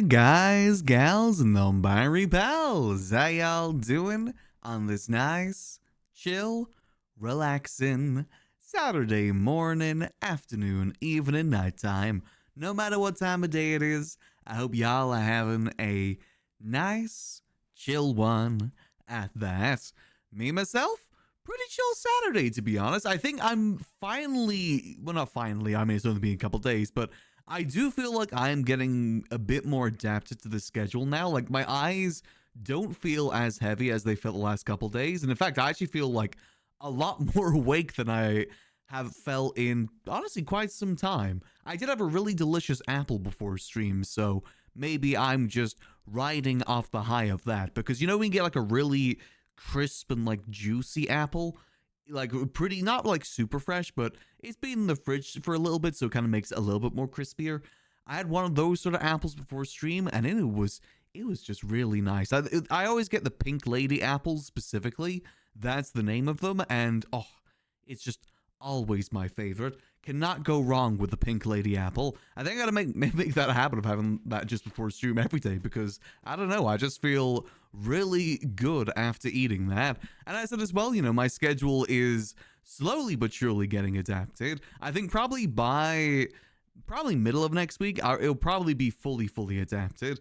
guys, gals, and non-binary pals. How y'all doing on this nice, chill, relaxing Saturday morning, afternoon, evening, nighttime? No matter what time of day it is, I hope y'all are having a nice, chill one at that. Me, myself, pretty chill Saturday, to be honest. I think I'm finally, well, not finally, I mean, it's only been a couple days, but I do feel like I'm getting a bit more adapted to the schedule now. Like, my eyes don't feel as heavy as they felt the last couple days. And in fact, I actually feel like a lot more awake than I have felt in, honestly, quite some time. I did have a really delicious apple before stream, so maybe I'm just riding off the high of that. Because, you know, we can get like a really crisp and like juicy apple, like pretty, not like super fresh, but it's been in the fridge for a little bit, so it kind of makes it a little bit more crispier. I had one of those sort of apples before stream, and it was just really nice. I always get the Pink Lady apples specifically. That's the name of them, and oh, it's just always my favorite. Cannot go wrong with the Pink Lady apple. I think I gotta make that a habit of having that just before stream every day, because I don't know, I just feel really good after eating that. And I said as well, you know, my schedule is slowly but surely getting adapted. I think probably by middle of next week, it'll probably be fully adapted.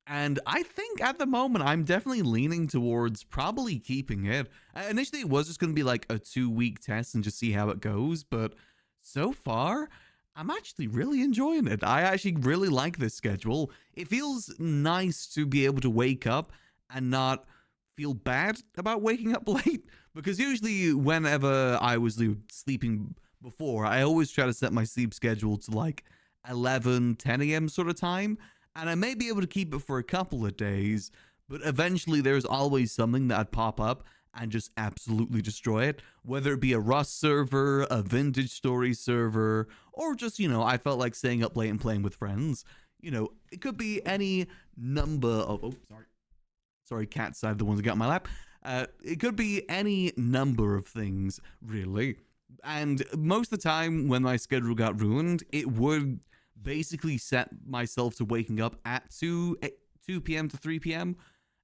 And I think at the moment, I'm definitely leaning towards probably keeping it. Initially, it was just going to be like a 2-week test and just see how it goes. But so far, I'm actually really enjoying it. I actually really like this schedule. It feels nice to be able to wake up and not feel bad about waking up late. Because usually, whenever I was sleeping before, I always try to set my sleep schedule to like 11, 10 a.m. sort of time. And I may be able to keep it for a couple of days, but eventually there's always something that'd pop up and just absolutely destroy it. Whether it be a Rust server, a Vintage Story server, or just, you know, I felt like staying up late and playing with friends. You know, it could be any number of... Oh, sorry, cat side, the ones that got my lap. It could be any number of things, really. And most of the time when my schedule got ruined, it would basically set myself to waking up at 2 p.m. to 3 p.m.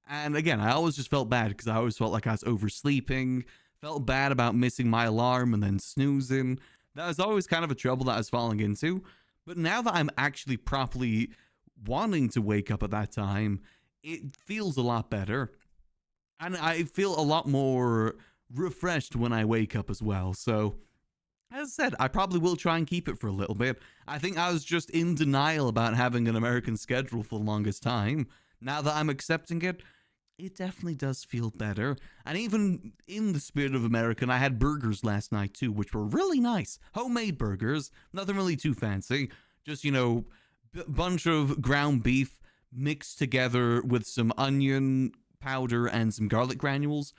And again, I always just felt bad because I always felt like I was oversleeping, felt bad about missing my alarm and then snoozing. That was always kind of a trouble that I was falling into. But now that I'm actually properly wanting to wake up at that time, it feels a lot better. And I feel a lot more refreshed when I wake up as well. So as I said, I probably will try and keep it for a little bit. I think I was just in denial about having an American schedule for the longest time. Now that I'm accepting it, it definitely does feel better. And even in the spirit of American, I had burgers last night too, which were really nice. Homemade burgers, nothing really too fancy. Just, you know, bunch of ground beef mixed together with some onion powder and some garlic granules.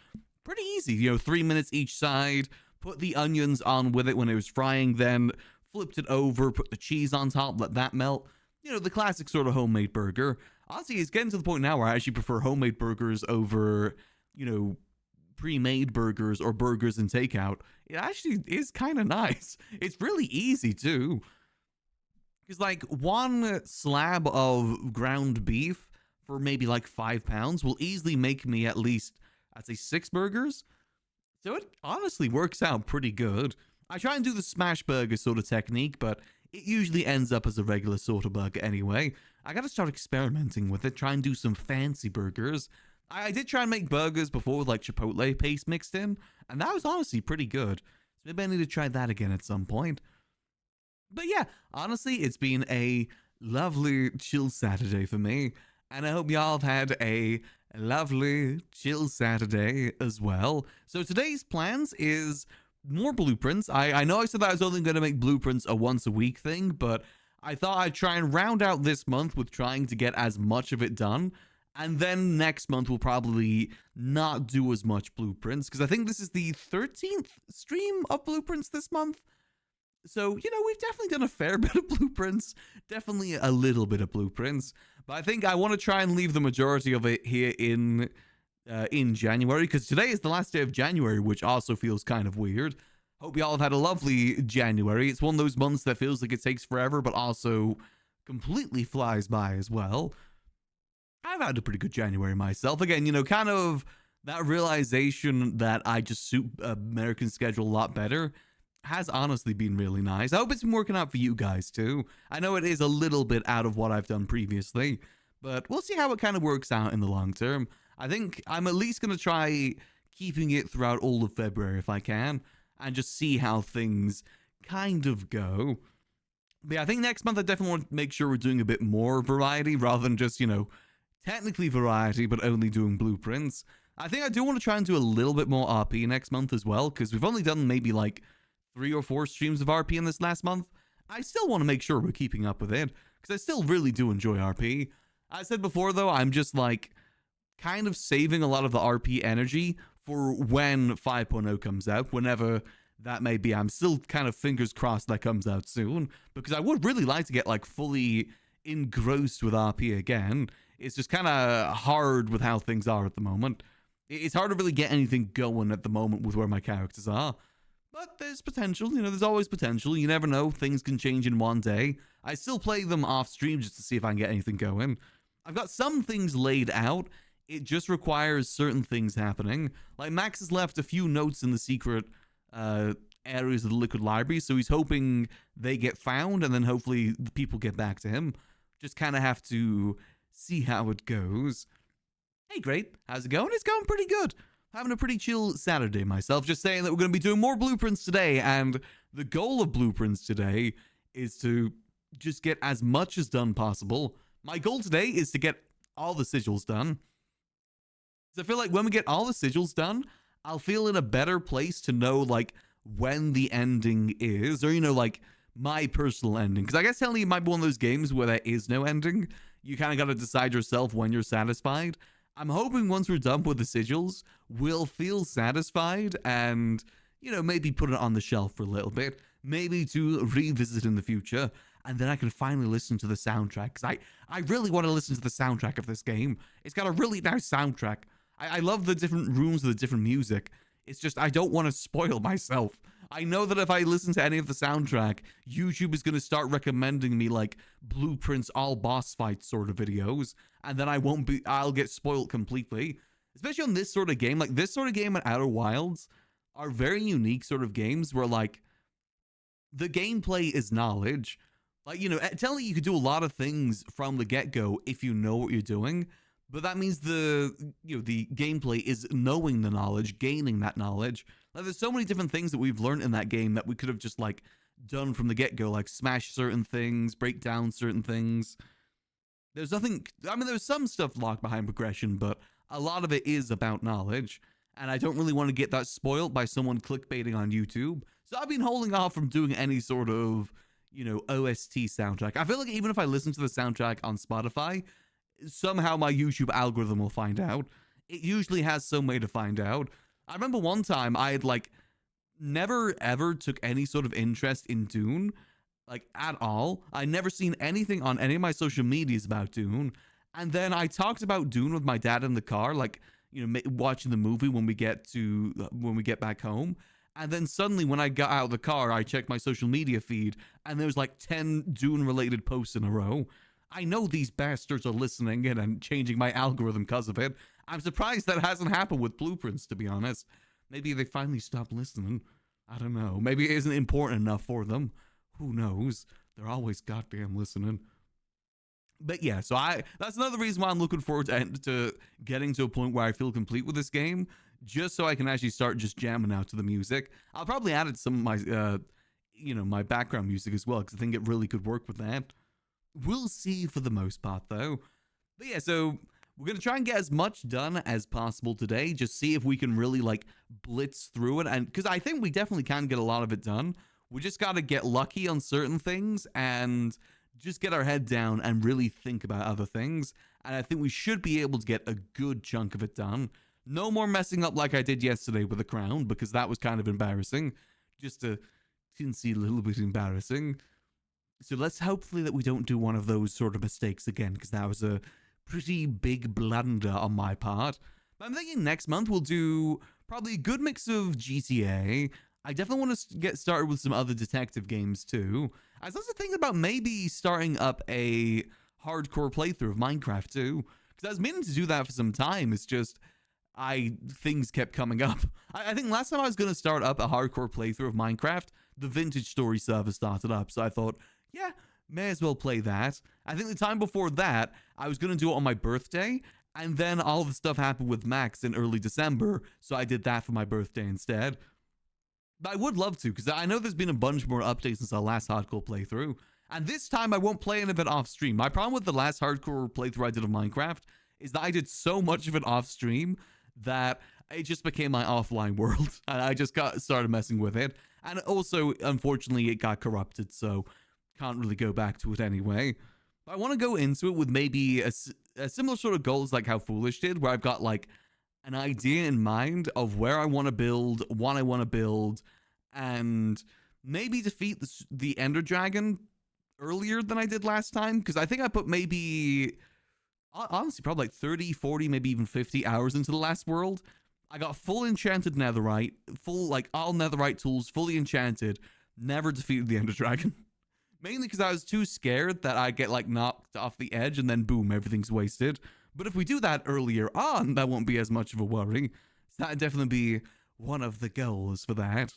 Pretty easy, you know, 3 minutes each side. Put the onions on with it when it was frying, then flipped it over, put the cheese on top, let that melt. You know, the classic sort of homemade burger. Honestly, it's getting to the point now where I actually prefer homemade burgers over, you know, pre-made burgers or burgers in takeout. It actually is kind of nice. It's really easy, too. Because, like, one slab of ground beef for maybe, like, £5 will easily make me at least, I'd say, 6 burgers. So it honestly works out pretty good. I try and do the smash burger sort of technique, but it usually ends up as a regular sort of burger anyway. I gotta start experimenting with it, try and do some fancy burgers. I did try and make burgers before with like Chipotle paste mixed in, and that was honestly pretty good. So maybe I need to try that again at some point. But yeah, honestly, it's been a lovely chill Saturday for me, and I hope y'all have had a lovely chill Saturday as well. So today's plans is more blueprints. I know I said that I was only going to make blueprints a once a week thing, but I thought I'd try and round out this month with trying to get as much of it done. And then next month we'll probably not do as much blueprints, because I think this is the 13th stream of blueprints this month. So, you know, we've definitely done a fair bit of blueprints, definitely a little bit of blueprints, but I think I want to try and leave the majority of it here in January, because today is the last day of January, which also feels kind of weird. Hope y'all have had a lovely January. It's one of those months that feels like it takes forever, but also completely flies by as well. I've had a pretty good January myself. Again, kind of that realization that I just suit American schedule a lot better has honestly been really nice. I hope it's been working out for you guys too. I know it is a little bit out of what I've done previously, but we'll see how it kind of works out in the long term. I think I'm at least going to try keeping it throughout all of February if I can, and just see how things kind of go. But yeah, I think next month I definitely want to make sure we're doing a bit more variety rather than just, technically variety, but only doing blueprints. I think I do want to try and do a little bit more RP next month as well, because we've only done maybe like 3 or 4 streams of RP in this last month. I still want to make sure we're keeping up with it, because I still really do enjoy RP. I said before, though, I'm just like kind of saving a lot of the RP energy for when 5.0 comes out, whenever that may be. I'm still kind of fingers crossed that comes out soon, because I would really like to get like fully engrossed with RP again. It's just kind of hard with how things are at the moment. It's hard to really get anything going at the moment with where my characters are. But there's potential, there's always potential. You never know, things can change in one day. I still play them off stream just to see if I can get anything going. I've got some things laid out. It just requires certain things happening. Like Max has left a few notes in the secret areas of the Liquid Library, so he's hoping they get found, and then hopefully the people get back to him. Just kind of have to see how it goes. Hey, great. How's it going? It's going pretty good. Having a pretty chill Saturday myself. Just saying that we're going to be doing more blueprints today, and the goal of blueprints today is to just get as much as done possible. My goal today is to get all the sigils done. So I feel like when we get all the sigils done, I'll feel in a better place to know, like, when the ending is, or, like, my personal ending. Because I guess telling you might be one of those games where there is no ending. You kind of got to decide yourself when you're satisfied. I'm hoping once we're done with the sigils, we'll feel satisfied and, maybe put it on the shelf for a little bit. Maybe to revisit in the future. And then I can finally listen to the soundtrack. Because I really want to listen to the soundtrack of this game. It's got a really nice soundtrack. I love the different rooms with the different music. It's just I don't want to spoil myself. I know that if I listen to any of the soundtrack, YouTube is going to start recommending me like blueprints, all boss fights sort of videos, and then I'll get spoiled completely. Especially on this sort of game. Like this sort of game and Outer Wilds are very unique sort of games where like the gameplay is knowledge. Like, telling you could do a lot of things from the get-go if you know what you're doing. But that means the gameplay is knowing the knowledge, gaining that knowledge. Like, there's so many different things that we've learned in that game that we could have just, like, done from the get-go. Like, smash certain things, break down certain things. There's nothing... I mean, there's some stuff locked behind progression, but a lot of it is about knowledge. And I don't really want to get that spoiled by someone clickbaiting on YouTube. So I've been holding off from doing any sort of, OST soundtrack. I feel like even if I listen to the soundtrack on Spotify... somehow my YouTube algorithm will find out. It usually has some way to find out. I remember one time I had like never ever took any sort of interest in Dune, like at all. I never seen anything on any of my social medias about Dune. And then I talked about Dune with my dad in the car, like, watching the movie when we get back home. And then suddenly when I got out of the car, I checked my social media feed and there was like 10 Dune related posts in a row. I know these bastards are listening in and changing my algorithm because of it. I'm surprised that hasn't happened with blueprints, to be honest. Maybe they finally stopped listening. I don't know. Maybe it isn't important enough for them. Who knows? They're always goddamn listening. But yeah, so that's another reason why I'm looking forward to getting to a point where I feel complete with this game, just so I can actually start just jamming out to the music. I'll probably add some of my, my background music as well, because I think it really could work with that. We'll see for the most part, though. But yeah, so we're going to try and get as much done as possible today. Just see if we can really, like, blitz through it. And because I think we definitely can get a lot of it done. We just got to get lucky on certain things and just get our head down and really think about other things. And I think we should be able to get a good chunk of it done. No more messing up like I did yesterday with the crown, because that was kind of embarrassing. Just a teensy little bit embarrassing. So let's hopefully that we don't do one of those sort of mistakes again, because that was a pretty big blunder on my part. But I'm thinking next month we'll do probably a good mix of GTA. I definitely want to get started with some other detective games too. I was also thinking about maybe starting up a hardcore playthrough of Minecraft too, because I was meaning to do that for some time. It's just things kept coming up. I think last time I was going to start up a hardcore playthrough of Minecraft, the Vintage Story server started up, so I thought, yeah, may as well play that. I think the time before that, I was going to do it on my birthday, and then all the stuff happened with Max in early December, so I did that for my birthday instead. But I would love to, because I know there's been a bunch more updates since our last hardcore playthrough. And this time I won't play any of it off stream. My problem with the last hardcore playthrough I did of Minecraft is that I did so much of it off stream that it just became my offline world. And I just started messing with it. And also, unfortunately, it got corrupted, so can't really go back to it anyway. But I want to go into it with maybe a similar sort of goals like how Foolish did, where I've got like an idea in mind of where I want to build, what I want to build, and maybe defeat the Ender Dragon earlier than I did last time, because I think I put maybe, honestly, probably like 30, 40, maybe even 50 hours into the last world. I got full enchanted netherite, full, like, all netherite tools, fully enchanted, never defeated the Ender Dragon. Mainly because I was too scared that I'd get, like, knocked off the edge and then boom, everything's wasted. But if we do that earlier on, that won't be as much of a worry. So that'd definitely be one of the goals for that.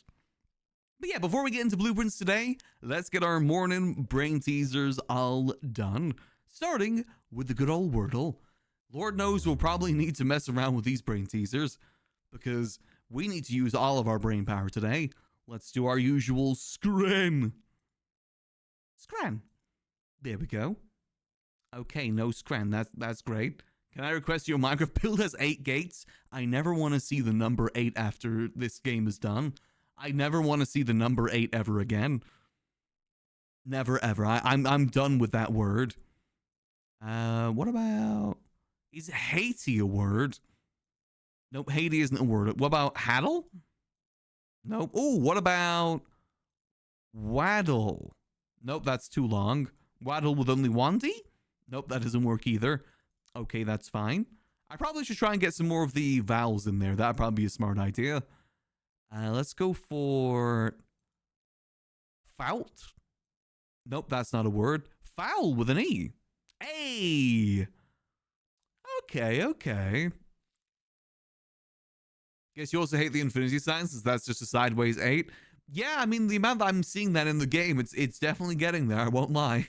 But yeah, before we get into blueprints today, let's get our morning brain teasers all done. Starting with the good old Wordle. Lord knows we'll probably need to mess around with these brain teasers, because we need to use all of our brain power today. Let's do our usual scran. Scran. There we go. Okay, no scran. That's great. Can I request your Minecraft build has 8 gates? I never want to see the number 8 after this game is done. I never want to see the number 8 ever again. Never ever. I'm done with that word. What about, is Haiti a word? Nope, Haiti isn't a word. What about Haddle? Nope. Oh, what about Waddle? Nope, that's too long. Waddle with only one D? Nope, that doesn't work either. Okay, that's fine. I probably should try and get some more of the vowels in there. That'd probably be a smart idea. Let's go for Fout. Nope, that's not a word. Foul with an E. Hey. Okay. Guess you also hate the infinity sign, since that's just a sideways 8. Yeah, I mean, the amount that I'm seeing that in the game, it's definitely getting there, I won't lie.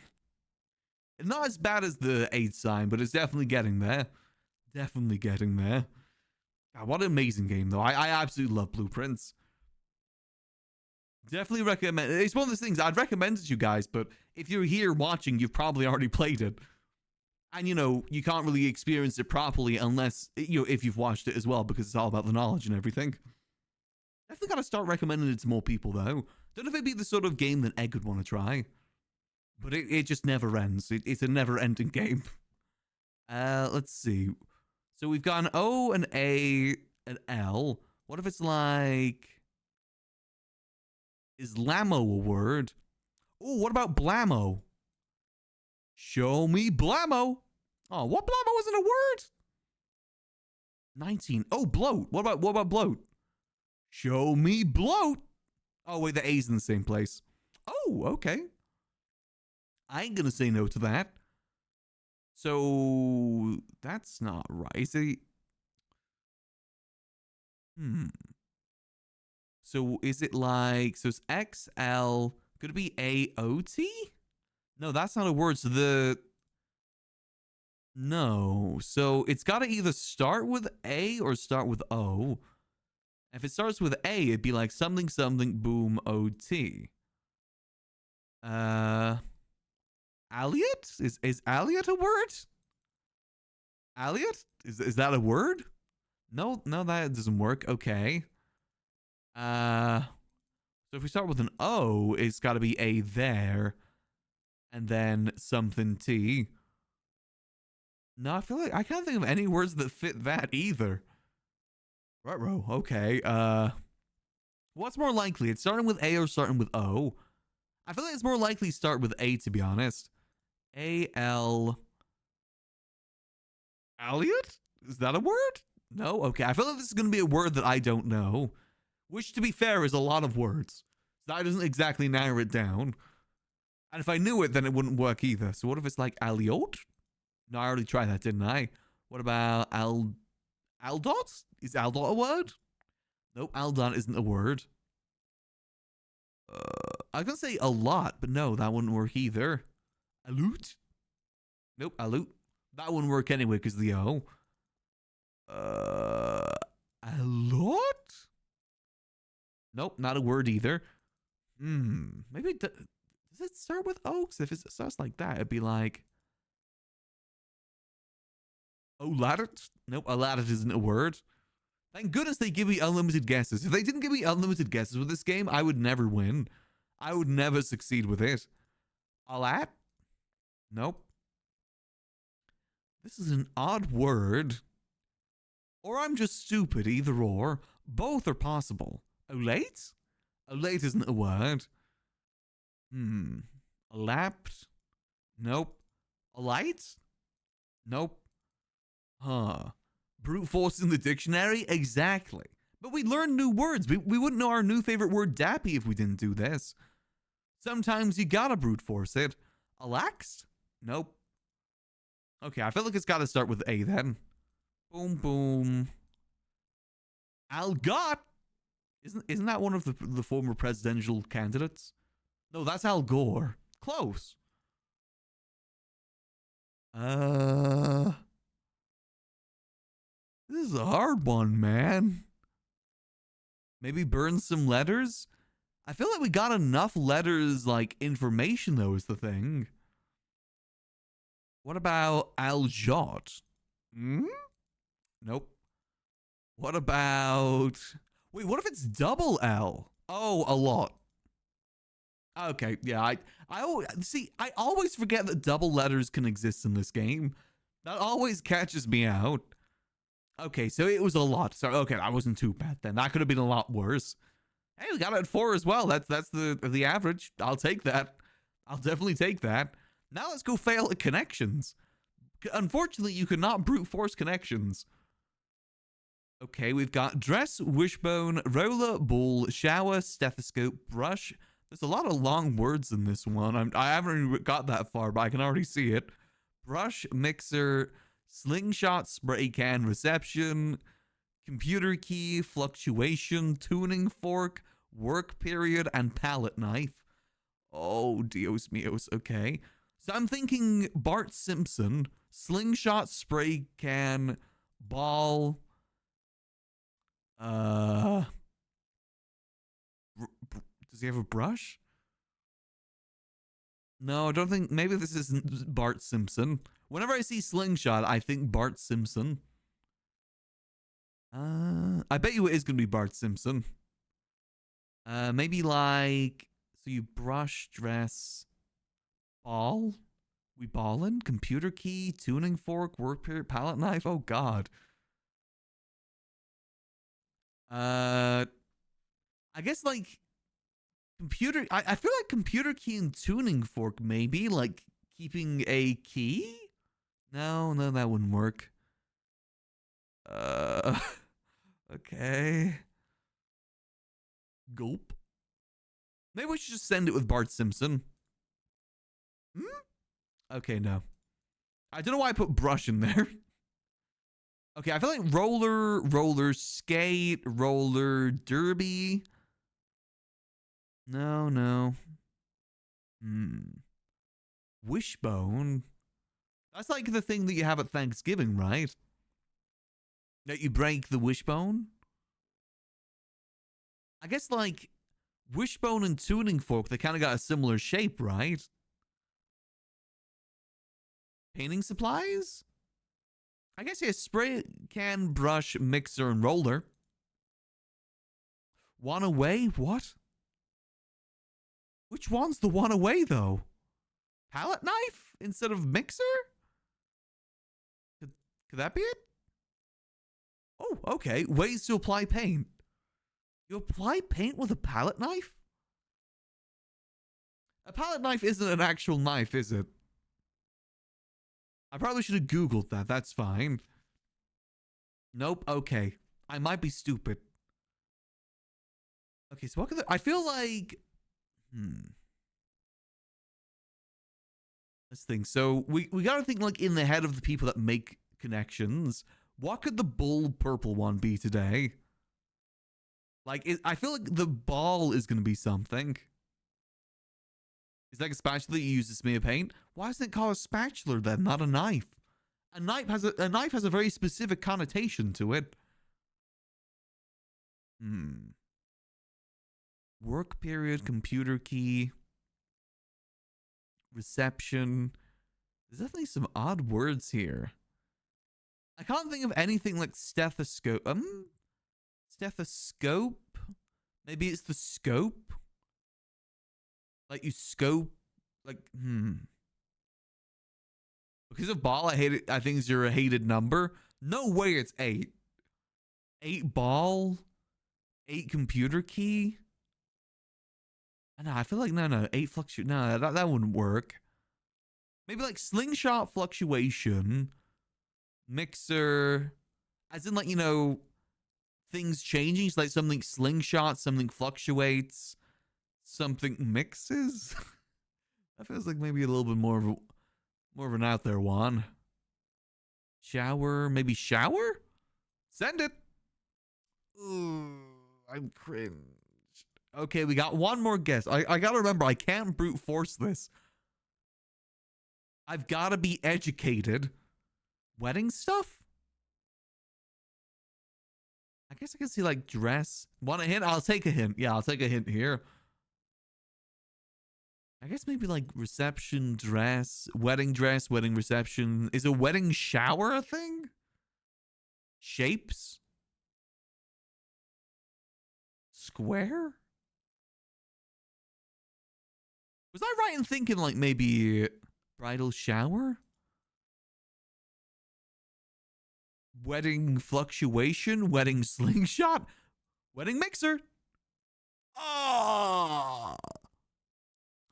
Not as bad as the 8 sign, but it's definitely getting there. Definitely getting there. God, what an amazing game, though. I absolutely love Blueprints. Definitely recommend. It's one of those things I'd recommend it to you guys, but if you're here watching, you've probably already played it. And, you know, you can't really experience it properly unless, you know, if you've watched it as well, because it's all about the knowledge and everything. Definitely got to start recommending it to more people, though. Don't know if it'd be the sort of game that Egg would want to try. But it just never ends. It's a never-ending game. Let's see. So we've got an O, an A, an L. What if it's like... Is Lamo a word? Oh, what about Blammo? Show me Blammo. Oh, what Blammo isn't a word? 19. Oh, bloat. What about bloat? Show me bloat. Oh, wait, the A's in the same place. Oh, okay. I ain't gonna say no to that. So that's not right. Is it? So is it like, so it's XL, could it be AOT? No, that's not a word. So no. So it's got to either start with A or start with O. If it starts with A, it'd be like something, something, boom, OT. Alliot? Is Alliot a word? Alliot? Is that a word? No, that doesn't work. Okay. So if we start with an O, it's got to be A there, and then something T. No, I feel like I can't think of any words that fit that either. Right, okay. What's more likely? It's starting with A or starting with O? I feel like it's more likely to start with A, to be honest. A-L... Alliot? Is that a word? No? Okay, I feel like this is going to be a word that I don't know. Which, to be fair, is a lot of words. So that doesn't exactly narrow it down. And if I knew it, then it wouldn't work either. So what if it's like Aliot? No, I already tried that, didn't I? What about Aldot? Is Aldot a word? Nope, Aldot isn't a word. I was gonna say a lot, but no, that wouldn't work either. Alut? Nope, Alut. That wouldn't work anyway because of the O. A lot? Nope, not a word either. Maybe does it start with O? Because if it starts like that, it'd be like Oladet? Nope, Oladet isn't a word. Thank goodness they give me unlimited guesses. If they didn't give me unlimited guesses with this game, I would never win. I would never succeed with it. Alat? Nope. This is an odd word. Or I'm just stupid, either or. Both are possible. Olate? Olate isn't a word. Alapt? Nope. Alight? Nope. Huh. Brute force in the dictionary? Exactly. But we learn new words. We wouldn't know our new favorite word, dappy, if we didn't do this. Sometimes you gotta brute force it. Alaxed? Nope. Okay, I feel like it's gotta start with A then. Boom, boom. Algot? Isn't that one of the former presidential candidates? No, that's Al Gore. Close. This is a hard one, man. Maybe burn some letters? I feel like we got enough letters, like, information, though, is the thing. What about Aljot? Nope. What about... Wait, what if it's double L? Oh, a lot. Okay, yeah, I always forget that double letters can exist in this game. That always catches me out. Okay, so it was a lot. So okay, that wasn't too bad then. That could have been a lot worse. Hey, we got it at 4 as well. That's the average. I'll take that. I'll definitely take that. Now let's go fail at connections. Unfortunately, you could not brute force connections. Okay, we've got dress, wishbone, roller, ball, shower, stethoscope, brush. There's a lot of long words in this one. I haven't even got that far, but I can already see it. Brush, mixer, slingshot, spray can, reception, computer key, fluctuation, tuning fork, work period, and palette knife. Oh, Dios míos. Okay. So I'm thinking Bart Simpson, slingshot, spray can, ball. Does he have a brush? No, I don't think. Maybe this isn't Bart Simpson. Whenever I see slingshot, I think Bart Simpson. I bet you it is gonna be Bart Simpson. Maybe like, so you brush, dress, ball. We ballin'? Computer key, tuning fork, work period, palette knife. Oh God. I guess like computer. I feel like computer key and tuning fork maybe like keeping a key. No, that wouldn't work. Okay. Gulp. Maybe we should just send it with Bart Simpson. Okay, no. I don't know why I put brush in there. Okay, I feel like roller skate, roller derby. No. Wishbone. That's like the thing that you have at Thanksgiving, right? That you break the wishbone? I guess like wishbone and tuning fork, they kind of got a similar shape, right? Painting supplies? I guess yeah, spray can, brush, mixer, and roller. One away? What? Which one's the one away though? Palette knife instead of mixer? Could that be it? Oh, okay. Ways to apply paint. You apply paint with a palette knife? A palette knife isn't an actual knife, is it? I probably should have Googled that. That's fine. Nope. Okay. I might be stupid. Okay, so what could I feel like let's think. So we gotta think like in the head of the people that make connections. What could the bull purple one be today? Like I feel like the ball is gonna be something. Is like a spatula that you use to smear paint? Why isn't it called a spatula then, not a knife? A knife has a very specific connotation to it. Work period, computer key, reception. There's definitely some odd words here. I can't think of anything like stethoscope. Stethoscope? Maybe it's the scope? Like you scope? Like, Because of ball, I hate it. I think it's your hated number. No way it's 8. 8 ball? 8 computer key? No, I feel like no. 8 fluctuate. No, that wouldn't work. Maybe like slingshot fluctuation, mixer, as in like, you know, things changing. It's like something slingshot, something fluctuates, something mixes. That feels like maybe a little bit more of an out there one. Shower, maybe shower? Send it. Ooh, I'm cringe. Okay, we got one more guess. I gotta remember, I can't brute force this. I've gotta be educated. Wedding stuff? I guess I can see like dress. Want a hint? I'll take a hint. Yeah, I'll take a hint here. I guess maybe like reception dress, wedding reception. Is a wedding shower a thing? Shapes? Square? Was I right in thinking like maybe bridal shower? Wedding fluctuation? Wedding slingshot? Wedding mixer?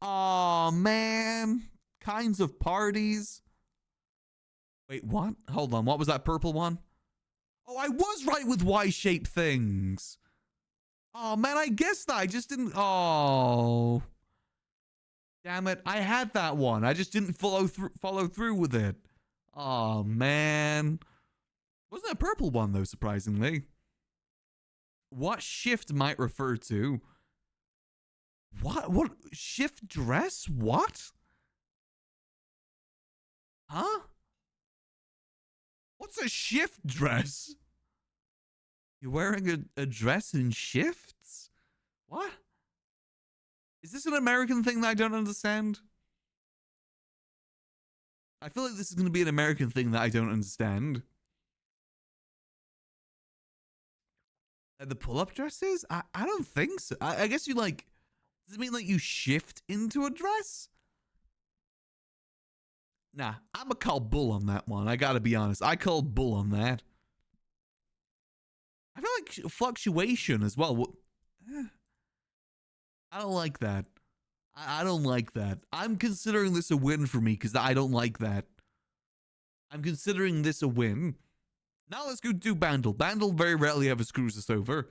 Oh, man. Kinds of parties. Wait, what? Hold on. What was that purple one? Oh, I was right with Y-shaped things. Oh, man, I guessed that. I just didn't. Oh. Damn it. I had that one. I just didn't follow through with it. Oh, man. Wasn't a purple one, though, surprisingly. What shift might refer to? What shift dress? What? Huh? What's a shift dress? You're wearing a dress in shifts? What? Is this an American thing that I don't understand? I feel like this is going to be an American thing that I don't understand. The pull-up dresses? I don't think so. I guess you like... Does it mean like you shift into a dress? Nah, I'm gonna call bull on that one. I gotta be honest. I called bull on that. I feel like fluctuation as well. I don't like that. I don't like that. I'm considering this a win for me because I don't like that. I'm considering this a win. Now let's go do Bandle. Bandle very rarely ever screws us over.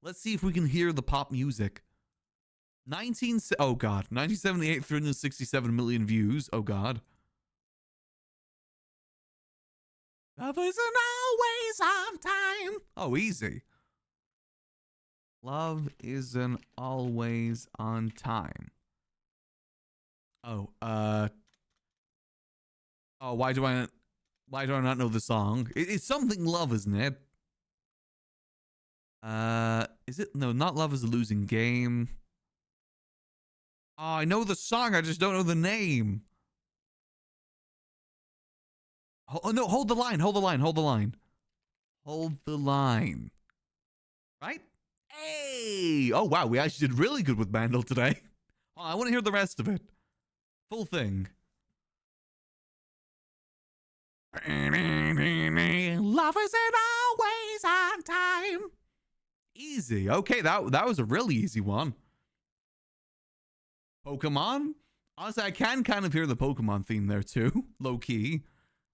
Let's see if we can hear the pop music. 1978, 367 million views. Oh God. Love isn't always on time. Oh, easy. Love isn't always on time. Oh, oh, why do I not know the song? It's something love, isn't it? Is it? No, not Love is a Losing Game. Oh, I know the song, I just don't know the name. Oh, no, hold the line. Hold the line. Right? Hey! Oh, wow, we actually did really good with Bandle today. Oh, I want to hear the rest of it. Full thing. Love isn't always on time. Easy. Okay, that was a really easy one. Pokemon? Honestly, I can kind of hear the Pokemon theme there too. Low key.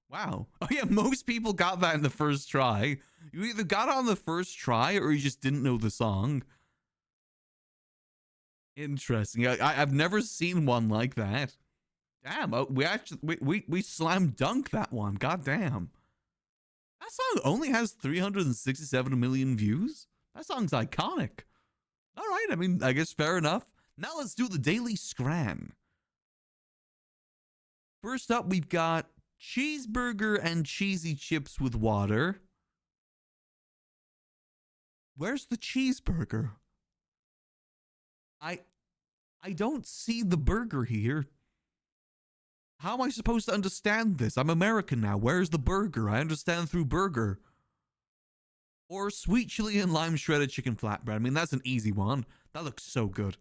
Wow. Oh yeah, most people got that in the first try. You either got it on the first try or you just didn't know the song. Interesting. I've never seen one like that. Damn, we slam dunk that one. God damn. That song only has 367 million views. That song's iconic. All right, I mean, I guess fair enough. Now let's do the daily scran. First up, we've got cheeseburger and cheesy chips with water. Where's the cheeseburger? I don't see the burger here. How am I supposed to understand this? I'm American now. Where's the burger? I understand through burger. Or sweet chili and lime shredded chicken flatbread. I mean, that's an easy one. That looks so good.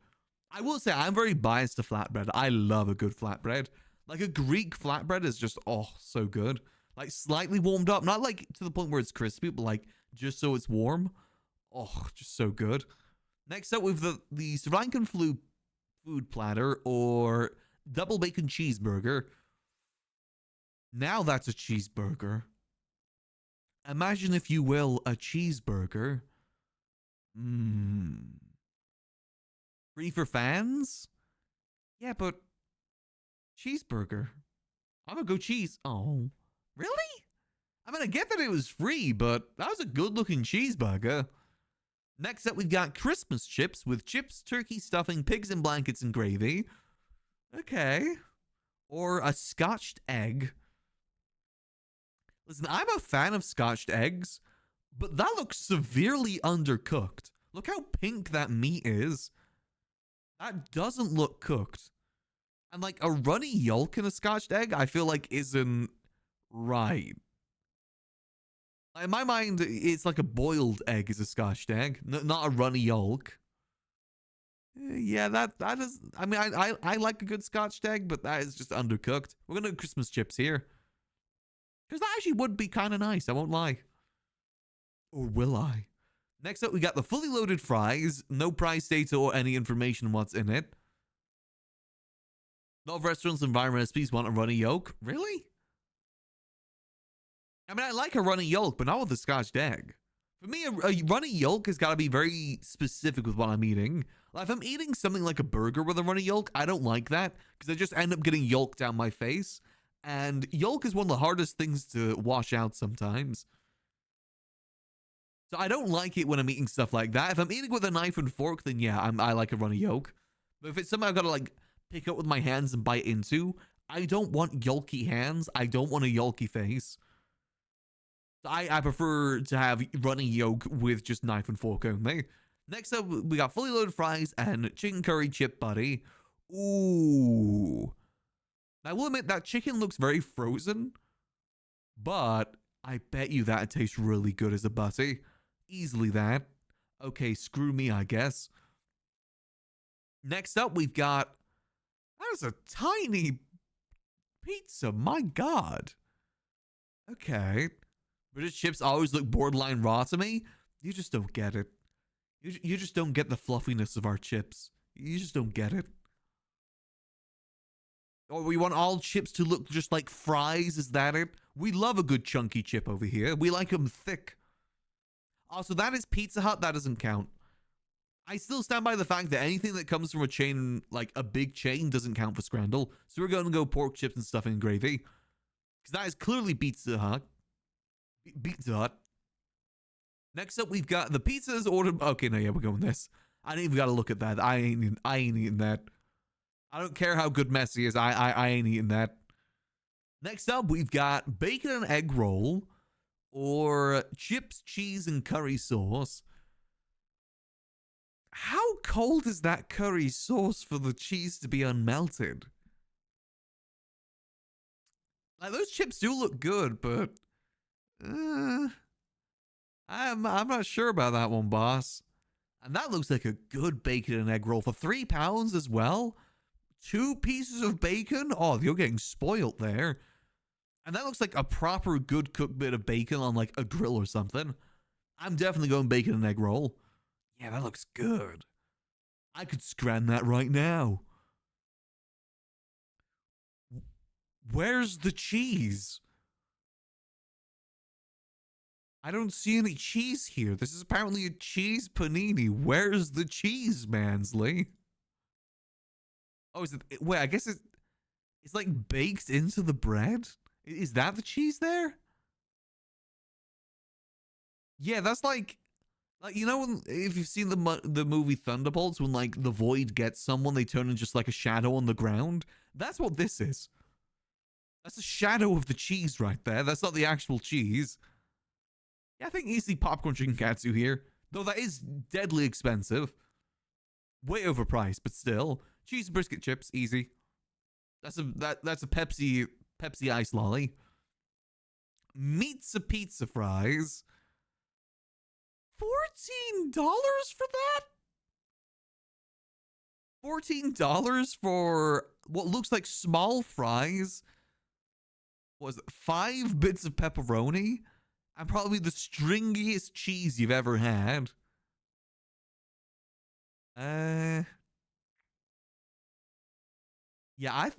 I will say I'm very biased to flatbread. I love a good flatbread. Like a Greek flatbread is just, oh, so good. Like slightly warmed up. Not like to the point where it's crispy, but like just so it's warm. Oh, just so good. Next up, we've the Sri Lankan food platter or double bacon cheeseburger. Now that's a cheeseburger. Imagine, if you will, a cheeseburger. Free for fans? Yeah, but cheeseburger. I'm gonna go cheese. Oh, really? I mean, I get that it was free, but that was a good looking cheeseburger. Next up, we've got Christmas chips with chips, turkey stuffing, pigs in blankets, and gravy. Okay. Or a scotched egg. Listen, I'm a fan of scotched eggs, but that looks severely undercooked. Look how pink that meat is. That doesn't look cooked. And like a runny yolk in a scotched egg, I feel like isn't right. In my mind, it's like a boiled egg is a scotched egg, not a runny yolk. Yeah, that is. I mean, I like a good scotched egg, but that is just undercooked. We're gonna do Christmas chips here, because that actually would be kind of nice. I won't lie. Or will I? Next up, we got the fully loaded fries. No price data or any information on what's in it. A lot of restaurants and environment recipes want a runny yolk. Really? I mean, I like a runny yolk, but not with a scotched egg. For me, a runny yolk has got to be very specific with what I'm eating. Like, if I'm eating something like a burger with a runny yolk, I don't like that because I just end up getting yolk down my face. And yolk is one of the hardest things to wash out sometimes. So I don't like it when I'm eating stuff like that. If I'm eating with a knife and fork, then yeah, I like a runny yolk. But if it's something I've got to like pick up with my hands and bite into, I don't want yolky hands. I don't want a yolky face. I prefer to have runny yolk with just knife and fork only. Next up, we got fully loaded fries and chicken curry chip buddy. Ooh. I will admit that chicken looks very frozen, but I bet you that it tastes really good as a buddy. Easily that. Okay, screw me, I guess. Next up, we've got... That is a tiny pizza, my god. Okay. British chips always look borderline raw to me. You just don't get it. You just don't get the fluffiness of our chips. You just don't get it. Or we want all chips to look just like fries, is that it? We love a good chunky chip over here. We like them thick. Also, that is Pizza Hut. That doesn't count. I still stand by the fact that anything that comes from a chain, like a big chain, doesn't count for Scrandle. So we're going to go pork chips and stuffing and gravy. Because that is clearly Pizza Hut. Pizza Hut. Next up, we've got the pizzas ordered. Okay, no, yeah, we're going this. I ain't even got to look at that. I ain't eating that. I don't care how good Messi is. I ain't eating that. Next up, we've got bacon and egg roll, or chips, cheese, and curry sauce. How cold is that curry sauce for the cheese to be unmelted? Like, those chips do look good, but I'm not sure about that one, boss. And that looks like a good bacon and egg roll for £3 as well. 2 pieces of bacon? Oh, you're getting spoiled there. And that looks like a proper good cooked bit of bacon on like a grill or something. I'm definitely going bacon and egg roll. Yeah, that looks good. I could scran that right now. Where's the cheese? I don't see any cheese here. This is apparently a cheese panini. Where's the cheese, Mansley? Oh, is it? Wait, I guess it's like baked into the bread. Is that the cheese there? Yeah, that's like you know when, if you've seen the movie Thunderbolts, when like the Void gets someone, they turn into just like a shadow on the ground. That's what this is. That's a shadow of the cheese right there. That's not the actual cheese. Yeah, I think easy popcorn chicken katsu here, though that is deadly expensive, way overpriced, but still cheese brisket chips easy. That's a Pepsi ice lolly. Meats a pizza fries. $14 for that? $14 for what looks like small fries? Was it 5 bits of pepperoni? And probably the stringiest cheese you've ever had. Yeah,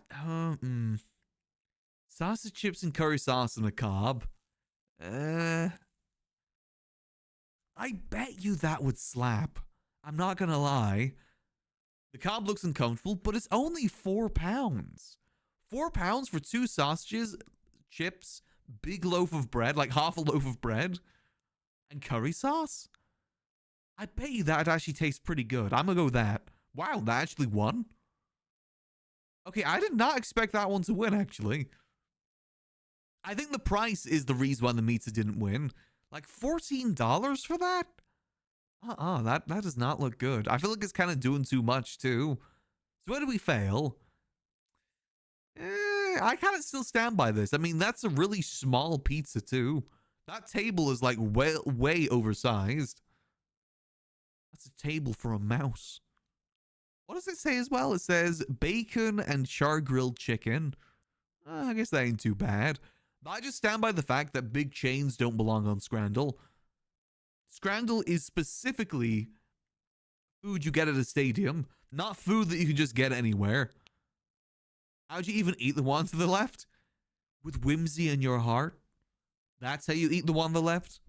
sausage chips and curry sauce and a cob. I bet you that would slap. I'm not gonna lie. The cob looks uncomfortable, but it's only £4. £4 for 2 sausages, chips, big loaf of bread, like half a loaf of bread, and curry sauce. I bet you that actually tastes pretty good. I'm gonna go with that. Wow, that actually won. Okay, I did not expect that one to win, actually. I think the price is the reason why the pizza didn't win. Like $14 for that? That does not look good. I feel like it's kind of doing too much, too. So where do we fail? I kind of still stand by this. I mean, that's a really small pizza, too. That table is like way oversized. That's a table for a mouse. What does it say as well? It says bacon and char grilled chicken. I guess that ain't too bad. But I just stand by the fact that big chains don't belong on Scrandle. Scrandle is specifically food you get at a stadium, not food that you can just get anywhere. How'd you even eat the one to the left? With whimsy in your heart? That's how you eat the one on the left?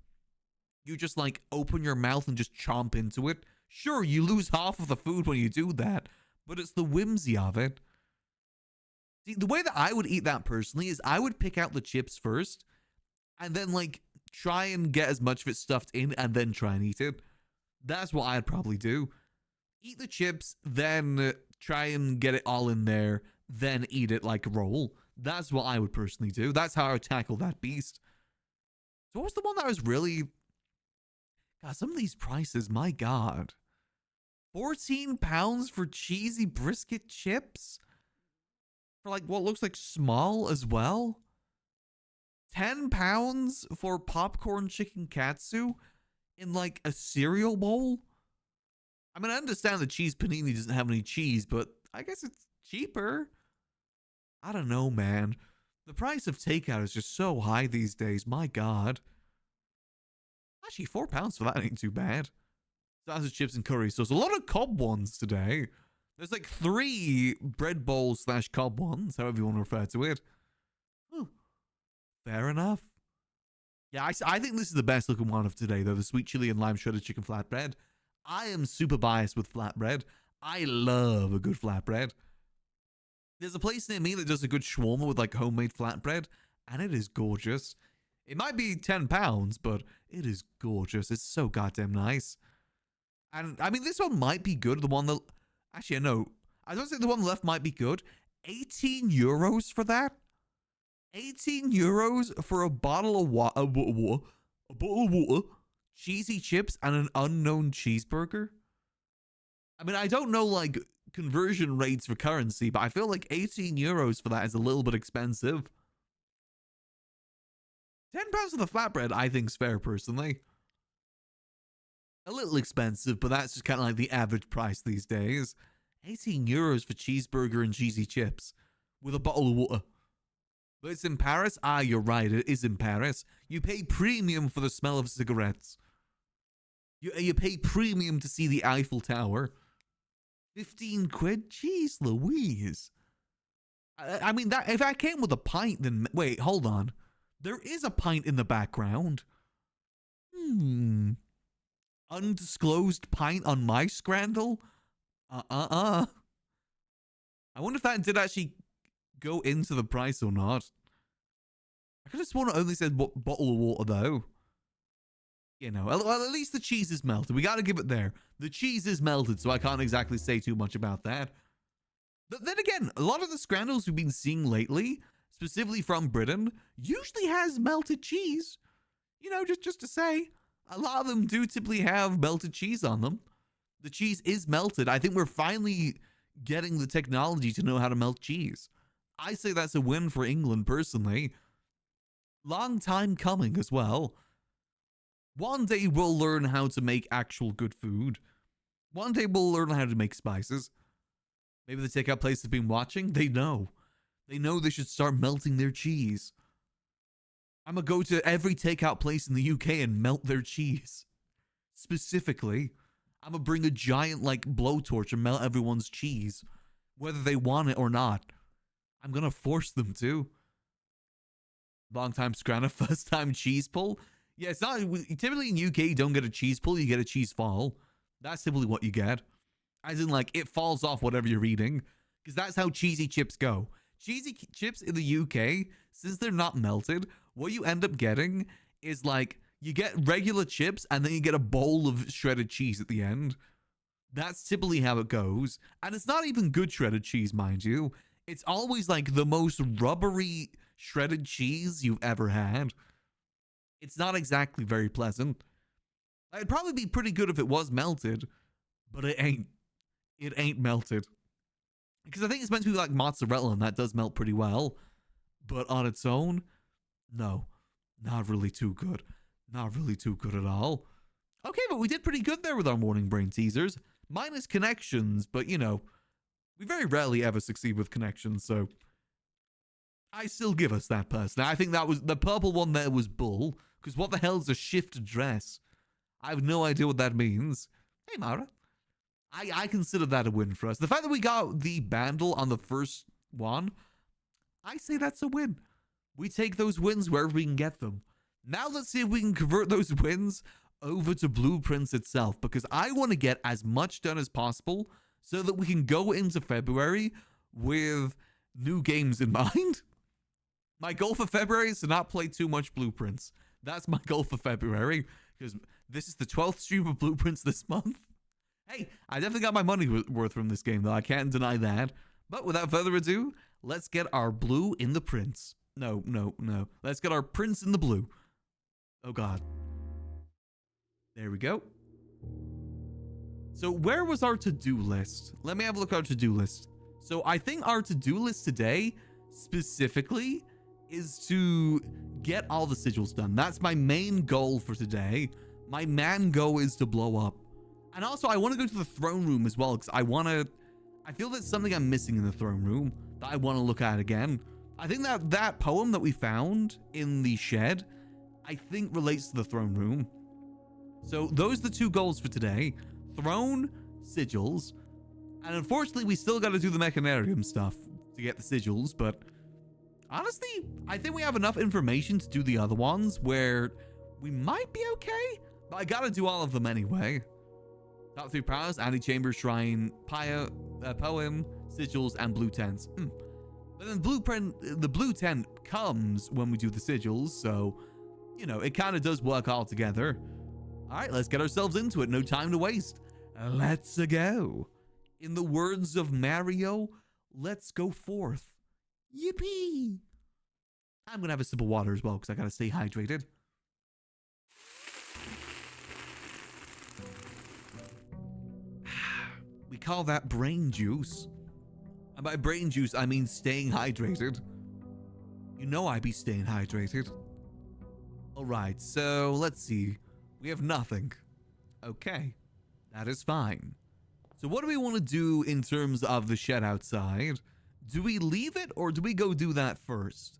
You just like open your mouth and just chomp into it? Sure, you lose half of the food when you do that, but it's the whimsy of it. See, the way that I would eat that personally is I would pick out the chips first and then like try and get as much of it stuffed in and then try and eat it. That's what I'd probably do. Eat the chips, then try and get it all in there, then eat it like a roll. That's what I would personally do. That's how I would tackle that beast. So what was the one that was really... God, some of these prices, my God. £14 for cheesy brisket chips? For like what looks like small as well? £10 for popcorn chicken katsu in like a cereal bowl? I mean, I understand the cheese panini doesn't have any cheese, but I guess it's cheaper. I don't know, man. The price of takeout is just so high these days. My God. Actually, £4 for that ain't too bad. Sausage chips and curry. So there's a lot of cob ones today. There's like 3 bread bowls / cob ones, however you want to refer to it. Oh, fair enough. Yeah, I think this is the best looking one of today, though. The sweet chili and lime shredded chicken flatbread. I am super biased with flatbread. I love a good flatbread. There's a place near me that does a good shawarma with like homemade flatbread, and it is gorgeous. It might be £10, but it is gorgeous. It's so goddamn nice. And I mean, this one might be good. The one that... Actually, no. I don't think the one left might be good. €18 for that? €18 for a bottle of water, a bottle of water, cheesy chips, and an unknown cheeseburger? I mean, I don't know, like, conversion rates for currency, but I feel like €18 for that is a little bit expensive. £10 for the flatbread, I think, is fair, personally. A little expensive, but that's just kind of like the average price these days. €18 for cheeseburger and cheesy chips with a bottle of water. But it's in Paris? Ah, you're right, it is in Paris. You pay premium for the smell of cigarettes. You pay premium to see the Eiffel Tower. 15 quid? Jeez Louise. I mean, that if that came with a pint, then... Wait, hold on. There is a pint in the background. Undisclosed pint on my Scrandle? I wonder if that did actually go into the price or not. I could have sworn it only said bottle of water, though. You know, well, at least the cheese is melted. We got to give it there. The cheese is melted, so I can't exactly say too much about that. But then again, a lot of the scrandals we've been seeing lately, specifically from Britain, usually has melted cheese. You know, just to say, a lot of them do typically have melted cheese on them. The cheese is melted. I think we're finally getting the technology to know how to melt cheese. I say that's a win for England, personally. Long time coming as well. One day we'll learn how to make actual good food. One day we'll learn how to make spices. Maybe the takeout place have been watching. They know. They know they should start melting their cheese. I'm going to go to every takeout place in the UK and melt their cheese. Specifically, I'm going to bring a giant, like, blowtorch and melt everyone's cheese. Whether they want it or not. I'm going to force them to. Long time scranner, first time cheese pull. Yeah, it's not... Typically in UK, you don't get a cheese pull, you get a cheese fall. That's typically what you get. As in, like, it falls off whatever you're eating. Because that's how cheesy chips go. Cheesy chips in the UK, since they're not melted, what you end up getting is, like, you get regular chips and then you get a bowl of shredded cheese at the end. That's typically how it goes. And it's not even good shredded cheese, mind you. It's always, like, the most rubbery shredded cheese you've ever had. It's not exactly very pleasant. It'd probably be pretty good if it was melted, but it ain't. It ain't melted. Because I think it's meant to be like mozzarella, and that does melt pretty well. But on its own, no. Not really too good. Not really too good at all. Okay, but we did pretty good there with our morning brain teasers. Minus connections, but you know, we very rarely ever succeed with connections, so I still give us that person. I think that was the purple one there was bull, because what the hell is a shift address? I have no idea what that means. Hey, Mara. I consider that a win for us. The fact that we got the bandle on the first one, I say that's a win. We take those wins wherever we can get them. Now let's see if we can convert those wins over to Blueprints itself, because I want to get as much done as possible so that we can go into February with new games in mind. My goal for February is to not play too much Blueprints. That's my goal for February, because this is the 12th stream of Blueprints this month. Hey, I definitely got my money worth from this game, though. I can't deny that. But without further ado, let's get our blue in the prints. No. Let's get our prints in the blue. Oh, God. There we go. So where was our to-do list? Let me have a look at our to-do list. So I think our to-do list today, specifically, is to get all the sigils done. That's my main goal for today. My main goal is to blow up. And also, I want to go to the throne room as well, because I feel there's something I'm missing in the throne room that I want to look at again. I think that poem that we found in the shed, I think relates to the throne room. So those are the two goals for today. Throne, sigils, and unfortunately, we still got to do the Mechanarium stuff to get the sigils, but honestly, I think we have enough information to do the other ones where we might be okay, but I got to do all of them anyway. Top 3 powers, Antechamber, Shrine, Poem, Sigils, and Blue Tents. But then the Blue Tent comes when we do the Sigils, so, you know, it kind of does work all together. All right, let's get ourselves into it. No time to waste. Let's go. In the words of Mario, let's go forth. Yippee! I'm going to have a sip of water as well, because I got to stay hydrated. We call that brain juice. And by brain juice, I mean staying hydrated. You know I be staying hydrated. Alright, so let's see. We have nothing. Okay, that is fine. So what do we want to do in terms of the shed outside? Do we leave it or do we go do that first?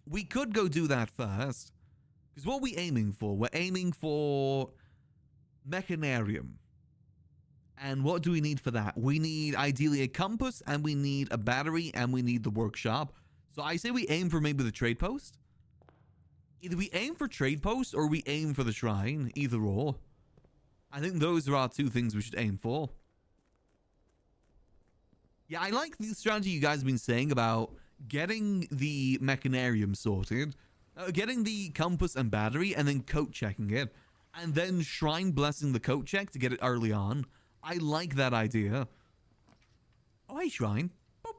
We could go do that first. Because what are we aiming for? We're aiming for Mechanarium. And what do we need for that? We need ideally a compass, and we need a battery, and we need the workshop. So I say we aim for maybe the trade post. Either we aim for trade post or we aim for the shrine. Either or. I think those are our two things we should aim for. Yeah, I like the strategy you guys have been saying about getting the mechanarium sorted, getting the compass and battery, and then coat checking it, and then shrine blessing the coat check to get it early on. I like that idea. Oh, hey, shrine. Boop.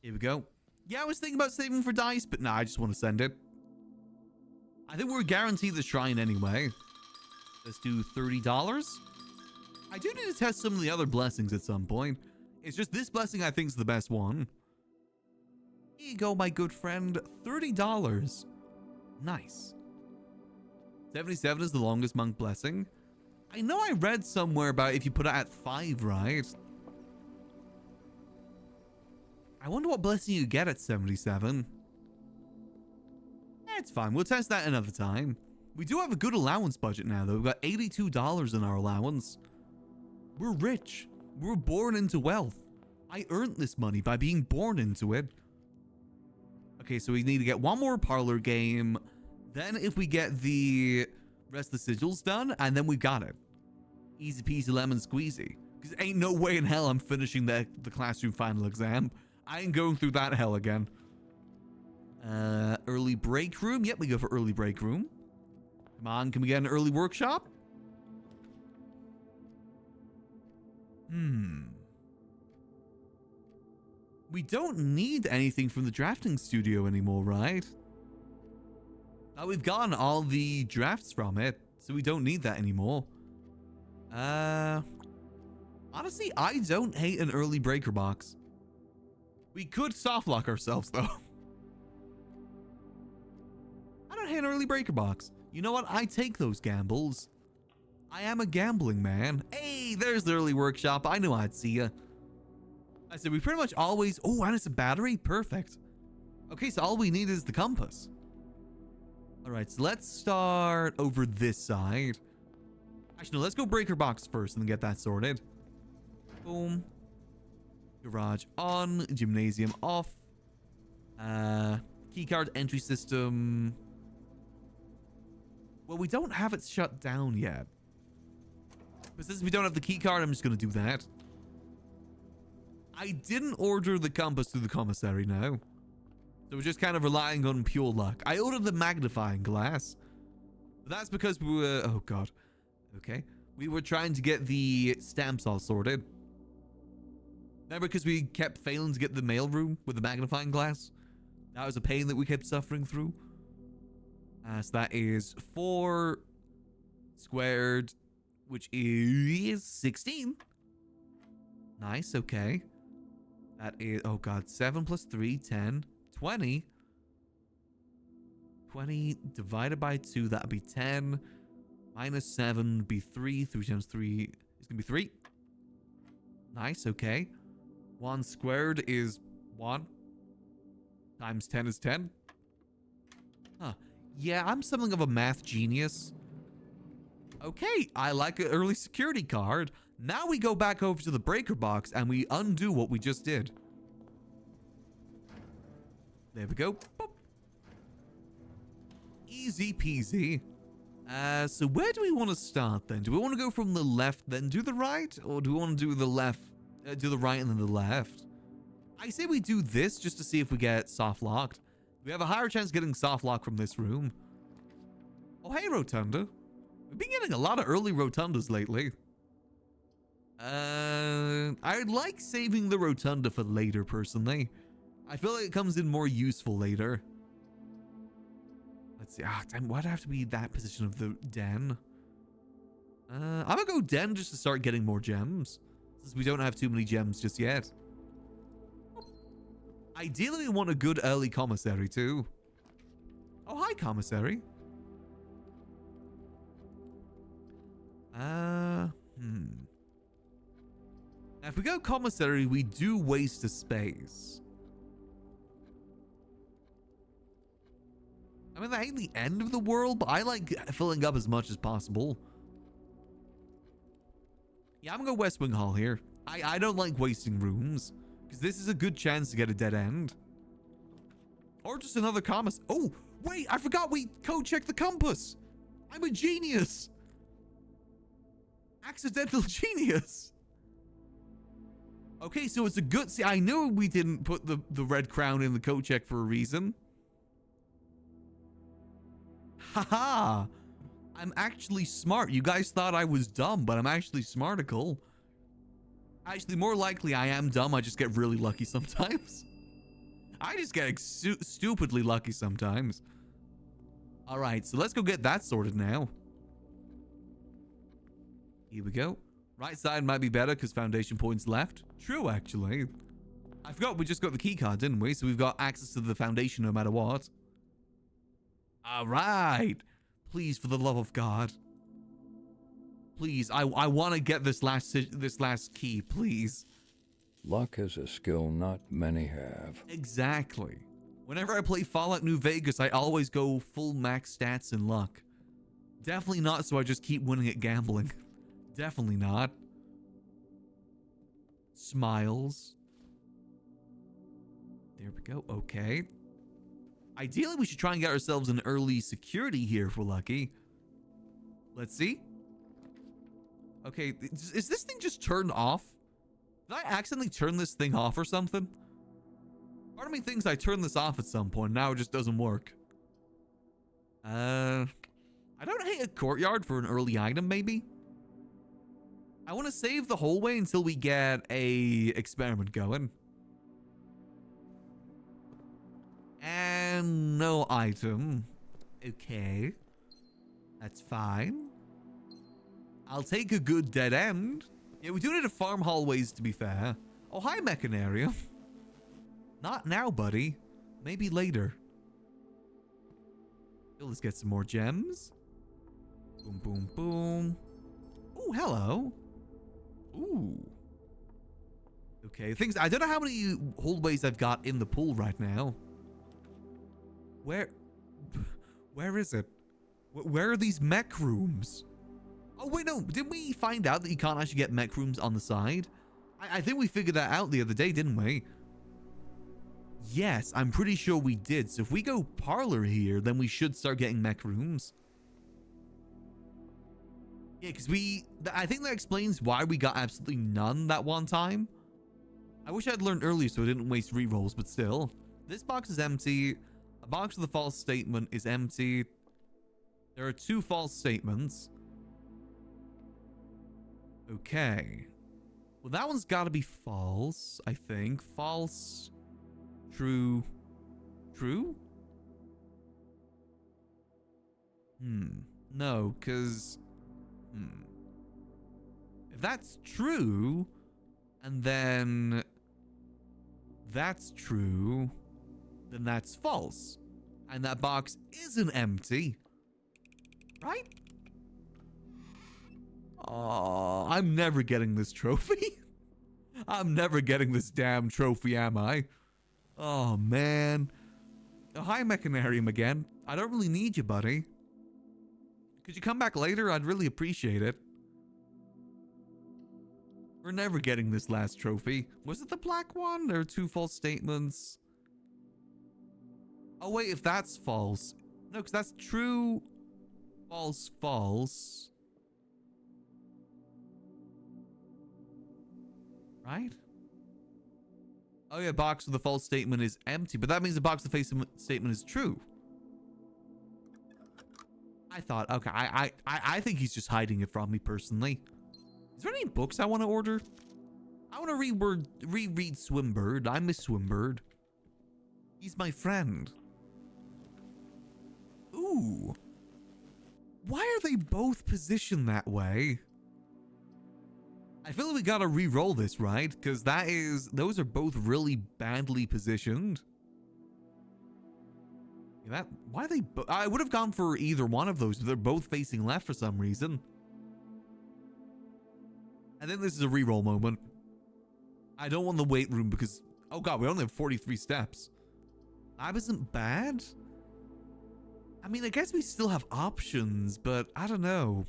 Here we go. Yeah, I was thinking about saving for dice, but nah, I just want to send it. I think we're guaranteed the shrine anyway. Let's do $30. I do need to test some of the other blessings at some point. It's just this blessing I think is the best one. Here you go, my good friend. $30. Nice. 77 is the longest monk blessing. I know I read somewhere about if you put it at 5, right? I wonder what blessing you get at 77. It's fine. We'll test that another time. We do have a good allowance budget now, though. We've got $82 in our allowance. We're rich. We were born into wealth. I earned this money by being born into it. Okay, so we need to get one more parlor game. Then if we get the rest of the sigils done, and then we got it. Easy peasy lemon squeezy. Because ain't no way in hell I'm finishing the classroom final exam. I ain't going through that hell again. Early break room. Yep, we go for early break room. Come on, can we get an early workshop? We don't need anything from the drafting studio anymore, right? Now we've gotten all the drafts from it, so we don't need that anymore. Honestly, I don't hate an early breaker box. We could soft lock ourselves, though. I don't hate an early breaker box. You know what? I take those gambles. I am a gambling man. Hey, there's the early workshop. I knew I'd see ya. I said we pretty much always... Oh, and it's a battery? Perfect. Okay, so all we need is the compass. All right, so let's start over this side. Actually, no, let's go breaker box first and get that sorted. Boom. Garage on. Gymnasium off. Keycard entry system. Well, we don't have it shut down yet. But since we don't have the keycard, I'm just going to do that. I didn't order the compass through the commissary now. So we're just kind of relying on pure luck. I ordered the magnifying glass. But that's because we were... Oh, God. Okay. We were trying to get the stamps all sorted. Remember, because we kept failing to get the mail room with the magnifying glass? That was a pain that we kept suffering through. So that is 4 squared, which is 16. Nice, okay. That is, oh God, 7 plus 3, 10, 20. 20 divided by 2, that would be 10. Minus 7 would be 3. 3 times 3 is going to be 3. Nice, okay. 1 squared is 1. Times 10 is 10. Huh. Yeah, I'm something of a math genius. Okay, I like an early security card. Now we go back over to the breaker box and we undo what we just did. There we go. Boop. Easy peasy. So where do we want to start then? Do we want to go from the left then do the right? Or do we want to do the left, do the right and then the left? I say we do this just to see if we get soft locked. We have a higher chance of getting soft lock from this room. Oh, hey, Rotunda. We've been getting a lot of early rotundas lately. I'd like saving the rotunda for later, personally. I feel like it comes in more useful later. Let's see. Ah, damn, why'd I have to be that position of the den? I'm gonna go den just to start getting more gems, since we don't have too many gems just yet. Ideally, we want a good early commissary, too. Oh, hi, commissary. Now, if we go commissary, we do waste a space. I mean, that ain't the end of the world, but I like filling up as much as possible. Yeah, I'm gonna go West Wing Hall here. I don't like wasting rooms, because this is a good chance to get a dead end. Or just another commerce. Oh, wait, I forgot we code-checked the compass. I'm a genius. Accidental genius. Okay, so it's a good... See, I knew we didn't put the red crown in the coat check for a reason. Haha! I'm actually smart. You guys thought I was dumb, but I'm actually smarticle. Actually, more likely I am dumb. I just get really lucky sometimes. I just get stupidly lucky sometimes. All right, so let's go get that sorted now. Here we go. Right side might be better because foundation points left. True, actually. I forgot we just got the key card, didn't we? So we've got access to the foundation no matter what. All right. Please, for the love of God. Please, I want to get this last key, please. Luck is a skill not many have. Exactly. Whenever I play Fallout New Vegas, I always go full max stats and luck. Definitely not so I just keep winning at gambling. Definitely not. Smiles. There we go. Okay. Ideally, we should try and get ourselves an early security here if we're lucky. Let's see. Okay, is this thing just turned off? Did I accidentally turn this thing off or something? Part of me thinks I turned this off at some point. Now it just doesn't work. I don't hate a courtyard for an early item, maybe. I want to save the hallway until we get a experiment going. And no item. Okay. That's fine. I'll take a good dead end. Yeah, we do need to farm hallways, to be fair. Oh, hi, Mechanarium. Not now, buddy. Maybe later. Let's get some more gems. Boom, boom, boom. Oh, hello. Ooh. Okay, things. I don't know how many hallways I've got in the pool right now. Where is it? Where are these mech rooms? Oh, wait, no. Didn't we find out that you can't actually get mech rooms on the side? I think we figured that out the other day, didn't we? Yes, I'm pretty sure we did. So if we go parlor here, then we should start getting mech rooms. Yeah, because I think that explains why we got absolutely none that one time. I wish I'd learned earlier so I didn't waste rerolls, but still. This box is empty. A box with a false statement is empty. There are 2 false statements. Okay. Well, that one's got to be false, I think. False. True. True? No, because... If that's true, and then that's true, then that's false. And that box isn't empty. Right? Oh, I'm never getting this trophy. I'm never getting this damn trophy, am I? Oh, man. Oh, hi, Mechanarium again. I don't really need you, buddy. Could you come back later? I'd really appreciate it. We're never getting this last trophy. Was it the black one? There are 2 false statements. Oh, wait, if that's false. No, because that's true. False, false. Right? Oh, yeah, box with the false statement is empty, but that means the box with the false statement is true. I thought, okay, I think he's just hiding it from me personally. Is there any books I want to order? I want to reread Swimbird. I miss Swimbird. He's my friend. Ooh. Why are they both positioned that way? I feel like we gotta re-roll this, right? Because those are both really badly positioned. Why are they I would have gone for either one of those, but they're both facing left for some reason. I think this is a re-roll moment. I don't want the weight room because, oh god, we only have 43 steps. Lab isn't bad. I mean, I guess we still have options, but I don't know.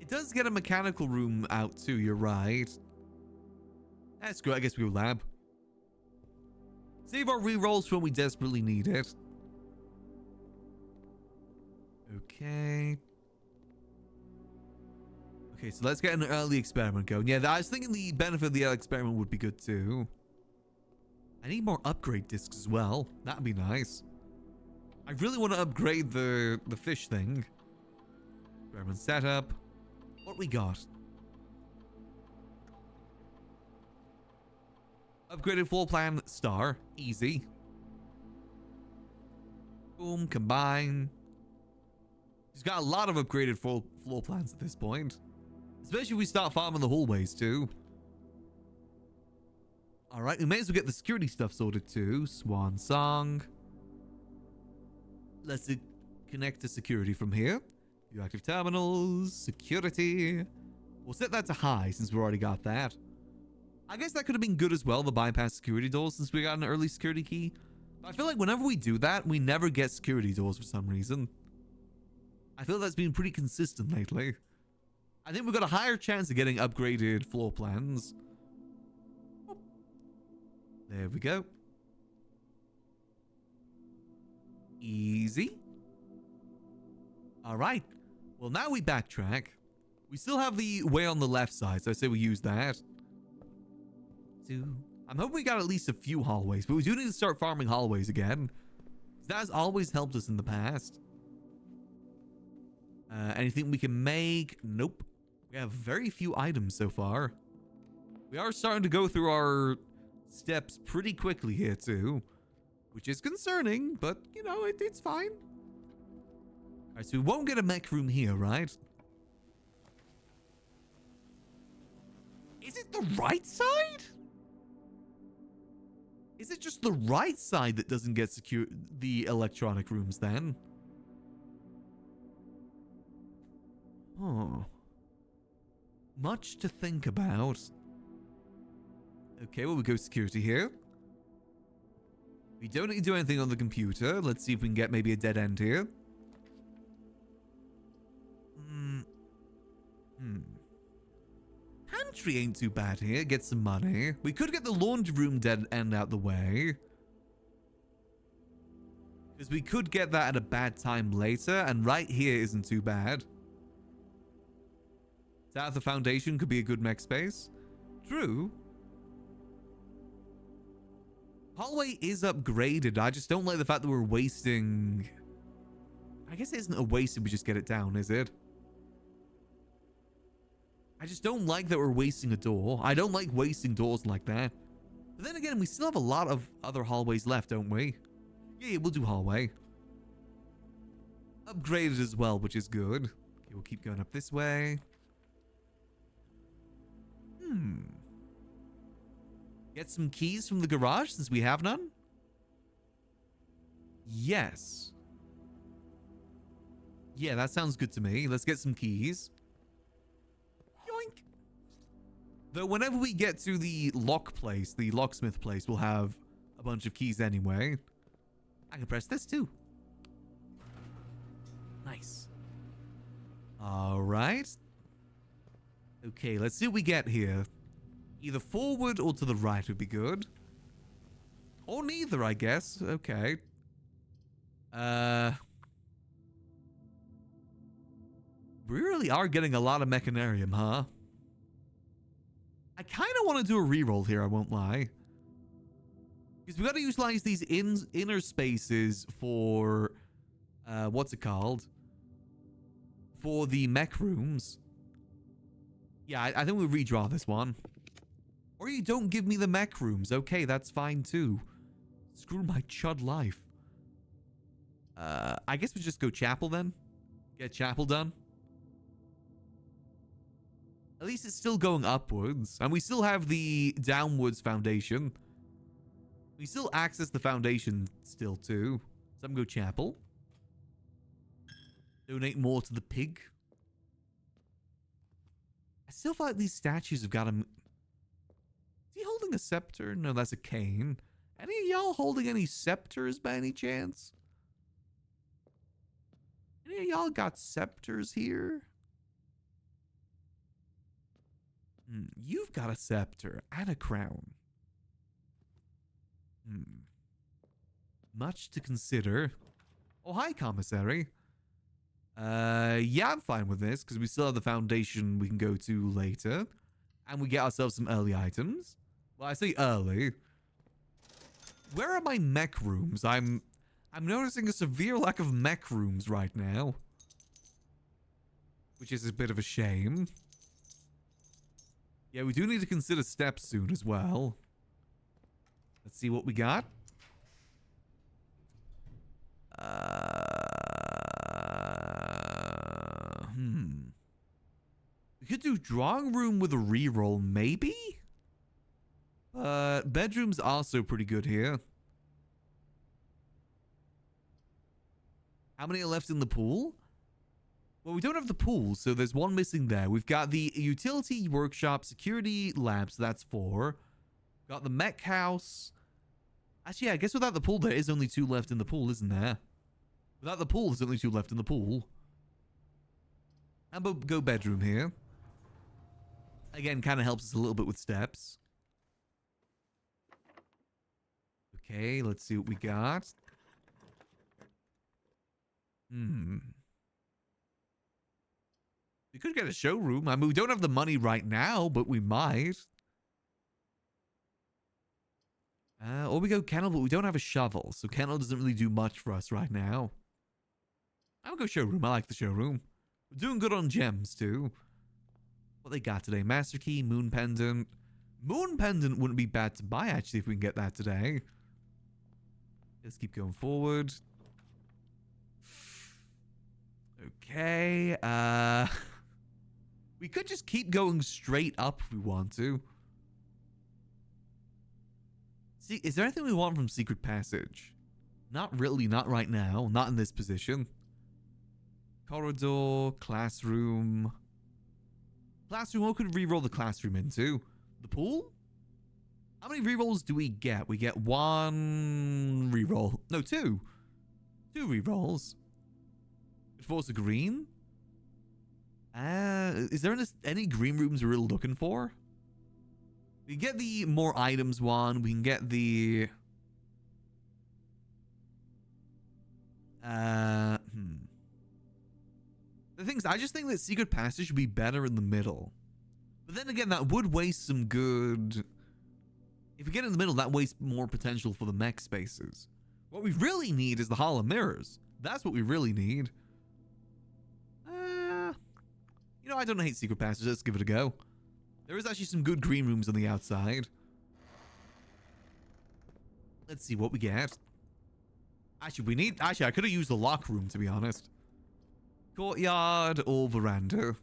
It does get a mechanical room out too, you're right. That's good, I guess we go lab. Save our re-rolls for when we desperately need it. Okay. Okay, so let's get an early experiment going. Yeah, I was thinking the benefit of the early experiment would be good too. I need more upgrade discs as well. That'd be nice. I really want to upgrade the fish thing. Experiment setup. What we got? Upgraded floor plan star. Easy. Boom, combine. He's got a lot of upgraded floor plans at this point. Especially if we start farming the hallways too. Alright, we may as well get the security stuff sorted too. Swan song. Let's connect to security from here. View active terminals. Security. We'll set that to high since we already got that. I guess that could have been good as well, the bypass security doors, since we got an early security key. But I feel like whenever we do that, we never get security doors for some reason. I feel that's been pretty consistent lately. I think we've got a higher chance of getting upgraded floor plans. There we go. Easy. Alright. Well, now we backtrack. We still have the way on the left side, so I say we use that. I'm hoping we got at least a few hallways, but we do need to start farming hallways again. That has always helped us in the past. Anything we can make? Nope. We have very few items so far. We are starting to go through our steps pretty quickly here too, which is concerning, but you know, it's fine. All right, so we won't get a mech room here, right? Is it the right side? Is it just the right side that doesn't get the electronic rooms then? Oh. Much to think about. Okay, well, we go security here. We don't need to do anything on the computer. Let's see if we can get maybe a dead end here. Pantry ain't too bad here. Get some money. We could get the laundry room dead end out the way. Because we could get that at a bad time later, and right here isn't too bad. South of Foundation could be a good mech space. True. Hallway is upgraded. I just don't like the fact that we're wasting... I guess it isn't a waste if we just get it down, is it? I just don't like that we're wasting a door. I don't like wasting doors like that. But then again, we still have a lot of other hallways left, don't we? Yeah, we'll do hallway. Upgraded as well, which is good. Okay, we'll keep going up this way. Get some keys from the garage since we have none? Yes. Yeah, that sounds good to me. Let's get some keys. Yoink. Though whenever we get to the lock place, the locksmith place, we'll have a bunch of keys anyway. I can press this too. Nice. All right. Okay, let's see what we get here. Either forward or to the right would be good. Or neither, I guess. Okay. We really are getting a lot of Mechanarium, huh? I kind of want to do a reroll here, I won't lie. Because we got to utilize these inner spaces for... what's it called? For the mech rooms. Yeah, I think we'll redraw this one. Or you don't give me the mech rooms. Okay, that's fine too. Screw my chud life. I guess we just go chapel then. Get chapel done. At least it's still going upwards. And we still have the downwards foundation. We still access the foundation still too. So I'm going to go chapel. Donate more to the pig. I still feel like these statues have got him. Is he holding a scepter? No, that's a cane. Any of y'all holding any scepters by any chance? Any of y'all got scepters here? You've got a scepter and a crown. Much to consider. Oh, hi, commissary. Yeah, I'm fine with this because we still have the foundation we can go to later. And we get ourselves some early items. Well, I say early. Where are my mech rooms? I'm noticing a severe lack of mech rooms right now. Which is a bit of a shame. Yeah, we do need to consider steps soon as well. Let's see what we got. We could do drawing room with a reroll, maybe? Bedroom's also pretty good here. How many are left in the pool? Well, we don't have the pool, so there's one missing there. We've got the utility workshop, security lab, so that's 4. Got the mech house. Actually, yeah, I guess without the pool, there is only 2 left in the pool, isn't there? Without the pool, there's only 2 left in the pool. How about go bedroom here? Again, kind of helps us a little bit with steps. Okay, let's see what we got. We could get a showroom. I mean, we don't have the money right now, but we might. Or we go kennel, but we don't have a shovel. So kennel doesn't really do much for us right now. I'll go showroom. I like the showroom. We're doing good on gems, too. What they got today? Master Key, Moon Pendant. Moon Pendant wouldn't be bad to buy, actually, if we can get that today. Let's keep going forward. Okay. We could just keep going straight up if we want to. See, is there anything we want from Secret Passage? Not really, not right now. Not in this position. Corridor, classroom. Classroom, what could we reroll the classroom into? The pool? How many rerolls do we get? We get 1 reroll. No, 2. 2 rerolls. Force a green? Is there any green rooms we're really looking for? We can get the more items one. We can get the... The thing is, I just think that Secret Passage should be better in the middle. But then again, that would waste some good... If we get in the middle, that wastes more potential for the mech spaces. What we really need is the Hall of Mirrors. That's what we really need. You know, I don't hate Secret Passage. Let's give it a go. There is actually some good green rooms on the outside. Let's see what we get. Actually, I could have used the lock room, to be honest. Courtyard or veranda.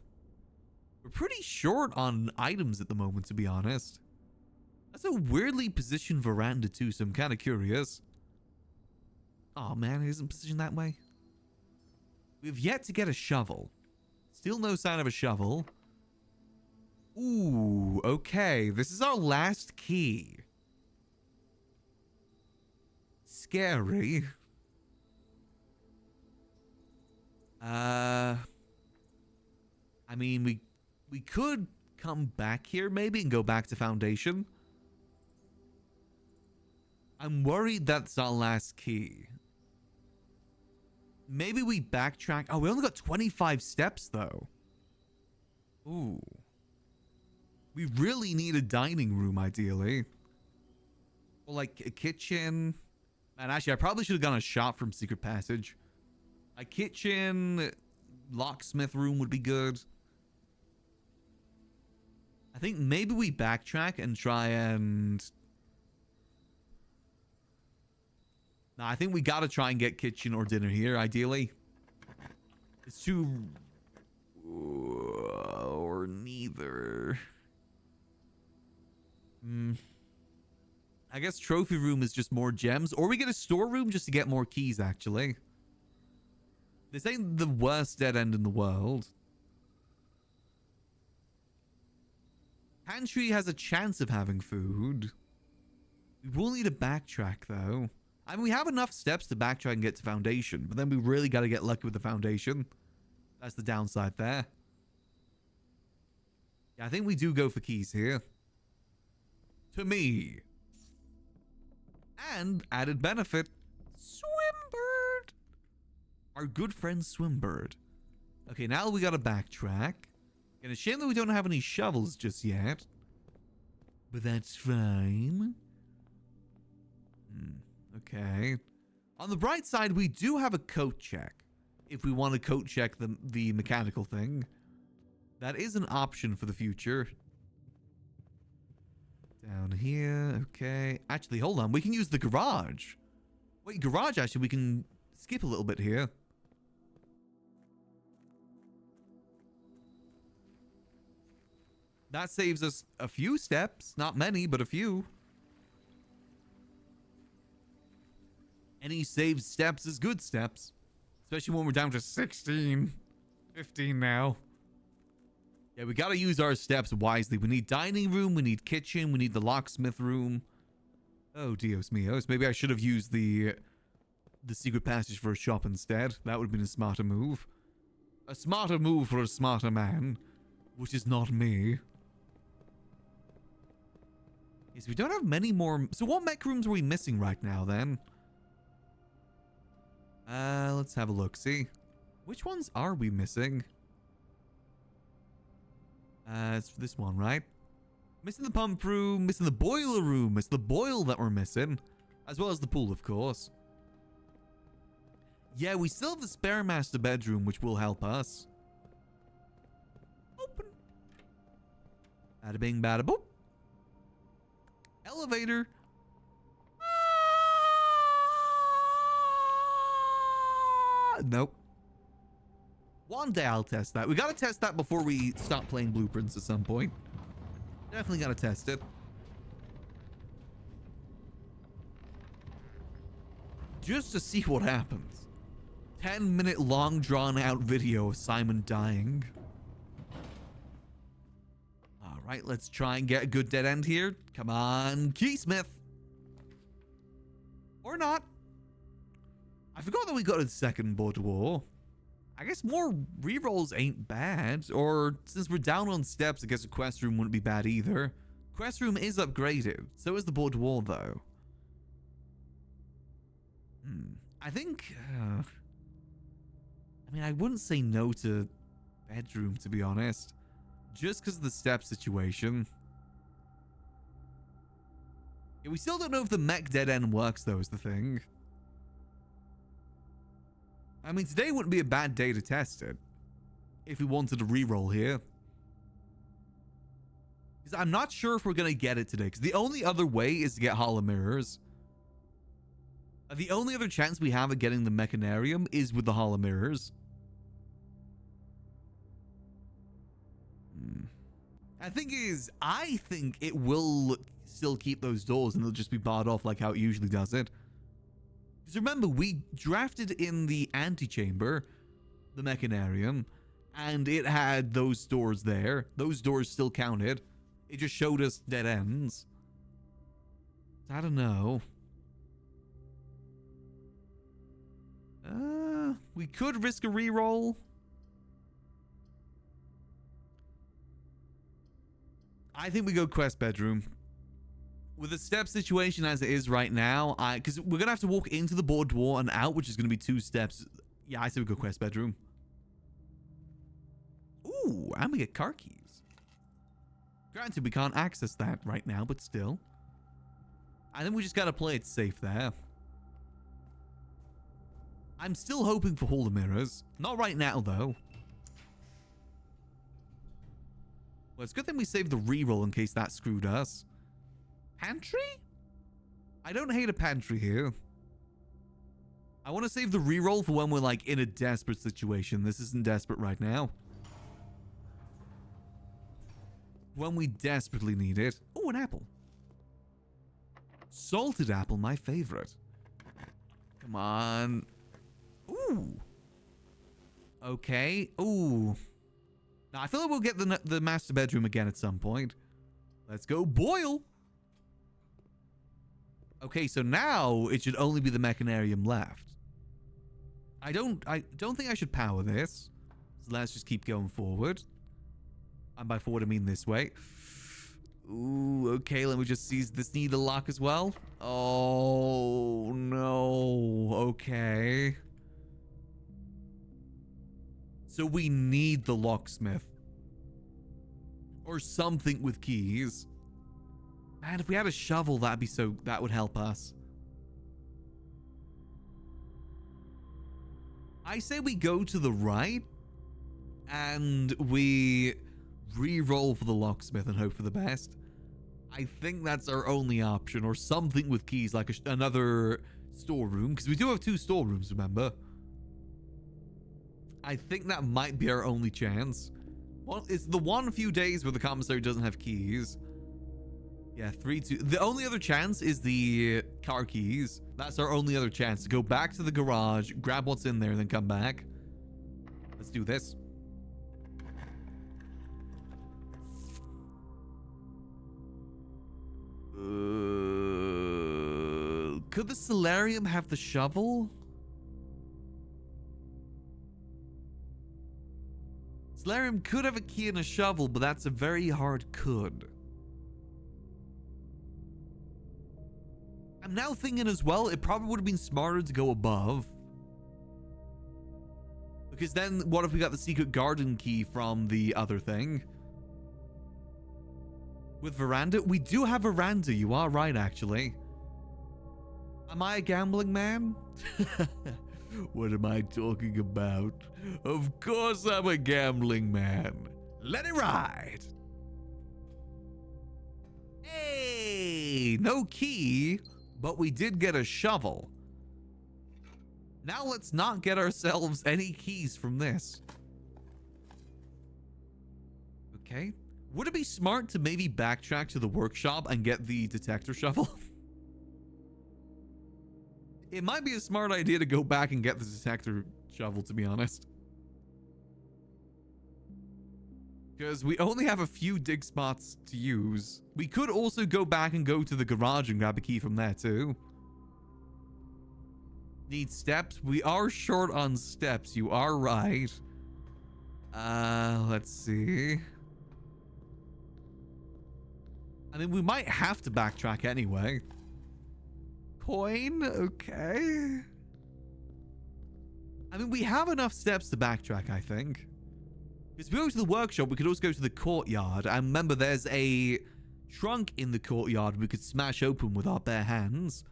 We're pretty short on items at the moment, to be honest. That's a weirdly positioned veranda, too, so I'm kind of curious. Oh, man, it isn't positioned that way. We've yet to get a shovel. Still no sign of a shovel. Ooh, okay. This is our last key. Scary. I mean, we could come back here maybe and go back to Foundation. I'm worried that's our last key. Maybe we backtrack. Oh, we only got 25 steps, though. Ooh. We really need a dining room, ideally. Or, like, a kitchen. Man, actually, I probably should have gone a shop from Secret Passage. A kitchen, locksmith room would be good. I think maybe we backtrack and try and... No, I think we gotta try and get kitchen or dinner here, ideally. It's too... Or neither. I guess trophy room is just more gems. Or we get a storeroom just to get more keys, actually. This ain't the worst dead end in the world. Pantry has a chance of having food. We will need to backtrack, though. I mean, we have enough steps to backtrack and get to Foundation, but then we really got to get lucky with the Foundation. That's the downside there. Yeah, I think we do go for keys here. To me. And added benefit, Swimbird. Our good friend Swimbird. Okay, now we gotta backtrack. And a shame that we don't have any shovels just yet. But that's fine. Okay. On the bright side, we do have a coat check. If we want to coat check the mechanical thing. That is an option for the future. Down here. Okay. Actually, hold on. We can use the garage. Wait, garage, actually, we can skip a little bit here. That saves us a few steps. Not many, but a few. Any saved steps is good steps. Especially when we're down to 16. 15 now. Yeah, we gotta use our steps wisely. We need dining room, we need kitchen, we need the locksmith room. Oh, Dios míos. Maybe I should have used the secret passage for a shop instead. That would have been a smarter move. A smarter move for a smarter man. Which is not me. Yes, we don't have many more. So what mech rooms are we missing right now then? Let's have a look. See, which ones are we missing? It's this one, right? Missing the pump room, missing the boiler room. It's the boil that we're missing, as well as the pool, of course. Yeah, we still have the spare master bedroom, which will help us. Open. Bada bing, bada boop. Elevator. Nope. One day I'll test that. We gotta test that before we stop playing Blueprints at some point. Definitely gotta test it. Just to see what happens. 10-minute long drawn out video of Simon dying. Alright, let's try and get a good dead end here. Come on, Keysmith. Or not. I forgot that we got a second boudoir. I guess more rerolls ain't bad. Or since we're down on steps, I guess a quest room wouldn't be bad either. Quest room is upgraded. So is the boudoir though. I think... I mean, I wouldn't say no to bedroom, to be honest. Just because of the step situation. Yeah, we still don't know if the mech dead end works though, is the thing. I mean, today wouldn't be a bad day to test it. If we wanted to reroll here. Because I'm not sure if we're going to get it today. Because the only other way is to get hollow mirrors. The only other chance we have of getting the mechanarium is with the hollow mirrors. I think it will still keep those doors and they'll just be barred off like how it usually does it. Because remember, we drafted in the antechamber, the mechanarium, and it had those doors there. Those doors still counted. It just showed us dead ends. I don't know. We could risk a reroll. I think we go quest bedroom. With the step situation as it is right now, because we're going to have to walk into the boudoir and out, which is going to be 2 steps. Yeah, I say we go quest bedroom. Ooh, and we get car keys. Granted, we can't access that right now, but still. I think we just got to play it safe there. I'm still hoping for Hall of Mirrors. Not right now, though. Well, it's a good thing we saved the reroll in case that screwed us. Pantry? I don't hate a pantry here. I want to save the reroll for when we're like in a desperate situation. This isn't desperate right now. When we desperately need it. Oh, an apple. Salted apple, my favorite. Come on. Ooh. Okay. Ooh. Now, I feel like we'll get the master bedroom again at some point. Let's go boil. Okay, so now it should only be the mechanarium left. I don't think I should power this. So let's just keep going forward. And by forward, I mean this way. Ooh, okay, let me just seize this needle lock as well. Oh, no. Okay. So we need the locksmith. Or something with keys. Man, if we had a shovel, that would help us. I say we go to the right and we re-roll for the locksmith and hope for the best. I think that's our only option, or something with keys, like another storeroom, because we do have 2 storerooms, remember? I think that might be our only chance. Well, it's the one few days where the commissary doesn't have keys. Yeah, 3-2. The only other chance is the car keys. That's our only other chance to go back to the garage, grab what's in there, and then come back. Let's do this. Could the solarium have the shovel? Solarium could have a key and a shovel, but that's a very hard could. I'm now thinking as well, it probably would have been smarter to go above. Because then, what if we got the secret garden key from the other thing? With veranda? We do have veranda, you are right, actually. Am I a gambling man? What am I talking about? Of course I'm a gambling man. Let it ride. Hey, no key, but we did get a shovel. Now let's not get ourselves any keys from this. Okay. Would it be smart to maybe backtrack to the workshop and get the detector shovel? It might be a smart idea to go back and get the detector shovel, to be honest. Because we only have a few dig spots to use. We could also go back and go to the garage and grab a key from there too. Need steps? We are short on steps. You are right. Let's see. I mean, we might have to backtrack anyway. Coin? Okay. I mean, we have enough steps to backtrack, I think. Because if we go to the workshop, we could also go to the courtyard. And remember, there's a trunk in the courtyard we could smash open with our bare hands.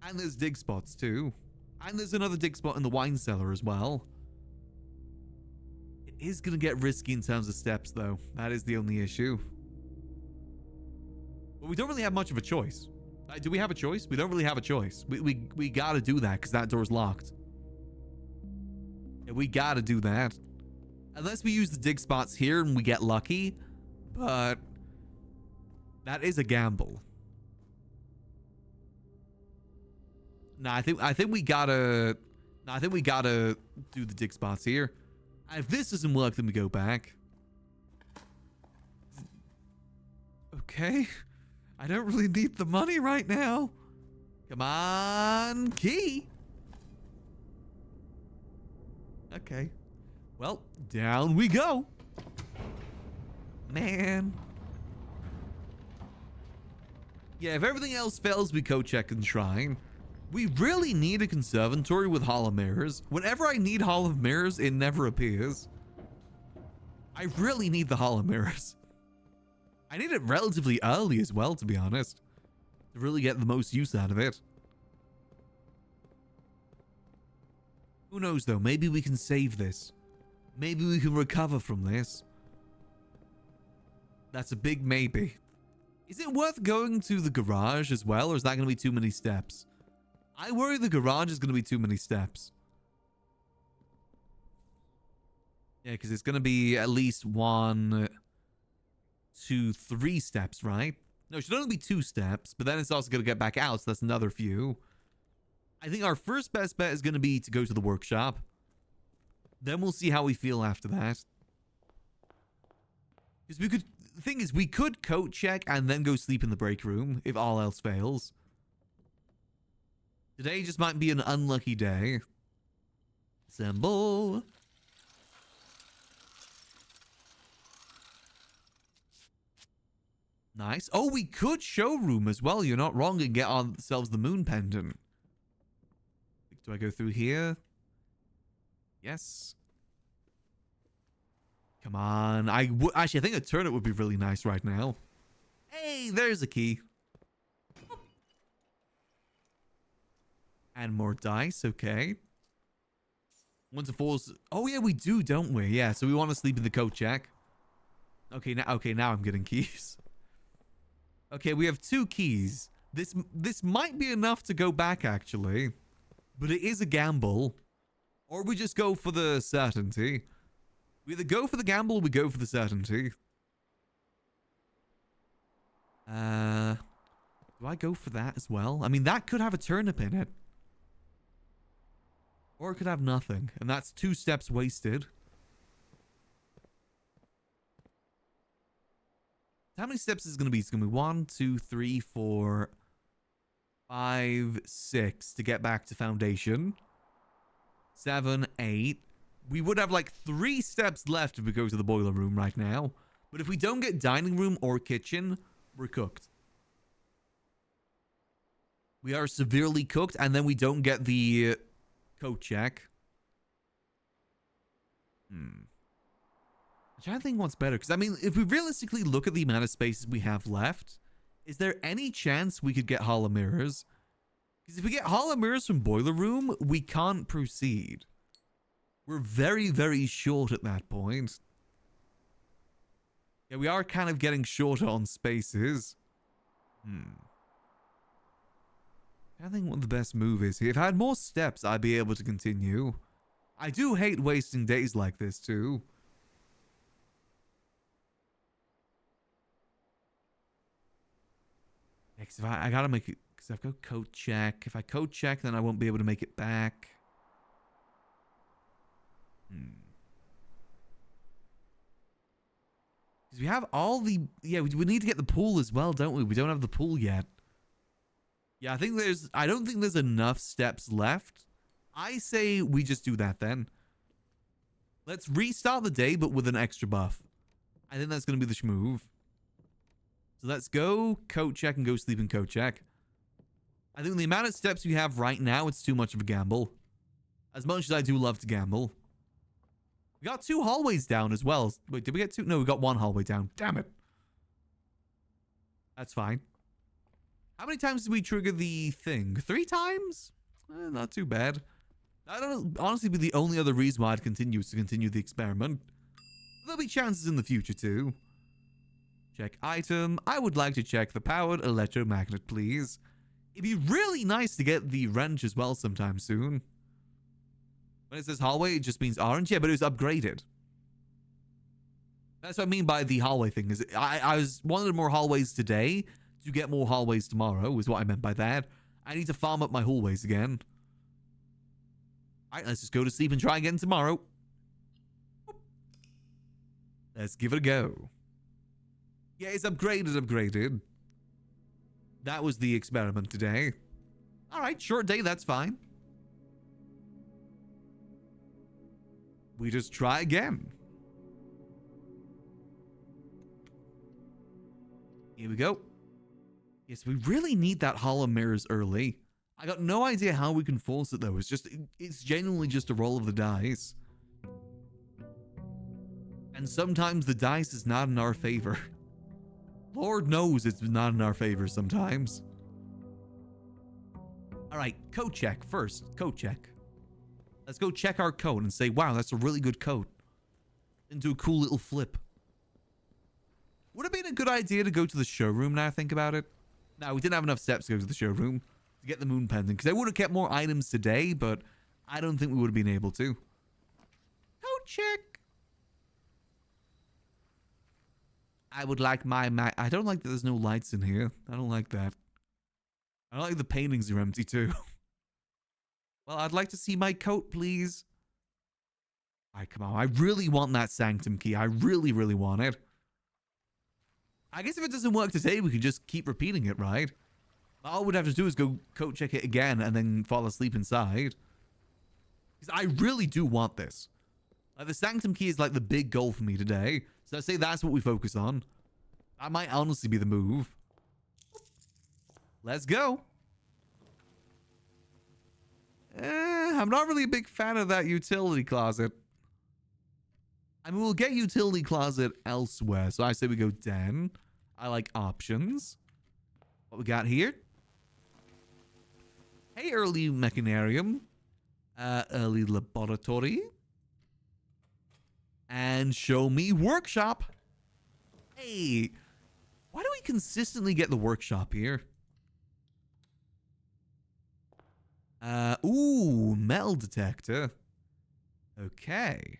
And there's dig spots too. And there's another dig spot in the wine cellar as well. It is going to get risky in terms of steps, though. That is the only issue. But we don't really have much of a choice. Do we have a choice? We don't really have a choice. We gotta do that because that door's locked. Yeah, we gotta do that. Unless we use the dig spots here and we get lucky. But that is a gamble. No, I think we gotta. No, I think we gotta do the dig spots here. And if this doesn't work, then we go back. Okay. I don't really need the money right now. Come on, key. Okay. Well, down we go. Man. Yeah, if everything else fails, we go check and shrine. We really need a conservatory with Hall of Mirrors. Whenever I need Hall of Mirrors, it never appears. I really need the Hall of Mirrors. I need it relatively early as well, to be honest, to really get the most use out of it. Who knows, though? Maybe we can save this. Maybe we can recover from this. That's a big maybe. Is it worth going to the garage as well, or is that going to be too many steps? I worry the garage is going to be too many steps. Yeah, because it's going to be at least 1, 2, 3 steps, right? No, it should only be 2 steps, but then it's also going to get back out, so that's another few. I think our first best bet is going to be to go to the workshop. Then we'll see how we feel after that. Because we could... The thing is, we could coat check and then go sleep in the break room if all else fails. Today just might be an unlucky day. Assemble. Nice. Oh, we could showroom as well. You're not wrong, and get ourselves the moon pendant. Do I go through here? Yes. Come on. Actually, I think a turnip would be really nice right now. Hey, there's a key. And more dice. Okay. Once it falls. Oh, yeah, we do, don't we? Yeah, so we want to sleep in the coat check. Okay, now I'm getting keys. Okay, we have 2 keys. This might be enough to go back, actually. But it is a gamble. Or we just go for the certainty. We either go for the gamble or we go for the certainty. Do I go for that as well? I mean, that could have a turnip in it. Or it could have nothing. And that's 2 steps wasted. How many steps is it going to be? It's going to be 1, 2, 3, 4, 5, 6 to get back to foundation. 7, 8. We would have like 3 steps left if we go to the boiler room right now. But if we don't get dining room or kitchen, we're cooked. We are severely cooked, and then we don't get the coat check. I'm trying to think what's better. Because, I mean, if we realistically look at the amount of spaces we have left, is there any chance we could get hollow mirrors? Because if we get hollow mirrors from boiler room, we can't proceed. We're very, very short at that point. Yeah, we are kind of getting shorter on spaces. I think what the best move is here. If I had more steps, I'd be able to continue. I do hate wasting days like this, too. Yeah, because I gotta make it... Because I've got coat check. If I coat check, then I won't be able to make it back. Because we have all the... Yeah, we need to get the pool as well, don't we? We don't have the pool yet. Yeah, I don't think there's enough steps left. I say we just do that then. Let's restart the day, but with an extra buff. I think that's going to be the schmove. So let's go coat check and go sleep in coat check. I think the amount of steps we have right now, it's too much of a gamble. As much as I do love to gamble. We got 2 hallways down as well. Wait, did we get 2? No, we got 1 hallway down. Damn it. That's fine. How many times did we trigger the thing? 3 times? Not too bad. I don't know. Honestly, be the only other reason why I'd continue is to continue the experiment. There'll be chances in the future too. Check item. I would like to check the powered electromagnet, please. It'd be really nice to get the wrench as well sometime soon. When it says hallway, it just means orange. Yeah, but it was upgraded. That's what I mean by the hallway thing. Is I wanted more hallways today to get more hallways tomorrow, is what I meant by that. I need to farm up my hallways again. Alright, let's just go to sleep and try again tomorrow. Let's give it a go. Yeah, it's upgraded. That was the experiment today. Alright, short day, that's fine. We just try again. Here we go. Yes, we really need that hollow mirrors early. I got no idea how we can force it though. It's genuinely just a roll of the dice. And sometimes the dice is not in our favor. Lord knows it's not in our favor sometimes. Alright, coat check first. Coat check. Let's go check our coat and say, wow, that's a really good coat. And do a cool little flip. Would it have been a good idea to go to the showroom now I think about it? No, we didn't have enough steps to go to the showroom to get the moon pendant. Because I would have kept more items today, but I don't think we would have been able to. Coat check. I would like my... I don't like that there's no lights in here. I don't like that. I don't like the paintings are empty too. Well, I'd like to see my coat, please. Alright, come on. I really want that sanctum key. I really, really want it. I guess if it doesn't work today, we can just keep repeating it, right? All we'd have to do is go coat check it again and then fall asleep inside. Because I really do want this. Like, the sanctum key is like the big goal for me today. So I say that's what we focus on. That might honestly be the move. Let's go. I'm not really a big fan of that utility closet. I mean, we'll get utility closet elsewhere. So I say we go den. I like options. What we got here? Hey, early mechanarium. Early laboratory. And show me workshop. Hey, why do we consistently get the workshop here? Ooh, metal detector. Okay.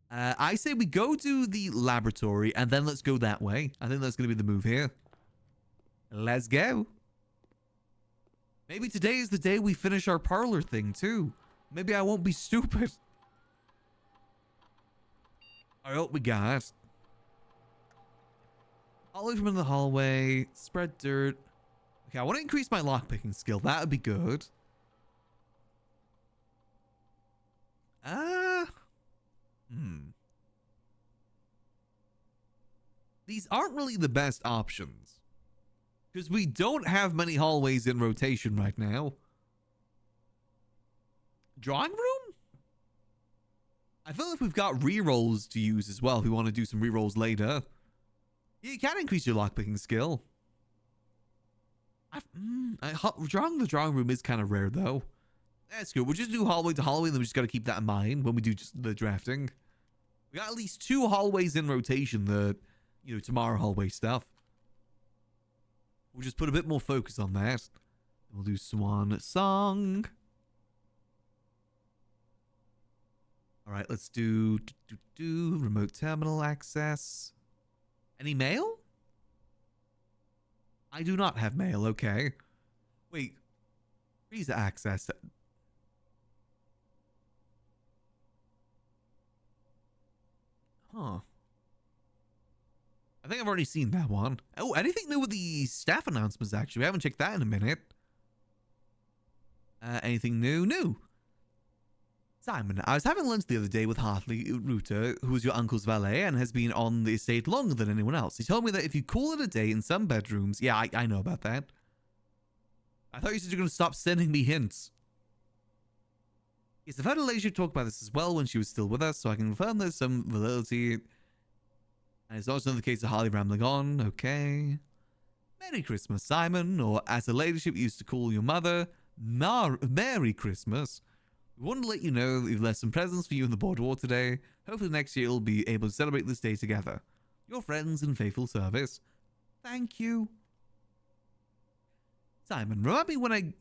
I say we go to the laboratory and then let's go that way. I think that's going to be the move here. Let's go. Maybe today is the day we finish our parlor thing too. Maybe I won't be stupid. All right, what we got? Ollie from in the hallway. Spread dirt. Okay, I want to increase my lockpicking skill. That would be good. These aren't really the best options. Because we don't have many hallways in rotation right now. Drawing room? I feel like we've got rerolls to use as well if we want to do some rerolls later. Yeah, you can increase your lockpicking skill. Drawing the drawing room is kind of rare though. That's good. We'll just do hallway to hallway, and then we just got to keep that in mind when we do just the drafting. We got at least 2 hallways in rotation that, you know, tomorrow hallway stuff. We'll just put a bit more focus on that. We'll do Swan Song. All right, let's do remote terminal access. Any mail? I do not have mail, okay. Wait, visa access. Huh. I think I've already seen that one. Oh, anything new with the staff announcements, actually? We haven't checked that in a minute. Anything new? New. Simon, I was having lunch the other day with Hartley Reuter, who was your uncle's valet and has been on the estate longer than anyone else. He told me that if you call it a day in some bedrooms... Yeah, I know about that. I thought you said you were going to stop sending me hints. Yes, I've had a leisure talk about this as well when she was still with us, so I can confirm there's some validity. And it's also the case of Harley rambling on. Okay. Merry Christmas, Simon, or as the ladyship used to call your mother, Merry Christmas. We wanted to let you know that we've left some presents for you in the boudoir today. Hopefully next year you'll be able to celebrate this day together. Your friends in faithful service. Thank you. Simon, remind me when I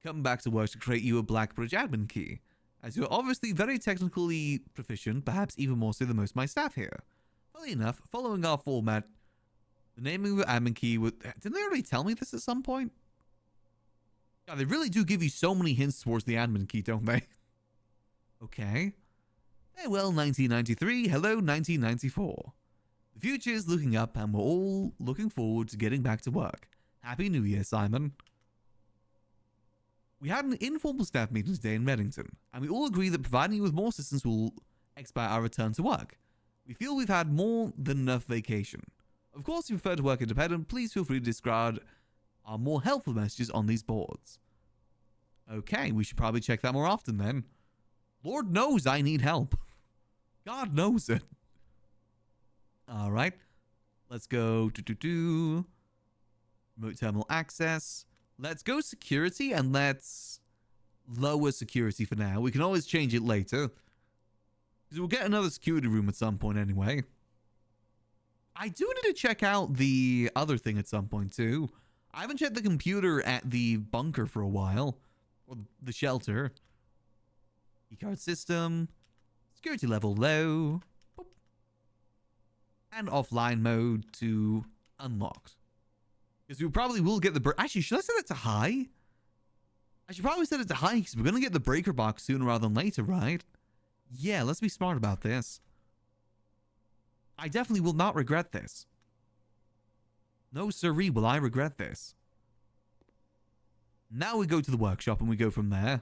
come back to work to create you a Blackbridge admin key, as you're obviously very technically proficient, perhaps even more so than most of my staff here. Funny enough, following our format, the naming of the admin key would... Didn't they already tell me this at some point? God, they really do give you so many hints towards the admin key, don't they? Okay. Hey, well, 1993, hello, 1994. The future is looking up, and we're all looking forward to getting back to work. Happy New Year, Simon. We had an informal staff meeting today in Reddington, and we all agree that providing you with more assistance will expedite our return to work. We feel we've had more than enough vacation. Of course, if you prefer to work independent, please feel free to discard our more helpful messages on these boards. Okay, we should probably check that more often then. Lord knows I need help. God knows it. All right. Let's go remote terminal access. Let's go security, and let's lower security for now. We can always change it later, because we'll get another security room at some point anyway. I do need to check out the other thing at some point too. I haven't checked the computer at the bunker for a while. Or the shelter. Keycard system. Security level low. Boop. And offline mode to unlocked. Because we probably will get the... Actually, should I set it to high? I should probably set it to high because we're going to get the breaker box sooner rather than later, right? Yeah, let's be smart about this. I definitely will not regret this. No siree will I regret this. Now we go to the workshop and we go from there.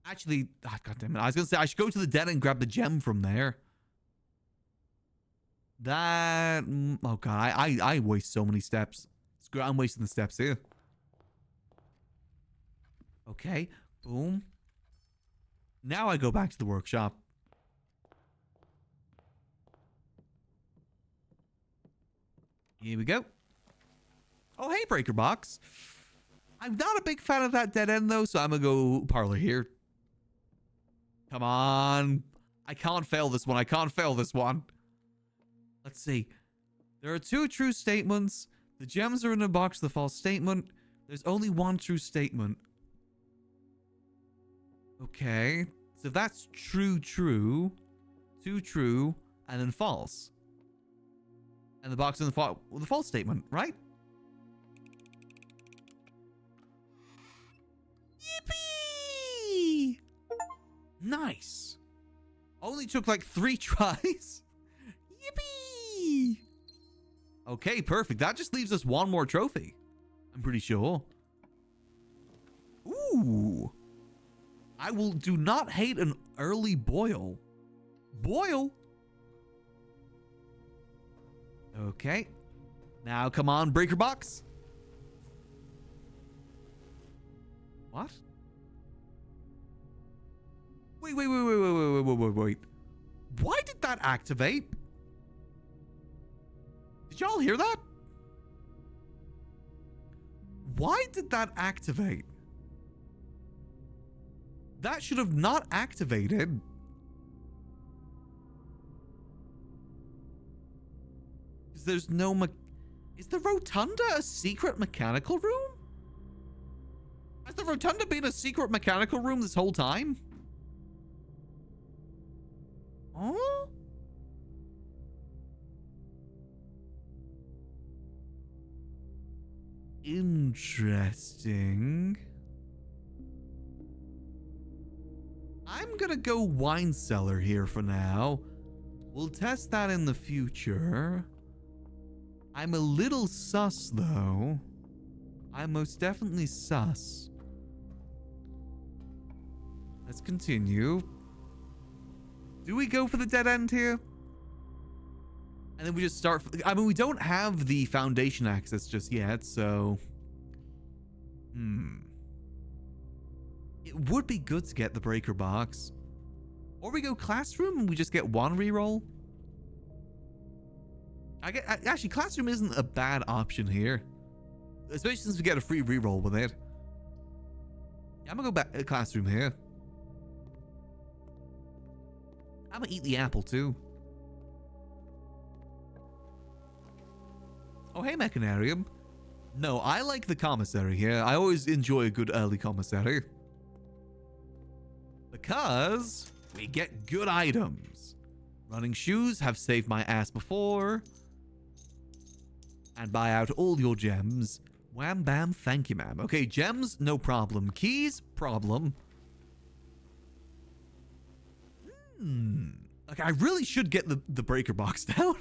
Actually, God damn it. I was going to say I should go to the den and grab the gem from there. That... Oh, God. I waste so many steps. Screw it, I'm wasting the steps here. Okay, boom. Now I go back to the workshop. Here we go. Oh, hey, Breaker Box. I'm not a big fan of that dead end, though, so I'm going to go parlor here. Come on. I can't fail this one. I can't fail this one. Let's see. There are 2 true statements. The gems are in a box, the false statement. There's only 1 true statement. Okay. So that's true, 2 true, and then false. And the box in the false statement, right? Yippee! Nice. Only took like 3 tries. Yippee! Okay, perfect. That just leaves us 1 more trophy. I'm pretty sure. Ooh. I do not hate an early boil. Boil? Okay. Now, come on, Breaker Box. What? Wait. Why did that activate? Did y'all hear that? Why did that activate? That should have not activated. Because there's no Is the rotunda a secret mechanical room? Has the rotunda been a secret mechanical room this whole time? Oh? Interesting. I'm gonna go wine cellar here for now. We'll test that in the future. I'm a little sus, though. I'm most definitely sus. Let's continue. Do we go for the dead end here? And then we just start... I mean, we don't have the foundation access just yet, so... It would be good to get the Breaker Box. Or we go Classroom and we just get 1 reroll. Actually, Classroom isn't a bad option here. Especially since we get a free reroll with it. I'm gonna go back to Classroom here. I'm gonna eat the apple too. Oh, hey, Mechanarium. No, I like the commissary here. I always enjoy a good early commissary. Because we get good items. Running shoes have saved my ass before. And buy out all your gems. Wham bam, thank you, ma'am. Okay, gems, no problem. Keys, problem. Like, I really should get the Breaker Box down.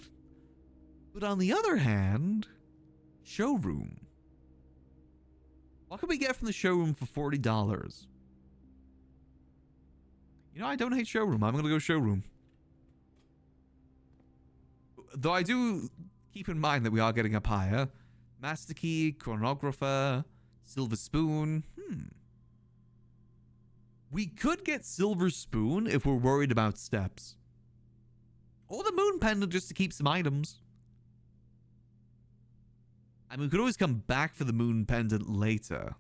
But on the other hand, showroom. What can we get from the showroom for $40? You know, I don't hate showroom. I'm going to go showroom. Though I do keep in mind that we are getting up higher. Master Key, Chronographer, Silver Spoon. We could get Silver Spoon if we're worried about steps. Or the Moon Pendant just to keep some items. I mean, we could always come back for the Moon Pendant later.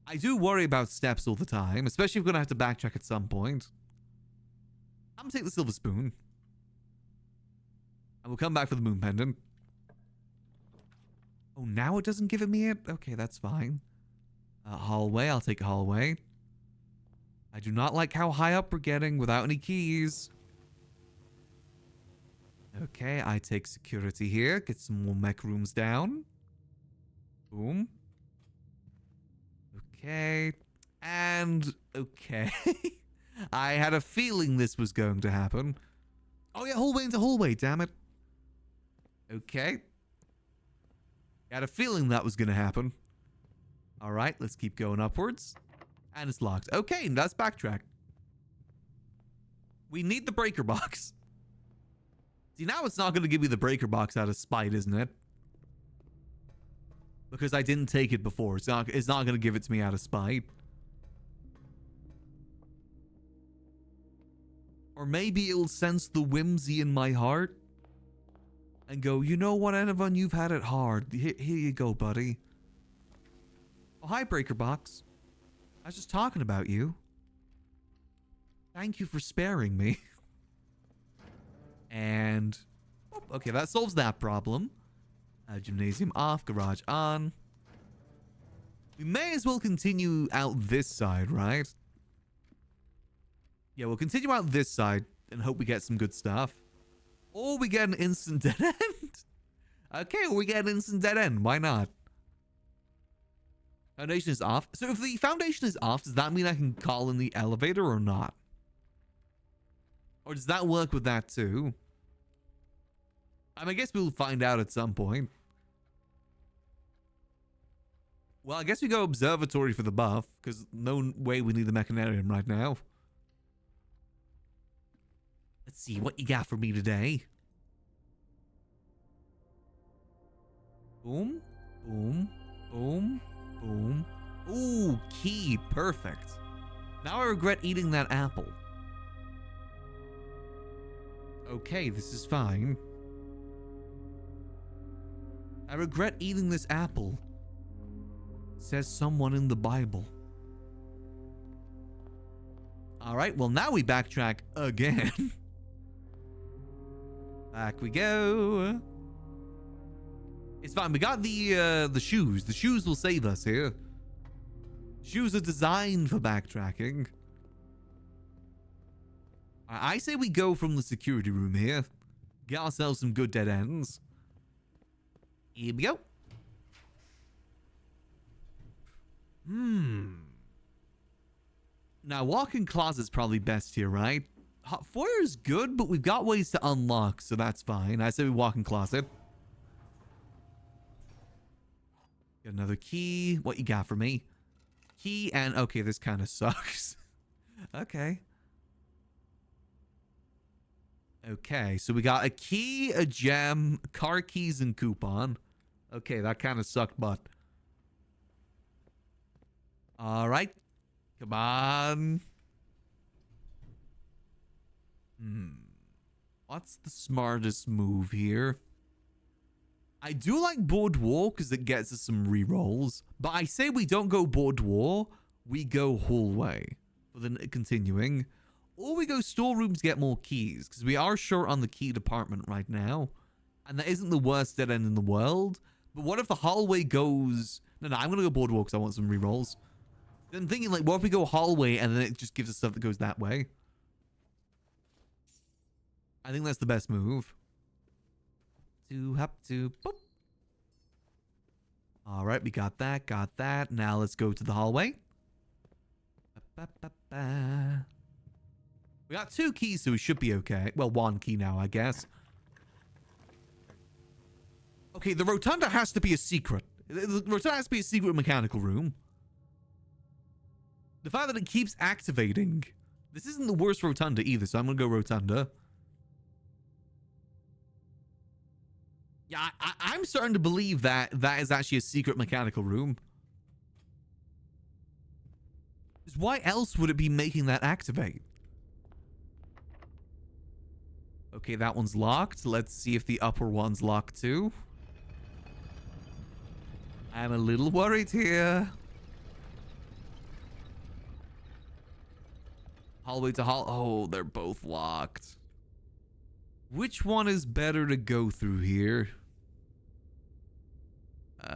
I do worry about steps all the time, especially if we're going to have to backtrack at some point. I'm going to take the Silver Spoon. And we'll come back for the Moon Pendant. Oh, now it doesn't give it me it? Okay, that's fine. Hallway, I'll take hallway. I do not like how high up we're getting without any keys. Okay, I take security here. Get some more mech rooms down. Boom. Okay. And, okay. I had a feeling this was going to happen. Oh yeah, hallway into hallway, damn it. Okay. I had a feeling that was going to happen. Alright, let's keep going upwards. And it's locked. Okay, let's backtrack. We need the Breaker Box. See, now it's not going to give me the Breaker Box out of spite, isn't it? Because I didn't take it before. It's not going to give it to me out of spite. Or maybe it'll sense the whimsy in my heart and go, you know what, Enevan, you've had it hard. Here you go, buddy. Oh, hi, Breaker Box. I was just talking about you. Thank you for sparing me. And... oh, okay, that solves that problem. Gymnasium off, garage on. We may as well continue out this side, right? Yeah, we'll continue out this side and hope we get some good stuff. Or we get an instant dead end. Okay, or we get an instant dead end. Why not? Foundation is off. So if the foundation is off, does that mean I can call in the elevator or not? Or does that work with that too? I guess we'll find out at some point. Well, I guess we go observatory for the buff, because no way we need the mechanarium right now. Let's see what you got for me today. Boom, boom, boom, boom. Ooh, key, perfect. Now I regret eating that apple. Okay, this is fine. I regret eating this apple. Says someone in the Bible. Alright, well now we backtrack again. Back we go. It's fine, we got the shoes. The shoes will save us here. Shoes are designed for backtracking. I say we go from the security room here. Get ourselves some good dead ends. Here we go. Now, walk-in closet's probably best here, right? Hot foyer is good, but we've got ways to unlock, so that's fine. I say we walk in closet. Got another key. What you got for me? Key and... okay, this kind of sucks. Okay. Okay, so we got a key, a gem, car keys, and coupon. Okay, that kind of sucked, but... alright. Come on. What's the smartest move here? I do like Boudoir because it gets us some rerolls. But I say we don't go Boudoir. We go hallway for the continuing. Or we go storeroom to get more keys. Because we are short on the key department right now. And that isn't the worst dead end in the world. But what if the hallway goes... no, I'm going to go Boudoir because I want some rerolls. Then thinking, like, what if we go hallway and then it just gives us stuff that goes that way? I think that's the best move. Hop to boop. All right, we got that, got that. Now let's go to the hallway. We got 2 keys, so we should be okay. Well, 1 key now, I guess. Okay, the rotunda has to be a secret. The rotunda has to be a secret mechanical room. The fact that it keeps activating. This isn't the worst rotunda either, so I'm gonna go rotunda. Yeah, I'm starting to believe that that is actually a secret mechanical room. Because why else would it be making that activate? Okay, that one's locked. Let's see if the upper one's locked too. I'm a little worried here. Hallway to hall. Oh, they're both locked. Which one is better to go through here? We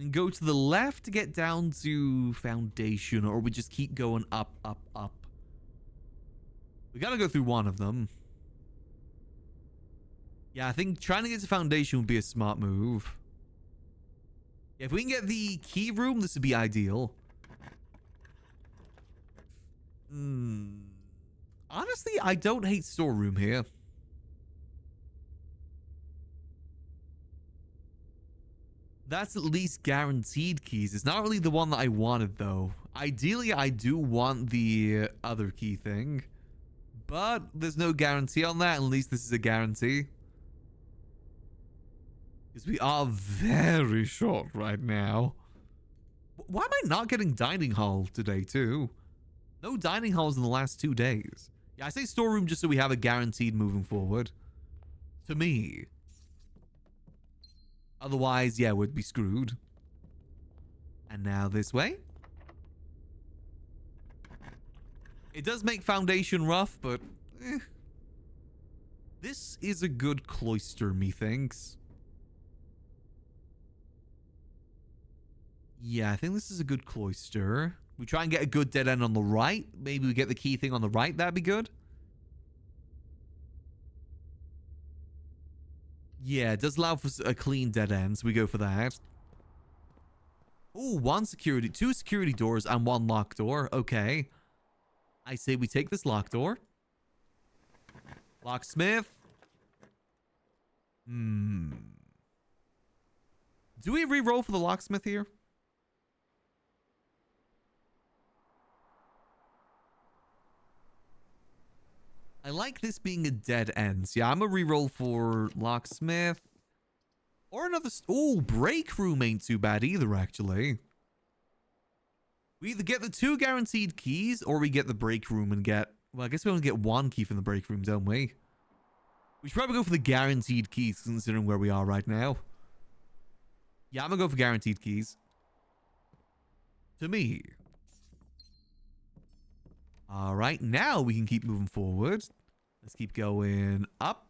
can go to the left to get down to foundation, or we just keep going up, up, up. We gotta go through one of them. Yeah, I think trying to get to foundation would be a smart move. If we can get the key room, this would be ideal. Honestly, I don't hate storeroom here. That's at least guaranteed keys. It's not really the one that I wanted, though. Ideally, I do want the other key thing. But there's no guarantee on that. At least this is a guarantee. Because we are very short right now. Why am I not getting dining hall today, too? No dining halls in the last 2 days. Yeah, I say storeroom just so we have it guaranteed moving forward. To me. Otherwise, yeah, we'd be screwed. And now this way. It does make foundation rough, but... This is a good cloister, methinks. Yeah, I think this is a good cloister. We try and get a good dead end on the right. Maybe we get the key thing on the right. That'd be good. Yeah, it does allow for a clean dead end, so we go for that. Oh, 2 security doors and 1 locked door. Okay. I say we take this locked door. Locksmith. Do we re-roll for the locksmith here? I like this being a dead end. So yeah, I'm gonna re-roll for locksmith. Or another... Oh, break room ain't too bad either, actually. We either get the 2 guaranteed keys, or we get the break room and get... Well, I guess we only get 1 key from the break room, don't we? We should probably go for the guaranteed keys, considering where we are right now. Yeah, I'm gonna go for guaranteed keys. To me. Alright, now we can keep moving forward. Let's keep going up.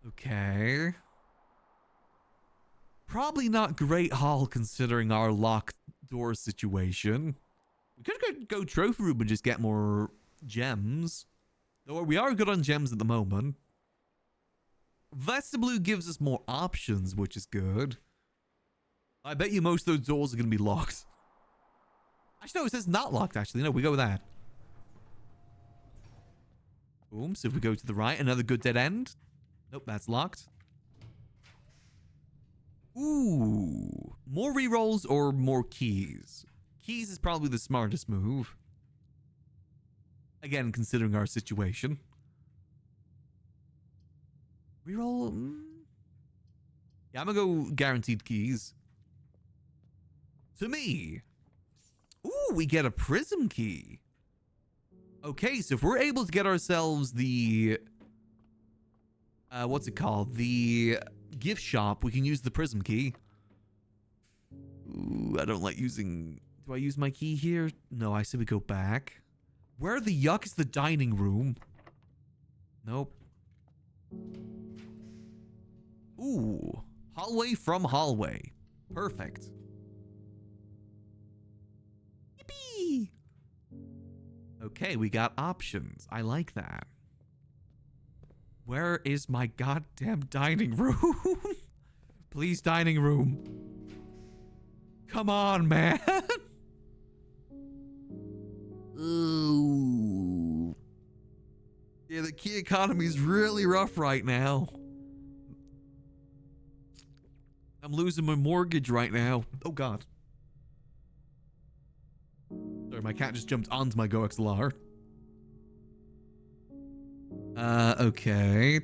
Okay. Probably not great haul considering our locked door situation. We could go trophy room and just get more gems. Though we are good on gems at the moment. Vestibule gives us more options, which is good. I bet you most of those doors are going to be locked. Actually, no, it says not locked, actually. No, we go with that. Boom. So if we go to the right, another good dead end. Nope, that's locked. Ooh. More rerolls or more keys? Keys is probably the smartest move. Again, considering our situation. Reroll? Yeah, I'm gonna go guaranteed keys. To me. Ooh, we get a prism key. Okay, so if we're able to get ourselves the... what's it called? The gift shop, we can use the prism key. Ooh, I don't like using... Do I use my key here? No, I say we go back. Where the yuck is the dining room? Nope. Ooh. Hallway from hallway. Perfect. Yippee! Okay, we got options. I like that. Where is my goddamn dining room? Please, dining room. Come on, man. Ooh. Yeah, the key economy is really rough right now. I'm losing my mortgage right now. Oh, God. Sorry, my cat just jumped onto my GoXLR. Okay.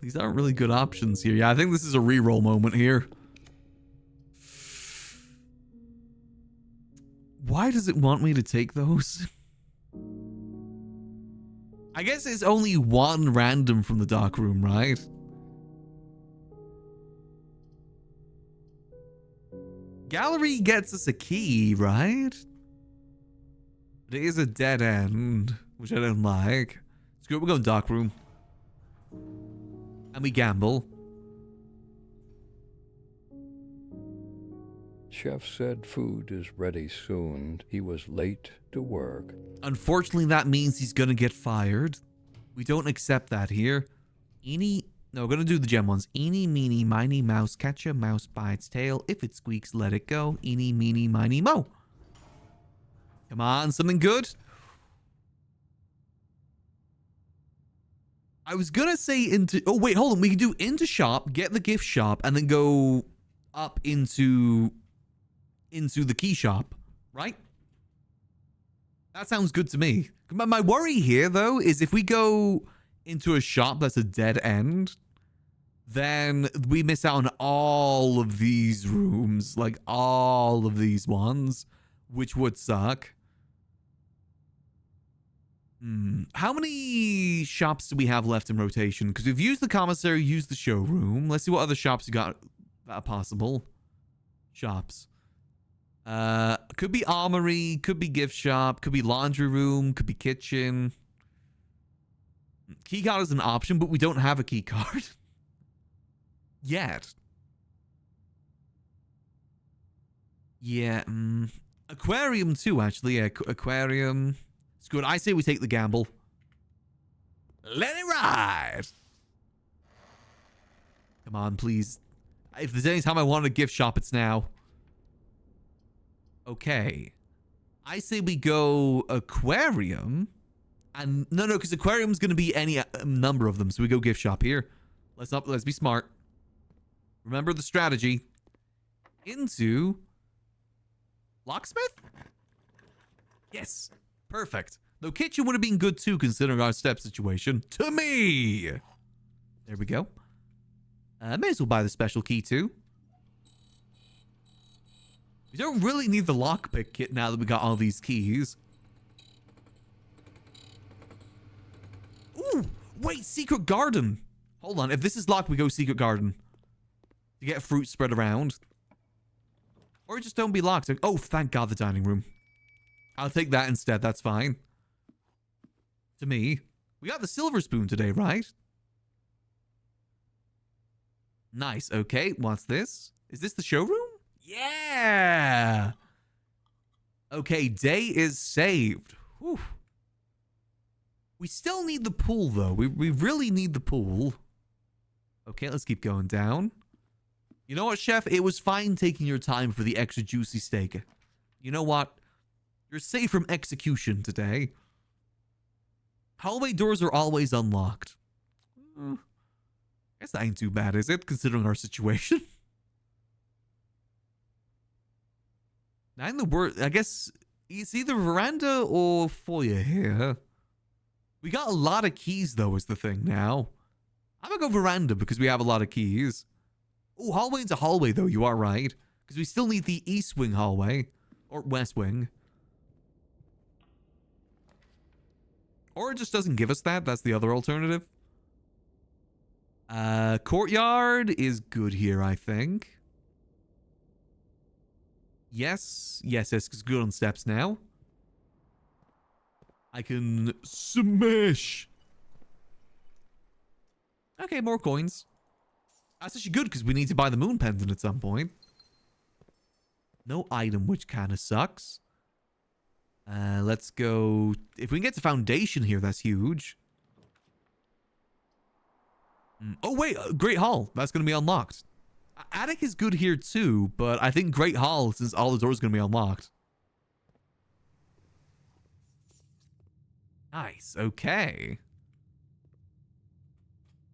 These aren't really good options here. Yeah, I think this is a reroll moment here. Why does it want me to take those? I guess it's only 1 random from the dark room, right? Gallery gets us a key, right? But it is a dead end, which I don't like. Screw it, we're going dark room. And we gamble. Chef said food is ready soon. He was late to work. Unfortunately, that means he's gonna get fired. We don't accept that here. No, we're gonna do the gem ones. Eeny, meeny, miny, mouse. Catch a mouse by its tail. If it squeaks, let it go. Eeny, meeny, miny, mo. Come on, something good. I was gonna say into... Oh, wait, hold on. We can do into shop, get the gift shop, and then go up into the key shop, right? That sounds good to me. My worry here, though, is if we go into a shop that's a dead end, then we miss out on all of these rooms, like all of these ones, which would suck. How many shops do we have left in rotation? Because we've used the commissary, used the showroom. Let's see what other shops you got that are possible. Shops. Could be armory, could be gift shop, could be laundry room, could be kitchen. Key card is an option, but we don't have a key card. Yet. Yeah, aquarium too, actually. Yeah, aquarium. It's good. I say we take the gamble. Let it ride. Come on, please. If there's any time I want a gift shop, it's now. Okay. I say we go aquarium. And no, because aquarium's going to be any number of them. So we go gift shop here. Let's be smart. Remember the strategy. Into locksmith? Yes. Perfect. Though kitchen would have been good too, considering our step situation. To me! There we go. May as well buy the special key too. We don't really need the lockpick kit now that we got all these keys. Ooh! Wait, secret garden! Hold on, if this is locked, we go secret garden. To get fruit spread around. Or just don't be locked. Oh, thank God, the dining room. I'll take that instead, that's fine. To me. We got the silver spoon today, right? Nice, okay. What's this? Is this the showroom? Yeah! Okay, day is saved. Whew. We still need the pool, though. We really need the pool. Okay, let's keep going down. You know what, chef? It was fine taking your time for the extra juicy steak. You know what? You're safe from execution today. Hallway doors are always unlocked. Guess that ain't too bad, is it? Considering our situation. Now in the word, I guess it's either veranda or foyer here. We got a lot of keys, though, is the thing now. I'm gonna go veranda because we have a lot of keys. Oh, hallway into hallway, though. You are right. Because we still need the east wing hallway. Or west wing. Or it just doesn't give us that. That's the other alternative. Courtyard is good here, I think. Yes. Yes, it's good on steps now. I can smash. Okay, more coins. That's actually good because we need to buy the moon pendant at some point. No item, which kind of sucks. Let's go. If we can get to foundation here, that's huge. Oh, wait. Great Hall. That's going to be unlocked. Attic is good here too, but I think Great Hall, since all the doors are going to be unlocked. Nice. Okay.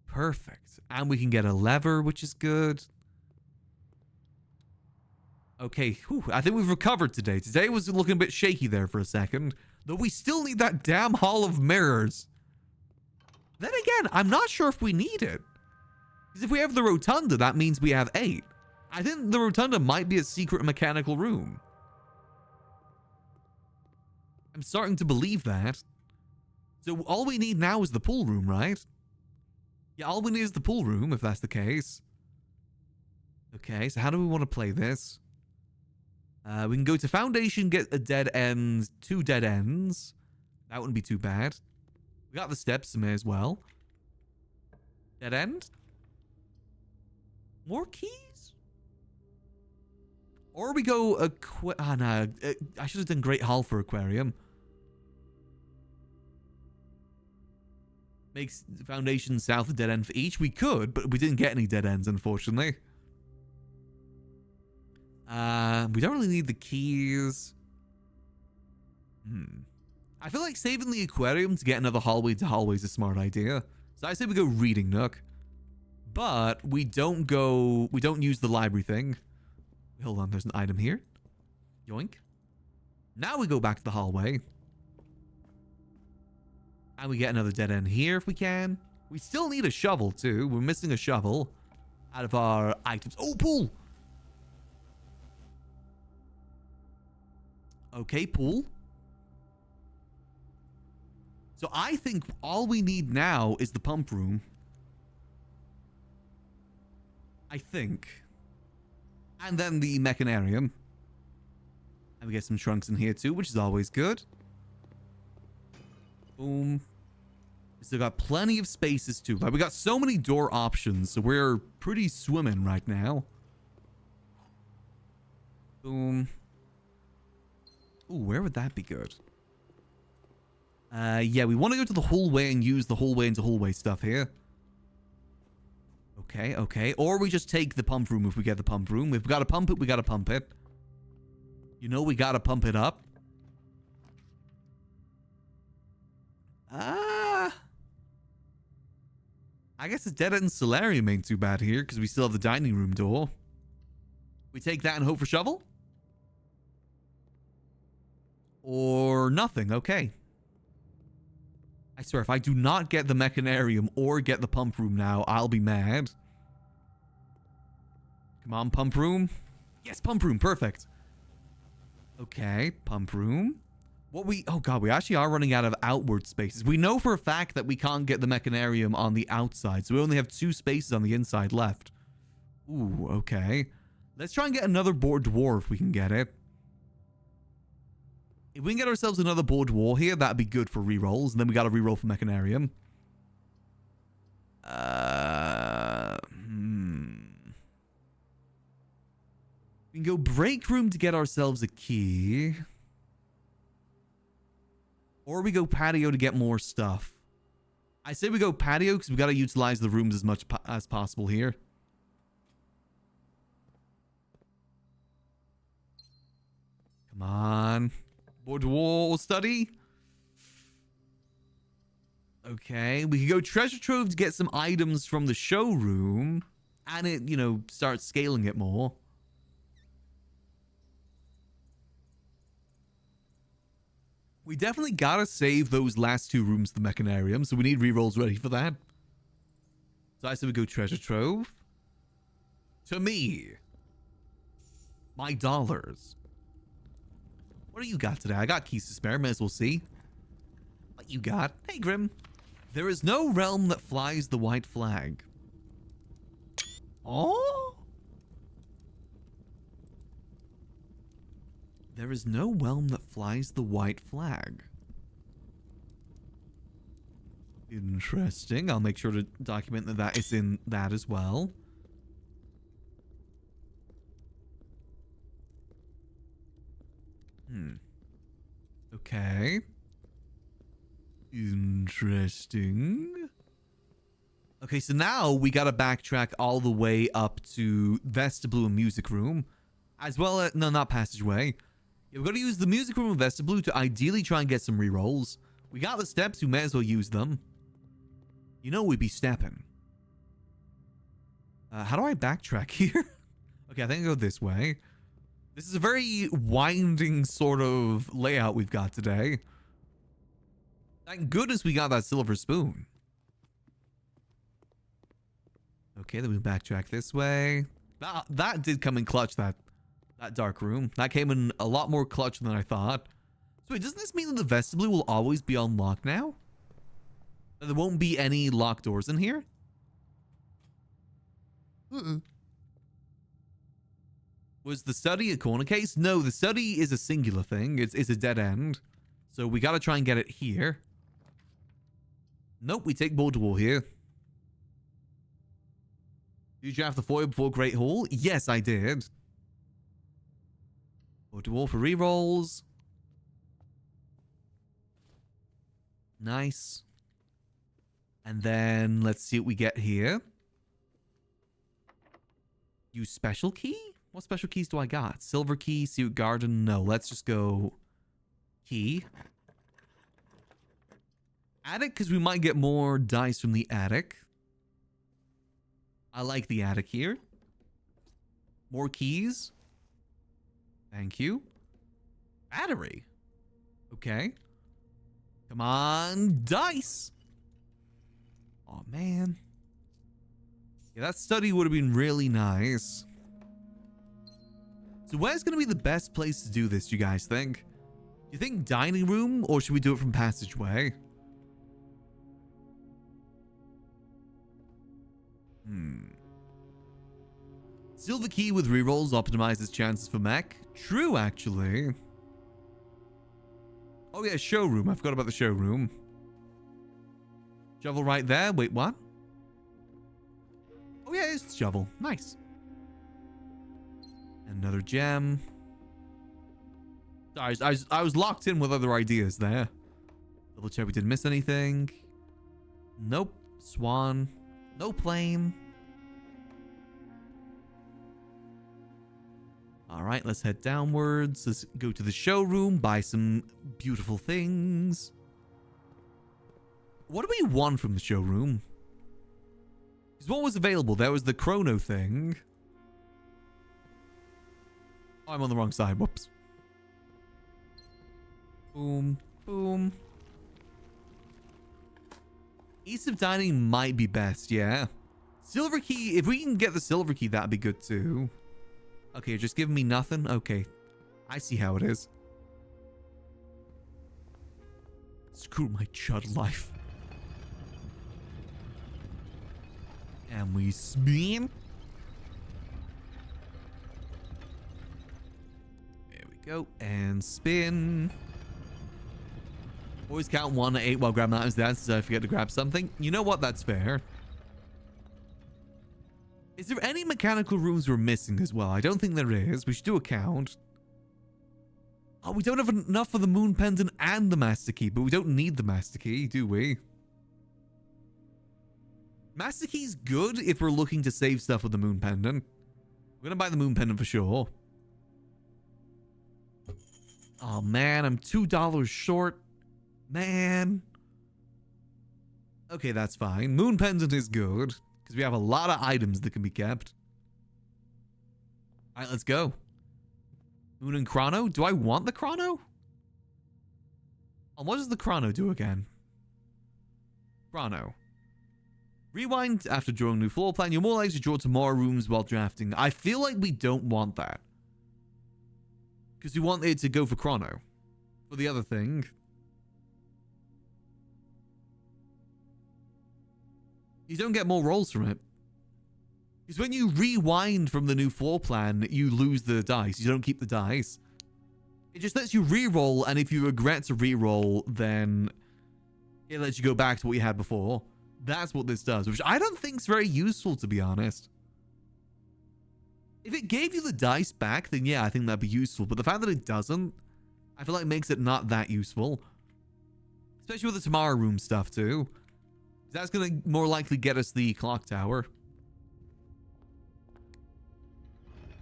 Perfect. And we can get a lever, which is good. Okay, whew, I think we've recovered today. Today was looking a bit shaky there for a second. Though we still need that damn Hall of Mirrors. Then again, I'm not sure if we need it. Because if we have the Rotunda, that means we have 8. I think the Rotunda might be a secret mechanical room. I'm starting to believe that. So all we need now is the pool room, right? Yeah, all we need is the pool room, if that's the case. Okay, so how do we want to play this? We can go to foundation, get a dead end, 2 dead ends. That wouldn't be too bad. We got the steps, so may as well. Dead end? More keys? Or we go no, I should have done Great Hall for aquarium. Makes foundation south a dead end for each. We could, but we didn't get any dead ends, unfortunately. We don't really need the keys. I feel like saving the aquarium to get another hallway to hallway is a smart idea. So I say we go reading nook. But we don't use the library thing. Hold on, there's an item here. Yoink. Now we go back to the hallway. And we get another dead end here if we can. We still need a shovel too. We're missing a shovel. out of our items. Oh, pool. Okay, pool. So I think all we need now is the pump room. I think. And then the mechanarium. And we get some trunks in here too, which is always good. Boom. We still got plenty of spaces too. Like, we got so many door options, so we're pretty swimming right now. Boom. Ooh, where would that be good? Yeah, we want to go to the hallway and use the hallway into hallway stuff here. Okay, okay. Or we just take the pump room if we get the pump room. If we gotta pump it, we gotta pump it. You know we gotta pump it up. I guess the dead end solarium ain't too bad here because we still have the dining room door. We take that and hope for shovel? Or nothing, okay. I swear, if I do not get the mechanarium or get the pump room now, I'll be mad. Come on, pump room. Yes, pump room, perfect. Okay, pump room. Oh god, we actually are running out of outward spaces. We know for a fact that we can't get the mechanarium on the outside, so we only have 2 spaces on the inside left. Ooh, okay. Let's try and get another board dwarf if we can get it. If we can get ourselves another board dwarf here, that'd be good for rerolls, and then we gotta reroll for mechanarium. We can go break room to get ourselves a key. Or we go patio to get more stuff. I say we go patio because we got to utilize the rooms as much as possible here. Come on. Board wall study. Okay. We can go treasure trove to get some items from the showroom. And it, you know, start scaling it more. We definitely gotta save those last 2 rooms to the mechanarium, so we need rerolls ready for that. So I said we go treasure trove. To me. My dollars. What do you got today? I got keys to spare, may as well see. What you got? Hey, Grim. There is no realm that flies the white flag. Oh? There is no realm that flies the white flag. Interesting. I'll make sure to document that that is in that as well. Okay. Interesting. Okay, so now we gotta backtrack all the way up to vestibule and music room. As well as... No, not passageway. Yeah, we're gonna use the music room and vestibule to ideally try and get some rerolls. We got the steps, we may as well use them. You know we'd be stepping. How do I backtrack here? Okay, I think I go this way. This is a very winding sort of layout we've got today. Thank goodness we got that silver spoon. Okay, then we backtrack this way. That did come in clutch, that dark room. That came in a lot more clutch than I thought. So wait, doesn't this mean that the vestibule will always be unlocked now? That there won't be any locked doors in here? Was the study a corner case? No, the study is a singular thing. It's a dead end. So we gotta try and get it here. Nope, we take board wall here. Did you have the foil before Great Hall? Yes, I did. Board wall for rerolls. Nice. And then let's see what we get here. Use special key? What special keys do I got? Silver key, suit garden. No, let's just go key. Attic, because we might get more dice from the attic. I like the attic here. More keys. Thank you. Battery. Okay. Come on, dice. Oh, man. Yeah, that study would have been really nice. So where's going to be the best place to do this, do you guys think? Do you think dining room, or should we do it from passageway? Silver key with rerolls optimizes chances for mech. True, actually. Oh yeah, showroom. I forgot about the showroom. Shovel right there. Wait, what? Oh yeah, it's the shovel. Nice. Another gem. Sorry, I was locked in with other ideas there. Double check we didn't miss anything. Nope. Swan. No plane. All right, let's head downwards. Let's go to the showroom, buy some beautiful things. What do we want from the showroom? Because what was available? There was the chrono thing. Oh, I'm on the wrong side. Whoops. Boom, boom. Ease of dining might be best, yeah. Silver key, if we can get the silver key, that'd be good too. Okay, just giving me nothing? Okay. I see how it is. Screw my chud life. And we spin. There we go. And spin. Always count 1 to 8 while grabbing items down so I forget to grab something. You know what? That's fair. Is there any mechanical rooms we're missing as well? I don't think there is. We should do a count. Oh, we don't have enough for the moon pendant and the master key, but we don't need the master key, do we? Master key's good if we're looking to save stuff with the moon pendant. We're gonna buy the moon pendant for sure. Oh man, I'm $2 short. Man. Okay, that's fine. Moon pendant is good. Because we have a lot of items that can be kept. Alright, let's go. Moon and chrono? Do I want the chrono? Oh, what does the chrono do again? Chrono. Rewind after drawing new floor plan. You're more likely to draw to more rooms while drafting. I feel like we don't want that. Because we want it to go for chrono. For the other thing. You don't get more rolls from it. Because when you rewind from the new floor plan, you lose the dice. You don't keep the dice. It just lets you re-roll, and if you regret to re-roll, then it lets you go back to what you had before. That's what this does, which I don't think is very useful, to be honest. If it gave you the dice back, then yeah, I think that'd be useful. But the fact that it doesn't, I feel like makes it not that useful. Especially with the Tomorrow Room stuff, too. That's going to more likely get us the clock tower.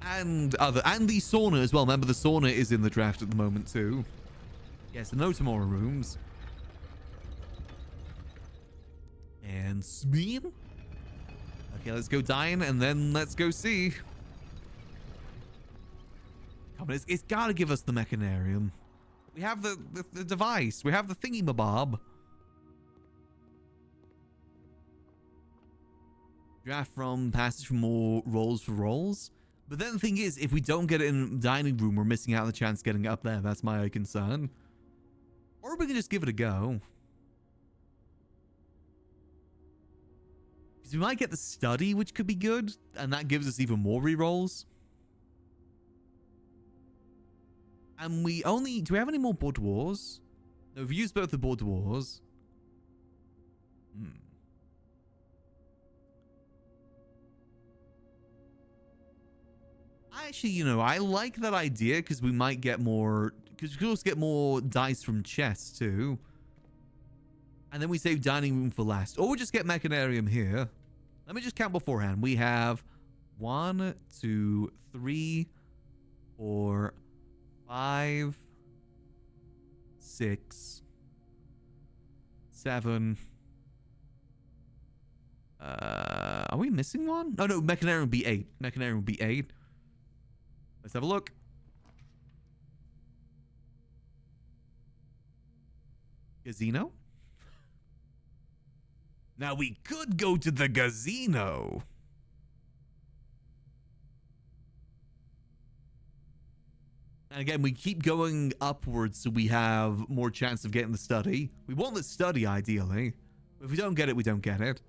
And the sauna as well. Remember, the sauna is in the draft at the moment, too. Yes, no Tomorrow Rooms. And spin. Okay, let's go dine, and then let's go see. Come on, it's got to give us the mechanarium. We have the device. We have the thingy-mabob. Draft from passage for more rolls for rolls. But then the thing is, if we don't get it in dining room, we're missing out on the chance of getting it up there. That's my concern. Or we can just give it a go. Because we might get the study, which could be good. And that gives us even more rerolls. And we only... Do we have any more boudoirs? No, we've used both the boudoirs. Actually, you know, I like that idea because we might get more... Because we could also get more dice from chests, too. And then we save dining room for last. Or we just get mechanarium here. Let me just count beforehand. We have 1, 2, 3, 4, 5, 6, 7. Are we missing one? Oh, no, mechanarium would be 8. Mechanarium would be 8. Let's have a look. Casino? Now we could go to the casino. And again, we keep going upwards so we have more chance of getting the study. We want the study, ideally. But if we don't get it, we don't get it.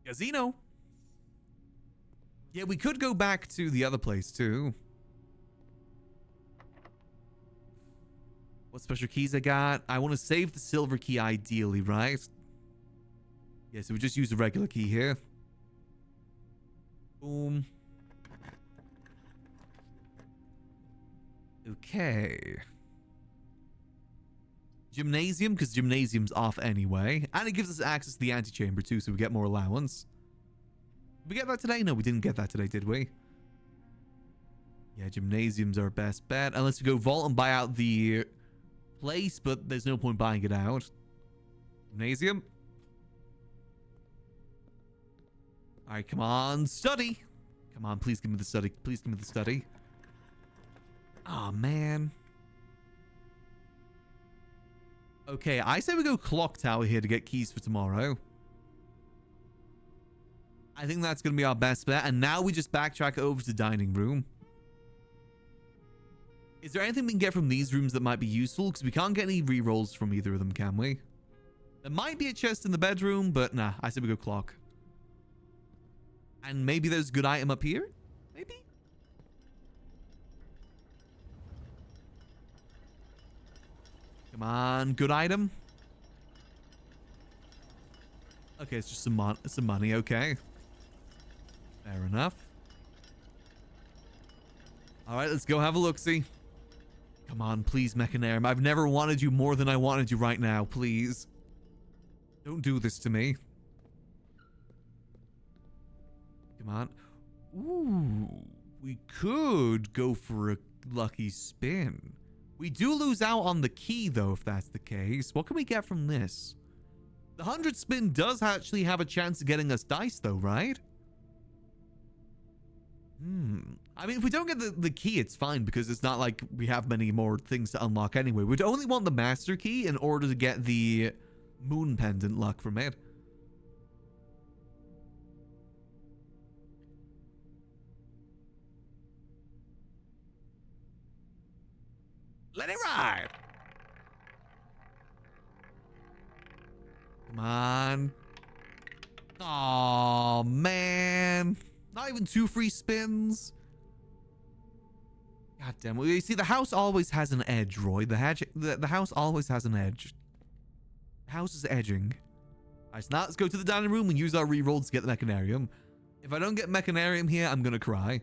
Casino. Yeah, we could go back to the other place, too. What special keys I got? I want to save the silver key, ideally, right? Yeah, so we just use a regular key here. Boom. Okay. Gymnasium, because gymnasium's off anyway. And it gives us access to the antechamber too, so we get more allowance. Did we get that today? No, we didn't get that today, did we? Yeah, gymnasium's our best bet. Unless we go vault and buy out the place, but there's no point buying it out. Gymnasium. Alright, come on. Study. Come on, please give me the study. Please give me the study. Oh, man. Okay, I say we go clock tower here to get keys for tomorrow. I think that's going to be our best bet. And now we just backtrack over to dining room. Is there anything we can get from these rooms that might be useful? Because we can't get any rerolls from either of them, can we? There might be a chest in the bedroom, but nah, I say we go clock. And maybe there's a good item up here? Maybe? Come on, good item. Okay, it's just some money, okay. Fair enough. Alright, let's go have a look-see. Come on, please, Mechanarium. I've never wanted you more than I wanted you right now, please. Don't do this to me. Come on. Ooh, we could go for a lucky spin. We do lose out on the key, though, if that's the case. What can we get from this? The 100 spin does actually have a chance of getting us dice, though, right? I mean, if we don't get the key, it's fine, because it's not like we have many more things to unlock anyway. We'd only want the master key in order to get the moon pendant luck from it. Let it ride. Come on. Oh man. Not even 2 free spins. God damn it. You see, the house always has an edge, Roy. The house always has an edge. The house is edging. Alright, so now let's go to the dining room and use our rerolls to get the Mechanarium. If I don't get Mechanarium here, I'm gonna cry.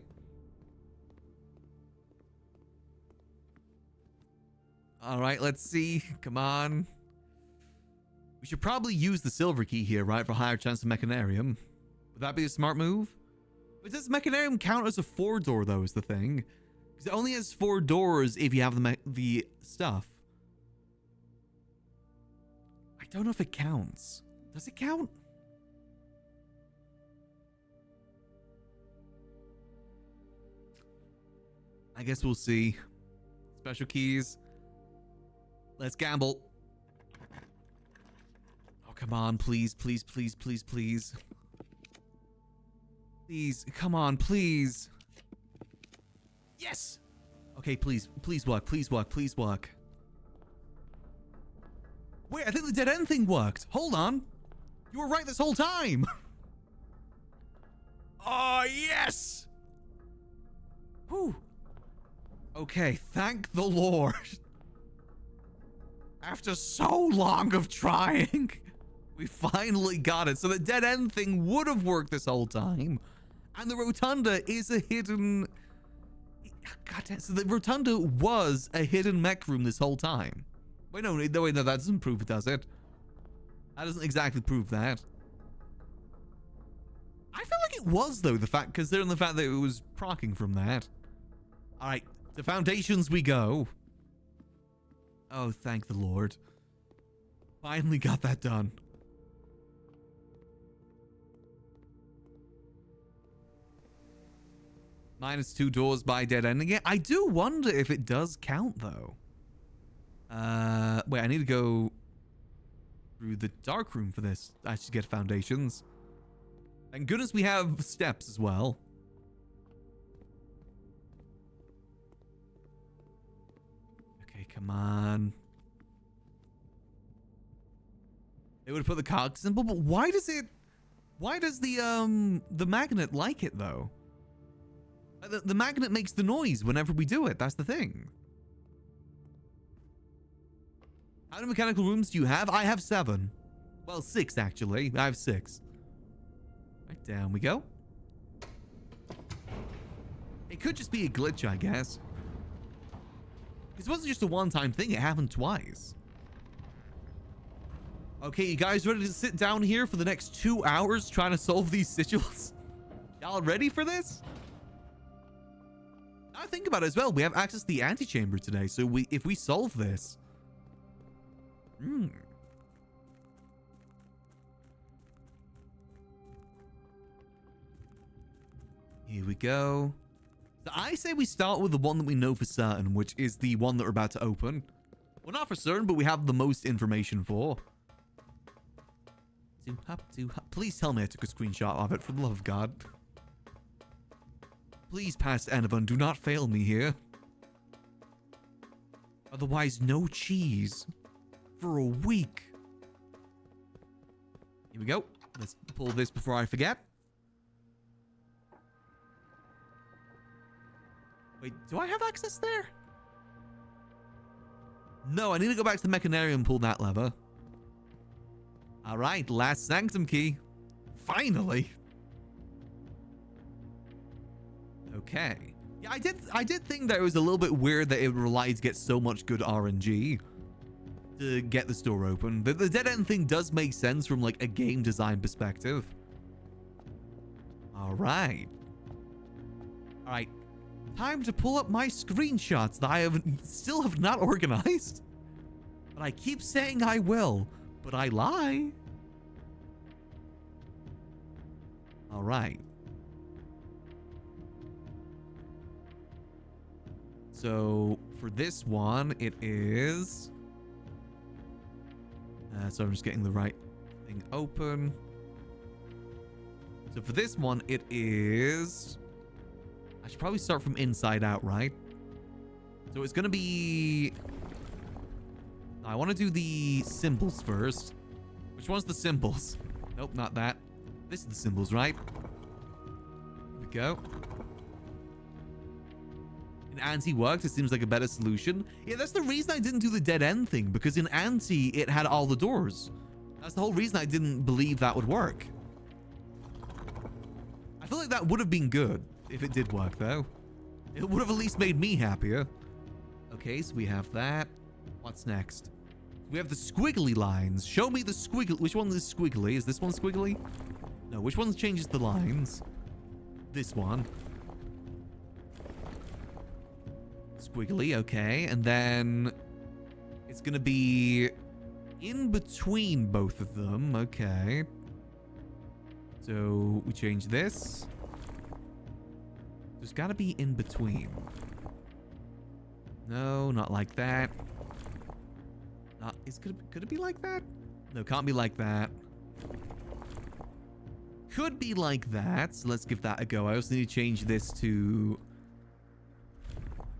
Alright, let's see. Come on. We should probably use the silver key here, right? For higher chance of Mechanarium. Would that be a smart move? But does Mechanarium count as a 4-door, though, is the thing? Because it only has 4 doors if you have the stuff. I don't know if it counts. Does it count? I guess we'll see. Special keys. Let's gamble. Oh, come on, please, please, please, please, please. Please, come on, please. Yes! Okay, please, please work, please work, please work. Wait, I think the dead end thing worked. Hold on. You were right this whole time. Oh, yes! Whew. Okay, thank the Lord. After so long of trying, we finally got it. So the dead end thing would have worked this whole time. And the rotunda is a hidden... God damn, so the rotunda was a hidden mech room this whole time. Wait, no, that doesn't prove it, does it? That doesn't exactly prove that. I feel like it was, though, considering the fact that it was proccing from that. Alright, to foundations we go. Oh, thank the Lord. Finally got that done. -2 doors by dead end again. I do wonder if it does count, though. Wait, I need to go through the dark room for this. I should get foundations. Thank goodness we have steps as well. Come on. It would put the cog symbol, but why does the magnet like it though? The magnet makes the noise whenever we do it. That's the thing. How many mechanical rooms do you have? I have 7. Well, 6 actually. I have 6. Right, down we go. It could just be a glitch, I guess. This wasn't just a one-time thing. It happened twice. Okay, you guys ready to sit down here for the next 2 hours trying to solve these sigils? Y'all ready for this? Now think about it as well. We have access to the antechamber today, so if we solve this... Here we go. So I say we start with the one that we know for certain, which is the one that we're about to open. Well, not for certain, but we have the most information for. Please tell me I took a screenshot of it, for the love of God. Please, past Anavan, do not fail me here. Otherwise, no cheese. For a week. Here we go. Let's pull this before I forget. Wait, do I have access there? No, I need to go back to the Mechanarium and pull that lever. All right, last Sanctum key. Finally. Okay. Yeah, I did think that it was a little bit weird that it relied to get so much good RNG to get this door open. The dead end thing does make sense from like a game design perspective. All right. All right. Time to pull up my screenshots that I still have not organized. But I keep saying I will, but I lie. All right. So for this one, it is... so I'm just getting the right thing open. So for this one, it is... I should probably start from inside out, right? So it's going to be... I want to do the symbols first. Which one's the symbols? Nope, not that. This is the symbols, right? Here we go. In Ante worked, it seems like a better solution. Yeah, that's the reason I didn't do the dead end thing, because in Ante, it had all the doors. That's the whole reason I didn't believe that would work. I feel like that would have been good if it did work, though. It would have at least made me happier. Okay, so we have that. What's next? We have the squiggly lines. Show me the squiggly. Which one is squiggly? Is this one squiggly? No, which one changes the lines? This one. Squiggly, okay. And then it's going to be in between both of them. Okay. So we change this. There's got to be in between. No, not like that. Not, could it be like that? No, can't be like that. Could be like that. So let's give that a go. I also need to change this to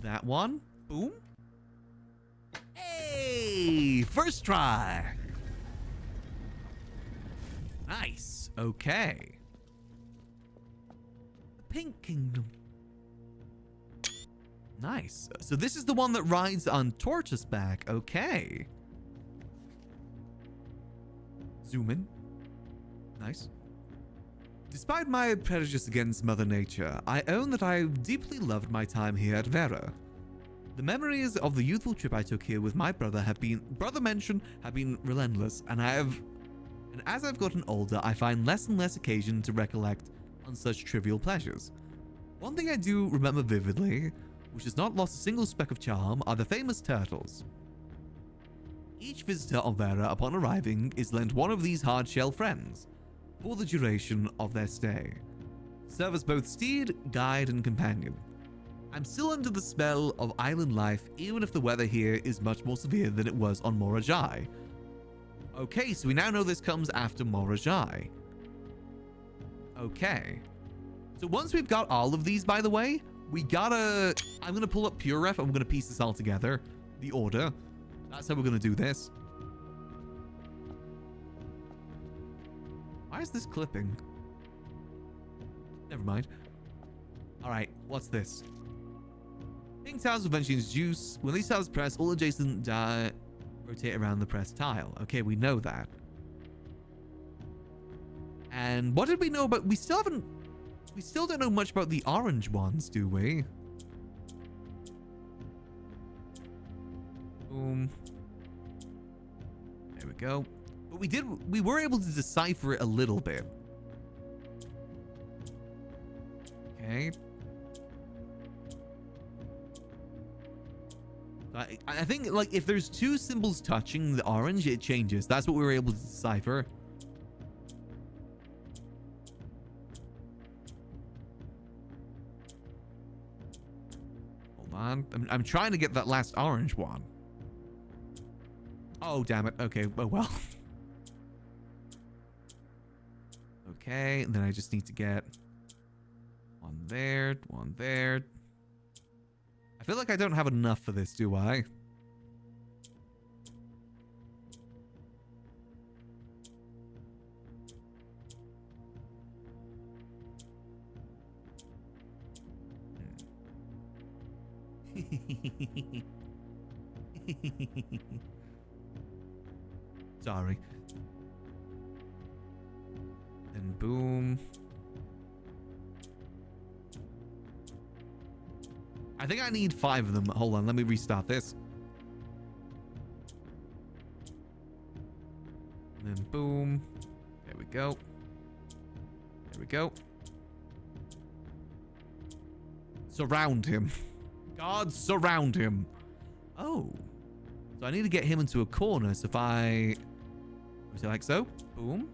that one. Boom. Hey, first try. Nice. Okay. The Pink Kingdom. Nice. So this is the one that rides on Torch's back. Okay. Zoom in. Nice. Despite my prejudice against Mother Nature, I own that I deeply loved my time here at Vera. The memories of the youthful trip I took here with my brother have been relentless, and as I've gotten older, I find less and less occasion to recollect on such trivial pleasures. One thing I do remember vividly, which has not lost a single speck of charm, are the famous turtles. Each visitor of Vera upon arriving is lent one of these hard-shell friends for the duration of their stay. Serve as both steed, guide, and companion. I'm still under the spell of island life, even if the weather here is much more severe than it was on Morajai. Okay, so we now know this comes after Morajai. Okay. So once we've got all of these, by the way, I'm going to pull up PureRef and we're going to piece this all together. the order. That's how we're going to do this. Why is this clipping? Never mind. All right, what's this? Ping tiles eventually introduce. When these tiles press, all adjacent rotate around the pressed tile. Okay, we know that. And what did we know about? We still don't know much about the orange ones, do we? Boom. There we go. But we were able to decipher it a little bit. Okay. I think, like, if there's two symbols touching the orange, it changes. That's what we were able to decipher. Hold on. I'm trying to get that last orange one. Oh, damn it. Okay, oh well. Okay, and then I just need to get one there, one there. I feel like I don't have enough for this, do I? Sorry. And boom. I think I need 5 of them. Hold on, let me restart this. And then boom. There we go. There we go. Surround him. Guards, surround him. Oh. So I need to get him into a corner. So if I... Was it like so? Boom.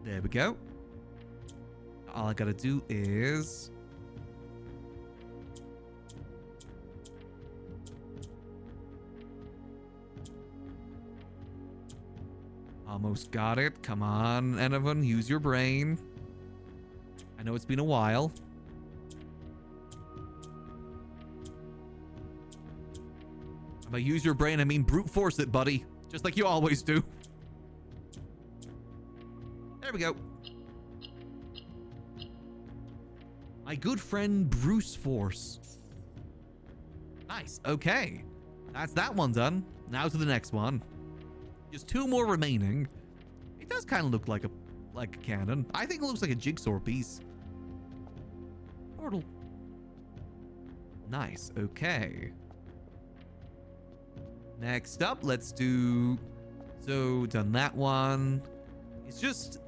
There we go. All I gotta do is... Almost got it. Come on, Enovin, use your brain. I know it's been a while. By use your brain, I mean brute force it, buddy. Just like you always do. There we go. My good friend Bruce Force. Nice. Okay. That's that one done. Now to the next one. Just 2 more remaining. It does kind of look like a cannon. I think it looks like a jigsaw piece. Portal. Nice. Okay. Next up, let's do... So, done that one. It's just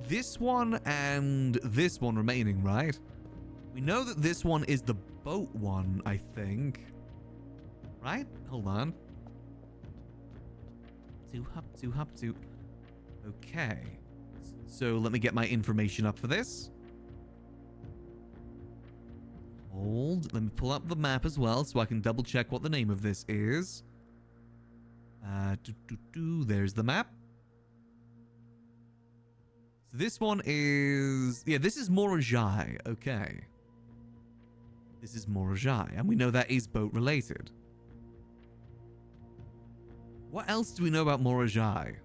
this one and this one remaining, right? We know that this one is the boat one, I think. Right? Hold on. Two. Okay. So let me get my information up for this. Hold. Let me pull up the map as well so I can double check what the name of this is. There's the map. So this one is... Yeah, this is Morajai. Okay. This is Morajai. And we know that is boat related. What else do we know about Morajai?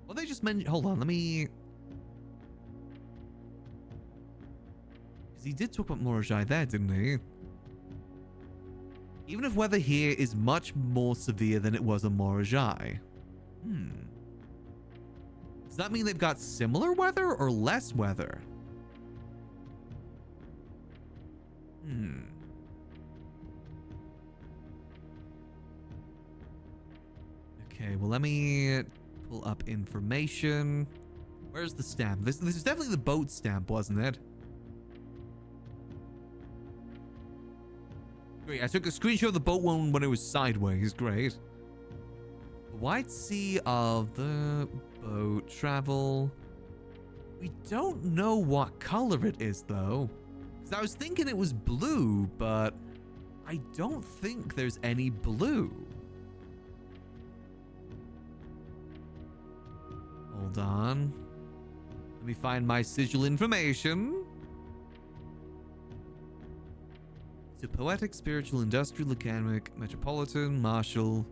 Well, they just mentioned... Hold on, let me... Because he did talk about Morajai there, didn't he? Even if weather here is much more severe than it was on Morajai. Does that mean they've got similar weather or less weather? Okay, well, let me pull up information. Where's the stamp? This is definitely the boat stamp, wasn't it? Great, I took a screenshot of the boat one when it was sideways. Great. The White Sea of the boat travel. We don't know what color it is, though. Because I was thinking it was blue, but I don't think there's any blue. Hold on. Let me find my sigil information. So poetic, spiritual, industrial, academic, metropolitan, martial,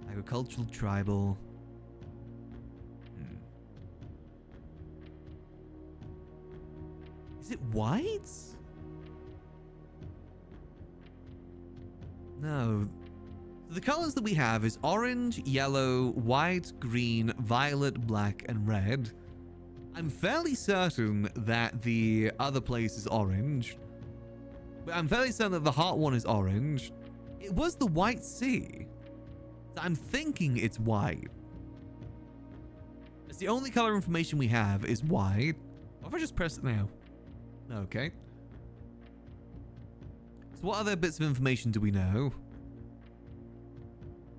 agricultural, tribal. Is it white? No. The colors that we have is orange, yellow, white, green, violet, black, and red. I'm fairly certain that the other place is orange. But I'm fairly certain that the hot one is orange. It was the White Sea. So I'm thinking it's white. It's the only color information we have is white. What if I just press it now? Okay. So what other bits of information do we know?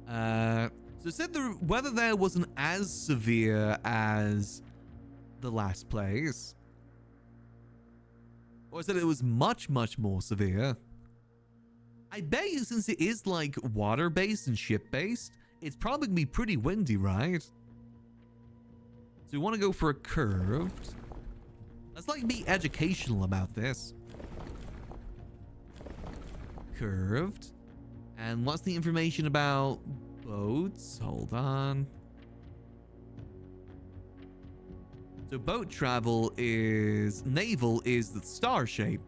So it said the weather there wasn't as severe as the last place. Or said it was much, much more severe. I bet you since it is like water-based and ship-based, it's probably gonna be pretty windy, right? So we want to go for a curved. Let's like be educational about this. Curved. And what's the information about boats? Hold on. So boat travel is... naval is the star shape,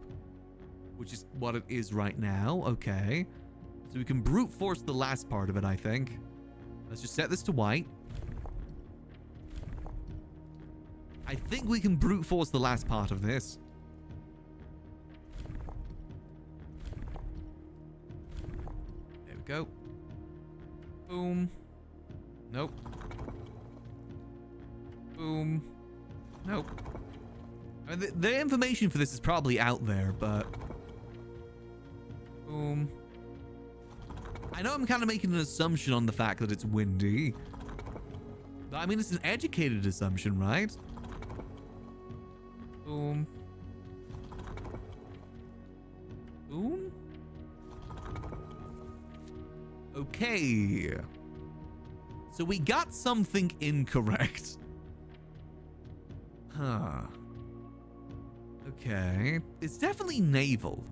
which is what it is right now. Okay. So we can brute force the last part of it, I think. Let's just set this to white. I think we can brute force the last part of this. There we go. Boom. Nope. Boom. Nope. I mean, the information for this is probably out there, but... boom. I know I'm kind of making an assumption on the fact that it's windy. But I mean, it's an educated assumption, right? Boom. Boom. Okay. So we got something incorrect. Huh. Okay. It's definitely naval.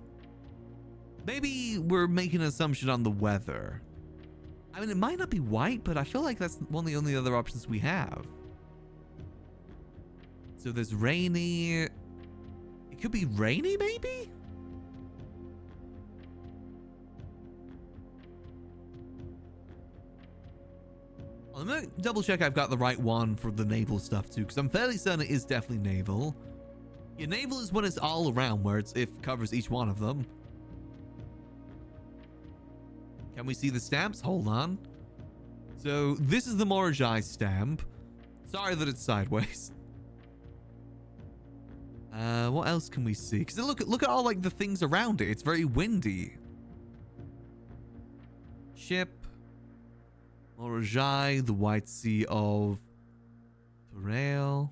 Maybe we're making an assumption on the weather. I mean, it might not be white, but I feel like that's one of the only other options we have. So there's rainy. It could be rainy, maybe? I'm gonna double check I've got the right one for the naval stuff too, because I'm fairly certain it is definitely naval. Yeah, naval is when it's all around, where it covers each one of them. Can we see the stamps? Hold on. So this is the Morajai stamp. Sorry that it's sideways. What else can we see? Because look at all like the things around it. It's very windy. Ship. Morajai, the White Sea of Perail.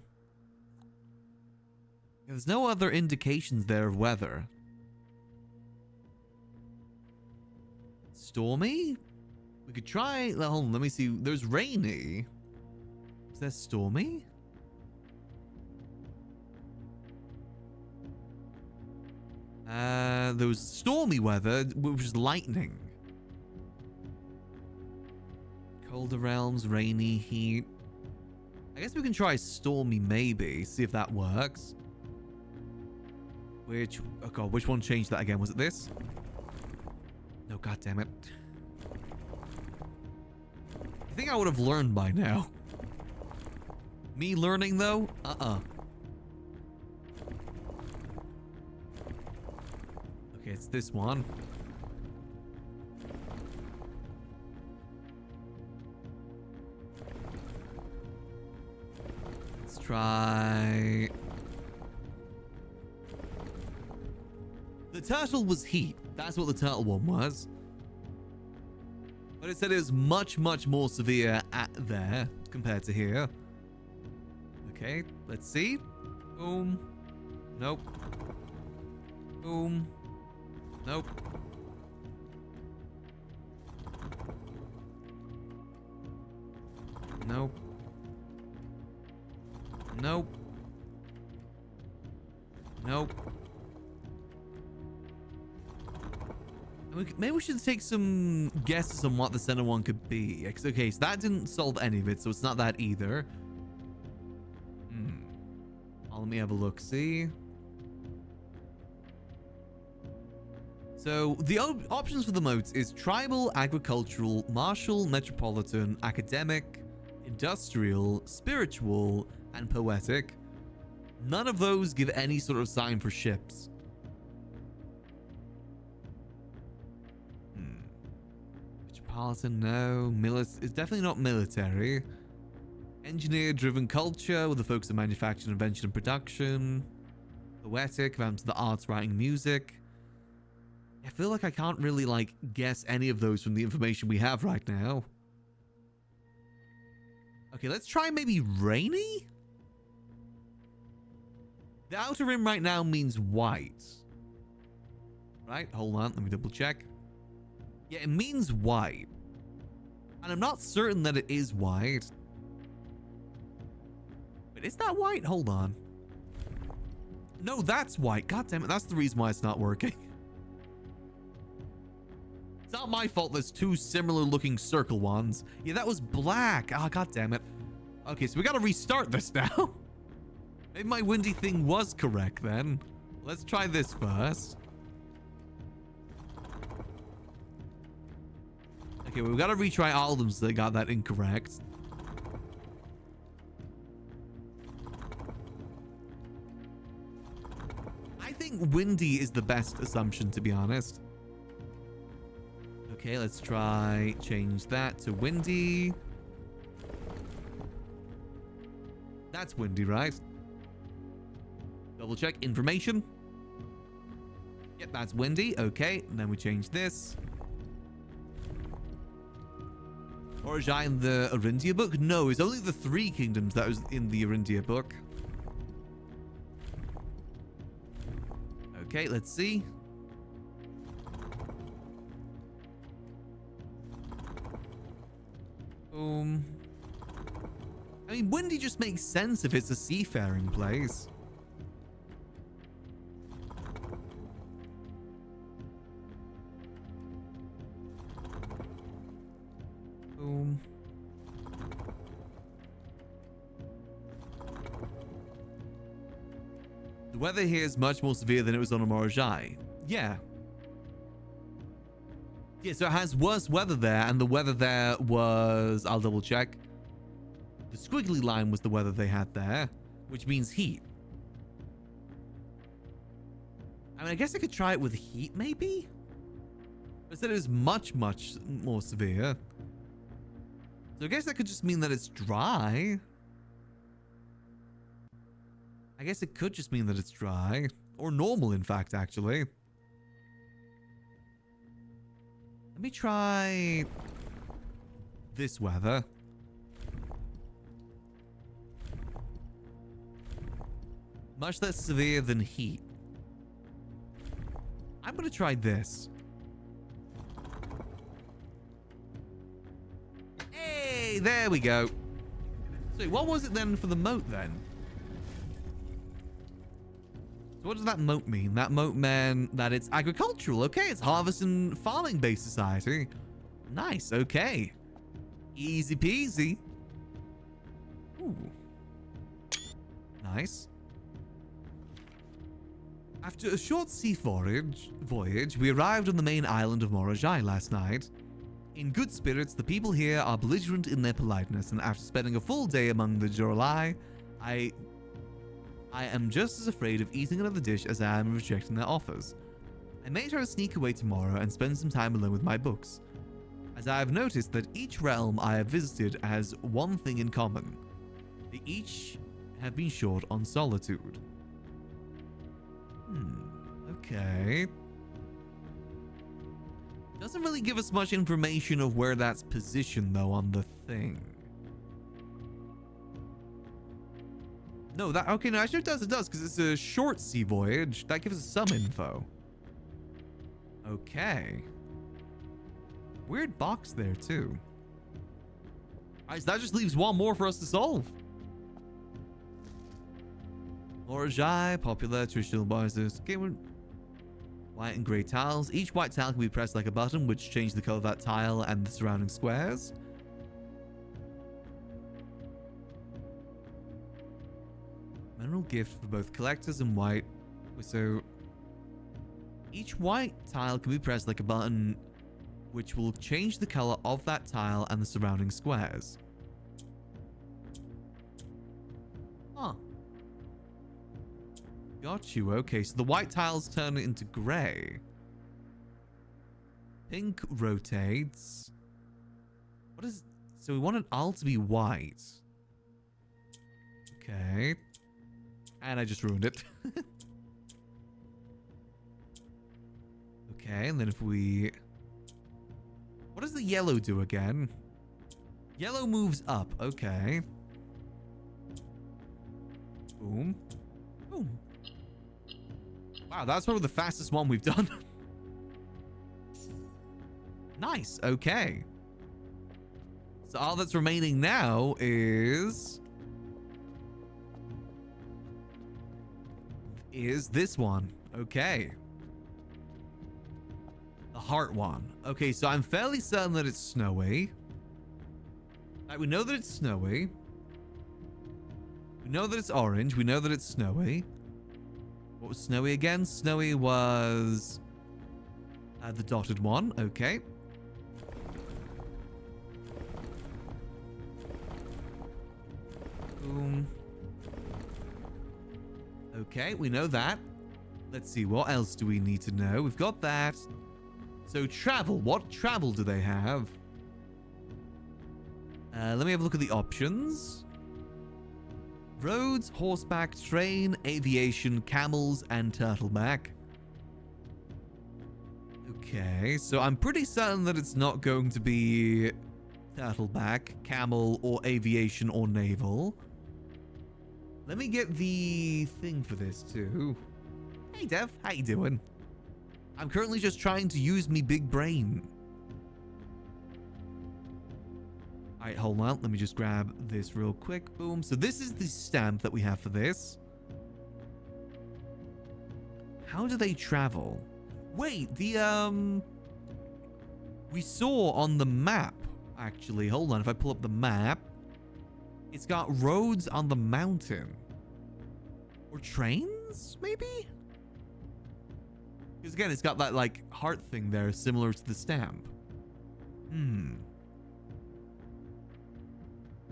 There's no other indications there of weather. Stormy? We could try... hold on, let me see. There's rainy. Is that stormy? There was stormy weather, which was lightning. Colder realms, rainy, heat. I guess we can try stormy maybe, see if that works. Which... oh god, which one changed that again? Was it this? No, god damn it. I think I would have learned by now. Me learning though? Okay, it's this one. Let's try... the turtle was heat. That's what the turtle one was. But it said it was much, much more severe at there compared to here. Okay, let's see. Boom. Nope. Boom. Nope. Nope. Nope. Nope. Maybe we should take some guesses on what the center one could be. Okay, so that didn't solve any of it, so it's not that either. Let me have a look. See. So the options for the modes is tribal, agricultural, martial, metropolitan, academic, industrial, spiritual, and poetic. None of those give any sort of sign for ships. Metropolitan, no. It's definitely not military. Engineer-driven culture with a focus on manufacturing, invention, and production. Poetic, to the arts, writing, music. I feel like I can't really, like, guess any of those from the information we have right now. Okay, let's try maybe rainy? The outer rim right now means white. Right, hold on, let me double check. Yeah, it means white. And I'm not certain that it is white. Wait, is that white? Hold on. No, that's white. God damn it, that's the reason why it's not working. It's not my fault there's two similar looking circle ones. Yeah, that was black. Ah, god damn it. Okay, so we gotta restart this now. Maybe my windy thing was correct then. Let's try this first. Okay, we've got to retry all of them so they got that incorrect. I think windy is the best assumption, to be honest. Okay, let's try change that to windy. That's windy, right? Double check information. Yep, that's windy. Okay, and then we change this. Orajai in the Arindia book? No, it's only the three kingdoms that was in the Arindia book. Okay, let's see. I mean, windy just makes sense if it's a seafaring place. The weather here is much more severe than it was on Morajai. Yeah. Yeah, so it has worse weather there, and the weather there was... I'll double check. The squiggly line was the weather they had there, which means heat. I mean, I guess I could try it with heat, maybe? But instead it was much, much more severe. So I guess that could just mean that it's dry. I guess it could just mean that it's dry. Or normal, in fact, actually. Let me try this weather. Much less severe than heat. I'm going to try this. Hey, there we go. So what was it then for the moat then? So what does that moat mean? That moat meant that it's agricultural. Okay, it's harvest and farming based society. Nice, okay. Easy peasy. Ooh. Nice. After a short sea voyage, we arrived on the main island of Morajai last night. In good spirits, the people here are belligerent in their politeness, and after spending a full day among the Joralai, I am just as afraid of eating another dish as I am of rejecting their offers. I may try to sneak away tomorrow and spend some time alone with my books, as I have noticed that each realm I have visited has one thing in common. They each have been short on solitude. Okay. Doesn't really give us much information of where that's positioned, though, on the thing. No, that... Okay, no, actually it does, because it's a short sea voyage. That gives us some info. Okay. Weird box there, too. Alright, so that just leaves one more for us to solve. Morajai, popular, traditional bars. Game. White and grey tiles. Each white tile can be pressed like a button, which changes the color of that tile and the surrounding squares. Mineral gift for both collectors and white. So each white tile can be pressed like a button, which will change the color of that tile and the surrounding squares. Huh. Got you. Okay, so the white tiles turn into gray. Pink rotates. What is... So we want it all to be white. Okay. And I just ruined it. Okay, and then if we... What does the yellow do again? Yellow moves up. Okay. Boom. Boom. Wow, that's probably the fastest one we've done. Nice. Okay. So all that's remaining now is this one. Okay. The heart one. Okay, so I'm fairly certain that it's snowy. Right, we know that it's snowy. We know that it's orange. We know that it's snowy. What was snowy again? Snowy was the dotted one. Okay. Boom. Okay, we know that. Let's see, what else do we need to know? We've got that. So travel. What travel do they have? Let me have a look at the options. Roads, horseback, train, aviation, camels, and turtleback. Okay, so I'm pretty certain that it's not going to be turtleback, camel, or aviation, or naval. Let me get the thing for this too. Hey Dev, how you doing? I'm currently just trying to use me big brain. Alright, hold on. Let me just grab this real quick. Boom. So this is the stamp that we have for this. How do they travel? Wait, the, we saw on the map, actually. Hold on. If I pull up the map, it's got roads on the mountain. Or trains, maybe? Because again, it's got that, like, heart thing there, similar to the stamp.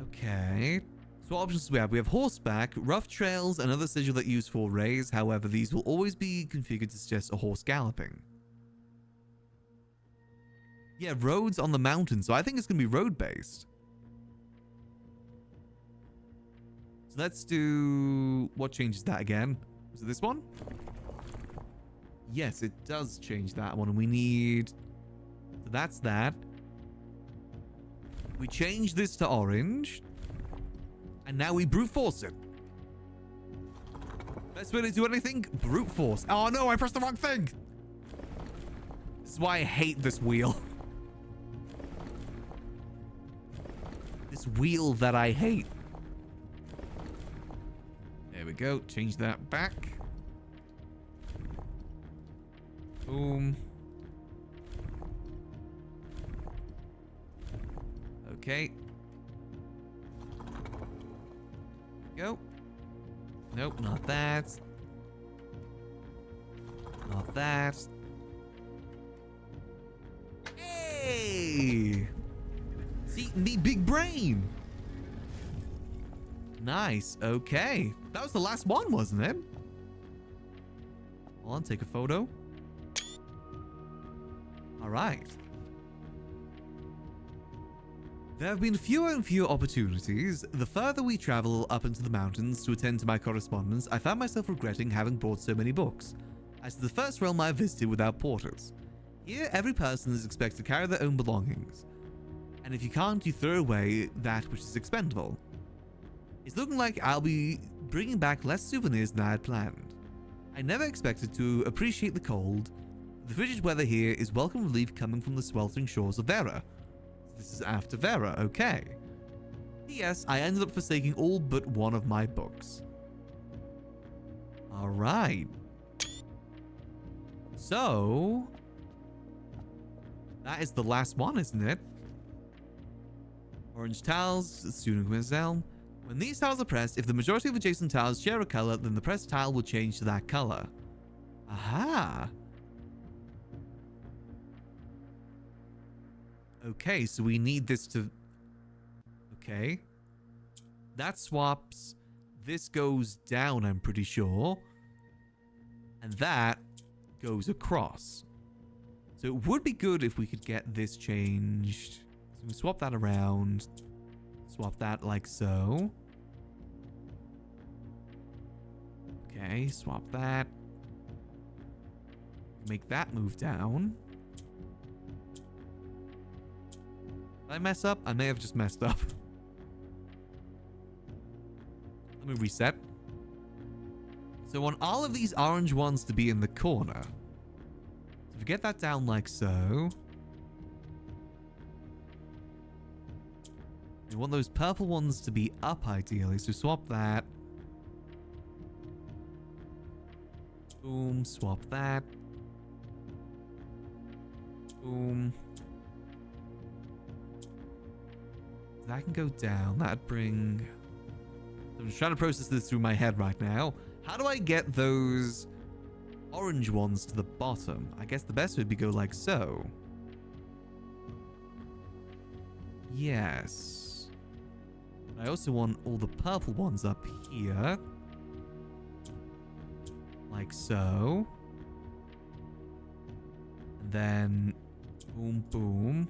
Okay. So what options do we have? We have horseback, rough trails, and other sigil that use 4 rays. However, these will always be configured to suggest a horse galloping. Yeah, roads on the mountain. So I think it's going to be road-based. So let's do... What changes that again? Was it this one? Yes, it does change that one. And we need... So that's that. We change this to orange. And now we brute force it. Best way to do anything? Brute force. Oh no, I pressed the wrong thing. This is why I hate this wheel. This wheel that I hate. There we go. Change that back. Boom. Okay. Go. Nope, not that. Not that. Hey! See, me big brain. Nice. Okay. That was the last one, wasn't it? Hold on, take a photo. All right. There have been fewer and fewer opportunities. The further we travel up into the mountains to attend to my correspondence, I found myself regretting having brought so many books. As the first realm I visited without porters. Here, every person is expected to carry their own belongings. And if you can't, you throw away that which is expendable. It's looking like I'll be bringing back less souvenirs than I had planned. I never expected to appreciate the cold. The frigid weather here is welcome relief coming from the sweltering shores of Vera. This is after Vera, okay. P.S. I ended up forsaking all but one of my books. Alright. So that is the last one, isn't it? Orange tiles, student Gwizel. When these tiles are pressed, if the majority of adjacent tiles share a color, then the pressed tile will change to that color. Aha. Okay, so we need this to... Okay. That swaps. This goes down, I'm pretty sure. And that goes across. So it would be good if we could get this changed. So we swap that around. Swap that like so. Okay, swap that. Make that move down. Did I mess up? I may have just messed up. Let me reset. So I want all of these orange ones to be in the corner. So if we get that down like so. We want those purple ones to be up ideally. So swap that. Boom, swap that. Boom. That can go down. That'd bring... I'm just trying to process this through my head right now. How do I get those orange ones to the bottom? I guess the best would be go like so. Yes. I also want all the purple ones up here. Like so. And then boom, boom.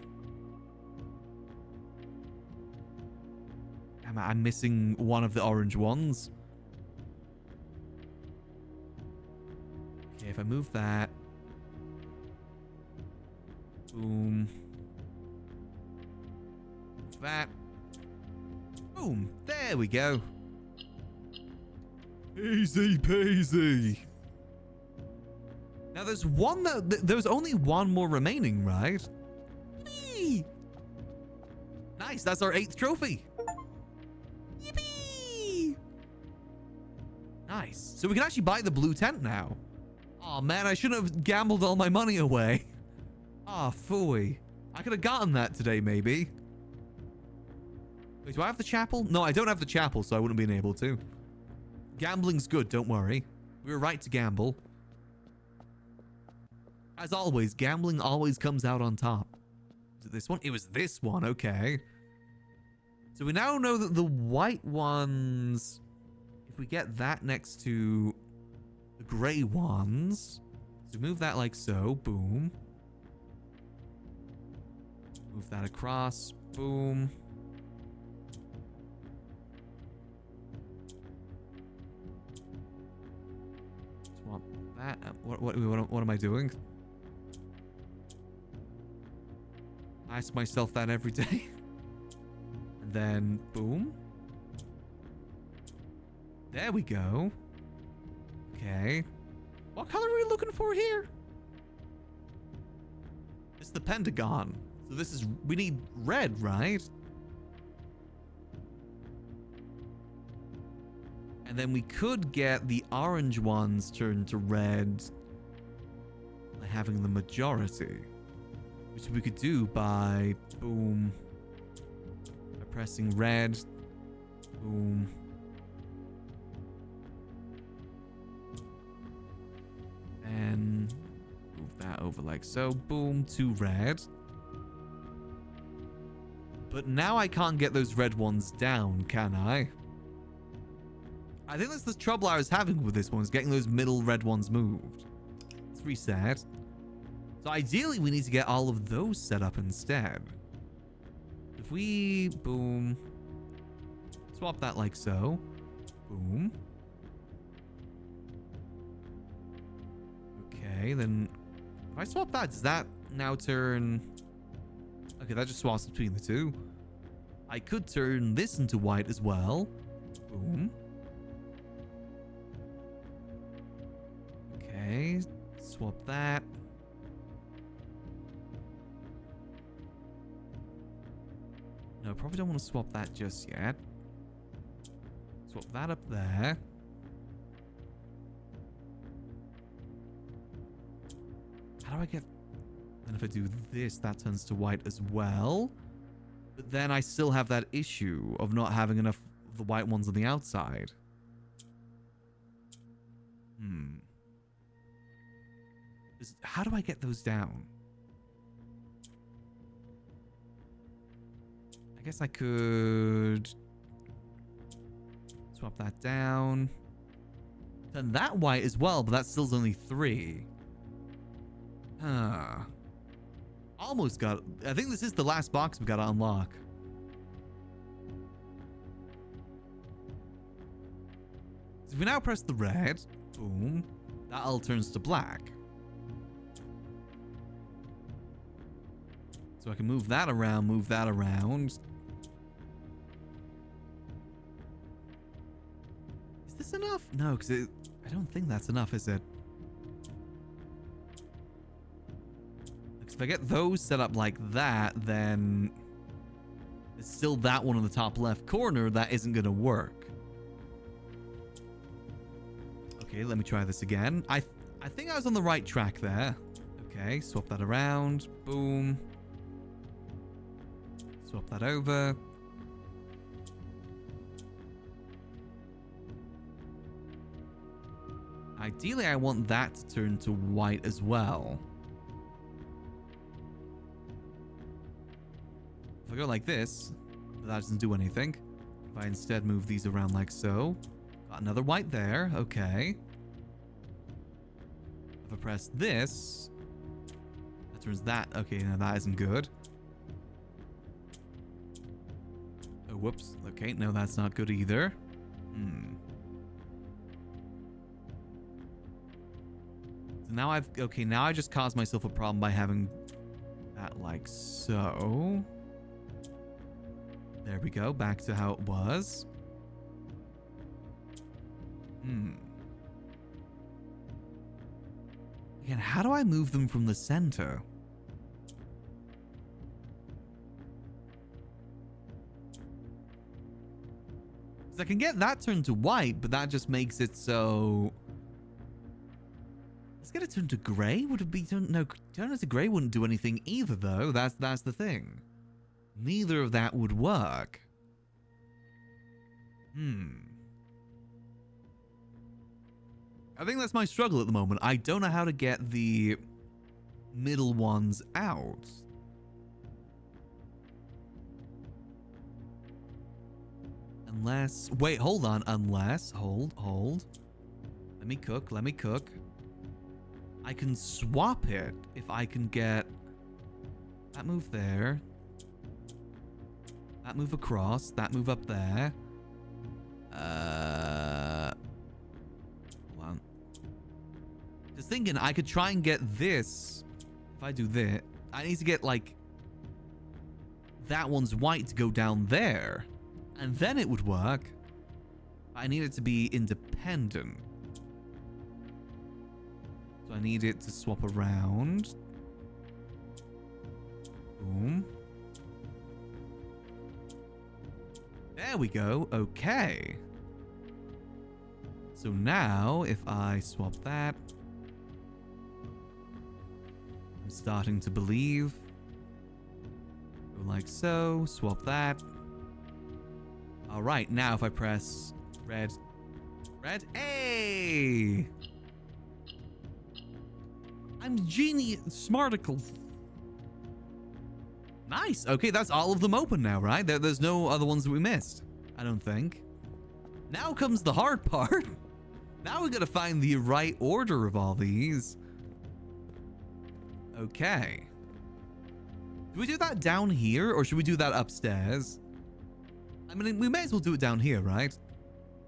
I'm missing one of the orange ones. Okay, if I move that. Boom. Move that. Boom. There we go. Easy peasy. Now there's one that... There's only one more remaining, right? Yippee! Nice, that's our 8th trophy. Yippee! Nice. So we can actually buy the blue tent now. Oh man, I shouldn't have gambled all my money away. Ah, phooey. I could have gotten that today, maybe. Wait, do I have the chapel? No, I don't have the chapel, so I wouldn't have been able to. Gambling's good, don't worry. We were right to gamble. As always, gambling always comes out on top. Was it this one? It was this one, okay. So we now know that the white ones, if we get that next to the gray ones, so move that like so, boom. Move that across, boom. Swap that. What am I doing? I ask myself that every day. And then, boom. There we go. Okay. What color are we looking for here? It's the pentagon. So this is... We need red, right? And then we could get the orange ones turned to red by having the majority. Which we could do by... Boom. By pressing red. Boom. And move that over like so. Boom, to red. But now I can't get those red ones down, can I? I think that's the trouble I was having with this one, is getting those middle red ones moved. Let's reset. So ideally, we need to get all of those set up instead. If we, boom, swap that like so. Boom. Okay, then if I swap that, does that now turn... Okay, that just swaps between the two. I could turn this into white as well. Boom. Okay, swap that. No, probably don't want to swap that just yet. Swap that up there. do I get... And if I do this, that turns to white as well. But then I still have that issue of not having enough of the white ones on the outside. How do I get those down? I guess I could swap that down. Turn that white as well, but that still's only 3. Almost got it. I think this is the last box we gotta unlock. So if we now press the red, boom, that all turns to black. So I can move that around, move that around. Is this enough? No, because I don't think that's enough, is it? Because if I get those set up like that, then it's still that one in the top left corner that isn't going to work. Okay, let me try this again. I think I was on the right track there. Okay, swap that around. Boom. Swap that over. Ideally, I want that to turn to white as well. If I go like this, that doesn't do anything. If I instead move these around like so. Got another white there. Okay. If I press this, that turns that. Okay, now that isn't good. Oh, whoops. Okay, no, that's not good either. So now now I just caused myself a problem by having that like so. There we go. Back to how it was. Again, how do I move them from the center? Because I can get that turned to white, but that just makes it so... Let's get it turned to gray. Would it be turned... No, turn it to gray wouldn't do anything either, though. That's the thing. Neither of that would work. I think that's my struggle at the moment. I don't know how to get the middle ones out. Unless... Wait, hold on. Unless... Hold. Let me cook. I can swap it if I can get... That move there. That move across. That move up there. Hold on. Just thinking I could try and get this. If I do this, I need to get like that one's white to go down there. And then it would work. I need it to be independent. So I need it to swap around. Boom. There we go. Okay. So now, if I swap that, I'm starting to believe. Go like so. Swap that. All right. Now, if I press red. Hey! I'm genius. Smarticle. Nice. Okay, that's all of them open now, right? There's no other ones that we missed, I don't think. Now comes the hard part. Now we gotta find the right order of all these. Okay. Do we do that down here, or should we do that upstairs? I mean, we may as well do it down here, right?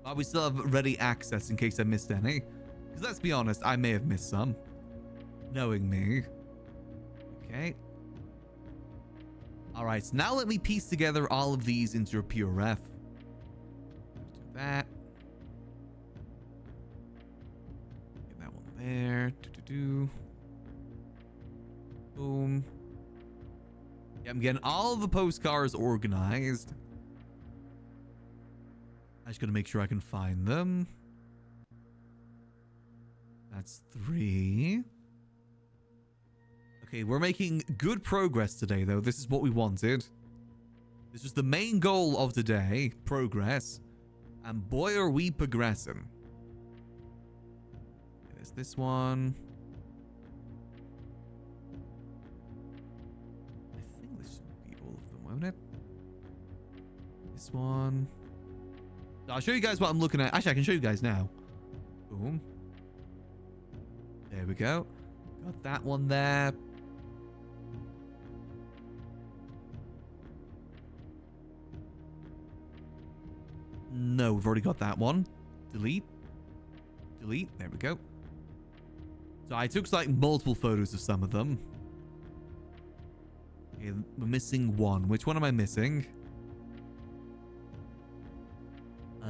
But we still have ready access in case I missed any. Because let's be honest, I may have missed some. Knowing me. Okay. Alright, so now let me piece together all of these into a pure ref. Do that. Get that one there. Boom. Yeah, I'm getting all of the postcards organized. I just gotta make sure I can find them. That's 3. Okay, we're making good progress today, though. This is what we wanted. This was the main goal of today. Progress. And boy, are we progressing. There's this one. I think this should be all of them, won't it? This one. I'll show you guys what I'm looking at. Actually, I can show you guys now. Boom. There we go. Got that one there. No, we've already got that one. Delete. Delete. There we go. So I took like multiple photos of some of them. Okay, we're missing one. Which one am I missing?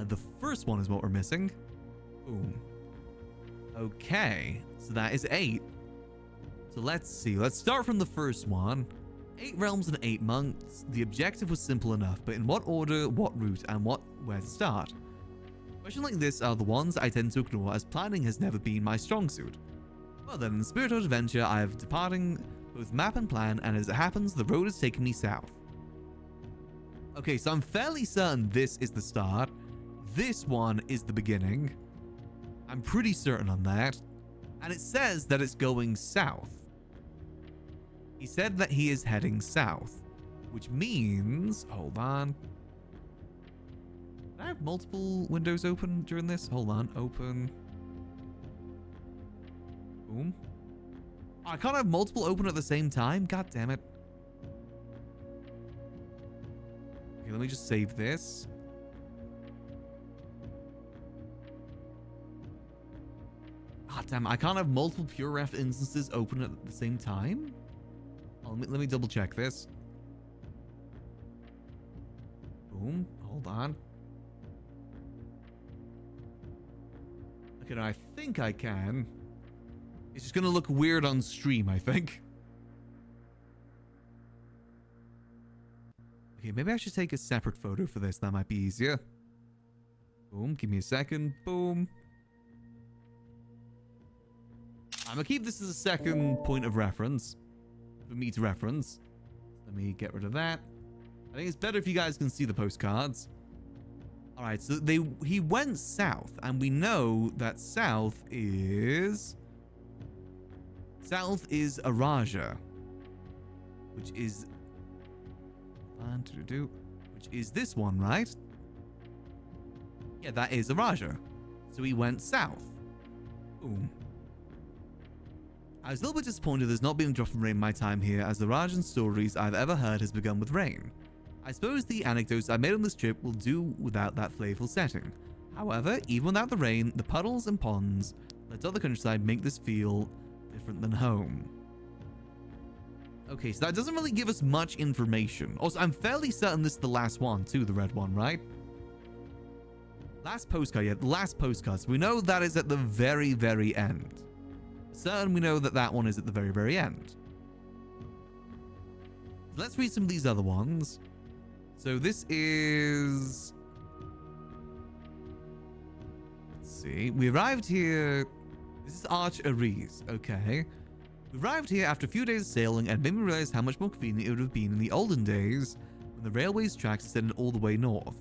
The first one is what we're missing. Boom. Okay, so that is 8. So let's see. Let's start from the first one. 8 realms and 8 monks. The objective was simple enough, but in what order, what route, and where to start? Questions like this are the ones I tend to ignore, as planning has never been my strong suit. Well then, in the spirit of adventure, I have departing both map and plan, and as it happens, the road is taking me south. Okay, so I'm fairly certain this is the start. This one is the beginning. I'm pretty certain on that. And it says that it's going south. He said that he is heading south, which means, hold on. Can I have multiple windows open during this? Hold on, open. Boom. Oh, I can't have multiple open at the same time? God damn it. Okay, let me just save this. God damn, I can't have multiple pure ref instances open at the same time? Oh, let me double check this. Boom. Hold on. Okay, now I think I can. It's just gonna look weird on stream, I think. Okay, maybe I should take a separate photo for this. That might be easier. Boom. Give me a second. Boom. I'm gonna keep this as a second point of reference for me to reference. Let me get rid of that. I think it's better if you guys can see the postcards. All right, so he went south, and we know that south is Araja, which is which is this one, right? Yeah, that is Araja. So he went south. Boom. I was a little bit disappointed there's not been a drop of rain in my time here, as the Rajan stories I've ever heard has begun with rain. I suppose the anecdotes I made on this trip will do without that flavorful setting. However, even without the rain, the puddles and ponds that other countryside make this feel different than home. Okay, so that doesn't really give us much information. Also, I'm fairly certain this is the last one too, the red one, right? Last postcard, yeah, the last postcard. So we know that is at the very, very end. Certain we know that that one is at the very, very end. So let's read some of these other ones. So this is... Let's see. We arrived here... This is Arch Aries. Okay. We arrived here after a few days of sailing and made me realize how much more convenient it would have been in the olden days when the railway's tracks extended all the way north.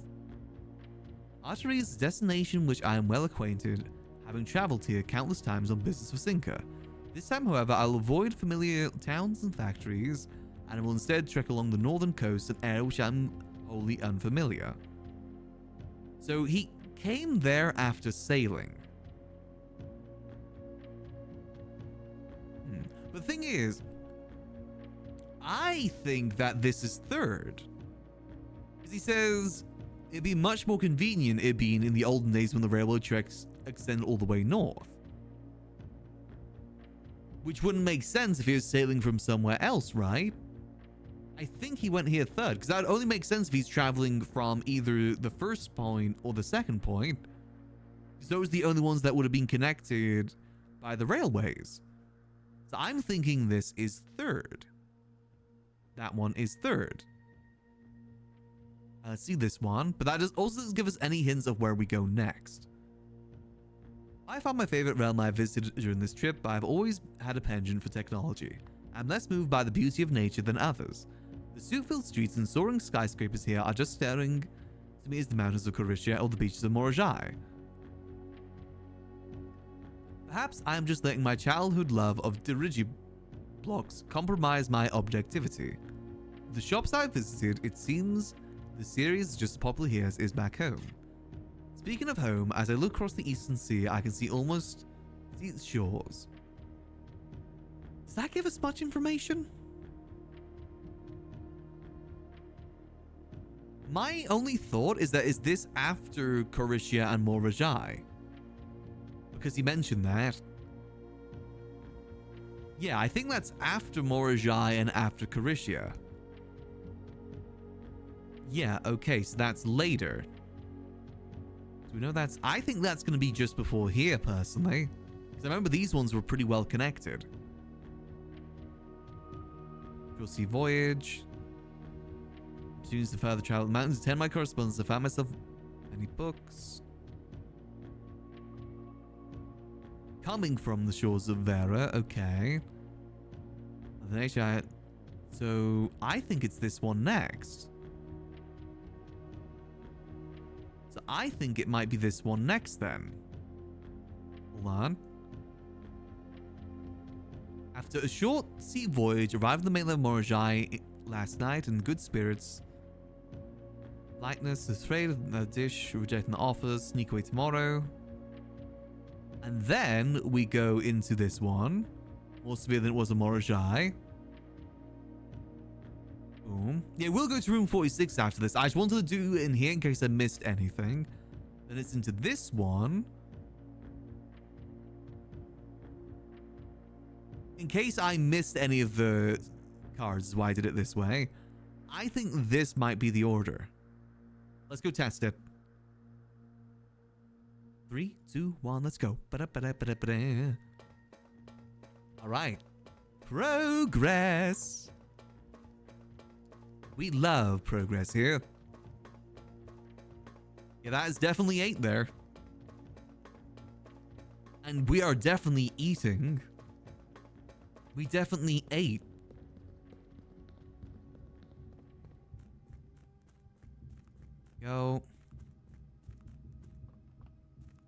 Arch Aries is a destination which I am well acquainted, having traveled here countless times on business for Cinca. This time, however, I'll avoid familiar towns and factories, and I will instead trek along the northern coast, an area which I'm wholly unfamiliar. So he came there after sailing. But the thing is, I think that this is third. Because he says it'd be much more convenient it being in the olden days when the railroad tracks extend all the way north. Which wouldn't make sense if he was sailing from somewhere else, right? I think he went here third, because that would only make sense if he's traveling from either the first point or the second point. Because those are the only ones that would have been connected by the railways. So I'm thinking this is third. That one is third. Let's see this one, but that also doesn't give us any hints of where we go next. I found my favorite realm I visited during this trip, but I've always had a penchant for technology. I'm less moved by the beauty of nature than others. The suit-filled streets and soaring skyscrapers here are just staring to me as the mountains of Karishia or the beaches of Morajai. Perhaps I am just letting my childhood love of Dirigiblocks compromise my objectivity. The shops I've visited, it seems the series is just as popular here as is back home. Speaking of home, as I look across the eastern sea, I can see its shores. Does that give us much information? My only thought is that is this after Karishia and Morajai? Because he mentioned that. Yeah, I think that's after Morajai and after Karishia. Yeah, okay, so that's later. So we know that's... I think that's going to be just before here, personally. Because I remember these ones were pretty well connected. You'll see Voyage. Students to further travel the mountains, attend my correspondence. I found myself many books. Coming from the shores of Vera, okay. The nature... So, I think it's this one next. So I think it might be this one next then. Hold on. After a short sea voyage, arrived at the mainland of Morajai last night in good spirits. Lightness, afraid of the dish, rejecting the offers, sneak away tomorrow. And then we go into this one. More severe than it was a Morajai. Boom. Yeah, we'll go to room 46 after this. I just wanted to do it in here in case I missed anything. Then it's into this one. In case I missed any of the cards, is why I did it this way. I think this might be the order. Let's go test it. 3, 2, 1, let's go. All right. Progress. We love progress here. Yeah, that is definitely 8 there. And we are definitely eating. We definitely ate. Go.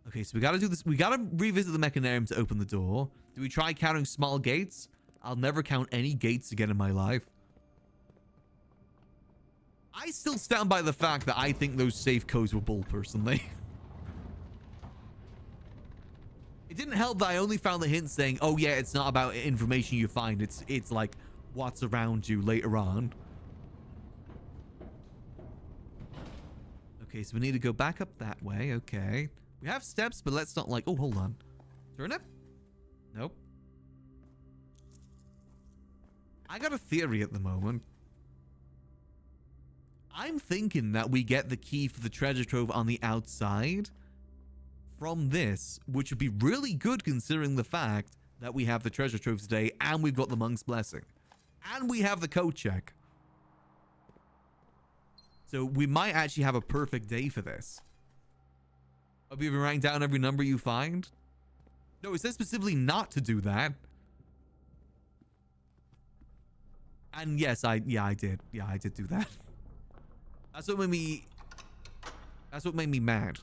Okay, so we gotta do this. We gotta revisit the Mechanarium to open the door. Do we try counting small gates? I'll never count any gates again in my life. I still stand by the fact that I think those safe codes were bull, personally. It didn't help that I only found the hint saying, oh yeah, it's not about information you find. It's like what's around you later on. Okay, so we need to go back up that way. Okay. We have steps, but let's not like... Oh, hold on. Turn it? Nope. I got a theory at the moment. I'm thinking that we get the key for the treasure trove on the outside from this, which would be really good considering the fact that we have the treasure trove today and we've got the monk's blessing and we have the code check. So we might actually have a perfect day for this. I'll be writing down every number you find. No, it says specifically not to do that. And yes, I did. Yeah, I did do that. That's what made me mad.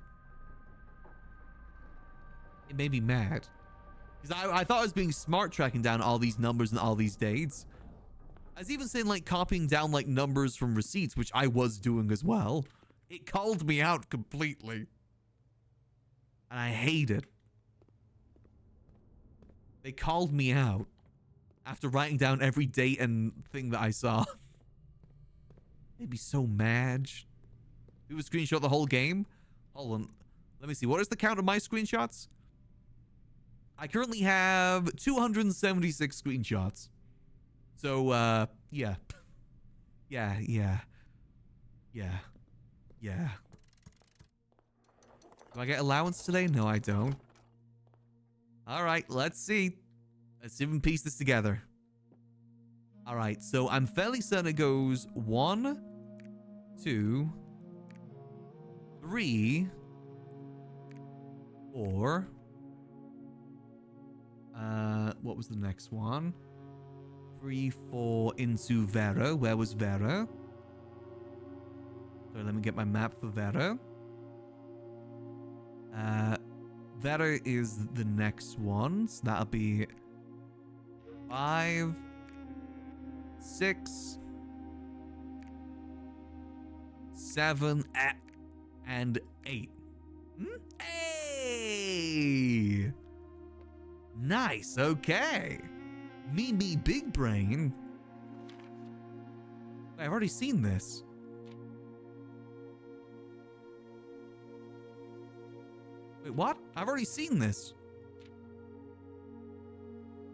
It made me mad. Because I thought I was being smart tracking down all these numbers and all these dates. I was even saying like copying down like numbers from receipts, which I was doing as well. It called me out completely. And I hate it. They called me out after writing down every date and thing that I saw. They'd be so mad. We would screenshot the whole game. Hold on. Let me see. What is the count of my screenshots? I currently have 276 screenshots. So, yeah. Yeah. Do I get allowance today? No, I don't. All right, let's see. Let's see if we can piece this together. All right, so I'm fairly certain it goes 1, 2, 3, 4. What was the next one? 3, 4 into Vera. Where was Vera? Sorry, let me get my map for Vera. Vera is the next one. So that'll be 5, 6, 7, and 8. Hey! Nice, okay. Me, big brain. I've already seen this. Wait, what? I've already seen this.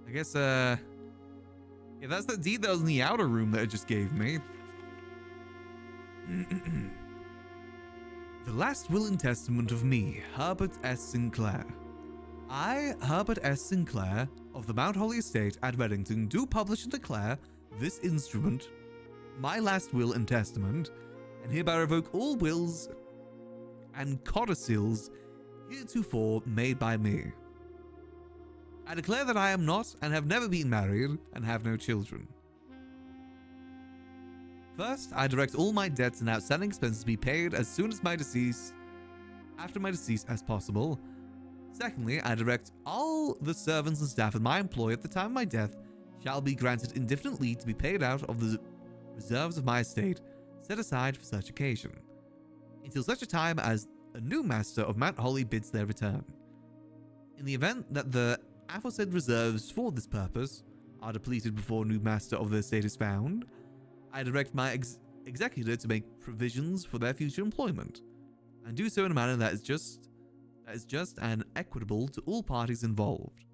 I guess, yeah, that's the deed that was in the outer room that it just gave me. The last will and testament of me, Herbert S. Sinclair. I, Herbert S. Sinclair, of the Mount Holly Estate at Reddington, do publish and declare this instrument, my last will and testament, and hereby revoke all wills and codicils heretofore made by me. I declare that I am not and have never been married and have no children. First, I direct all my debts and outstanding expenses to be paid as soon as after my decease as possible. Secondly, I direct all the servants and staff in my employ at the time of my death shall be granted indefinite leave to be paid out of the reserves of my estate set aside for such occasion, until such a time as a new master of Mount Holly bids their return. In the event that the aforesaid reserves for this purpose are depleted before a new master of the estate is found, I direct my executor to make provisions for their future employment, and do so in a manner that is just and equitable to all parties involved.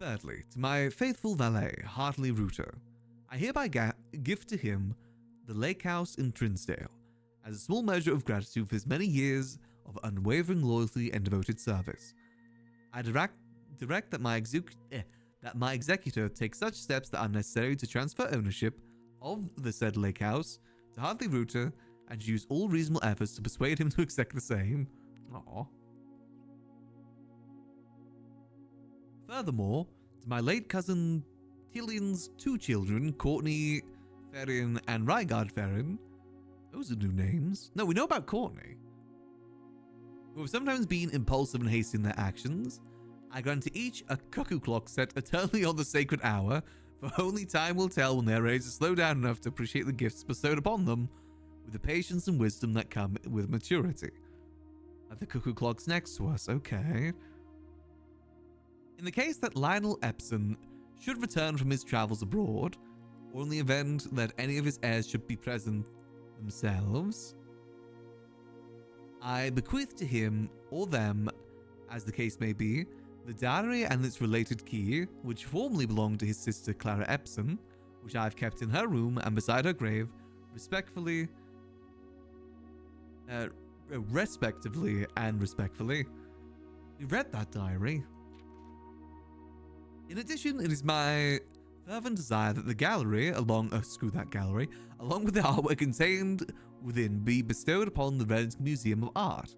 Thirdly, to my faithful valet, Hartley Rooter, I hereby gift to him the lake house in Trinsdale, as a small measure of gratitude for his many years of unwavering loyalty and devoted service. I direct that my executor take such steps that are necessary to transfer ownership of the said lake house to Hartley Rooter, and use all reasonable efforts to persuade him to accept the same. Aww. Furthermore, to my late cousin Tillion's 2 children, Courtney Ferrin and Rygard Ferrin. Those are new names. No, we know about Courtney, who have sometimes been impulsive and hasty in their actions. I grant to each a cuckoo clock set eternally on the sacred hour, for only time will tell when they are ready to slow down enough to appreciate the gifts bestowed upon them, with the patience and wisdom that come with maturity. The cuckoo clock's next to us, okay. In the case that Lionel Epson should return from his travels abroad, or in the event that any of his heirs should be present themselves, I bequeath to him or them, as the case may be, the diary and its related key, which formerly belonged to his sister Clara Epson, which I have kept in her room and beside her grave, respectively and respectfully. We read that diary. In addition, it is my fervent desire that the gallery, along with the artwork contained within, be bestowed upon the Reddington Museum of Art,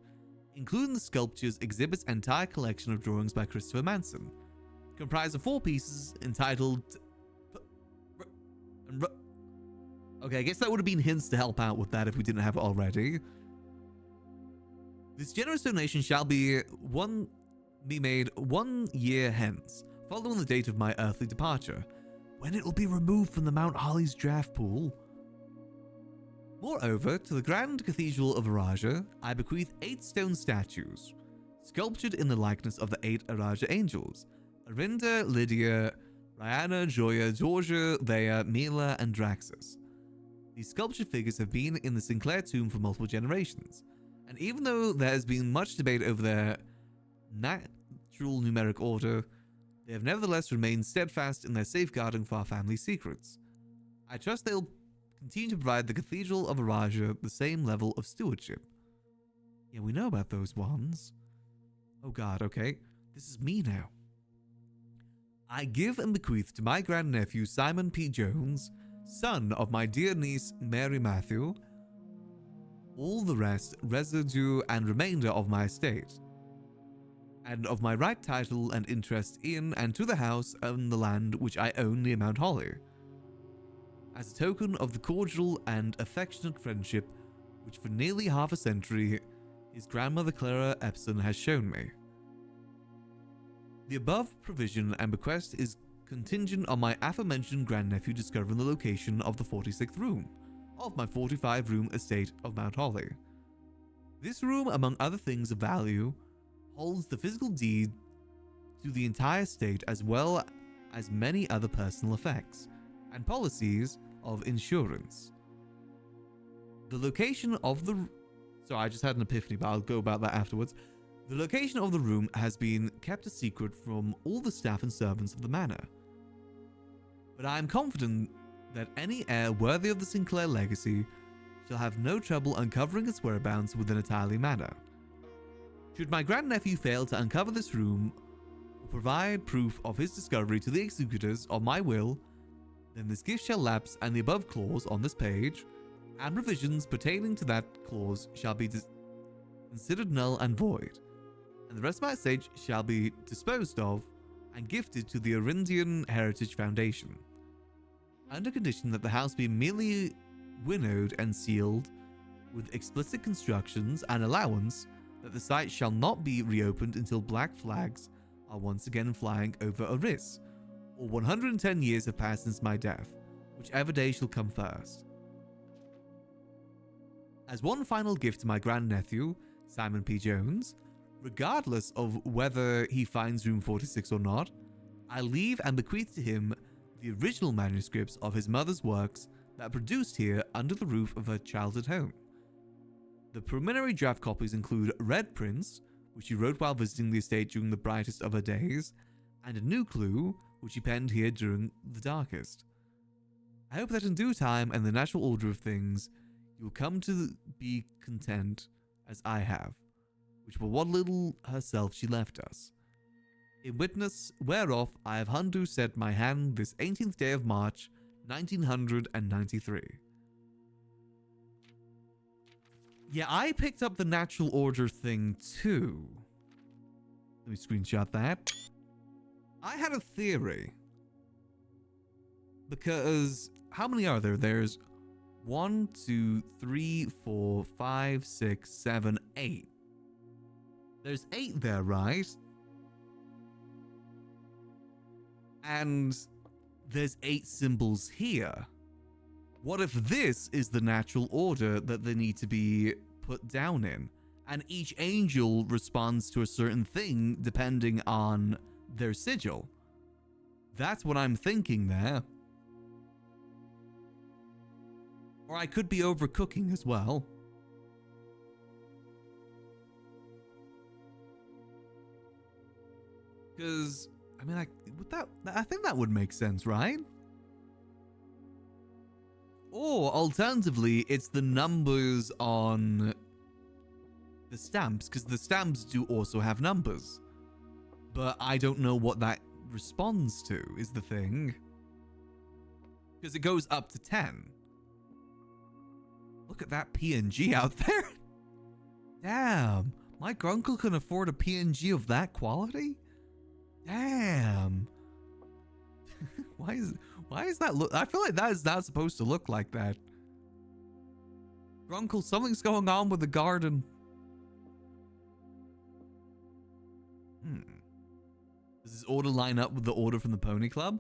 including the sculptures, exhibits, and entire collection of drawings by Christopher Manson, comprised of 4 pieces entitled... Okay, I guess that would have been hints to help out with that if we didn't have it already. This generous donation shall be made 1 year hence, following the date of my earthly departure, when it will be removed from the Mount Holly's draft pool. Moreover, to the Grand Cathedral of Araja, I bequeath 8 stone statues, sculptured in the likeness of the 8 Araja angels, Arinda, Lydia, Rihanna, Joya, Georgia, Thea, Mila, and Draxus. These sculptured figures have been in the Sinclair tomb for multiple generations, and even though there has been much debate over their natural numeric order, they have nevertheless remained steadfast in their safeguarding of our family secrets. I trust they'll continue to provide the Cathedral of Araja the same level of stewardship. Yeah, we know about those ones. Oh god, okay. This is me now. I give and bequeath to my grandnephew Simon P. Jones, son of my dear niece Mary Matthew, all the rest, residue, and remainder of my estate, and of my right title and interest in and to the house and the land which I own near Mount Holly, as a token of the cordial and affectionate friendship which for nearly half a century his grandmother Clara Epson has shown me. The above provision and bequest is contingent on my aforementioned grandnephew discovering the location of the 46th room of my 45-room estate of Mount Holly. This room, among other things of value, holds the physical deed to the entire estate as well as many other personal effects and policies of insurance. The location of the... Sorry, I just had an epiphany, but I'll go about that afterwards. The location of the room has been kept a secret from all the staff and servants of the manor. But I am confident that any heir worthy of the Sinclair legacy shall have no trouble uncovering its whereabouts within a timely manner. Should my grandnephew fail to uncover this room or provide proof of his discovery to the executors of my will, then this gift shall lapse, and the above clause on this page and provisions pertaining to that clause shall be considered null and void, and the rest of my estate shall be disposed of and gifted to the Arindian Heritage Foundation, under condition that the house be merely winnowed and sealed with explicit constructions and allowance that the site shall not be reopened until black flags are once again flying over Eris, or 110 years have passed since my death, whichever day shall come first. As one final gift to my grandnephew, Simon P. Jones, regardless of whether he finds room 46 or not, I leave and bequeath to him the original manuscripts of his mother's works that are produced here under the roof of her childhood home. The preliminary draft copies include red prints, which she wrote while visiting the estate during the brightest of her days, and a new clue, which she penned here during the darkest. I hope that in due time and the natural order of things, you will come to be content as I have, which for what little herself she left us. In witness whereof I have unto set my hand this 18th day of March, 1993. Yeah, I picked up the natural order thing too. Let me screenshot that. I had a theory. Because how many are there? There's 1, 2, 3, 4, 5, 6, 7, 8. There's 8 there, right? And there's 8 symbols here. What if this is the natural order that they need to be put down in? And each angel responds to a certain thing depending on their sigil. That's what I'm thinking there. Or I could be overcooking as well. Because, I mean, I think that would make sense, right? Or, alternatively, it's the numbers on the stamps, because the stamps do also have numbers. But I don't know what that responds to, is the thing. Because it goes up to 10. Look at that PNG out there. Damn, my uncle can afford a PNG of that quality? Damn. Why is that look? I feel like that is not supposed to look like that. Uncle, something's going on with the garden. Does this order line up with the order from the Pony Club?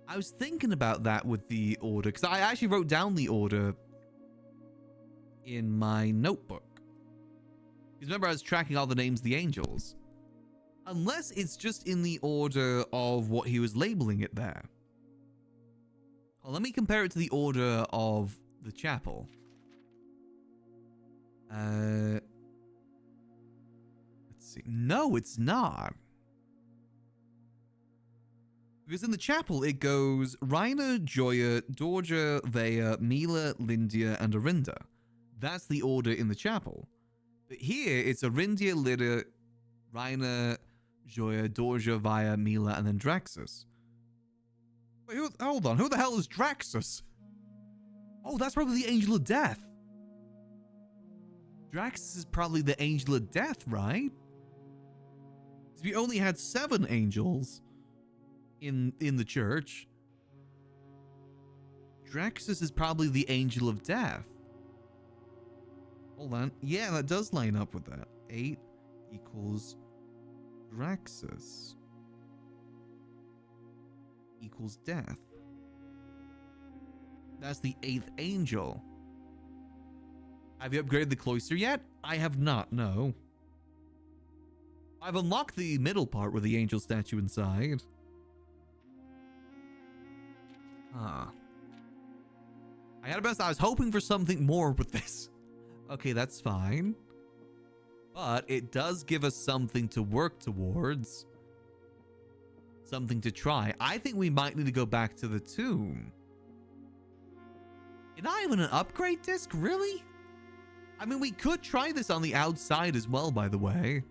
I was thinking about that with the order, because I actually wrote down the order in my notebook. Because remember, I was tracking all the names of the angels. Unless it's just in the order of what he was labeling it there. Well, let me compare it to the order of the chapel. Let's see. No, it's not. Because in the chapel, it goes Raina, Joya, Dorja, Vea, Mila, Lindia, and Arinda. That's the order in the chapel. But here, it's Arindia, Lida, Raina, Joya, Dorja, Vea, Mila, and then Draxus. Wait, hold on. Who the hell is Draxus? Oh, that's probably the Angel of Death. Draxus is probably the Angel of Death, right? We only had 7 angels in the church. Draxus is probably the angel of death. Hold on. Yeah, that does line up with that. 8 equals Draxus equals death. That's the 8th angel. Have you upgraded the cloister yet? I have not, no. I've unlocked the middle part with the angel statue inside. Ah. I gotta be honest, I was hoping for something more with this. Okay, that's fine. But it does give us something to work towards. Something to try. I think we might need to go back to the tomb. And not even an upgrade disc, really? I mean, we could try this on the outside as well, by the way.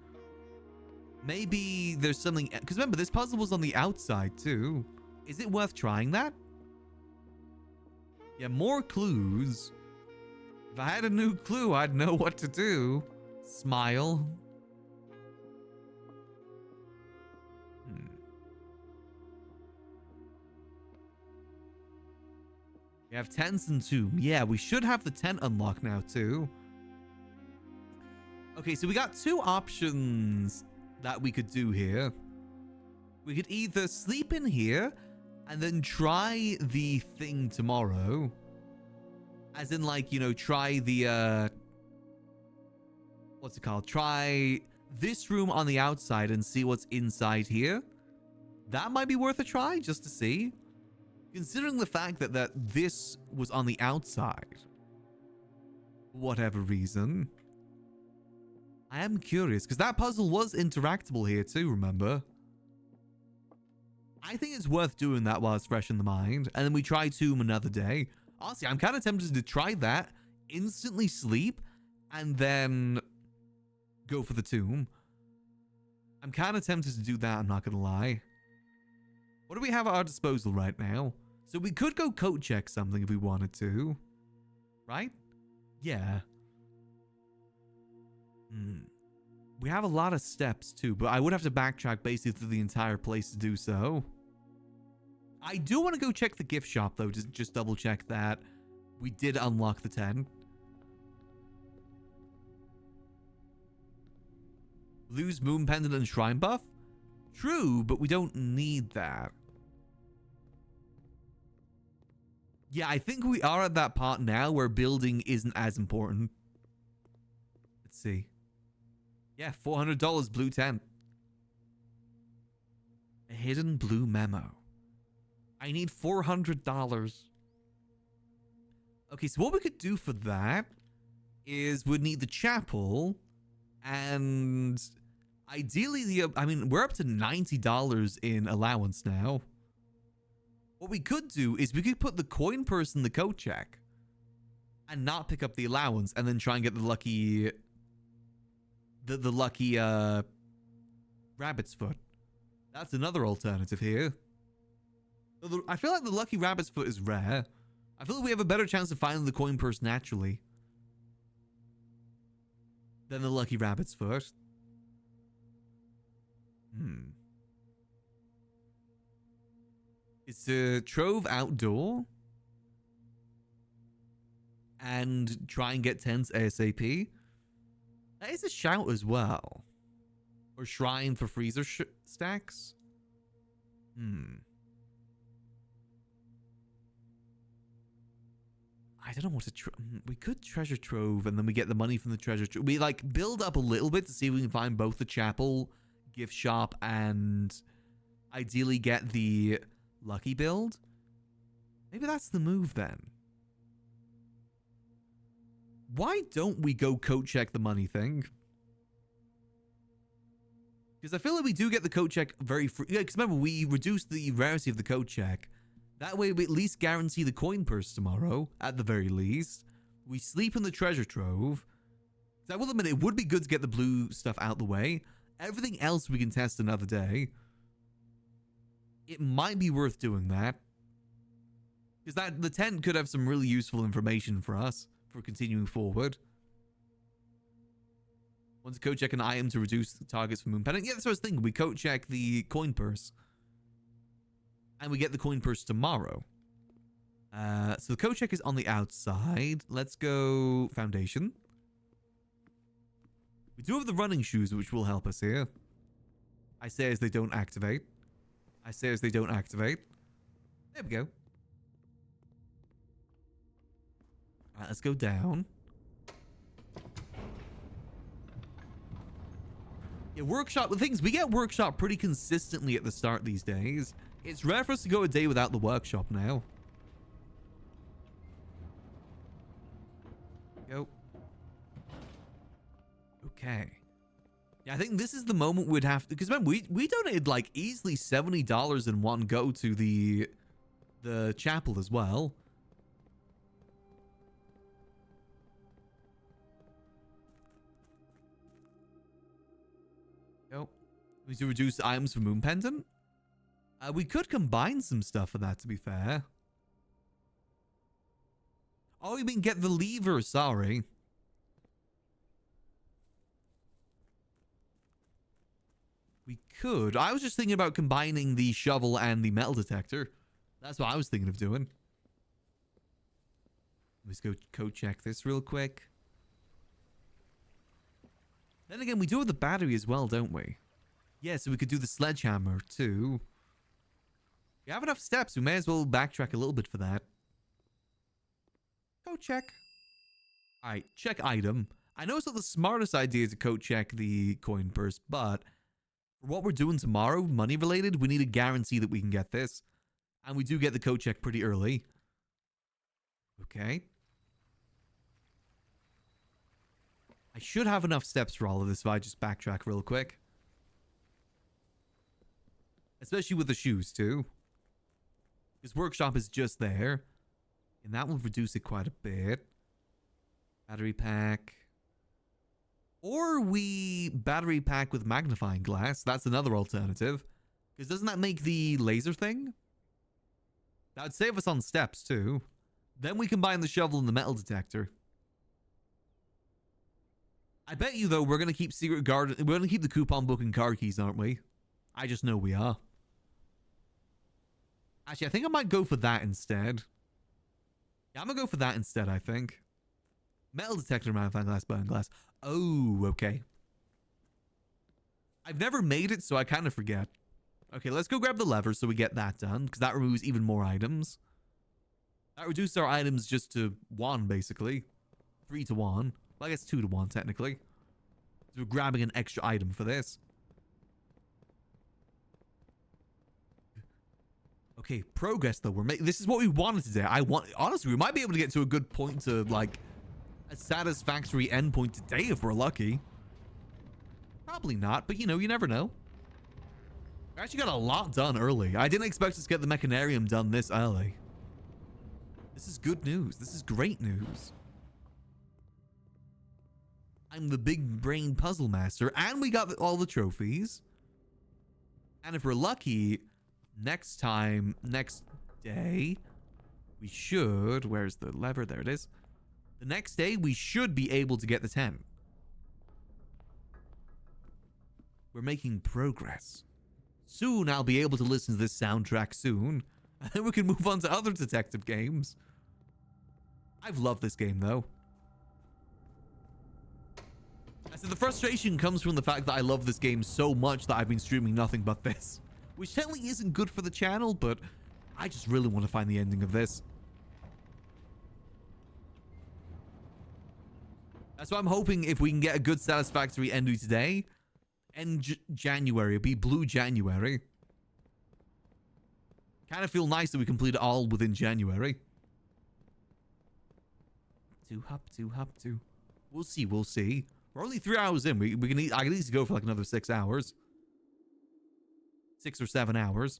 Maybe there's something... Because remember, this puzzle was on the outside, too. Is it worth trying that? Yeah, more clues. If I had a new clue, I'd know what to do. Smile. We have tents and tomb. Yeah, we should have the tent unlocked now, too. Okay, so we got 2 options that we could do here. We could either sleep in here and then try the thing tomorrow. As in, like, you know, try the, what's it called? Try this room on the outside and see what's inside here. That might be worth a try, just to see. Considering the fact that this was on the outside. Whatever reason. I am curious, because that puzzle was interactable here too, remember? I think it's worth doing that while it's fresh in the mind. And then we try tomb another day. Honestly, I'm kind of tempted to try that. Instantly sleep. And then go for the tomb. I'm kind of tempted to do that, I'm not going to lie. What do we have at our disposal right now? So we could go coat check something if we wanted to. Right? Yeah. We have a lot of steps too, but I would have to backtrack basically through the entire place to do so. I do want to go check the gift shop though, to just double check that we did unlock the 10. Lose moon pendant and shrine buff? True, but we don't need that. Yeah, I think we are at that part now where building isn't as important. Let's see. Yeah, $400 blue tent. A hidden blue memo. I need $400. Okay, so what we could do for that is we'd need the chapel and ideally I mean, we're up to $90 in allowance now. What we could do is we could put the coin purse in the coat check and not pick up the allowance and then try and get the lucky rabbit's foot. That's another alternative here. I feel like the lucky rabbit's foot is rare. I feel like we have a better chance of finding the coin purse naturally than the lucky rabbit's foot. It's a Trove outdoor and try and get tents ASAP. That is a shout as well. Or shrine for freezer stacks. I don't know what to... we could treasure trove and then we get the money from the treasure trove. We like build up a little bit to see if we can find both the chapel, gift shop, and ideally get the lucky build. Maybe that's the move then. Why don't we go coat check the money thing? Because I feel like we do get the coat check very free. Yeah, because remember, we reduced the rarity of the coat check. That way, we at least guarantee the coin purse tomorrow, at the very least. We sleep in the treasure trove. So I will admit, it would be good to get the blue stuff out the way. Everything else we can test another day. It might be worth doing that. Because the tent could have some really useful information for us for continuing forward. Want to code check an item to reduce the targets for Moon Pendant? Yeah, that's what I was thinking. We code check the coin purse. And we get the coin purse tomorrow. So the code check is on the outside. Let's go foundation. We do have the running shoes, which will help us here. I say as they don't activate. I say as they don't activate. There we go. All right, let's go down. Yeah, workshop. The things we get workshop pretty consistently at the start these days. It's rare for us to go a day without the workshop now. Go. Okay. Yeah, I think this is the moment we'd have to, because remember we donated like easily $70 in one go to the chapel as well. Go. We need to reduce items for Moon Pendant. We could combine some stuff for that, to be fair. Oh, you mean get the lever, sorry. We could. I was just thinking about combining the shovel and the metal detector. That's what I was thinking of doing. Let's go code check this real quick. Then again, we do have the battery as well, don't we? Yeah, so we could do the sledgehammer too. We have enough steps. We may as well backtrack a little bit for that. Code check. All right, check item. I know it's not the smartest idea to code check the coin purse, but for what we're doing tomorrow, money related, we need a guarantee that we can get this. And we do get the code check pretty early. Okay. I should have enough steps for all of this if I just backtrack real quick. Especially with the shoes too. Because workshop is just there. And that will reduce it quite a bit. Battery pack. Or we battery pack with magnifying glass. That's another alternative. Because doesn't that make the laser thing? That would save us on steps too. Then we combine the shovel and the metal detector. I bet you though we're going to keep secret guard. We're going to keep the coupon book and card keys, aren't we? I just know we are. Actually, I think I might go for that instead. Yeah, I'm going to go for that instead, I think. Metal detector, magnifying glass, burn glass. Oh, okay. I've never made it, so I kind of forget. Okay, let's go grab the lever so we get that done, because that removes even more items. That reduced our items just to 1, basically. 3 to 1. Well, I guess 2 to 1, technically. So we're grabbing an extra item for this. Okay, progress though. This is what we wanted today. Honestly, we might be able to get to a good point to like a satisfactory endpoint today if we're lucky. Probably not, but you know, you never know. We actually got a lot done early. I didn't expect us to get the mechanarium done this early. This is good news. This is great news. I'm the big brain puzzle master, and we got all the trophies. And if we're lucky, next day, we should... Where's the lever? There it is. The next day, we should be able to get the 10. We're making progress. Soon, I'll be able to listen to this soundtrack soon. And then we can move on to other detective games. I've loved this game, though. I said the frustration comes from the fact that I love this game so much that I've been streaming nothing but this. Which technically isn't good for the channel, but I just really want to find the ending of this. That's why I'm hoping if we can get a good satisfactory ending today, end January, it'll be Blue January. Kind of feel nice that we complete it all within January. Hop to. We'll see, we'll see. We're only 3 hours in. I can at least go for like another 6 hours. 6 or 7 hours.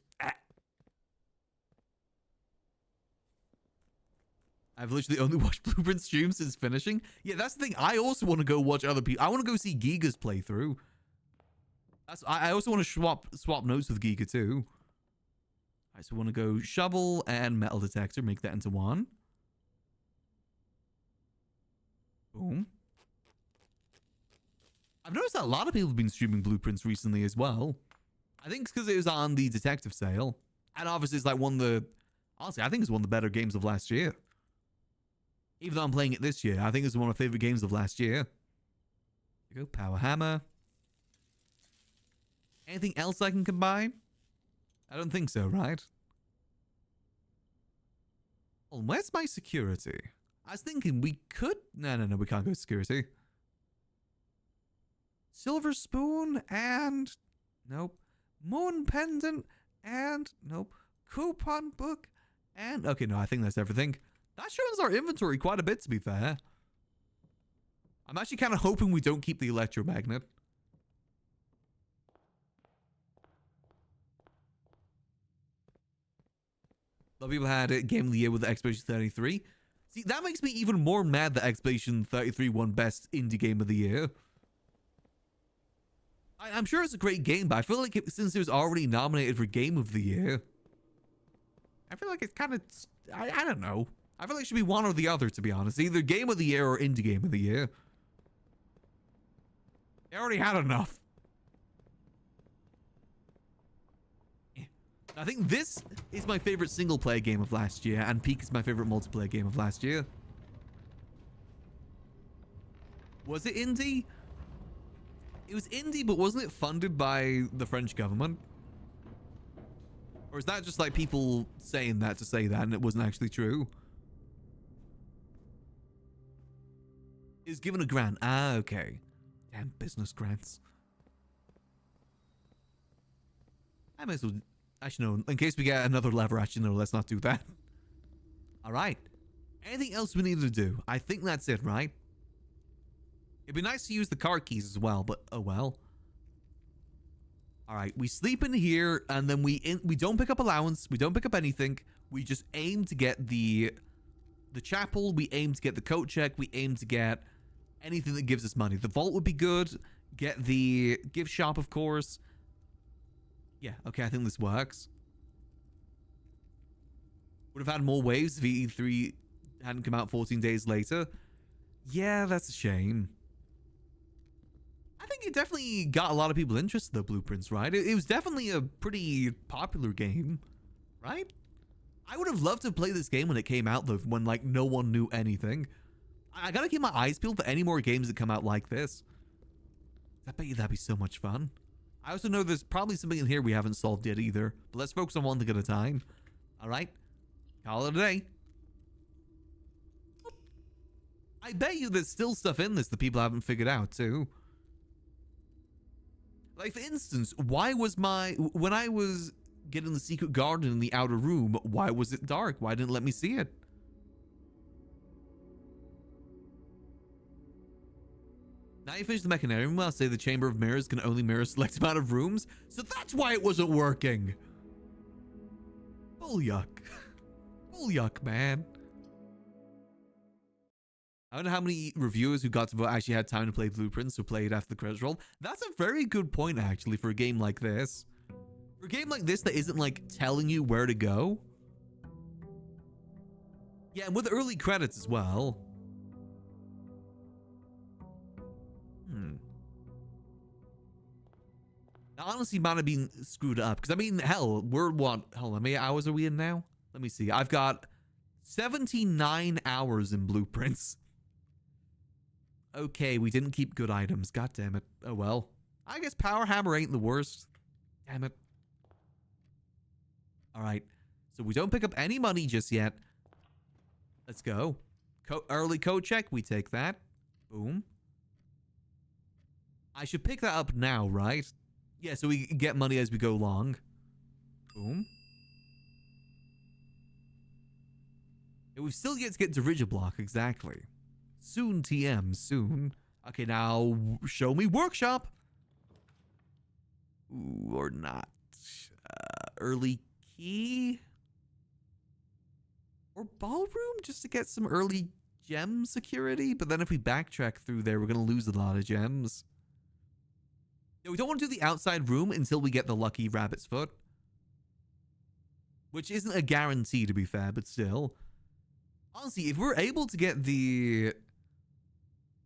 I've literally only watched Blueprint streams since finishing. Yeah, that's the thing. I also want to go watch other people. I want to go see Giga's playthrough. I also want to swap notes with Giga too. I just want to go shovel and metal detector. Make that into 1. Boom. I've noticed that a lot of people have been streaming Blueprints recently as well. I think it's because it was on the detective sale. And obviously it's like honestly, I think it's one of the better games of last year. Even though I'm playing it this year, I think it's one of my favorite games of last year. There you go, Power Hammer. Anything else I can combine? I don't think so, right? Well, where's my security? I was thinking we could... No, we can't go security. Silver spoon and... Nope. Moon pendant and... Nope. Coupon book and... Okay, no, I think that's everything. That shows our inventory quite a bit, to be fair. I'm actually kind of hoping we don't keep the electromagnet. A lot of people had it Game of the Year with the Expedition 33. See, that makes me even more mad that Expedition 33 won Best Indie Game of the Year. I'm sure it's a great game, but I feel like since it was already nominated for Game of the Year, I feel like it's kind of... I don't know. I feel like it should be one or the other, to be honest. Either Game of the Year or Indie Game of the Year. They already had enough. I think this is my favorite single-player game of last year, and Peak is my favorite multiplayer game of last year. Was it indie? It was indie, but wasn't it funded by the French government? Or is that just like people saying that to say that, and it wasn't actually true? It was given a grant. Ah, okay. Damn business grants. I might as well... Actually, no. In case we get another lever, actually, no. Let's not do that. All right. Anything else we need to do? I think that's it, right? It'd be nice to use the car keys as well, but oh well. All right. We sleep in here, and then we don't pick up allowance. We don't pick up anything. We just aim to get the chapel. We aim to get the coat check. We aim to get anything that gives us money. The vault would be good. Get the gift shop, of course. Yeah, okay, I think this works. Would have had more waves if E3 hadn't come out 14 days later. Yeah, that's a shame. I think it definitely got a lot of people interested in the Blueprints, right? It was definitely a pretty popular game, right? I would have loved to play this game when it came out, though, when, like, no one knew anything. I gotta keep my eyes peeled for any more games that come out like this. I bet you that'd be so much fun. I also know there's probably something in here we haven't solved yet either. But let's focus on one thing at a time. All right. Call it a day. I bet you there's still stuff in this that people haven't figured out too. Like, for instance, why was when I was getting the secret garden in the outer room, why was it dark? Why didn't it let me see it? Now you finish the mechanarium, I'll say the Chamber of Mirrors can only mirror a select amount of rooms, so that's why it wasn't working. Bull yuck. Bull yuck, man. I don't know how many reviewers who got to vote actually had time to play Blueprints, who played after the credits roll. That's a very good point, actually, for a game like this. For a game like this that isn't, like, telling you where to go. Yeah, and with early credits as well. That honestly might have been screwed up. Because, I mean, hell, we're what? Hold on, how many hours are we in now? Let me see. I've got 79 hours in Blueprints. Okay, we didn't keep good items. God damn it. Oh, well. I guess Power Hammer ain't the worst. Damn it. All right. So we don't pick up any money just yet. Let's go. Early code check. We take that. Boom. I should pick that up now, right? Yeah, so we get money as we go along. Boom. And we've still yet to get to Rigiblock, exactly. Soon, TM, soon. Okay, now, show me workshop. Ooh, or not. Early key? Or ballroom, just to get some early gem security? But then if we backtrack through there, we're going to lose a lot of gems. Yeah, we don't want to do the outside room until we get the lucky rabbit's foot. Which isn't a guarantee, to be fair, but still. Honestly, if we're able to get the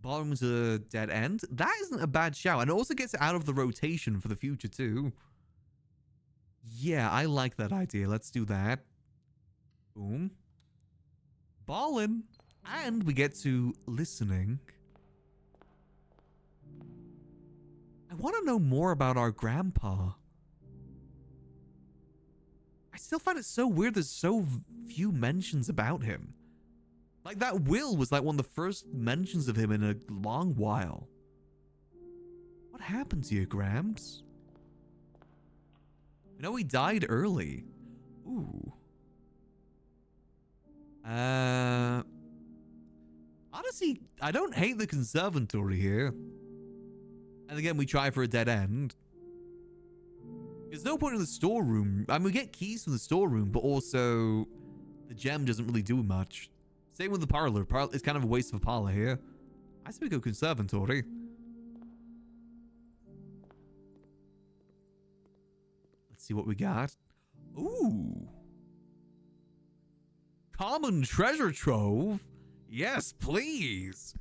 Bottom's a dead end. That isn't a bad shout. And it also gets it out of the rotation for the future, too. Yeah, I like that idea. Let's do that. Boom. Ballin'. And we get to listening. I want to know more about our grandpa. I still find it so weird there's so few mentions about him. Like, that will was like one of the first mentions of him in a long while. What happened to you, Gramps? You know, he died early. Ooh. Honestly, I don't hate the conservatory here. And again, we try for a dead end. There's no point in the storeroom. I mean, we get keys from the storeroom, but also the gem doesn't really do much. Same with the parlor. It's kind of a waste of a parlor here. I say we go conservatory. Let's see what we got. Ooh. Common treasure trove. Yes, please.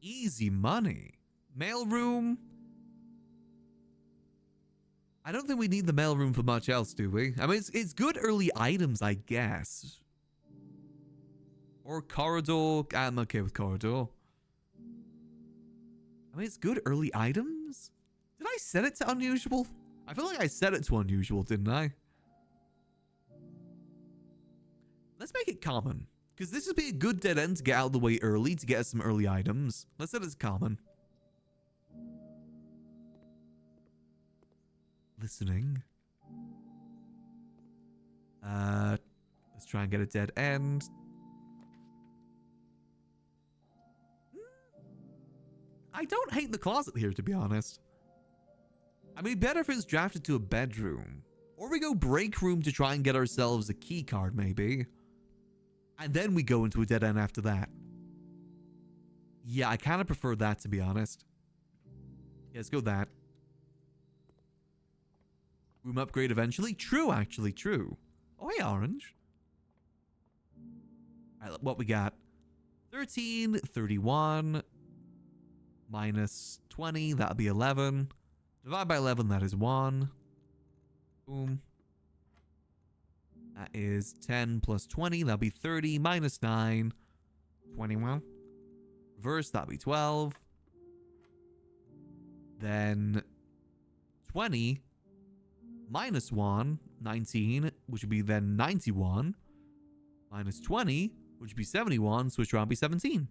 Easy money. Mailroom. I don't think we need the mailroom for much else, do we? I mean, it's good early items, I guess. Or corridor. I'm okay with corridor. I mean, it's good early items. Did I set it to unusual? I feel like I set it to unusual, didn't I? Let's make it common. Because this would be a good dead end to get out of the way early to get us some early items. Let's set it as common. Listening. Let's try and get a dead end. I don't hate the closet here, to be honest. I mean, better if it's drafted to a bedroom. Or we go break room to try and get ourselves a key card, maybe. And then we go into a dead end after that. Yeah, I kind of prefer that, to be honest. Yeah, let's go that. Room upgrade eventually? True, actually, true. Oh, hey, Orange. Alright, what we got? 13, 31, minus 20, that'll be 11. Divide by 11, that is 1. Boom. That is 10 plus 20, that'll be 30, minus 9, 21. Reverse, that'll be 12. Then 20 minus 1, 19, which would be then 91. Minus 20, which would be 71, switch around, be 17.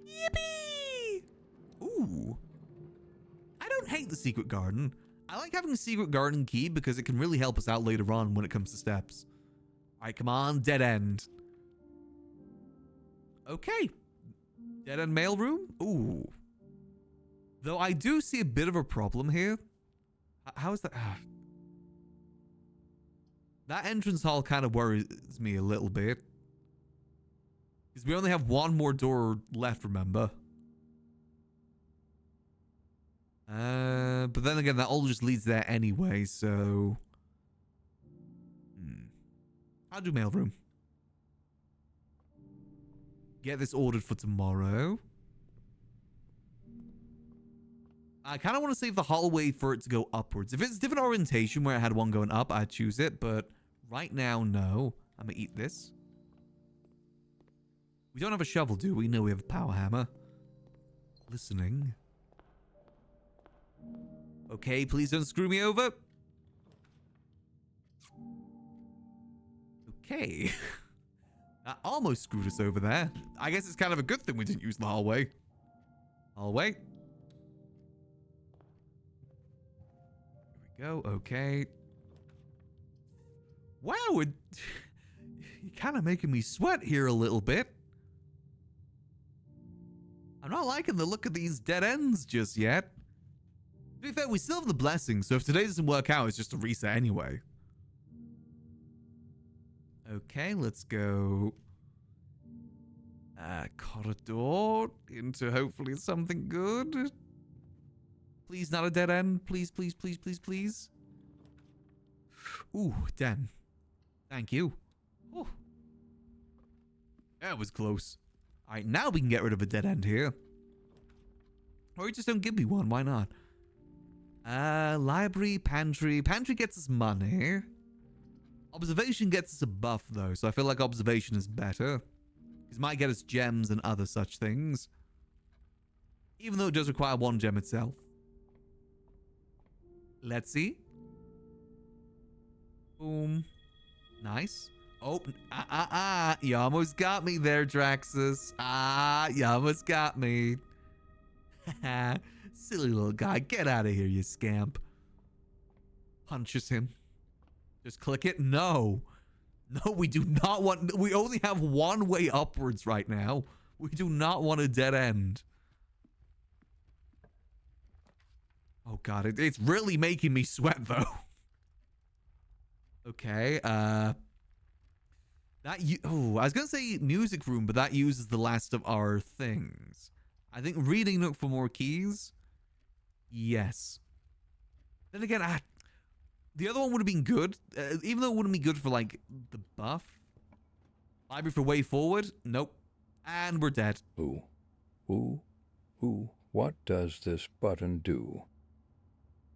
Yippee! Ooh. I don't hate the secret garden. I like having a secret garden key because it can really help us out later on when it comes to steps. Alright, come on, dead end. Okay. Dead end mailroom? Ooh. Though I do see a bit of a problem here. How is that? That entrance hall kind of worries me a little bit. Because we only have one more door left, remember? But then again, that all just leads there anyway, so... I'll do mailroom. Get this ordered for tomorrow. I kind of want to save the hallway for it to go upwards. If it's a different orientation where I had one going up, I'd choose it. But right now, no. I'm going to eat this. We don't have a shovel, do we? No, we have a power hammer. Listening. Okay, please don't screw me over. Okay. That almost screwed us over there. I guess it's kind of a good thing we didn't use the hallway. Hallway. Go, okay. Wow, you're kind of making me sweat here a little bit. I'm not liking the look of these dead ends just yet. To be fair, we still have the blessing, so if today doesn't work out, it's just a reset anyway. Okay, let's go. Corridor into hopefully something good. Please, not a dead end. Please, please, please, please, please. Ooh, den. Thank you. Ooh. That was close. Alright, now we can get rid of a dead end here. Or you just don't give me one, why not? Library, pantry. Pantry gets us money. Observation gets us a buff, though, so I feel like observation is better. It might get us gems and other such things. Even though it does require one gem itself. Let's see. Boom. Nice. Oh, you almost got me there, Draxus. You almost got me. Silly little guy. Get out of here, you scamp. Punches him. Just click it. No. No, we do not want... We only have one way upwards right now. We do not want a dead end. Oh, God. It's really making me sweat, though. Okay. I was going to say music room, but that uses the last of our things. I think reading nook for more keys. Yes. Then again, the other one would have been good. Even though it wouldn't be good for, like, the buff. Library for way forward. Nope. And we're dead. What does this button do?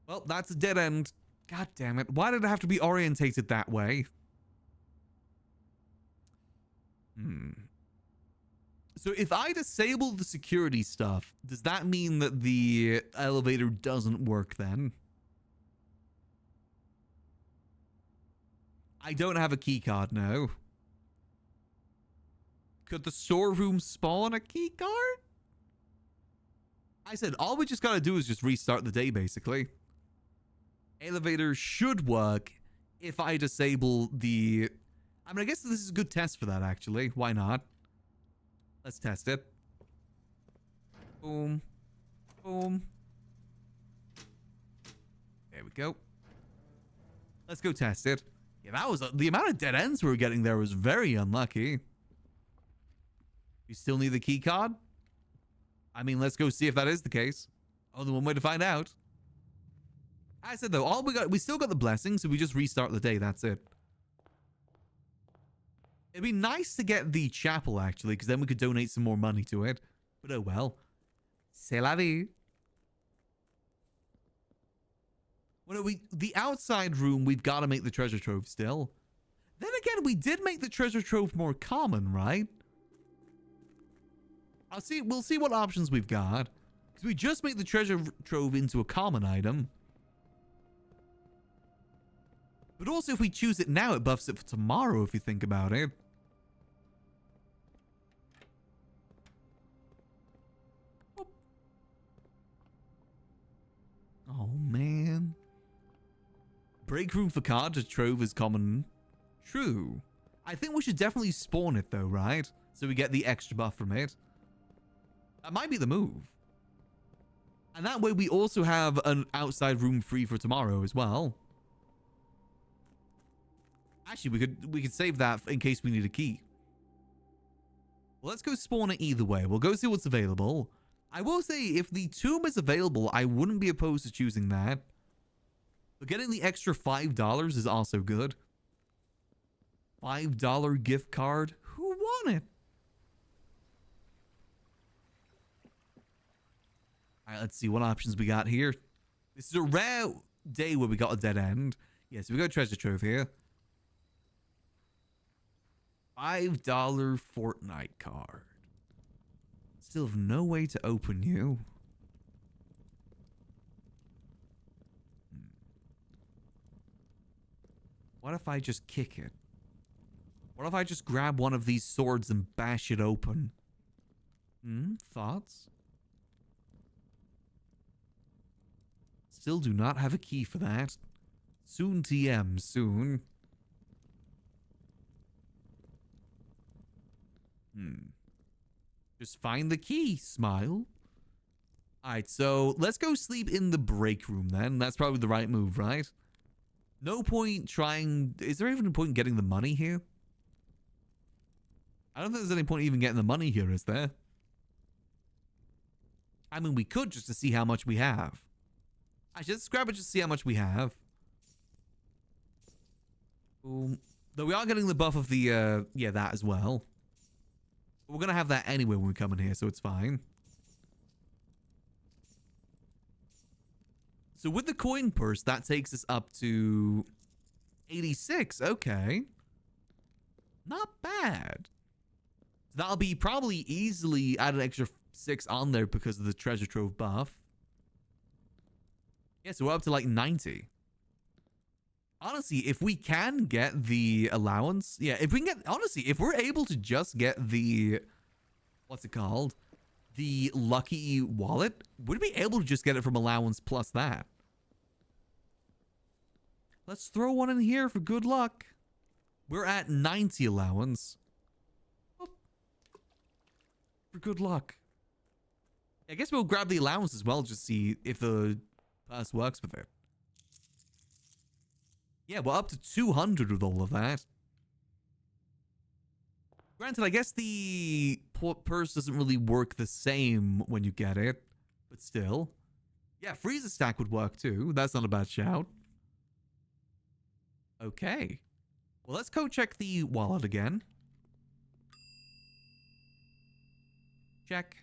Well, that's a dead end. God damn it. Why did it have to be orientated that way? So if I disable the security stuff, does that mean that the elevator doesn't work then? I don't have a key card now. Could the storeroom spawn a key card? I said all we just gotta do is just restart the day, basically. Elevator should work if I disable the... I mean, I guess this is a good test for that, actually. Why not? Let's test it. Boom. Boom. There we go. Let's go test it. Yeah, that was... the amount of dead ends we were getting there was very unlucky. You still need the key card? I mean, let's go see if that is the case. Only one way to find out. I said, though, we still got the blessing, so we just restart the day. That's it. It'd be nice to get the chapel, actually, because then we could donate some more money to it. But oh well. C'est la vie. Well, the outside room, we've got to make the treasure trove still. Then again, we did make the treasure trove more common, right? We'll see what options we've got. Because we just made the treasure trove into a common item. But also, if we choose it now, it buffs it for tomorrow, if you think about it. Oh, man. Break room for card to trove is common. True. I think we should definitely spawn it, though, right? So we get the extra buff from it. That might be the move. And that way, we also have an outside room free for tomorrow as well. Actually, we could save that in case we need a key. Well, let's go spawn it either way. We'll go see what's available. I will say, if the tomb is available, I wouldn't be opposed to choosing that. But getting the extra $5 is also good. $5 gift card. Who won it? All right, let's see what options we got here. This is a rare day where we got a dead end. Yeah, so we got a treasure trove here. $5 Fortnite card. Still have no way to open you. What if I just kick it? What if I just grab one of these swords and bash it open? Thoughts? Still do not have a key for that. Soon TM, soon. Just find the key, smile. Alright, so let's go sleep in the break room then. That's probably the right move, right? No point trying... Is there even a point in getting the money here? I don't think there's any point even getting the money here, is there? I mean, we could just to see how much we have. Actually, let's grab it just to see how much we have. Boom. Though we are getting the buff of the, yeah, that as well. We're going to have that anyway when we come in here, so it's fine. So with the coin purse, that takes us up to 86. Okay. Not bad. That'll be probably easily add an extra 6 on there because of the treasure trove buff. Yeah, so we're up to like 90. Honestly, if we can get the allowance, yeah, if we can get, honestly, if we're able to just get the, what's it called? The lucky wallet, would we be able to just get it from allowance plus that? Let's throw one in here for good luck. We're at 90 allowance. Oh. For good luck. I guess we'll grab the allowance as well, just see if the pass works with it. Yeah, we're up to 200 with all of that. Granted, I guess the purse doesn't really work the same when you get it, but still. Yeah, freezer stack would work too. That's not a bad shout. Okay. Well, let's go check the wallet again. Check.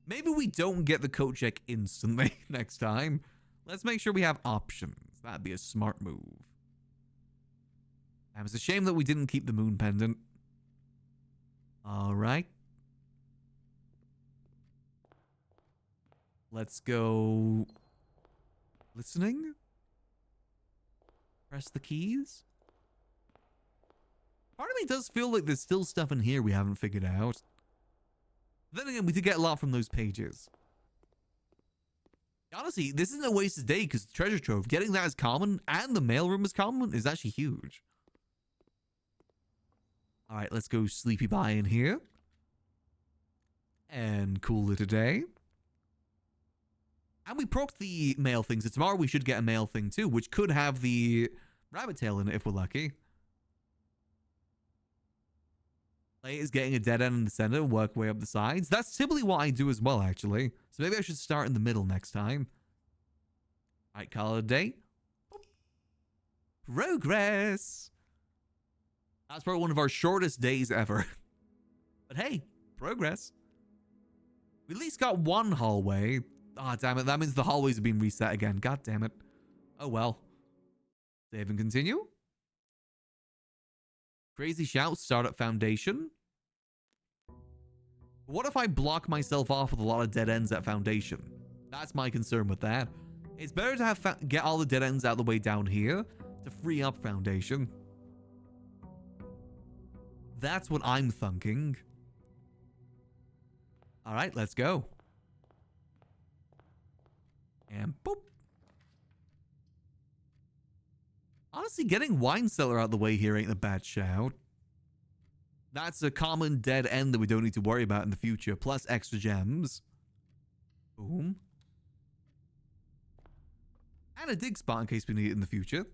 Maybe we don't get the code check instantly next time. Let's make sure we have options. That'd be a smart move. And it's a shame that we didn't keep the moon pendant. All right. Let's go. Listening. Press the keys. Part of me does feel like there's still stuff in here we haven't figured out. Then again, we did get a lot from those pages. Honestly, this isn't a wasted day because the treasure trove, getting that is common and the mailroom is common is actually huge. All right, let's go sleepy bye in here. And call it a day. And we procced the mail thing, so tomorrow we should get a mail thing too, which could have the rabbit tail in it if we're lucky. Play is getting a dead end in the center and work way up the sides. That's typically what I do as well, actually. So maybe I should start in the middle next time. All right, call it a day. Progress. That's probably one of our shortest days ever. But hey, progress. We at least got one hallway. Ah, oh, damn it. That means the hallways have been reset again. God damn it. Oh, well. Save and continue. Crazy shout, start at foundation. What if I block myself off with a lot of dead ends at foundation? That's my concern with that. It's better to have get all the dead ends out of the way down here to free up foundation. That's what I'm thinking. All right, let's go. And boop. Honestly, getting wine cellar out of the way here ain't a bad shout. That's a common dead end that we don't need to worry about in the future, plus extra gems. Boom. And a dig spot in case we need it in the future.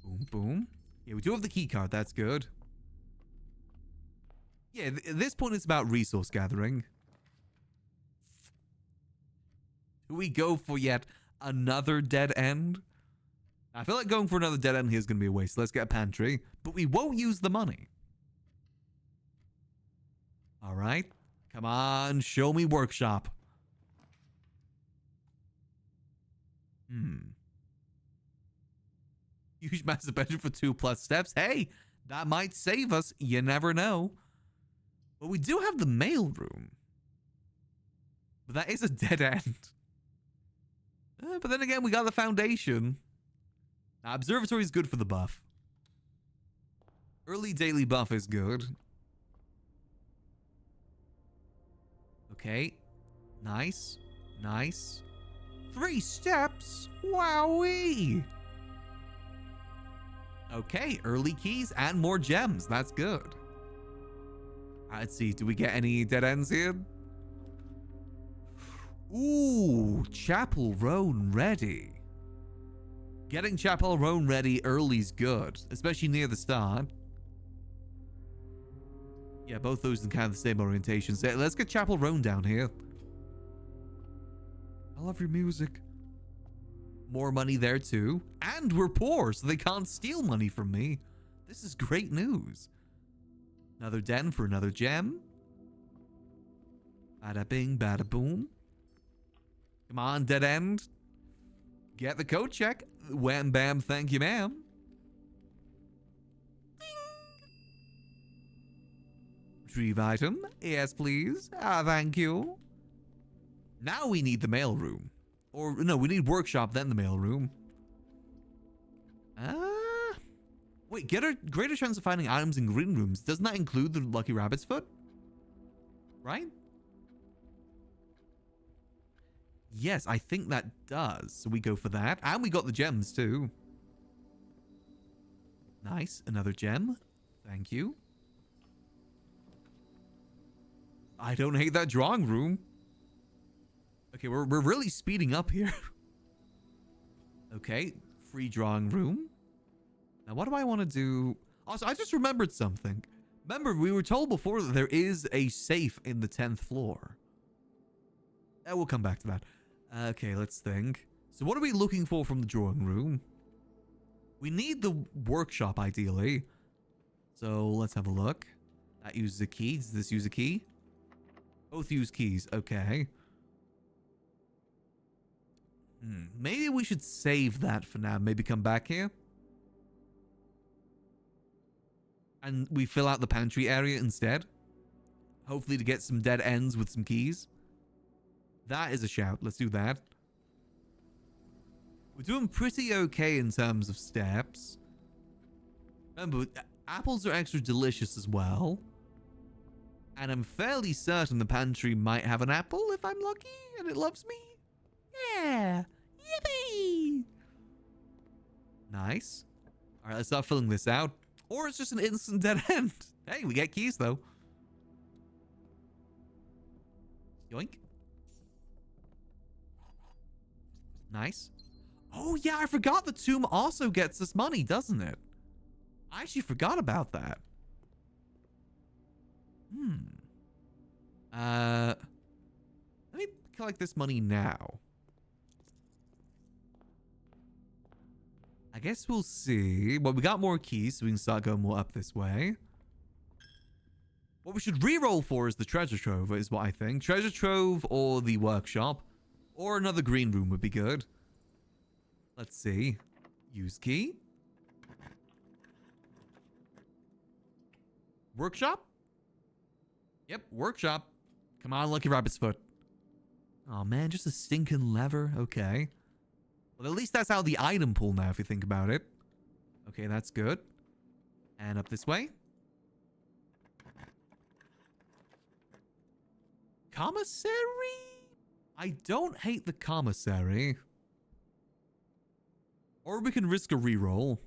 Boom, boom. Yeah, we do have the key card. That's good. Yeah, at this point, it's about resource gathering. Do we go for yet another dead end? I feel like going for another dead end here is going to be a waste. Let's get a pantry. But we won't use the money. All right. Come on. Show me workshop. Huge massive bedroom for 2+ steps. Hey, that might save us. You never know. But we do have the mail room. But that is a dead end. But then again, we got the foundation. Now, observatory is good for the buff. Early daily buff is good. Okay. Nice. Nice. 3 steps? Wowee! Okay, early keys and more gems. That's good. Let's see. Do we get any dead ends here? Ooh, Chapel Roan ready. Getting Chapel Roan ready early's good, especially near the start. Yeah, both those in kind of the same orientations. Let's get Chapel Roan down here. I love your music. More money there too. And we're poor, so they can't steal money from me. This is great news. Another den for another gem. Bada bing, bada boom. Come on, dead end. Get the code check. Wham bam, thank you, ma'am. Retrieve item. Yes, please. Thank you. Now we need the mail room. Or, no, we need workshop, then the mail room. Wait, get a greater chance of finding items in green rooms. Doesn't that include the Lucky Rabbit's Foot? Right? Yes, I think that does. So we go for that. And we got the gems too. Nice. Another gem. Thank you. I don't hate that drawing room. Okay, we're really speeding up here. Okay, free drawing room. Now, what do I want to do? Also, I just remembered something. Remember, we were told before that there is a safe in the 10th floor. We'll come back to that. Okay, let's think. So what are we looking for from the drawing room? We need the workshop, ideally. So let's have a look. That uses a key. Does this use a key? Both use keys. Okay. Maybe we should save that for now. Maybe come back here. And we fill out the pantry area instead. Hopefully to get some dead ends with some keys. That is a shout. Let's do that. We're doing pretty okay in terms of steps. Remember, apples are extra delicious as well. And I'm fairly certain the pantry might have an apple if I'm lucky and it loves me. Yeah. Yippee. Nice. All right, let's start filling this out. Or it's just an instant dead end. Hey, we get keys though. Yoink. Nice. Oh yeah, I forgot the tomb also gets us money, doesn't it? I actually forgot about that. Let me collect this money now. I guess we'll see. Well, we got more keys, so we can start going more up this way. What we should re-roll for is the treasure trove, is what I think. Treasure trove or the workshop. Or another green room would be good. Let's see. Use key. Workshop? Yep, workshop. Come on, Lucky Rabbit's Foot. Oh man, just a stinking lever. Okay. Well, at least that's out of the item pool now, if you think about it. Okay, that's good. And up this way. Commissary? I don't hate the commissary. Or we can risk a reroll.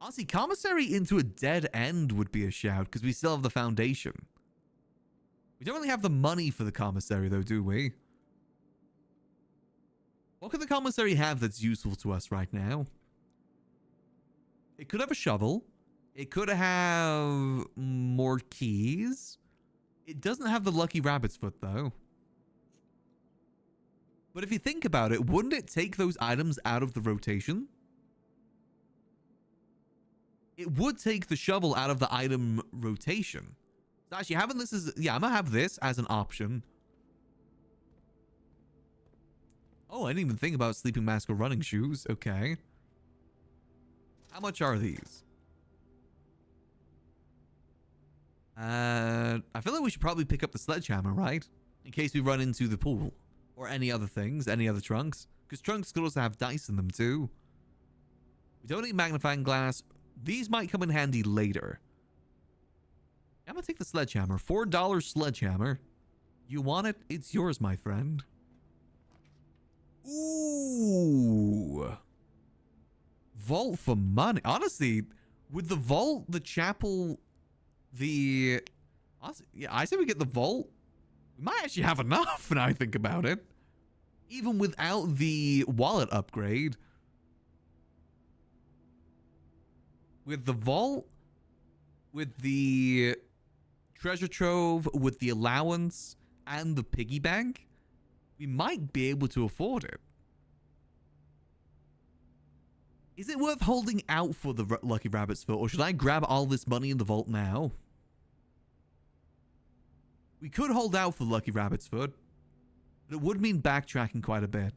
Honestly, commissary into a dead end would be a shout, because we still have the foundation. We don't really have the money for the commissary, though, do we? What could the commissary have that's useful to us right now? It could have a shovel. It could have more keys. It doesn't have the Lucky Rabbit's Foot, though. But if you think about it, wouldn't it take those items out of the rotation? It would take the shovel out of the item rotation. So actually having this as... Yeah, I'm going to have this as an option. Oh, I didn't even think about sleeping mask or running shoes. Okay. How much are these? I feel like we should probably pick up the sledgehammer, right? In case we run into the pool. Or any other things, any other trunks. Because trunks could also have dice in them too. We don't need magnifying glass. These might come in handy later. I'm going to take the sledgehammer. $4 sledgehammer. You want it? It's yours, my friend. Ooh. Vault for money. Honestly, with the vault, the chapel, the... Honestly, yeah, I say we get the vault. We might actually have enough when I think about it. Even without the wallet upgrade. With the vault, with the treasure trove, with the allowance, and the piggy bank, we might be able to afford it. Is it worth holding out for the Lucky Rabbit's Foot, or should I grab all this money in the vault now? We could hold out for Lucky Rabbit's Foot, but it would mean backtracking quite a bit.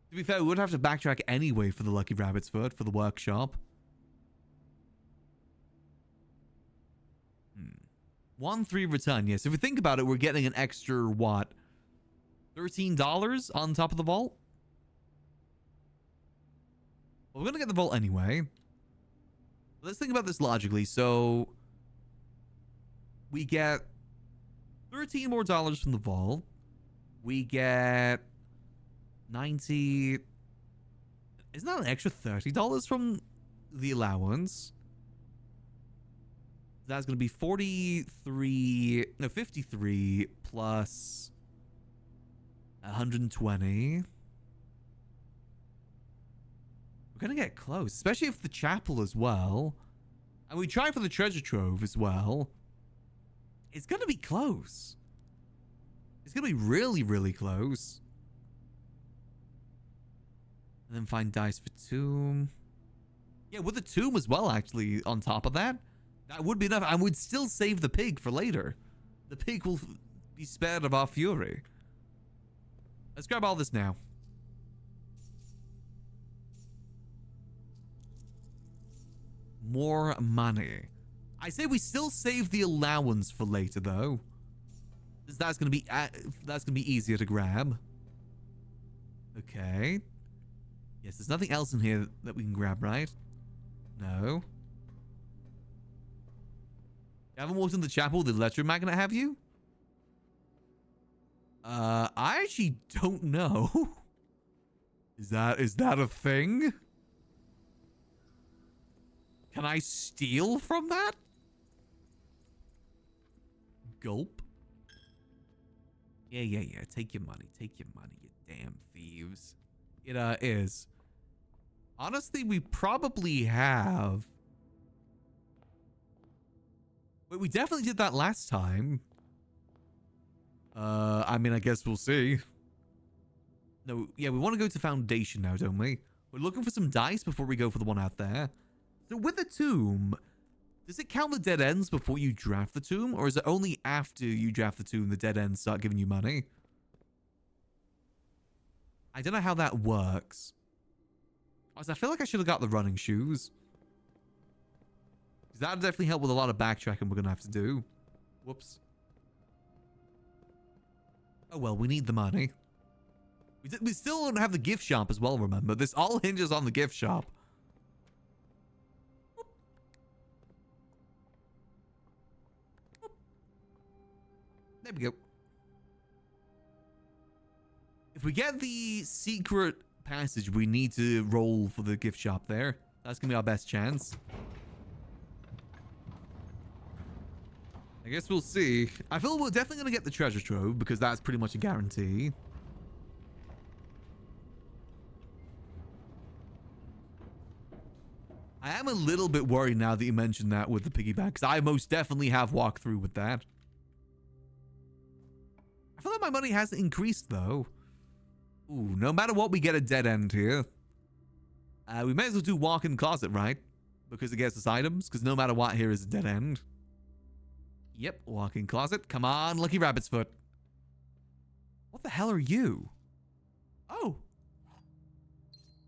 To be fair, we would have to backtrack anyway for the Lucky Rabbit's Foot, for the workshop. 1-3 return, yes. If we think about it, we're getting an extra, what? $13 on top of the vault? Well, we're going to get the vault anyway. Let's think about this logically. So, we get $13 more from the vault. We get 90. Isn't that an extra $30 from the allowance? That's going to be 53 plus 120. We're going to get close, especially if the chapel as well. And we try for the treasure trove as well. It's going to be close. It's going to be really, really close. And then find dice for tomb. Yeah, with the tomb as well, actually, on top of that. That would be enough. I would still save the pig for later. The pig will be spared of our fury. Let's grab all this now. More money. I say we still save the allowance for later, though. That's gonna be easier to grab. Okay. Yes, there's nothing else in here that we can grab, right? No. You haven't walked in the chapel? Did Electromagnet have you? I actually don't know. Is that a thing? Can I steal from that? Gulp. Yeah. Take your money. Take your money, you damn thieves. It is. Honestly, we probably have. Wait, we definitely did that last time. I mean, I guess we'll see. No, yeah, we want to go to Foundation now, don't we? We're looking for some dice before we go for the one out there. So with the tomb, does it count the dead ends before you draft the tomb? Or is it only after you draft the tomb the dead ends start giving you money? I don't know how that works. I feel like I should have got the running shoes. Because that would definitely help with a lot of backtracking we're going to have to do. Whoops. Oh well, we need the money. We still don't have the gift shop as well, remember? This all hinges on the gift shop. There we go. If we get the secret passage, we need to roll for the gift shop there. That's going to be our best chance. I guess we'll see. I feel we're definitely going to get the treasure trove because that's pretty much a guarantee. I am a little bit worried now that you mentioned that with the piggyback, because I most definitely have walked through with that. I feel like my money hasn't increased, though. Ooh, no matter what, we get a dead end here. We may as well do walk-in closet, right? Because it gets us items, because no matter what, here is a dead end. Yep, walk-in closet. Come on, Lucky Rabbit's Foot. What the hell are you? Oh.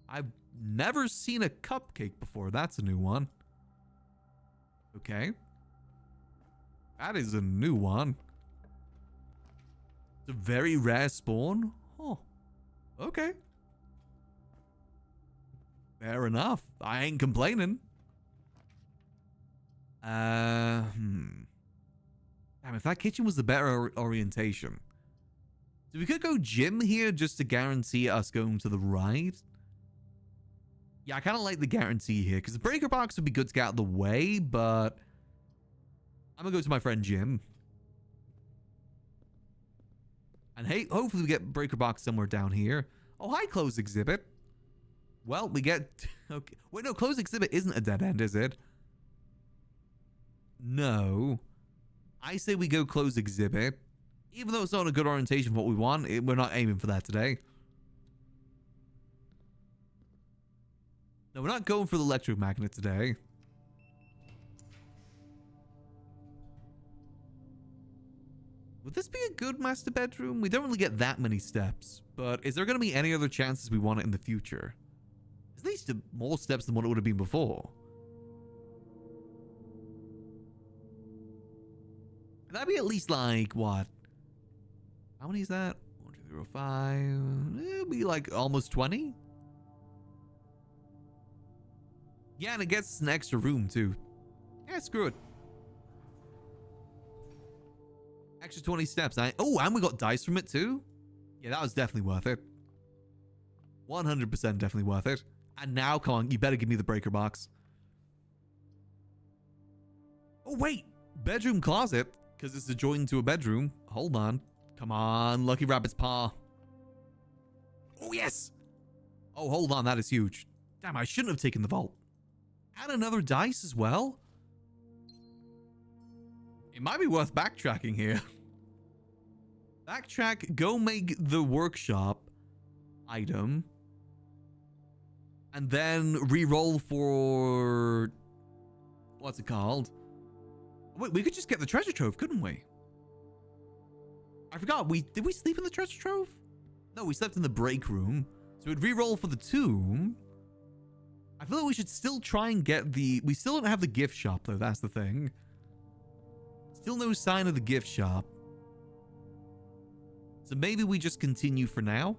I've never seen a cupcake before. That's a new one. Okay. That is a new one. It's a very rare spawn. Oh. Okay. Fair enough. I ain't complaining. Damn, if that kitchen was the better orientation. So we could go gym here just to guarantee us going to the right. Yeah, I kind of like the guarantee here because the breaker box would be good to get out of the way, but I'm going to go to my friend Jim. And hey, hopefully we get breaker box somewhere down here. Oh, hi, closed exhibit. Well, we get... Okay. Wait, no, closed exhibit isn't a dead end, is it? No. I say we go closed exhibit. Even though it's not a good orientation for what we want, we're not aiming for that today. No, we're not going for the electromagnet today. Would this be a good master bedroom? We don't really get that many steps, but is there going to be any other chances we want it in the future? At least more steps than what it would have been before. That'd be at least like, what? How many is that? 1, 2, 3, 4, 5. It'd be like almost 20. Yeah, and it gets an extra room too. Yeah, screw it. Extra 20 steps. Oh, and we got dice from it too? Yeah, that was definitely worth it. 100% definitely worth it. And now, come on, you better give me the breaker box. Oh, wait. Bedroom closet. Because it's adjoining to a bedroom. Hold on. Come on, Lucky Rabbit's paw. Oh, yes. Oh, hold on. That is huge. Damn, I shouldn't have taken the vault. And another dice as well. It might be worth backtracking here. Backtrack, go make the workshop item. And then re-roll for... What's it called? Wait, we could just get the treasure trove, couldn't we? I forgot. Did we sleep in the treasure trove? No, we slept in the break room. So we'd re-roll for the tomb. I feel like we should still try and get the... We still don't have the gift shop, though. That's the thing. Still no sign of the gift shop. So maybe we just continue for now.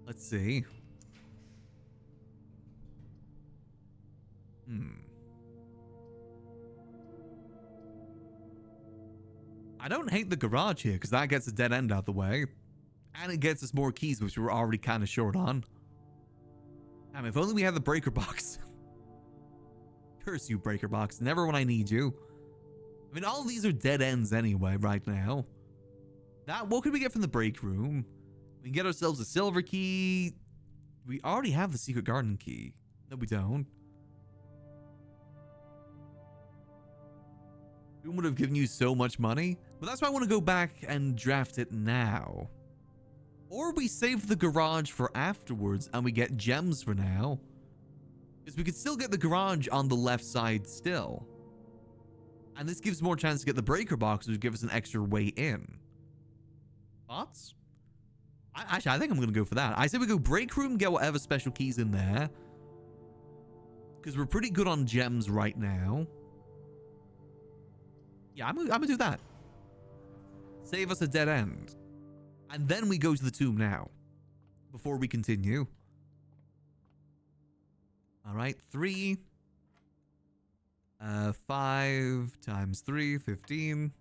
Let's see. I don't hate the garage here because that gets a dead end out the way. And it gets us more keys, which we're already kind of short on. Damn, if only we had the breaker box. Curse you, breaker box. Never when I need you. I mean, all of these are dead ends anyway right now. What could we get from the break room? We can get ourselves a silver key. We already have the secret garden key. No, we don't. Who would have given you so much money? But that's why I want to go back and draft it now. Or we save the garage for afterwards and we get gems for now. Because we could still get the garage on the left side still. And this gives more chance to get the breaker box, which would give us an extra way in. Thoughts? Actually, I think I'm going to go for that. I say we go break room, get whatever special keys in there. Because we're pretty good on gems right now. Yeah, I'm going to do that. Save us a dead end. And then we go to the tomb now. Before we continue. Alright, 3. 5 times 3, 15.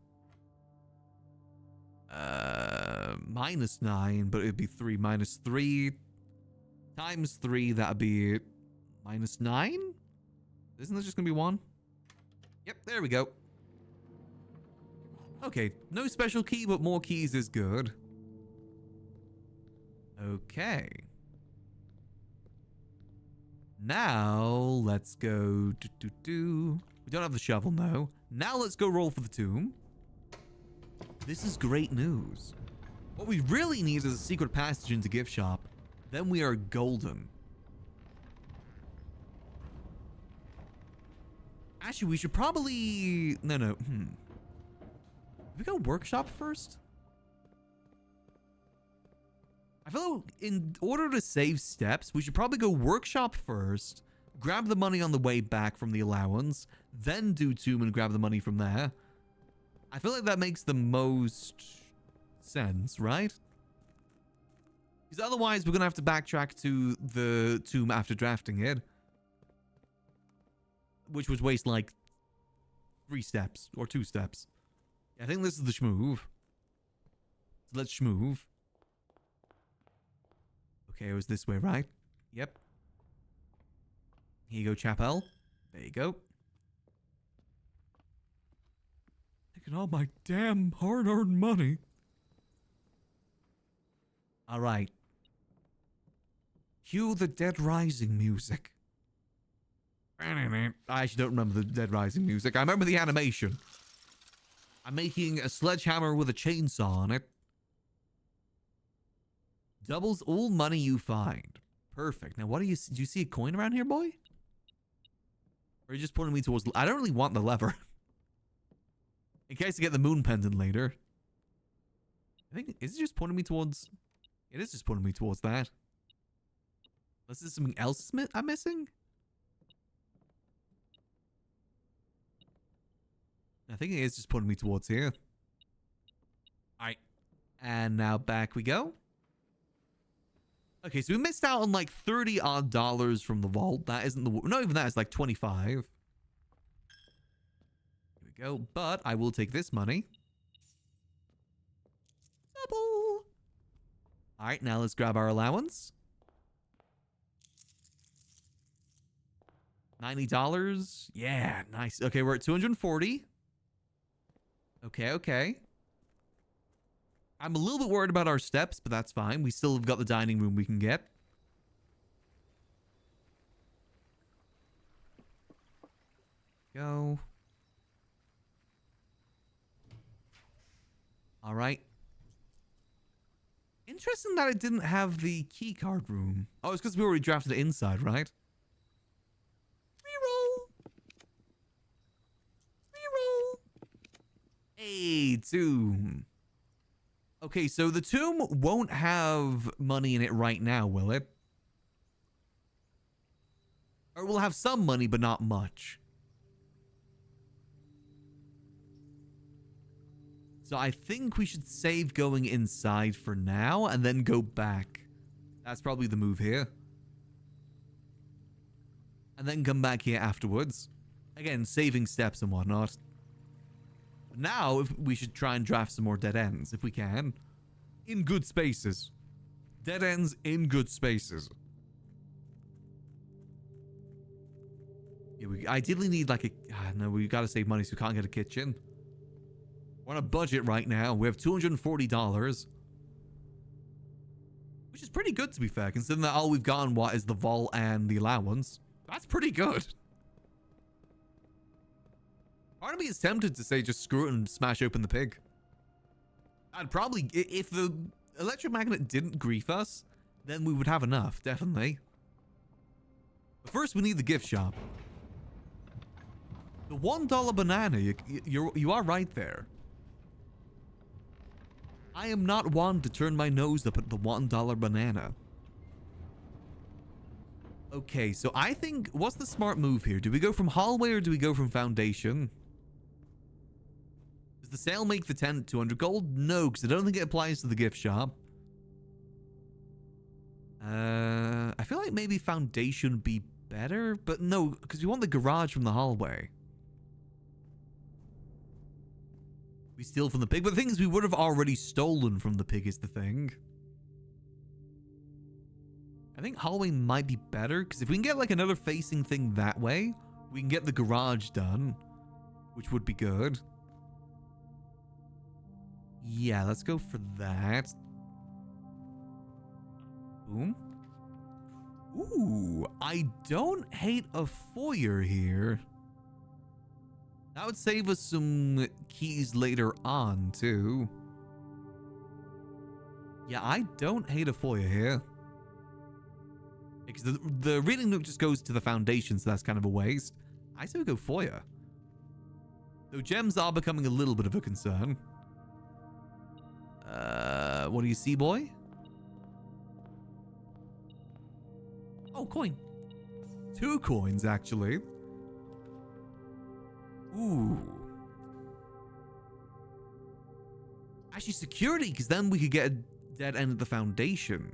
Minus 9, but it'd be 3 minus 3. Times 3, that'd be minus 9? Isn't that just gonna be 1? Yep, there we go. Okay, no special key, but more keys is good. Okay. Now, let's go... We don't have the shovel, no. Now let's go roll for the tomb. This is great news. What we really need is a secret passage into gift shop. Then we are golden. Actually, we should probably... No. Did we go workshop first? I feel like in order to save steps, we should probably go workshop first, grab the money on the way back from the allowance, then do tomb and grab the money from there. I feel like that makes the most sense, right? Because otherwise, we're going to have to backtrack to the tomb after drafting it. Which would waste like 3 steps or 2 steps. I think this is the shmove. So let's shmove. Okay, it was this way, right? Yep. Here you go, Chapel. There you go. Taking all my damn hard-earned money. All right. Cue the Dead Rising music. I actually don't remember the Dead Rising music. I remember the animation. I'm making a sledgehammer with a chainsaw on it. Doubles all money you find. Perfect. Now, what do you see a coin around here, boy? Or are you just pointing me towards... I don't really want the lever. In case I get the moon pendant later. I think... Is it just pointing me towards... It is just pointing me towards that. Unless there's something else I'm missing? I think it is just pointing me towards here. Alright. And now back we go. Okay, so we missed out on like $30 odd from the vault. That isn't the... Not even that, it's like 25. Here we go. But I will take this money. Double. Alright, now let's grab our allowance. $90. Yeah, nice. Okay, we're at 240. Okay, okay. I'm a little bit worried about our steps, but that's fine. We still have got the dining room we can get. Go. All right. Interesting that it didn't have the key card room. Oh, it's because we already drafted it inside, right? Reroll. Reroll. Hey, tomb. Okay, so the tomb won't have money in it right now, will it? Or we'll have some money, but not much. So I think we should save going inside for now and then go back. That's probably the move here. And then come back here afterwards. Again, saving steps and whatnot. Now, if we should try and draft some more dead ends, if we can. In good spaces. Dead ends in good spaces. Yeah, we ideally need like a... no, we gotta save money so we can't get a kitchen. We're on a budget right now. We have $240. Which is pretty good, to be fair, considering that all we've gotten, what, is the vault and the allowance. That's pretty good. Part of me is tempted to say just screw it and smash open the pig. I'd probably... If the electromagnet didn't grief us, then we would have enough, definitely. But first, we need the gift shop. The $1 banana, you are right there. I am not one to turn my nose up at the $1 banana. Okay, so I think... What's the smart move here? Do we go from hallway or do we go from foundation? Does the sale make the tent 200 gold? No, because I don't think it applies to the gift shop. I feel like maybe foundation would be better, but no, because we want the garage from the hallway. We steal from the pig, but the thing is we would have already stolen from the pig is the thing. I think hallway might be better, because if we can get like another facing thing that way, we can get the garage done, which would be good. Yeah, let's go for that. Boom. Ooh, I don't hate a foyer here. That would save us some keys later on, too. Yeah, I don't hate a foyer here. Because the reading nook just goes to the foundation, so that's kind of a waste. I say we go foyer. Though gems are becoming a little bit of a concern. What do you see, boy? Oh, coin. 2 coins, actually. Ooh. Actually, security, because then we could get a dead end at the foundation.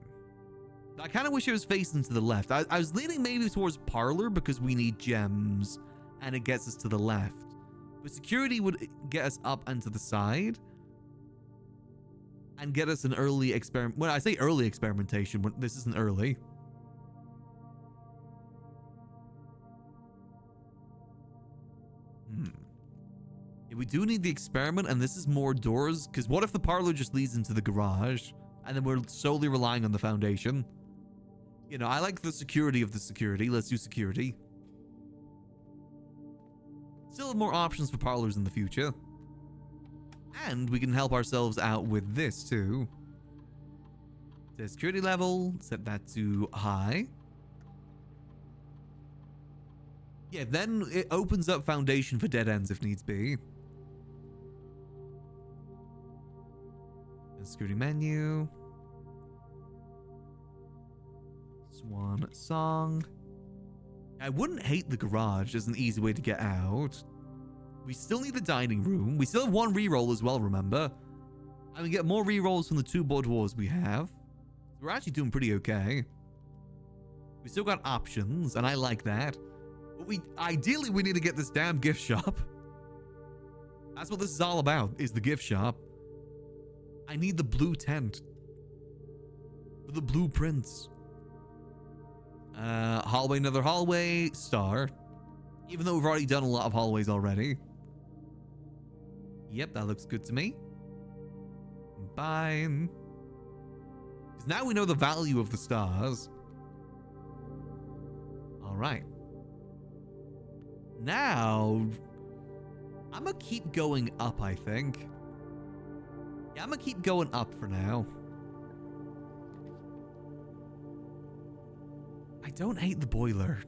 I kind of wish it was facing to the left. I was leaning maybe towards parlor because we need gems and it gets us to the left. But security would get us up and to the side and get us an early experiment. When I say early experimentation, this isn't early. Yeah, we do need the experiment, and this is more doors, because what if the parlor just leads into the garage, and then we're solely relying on the foundation? You know, I like the security of the security. Let's do security. Still have more options for parlors in the future. And we can help ourselves out with this, too. There's security level. Set that to high. Yeah, then it opens up foundation for dead ends if needs be. Security menu. Swan song. I wouldn't hate the garage as an easy way to get out. We still need the dining room. We still have one reroll as well, remember? And we get more rerolls from the 2 boudoirs we have. We're actually doing pretty okay. We still got options, and I like that. But ideally we need to get this damn gift shop. That's what this is all about, is the gift shop. I need the blue tent. For the blueprints. Hallway, another hallway. Star. Even though we've already done a lot of hallways already. Yep, that looks good to me. Fine. Because now we know the value of the stars. Alright. Now, I'm gonna keep going up, I think. Yeah, I'm gonna keep going up for now. I don't hate the boiler.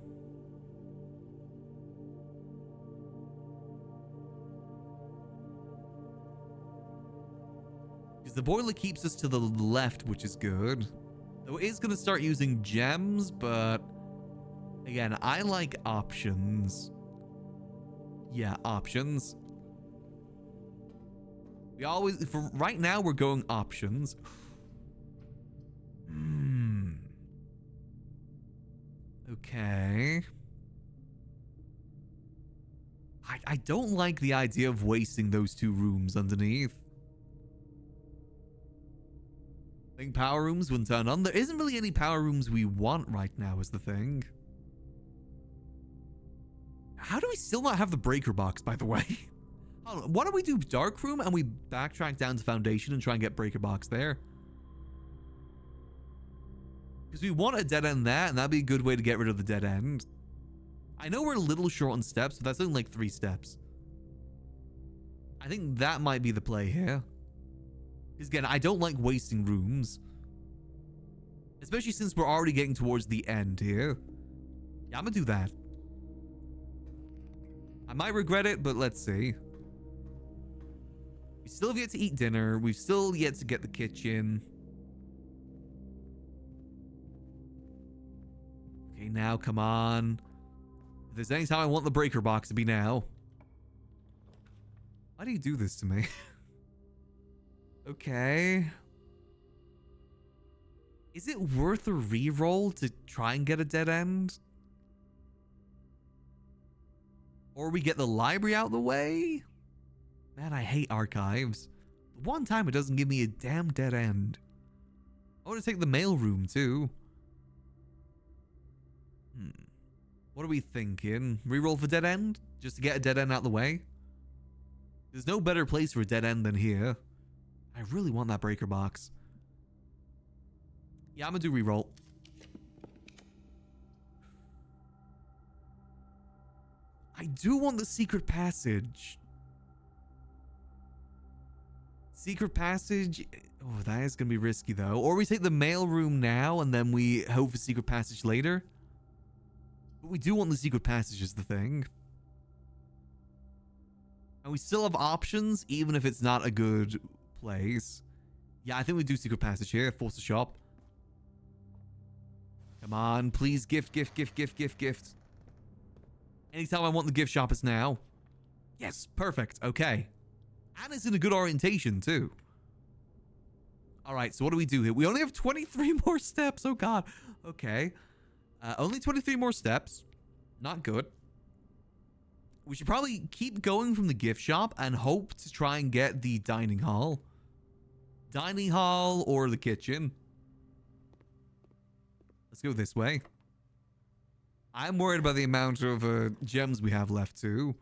Because the boiler keeps us to the left, which is good. Though it is going to start using gems, but again, I like options. Yeah, options. We always, for right now, we're going options. Okay. I don't like the idea of wasting those 2 rooms underneath. I think power rooms wouldn't turn on. There isn't really any power rooms we want right now is the thing. How do we still not have the breaker box, by the way? Hold on, why don't we do dark room and we backtrack down to foundation and try and get breaker box there? Because we want a dead end there, and that'd be a good way to get rid of the dead end. I know we're a little short on steps, but that's only like 3 steps. I think that might be the play here. Because again, I don't like wasting rooms. Especially since we're already getting towards the end here. Yeah, I'm gonna do that. I might regret it, but let's see. We still have yet to eat dinner. We've still yet to get the kitchen. Okay, now, come on. If there's any time I want the breaker box to be now. Why do you do this to me? Okay. Is it worth a reroll to try and get a dead end? Or we get the library out of the way? Man, I hate archives. The one time it doesn't give me a damn dead end. I want to take the mail room too. What are we thinking? Reroll for dead end? Just to get a dead end out of the way? There's no better place for a dead end than here. I really want that breaker box. Yeah, I'm gonna do reroll. I do want the secret passage. Secret passage. Oh, that is gonna be risky though. Or we take the mail room now and then we hope for secret passage later. But we do want the secret passage is the thing. And we still have options even if it's not a good place. Yeah, I think we do secret passage here. Force the shop. Come on, please. Gift. Anytime I want the gift shop is now. Yes, perfect. Okay. And it's in a good orientation too. All right, so what do we do here? We only have 23 more steps. Oh God. Okay. Only 23 more steps. Not good. We should probably keep going from the gift shop and hope to try and get the dining hall. Dining hall or the kitchen. Let's go this way. I'm worried about the amount of gems we have left too.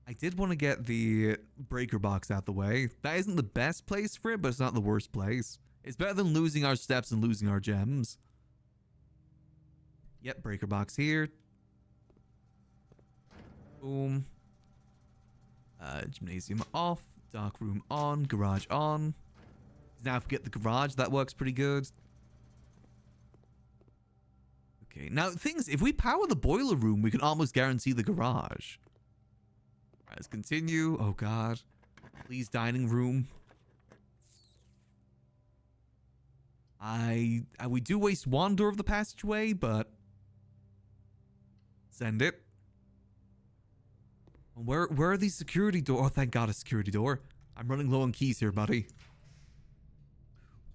I did want to get the breaker box out the way. That isn't the best place for it, but it's not the worst place. It's better than losing our steps and losing our gems. Yep, breaker box here. Boom. Gymnasium off. Dark room on. Garage on. Now if we get the garage, that works pretty good. Okay, now things, if we power the boiler room, we can almost guarantee the garage. All right, let's continue. Oh God, please, dining room. We do waste one door of the passageway, but send it. Where are these security doors? Oh, thank God, a security door. I'm running low on keys here, buddy.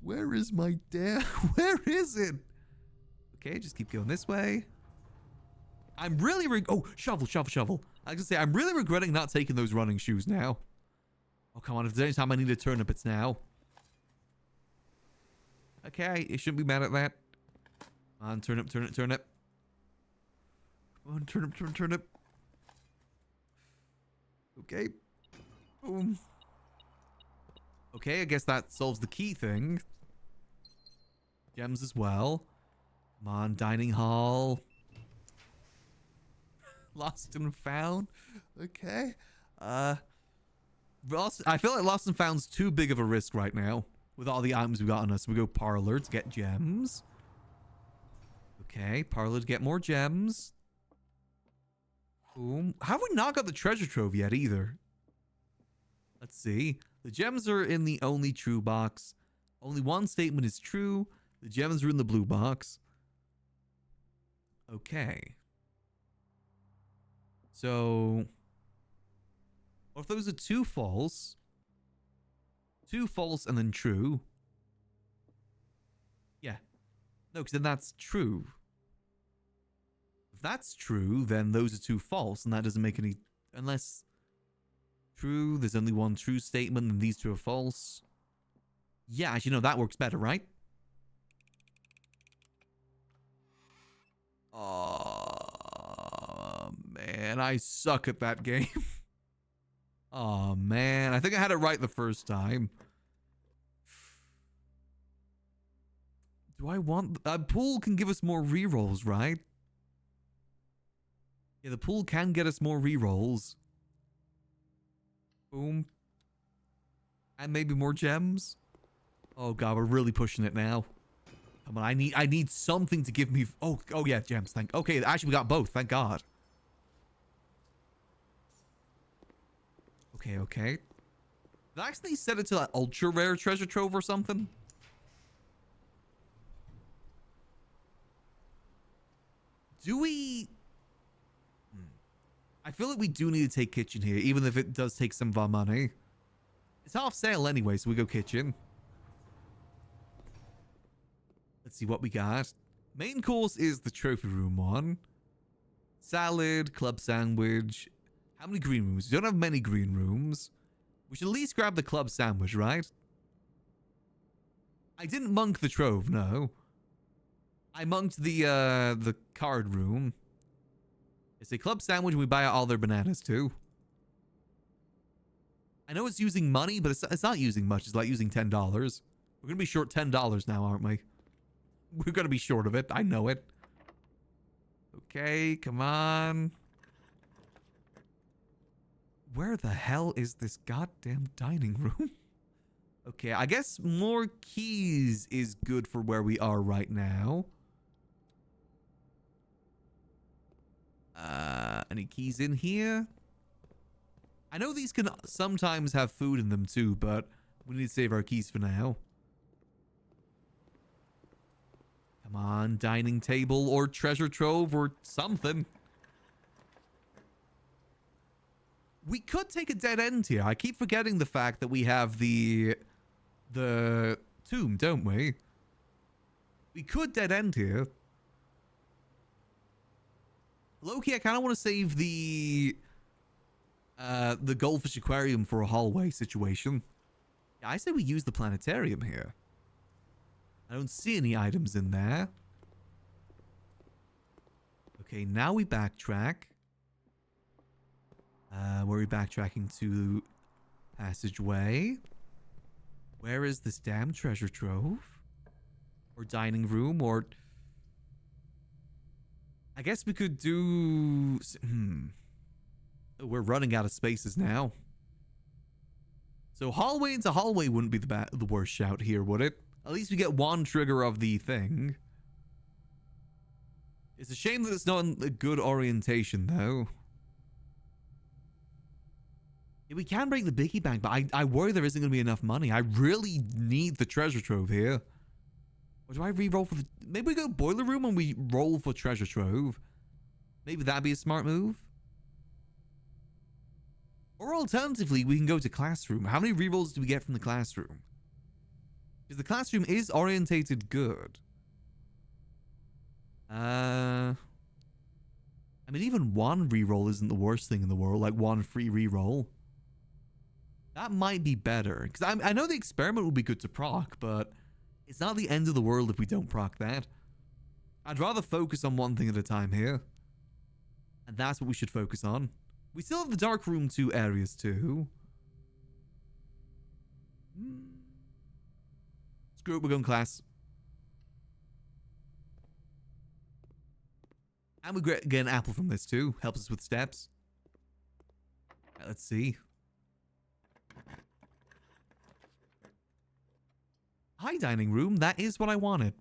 Where is my dad? Where is it? Okay, just keep going this way. I'm really oh, shovel. I was gonna say, I'm really regretting not taking those running shoes now. Oh, come on. If there's any time I need a turnip, it's now. Okay, you shouldn't be mad at that. Come on, turnip. Come on, turnip. Okay. Boom. Okay, I guess that solves the key thing. Gems as well. Come on, dining hall. Lost and found. Okay. I feel like lost and found's too big of a risk right now with all the items we got on us. We go parlor to get gems. Okay, parlor to get more gems. Boom. How have we not got the treasure trove yet either? Let's see. The gems are in the only true box. Only one statement is true. The gems are in the blue box. Okay. So, what if those are two false? Two false and then true. Yeah. No, because then that's true. If that's true, then those are two false, and that doesn't make any... Unless... True, there's only one true statement, and these two are false. Yeah, actually, no, that works better, right? Oh, man, I suck at that game. Oh, man, I think I had it right the first time. Do I want... pool can give us more rerolls, right? Yeah, the pool can get us more rerolls. Boom. And maybe more gems. Oh God, we're really pushing it now. Come on, I need something to give me... Oh yeah, gems. Okay, actually we got both. Thank God. Okay. Did I actually set it to like ultra rare treasure trove or something? Do we... I feel like we do need to take kitchen here, even if it does take some of our money. It's half sale anyway, so we go kitchen. Let's see what we got. Main course is the trophy room one. Salad, club sandwich. How many green rooms? We don't have many green rooms. We should at least grab the club sandwich, right? I didn't monk the trove, no. I monked the card room. It's a club sandwich and we buy out all their bananas too. I know it's using money, but it's not using much. It's like using $10. We're going to be short $10 now, aren't we? We're going to be short of it. I know it. Okay, come on. Where the hell is this goddamn dining room? Okay, I guess more keys is good for where we are right now. Any keys in here? I know these can sometimes have food in them too, but we need to save our keys for now. Come on, dining table or treasure trove or something. We could take a dead end here. I keep forgetting the fact that we have the tomb, don't we? We could dead end here. Low-key, I kind of want to save the goldfish aquarium for a hallway situation. Yeah, I say we use the planetarium here. I don't see any items in there. Okay, now we backtrack. Where are we backtracking to? Passageway. Where is this damn treasure trove? Or dining room, or... I guess we could do... Oh, we're running out of spaces now. So hallway into hallway wouldn't be the worst shout here, would it? At least we get one trigger of the thing. It's a shame that it's not in a good orientation, though. Yeah, we can break the Biggie Bank, but I worry there isn't going to be enough money. I really need the treasure trove here. Or do I re-roll for the... Maybe we go boiler room and we roll for treasure trove. Maybe that'd be a smart move. Or alternatively, we can go to classroom. How many rerolls do we get from the classroom? Because the classroom is orientated good. I mean, even one reroll isn't the worst thing in the world. Like one free reroll. That might be better. Because I know the experiment would be good to proc, but it's not the end of the world if we don't proc that. I'd rather focus on one thing at a time here. And that's what we should focus on. We still have the dark room 2 areas too. Screw it, we're going class. And we get an apple from this too. Helps us with steps. Right, let's see. Hi, dining room. That is what I wanted.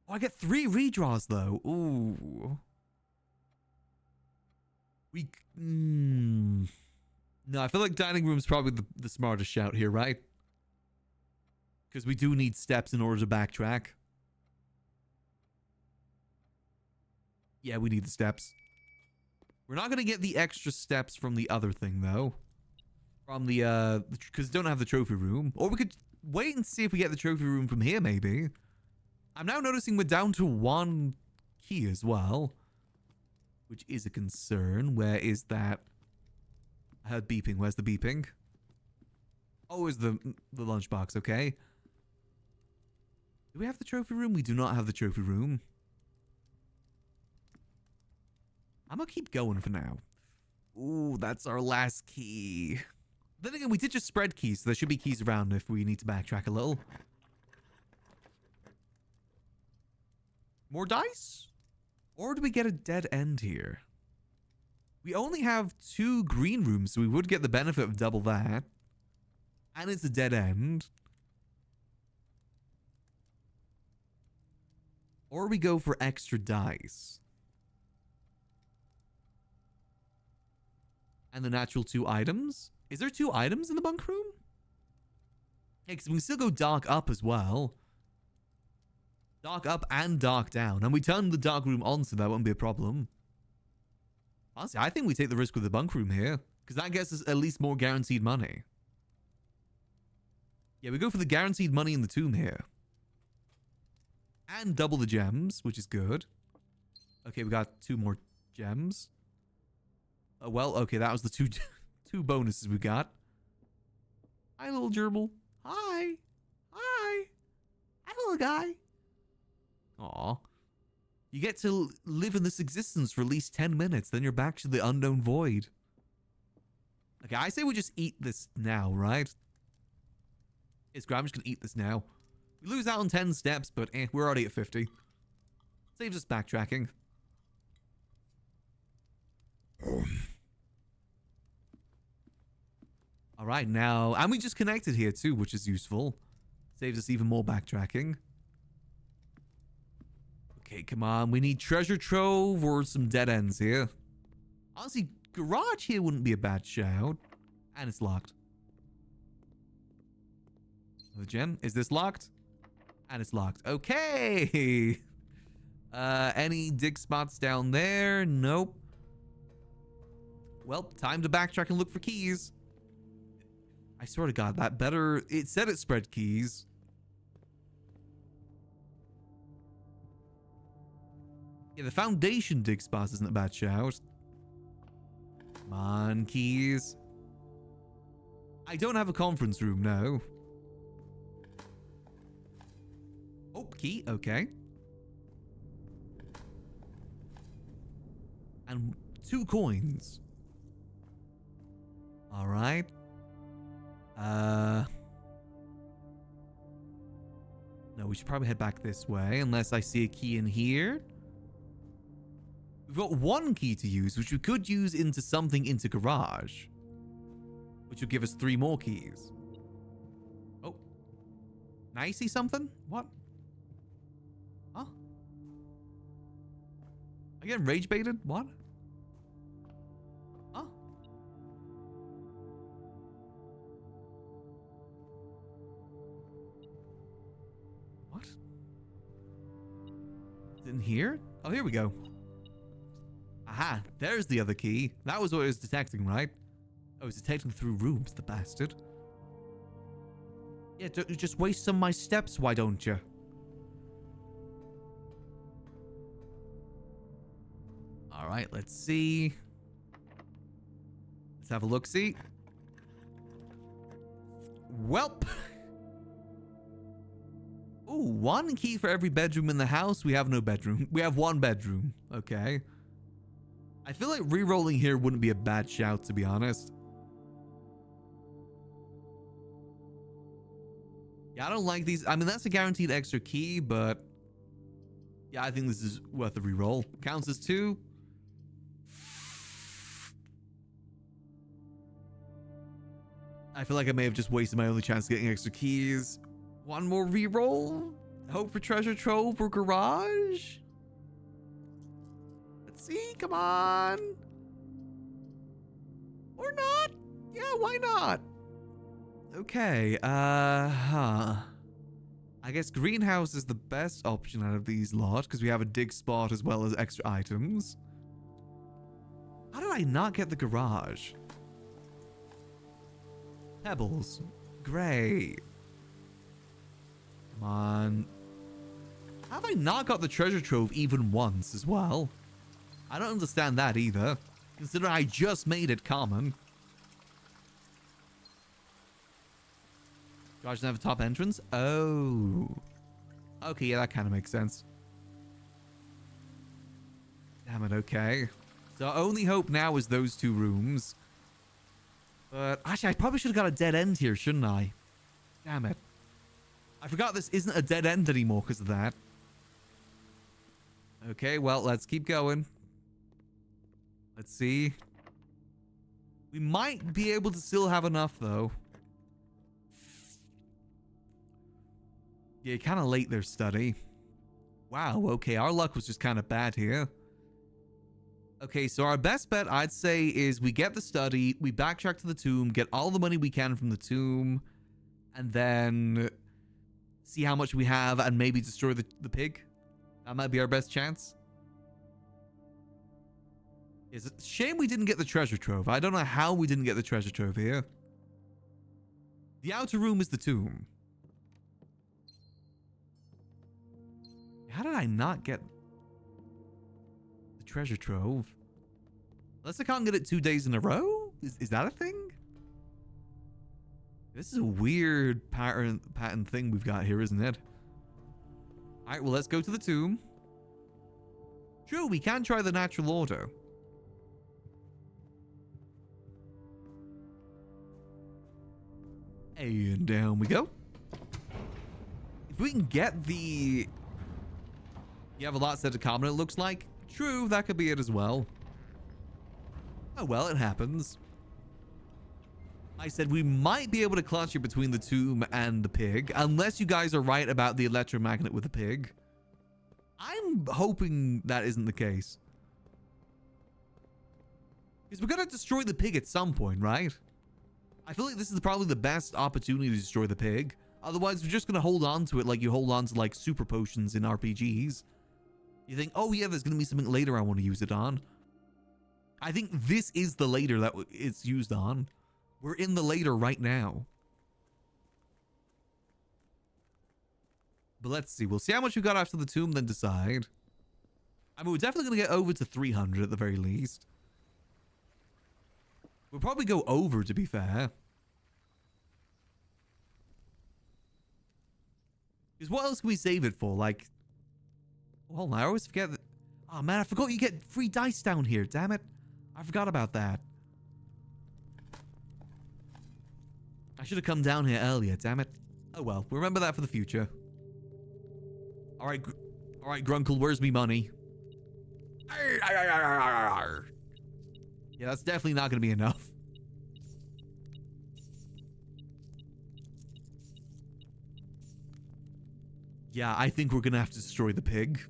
Oh, I get 3 redraws though. Ooh. No, I feel like dining room's probably the smartest shout here, right? Because we do need steps in order to backtrack. Yeah, we need the steps. We're not going to get the extra steps from the other thing, though. From the, because don't have the trophy room. Or we could wait and see if we get the trophy room from here, maybe. I'm now noticing we're down to 1 key as well. Which is a concern. Where is that? I heard beeping. Where's the beeping? Oh, is the lunchbox. Okay. Do we have the trophy room? We do not have the trophy room. I'm gonna keep going for now. Ooh, that's our last key. Then again, we did just spread keys, so there should be keys around if we need to backtrack a little. More dice? Or do we get a dead end here? We only have 2 green rooms, so we would get the benefit of double that. And it's a dead end. Or we go for extra dice. And the natural 2 items? Is there 2 items in the bunk room? Yeah, because we can still go dark up as well. Dark up and dark down. And we turn the dark room on, so that won't be a problem. Honestly, I think we take the risk with the bunk room here. Because that gets us at least more guaranteed money. Yeah, we go for the guaranteed money in the tomb here. And double the gems, which is good. Okay, we got 2 more gems. Oh, well, okay, that was the 2 bonuses we got. Hi, little gerbil. Hi. Hi. Hi, little guy. Aw. You get to live in this existence for at least 10 minutes, then you're back to the unknown void. Okay, I say we just eat this now, right? It's great, I'm just gonna eat this now. We lose out on 10 steps, but we're already at 50. Saves us backtracking. Alright, now... And we just connected here too, which is useful. Saves us even more backtracking. Okay, come on. We need treasure trove or some dead ends here. Honestly, garage here wouldn't be a bad shout. And it's locked. The gem? Is this locked? And it's locked. Okay! Any dig spots down there? Nope. Well, time to backtrack and look for keys. I swear to God, that better... It said it spread keys. Yeah, the foundation dig spots isn't a bad shout. Come on, keys. I don't have a conference room, no. Oh, key, okay. And 2 coins. Alright. No, we should probably head back this way, unless I see a key in here. We've got 1 key to use, which we could use into something into garage. which will give us 3 more keys. Oh. Now you see something? What? Huh? I get rage baited? What? Huh? What? In here? Oh, here we go. Aha, there's the other key. That was what it was detecting, right? Oh, it's detecting through rooms, the bastard. Yeah, don't you just waste some of my steps, why don't you? Alright, let's see. Let's have a look-see. Welp. Ooh, 1 key for every bedroom in the house. We have no bedroom. We have 1 bedroom. Okay. I feel like re-rolling here wouldn't be a bad shout, to be honest. Yeah, I don't like these. I mean, that's a guaranteed extra key, but yeah, I think this is worth a re-roll. Counts as 2. I feel like I may have just wasted my only chance of getting extra keys. 1 more re-roll. Hope for treasure trove or garage. Let's see. Come on. Or not. Yeah, why not? Okay. I guess greenhouse is the best option out of these lot because we have a dig spot as well as extra items. How did I not get the garage? Pebbles. Great. Come on. Have I not got the treasure trove even once as well? I don't understand that either, considering I just made it common. Garage doesn't have a top entrance? Oh. Okay, yeah, that kind of makes sense. Damn it, okay. So our only hope now is those 2 rooms. But actually, I probably should have got a dead end here, shouldn't I? Damn it. I forgot this isn't a dead end anymore because of that. Okay, well, let's keep going. Let's see. We might be able to still have enough, though. Yeah, kind of late there, study. Wow, okay, our luck was just kind of bad here. Okay, so our best bet, I'd say, is we get the study, we backtrack to the tomb, get all the money we can from the tomb, and then see how much we have and maybe destroy the pig. That might be our best chance. It's a shame we didn't get the treasure trove. I don't know how we didn't get the treasure trove here. The outer room is the tomb. How did I not get the treasure trove? Unless I can't get it 2 days in a row? Is that a thing? This is a weird pattern thing we've got here, isn't it? Alright, well, let's go to the tomb. True, we can try the natural order. And down we go. If we can get the... You have a lot set to common, it looks like. True, that could be it as well. Oh well, it happens. I said we might be able to clutch it between the tomb and the pig, unless you guys are right about the electromagnet with the pig. I'm hoping that isn't the case. Because we're going to destroy the pig at some point, right? I feel like this is probably the best opportunity to destroy the pig. Otherwise, we're just going to hold on to it like you hold on to, like, super potions in RPGs. You think, oh yeah, there's going to be something later I want to use it on. I think this is the later that it's used on. We're in the later right now. But let's see. We'll see how much we got after the tomb, then decide. I mean, we're definitely going to get over to 300 at the very least. We'll probably go over, to be fair. Because what else can we save it for? Like... Hold on, I always forget that... Oh man, I forgot you get free dice down here, damn it. I forgot about that. I should have come down here earlier, damn it. Oh well, we'll remember that for the future. Alright, Grunkle, where's me money? Yeah, that's definitely not going to be enough. Yeah, I think we're gonna have to destroy the pig.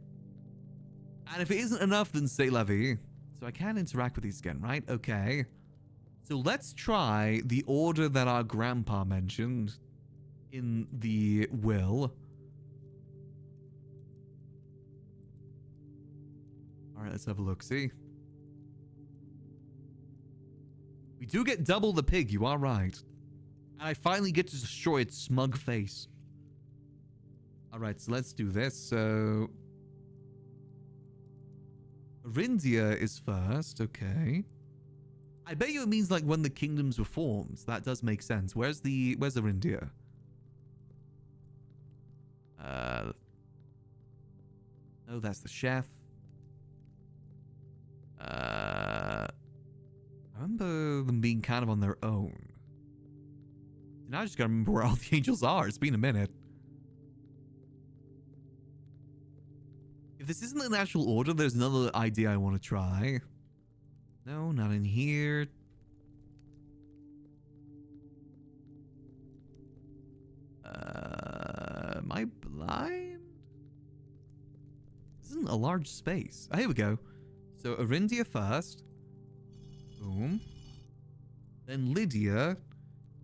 And if it isn't enough, then say la vie. So I can't interact with these again, right? Okay. So let's try the order that our grandpa mentioned in the will. All right, let's have a look. See? We do get double the pig, you are right. And I finally get to destroy its smug face. All right, so let's do this. So Arindia is first, okay. I bet you it means like when the kingdoms were formed. That does make sense. Where's Arindia? Oh, that's the chef. I remember them being kind of on their own. Now I just gotta remember where all the angels are. It's been a minute. If this isn't in actual order, there's another idea I want to try. No, not in here. Am I blind? This isn't a large space. Oh, here we go. So Arindia first. Boom. Then Lydia.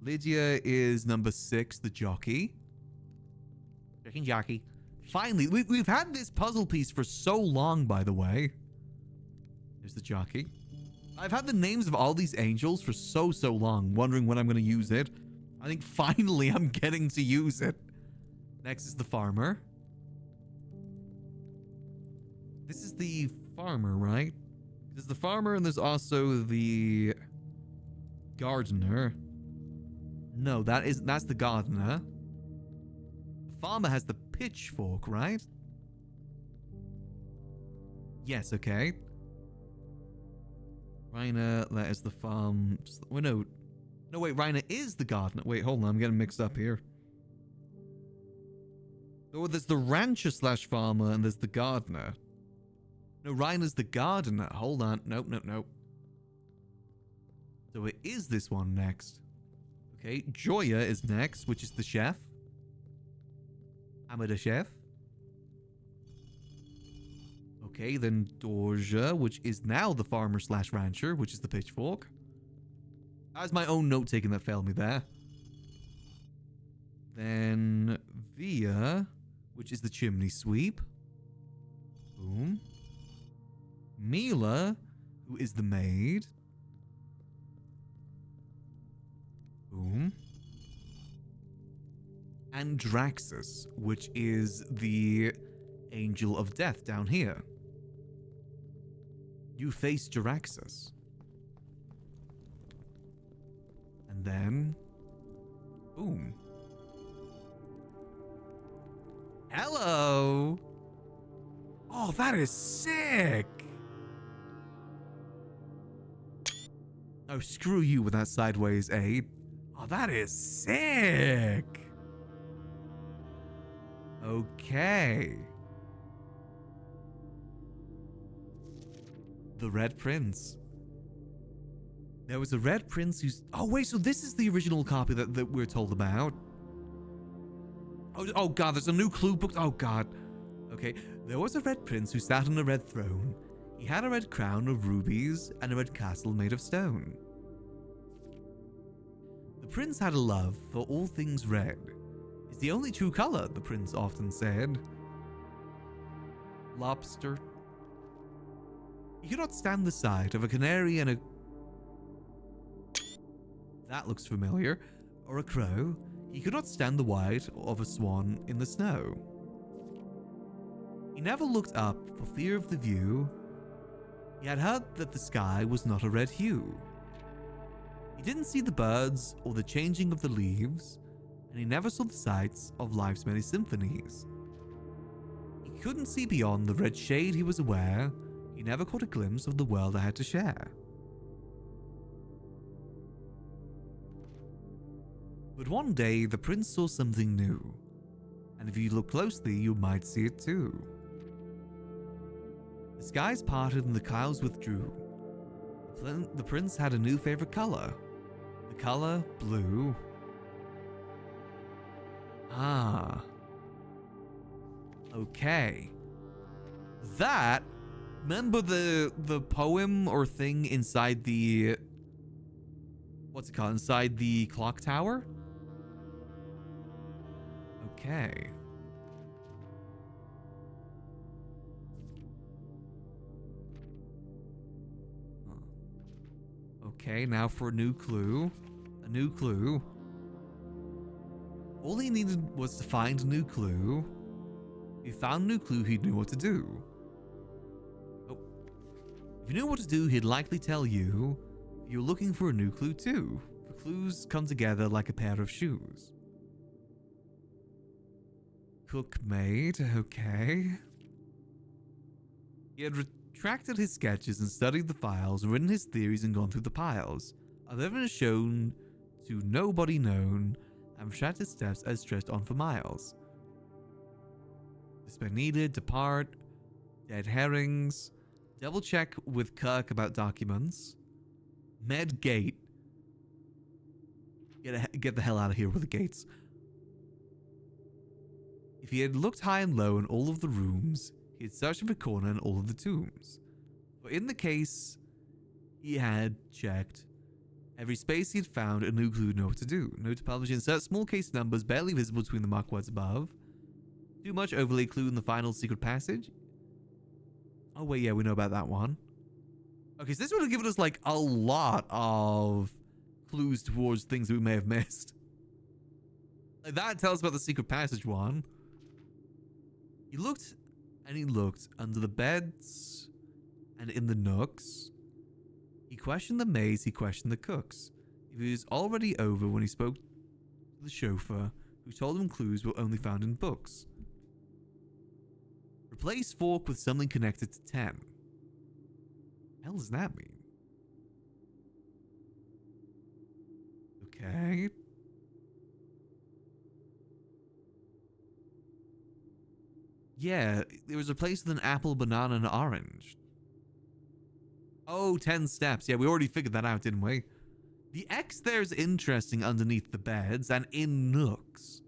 Lydia is number 6, the jockey. Jockey. Finally, we've had this puzzle piece for so long, by the way. There's the jockey. I've had the names of all these angels for so long, wondering when I'm going to use it. I think finally I'm getting to use it. Next is the farmer. This is the farmer, right? There's the farmer and there's also the gardener. No, that's the gardener. The farmer has the pitchfork, right? Yes, okay. Raina, that is the farm. Wait, no, wait, Raina is the gardener. Wait, hold on, I'm getting mixed up here. Oh, there's the rancher slash farmer and there's the gardener. No, Raina's the gardener. Hold on. Nope. So it is this one next. Okay, Joya is next, which is the chef. I'm the chef. Okay, then Dorja, which is now the farmer slash rancher, which is the pitchfork. That's my own note taking that failed me there. Then Via, which is the chimney sweep. Boom. Mila, who is the maid. Boom. And Draxus, which is the angel of death down here. You face Draxus. And then... boom. Hello! Oh, that is sick! Oh, screw you with that sideways aid. Oh, that is sick! Okay. The Red Prince. There was a Red Prince who's... oh, wait, so this is the original copy that we're told about. Oh, God, there's a new clue book. Oh, God. Okay. There was a Red Prince who sat on a red throne. He had a red crown of rubies and a red castle made of stone. The prince had a love for all things red. It's the only true color, the prince often said. Lobster. He could not stand the sight of a canary and a... that looks familiar. Or a crow. He could not stand the white of a swan in the snow. He never looked up for fear of the view. He had heard that the sky was not a red hue. He didn't see the birds or the changing of the leaves, and he never saw the sights of life's many symphonies. He couldn't see beyond the red shade he was aware. He never caught a glimpse of the world I had to share. But one day, the prince saw something new, and if you look closely, you might see it too. The skies parted and the clouds withdrew. The prince had a new favorite color. The color blue. Ah. Okay. That... Remember the poem or thing inside the... What's it called? Inside the clock tower? Okay. Okay, now for a new clue. A new clue. All he needed was to find a new clue. If he found a new clue, he knew what to do. Oh. If you knew what to do, he'd likely tell you you're looking for a new clue too. The clues come together like a pair of shoes. Cook made, okay. He had retracted his sketches and studied the files, written his theories and gone through the piles. Of evidence shown to nobody known, and retracted steps as stretched on for miles. Despair needed, depart, dead herrings, double check with Kirk about documents, med gate. Get the hell out of here with the gates. If he had looked high and low in all of the rooms, he had searched every corner in all of the tombs. But in the case, he had checked every space he had found a new clue, know what to do. Note to publish, insert small case numbers barely visible between the marked words above. Too much, overlay clue in the final secret passage. Oh wait, yeah, we know about that one. Okay, so this would have given us like a lot of clues towards things that we may have missed. Like, that tells us about the secret passage one. He looked and he looked under the beds and in the nooks. He questioned the maids, he questioned the cooks. If it was already over when he spoke to the chauffeur, who told him clues were only found in books. Replace fork with something connected to 10. The hell does that mean? Okay. Yeah, it was replaced with an apple, banana, and orange. Oh, 10 steps. Yeah, we already figured that out, didn't we? The X there's interesting underneath the beds and in nooks.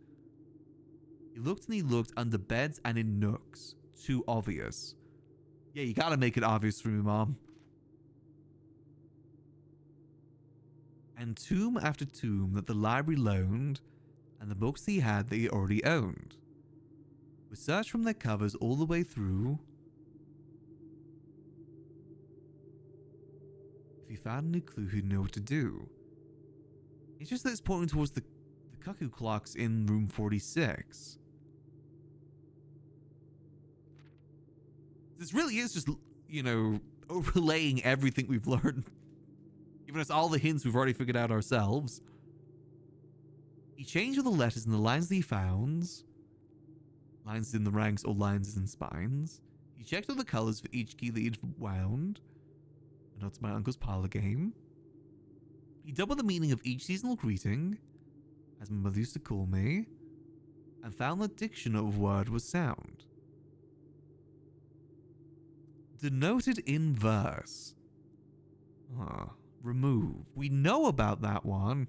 He looked and he looked under beds and in nooks. Too obvious. Yeah, you gotta make it obvious for me, Mom. And tomb after tomb that the library loaned, and the books he had that he already owned. We searched from their covers all the way through. If he found a new clue, he'd know what to do. It's just that it's pointing towards the cuckoo clocks in room 46. This really is just, you know, overlaying everything we've learned. Giving us all the hints we've already figured out ourselves. He changed all the letters and the lines that he found. Lines in the ranks or lines in spines. He checked all the colors for each key that he'd wound. And that's my uncle's parlor game. He doubled the meaning of each seasonal greeting, as my mother used to call me, and found the diction of word was sound. Denoted in verse. Remove. We know about that one.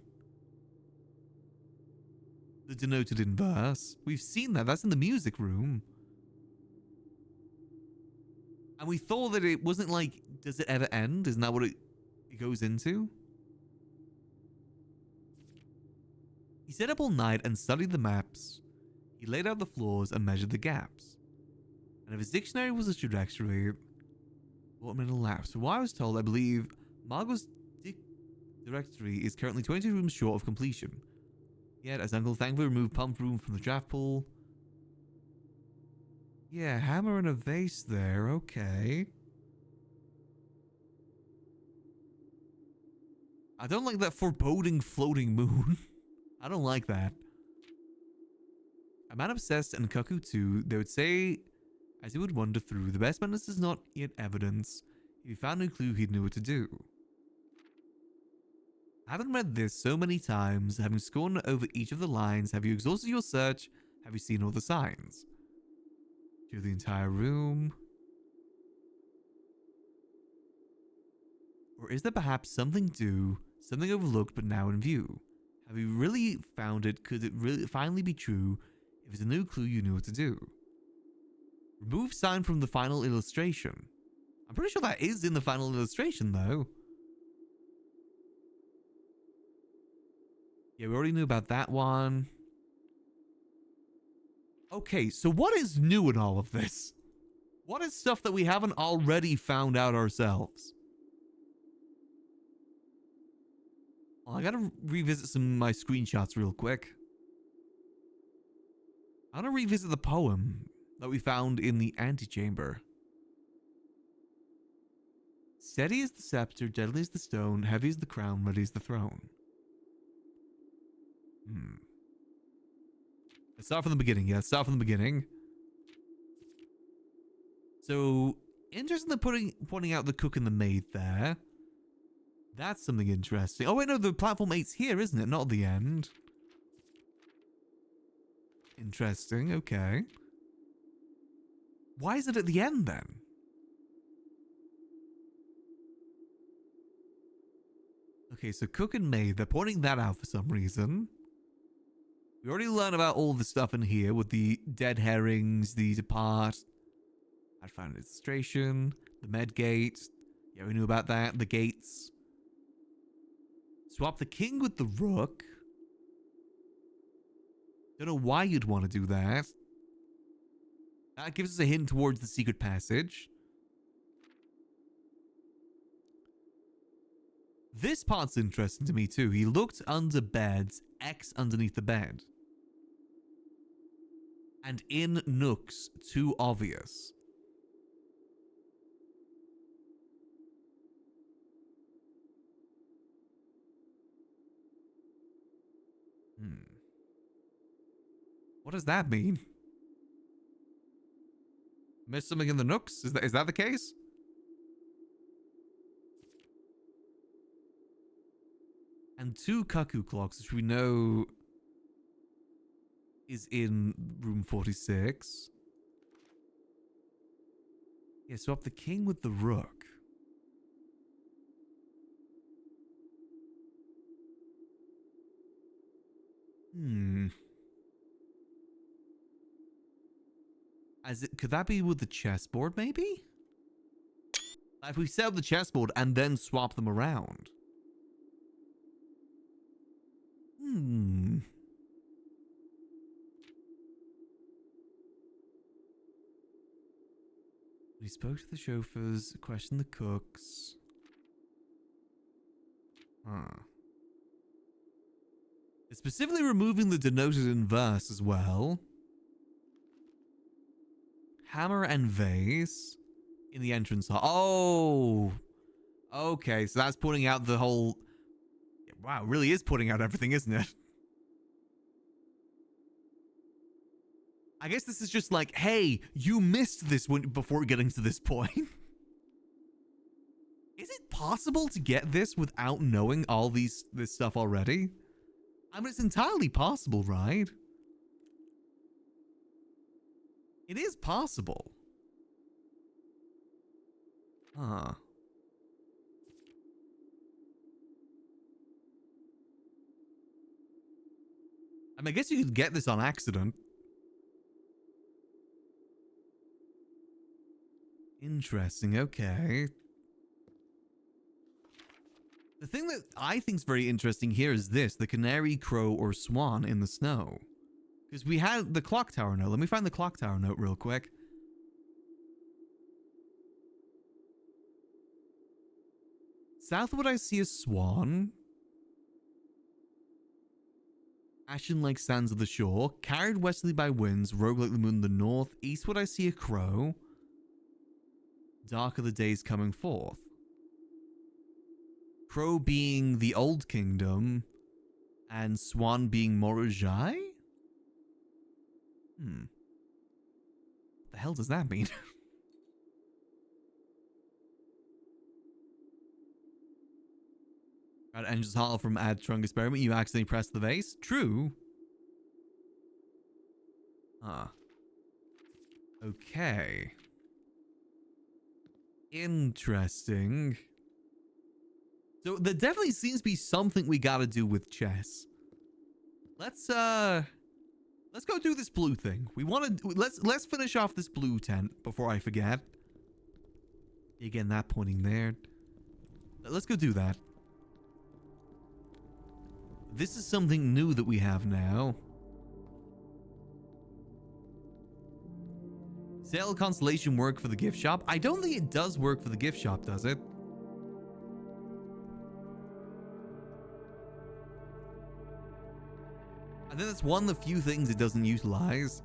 The denoted in verse. We've seen that. That's in the music room. And we thought that it wasn't like, does it ever end? Isn't that what it goes into? He stayed up all night and studied the maps. He laid out the floors and measured the gaps. And if his dictionary was a trajectory, what minute elapsed? From what I was told, I believe Margot's directory is currently 22 rooms short of completion. Yet, as Uncle thankfully removed pump room from the draft pool. Yeah, hammer and a vase there, okay. I don't like that foreboding floating moon. I don't like that. A man obsessed and cuckoo too, they would say, as he would wander through, the best madness is not yet evidence. If he found no clue, he'd know what to do. Having read this so many times, having scorned over each of the lines, have you exhausted your search? Have you seen all the signs? Through the entire room? Or is there perhaps something due, something overlooked but now in view? Have you really found it? Could it really finally be true? If it's a new clue, you knew what to do. Remove sign from the final illustration. I'm pretty sure that is in the final illustration, though. Yeah, we already knew about that one. Okay, so what is new in all of this? What is stuff that we haven't already found out ourselves? Well, I gotta revisit some of my screenshots real quick. I want to revisit the poem that we found in the antechamber. Steady is the scepter, deadly is the stone, heavy is the crown, ready is the throne. Let's start from the beginning. Yeah, let's start from the beginning. So, interesting that pointing out the cook and the maid there. That's something interesting. Oh, wait, no, the platform 8's here, isn't it? Not at the end. Interesting, okay. Why is it at the end, then? Okay, so cook and maid, they're pointing that out for some reason. We already learned about all the stuff in here with the dead herrings, the depart. I found illustration, the med gate. Yeah, we knew about that. The gates. Swap the king with the rook. Don't know why you'd want to do that. That gives us a hint towards the secret passage. This part's interesting to me too. He looked under beds, X underneath the bed. And in nooks, too obvious. What does that mean? Missed something in the nooks? Is that the case? And 2 cuckoo clocks, which we know is in room 46. Yeah, swap the king with the rook. Could that be with the chessboard, maybe? If we set up the chessboard and then swap them around. He spoke to the chauffeurs, questioned the cooks. It's specifically removing the denoted in verse as well. Hammer and vase in the entrance hall. Oh, okay. So that's putting out the whole. Wow, it really is putting out everything, isn't it? I guess this is just like, hey, you missed this before getting to this point. Is it possible to get this without knowing all this stuff already? I mean, it's entirely possible, right? It is possible. I mean, I guess you could get this on accident. Interesting, okay. The thing that I think is very interesting here is this, the canary, crow, or swan in the snow. Because we had the clock tower note. Let me find the clock tower note real quick. Southward I see a swan. Ashen like sands of the shore. Carried westerly by winds, rogue like the moon in the north. Eastward I see a crow. Dark are the days coming forth. Crow being the old kingdom. And swan being Morujai? The hell does that mean? At Angel's Hollow from Ad Trunk Experiment, you accidentally pressed the vase? True. Okay. Interesting. So there definitely seems to be something we gotta do with chess. Let's Let's go do this blue thing. We want to let's finish off this blue tent before I forget. Again, that pointing there. Let's go do that. This is something new that we have now. Sale constellation work for the gift shop? I don't think it does work for the gift shop, does it? I think that's one of the few things it doesn't utilize.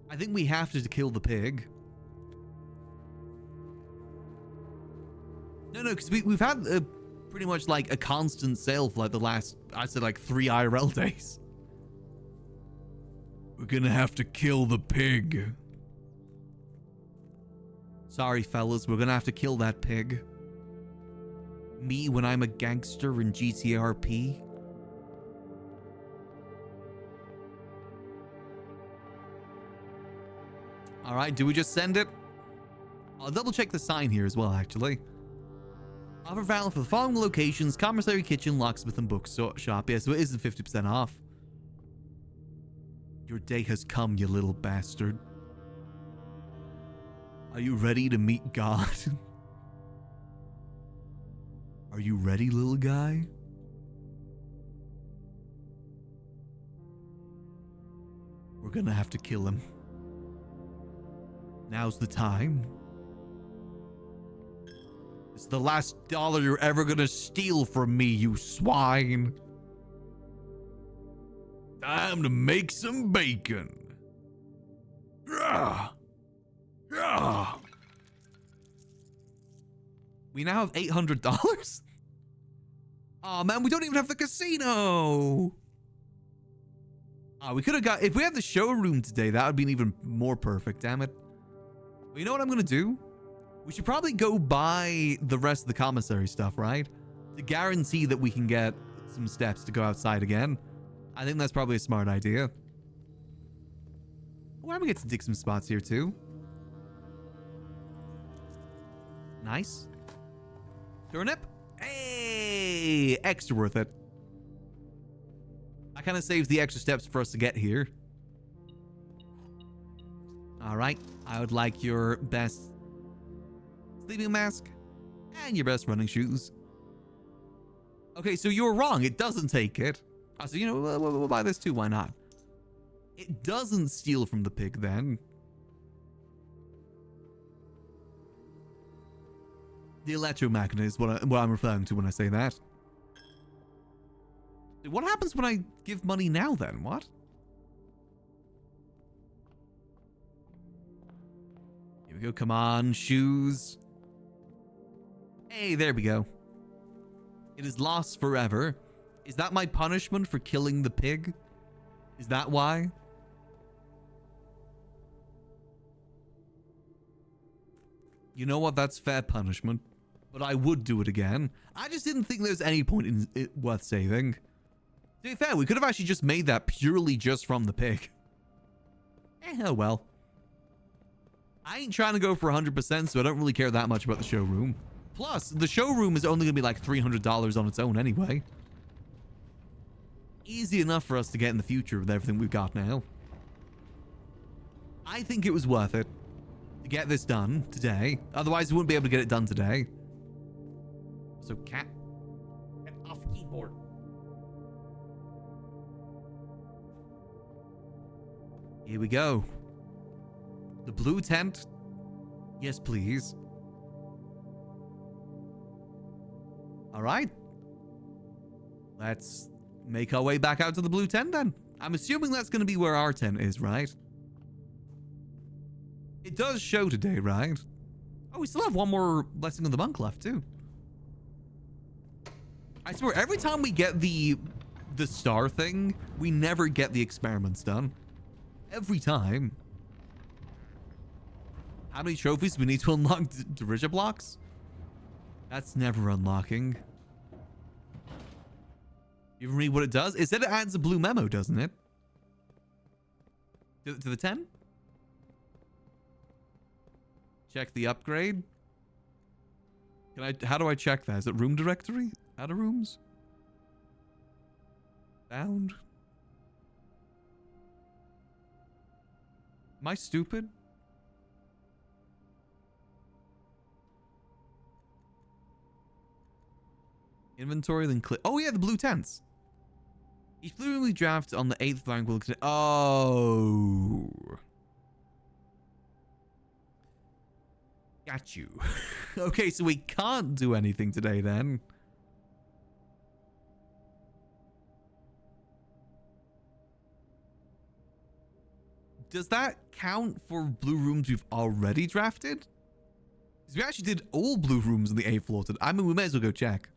I think we have to kill the pig. No, because we've had pretty much like a constant sale for like the last, I'd say like 3 IRL days. We're gonna have to kill the pig. Sorry, fellas, we're gonna have to kill that pig. Me when I'm a gangster in GTRP. All right, do we just send it? I'll double check the sign here as well, actually. Offer valid for the following locations: Commissary Kitchen, Locksmith, and Bookshop. Yeah, so it isn't 50% off. Your day has come, you little bastard. Are you ready to meet God? Are you ready, little guy? We're gonna have to kill him. Now's the time. It's the last dollar you're ever gonna steal from me, you swine. Time to make some bacon. Rah! Rah! We now have $800? Oh man, we don't even have the casino. Oh, we could have got, if we had the showroom today, that would be even more perfect, damn it. Well, you know what I'm gonna do? We should probably go buy the rest of the commissary stuff, right? To guarantee that we can get some steps to go outside again. I think that's probably a smart idea. Oh, I'm gonna get to dig some spots here too. Nice. Turnip. Hey, extra worth it. That kind of saves the extra steps for us to get here. All right. I would like your best sleeping mask and your best running shoes. Okay, so you were wrong. It doesn't take it. So, you know, we'll buy this too. Why not? It doesn't steal from the pig then. The electromagnet is what I'm referring to when I say that. What happens when I give money now then? What? Here we go. Come on, shoes. Hey, there we go. It is lost forever. Is that my punishment for killing the pig? Is that why? You know what? That's fair punishment. But I would do it again. I just didn't think there's any point in it worth saving. To be fair, we could have actually just made that purely just from the pig. Oh well. I ain't trying to go for 100%, so I don't really care that much about the showroom. Plus, the showroom is only going to be like $300 on its own anyway. Easy enough for us to get in the future with everything we've got now. I think it was worth it to get this done today. Otherwise, we wouldn't be able to get it done today. So, cat, get off keyboard. Here we go. The blue tent. Yes, please. All right. Let's make our way back out to the blue tent then. I'm assuming that's going to be where our tent is, right? It does show today, right? Oh, we still have one more Blessing of the Monk left too. I swear, every time we get the star thing, we never get the experiments done. Every time. How many trophies do we need to unlock Dirija blocks? That's never unlocking. You ever read what it does? It said it adds a blue memo, doesn't it? To the 10? Check the upgrade. How do I check that? Is it room directory? Out of rooms? Found? Am I stupid? Inventory, then click. Oh yeah, the blue tents. Each blue room we draft on the 8th rank will... Oh. Got you. Okay, so we can't do anything today then. Does that count for blue rooms we've already drafted? Because we actually did all blue rooms on the 8th floor. I mean, we may as well go check.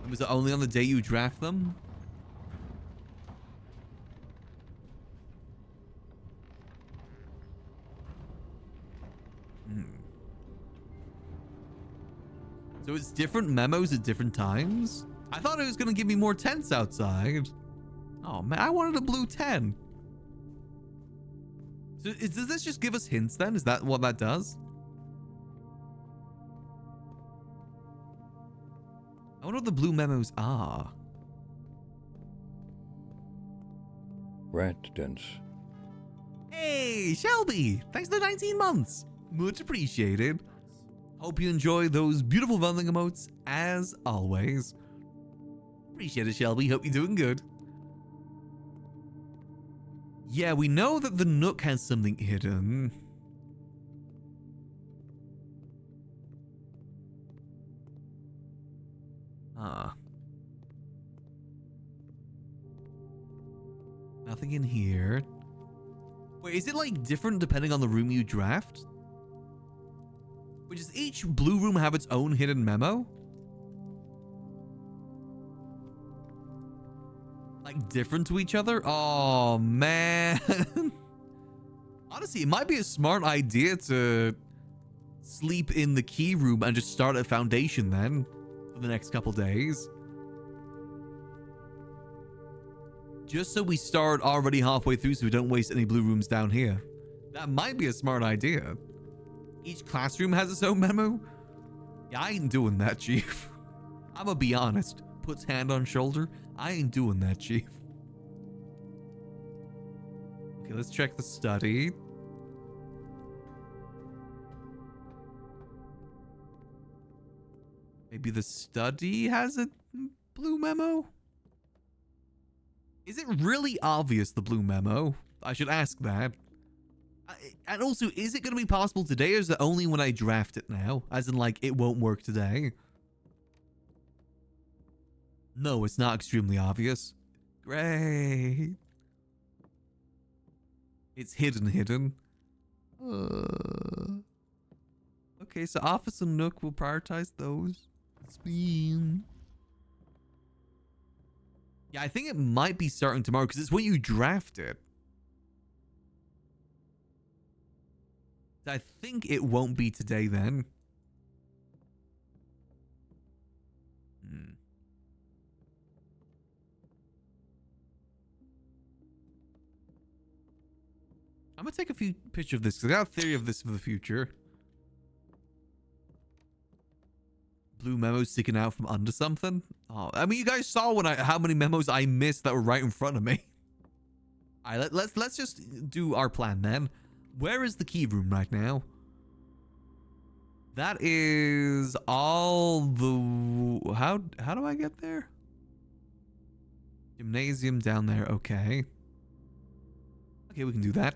Was it only on the day you draft them? So it's different memos at different times? I thought it was going to give me more tents outside. Oh man, I wanted a blue 10. So does this just give us hints then? Is that what that does? I wonder what the blue memos are. Rat dents. Hey, Shelby! Thanks for the 19 months. Much appreciated. Hope you enjoy those beautiful vending emotes as always. Appreciate it, Shelby. Hope you're doing good. Yeah, we know that the Nook has something hidden. Nothing in here. Wait, is it like different depending on the room you draft? Wait, does each blue room have its own hidden memo? Like different to each other? Oh man. Honestly, it might be a smart idea to sleep in the key room and just start at Foundation then for the next couple days. Just so we start already halfway through so we don't waste any blue rooms down here. That might be a smart idea. Each classroom has its own memo? Yeah, I ain't doing that, Chief. I'ma be honest. Puts hand on shoulder. I ain't doing that, Chief. Okay, let's check the study. Maybe the study has a blue memo? Is it really obvious, the blue memo? I should ask that. And also, is it going to be possible today, or is it only when I draft it now? As in, like, it won't work today? No, it's not extremely obvious. Great. It's hidden. Okay, so Office and Nook will prioritize those. Spin. Yeah, I think it might be starting tomorrow because it's when you draft it. I think it won't be today then. I'm gonna take a few pictures of this because I got a theory of this for the future. Blue memos sticking out from under something. Oh, I mean, you guys saw when how many memos I missed that were right in front of me. All right, let's just do our plan then. Where is the key room right now? That is all the... How do I get there? Gymnasium down there. Okay. Okay, we can do that.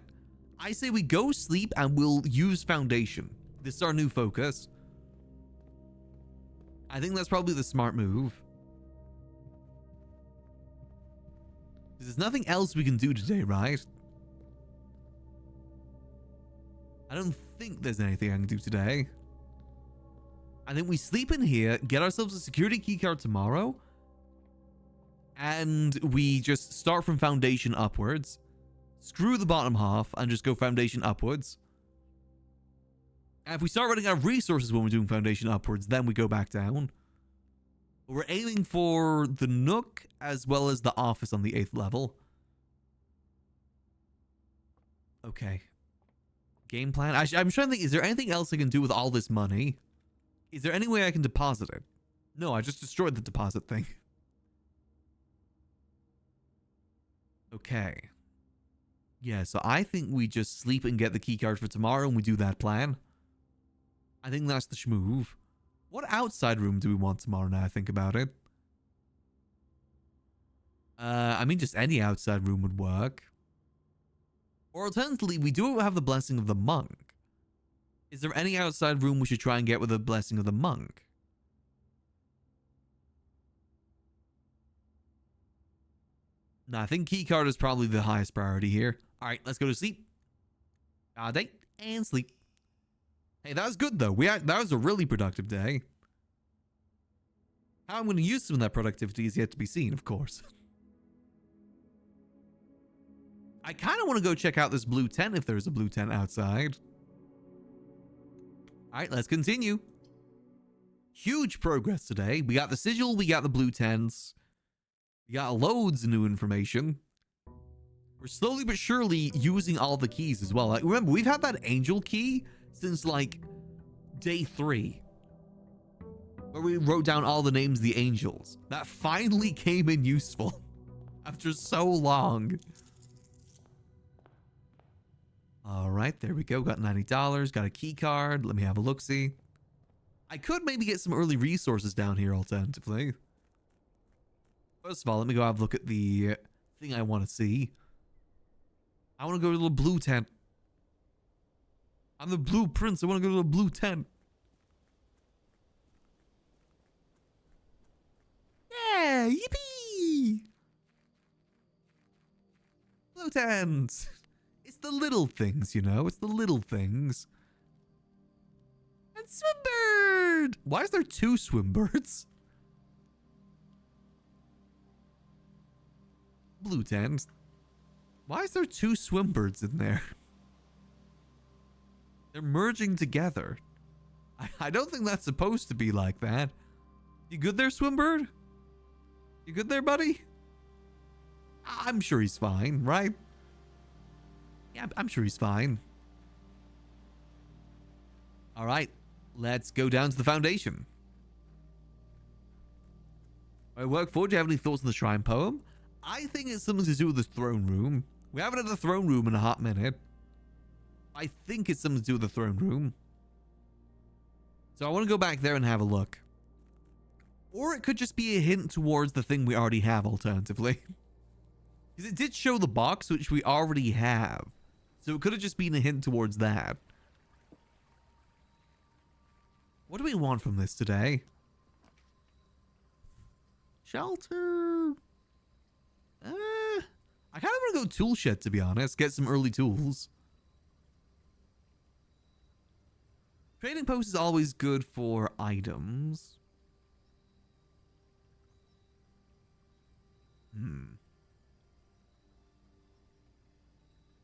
I say we go sleep and we'll use Foundation. This is our new focus. I think that's probably the smart move. There's nothing else we can do today, right? I don't think there's anything I can do today. I think we sleep in here, get ourselves a security keycard tomorrow, and we just start from Foundation upwards. Screw the bottom half and just go Foundation upwards. And if we start running out of resources when we're doing Foundation upwards, then we go back down. But we're aiming for the Nook as well as the office on the 8th level. Okay. Game plan. I'm trying to think, is there anything else I can do with all this money? Is there any way I can deposit it? No, I just destroyed the deposit thing. Okay. Yeah, so I think we just sleep and get the key card for tomorrow and we do that plan. I think that's the schmoove. What outside room do we want tomorrow now I think about it? I mean, just any outside room would work. Or alternatively, we do have the blessing of the monk. Is there any outside room we should try and get with the blessing of the monk? No, I think keycard is probably the highest priority here. All right, let's go to sleep. Date and sleep. Hey, that was good though. That was a really productive day. How I'm going to use some of that productivity is yet to be seen, of course. I kind of want to go check out this blue tent if there's a blue tent outside. All right, let's continue. Huge progress today. We got the sigil, we got the blue tents. We got loads of new information. We're slowly but surely using all the keys as well. Like, remember, we've had that angel key since like day 3. Where we wrote down all the names of the angels. That finally came in useful. After so long. Alright, there we go. Got $90. Got a key card. Let me have a look-see. I could maybe get some early resources down here alternatively. First of all, let me go have a look at the thing I want to see. I want to go to the blue tent. I'm the blue prince. I want to go to the blue tent. Yeah, yippee! Blue tent. It's the little things, you know. It's the little things. And Swimbird! Why is there 2 Swimbirds? Blue tent. Why is there 2 Swimbirds in there? They're merging together. I don't think that's supposed to be like that. You good there, Swimbird? You good there, buddy? I'm sure he's fine, right? Yeah, I'm sure he's fine. All right, let's go down to the foundation. All right, work forward. Do you have any thoughts on the shrine poem? I think it's something to do with the throne room. We haven't had the throne room in a hot minute. I think it's something to do with the throne room. So I want to go back there and have a look. Or it could just be a hint towards the thing we already have alternatively. Because it did show the box, which we already have. So it could have just been a hint towards that. What do we want from this today? Shelter. I kind of want to go tool shed, to be honest. Get some early tools. Trading post is always good for items.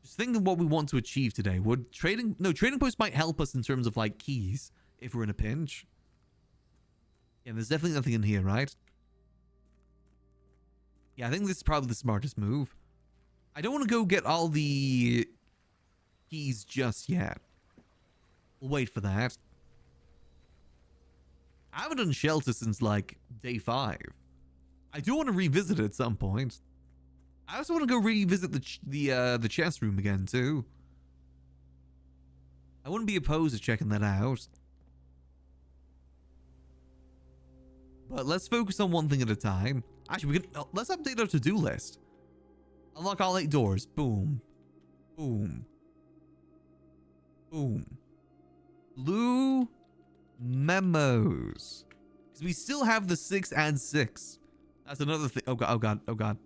Just think of what we want to achieve today. Would trading post might help us in terms of like keys if we're in a pinch. Yeah, there's definitely nothing in here, right? Yeah, I think this is probably the smartest move. I don't want to go get all the keys just yet. We'll wait for that. I haven't done shelter since like day 5. I do want to revisit it at some point. I also want to go revisit the chest room again too. I wouldn't be opposed to checking that out. But let's focus on one thing at a time. Actually, let's update our to-do list. Unlock all 8 doors. Boom. Boom. Boom. Blue memos. Because we still have the 6 and 6. That's another thing. Oh god, oh god, oh god.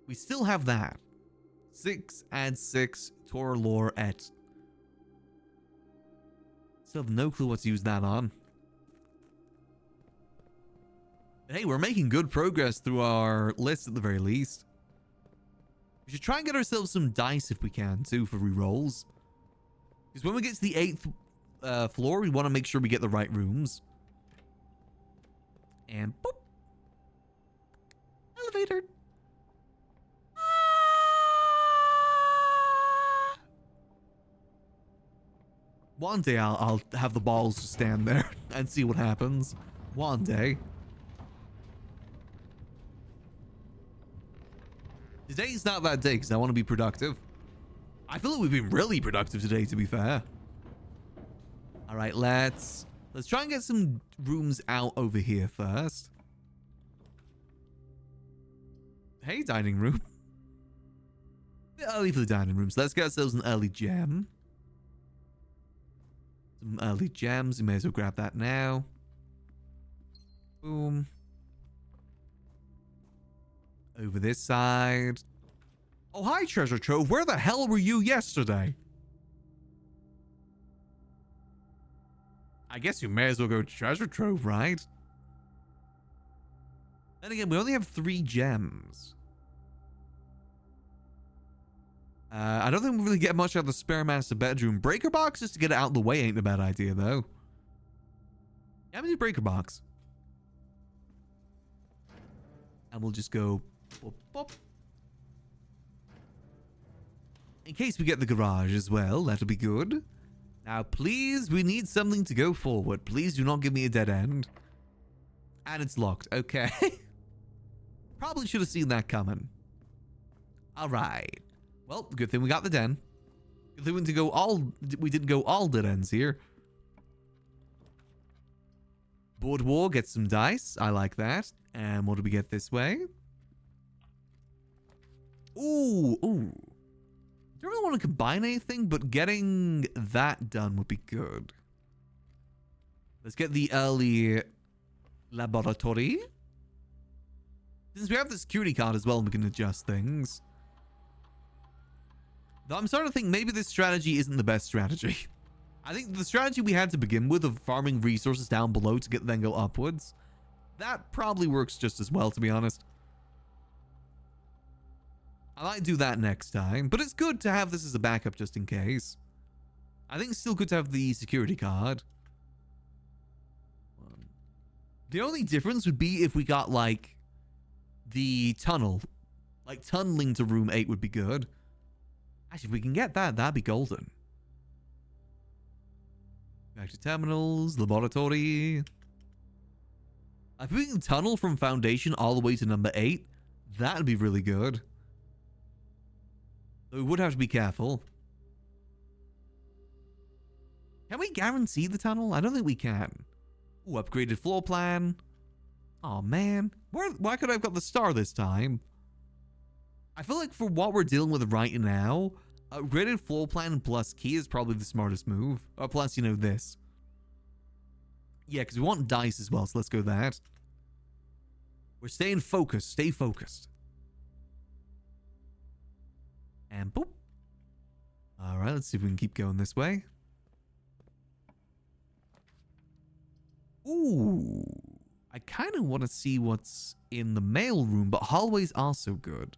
We still have that. 6 and 6 Tor Lore et. Still have no clue what to use that on. But hey, we're making good progress through our list at the very least. We should try and get ourselves some dice if we can too for rerolls. Because when we get to the 8th floor, we want to make sure we get the right rooms. And boop. Elevator. One day I'll have the balls to stand there and see what happens. One day. Today's not that day because I want to be productive. I feel like we've been really productive today, to be fair. All right, let's try and get some rooms out over here first. Hey, dining room. A bit early for the dining rooms. Let's get ourselves an early gem. Some early gems. You may as well grab that now. Boom. Over this side. Oh, hi, Treasure Trove. Where the hell were you yesterday? I guess you may as well go Treasure Trove, right? Then again, we only have 3 gems. I don't think we really get much out of the spare master bedroom. Breaker box, just to get it out of the way, ain't a bad idea, though. Yeah, we do breaker box. And we'll just go... Boop, boop. In case we get the garage as well, that'll be good. Now, please, we need something to go forward. Please do not give me a dead end. And it's locked. Okay. Probably should have seen that coming. All right. Well, good thing we got the den. Good thing we didn't go all dead ends here. Board war, get some dice. I like that. And what do we get this way? Ooh. Don't really want to combine anything, but getting that done would be good. Let's get the early laboratory. Since we have the security card as well, we can adjust things. Though I'm starting to think maybe this strategy isn't the best strategy. I think the strategy we had to begin with of farming resources down below to then go upwards, that probably works just as well, to be honest. I might do that next time, but it's good to have this as a backup just in case. I think it's still good to have the security card. The only difference would be if we got, like, the tunnel. Like, tunneling to room 8 would be good. Actually, if we can get that, that'd be golden. Back to terminals, laboratory. If we can tunnel from foundation all the way to number 8, that'd be really good. We would have to be careful. Can we guarantee the tunnel? I don't think we can. Ooh, upgraded floor plan. Oh man, why could I have got the star this time? I feel like for what we're dealing with right now, upgraded floor plan plus key is probably the smartest move. Or plus, you know, this. Yeah, because we want dice as well, so let's go that. We're staying focused. Stay focused. And boop. All right, let's see if we can keep going this way. Ooh. I kind of want to see what's in the mail room, but hallway's also good.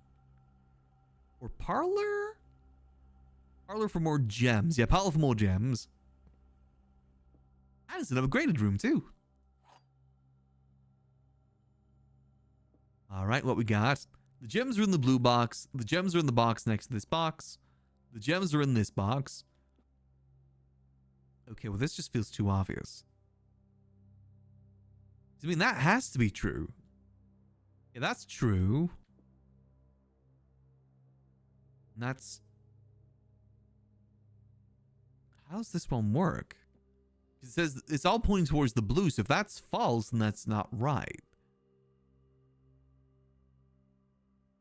Or parlor? Parlor for more gems. Yeah, parlor for more gems. And it's an upgraded room, too. All right, what we got? The gems are in the blue box. The gems are in the box next to this box. The gems are in this box. Okay, well, this just feels too obvious. I mean, that has to be true. Yeah, that's true. That's... How does this one work? It says it's all pointing towards the blue, so if that's false, then that's not right.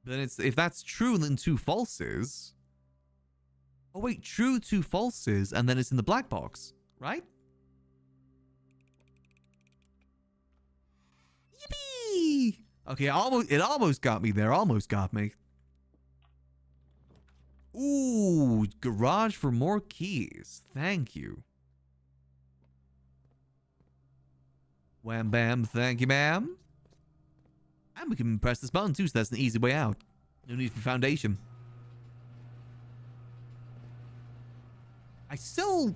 Then it's, if that's true, then 2 falses. Oh wait, true, 2 falses, and then it's in the black box, right? Yippee! Okay, it almost got me there. Almost got me. Ooh, garage for more keys. Thank you. Wham bam, thank you, ma'am. And we can press this button too, so that's an easy way out. No need for foundation.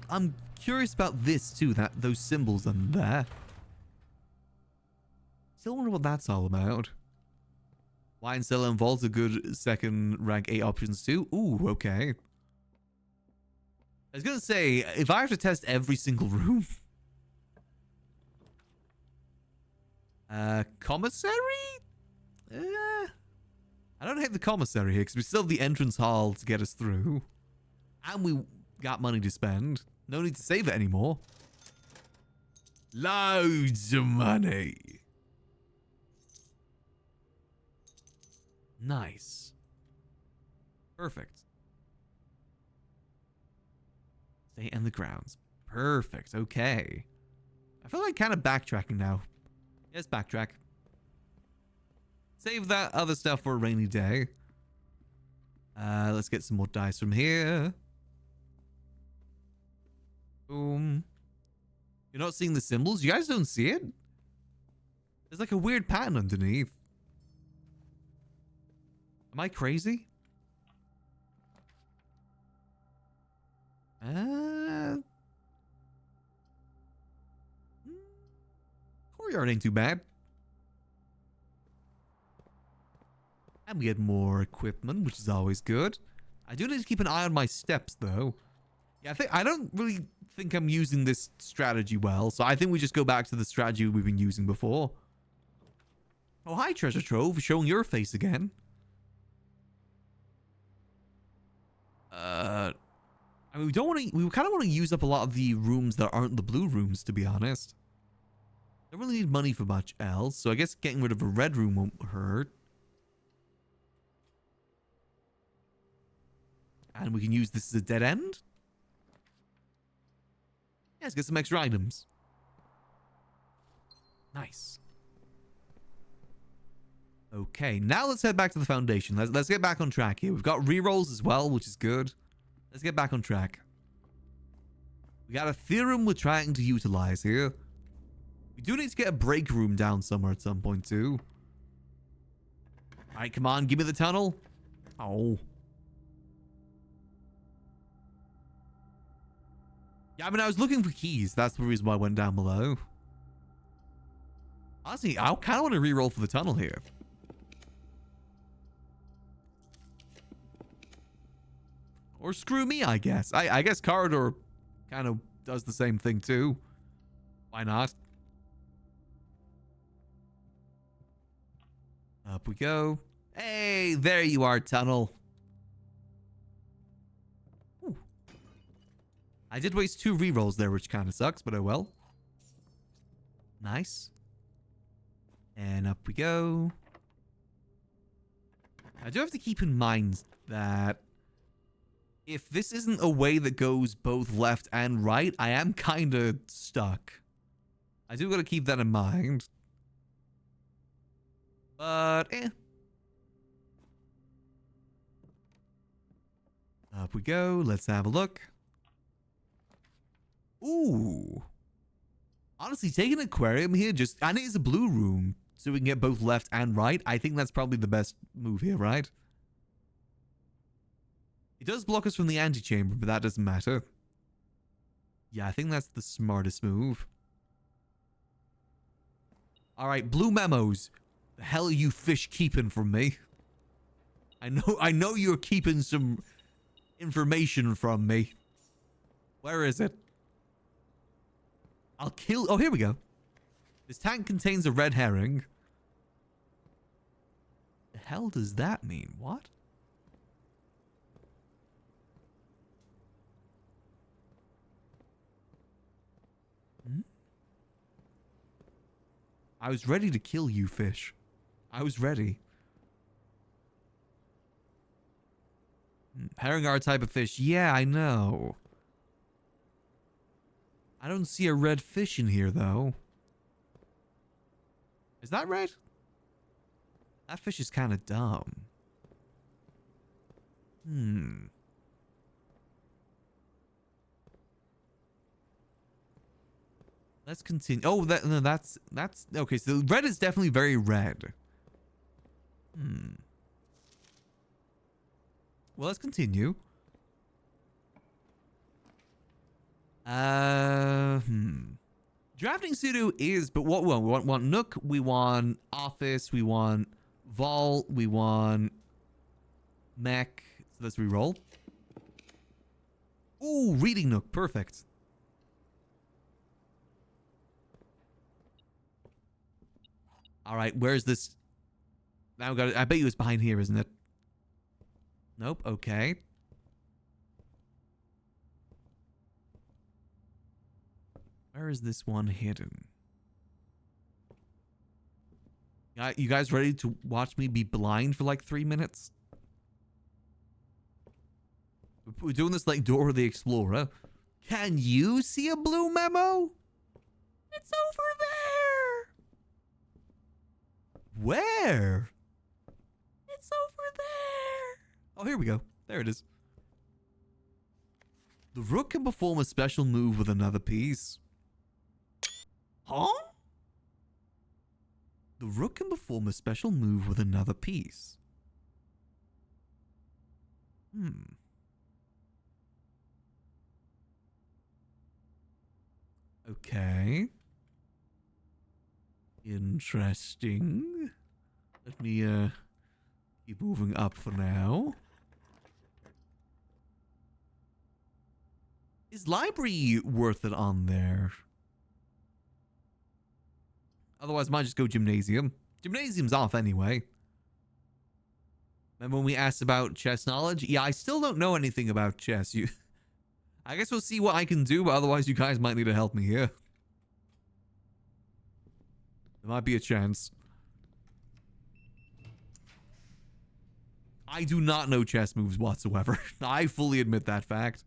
I'm curious about this too, those symbols on there. Still wonder what that's all about. Wine cellar and vault are good second rank 8 options too. Ooh, okay. I was gonna say, if I have to test every single room. Commissary? I don't hate the commissary here because we still have the entrance hall to get us through. And we got money to spend. No need to save it anymore. Loads of money. Nice. Perfect. Stay in the grounds. Perfect. Okay. I feel like kind of backtracking now. Yes, backtrack. Save that other stuff for a rainy day. Let's get some more dice from here. Boom. You're not seeing the symbols? You guys don't see it? There's like a weird pattern underneath. Am I crazy? Courtyard ain't too bad. And we get more equipment, which is always good. I do need to keep an eye on my steps, though. Yeah, I don't really think I'm using this strategy well, so I think we just go back to the strategy we've been using before. Oh, hi, Treasure Trove. Showing your face again. I mean, we don't want to. We kind of want to use up a lot of the rooms that aren't the blue rooms, to be honest. Don't really need money for much else, so I guess getting rid of a red room won't hurt. And we can use this as a dead end. Yeah, let's get some extra items. Nice. Okay, now let's head back to the foundation. Let's get back on track here. We've got rerolls as well, which is good. Let's get back on track. We got a theorem we're trying to utilize here. We do need to get a break room down somewhere at some point too. All right, come on, give me the tunnel. Oh. Yeah, I mean, I was looking for keys. That's the reason why I went down below. Honestly, I kind of want to reroll for the tunnel here. Or screw me, I guess. I guess Corridor kind of does the same thing too. Why not? Up we go. Hey, there you are, tunnel. Ooh. I did waste 2 rerolls there, which kind of sucks, but oh well. Nice. And up we go. I do have to keep in mind that if this isn't a way that goes both left and right, I am kind of stuck. I do got to keep that in mind. But, Up we go. Let's have a look. Ooh. Honestly, take an aquarium here. And it's a blue room, so we can get both left and right. I think that's probably the best move here, right? It does block us from the antechamber, but that doesn't matter. Yeah, I think that's the smartest move. All right, blue memos. The hell are you fish keeping from me? I know you're keeping some information from me. Where is it? I'll kill... Oh, here we go. This tank contains a red herring. The hell does that mean? What? I was ready to kill you, fish. I was ready. Herring are a type of fish. Yeah, I know. I don't see a red fish in here, though. Is that red? That fish is kind of dumb. Let's continue. Oh, no, that's okay. So red is definitely very red. Well, let's continue. Drafting pseudo is, but what we want Nook, we want Office, we want Vault, we want Mech. So let's reroll. Ooh, reading nook. Perfect. All right, where's this? Now we got it. I bet you it's behind here, isn't it? Nope. Okay. Where is this one hidden? You guys ready to watch me be blind for like 3 minutes? We're doing this like Dora the Explorer. Can you see a blue memo? It's over there. Where? It's over there. Oh, here we go. There it is. The rook can perform a special move with another piece. Huh? The rook can perform a special move with another piece. Okay. Interesting. Let me keep moving up for now. Is library worth it on there? Otherwise, I might just go gymnasium. Gymnasium's off anyway. Remember when we asked about chess knowledge? Yeah, I still don't know anything about chess. I guess we'll see what I can do, but otherwise you guys might need to help me here. There might be a chance. I do not know chess moves whatsoever. I fully admit that fact.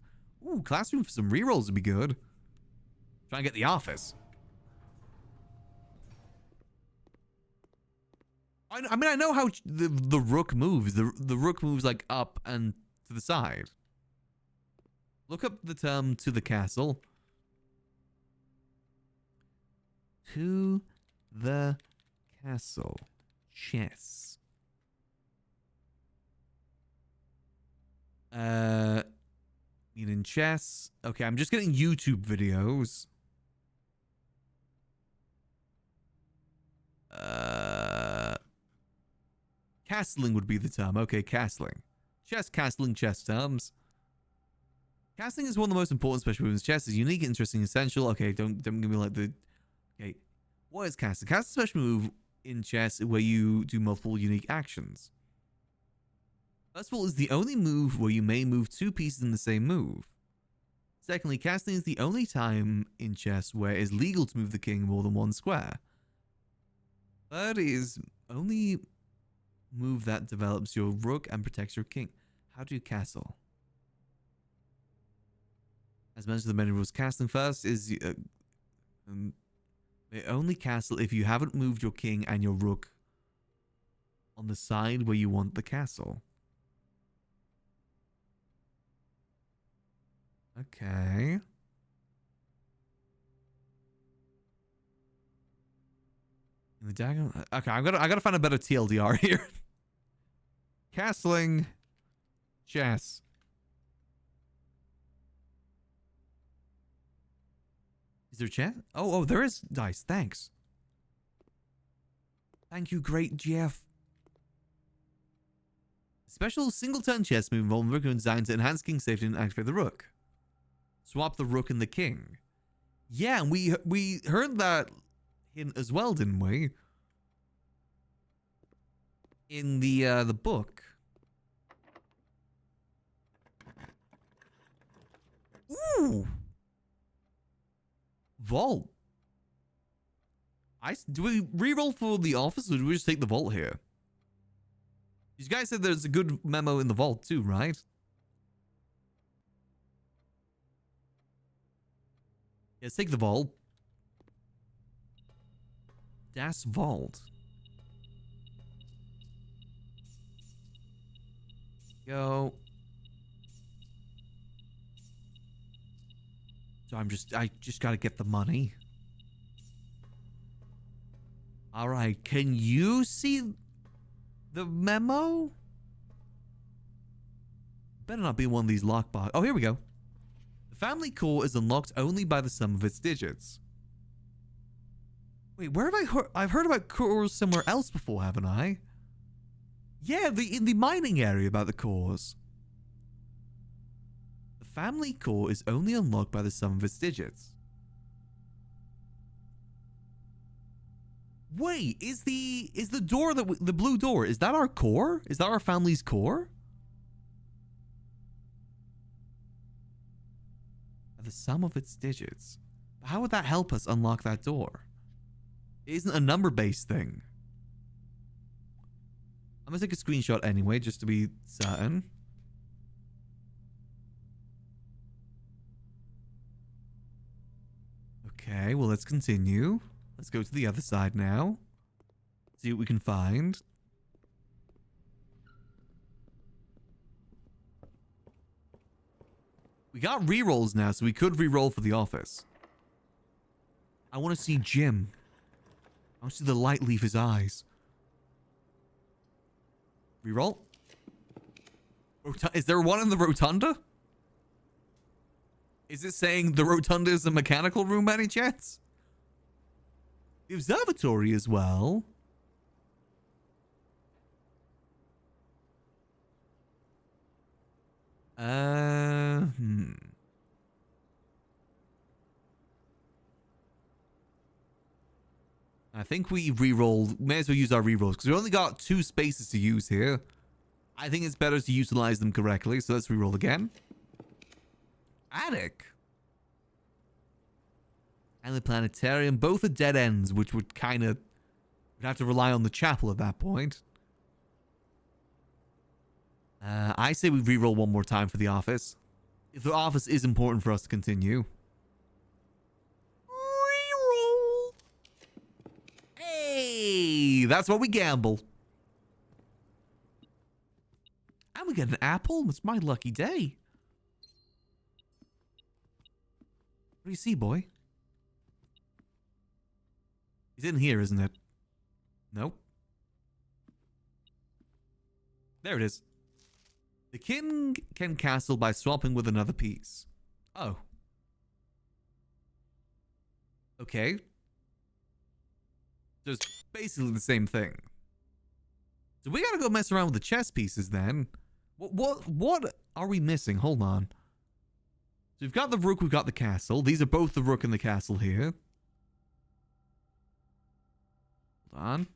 Ooh, classroom for some rerolls would be good. Try and get the office. I mean, I know how the rook moves. The rook moves like up and to the side. Look up the term to the castle. To the castle. Chess. Meaning chess. Okay, I'm just getting YouTube videos. Castling would be the term. Okay, castling. Chess, castling, chess terms. Castling is one of the most important special moves. Chess is unique, interesting, essential. Okay, don't give me like the... Okay, what is castling? Castling is a special move in chess where you do multiple unique actions. First of all, is the only move where you may move two pieces in the same move. Secondly, castling is the only time in chess where it is legal to move the king more than one square. Third is only move that develops your rook and protects your king. How do you castle? As mentioned, the many rules. Castling first is they only castle if you haven't moved your king and your rook on the side where you want the castle. Okay. The dagger. Okay, I gotta find a better TLDR here. Castling, chess. Is there chess? Oh, there is dice. Thanks. Thank you, great Jeff. Special single-turn chess move involving rook designed to enhance king safety and activate the rook. Swap the rook and the king. Yeah, and we heard that hint as well, didn't we? In the book. Ooh. Vault. Do we reroll for the office or do we just take the vault here? You guys said there's a good memo in the vault too, right? Let's take the vault. Das Vault. Go. So I just gotta get the money. Alright, can you see the memo? Better not be one of these lockbox. Oh, here we go. The family core is unlocked only by the sum of its digits. Wait, where have I heard? I've heard about cores somewhere else before, haven't I? Yeah, in the mining area about the cores. The family core is only unlocked by the sum of its digits. Wait, is the door the blue door, is that our core? Is that our family's core? The sum of its digits. How would that help us unlock that door? It isn't a number-based thing. I'm gonna take a screenshot anyway, just to be certain. Okay, well, let's continue. Let's go to the other side now. See what we can find. We got rerolls now, so we could reroll for the office. I want to see Jim. I want to see the light leave his eyes. Reroll. Is there one in the rotunda? Is it saying the rotunda is a mechanical room by any chance? The observatory as well. I think we re-rolled. May as well use our re-rolls because we only got 2 spaces to use here. I think it's better to utilize them correctly. So let's re-roll again. Attic. And the planetarium. Both are dead ends, which would kind of... We'd have to rely on the chapel at that point. I say we re-roll one more time for the office. If the office is important for us to continue. Re-roll. Hey, that's what we gamble. And we get an apple. It's my lucky day. What do you see, boy? He's in here, isn't it? Nope. There it is. The king can castle by swapping with another piece. Oh. Okay. So it's basically the same thing. So we gotta go mess around with the chess pieces then. What are we missing? Hold on. So we've got the rook, we've got the castle. These are both the rook and the castle here. Hold on.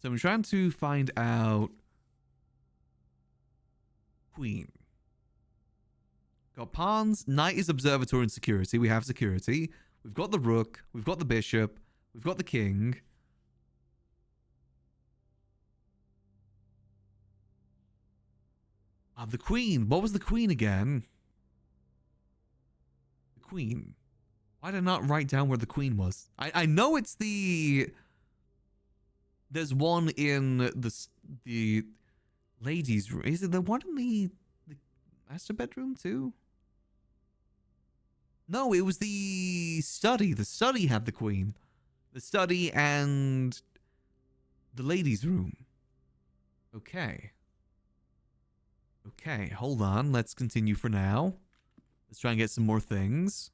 So I'm trying to find out queen. Got pawns. Knight is observatory and security. We have security. We've got the rook. We've got the bishop. We've got the king. The queen. What was the queen again? The queen. Why did I not write down where the queen was? I know it's the... There's one in the ladies' room. Is it the one in the master bedroom too? No, it was the study. The study had the queen. The study and the ladies' room. Okay. Okay, hold on. Let's continue for now. Let's try and get some more things.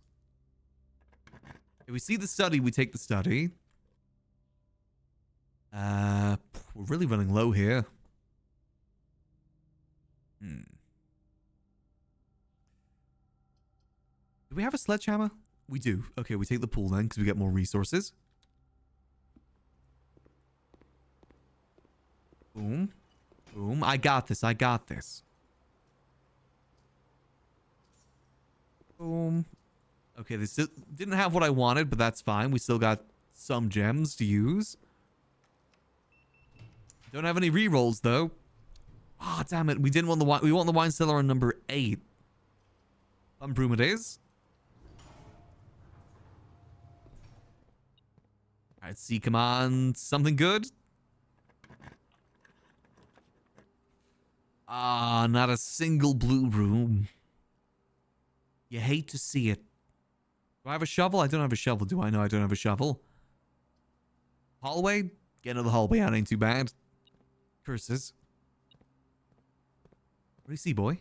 If we see the study, we take the study. We're really running low here. Do we have a sledgehammer? We do. Okay, we take the pool then, because we get more resources. Boom. Boom. I got this. I got this. Boom. Okay, this didn't have what I wanted, but that's fine. We still got some gems to use. Don't have any rerolls though. Ah, oh, damn it. We didn't want the wine. We want the wine cellar on number 8. Broom it is. Alright, see, come on. Something good? Ah, not a single blue room. You hate to see it. Do I have a shovel? I don't have a shovel. Do I know I don't have a shovel? Hallway? Get into the hallway out, ain't too bad. Curses. What do you see, boy?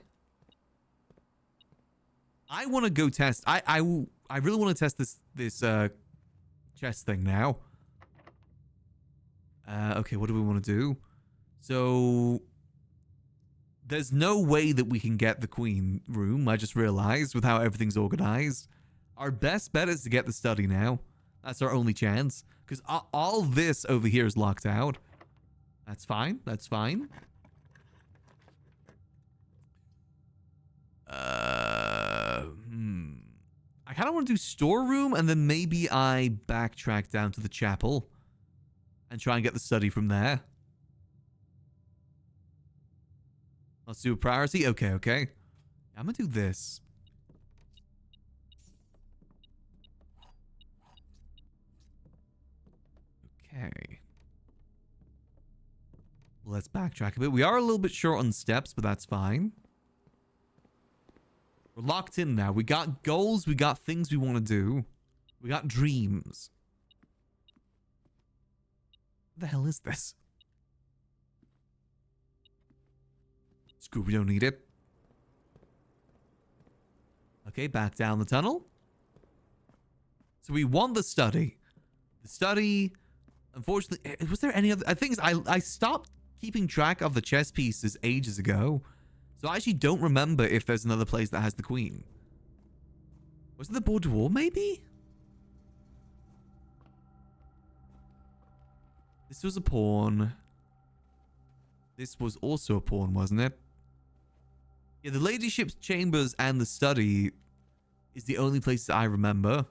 I want to go test. I really want to test this chest thing now. Okay, what do we want to do? So there's no way that we can get the queen room, I just realized, with how everything's organized. Our best bet is to get the study now. That's our only chance. Because all this over here is locked out. That's fine. That's fine. I kind of want to do storeroom, and then maybe I backtrack down to the chapel and try and get the study from there. Let's do a priority. Okay, okay. I'm gonna do this. Okay. Let's backtrack a bit. We are a little bit short on steps, but that's fine. We're locked in now. We got goals. We got things we want to do. We got dreams. What the hell is this? Screw, we don't need it. Okay, back down the tunnel. So we want the study. The study, unfortunately, was there any other... I think I stopped keeping track of the chess pieces ages ago. So I actually don't remember if there's another place that has the queen. Was it the boudoir, maybe? This was a pawn. This was also a pawn, wasn't it? Yeah, the ladyship's chambers and the study is the only place that I remember.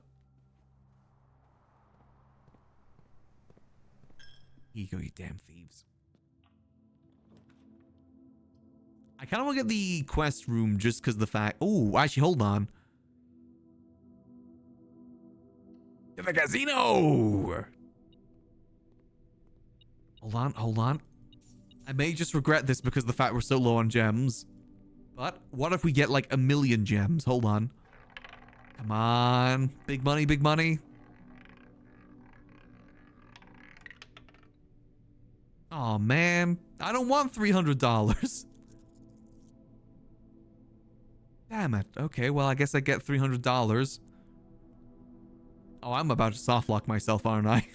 Here you go, you damn thieves. I kind of want to get the quest room just because of the fact... Oh, actually, hold on. Get the casino! Hold on, hold on. I may just regret this because of the fact we're so low on gems. But what if we get like 1,000,000 gems? Hold on. Come on. Big money, big money. Oh, man. I don't want $300. Damn it. Okay, well, I guess I get $300. Oh, I'm about to soft lock myself, aren't I?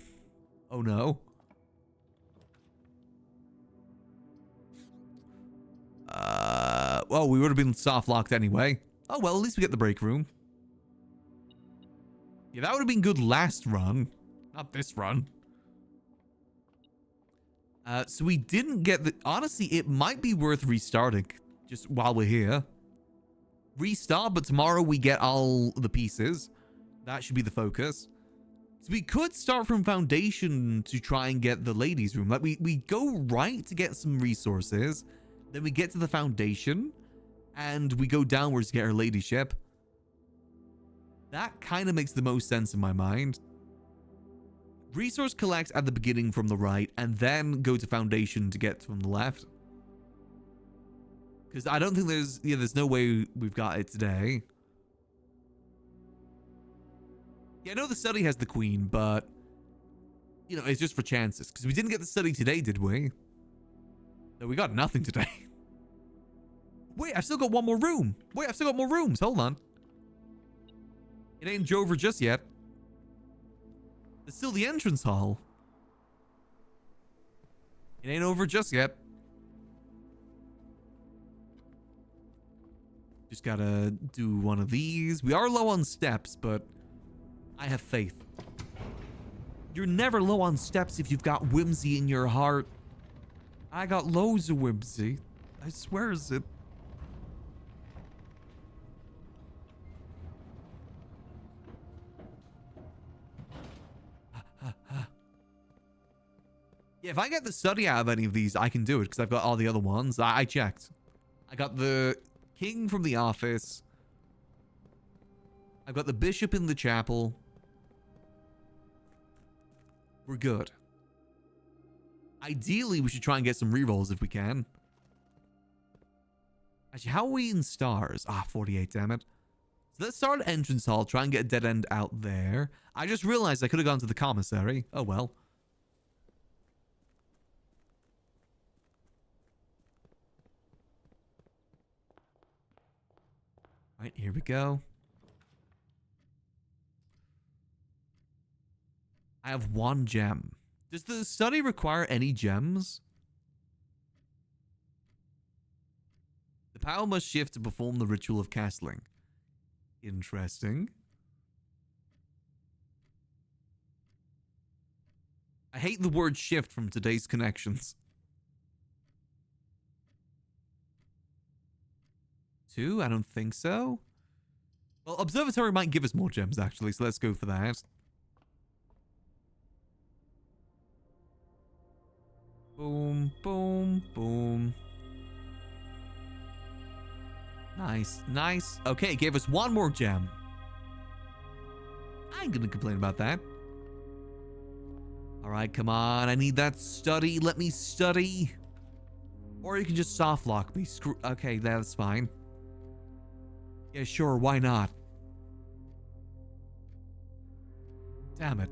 Oh, no. Well, we would have been soft locked anyway. Oh, well, at least we get the break room. Yeah, that would have been good last run. Not this run. So we didn't get the... Honestly, it might be worth restarting just while we're here. Restart, but tomorrow we get all the pieces. That should be the focus. So we could start from foundation to try and get the ladies' room. Like, we go right to get some resources. Then we get to the foundation. And we go downwards to get her ladyship. That kind of makes the most sense in my mind. Resource collect at the beginning from the right, and then go to foundation to get from the left. Because I don't think there's no way we've got it today. Yeah, I know the study has the queen, but you know, it's just for chances. Because we didn't get the study today, did we? No, we got nothing today. Wait, I've still got one more room. Wait, I've still got more rooms. Hold on. It ain't over just yet. It's still the entrance hall. It ain't over just yet. Just gotta do one of these. We are low on steps, but I have faith. You're never low on steps if you've got whimsy in your heart. I got loads of whimsy. I swear it. Yeah, if I get the study out of any of these, I can do it because I've got all the other ones. I checked. I got the king from the office. I've got the bishop in the chapel. We're good. Ideally, we should try and get some rerolls if we can. Actually, how are we in stars? 48, damn it. So let's start at entrance hall, try and get a dead end out there. I just realized I could have gone to the commissary. Oh, well. Right, here we go. I have one gem. Does the study require any gems? The power must shift to perform the ritual of castling. Interesting. I hate the word shift from today's connections. 2? I don't think so. Well, observatory might give us more gems, actually, so let's go for that. Boom, boom, boom. Nice, nice. Okay, it gave us one more gem. I ain't gonna complain about that. All right, come on. I need that study. Let me study. Or you can just soft lock me. Screw. Okay, that's fine. Yeah, sure. Why not? Damn it.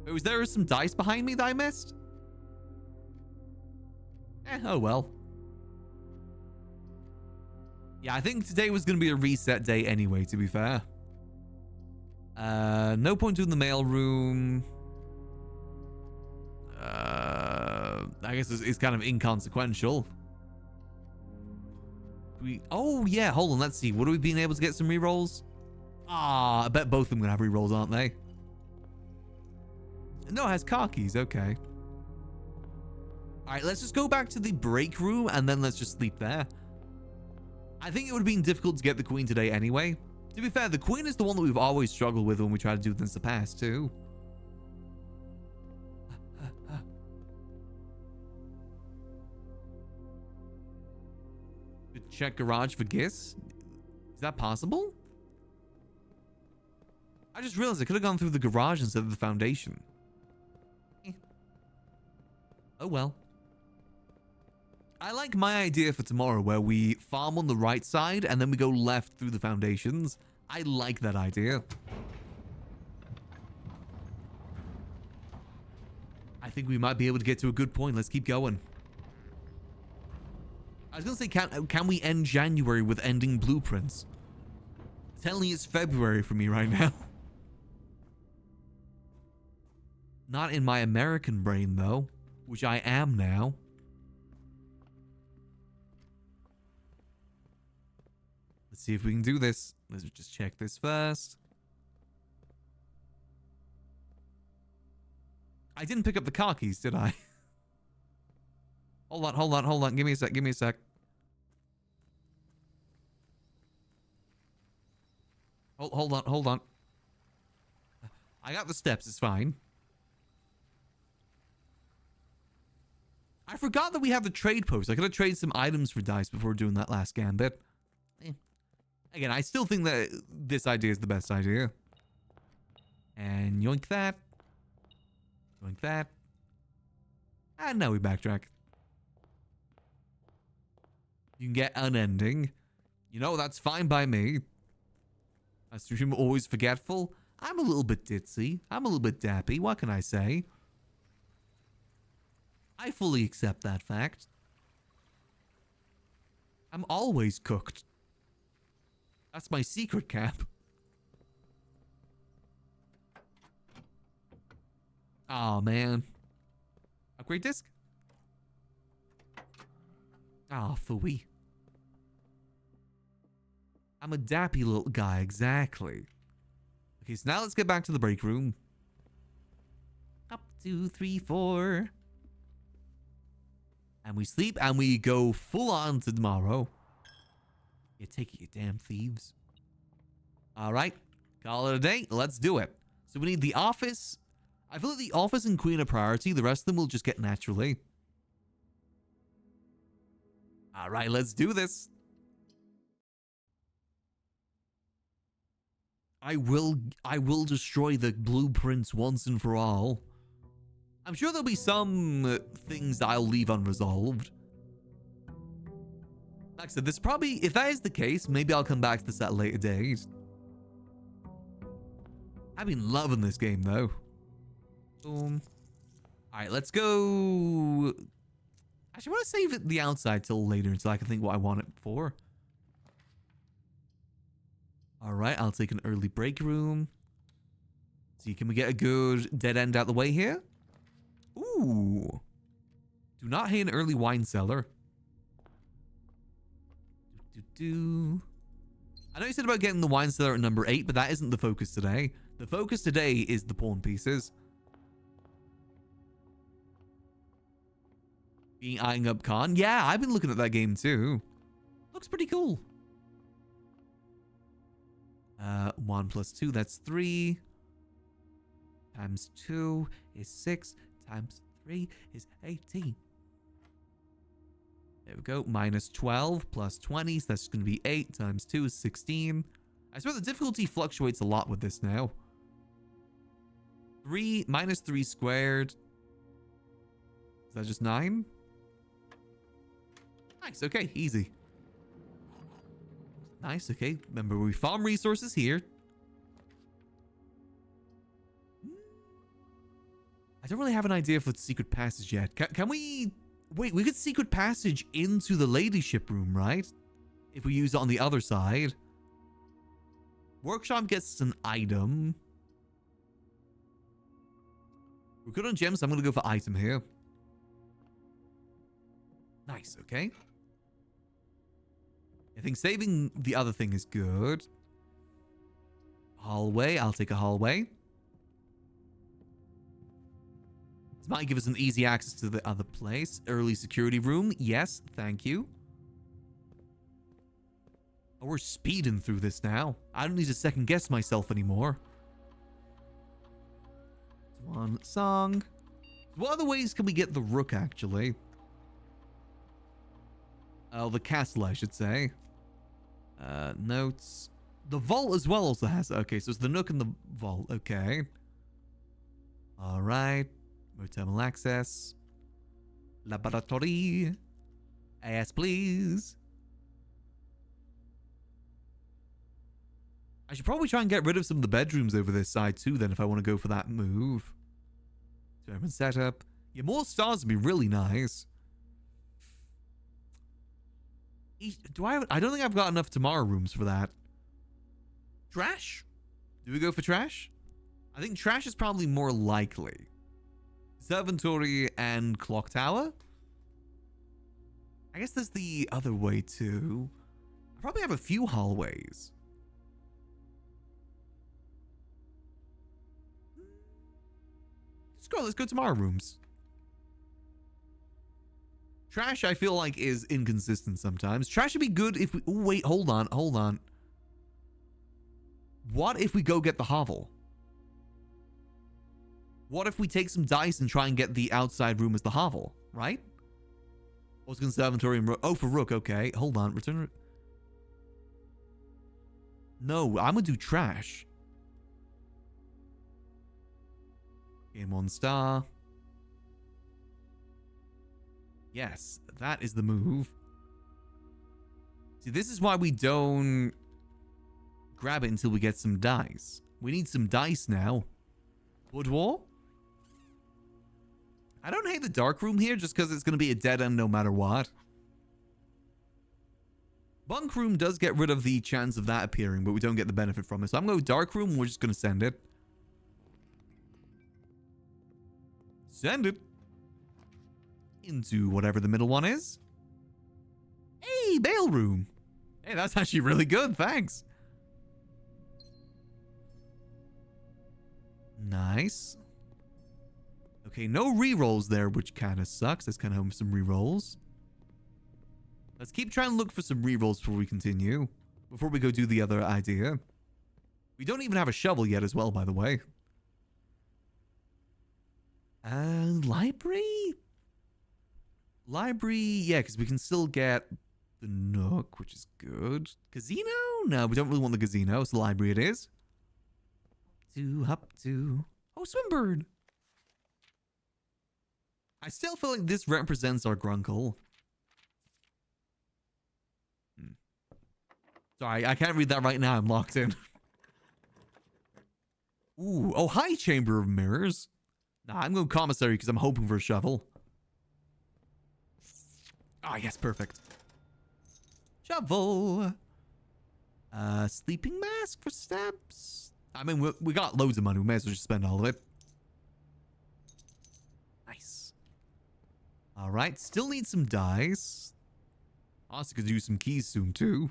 Wait, was there some dice behind me that I missed? Oh well. Yeah, I think today was going to be a reset day anyway, to be fair. No point doing the mail room. I guess it's kind of inconsequential. Oh, yeah, hold on, let's see. What are we being able to get some rerolls? Ah, I bet both of them going to have rerolls, aren't they? No, it has car keys, okay. All right, let's just go back to the break room and then let's just sleep there. I think it would have been difficult to get the queen today anyway. To be fair, the queen is the one that we've always struggled with when we try to do this in the past, too. Check garage for gifts? Is that possible? I just realized I could have gone through the garage instead of the foundation. Oh well. I like my idea for tomorrow where we farm on the right side and then we go left through the foundations. I like that idea. I think we might be able to get to a good point. Let's keep going. I was going to say, can we end January with ending blueprints? Telling it's February for me right now. Not in my American brain, though, which I am now. Let's see if we can do this. Let's just check this first. I didn't pick up the car keys, did I? Hold on, hold on, hold on. Give me a sec, give me a sec. Hold on, hold on. I got the steps, it's fine. I forgot that we have the trade post. I could have traded some items for dice before doing that last gambit. Again, I still think that this idea is the best idea. And yoink that. Yoink that. And now we backtrack. You can get unending. You know, that's fine by me. I assume I'm always forgetful. I'm a little bit ditzy. I'm a little bit dappy. What can I say? I fully accept that fact. I'm always cooked. That's my secret cap. Oh man. Upgrade disc? Ah, phooey. I'm a dappy little guy, exactly. Okay, so now let's get back to the break room. Up, 2, 3, 4. And we sleep and we go full on to tomorrow. You take it, you damn thieves. All right, call it a day. Let's do it. So we need the office. I feel like the office and queen are priority. The rest of them will just get naturally. All right, let's do this. I will destroy the blueprints once and for all. I'm sure there'll be some things that I'll leave unresolved. Like I said, this probably, if that is the case, maybe I'll come back to this at a later date. I've been loving this game, though. Boom. All right, let's go. Actually, I want to save it the outside till later until I can think what I want it for. All right, I'll take an early break room. See, can we get a good dead end out the way here? Ooh. Do not hit an early wine cellar. I know you said about getting the wine cellar at number 8, but that isn't the focus today. The focus today is the pawn pieces. Being eyeing up Khan. Yeah, I've been looking at that game too. Looks pretty cool. 1 plus 2, that's 3. Times 2 is 6. Times 3 is 18. There we go. Minus 12 plus 20. So that's going to be 8 times 2 is 16. I swear the difficulty fluctuates a lot with this now. 3 minus 3 squared. Is that just 9? Nice. Okay. Easy. Nice. Okay. Remember, we farm resources here. I don't really have an idea for the secret passage yet. Can we... Wait, we could secret passage into the ladyship room, right? If we use it on the other side. Workshop gets an item. We're good on gems, so I'm going to go for item here. Nice, okay. I think saving the other thing is good. Hallway, I'll take a hallway. This might give us an easy access to the other place. Early security room. Yes, thank you. Oh, we're speeding through this now. I don't need to second guess myself anymore. One song. What other ways can we get the rook, actually? Oh, the castle, I should say. Notes. The vault as well also has... Okay, so it's the nook and the vault. Okay. All right. Thermal access. Laboratory. Yes, please. I should probably try and get rid of some of the bedrooms over this side too then if I want to go for that move. German setup. Yeah, more stars would be really nice. I don't think I've got enough tomorrow rooms for that. Trash? Do we go for trash? I think trash is probably more likely. Observatory and clock tower. I guess there's the other way too. I probably have a few hallways. Let's go to tomorrow rooms. Trash, I feel like, is inconsistent sometimes. Trash would be good if we... Oh, wait, hold on. What if we go get the hovel? What if we take some dice and try and get the outside room as the hovel, right? What's conservatory and rook? Oh, for rook, okay. Hold on, return... No, I'm gonna do trash. Game 1 star. Yes, that is the move. See, this is why we don't grab it until we get some dice. We need some dice now. Boudoir? I don't hate the dark room here just because it's going to be a dead end no matter what. Bunk room does get rid of the chance of that appearing, but we don't get the benefit from it. So I'm going to go dark room. We're just going to send it. Send it. Into whatever the middle one is. Hey, bail room. Hey, that's actually really good. Thanks. Nice. Okay, no rerolls there, which kind of sucks. Let's kind of have some rerolls. Let's keep trying to look for some rerolls before we continue. Before we go do the other idea. We don't even have a shovel yet as well, by the way. Library? Library, yeah, because we can still get the nook, which is good. Casino? No, we don't really want the casino. It's the library it is. Hop to... Oh, Swimbird! I still feel like this represents our Grunkle. Sorry, I can't read that right now. I'm locked in. Ooh, oh, hi, Chamber of Mirrors. Nah, I'm going commissary because I'm hoping for a shovel. Ah, yes, perfect. Shovel. Sleeping mask for steps. I mean, we got loads of money. We may as well just spend all of it. Nice. All right. Still need some dice. Also could use some keys soon, too.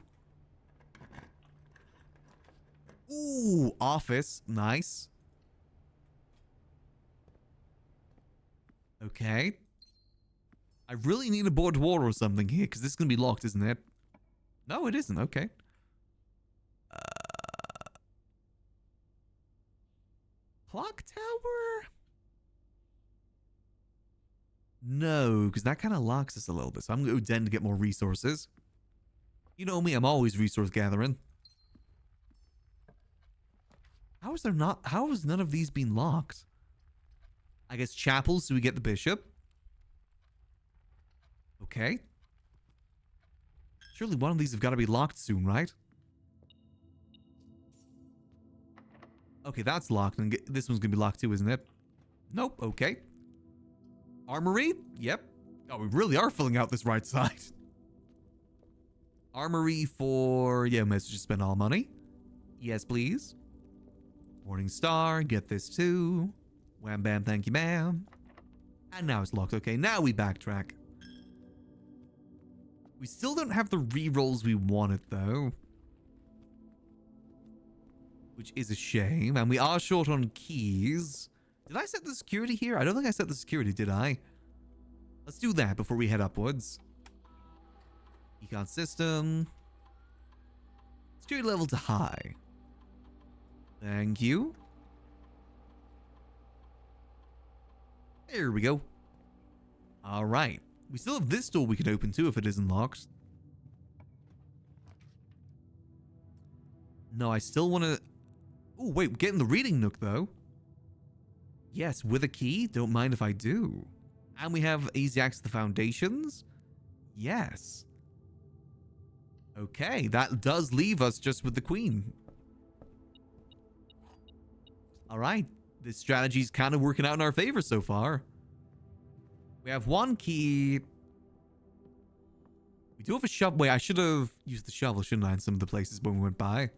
Ooh, office. Nice. Okay. I really need a board water or something here, because this is going to be locked, isn't it? No, it isn't. Okay. Clock tower? No, because that kind of locks us a little bit. So I'm going to tend to get more resources. You know me, I'm always resource gathering. How has none of these been locked? I guess chapels, so we get the bishop. Okay. Surely one of these have got to be locked soon, right? Okay, that's locked, and this one's gonna be locked too, isn't it? Nope. Okay. Armory? Yep. Oh, we really are filling out this right side. Armory for... yeah, let's just spend all money. Yes, please. Morning Star, get this too. Wham bam, thank you, ma'am. And now it's locked. Okay, now we backtrack. We still don't have the rerolls we wanted, though. Which is a shame. And we are short on keys. Did I set the security here? I don't think I set the security, did I? Let's do that before we head upwards. Econ system. Security level to high. Thank you. There we go. All right. We still have this door we can open too if it isn't locked. No, I still want to... oh, wait. Getting the reading nook, though. Yes, with a key. Don't mind if I do. And we have easy access to the foundations. Yes. Okay, that does leave us just with the queen. All right. This strategy's kind of working out in our favor so far. We have one key. We do have a shovel. Wait, I should have used the shovel, shouldn't I, in some of the places when we went by?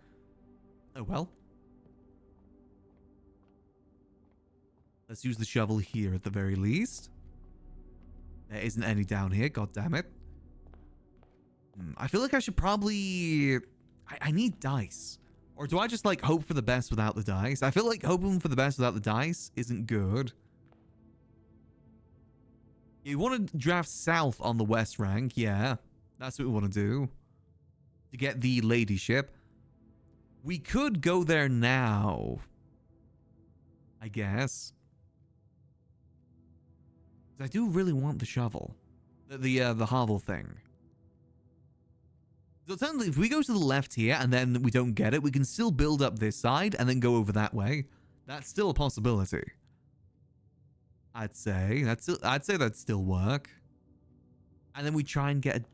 Oh, well. Let's use the shovel here at the very least. There isn't any down here, god damn it. I feel like I should probably... I need dice. Or do I just, like, hope for the best without the dice? I feel like hoping for the best without the dice isn't good. You want to draft south on the west rank, yeah. That's what we want to do. To get the ladyship. We could go there now. I guess. I do really want the shovel. The hovel thing. So technically, if we go to the left here and then we don't get it, we can still build up this side and then go over that way. That's still a possibility. I'd say that'd still work. And then we try and get a...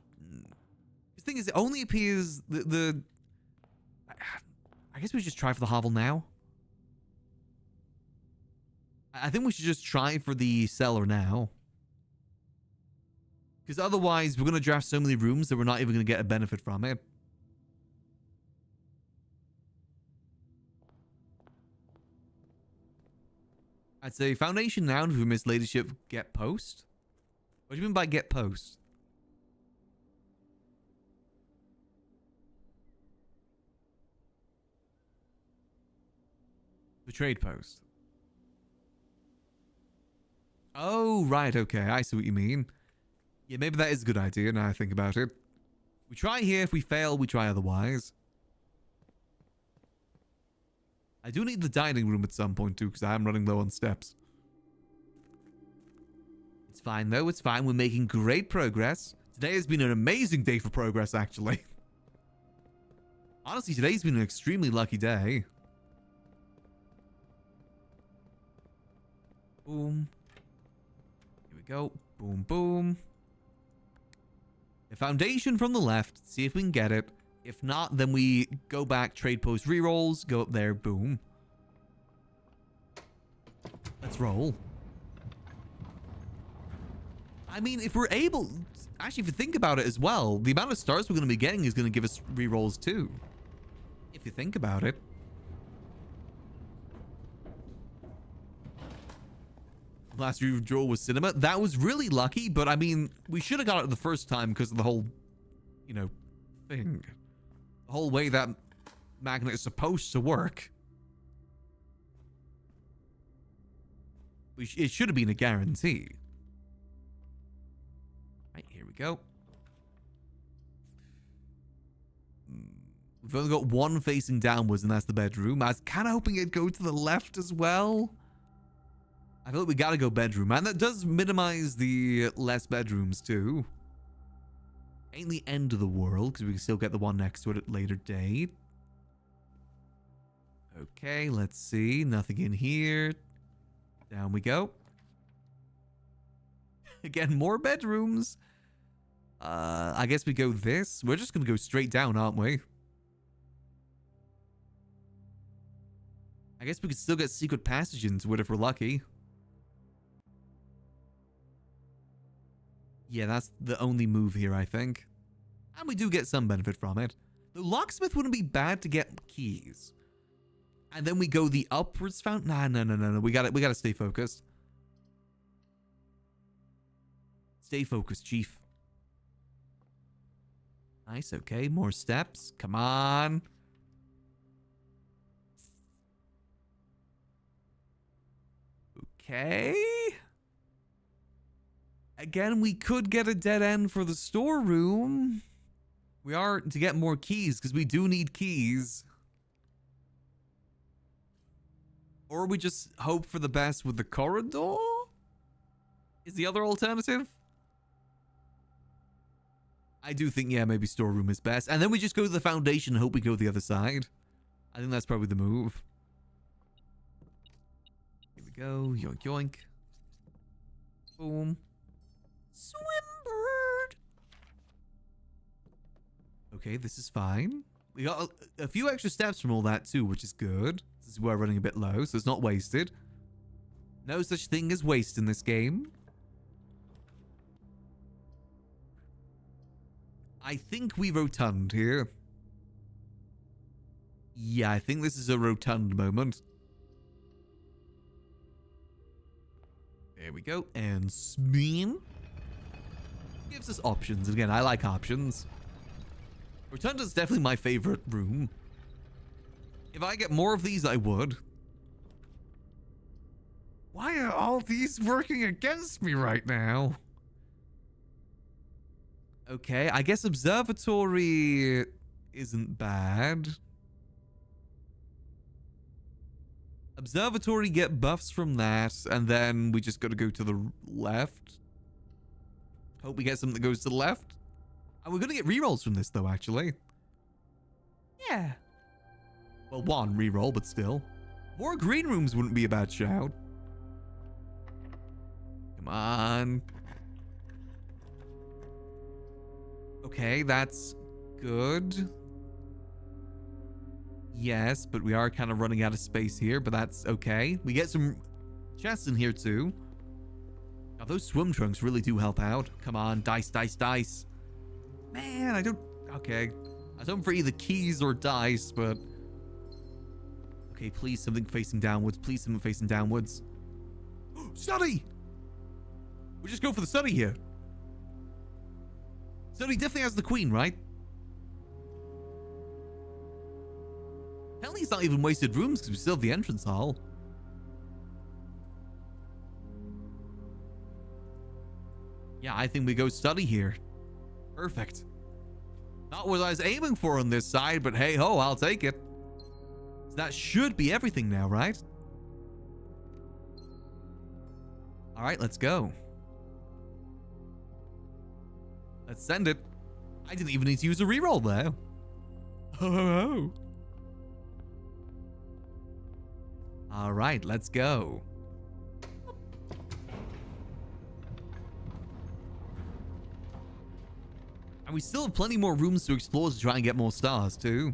the thing is, it only appears I guess we should just try for the hovel now. I think we should just try for the cellar now. Because otherwise, we're going to draft so many rooms that we're not even going to get a benefit from it. I'd say foundation now, and if we miss ladyship, get post. What do you mean by get post? The trade post. Oh, right, okay, I see what you mean. Yeah, maybe that is a good idea now I think about it. We try here, if we fail, we try otherwise. I do need the dining room at some point too, because I am running low on steps. It's fine though, it's fine. We're making great progress. Today has been an amazing day for progress, actually. Honestly, today's been an extremely lucky day. Boom. Here we go. Boom, boom. A foundation from the left. See if we can get it. If not, then we go back, trade post rerolls, go up there, boom. Let's roll. I mean, if we're able... actually, if you think about it as well, the amount of stars we're going to be getting is going to give us rerolls too. If you think about it. Last redraw was cinema. That was really lucky, but I mean, we should have got it the first time because of the whole, you know, thing. The whole way that magnet is supposed to work. It should have been a guarantee. Right, here we go. We've only got one facing downwards, and that's the bedroom. I was kind of hoping it'd go to the left as well. I feel like we gotta go bedroom, and that does minimize the less bedrooms too. Ain't the end of the world, because we can still get the one next to it at a later date. Okay, let's see. Nothing in here. Down we go. Again, more bedrooms. I guess we go this. We're just gonna go straight down, aren't we? I guess we could still get secret passage into it if we're lucky. Yeah, that's the only move here, I think. And we do get some benefit from it. The locksmith wouldn't be bad to get keys. And then we go the upwards fountain. No. We gotta stay focused. Stay focused, Chief. Nice, okay. More steps. Come on. Okay. Again, we could get a dead end for the storeroom. We are to get more keys because we do need keys. Or we just hope for the best with the corridor? Is the other alternative? I do think, yeah, maybe storeroom is best. And then we just go to the foundation and hope we go the other side. I think that's probably the move. Here we go. Yoink, yoink. Boom. Swimbird. Okay, this is fine. We got a few extra steps from all that too, which is good. This is where we're running a bit low, so it's not wasted. No such thing as waste in this game. I think we rotund here. Yeah, I think this is a rotund moment. There we go. And spin. Gives us options. Again, I like options. Rotunda is definitely my favorite room. If I get more of these, I would. Why are all these working against me right now? Okay, I guess observatory isn't bad. Observatory, get buffs from that, and then we just got to go to the left. Hope we get something that goes to the left. And we're going to get rerolls from this, though, actually. Yeah. Well, one reroll, but still. More green rooms wouldn't be a bad shout. Come on. Okay, that's good. Yes, but we are kind of running out of space here, but that's okay. We get some chests in here, too. Now, those swim trunks really do help out. Come on, dice, dice, dice. Man, I don't... Okay. I was hoping for either keys or dice, but... Okay, please, something facing downwards. Please, something facing downwards. Study! We just go for the study here. Study definitely has the queen, right? Apparently it's not even wasted rooms because we still have the entrance hall. Yeah, I think we go study here. Perfect. Not what I was aiming for on this side, but hey ho, I'll take it. So that should be everything now, right? All right, let's go. Let's send it. I didn't even need to use a reroll there. Oh. All right, let's go. And we still have plenty more rooms to explore to try and get more stars, too.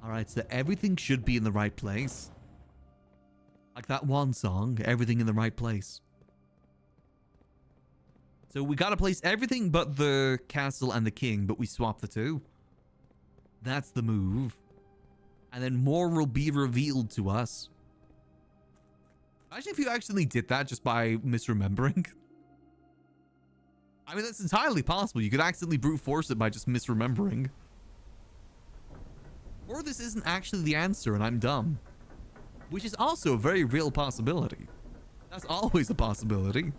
Alright, so everything should be in the right place. Like that one song, everything in the right place. So we gotta place everything but the castle and the king, but we swap the two. That's the move. And then more will be revealed to us. Imagine if you actually did that just by misremembering. I mean, that's entirely possible. You could accidentally brute force it by just misremembering. Or this isn't actually the answer and I'm dumb. Which is also a very real possibility. That's always a possibility.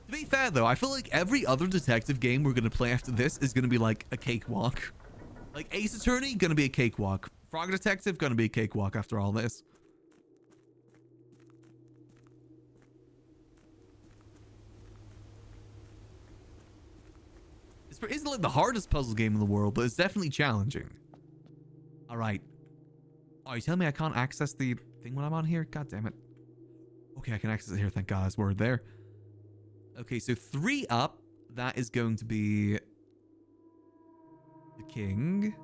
To be fair though, I feel like every other detective game we're going to play after this is going to be like a cakewalk. Like Ace Attorney, going to be a cakewalk. Frog Detective, going to be a cakewalk after all this. It isn't like the hardest puzzle game in the world, but it's definitely challenging. All right. Oh, you tell me I can't access the thing when I'm on here? God damn it. Okay, I can access it here. Thank God's word there. Okay, so 3 up. That is going to be the king.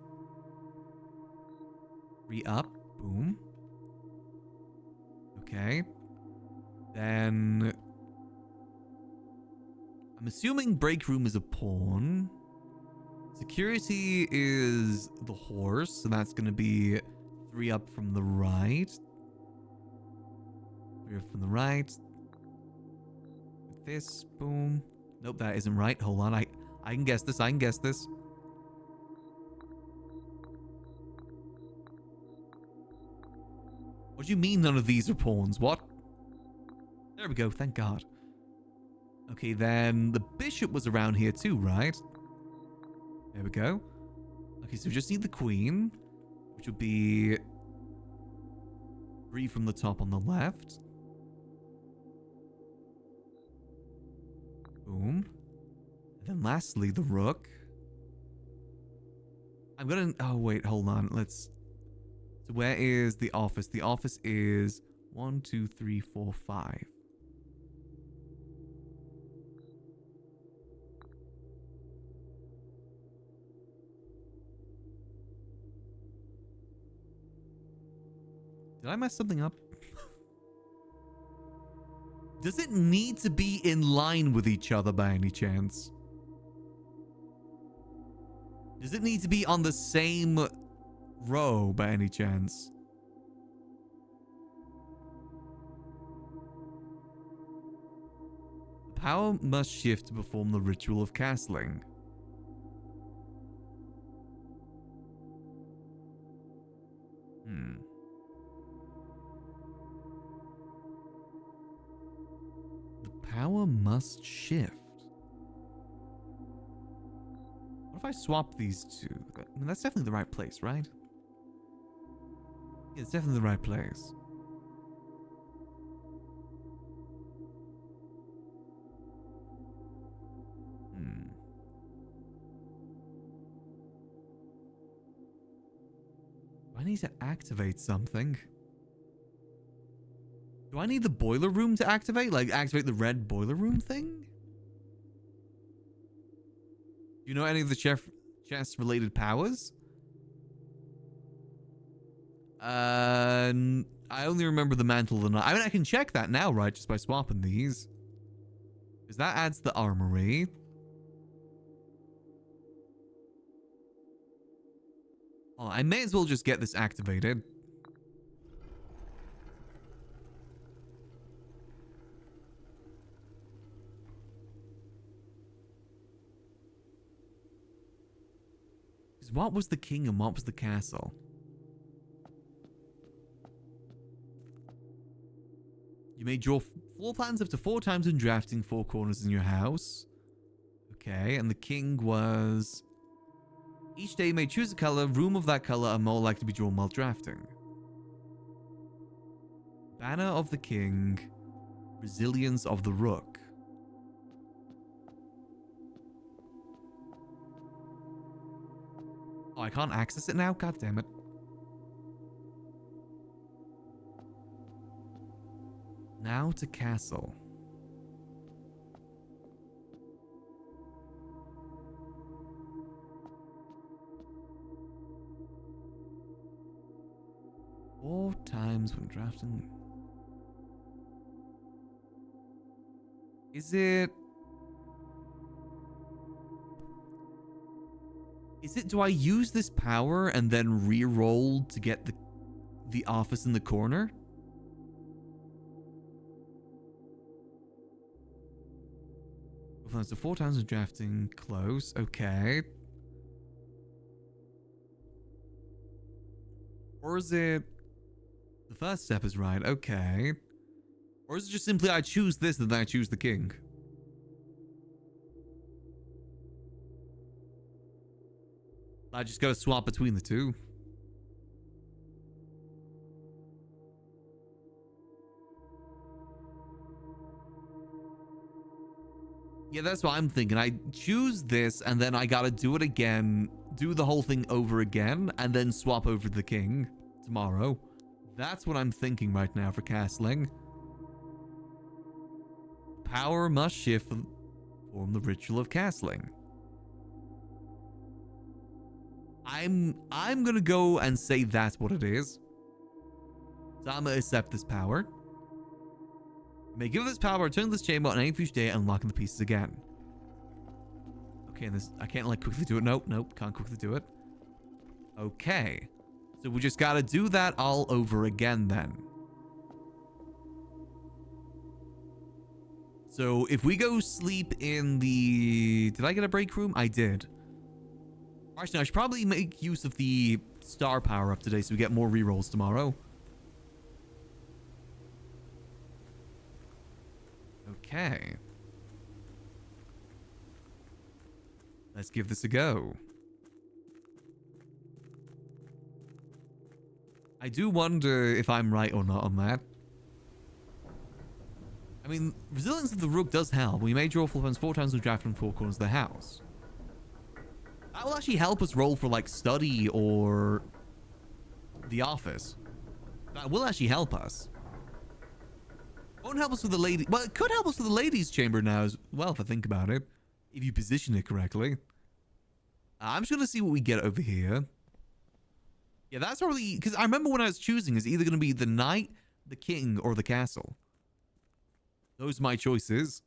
3 up. Boom. Okay. Then I'm assuming break room is a pawn. Security is the horse, so that's going to be 3 up from the right. 3 up from the right. With this, boom. Nope, that isn't right. Hold on, I can guess this. I can guess this. What do you mean none of these are pawns? What? There we go. Thank God. Okay, then the bishop was around here too, right? There we go. Okay, so we just need the queen, which would be 3 from the top on the left. Boom. And then lastly, the rook. I'm gonna... Oh, wait, hold on. Let's... So where is the office? The office is 1, 2, 3, 4, 5. Did I mess something up? Does it need to be in line with each other by any chance? Does it need to be on the same row by any chance? The power must shift to perform the ritual of castling. Power must shift. What if I swap these two? I mean, that's definitely the right place, right? Yeah, it's definitely the right place. I need to activate something. Do I need the boiler room to activate? Like, activate the red boiler room thing? Do you know any of the chest-related powers? I only remember the Mantle of the Night. I mean, I can check that now, right? Just by swapping these. Because that adds the armory. Oh, I may as well just get this activated. What was the king and what was the castle? You may draw floor plans up to 4 times when drafting 4 corners in your house. Okay, and the king was... Each day you may choose a color. Room of that color are more likely to be drawn while drafting. Banner of the king. Resilience of the rook. Oh, I can't access it now? God damn it. Now to castle. Four times when drafting. Is it... Is it, do I use this power and then re-roll to get the office in the corner? So 4 times of drafting, close, okay. Or is it, the first step is right, okay. Or is it just simply I choose this and then I choose the king? I just gotta swap between the two. Yeah, that's what I'm thinking. I choose this and then I gotta do it again, do the whole thing over again, and then swap over the king tomorrow. That's what I'm thinking right now for castling. Power must shift form the ritual of castling. I'm gonna go and say that's what it is. So I'm gonna accept this power. May give this power, return to this chamber on any future day, unlocking the pieces again. Okay, and this I can't like quickly do it. Nope, can't quickly do it. Okay. So we just gotta do that all over again then. So if we go sleep in the... Did I get a break room? I did. Actually, I should probably make use of the star power up today so we get more rerolls tomorrow. Okay. Let's give this a go. I do wonder if I'm right or not on that. I mean, resilience of the rook does help. We may draw full points 4 times with draft from 4 corners of the house. That will actually help us roll for like study or the office. That will actually help us. Won't help us with the lady. Well, it could help us with the ladies' chamber now as well, if I think about it. If you position it correctly. I'm just going to see what we get over here. Yeah, that's probably... Because I remember when I was choosing, it's either going to be the knight, the king, or the castle. Those are my choices.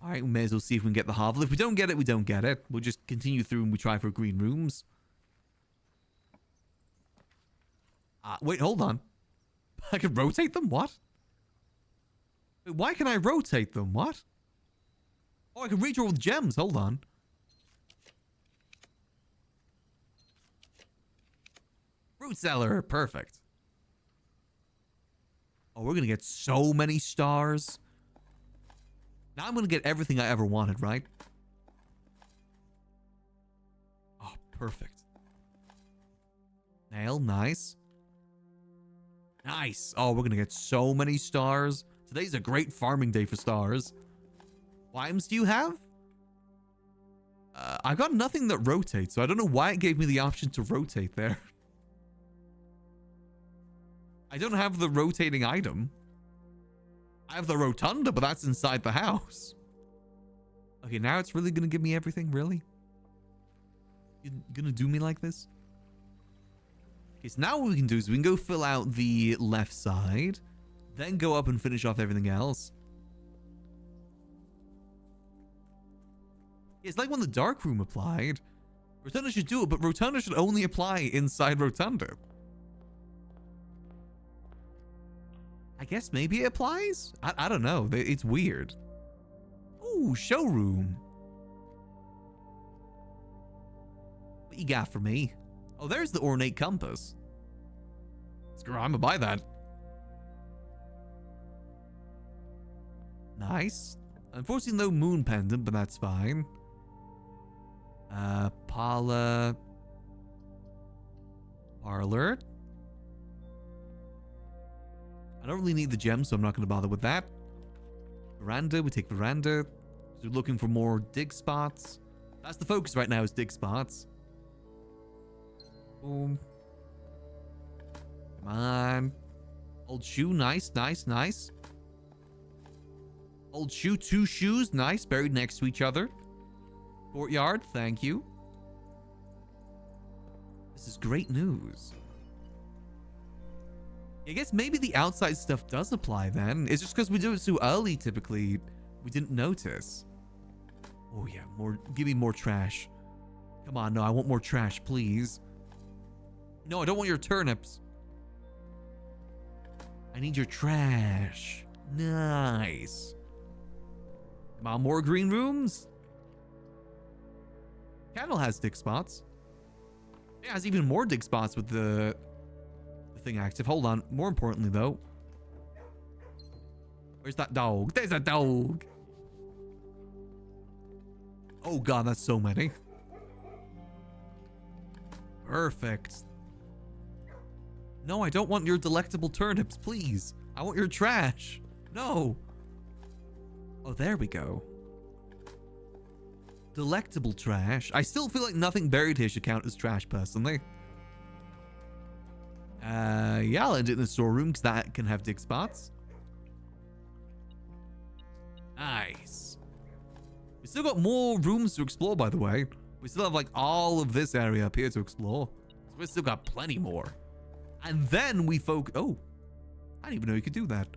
Alright, we may as well see if we can get the hovel. If we don't get it, we don't get it. We'll just continue through and we try for green rooms. Wait, hold on. I can rotate them? What? Wait, why can I rotate them? What? Oh, I can redraw with gems. Hold on. Fruit cellar. Perfect. Oh, we're going to get so many stars. Now I'm going to get everything I ever wanted, right? Oh, perfect. Nail, nice. Nice. Oh, we're going to get so many stars. Today's a great farming day for stars. Limes do you have? I've got nothing that rotates, so I don't know why it gave me the option to rotate there. I don't have the rotating item. I have the rotunda, but that's inside the house. Okay, now it's really gonna give me everything, really? You're gonna do me like this? Okay, so now what we can do is we can go fill out the left side, then go up and finish off everything else. It's like when the dark room applied. Rotunda should do it, but Rotunda should only apply inside Rotunda. I guess maybe it applies? I don't know. It's weird. Ooh, showroom. What you got for me? Oh, there's the ornate compass. Screw, I'm gonna buy that. Nice. Unfortunately, no moon pendant, but that's fine. Parlor. I don't really need the gems, so I'm not going to bother with that. Veranda, we take veranda. So we're looking for more dig spots. That's the focus right now, is dig spots. Boom. Come on. Old shoe, nice, nice, nice. Old shoe, 2 shoes, nice, buried next to each other. Courtyard, thank you. This is great news. I guess maybe the outside stuff does apply then. It's just because we do it so early typically. We didn't notice. Oh yeah, more. Give me more trash. Come on, no, I want more trash, please. No, I don't want your turnips. I need your trash. Nice. Come on, more green rooms. Candle has dig spots. It has even more dig spots with the thing active. Hold on. More importantly, though. Where's that dog? There's a dog. Oh, God, that's so many. Perfect. No, I don't want your delectable turnips, please. I want your trash. No. Oh, there we go. Delectable trash. I still feel like nothing buried here should count as trash, personally. Yeah, I'll end it in the storeroom because that can have dig spots. Nice. We still got more rooms to explore, by the way. We still have like all of this area up here to explore. So we still got plenty more. And then we oh, I didn't even know you could do that.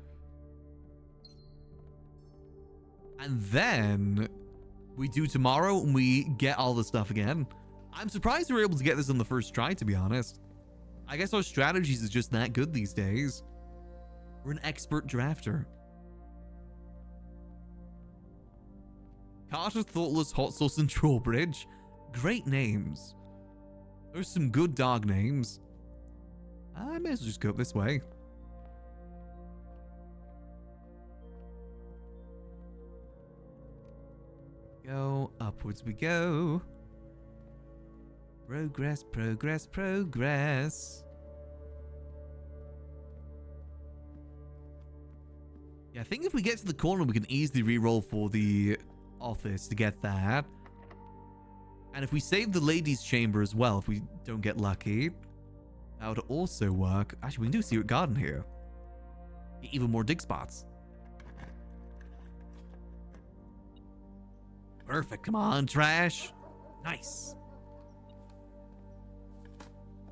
And then we do tomorrow and we get all the stuff again. I'm surprised we were able to get this on the first try, to be honest. I guess our strategies is just that good these days. We're an expert drafter. Carter, Thoughtless, Hot Sauce, and Trowbridge. Great names. There's some good dog names. I may as well just go up this way. Go, upwards we go. Progress, progress, progress. Yeah, I think if we get to the corner, we can easily re-roll for the office to get that. And if we save the ladies' chamber as well, if we don't get lucky, that would also work. Actually, we can do Secret Garden here. Get even more dig spots. Perfect. Come on, trash. Nice.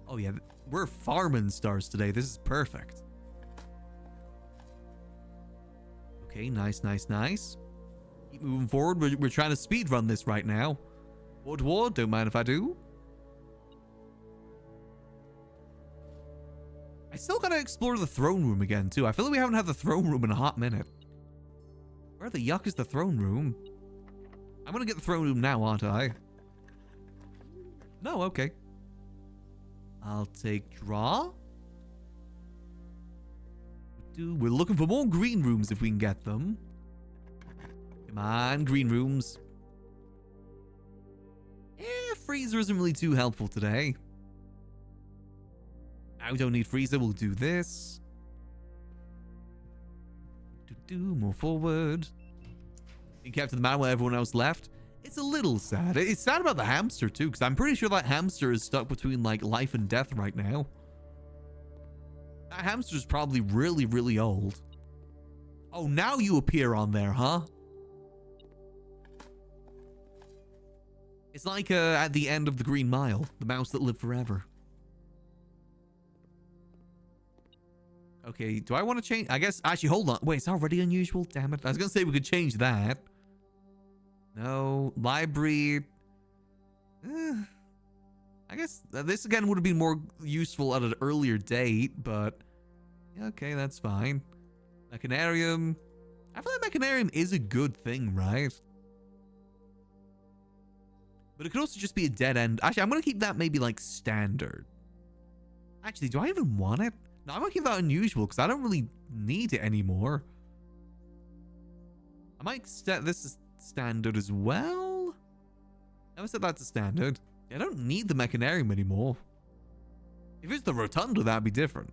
Oh, yeah. We're farming stars today. This is perfect. Okay, nice, nice, nice. Keep moving forward. We're trying to speed run this right now. Ward to ward. Don't mind if I do. I still gotta explore the throne room again, too. I feel like we haven't had the throne room in a hot minute. Where the yuck is the throne room? I'm gonna get the throne room now, aren't I? No, okay. I'll take draw. We're looking for more green rooms if we can get them. Come on, green rooms. Freezer isn't really too helpful today. Now we don't need freezer, we'll do this. More forward. Being kept to the man where everyone else left. It's a little sad. It's sad about the hamster too, because I'm pretty sure that hamster is stuck between like life and death right now. That hamster's probably really, really old. Oh, now you appear on there, huh? It's like at the end of The Green Mile, the mouse that lived forever. Okay, do I want to change? I guess, actually, hold on. Wait, it's already unusual? Damn it. I was going to say we could change that. No, library. I guess this again would have been more useful at an earlier date, but yeah, okay, that's fine. Mechanarium. I feel like Mechanarium is a good thing, right? But it could also just be a dead end. Actually, I'm going to keep that maybe like standard. Actually, do I even want it? No, I'm going to keep that unusual because I don't really need it anymore. I might set this as standard as well. Never set that to standard. I don't need the Mechanarium anymore. If it's the Rotunda, that'd be different.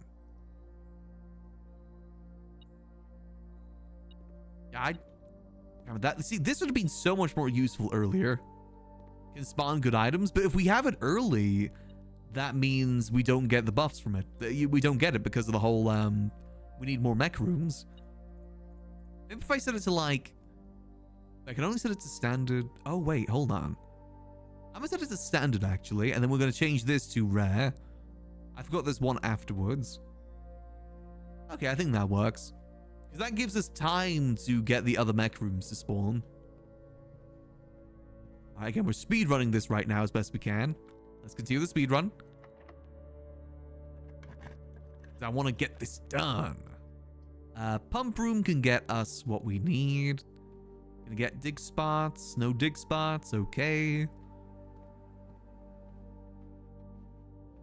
Yeah, see, this would have been so much more useful earlier. Can spawn good items, but if we have it early, that means we don't get the buffs from it. We don't get it because of the whole, we need more mech rooms. Maybe if I set it to like, I can only set it to standard. Oh, wait, hold on. I'm gonna set it to standard actually, and then we're gonna change this to rare. I forgot there's one afterwards. Okay, I think that works. Because that gives us time to get the other mech rooms to spawn. Alright, again, we're speed running this right now as best we can. Let's continue the speed run. I want to get this done. Pump room can get us what we need. Gonna get dig spots. No dig spots. Okay.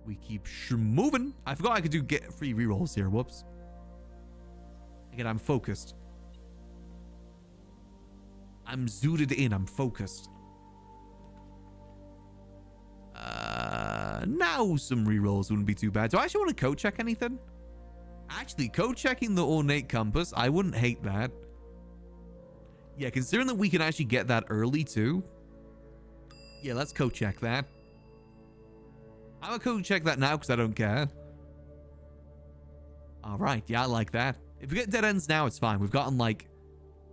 We keep moving. I forgot I could do get free rerolls here. Whoops. Again, I'm focused. I'm zooted in. I'm focused. Now some rerolls wouldn't be too bad. Do I actually want to code check anything? Actually, code checking the ornate compass, I wouldn't hate that. Yeah, considering that we can actually get that early too. Yeah, let's code check that. I'm gonna code check that now because I don't care. Alright, yeah, I like that. If we get dead ends now, it's fine. We've gotten like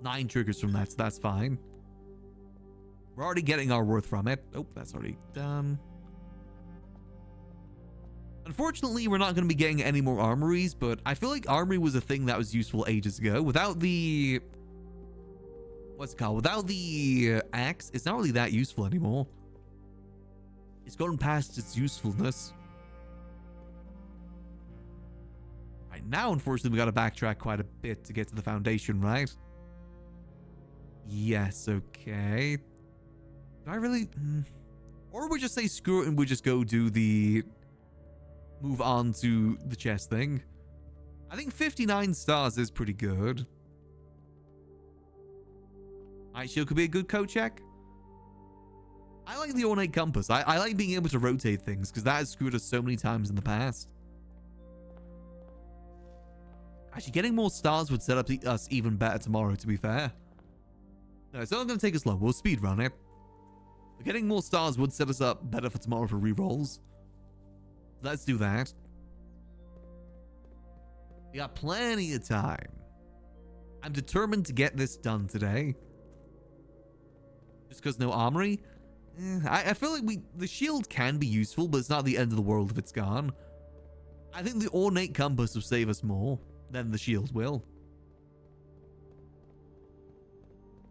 9 triggers from that, so that's fine. We're already getting our worth from it. Oh, that's already done. Unfortunately, we're not going to be getting any more armories, but I feel like armory was a thing that was useful ages ago. Without the... What's it called? Without the axe, it's not really that useful anymore. It's gotten past its usefulness. Right now, unfortunately, we got to backtrack quite a bit to get to the foundation, right? Yes, okay. Do I really... Or we just say screw it and we just go do the... Move on to the chest thing. I think 59 stars is pretty good. Alright, shield could be a good code check. I like the ornate compass. I like being able to rotate things because that has screwed us so many times in the past. Actually, getting more stars would set up us even better tomorrow, to be fair. No, it's not going to take us long. We'll speed run it. But getting more stars would set us up better for tomorrow for rerolls. Let's do that. We got plenty of time. I'm determined to get this done today. Just because no armory? I feel like the shield can be useful, but it's not the end of the world if it's gone. I think the ornate compass will save us more than the shield will.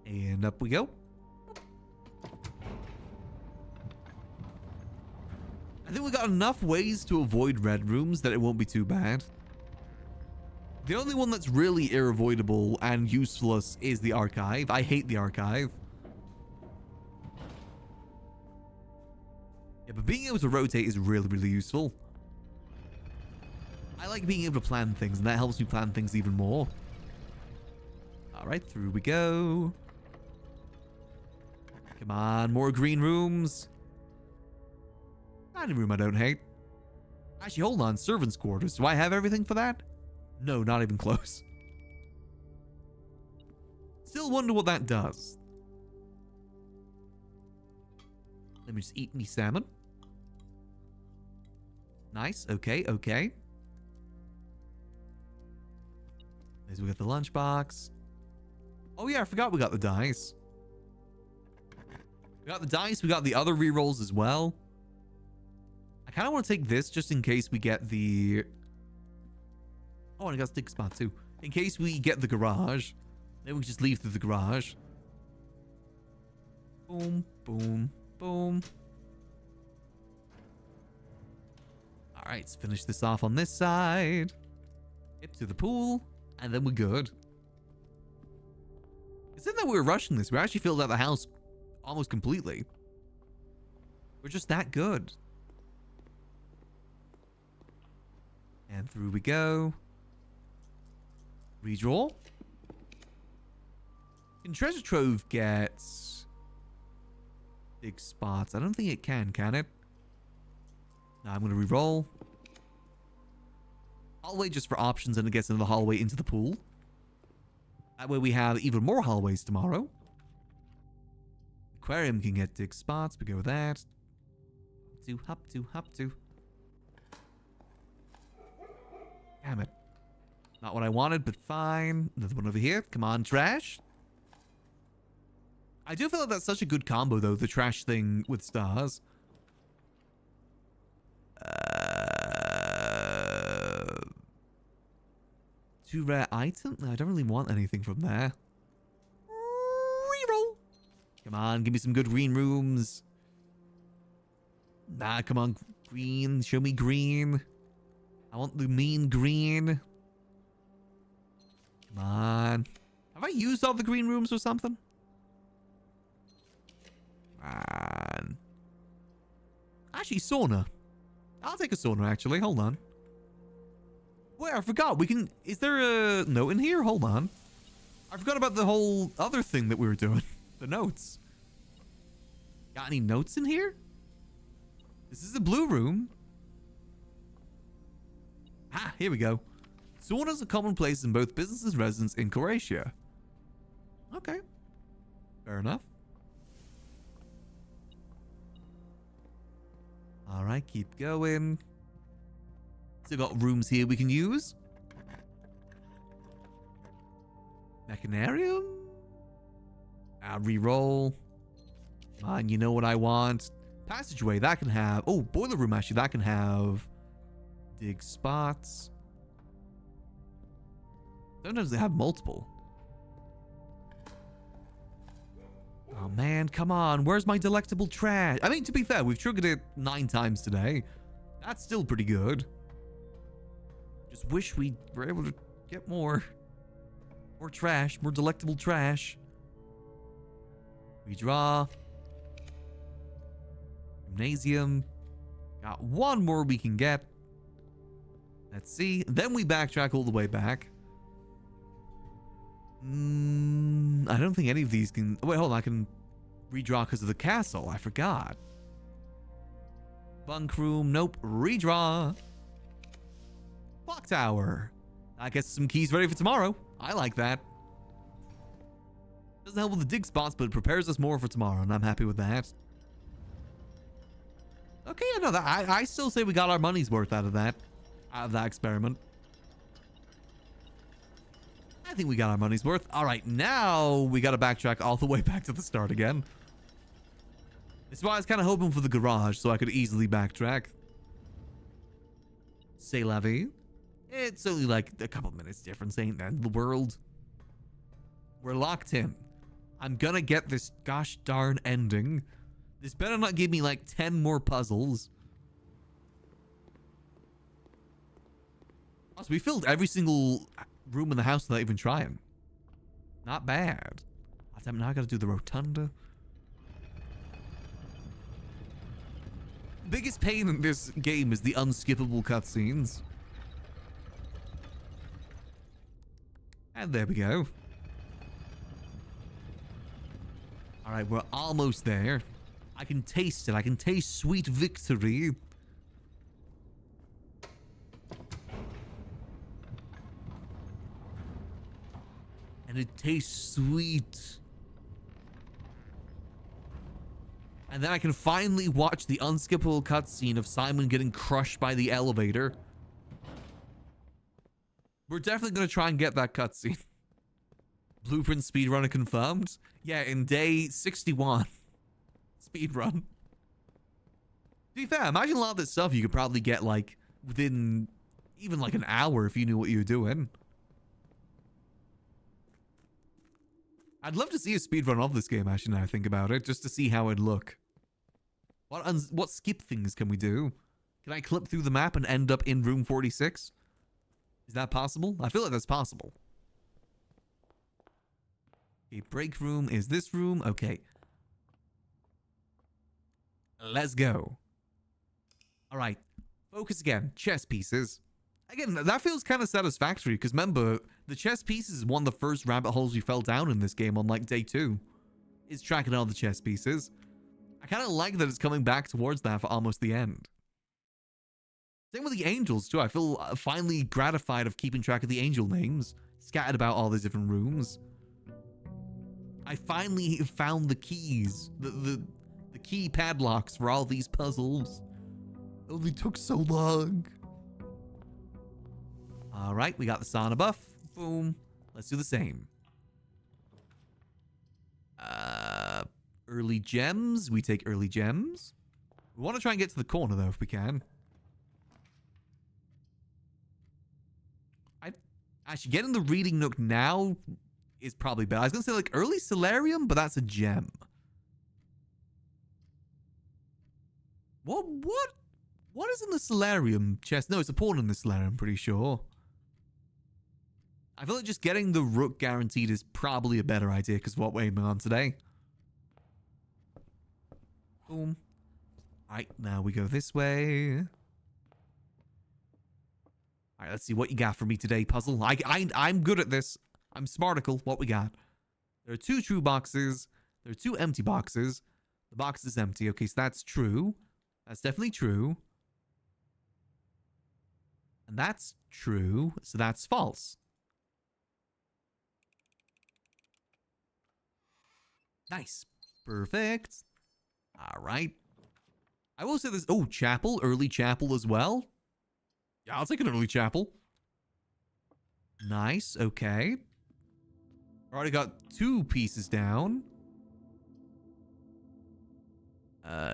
And up we go. I think we got enough ways to avoid red rooms that it won't be too bad. The only one that's really unavoidable and useless is the archive. I hate the archive. Yeah, but being able to rotate is really, really useful. I like being able to plan things, and that helps me plan things even more. Alright, through we go. Come on, more green rooms. Dining room I don't hate. Actually, hold on. Servants' quarters. Do I have everything for that? No, not even close. Still wonder what that does. Let me just eat me salmon. Nice. Okay, okay. There's we got the lunchbox. Oh yeah, I forgot we got the dice. We got the dice. We got the other rerolls as well. I kind of want to take this just in case we get the... Oh, and I got a stick spot too. In case we get the garage. Then we can just leave through the garage. Boom, boom, boom. Alright, let's finish this off on this side. Get to the pool. And then we're good. It's not that we're rushing this. We actually filled out the house almost completely. We're just that good. And through we go. Redraw. Can Treasure Trove get big spots? I don't think it can it? No, I'm going to re-roll. Hallway just for options, and it gets into the hallway into the pool. That way we have even more hallways tomorrow. Aquarium can get dig spots. We go with that. Hop to. Damn it. Not what I wanted, but fine. Another one over here. Come on, trash. I do feel like that's such a good combo, though, the trash thing with stars. 2 2 rare items? I don't really want anything from there. Reroll. Come on, give me some good green rooms. Nah, come on. Green. Show me green. I want the mean green. Come on. Have I used all the green rooms or something? Man. Actually, sauna. I'll take a sauna, actually. Hold on. Wait, I forgot. We can... Is there a note in here? Hold on. I forgot about the whole other thing that we were doing. The notes. Got any notes in here? This is the blue room. Ah, here we go. Saunas are commonplace in both businesses and residents in Croatia. Okay. Fair enough. Alright, keep going. Still got rooms here we can use. Mechanarium? Reroll. Come on, you know what I want. Passageway, that can have... Oh, boiler room, actually, that can have... Dig spots. Sometimes they have multiple. Oh, man, come on. Where's my delectable trash? I mean, to be fair, we've triggered it 9 times today. That's still pretty good. Just wish we were able to get more. More trash. More delectable trash. Redraw. Gymnasium. Got one more we can get. Let's see. Then we backtrack all the way back. I don't think any of these can... Wait, hold on. I can redraw because of the castle. I forgot. Bunk room. Nope. Redraw. Clock tower. I guess some keys ready for tomorrow. I like that. Doesn't help with the dig spots, but it prepares us more for tomorrow, and I'm happy with that. Okay, I know that. I still say we got our money's worth out of that experiment. I think we got our money's worth. All right, now we got to backtrack all the way back to the start again. This is why I was kind of hoping for the garage so I could easily backtrack. C'est la vie. It's only like a couple minutes difference, ain't the end of the world. We're locked in. I'm gonna get this gosh darn ending. This better not give me like 10 more puzzles. Also, we filled every single room in the house without even trying. Not bad. Oh, damn, now I gotta do the rotunda. The biggest pain in this game is the unskippable cutscenes. And there we go. Alright, we're almost there. I can taste it. I can taste sweet victory. And it tastes sweet. And then I can finally watch the unskippable cutscene of Simon getting crushed by the elevator. We're definitely going to try and get that cutscene. Blueprint speedrunner confirmed. Yeah, in day 61. Speedrun. To be fair, imagine a lot of this stuff you could probably get like within even like an hour if you knew what you were doing. I'd love to see a speedrun of this game, actually, now I think about it, just to see how it'd look. What skip things can we do? Can I clip through the map and end up in room 46? Is that possible? I feel like that's possible. Okay, break room is this room. Okay. Let's go. All right. Focus again. Chess pieces. Again, that feels kind of satisfactory because remember, the chess pieces is one of the first rabbit holes we fell down in this game on like day 2. Is tracking all the chess pieces. I kind of like that it's coming back towards that for almost the end. Same with the angels too. I feel finally gratified of keeping track of the angel names scattered about all these different rooms. I finally found the keys, the key padlocks for all these puzzles. It only took so long. All right, we got the sauna buff. Boom. Let's do the same. Early gems. We take early gems. We want to try and get to the corner though, if we can. Actually, getting the reading nook now is probably better. I was going to say like early Solarium, but that's a gem. What is in the Solarium chest? No, it's a pawn in the Solarium, I'm pretty sure. I feel like just getting the rook guaranteed is probably a better idea because of what we're aiming on today. Boom. Alright, now we go this way. Alright, let's see what you got for me today, puzzle. I'm good at this. I'm smarticle. What we got? There are 2 true boxes. There are 2 empty boxes. The box is empty. Okay, so that's true. That's definitely true. And that's true, so that's false. Nice. Perfect. All right. I will say this. Oh, chapel. Early chapel as well. Yeah, I'll take an early chapel. Nice. Okay. Already got 2 pieces down.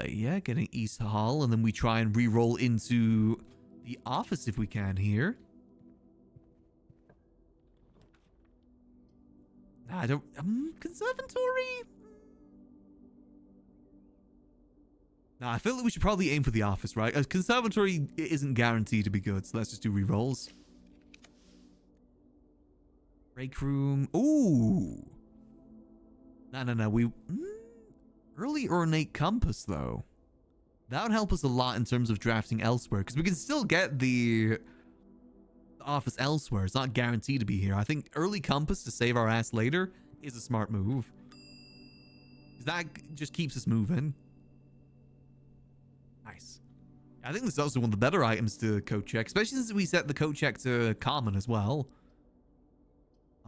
Yeah, getting East Hall, and then we try and re-roll into the office if we can here. I don't... conservatory? Nah, I feel like we should probably aim for the office, right? A conservatory isn't guaranteed to be good, so let's just do re-rolls. Break room. Ooh. No. We... early ornate compass, though. That would help us a lot in terms of drafting elsewhere, because we can still get the office elsewhere. It's not guaranteed to be here. I think early compass to save our ass later is a smart move. Because that just keeps us moving. Nice. I think this is also one of the better items to code check, especially since we set the code check to common as well.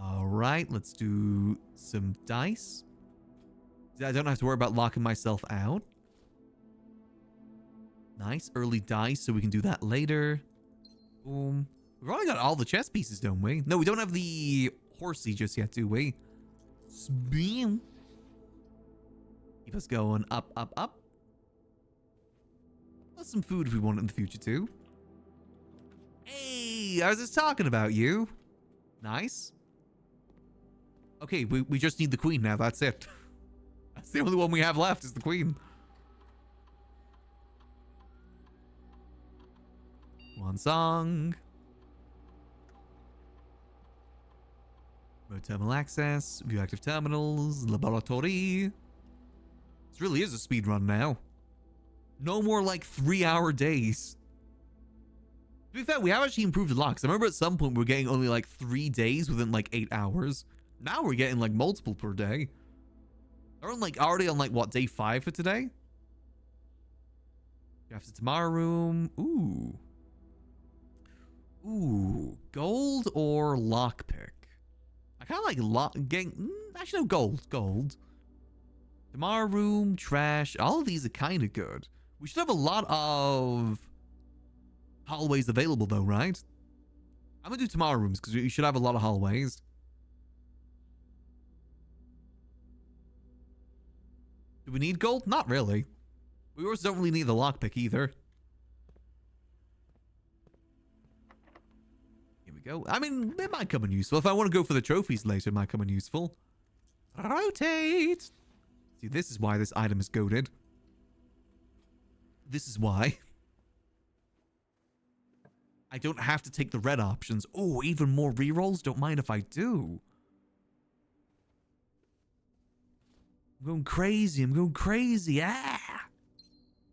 All right, let's do some dice. I don't have to worry about locking myself out. Nice. Early dice, so we can do that later. Boom. We've already got all the chess pieces, don't we? No, we don't have the horsey just yet, do we? Spam. Keep us going up, up, up. Plus some food if we want it in the future, too. Hey, I was just talking about you. Nice. Okay, we just need the queen now. That's it. That's the only one we have left is the queen. One song. Remote terminal access. View active terminals. Laboratory. This really is a speed run now. No more like 3-hour days. To be fair, we have actually improved a lot. Because I remember at some point we were getting only like 3 days within like 8 hours. Now we're getting like multiple per day. We're on like already on like what, day 5 for today? After tomorrow room. Ooh. Ooh. Gold or lockpick? I kind of like getting... actually, no, gold. Gold. Tomorrow room, trash. All of these are kind of good. We should have a lot of hallways available though, right? I'm going to do tomorrow rooms because we should have a lot of hallways. Do we need gold? Not really. We also don't really need the lockpick either. Here we go. I mean, it might come in useful. If I want to go for the trophies later, it might come in useful. Rotate! See, this is why this item is goated. This is why. I don't have to take the red options. Oh, even more rerolls? Don't mind if I do. I'm going crazy. I'm going crazy. Ah!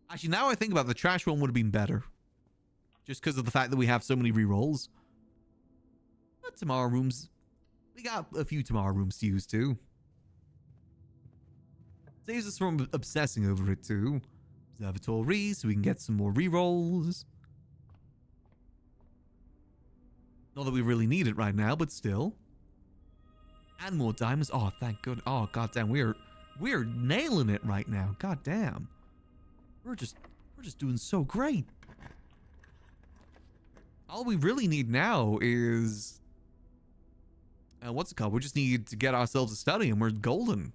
Actually, now I think about it, the trash one would have been better. Just because of the fact that we have so many rerolls. But tomorrow rooms... we got a few tomorrow rooms to use too. Saves us from obsessing over it too. Observatory, so we can get some more rerolls. Not that we really need it right now, but still. And more diamonds. Oh, thank God. Oh, goddamn, we're nailing it right now. Goddamn. We're just doing so great. All we really need now is what's it called? We just need to get ourselves a study and we're golden.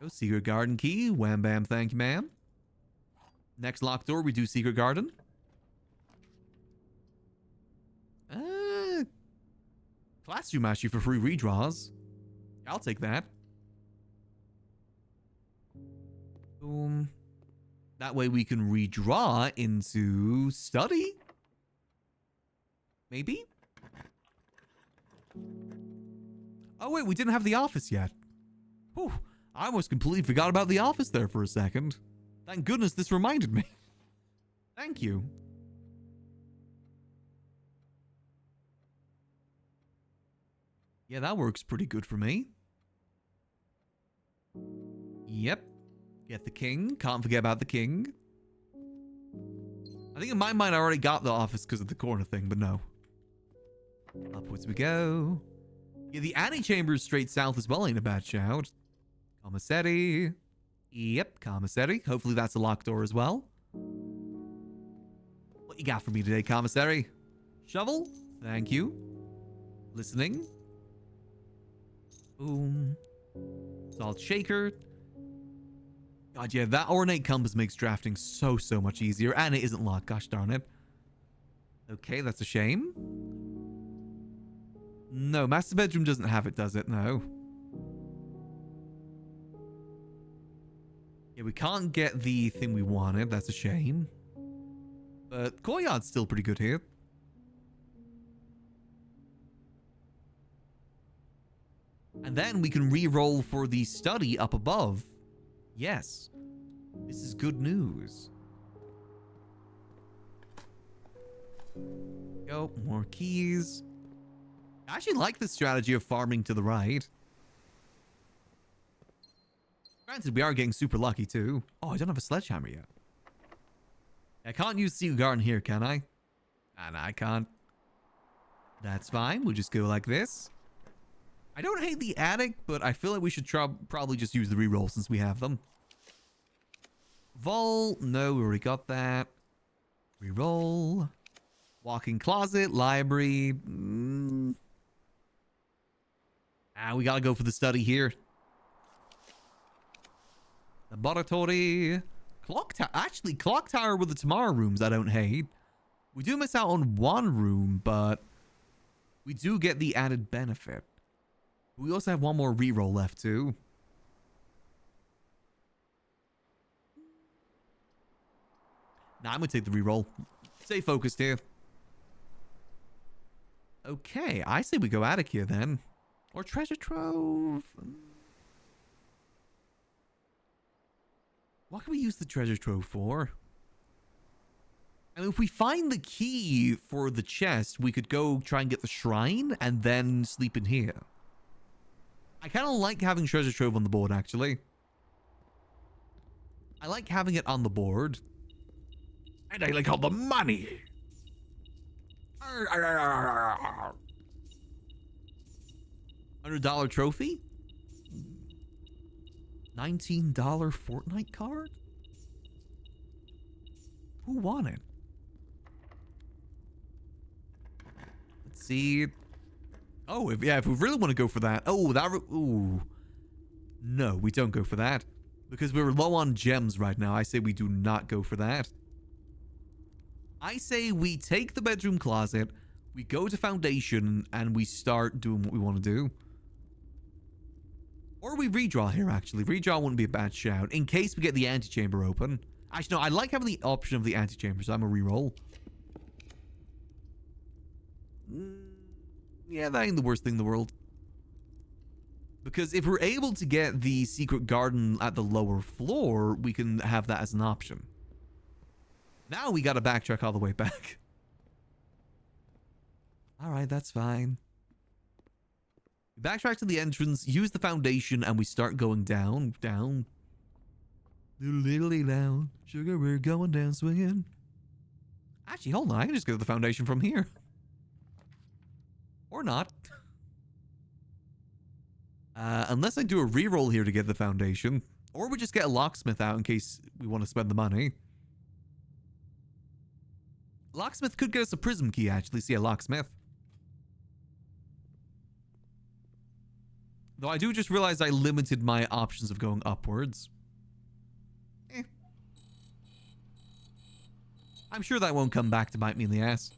Go secret garden key. Wham bam, thank you, ma'am. Next locked door, we do secret garden. Classroom actually for free redraws. I'll take that. Boom. That way we can redraw into study. Maybe? Oh wait, we didn't have the office yet. Whew, I almost completely forgot about the office there for a second. Thank goodness this reminded me. Thank you. Yeah, that works pretty good for me. Yep. Get the king. Can't forget about the king. I think in my mind I already got the office because of the corner thing, but no. Upwards we go. Yeah, the antechamber straight south as well ain't a bad shout. Commissary. Yep, commissary. Hopefully that's a locked door as well. What you got for me today, commissary? Shovel? Thank you. Listening. Boom. Salt shaker. God, yeah, that ornate compass makes drafting so much easier. And it isn't locked, gosh darn it. Okay, that's a shame. No, master bedroom doesn't have it, does it? No. Yeah, we can't get the thing we wanted. That's a shame. But courtyard's still pretty good here. And then we can re-roll for the study up above. Yes. This is good news. Go, more keys. I actually like the strategy of farming to the right. Granted, we are getting super lucky too. Oh, I don't have a sledgehammer yet. I can't use Sea Garden here, can I? And I can't. That's fine. We'll just go like this. I don't hate the attic, but I feel like we should probably just use the reroll since we have them. Vol, no, we already got that. Reroll. Walk-in closet, library. We gotta go for the study here. Laboratory. Clock tower. Actually, clock tower with the tomorrow rooms I don't hate. We do miss out on one room, but we do get the added benefit. We also have one more reroll left too. Nah, I'm gonna take the reroll. Stay focused here. Okay, I say we go attic here then. Or treasure trove. What can we use the treasure trove for? I mean, if we find the key for the chest, we could go try and get the shrine and then sleep in here. I kind of like having treasure trove on the board, actually. I like having it on the board. And I like all the money. $100 trophy? $19 Fortnite card? Who won it? Let's see. Oh, if we really want to go for that. Oh, ooh. No, we don't go for that. Because we're low on gems right now. I say we do not go for that. I say we take the bedroom closet, we go to foundation, and we start doing what we want to do. Or we redraw here, actually. Redraw wouldn't be a bad shout, in case we get the antechamber open. Actually, no, I like having the option of the antechamber, so I'm a reroll. Yeah, that ain't the worst thing in the world. Because if we're able to get the secret garden at the lower floor, we can have that as an option. Now we gotta backtrack all the way back. Alright, that's fine. We backtrack to the entrance, use the foundation, and we start going down, down. Little down. Sugar, we're going down swinging. Actually, hold on. I can just go to the foundation from here. Or not. Unless I do a reroll here to get the foundation. Or we just get a locksmith out in case we want to spend the money. Locksmith could get us a prism key, actually. See, a locksmith. Though I do just realize I limited my options of going upwards. I'm sure that won't come back to bite me in the ass.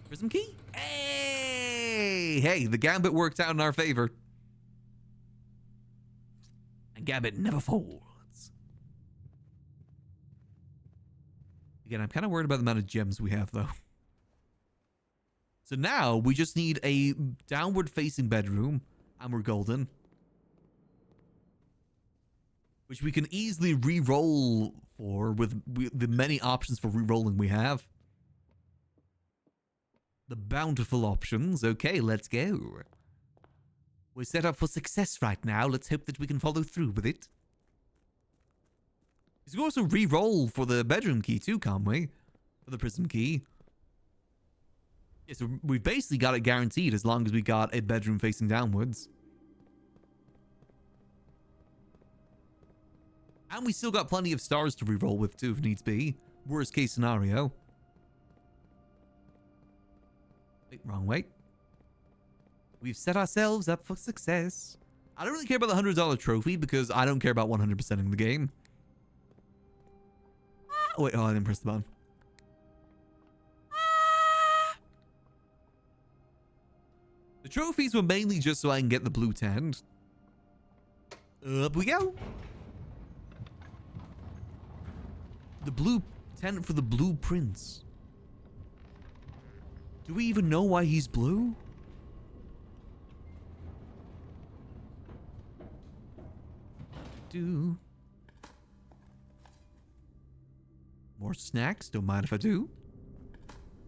For Prism key? Hey! Hey, the gambit worked out in our favor. And gambit never folds. Again, I'm kind of worried about the amount of gems we have, though. So now we just need a downward-facing bedroom, and we're golden. Which we can easily re-roll for with the many options for re-rolling we have. The bountiful options. Okay, let's go. We're set up for success right now. Let's hope that we can follow through with it. We can also re-roll for the bedroom key too, can't we? For the prism key. Yeah, so we've basically got it guaranteed as long as we got a bedroom facing downwards. And we still got plenty of stars to re-roll with too if needs be. Worst case scenario. Wait, wrong way. We've set ourselves up for success. I don't really care about the $100 trophy because I don't care about 100%ing the game. Oh, wait, I didn't press the button. The trophies were mainly just so I can get the blue tent. Up we go. The blue tent for the blueprints. Do we even know why he's blue? More snacks, don't mind if I do.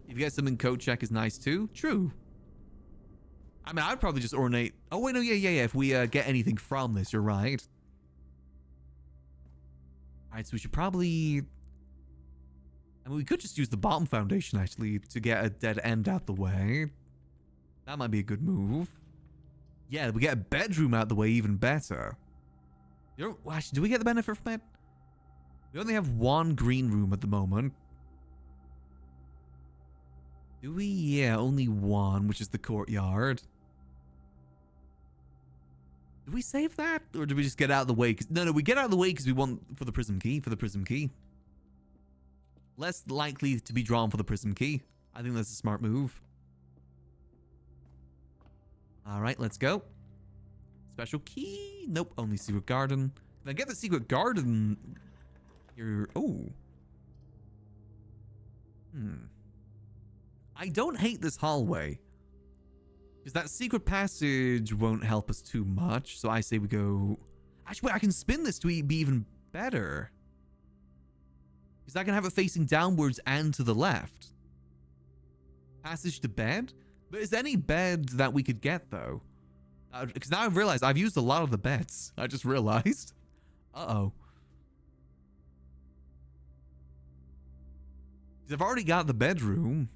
If you get some in code check is nice too. True. I mean, I'd probably just ornate. Oh, wait, no, yeah. If we get anything from this, you're right. All right, so we should probably... I mean, we could just use the bottom foundation, actually, to get a dead end out the way. That might be a good move. Yeah, we get a bedroom out the way, even better. You know, well, actually, do we get the benefit from it? We only have one green room at the moment. Do we? Yeah, only one, which is the courtyard. Do we save that? Or do we just get out of the way? No, we get out of the way because we want for the prism key. Less likely to be drawn for the prism key. I think that's a smart move. All right, let's go. Special key. Nope, only secret garden. If I get the secret garden here. Oh. I don't hate this hallway. Because that secret passage won't help us too much. So I say we go... Actually, wait, I can spin this to be even better. Because I can have it facing downwards and to the left. Passage to bed? But is there any bed that we could get, though? Because now I've realized I've used a lot of the beds. I just realized. Uh-oh. Because I've already got the bedroom.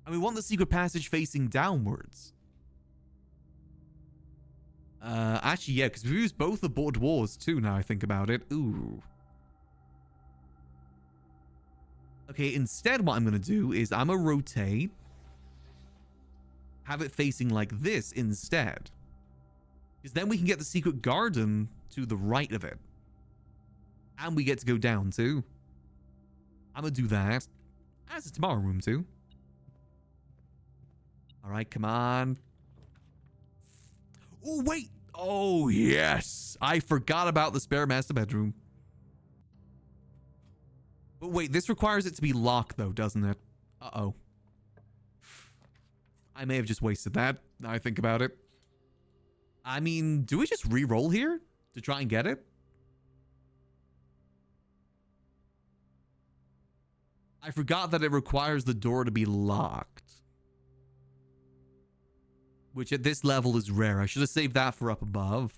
And we want the secret passage facing downwards. Actually, yeah, because we've used both the board walls too, now I think about it. Ooh. Okay, instead what I'm going to do is I'm going to rotate. Have it facing like this instead. Because then we can get the secret garden to the right of it. And we get to go down too. I'm going to do that. As a tomorrow room too. All right, come on. Oh, wait. Oh, yes. I forgot about the spare master bedroom. But wait, this requires it to be locked, though, doesn't it? Uh-oh. I may have just wasted that, now I think about it. I mean, do we just re-roll here to try and get it? I forgot that it requires the door to be locked. Which at this level is rare. I should have saved that for up above.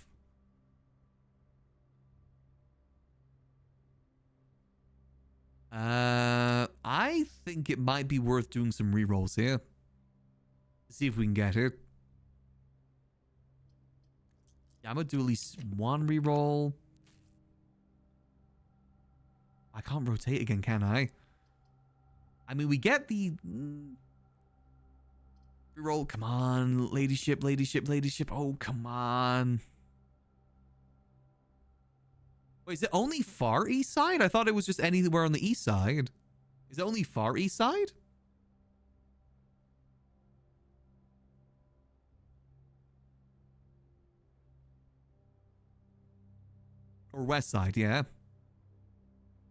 I think it might be worth doing some re-rolls here. See if we can get it. Yeah, I'm gonna do at least one re-roll. I can't rotate again, can I? I mean, we get the... Roll, come on, ladyship. Oh, come on. Wait, is it only far east side? I thought it was just anywhere on the east side. Is it only far east side? Or west side, yeah.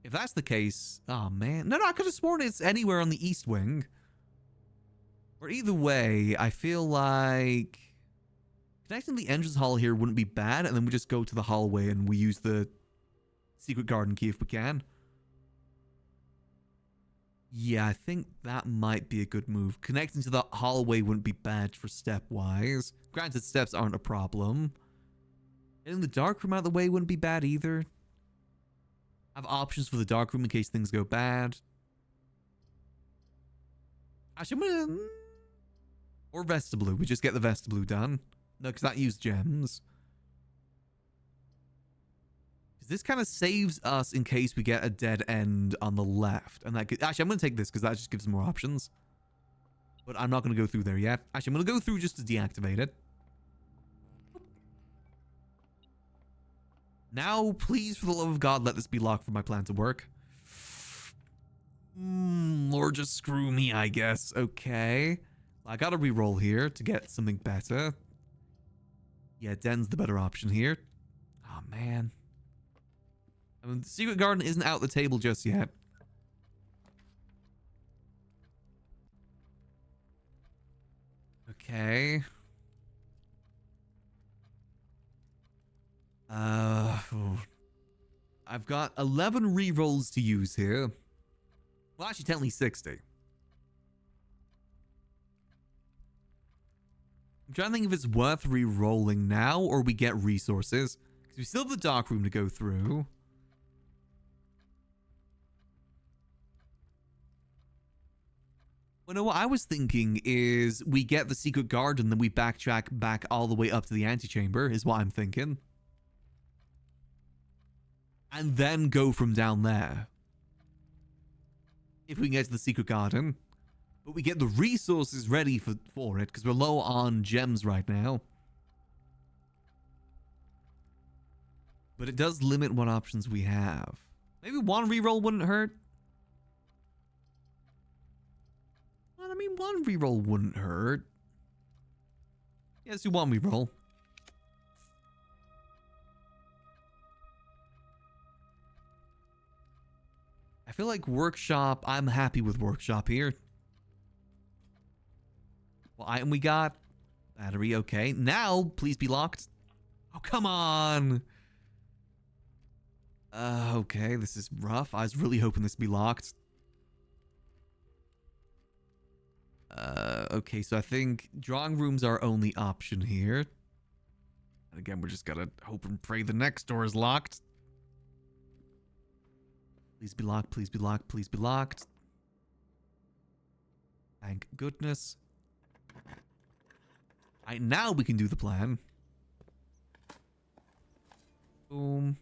If that's the case... Oh, man. No, I could have sworn it's anywhere on the east wing. Or either way, I feel like... Connecting the entrance hall here wouldn't be bad, and then we just go to the hallway and we use the secret garden key if we can. Yeah, I think that might be a good move. Connecting to the hallway wouldn't be bad for step-wise. Granted, steps aren't a problem. Getting the dark room out of the way wouldn't be bad either. Have options for the dark room in case things go bad. Actually, I'm gonna... Or vestibule. We just get the vestibule done. No, because that used gems. This kind of saves us in case we get a dead end on the left. And that could, actually, I'm going to take this because that just gives more options. But I'm not going to go through there yet. Actually, I'm going to go through just to deactivate it. Now, please, for the love of God, let this be locked for my plan to work. Or just screw me, I guess. Okay. I got to re-roll here to get something better. Yeah, den's the better option here. Oh, man. I mean, the secret garden isn't out the table just yet. Okay. I've got 11 rerolls to use here. Well, actually, technically 60. I'm trying to think if it's worth re-rolling now or we get resources. Because we still have the dark room to go through. Well, no, what I was thinking is we get the secret garden, then we backtrack back all the way up to the antechamber, is what I'm thinking. And then go from down there. If we can get to the secret garden. But we get the resources ready for it, because we're low on gems right now. But it does limit what options we have. Maybe one reroll wouldn't hurt. Well, I mean, one reroll wouldn't hurt. Yeah, let's do one reroll. I feel like workshop, I'm happy with workshop here. What item we got? Battery, okay. Now, please be locked. Oh, come on. Okay, this is rough. I was really hoping this would be locked. Okay, so I think drawing room's our only option here. And again, we're just gotta hope and pray the next door is locked. Please be locked, please be locked, please be locked. Thank goodness. Alright, now we can do the plan. Boom.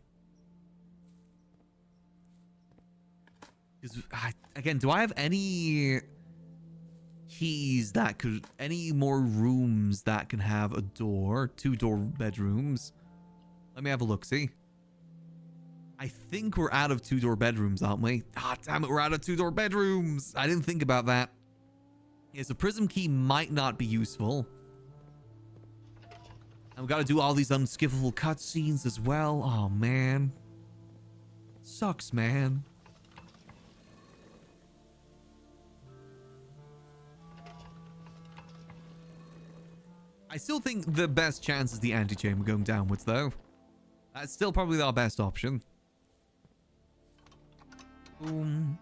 Again, do I have any keys that could... Any more rooms that can have a door? 2-door bedrooms. Let me have a look-see. I think we're out of 2-door bedrooms, aren't we? Ah, damn it, we're out of 2-door bedrooms! I didn't think about that. Yeah, so prism key might not be useful. And we gotta do all these unskippable cutscenes as well. Oh, man. Sucks, man. I still think the best chance is the antechamber going downwards, though. That's still probably our best option. Boom.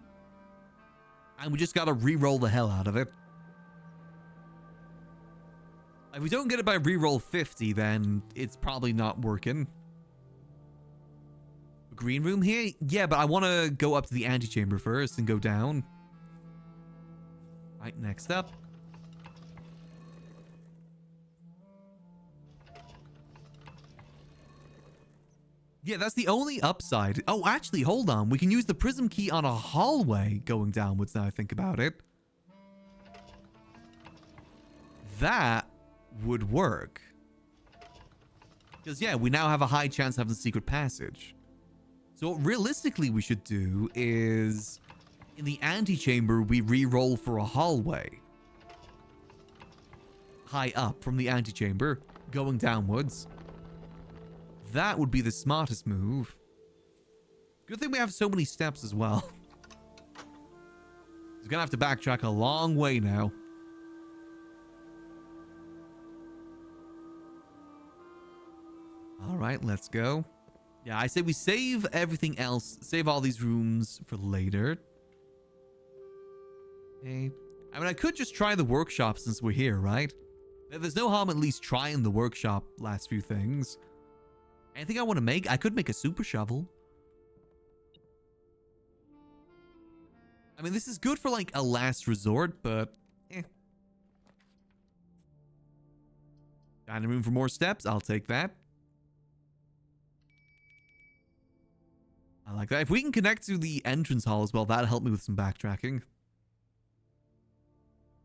And we just gotta re-roll the hell out of it. If we don't get it by re-roll 50, then it's probably not working. Green room here? Yeah, but I want to go up to the antechamber first and go down. Right, next up. Yeah, that's the only upside. Oh, actually, hold on. We can use the prism key on a hallway going downwards now I think about it. That would work. Because, yeah, we now have a high chance of having the secret passage. So what realistically we should do is... In the antechamber, we re-roll for a hallway. High up from the antechamber, going downwards. That would be the smartest move. Good thing we have so many steps as well. We're gonna have to backtrack a long way now. All right, let's go. Yeah, I say we save everything else. Save all these rooms for later. Okay. I mean, I could just try the workshop since we're here, right? There's no harm at least trying the workshop last few things. Anything I want to make? I could make a super shovel. I mean, this is good for like a last resort, but Dining room for more steps. I'll take that. I like that. If we can connect to the entrance hall as well, that'll help me with some backtracking.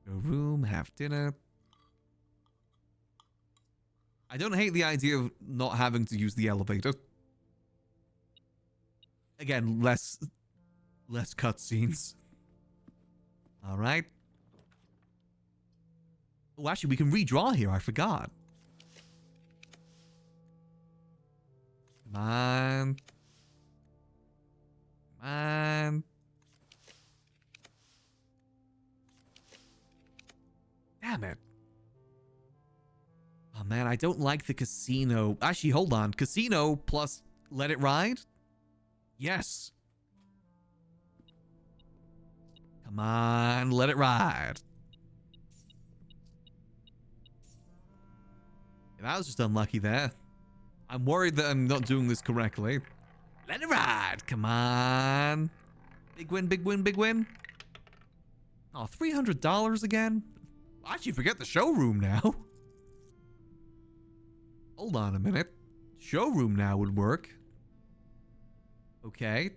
Go room, have dinner. I don't hate the idea of not having to use the elevator. Again, less cutscenes. All right. Oh, actually, we can redraw here. I forgot. Come on. Come on. Damn it. Oh, man, I don't like the casino. Actually, hold on. Casino plus let it ride? Yes. Come on, let it ride. Yeah, that was just unlucky there. I'm worried that I'm not doing this correctly. Let it ride. Come on. Big win, big win, big win. Oh, $300 again? Actually, forget the showroom now. Hold on a minute. Showroom now would work. Okay.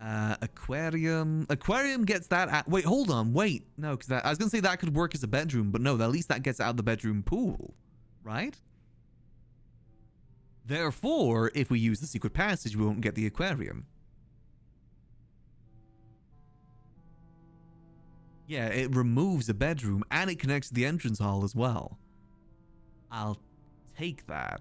Aquarium. Aquarium gets that at... Wait, hold on. Wait. No, because I was going to say that could work as a bedroom, but no, at least that gets out of the bedroom pool. Right? Therefore, if we use the secret passage, we won't get the aquarium. Yeah, it removes a bedroom and it connects to the entrance hall as well. I'll take that.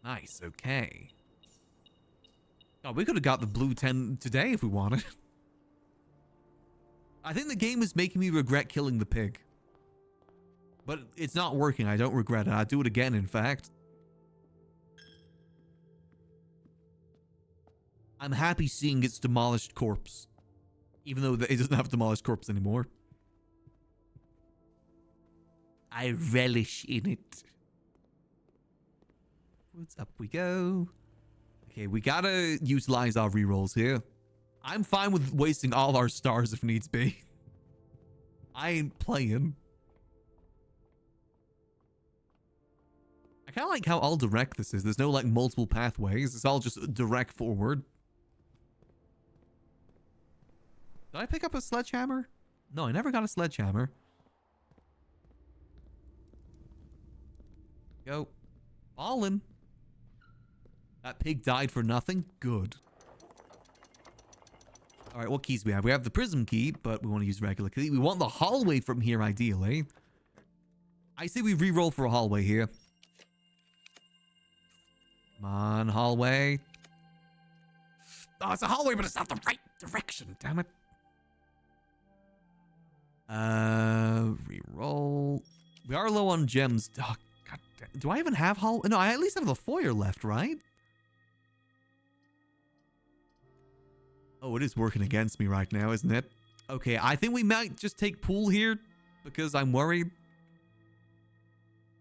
Nice, okay. Oh, we could have got the blue 10 today if we wanted. I think the game is making me regret killing the pig. But it's not working. I don't regret it. I'd do it again, in fact. I'm happy seeing its demolished corpse. Even though it doesn't have a demolished corpse anymore. I relish in it. What's up we go. Okay, we gotta utilize our rerolls here. I'm fine with wasting all our stars if needs be. I ain't playing. I kind of like how all direct this is. There's no like multiple pathways. It's all just direct forward. Did I pick up a sledgehammer? No, I never got a sledgehammer. Go. Fallen. That pig died for nothing? Good. Alright, what keys do we have? We have the prism key, but we want to use regular key. We want the hallway from here, ideally. I say we re-roll for a hallway here. Come on, hallway. Oh, it's a hallway, but it's not the right direction. Damn it. Re-roll. We are low on gems. Oh, God damn. Do I even have hallway? No, I at least have the foyer left, right? Oh, it is working against me right now, isn't it? Okay, I think we might just take pool here because I'm worried.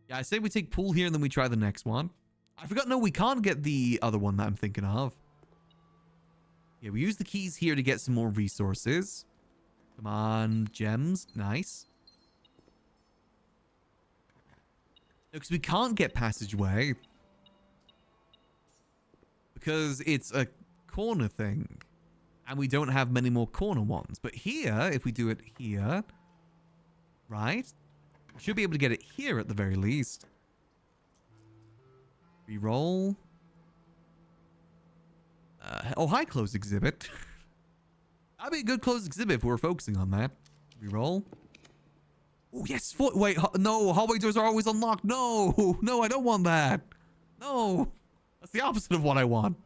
Yeah, I say we take pool here and then we try the next one. I forgot, no, we can't get the other one that I'm thinking of. Yeah, we use the keys here to get some more resources. Come on, gems. Nice. No, because we can't get passageway. Because it's a corner thing. And we don't have many more corner ones. But here, if we do it here, right? We should be able to get it here at the very least. Reroll. Oh, hi, closed exhibit. That'd be a good closed exhibit if we're focusing on that. Reroll. Oh, yes. Wait, no. Hallway doors are always unlocked. No. No, I don't want that. No. That's the opposite of what I want.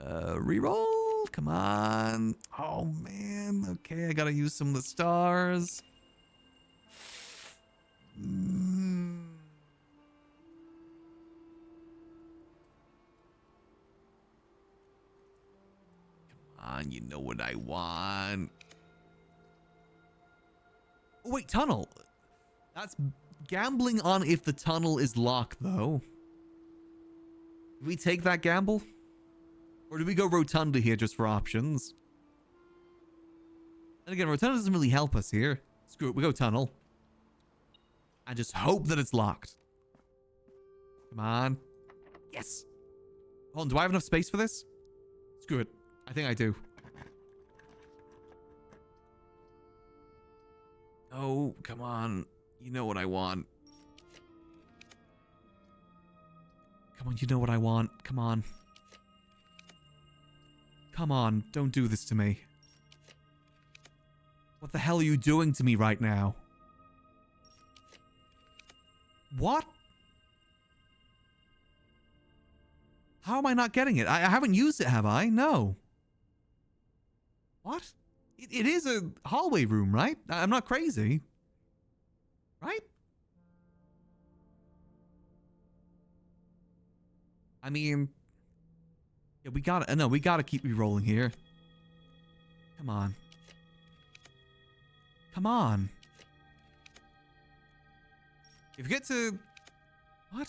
Reroll. Come on. Oh, man. Okay, I gotta use some of the stars. Come on, you know what I want. Oh, wait, tunnel. That's gambling on if the tunnel is locked, though. Do we take that gamble? Or do we go Rotunda here just for options? And again, Rotunda doesn't really help us here. Screw it, we go tunnel. And just hope that it's locked. Come on. Yes. Hold on, do I have enough space for this? Screw it. I think I do. Oh, come on. You know what I want. Come on, you know what I want. Come on. Come on, don't do this to me. What the hell are you doing to me right now? What? How am I not getting it? I haven't used it, have I? No. What? It is a hallway room, right? I'm not crazy. Right? I mean... Yeah, we gotta... No, we gotta keep re-rolling here. Come on. Come on. If you get to... What?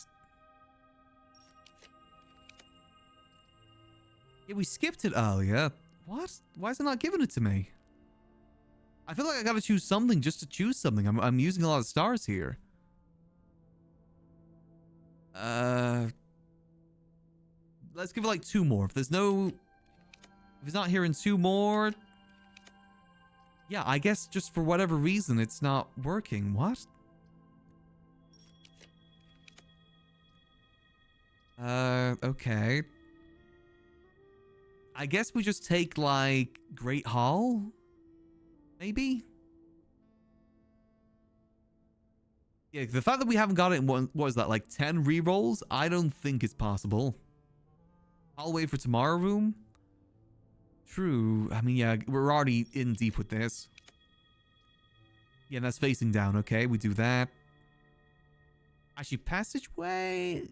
Yeah, we skipped it earlier. What? Why is it not giving it to me? I feel like I gotta choose something just to choose something. I'm using a lot of stars here. Let's give it like 2 more. If there's no... If it's not here in 2 more... Yeah, I guess just for whatever reason it's not working. What? Okay. I guess we just take, like, Great Hall? Maybe? Yeah, the fact that we haven't got it in, what was that, like 10 rerolls? I don't think it's possible. I'll wait for tomorrow room. True. I mean, yeah, we're already in deep with this. Yeah, that's facing down. Okay, we do that. Actually, passageway.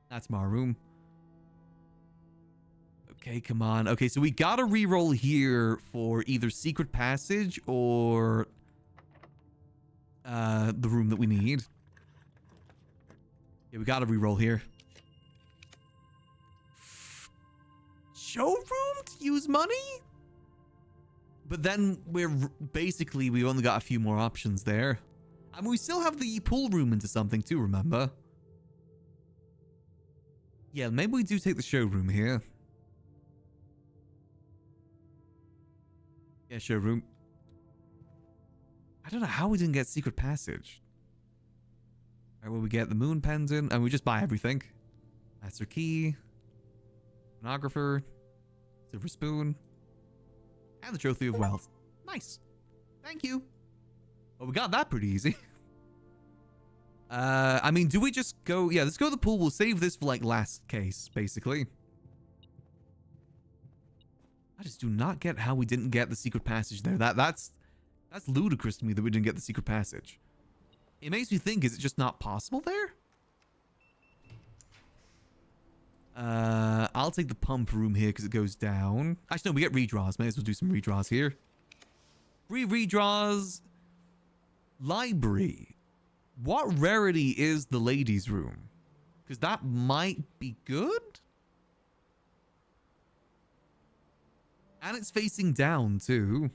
That's my room. Okay, come on. Okay, so we gotta reroll here for either secret passage or the room that we need. Yeah, we gotta reroll here. Showroom to use money? But then we're basically, we've only got a few more options there. And we still have the pool room into something too, remember? Yeah, maybe we do take the showroom here. Yeah, showroom. I don't know how we didn't get secret passage. Alright, well, we get the moon pendant, and we just buy everything. Master key. Phonographer. Silver spoon. And the trophy of wealth. Nice. Thank you. Well, we got that pretty easy. I mean, do we just go... Yeah, let's go to the pool. We'll save this for, like, last case, basically. I just do not get how we didn't get the secret passage there. That's ludicrous to me that we didn't get the secret passage. It makes me think, is it just not possible there? I'll take the pump room here because it goes down. Actually, no, we get redraws. May as well do some redraws here. 3 redraws. Library. What rarity is the ladies' room? Because that might be good. And it's facing down, too.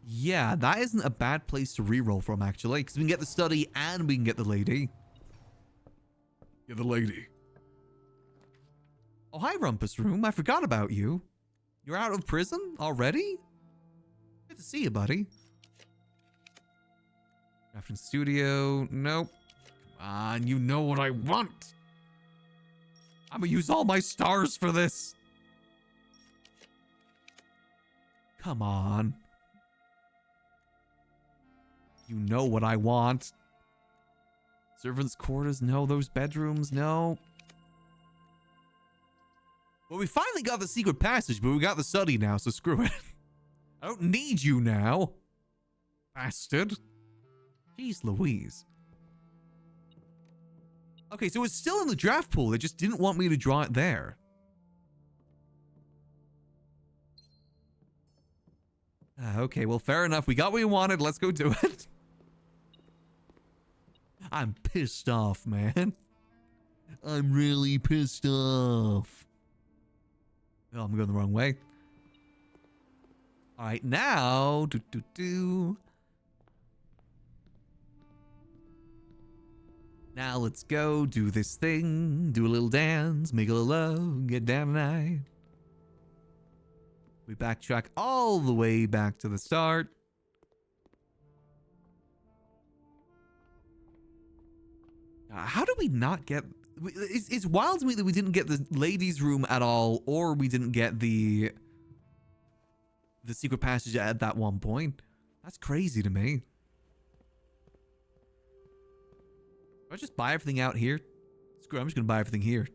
Yeah, that isn't a bad place to reroll from, actually. Because we can get the study and we can get the lady. Get the lady. Oh, hi, Rumpus Room. I forgot about you. You're out of prison already? Good to see you, buddy. Crafting studio. Nope. Come on, you know what I want. I'm gonna use all my stars for this. Come on. You know what I want. Servants' quarters, no. Those bedrooms, no. Well, we finally got the secret passage, but we got the study now, so screw it. I don't need you now. Bastard. Jeez Louise. Okay, so it's still in the draft pool. They just didn't want me to draw it there. Okay, well, fair enough. We got what we wanted. Let's go do it. I'm pissed off, man. I'm really pissed off. Oh, I'm going the wrong way. All right, now... Now let's go do this thing. Do a little dance. Make a little love. Get down tonight. We backtrack all the way back to the start. How do we not get... It's wild to me that we didn't get the ladies' room at all, or we didn't get the secret passage at that one point. That's crazy to me. Do I just buy everything out here? Screw it, I'm just going to buy everything here.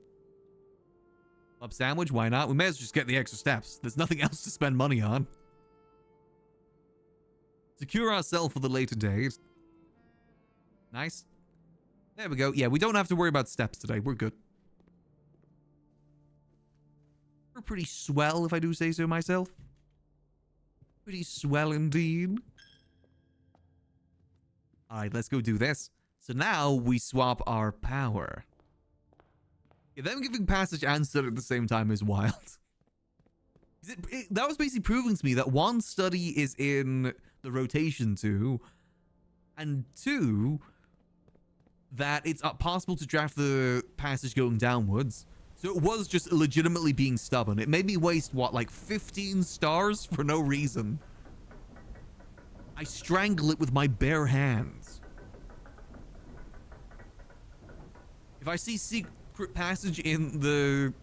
Club sandwich, why not? We may as well just get the extra steps. There's nothing else to spend money on. Secure ourselves for the later date. Nice. There we go. Yeah, we don't have to worry about steps today. We're good. We're pretty swell, if I do say so myself. Pretty swell indeed. Alright, let's go do this. So now we swap our power. Yeah, them giving passage and study at the same time is wild. That was basically proving to me that one, study is in the rotation too, and two, that it's possible to draft the passage going downwards. So it was just legitimately being stubborn. It made me waste, what, like 15 stars for no reason. I strangle it with my bare hands. If I see secret passage in the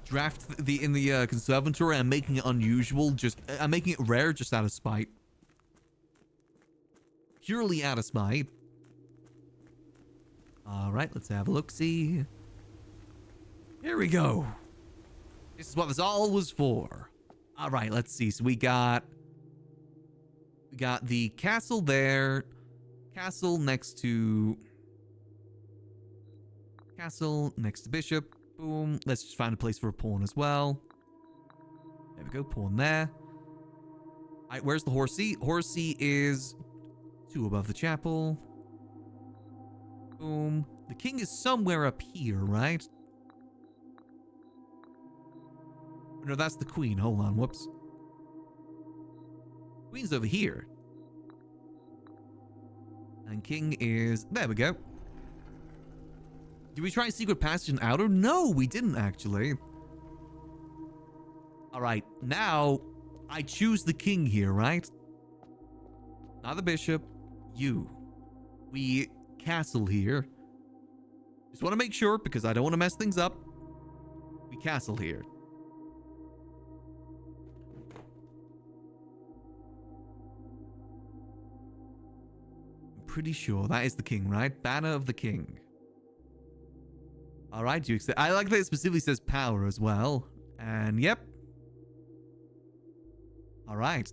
draft, in the conservatory, I'm making it unusual. I'm making it rare just out of spite. Purely out of spite. All right, let's have a look-see. Here we go. This is what this all was for. All right, let's see. So we got the castle there. Castle next to bishop. Boom. Let's just find a place for a pawn as well. There we go. Pawn there. All right, where's the horsey? Horsey is 2 above the chapel. Boom. The king is somewhere up here, right? No, that's the queen. Hold on. Whoops. Queen's over here. And king is... There we go. Did we try secret passage in outer? No, we didn't actually. Alright, now I choose the king here, right? Not the bishop. You. We castle here. Just want to make sure because I don't want to mess things up. We castle here. I'm pretty sure that is the king, right? Banner of the king. All right, you accept. I like that it specifically says power as well. And yep. All right.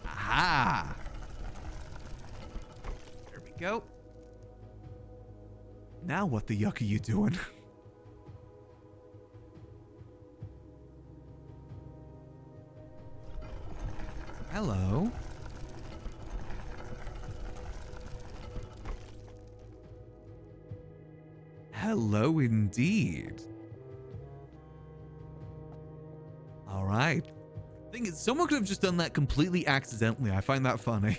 Aha. There we go. Now what the yuck are you doing? Hello. Hello indeed. All right. Thing is, someone could have just done that completely accidentally. I find that funny.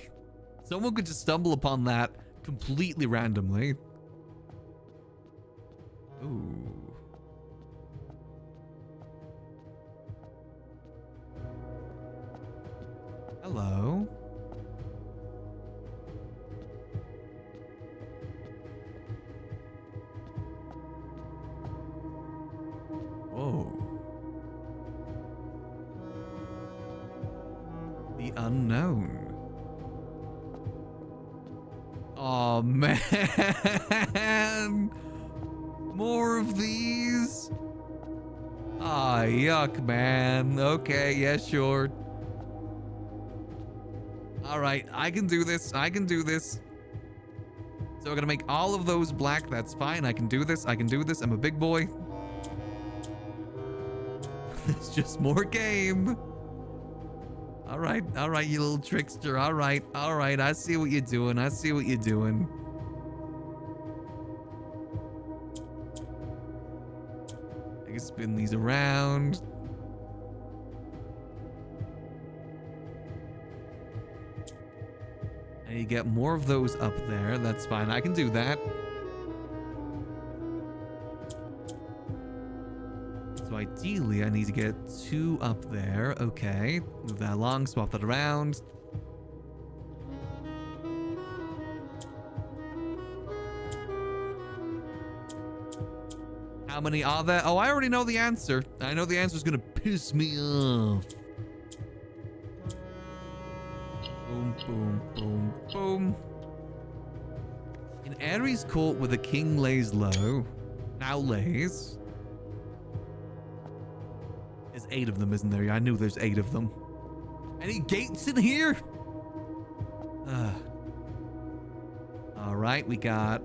Someone could just stumble upon that completely randomly. Ooh. Hello. Whoa. The unknown. Oh, man. More of these? Ah, yuck, man. Okay, yeah, sure. Alright, I can do this. I can do this. So we're gonna make all of those black. That's fine. I can do this. I can do this. I'm a big boy. It's just more game. Alright, you little trickster. Alright. I see what you're doing. I see what you're doing. I can spin these around. And you get more of those up there. That's fine. I can do that. So ideally, I need to get 2 up there. Okay. Move that along. Swap that around. How many are there? Oh, I already know the answer. I know the answer is going to piss me off. Boom, boom, boom, boom. In Ares' court where the king lays low, now lays. There's 8 of them, isn't there? I knew there's 8 of them. Any gates in here? All right, we got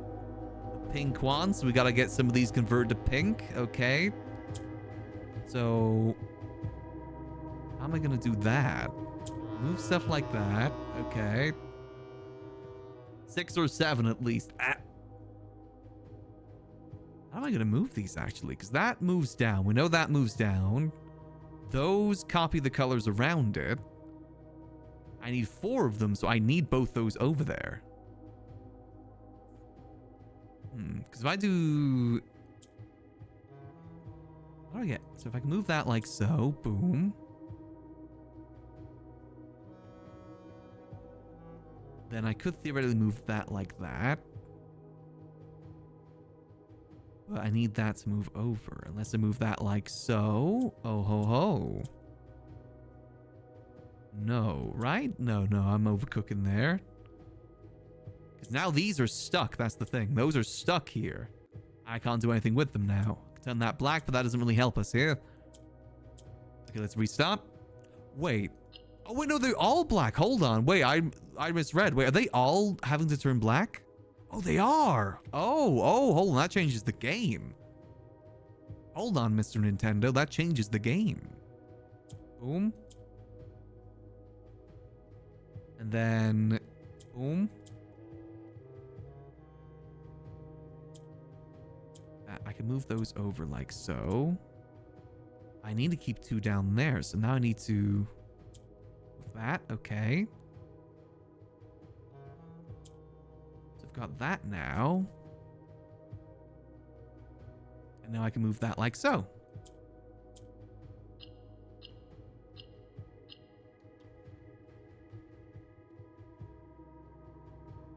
the pink one, so we got to get some of these converted to pink. Okay. So, how am I going to do that? Move stuff like that. Okay. 6 or 7 at least. Ah. How am I going to move these actually? Because that moves down. We know that moves down. Those copy the colors around it. I need 4 of them, so I need both those over there. Because if I do... How do I get... So if I can move that like so. Boom. Then I could theoretically move that like that. But I need that to move over. Unless I move that like so. Oh, ho, ho. No, right? No, I'm overcooking there. Because now these are stuck. That's the thing. Those are stuck here. I can't do anything with them now. I can turn that black, but that doesn't really help us here. Okay, let's restart. Wait. Oh, wait, no, they're all black. Hold on. Wait, I misread. Wait, are they all having to turn black? Oh, they are. Oh, hold on. That changes the game. Hold on, Mr. Nintendo. That changes the game. Boom. And then, boom. I can move those over like so. I need to keep 2 down there. So now I need to move that. Okay. So I've got that now. And now I can move that like so.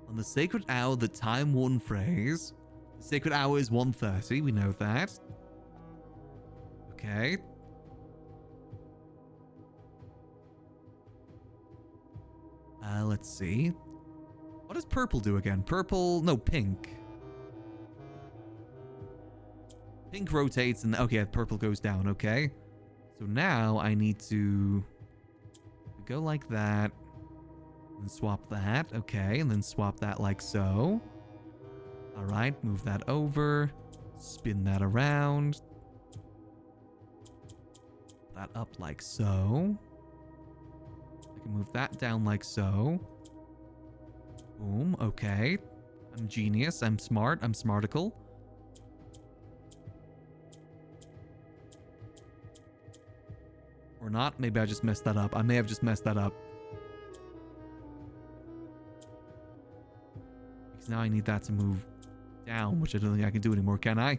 On the sacred hour, the time-worn phrase. The sacred hour is 1:30. We know that. Okay. Let's see. What does purple do again? Purple... No, pink. Pink rotates and... Okay, purple goes down. Okay. So now I need to go like that. And swap that. Okay, and then swap that like so. Alright, move that over. Spin that around. That up like so. I can move that down like so. Boom, okay. I'm genius, I'm smart, I'm smarticle. Or not, maybe I just messed that up. I may have just messed that up. Because now I need that to move down, which I don't think I can do anymore, can I?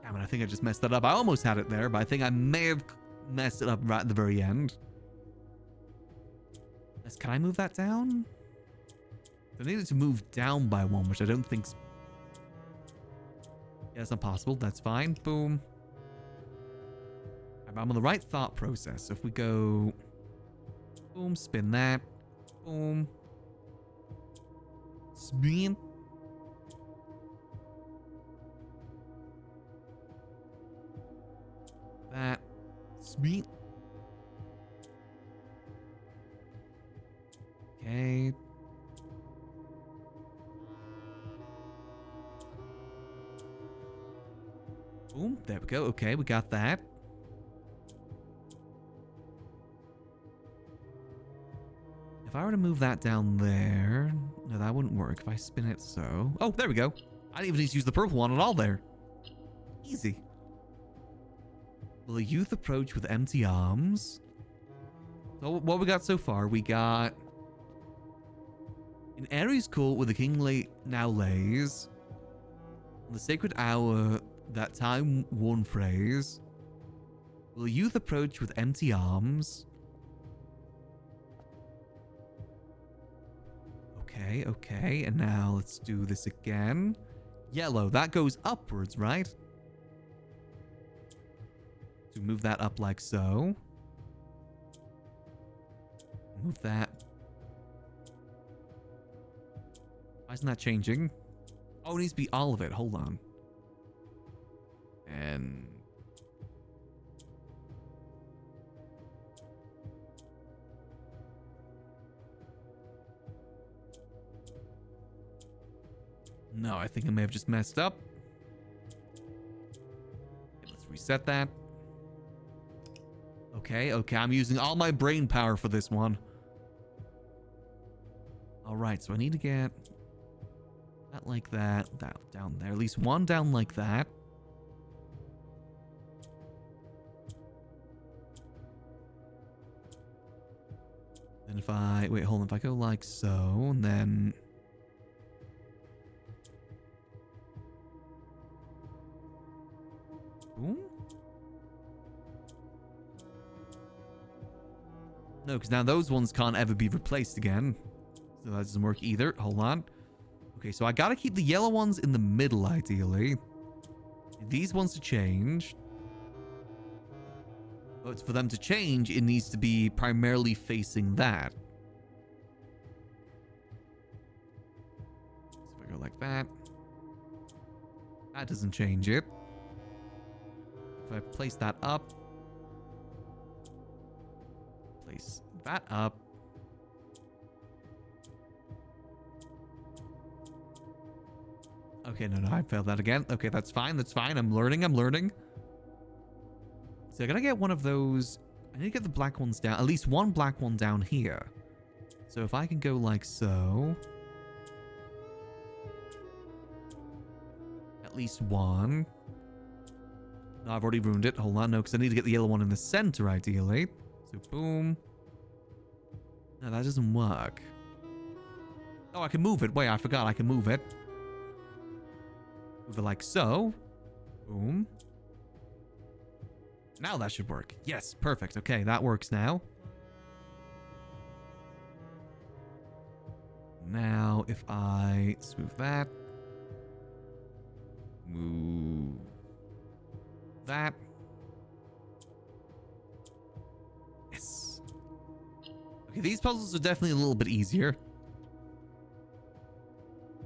Damn it, I think I just messed that up. I almost had it there, but I think I may have messed it up right at the very end. Can I move that down? I needed to move down by 1, which I don't think's... Yeah, that's not possible. That's fine. Boom. I'm on the right thought process. So if we go... Boom, spin that. Boom. Spin. That. Spin. Okay. Boom. There we go. Okay, we got that. If I were to move that down there... No, that wouldn't work if I spin it so... Oh, there we go. I didn't even need to use the purple one at all there. Easy. Will a youth approach with empty arms? So what we got so far, we got... In Ares' court where the king now lays... On the sacred hour, that time-worn phrase... Will a youth approach with empty arms? Okay, okay, and now let's do this again. Yellow, that goes upwards, right? So move that up like so. Move that. Why isn't that changing? Oh, it needs to be all of it. Hold on. And... No, I think I may have just messed up. Okay, let's reset that. Okay, okay, I'm using all my brain power for this one. Alright, so I need to get that like that, that down there. At least one down like that. Then if I... Wait, hold on. If I go like so, and then... Boom? No, because now those ones can't ever be replaced again. So that doesn't work either. Hold on. Okay, so I gotta keep the yellow ones in the middle, ideally. These ones to change. But for them to change, it needs to be primarily facing that. So if I go like that. That doesn't change it. If I place that up. Place that up. Okay, no, I failed that again. Okay, that's fine. That's fine. I'm learning. So I gotta get one of those. I need to get the black ones down. At least one black one down here. So if I can go like so. At least one. No, I've already ruined it. Hold on. No, because I need to get the yellow one in the center, ideally. So boom. No, that doesn't work. Oh, I can move it. Wait, I forgot I can move it. Move it like so. Boom. Now that should work. Yes, perfect. Okay, that works now. Now, if I smooth that. Move that. Yes. Okay, these puzzles are definitely a little bit easier.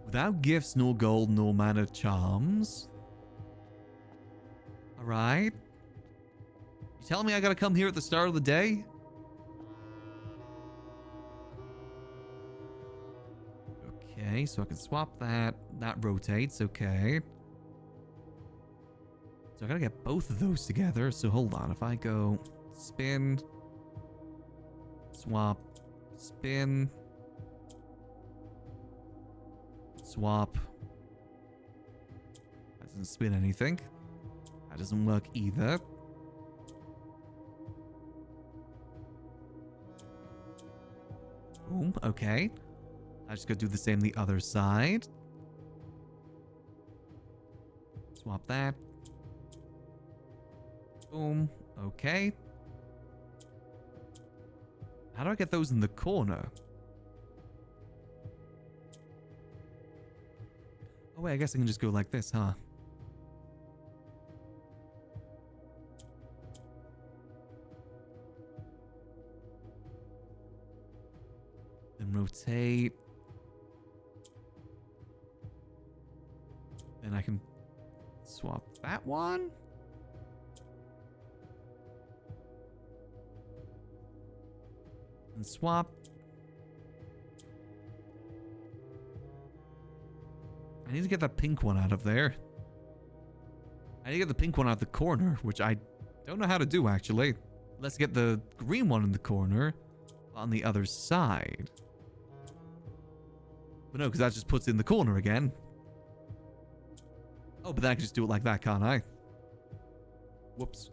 Without gifts, nor gold, nor mana charms. Alright. You telling me I gotta come here at the start of the day? Okay, so I can swap that. That rotates, okay. So I gotta get both of those together. So hold on, if I go spin, swap, spin, swap. That doesn't spin anything. That doesn't work either. Boom, okay. I just gotta do the same the other side. Swap that. Boom, okay. How do I get those in the corner? Oh wait, I guess I can just go like this, huh? rotate. Then I can swap that one. And swap. I need to get that pink one out of there. I need to get the pink one out of the corner, which I don't know how to do, actually. Let's get the green one in the corner on the other side. But no, because that just puts it in the corner again. Oh, but then I can just do it like that, can't I? Whoops.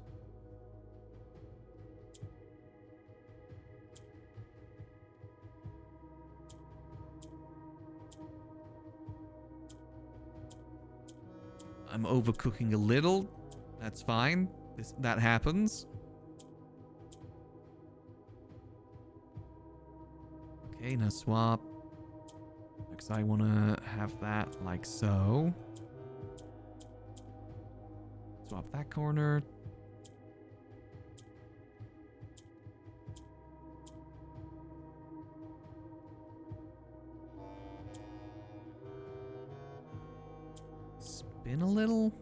I'm overcooking a little. That's fine. That happens. Okay, now swap. Because I want to have that like so. Swap that corner. Spin a little.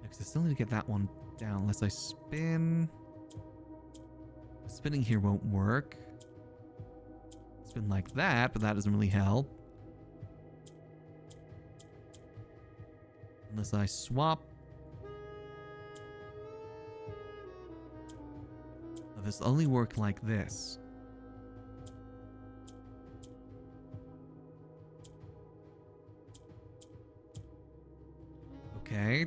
Next, I still need to get that one down unless I spin. Spinning here won't work. Spin like that, but that doesn't really help. Unless I swap. Oh, this will only work like this. Okay. I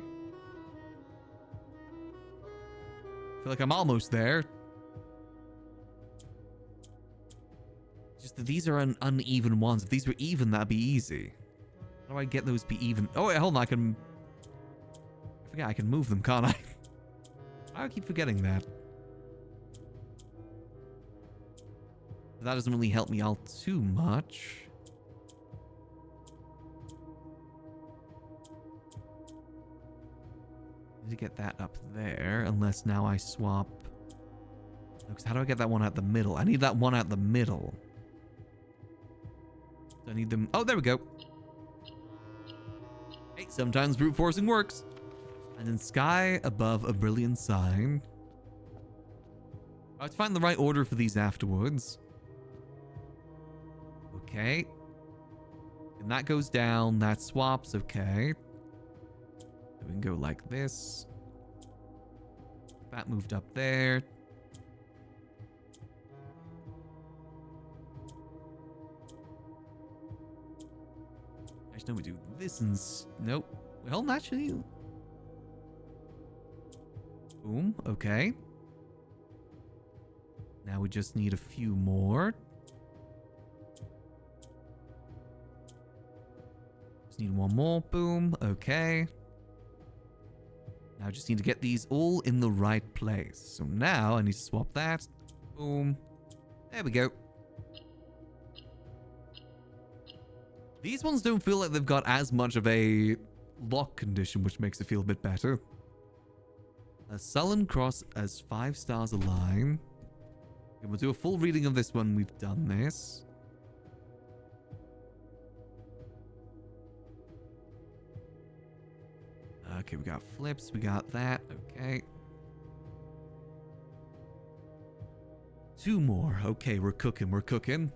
feel like I'm almost there. Just that these are uneven ones. If these were even, that'd be easy. How do I get those to be even? Oh, wait, hold on. I forget I can move them, can't I? I keep forgetting that. But that doesn't really help me out too much. Need to get that up there, unless now I swap. No, because how do I get that one out the middle? I need that one out the middle. I need them. Oh, there we go. Hey, sometimes brute forcing works. And then sky above a brilliant sign. I have to find the right order for these afterwards. Okay. And that goes down. That swaps. Okay. We can go like this. That moved up there. Actually, no, we do this and... Nope. Well, actually... Boom. Okay. Now we just need a few more. Just need one more. Boom. Okay. Now I just need to get these all in the right place. So now I need to swap that. Boom. There we go. These ones don't feel like they've got as much of a lock condition, which makes it feel a bit better. A sullen cross as 5 stars align. Okay, we'll do a full reading of this when we've done this. Okay, we got flips. We got that. Okay. 2 more. Okay, we're cooking. We're cooking.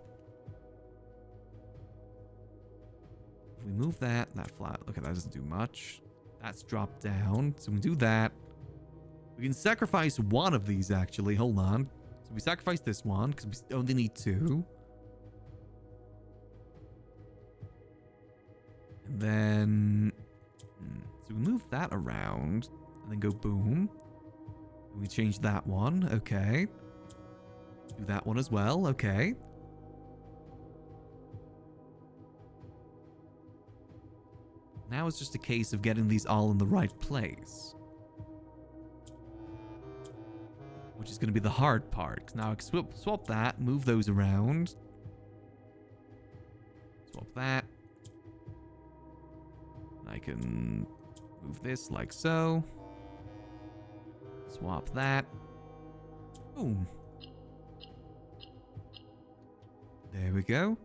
If we move that flat. Okay, that doesn't do much. That's dropped down. So we can do that. We can sacrifice one of these, actually. Hold on. So we sacrifice this one because we only need 2. And then... So we move that around and then go boom. And we change that one. Okay. Do that one as well. Okay. Now it's just a case of getting these all in the right place. Which is going to be the hard part. 'Cause now I can swap that, move those around. Swap that. I can move this like so. Swap that. Boom. There we go.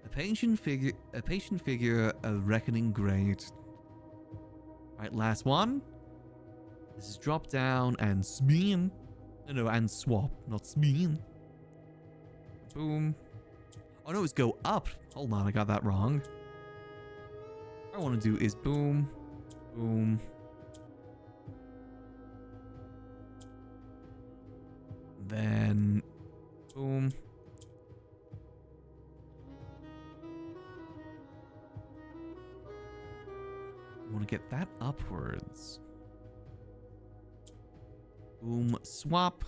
A patient figure, a reckoning great. Right, last one. This is drop down and smeen. No, and swap, not smeen. Boom. Oh no, it's go up. Hold on, I got that wrong. What I want to do is boom, boom. Then boom. I want to get that upwards. Boom, swap.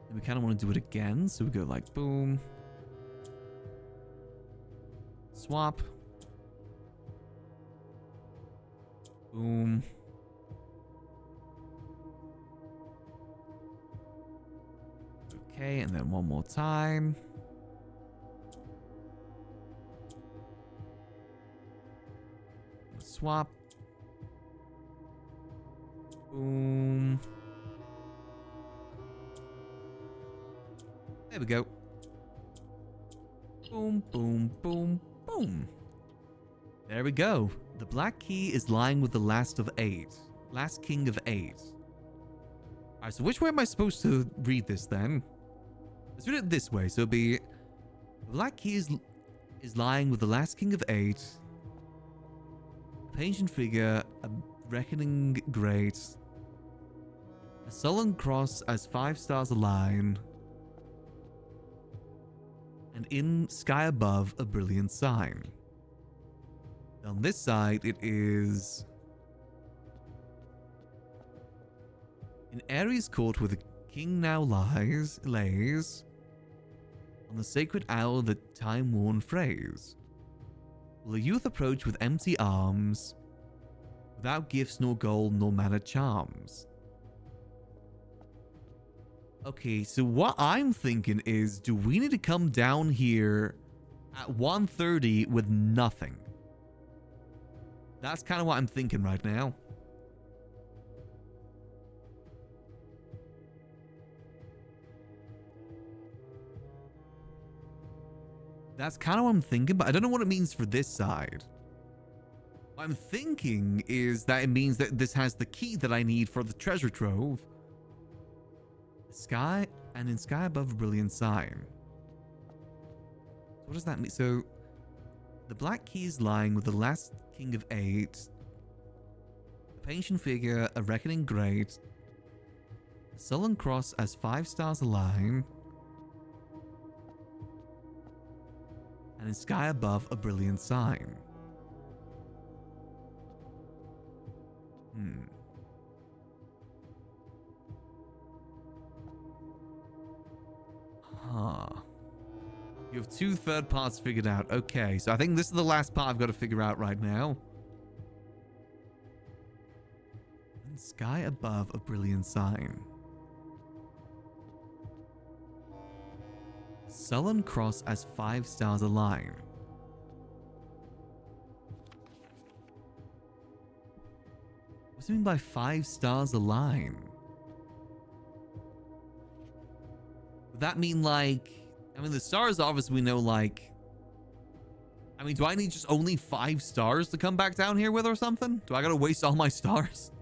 And we kind of want to do it again, so we go like boom. Swap. Boom. Okay, and then one more time. Swap. Boom. There we go. Boom, boom, boom, boom. There we go. The black key is lying with the last of 8. Last king of 8. Alright, so which way am I supposed to read this then? Let's read it this way. So it'll be... The black key is lying with the last king of 8. A patient figure, a reckoning great. A sullen cross as 5 stars align. And in sky above, a brilliant sign. On this side, it is... In Ares' court where the king now lays on the sacred owl the time-worn phrase. Will a youth approach with empty arms, without gifts nor gold nor mannered charms? Okay, so what I'm thinking is, do we need to come down here at 1:30 with nothing? That's kind of what I'm thinking right now. That's kind of what I'm thinking, but I don't know what it means for this side. What I'm thinking is that it means that this has the key that I need for the treasure trove. Sky, and in sky above a brilliant sign. What does that mean? So, the black key is lying with the last king of 8. A patient figure, a reckoning great. A sullen cross as 5 stars align. And in sky above a brilliant sign. Huh. You have 2 third parts figured out. Okay, so I think this is the last part I've got to figure out right now. And sky above a brilliant sign. Sullen cross as 5 stars align. What do you mean by 5 stars align? Would that mean like... I mean, the stars obviously we know like... I mean, do I need just only 5 stars to come back down here with or something? Do I gotta waste all my stars?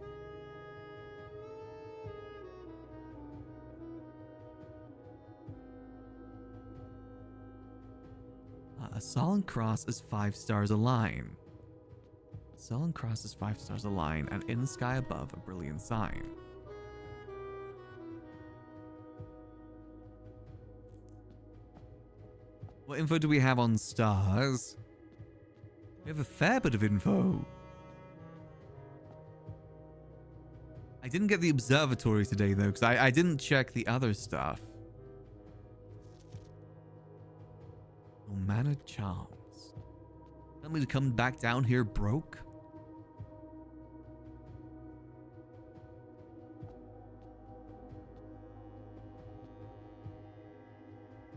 A sullen cross is 5 stars align. Sullen cross is 5 stars align, and in the sky above a brilliant sign. What info do we have on stars? We have a fair bit of info. I didn't get the observatory today though, because I didn't check the other stuff. No mannered charms. Tell me to come back down here broke?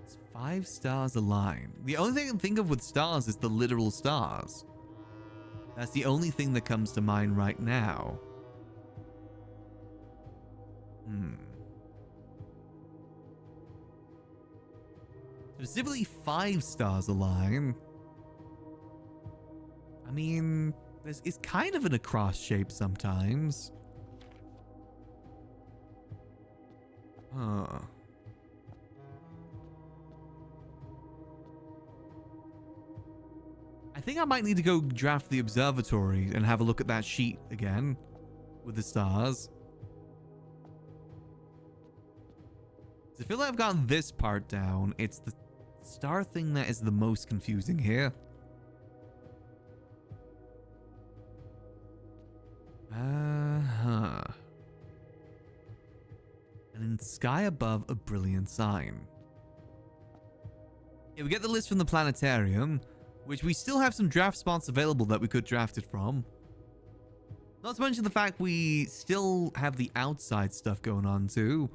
It's 5 stars align. The only thing I can think of with stars is the literal stars. That's the only thing that comes to mind right now. Specifically 5 stars align. I mean, it's kind of in a cross shape sometimes. Huh. I think I might need to go draft the observatory and have a look at that sheet again with the stars. I feel like I've gotten this part down. It's the star thing that is the most confusing here. And in sky above, a brilliant sign. Yeah, we get the list from the planetarium, which we still have some draft spots available that we could draft it from. Not to mention the fact we still have the outside stuff going on too.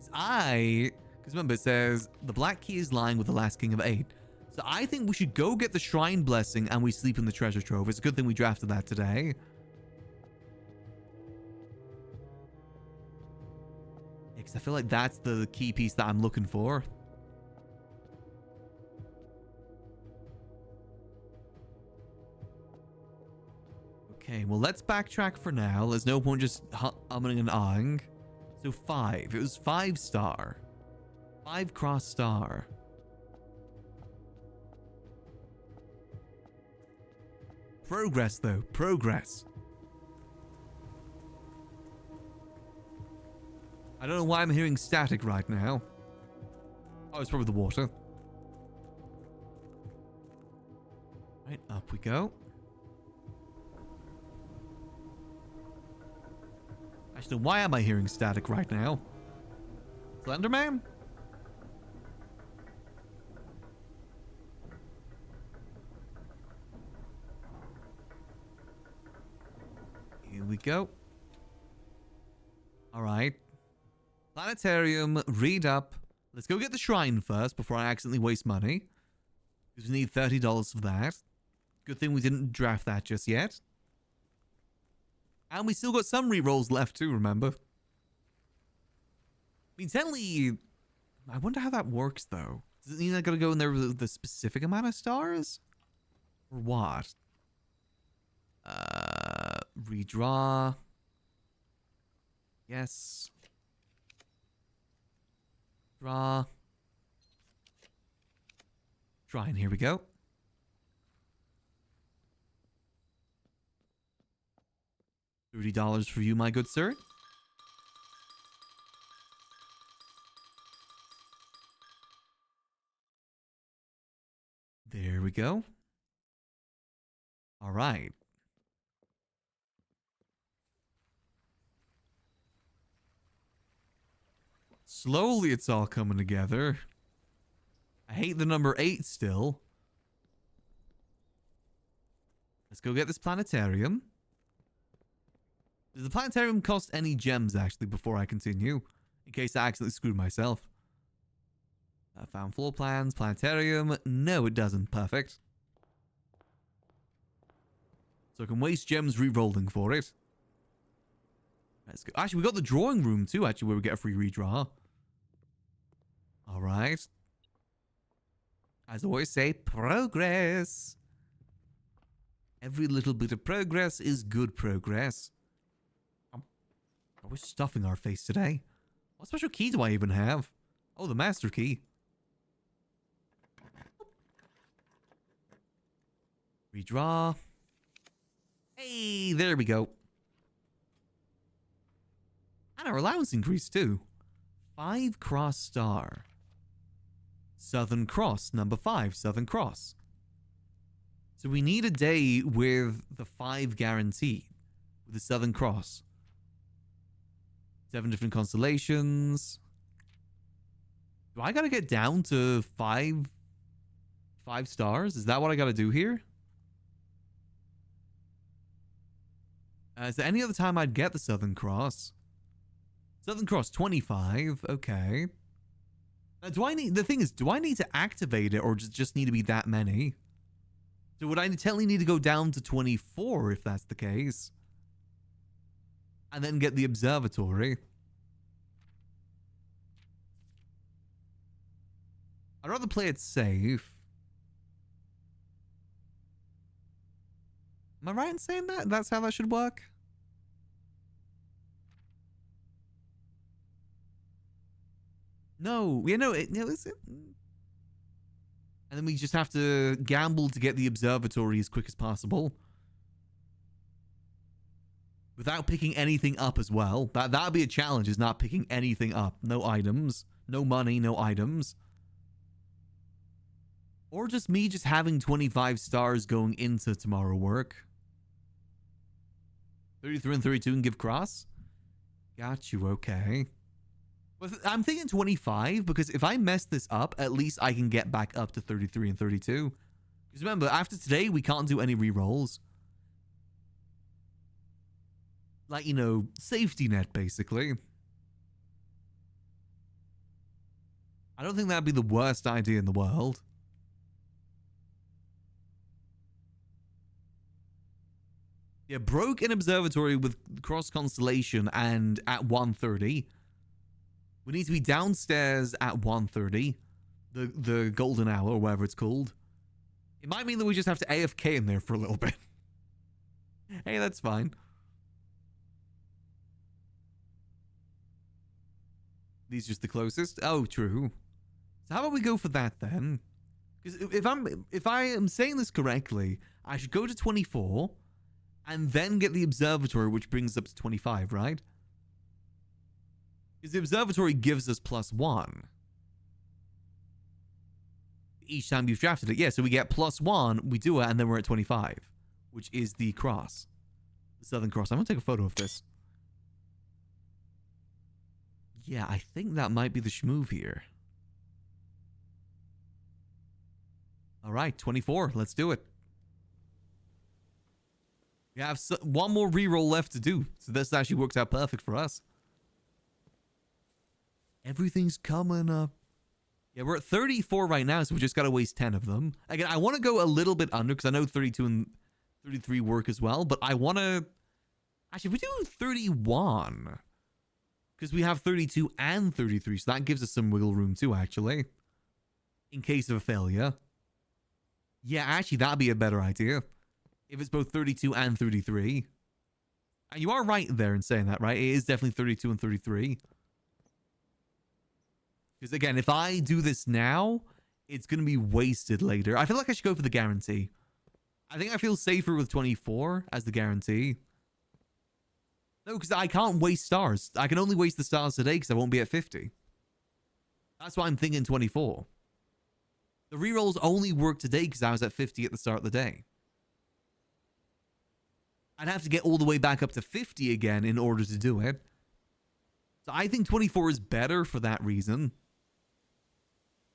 Because remember, it says the black key is lying with the last king of 8. So I think we should go get the shrine blessing and we sleep in the treasure trove. It's a good thing we drafted that today. Because I feel like that's the key piece that I'm looking for. Okay, well, let's backtrack for now. There's no point just umming and ahhing. So 5. It was 5 star. 5 cross star. Progress, though. Progress. I don't know why I'm hearing static right now. Oh, it's probably the water. Right, up we go. Actually, why am I hearing static right now? Slenderman? Here we go. Alright. Planetarium, read up. Let's go get the shrine first before I accidentally waste money. Because we need $30 for that. Good thing we didn't draft that just yet. And we still got some rerolls left too, remember? I mean, technically, I wonder how that works though. Does it mean I gotta go in there with the specific amount of stars? Or what? Redraw. Yes. Draw. Shrine, here we go. $30 for you, my good sir. There we go. All right. Slowly it's all coming together. I hate the number 8 still. Let's go get this planetarium. Does the planetarium cost any gems, actually, before I continue? In case I accidentally screwed myself. I found floor plans, planetarium. No, it doesn't. Perfect. So I can waste gems re-rolling for it. Let's go. Actually, we got the drawing room, too, actually, where we get a free redraw. Alright. As I always say, progress. Every little bit of progress is good progress. We're stuffing our face today. What special key do I even have? Oh, the master key. Redraw. Hey, there we go. And our allowance increased too. 5 cross star. Southern Cross, number 5, Southern Cross. So we need a day with the 5 guaranteed. With the Southern Cross. 7 different constellations. Do I gotta get down to 5 stars? Is that what I gotta do here? Is there any other time I'd get the Southern Cross? Southern Cross 25. Okay. Now, the thing is, do I need to activate it or just need to be that many? So would I technically need to go down to 24 if that's the case? And then get the observatory. I'd rather play it safe. Am I right in saying that? That's how that should work? No, you know, is it? And then we just have to gamble to get the observatory as quick as possible. Without picking anything up as well. That'd be a challenge, is not picking anything up. No items. No money, no items. Or just me just having 25 stars going into tomorrow work. 33 and 32 and give cross? Got you, okay. But I'm thinking 25 because if I mess this up, at least I can get back up to 33 and 32. Because remember, after today, we can't do any rerolls. Like, you know, safety net, basically. I don't think that'd be the worst idea in the world. Yeah, broke an observatory with cross constellation and at 1:30. We need to be downstairs at 1:30. The golden hour, or whatever it's called. It might mean that we just have to AFK in there for a little bit. Hey, that's fine. These just the closest? Oh, true. So how about we go for that then? Because if I am saying this correctly, I should go to 24 and then get the observatory, which brings up to 25, right? Because the observatory gives us +1 each time you've drafted it. Yeah, so we get +1, we do it, and then we're at 25, which is the cross. The Southern Cross. I'm going to take a photo of this. Yeah, I think that might be the schmoove here. All right, 24. Let's do it. We have one more reroll left to do, so this actually works out perfect for us. Everything's coming up. Yeah, we're at 34 right now, so we just got to waste 10 of them. Again, I want to go a little bit under, because I know 32 and 33 work as well, but I want to... Actually, if we do 31... Because we have 32 and 33, so that gives us some wiggle room too, actually. In case of a failure. Yeah, actually, that'd be a better idea. If it's both 32 and 33. And you are right there in saying that, right? It is definitely 32 and 33. Because again, if I do this now, it's going to be wasted later. I feel like I should go for the guarantee. I think I feel safer with 24 as the guarantee. No, because I can't waste stars. I can only waste the stars today because I won't be at 50. That's why I'm thinking 24. The rerolls only work today because I was at 50 at the start of the day. I'd have to get all the way back up to 50 again in order to do it. So I think 24 is better for that reason.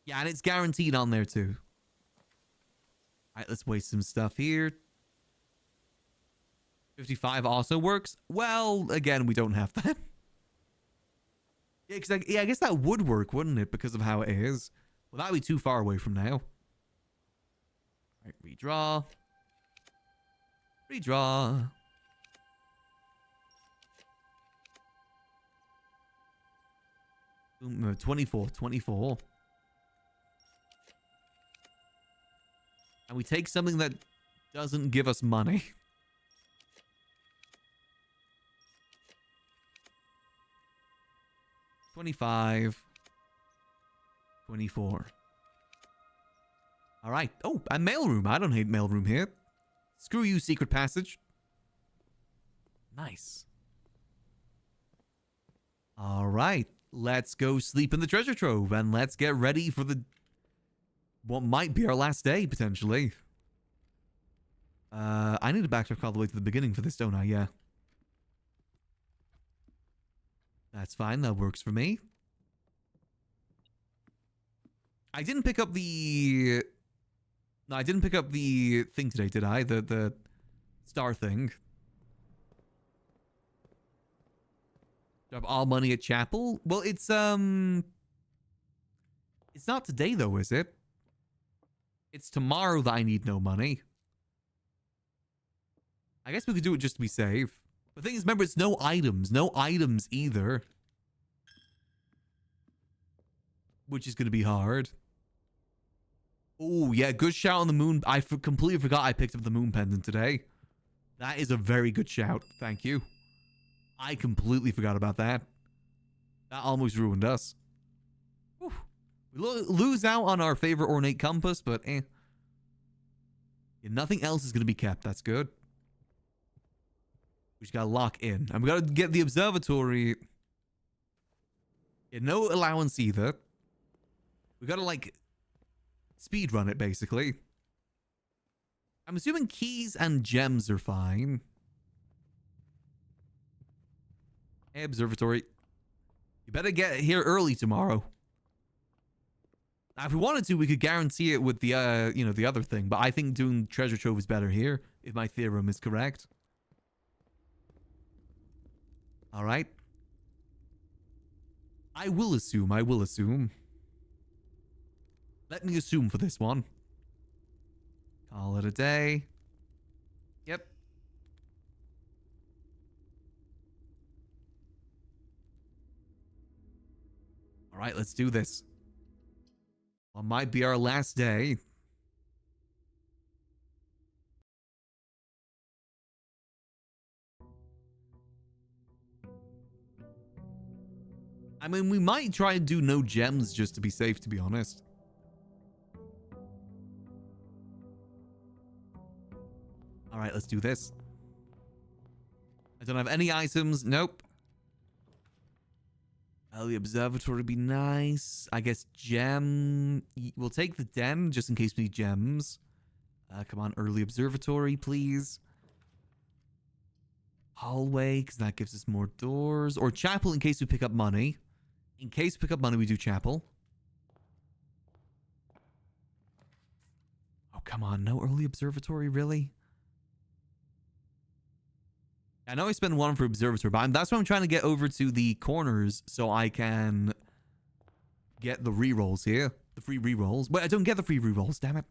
Yeah, and it's guaranteed on there too. All right, let's waste some stuff here. 55 also works. Well, again, we don't have that. Yeah, because I guess that would work, wouldn't it? Because of how it is. Well, that'd be too far away from now. All right, redraw. Redraw. Boom, 24, 24. And we take something that doesn't give us money. 25. 24. All right. Oh, a mailroom. I don't hate mailroom here. Screw you, secret passage. Nice. All right. Let's go sleep in the treasure trove and let's get ready for the what might be our last day, potentially. I need to backtrack all the way to the beginning for this, don't I? Yeah. That's fine. That works for me. I didn't pick up the... No, I didn't pick up the thing today, did I? The star thing. Drop all money at chapel? Well, it's not today, though, is it? It's tomorrow that I need no money. I guess we could do it just to be safe. The thing is, remember, it's no items. No items either. Which is going to be hard. Oh, yeah, good shout on the moon. I completely forgot I picked up the moon pendant today. That is a very good shout. Thank you. I completely forgot about that. That almost ruined us. Whew. We lose out on our favorite ornate compass, but eh. Yeah, nothing else is going to be kept. That's good. We just got to lock in. And we got to get the observatory. Yeah, no allowance either. We got to, like, speed run it, basically. I'm assuming keys and gems are fine. Hey, observatory. You better get here early tomorrow. Now, if we wanted to, we could guarantee it with the, the other thing. But I think doing treasure trove is better here, if my theorem is correct. All right. I will assume. Let me assume for this one. Call it a day. Yep. All right, let's do this. Well, might be our last day. I mean, we might try and do no gems just to be safe, to be honest. All right, let's do this. I don't have any items. Nope. The observatory would be nice. I guess gem. We'll take the den just in case we need gems. Come on, early observatory, please. Hallway, because that gives us more doors. Or chapel in case we pick up money. In case we pick up money, we do chapel. Oh, come on. No early observatory, really? I know I spent one for observatory, but that's why I'm trying to get over to the corners so I can get the rerolls here. The free rerolls. Wait, I don't get the free rerolls, damn it.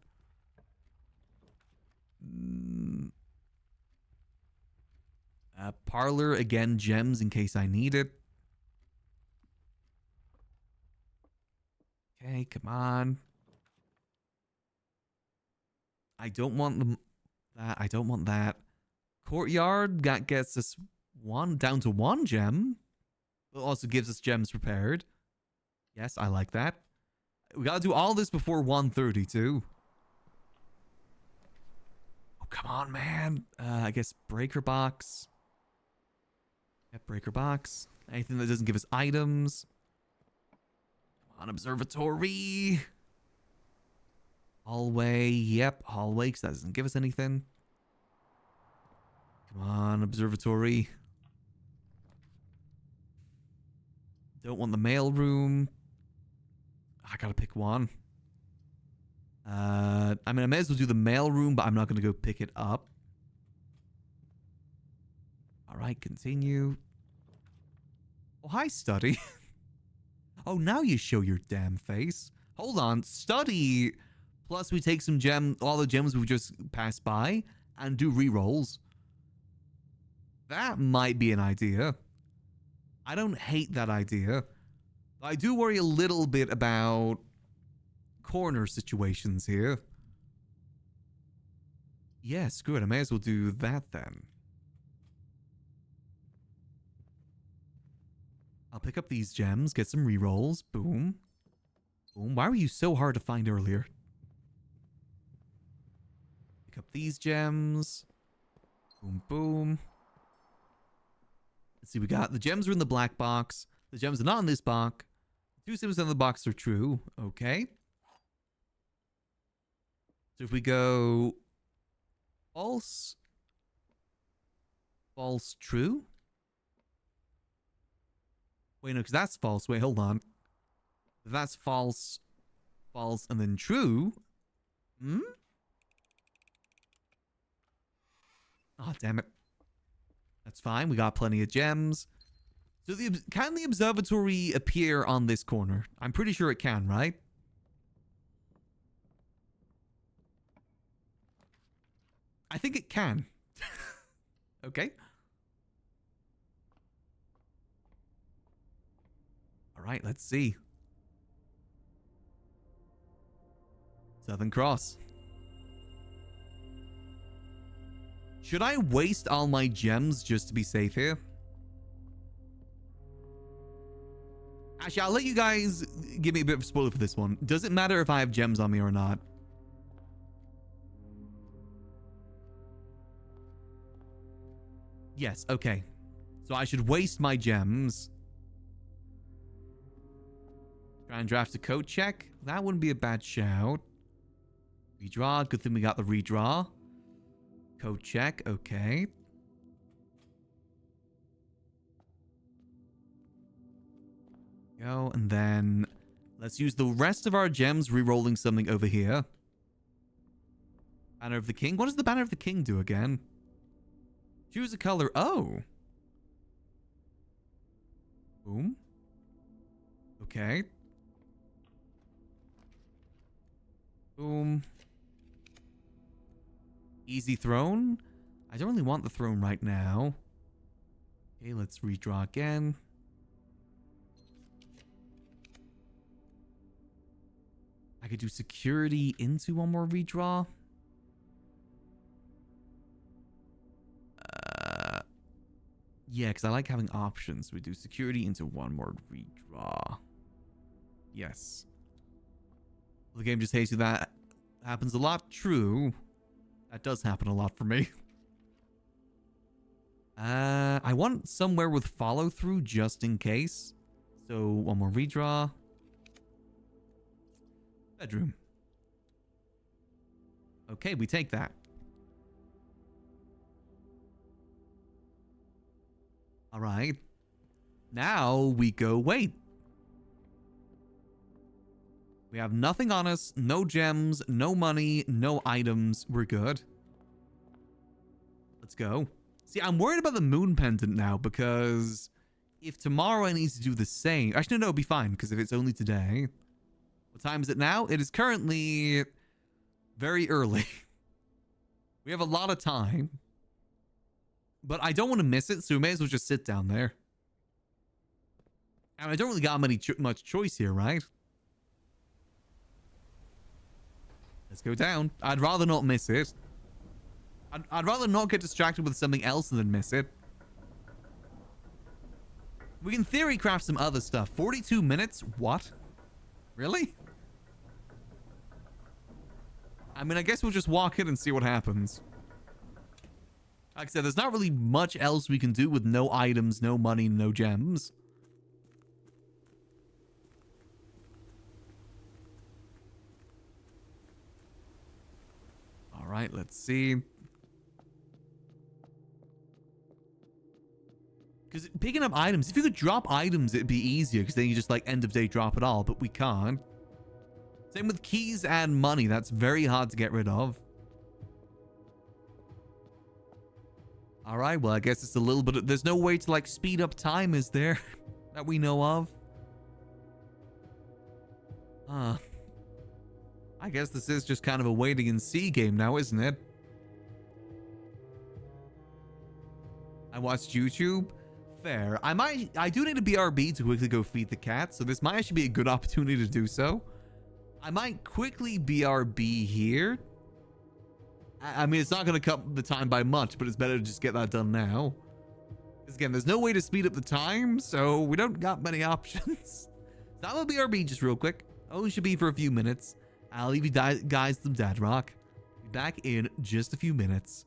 Parlor, again, gems in case I need it. Okay, come on. I don't want that. I don't want that. Courtyard, that gets us down to 1 gem. It also gives us gems prepared. Yes, I like that. We gotta do all this before 1:30 too. Oh, come on, man. I guess breaker box. Yep, breaker box. Anything that doesn't give us items. Come on, observatory. Hallway. Yep, hallway, because that doesn't give us anything. Come on, observatory. Don't want the mail room. I gotta pick one. I mean, I may as well do the mail room, but I'm not gonna go pick it up. All right, continue. Oh, hi, study. Oh, now you show your damn face. Hold on, study. Plus, we take some all the gems we've just passed by, and do rerolls. That might be an idea. I don't hate that idea. I do worry a little bit about corner situations here. Yeah, screw it. I may as well do that then. I'll pick up these gems, get some rerolls. Boom. Boom. Why were you so hard to find earlier? Pick up these gems. Boom, boom. Let's see, we got the gems are in the black box. The gems are not in this box. 2 gems in the box are true. Okay. So if we go false, false, true. Wait, no, because that's false. Wait, hold on. That's false, false, and then true. Hmm? Oh, damn it. That's fine. We got plenty of gems. So can the observatory appear on this corner? I'm pretty sure it can, right? I think it can. Okay. All right, let's see. Southern Cross. Should I waste all my gems just to be safe here? Actually, I'll let you guys give me a bit of a spoiler for this one. Does it matter if I have gems on me or not? Yes, okay. So I should waste my gems. Try and draft a code check. That wouldn't be a bad shout. Redraw. Good thing we got the redraw. Code check. Okay. Go. And then let's use the rest of our gems re-rolling something over here. Banner of the King. What does the Banner of the King do again? Choose a color. Oh. Boom. Okay. Boom. Easy throne. I don't really want the throne right now. Okay, let's redraw again. I could do security into one more redraw. Yeah, because I like having options. We do security into one more redraw. Yes. The game just hates you. That happens a lot. True. That does happen a lot for me. I want somewhere with follow through just in case. So one more redraw. Bedroom. Okay, we take that. All right. Now we go wait. We have nothing on us, no gems, no money, no items. We're good. Let's go. See, I'm worried about the moon pendant now because if tomorrow I need to do the same... Actually, no, it'll be fine because if it's only today... What time is it now? It is currently very early. We have a lot of time. But I don't want to miss it, so we may as well just sit down there. And I don't really got much choice here, right? Let's go down. I'd rather not miss it. I'd rather not get distracted with something else than miss it. We can theory craft some other stuff. 42 minutes? What? Really? I mean, I guess we'll just walk in and see what happens. Like I said, there's not really much else we can do with no items, no money, no gems. All right, let's see. Because picking up items, if you could drop items, it'd be easier because then you just like end of day drop it all, but we can't. Same with keys and money. That's very hard to get rid of. All right, well, I guess it's a little bit... There's no way to, like, speed up time, is there? That we know of? I guess this is just kind of a waiting and see game now, isn't it? I watched YouTube. Fair. I do need a BRB to quickly go feed the cat, so this might actually be a good opportunity to do so. I might quickly BRB here. I mean, it's not going to cut the time by much, but it's better to just get that done now. Because again, there's no way to speed up the time, so we don't got many options. So I'm going to BRB just real quick. Only should be for a few minutes. I'll leave you guys some dad rock. Be back in just a few minutes.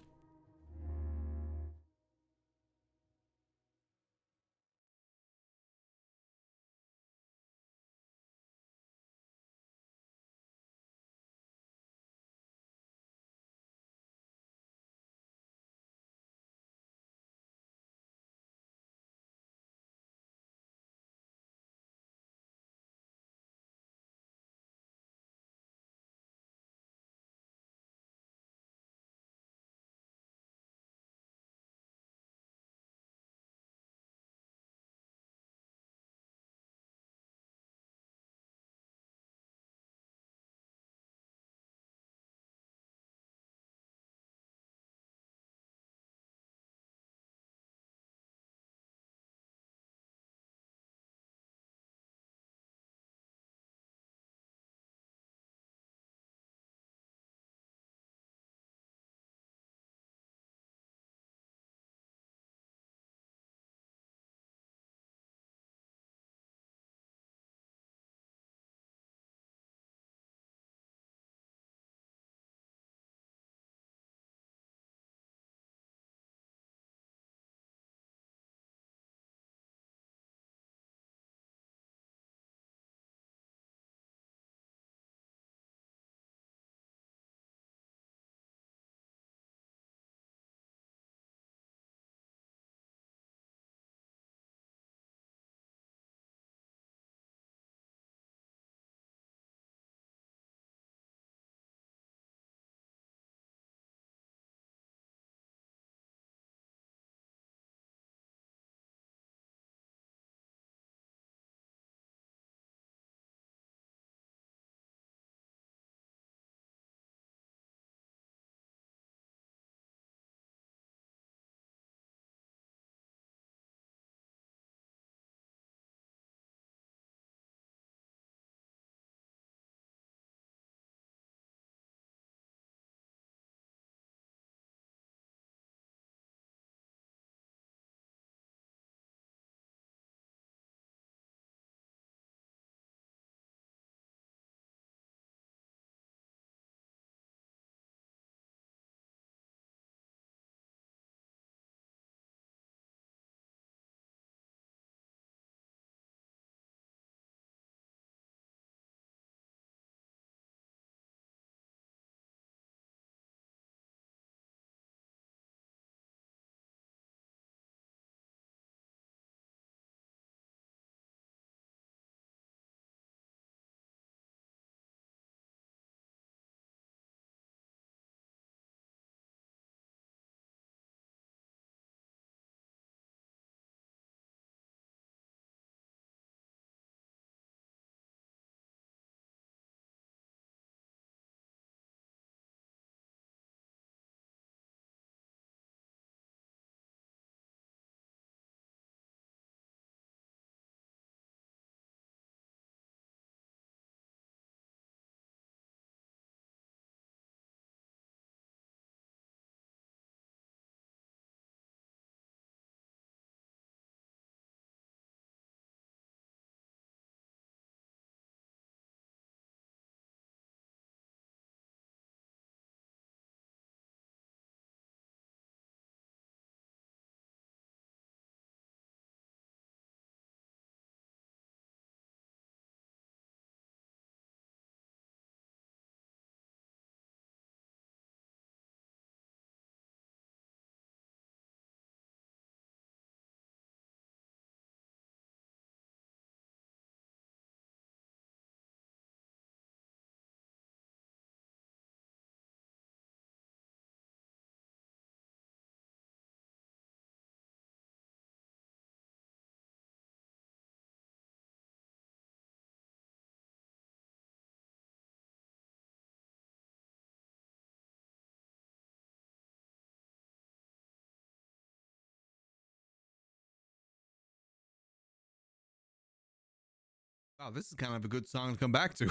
Wow, this is kind of a good song to come back to.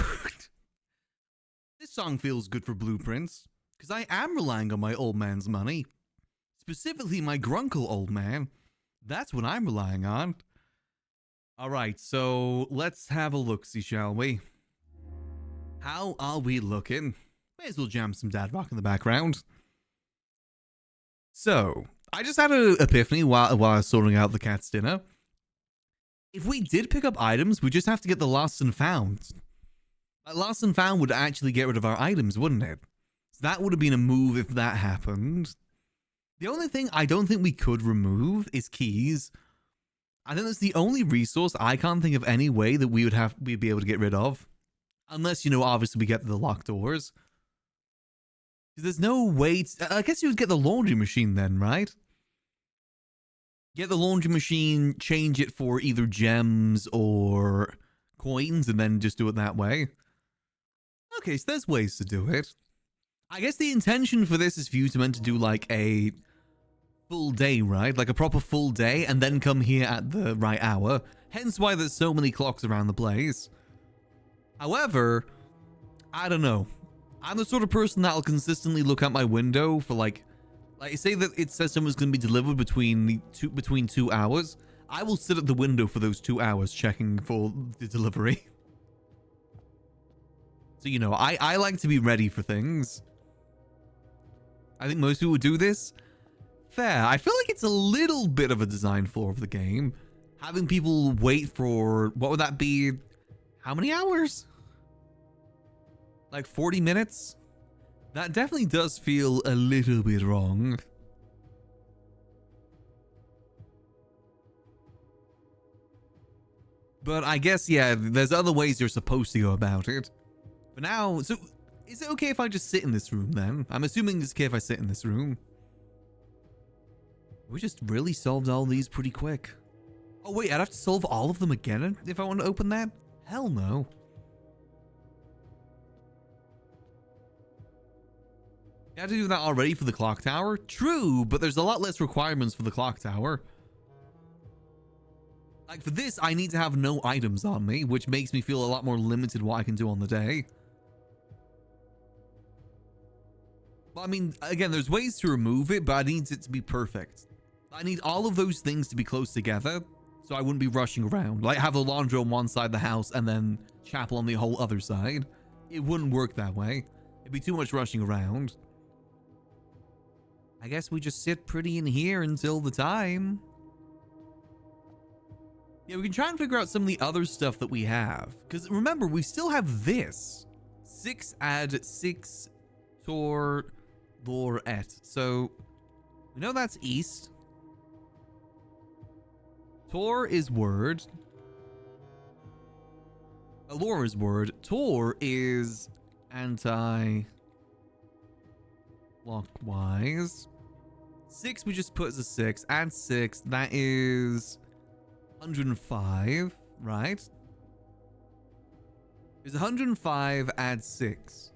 This song feels good for blueprints, because I am relying on my old man's money. Specifically, my grunkle old man. That's what I'm relying on. Alright, so let's have a look-see, shall we? How are we looking? May as well jam some dad rock in the background. So, I just had an epiphany while I was sorting out the cat's dinner. If we did pick up items, we just have to get the lost and found. Lost and found would actually get rid of our items, wouldn't it? So that would have been a move if that happened. The only thing I don't think we could remove is keys. I think that's the only resource I can't think of any way that we'd be able to get rid of. Unless, you know, obviously we get the locked doors. There's no way I guess you would get the laundry machine then, right? Get the laundry machine, change it for either gems or coins, and then just do it that way. Okay, so there's ways to do it. I guess the intention for this is for you to meant to do like a full day, right? Like a proper full day, and then come here at the right hour. Hence why there's so many clocks around the place. However, I don't know. I'm the sort of person that'll consistently look out my window for like say that it says someone's going to be delivered between 2 hours. I will sit at the window for those 2 hours checking for the delivery. So, you know, I like to be ready for things. I think most people do this. Fair. I feel like it's a little bit of a design flaw of the game. Having people wait for, what would that be? How many hours? Like 40 minutes? That definitely does feel a little bit wrong. But I guess, yeah, there's other ways you're supposed to go about it. For now, so is it okay if I just sit in this room then? I'm assuming it's okay if I sit in this room. We just really solved all these pretty quick. Oh wait, I'd have to solve all of them again if I want to open that? Hell no. You had to do that already for the clock tower? True, but there's a lot less requirements for the clock tower. Like for this, I need to have no items on me, which makes me feel a lot more limited what I can do on the day. Well, I mean, again, there's ways to remove it, but I need it to be perfect. I need all of those things to be close together, so I wouldn't be rushing around. Like have the laundry on one side of the house and then chapel on the whole other side. It wouldn't work that way. It'd be too much rushing around. I guess we just sit pretty in here until the time. Yeah, we can try and figure out some of the other stuff that we have. Because remember, we still have this. 6 add 6 Tor Lorette. So we know that's east. Tor is word. Allure is word. Tor is anti-clockwise. 6 we just put as a 6. Add 6. That is 105, right? Is 105 add 6?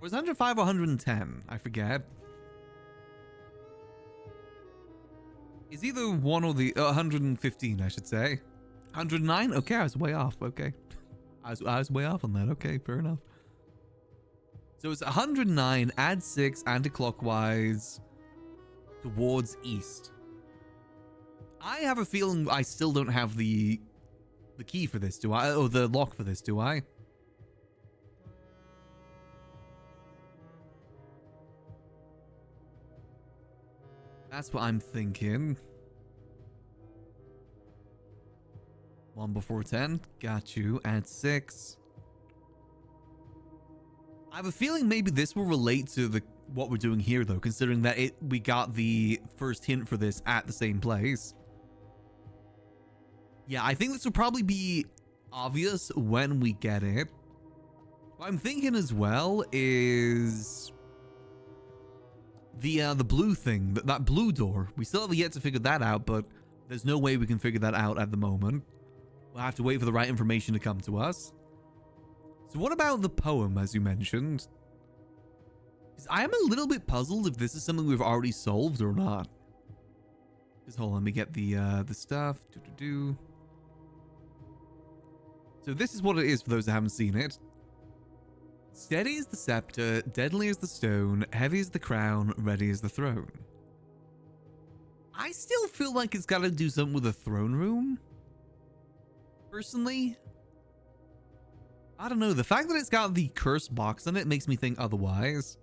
Or is 105 or 110? I forget. Is either one or the 115, I should say. 109? Okay, I was way off. Okay. I was way off on that. Okay, fair enough. So it's 109, add 6, anti-clockwise towards east. I have a feeling I still don't have the key for this, do I? Or the lock for this, do I? That's what I'm thinking. 1 before 10. Got you. Add 6. I have a feeling maybe this will relate to what we're doing here, though, considering that we got the first hint for this at the same place. Yeah, I think this will probably be obvious when we get it. What I'm thinking as well is the blue thing, that blue door. We still have yet to figure that out, but there's no way we can figure that out at the moment. We'll have to wait for the right information to come to us. So what about the poem, as you mentioned? Because I am a little bit puzzled if this is something we've already solved or not. Just hold on, let me get the stuff. So this is what it is for those that haven't seen it. Steady is the scepter, deadly is the stone, heavy is the crown, ready is the throne. I still feel like it's got to do something with the throne room. Personally, I don't know. The fact that it's got the curse box on it makes me think otherwise.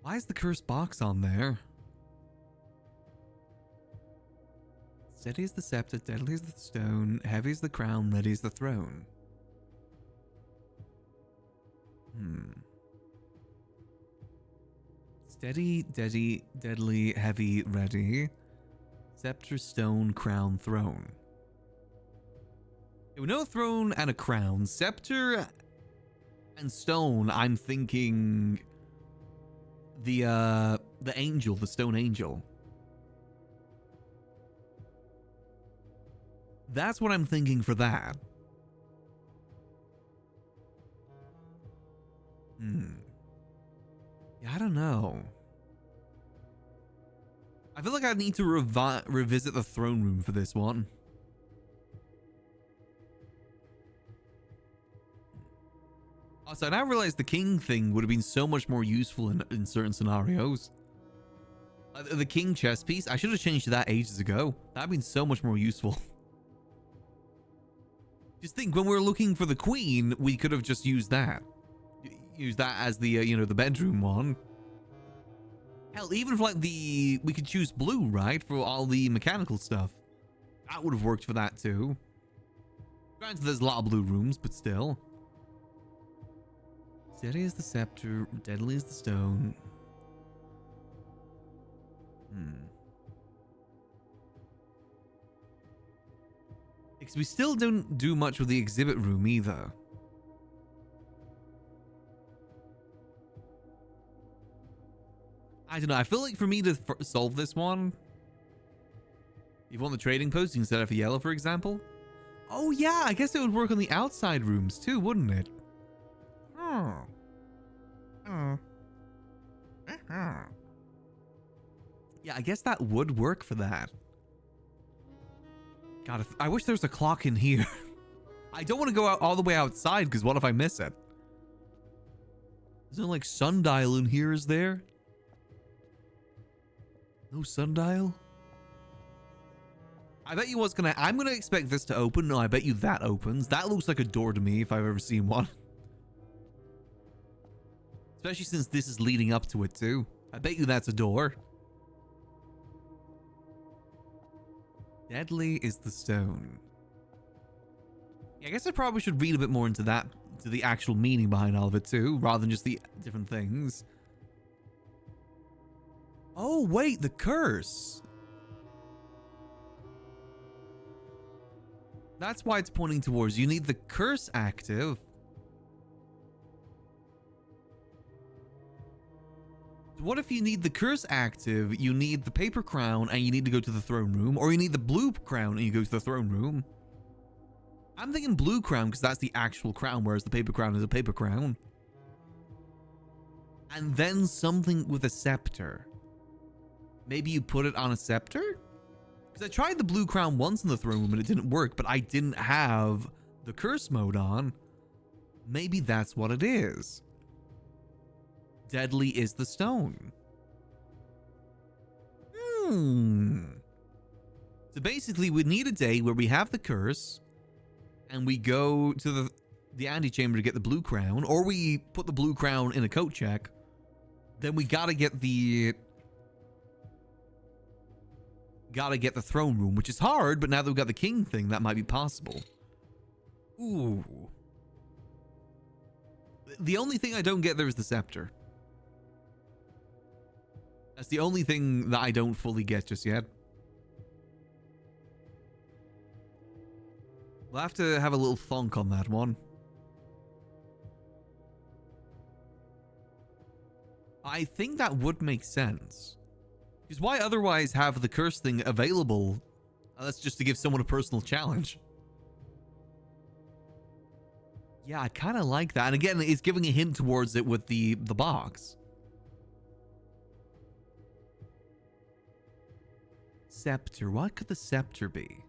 Why is the curse box on there? Steady is the scepter, deadly is the stone, heavy is the crown, ready is the throne. Steady, deadly, heavy, ready. Scepter, stone, crown, throne. We know a throne and a crown. Scepter and stone, I'm thinking the angel, the stone angel. That's what I'm thinking for that. Yeah, I don't know. I feel like I need to revisit the throne room for this one. Also, I now realize the king thing would have been so much more useful in certain scenarios. The king chess piece, I should have changed to that ages ago. That would have been so much more useful. Just think, when we were looking for the queen, we could have just used that. Use that as the, you know, the bedroom one. Hell, even for like we could choose blue, right? For all the mechanical stuff. That would have worked for that too. Granted, there's a lot of blue rooms, but still. Steady as the scepter, deadly as the stone. Because we still don't do much with the exhibit room either. I don't know. I feel like for me to solve this one, you want the trading post, you can set it for yellow, for example. Oh yeah, I guess it would work on the outside rooms too, wouldn't it? Yeah, I guess that would work for that. God, I wish there was a clock in here. I don't want to go out all the way outside, because what if I miss it? Is there like sundial in here, is there? No sundial? I bet you what's gonna... I'm gonna expect this to open. No, I bet you that opens. That looks like a door to me if I've ever seen one. Especially since this is leading up to it too. I bet you that's a door. Deadly is the stone. Yeah, I guess I probably should read a bit more into that, to the actual meaning behind all of it too, rather than just the different things. Oh, wait, the curse. That's why it's pointing towards. You need the curse active. What if you need the curse active, you need the paper crown, and you need to go to the throne room, or you need the blue crown and you go to the throne room? I'm thinking blue crown because that's the actual crown, whereas the paper crown is a paper crown. And then something with a scepter. Maybe you put it on a scepter? Because I tried the blue crown once in the throne room and it didn't work, but I didn't have the curse mode on. Maybe that's what it is. Deadly is the stone. So basically, we need a day where we have the curse and we go to the antechamber to get the blue crown, or we put the blue crown in a coat check. Then we gotta get the throne room, which is hard, but now that we've got the king thing, that might be possible. Ooh. The only thing I don't get there is the scepter. That's the only thing that I don't fully get just yet. We'll have to have a little thunk on that one. I think that would make sense. Because why otherwise have the curse thing available? That's just to give someone a personal challenge. Yeah, I kind of like that. And again, it's giving a hint towards it with the box. Scepter. What could the scepter be?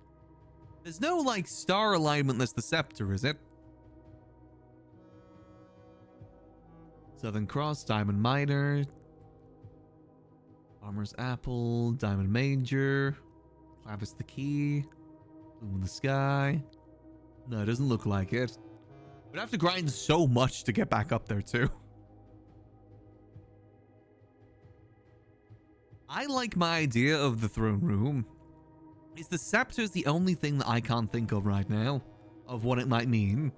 There's no, like, star alignment that's the scepter, is it? Southern Cross, Diamond Minor, Farmer's Apple, Diamond Major, Clavis the Key, Blue in the Sky. No, it doesn't look like it. We'd have to grind so much to get back up there, too. I like my idea of the throne room. Is the scepter the only thing that I can't think of right now of what it might mean?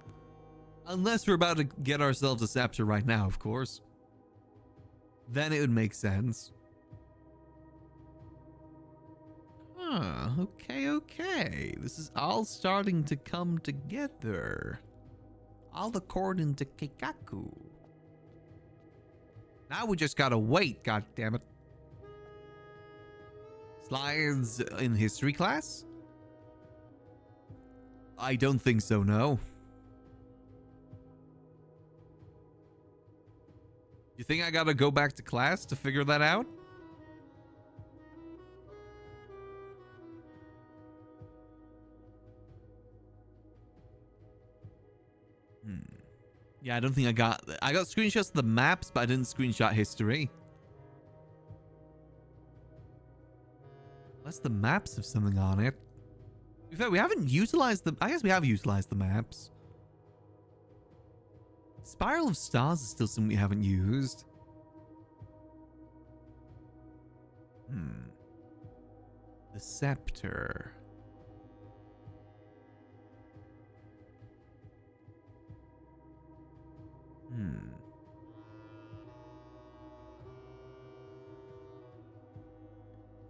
Unless we're about to get ourselves a scepter right now, of course. Then it would make sense. Huh, okay. This is all starting to come together. All according to Keikaku. Now we just gotta wait, goddammit. Slides in history class? I don't think so, no. You think I gotta go back to class to figure that out? Yeah, I don't think I got screenshots of the maps, but I didn't screenshot history. Unless the maps have something on it. In fact, we haven't utilized them. I guess we have utilized the maps. Spiral of Stars is still something we haven't used. The Scepter.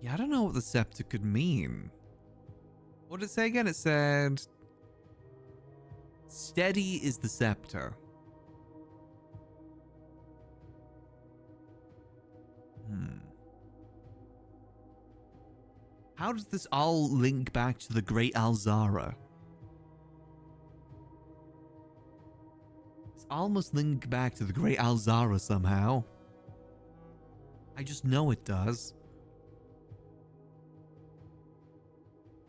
Yeah, I don't know what the scepter could mean. What did it say again? It said... Steady is the scepter. How does this all link back to the Great Alzara? This all must link back to the Great Alzara somehow. I just know it does.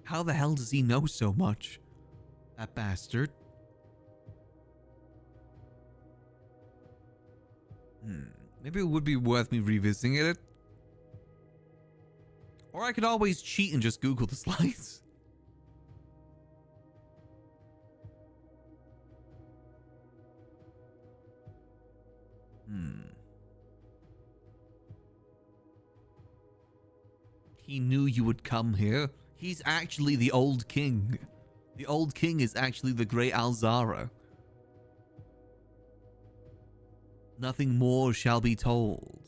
How the hell does he know so much? That bastard. Maybe it would be worth me revisiting it. Or I could always cheat and just Google the slides. He knew you would come here. He's actually the old king. The old king is actually the Great Alzara. Nothing more shall be told.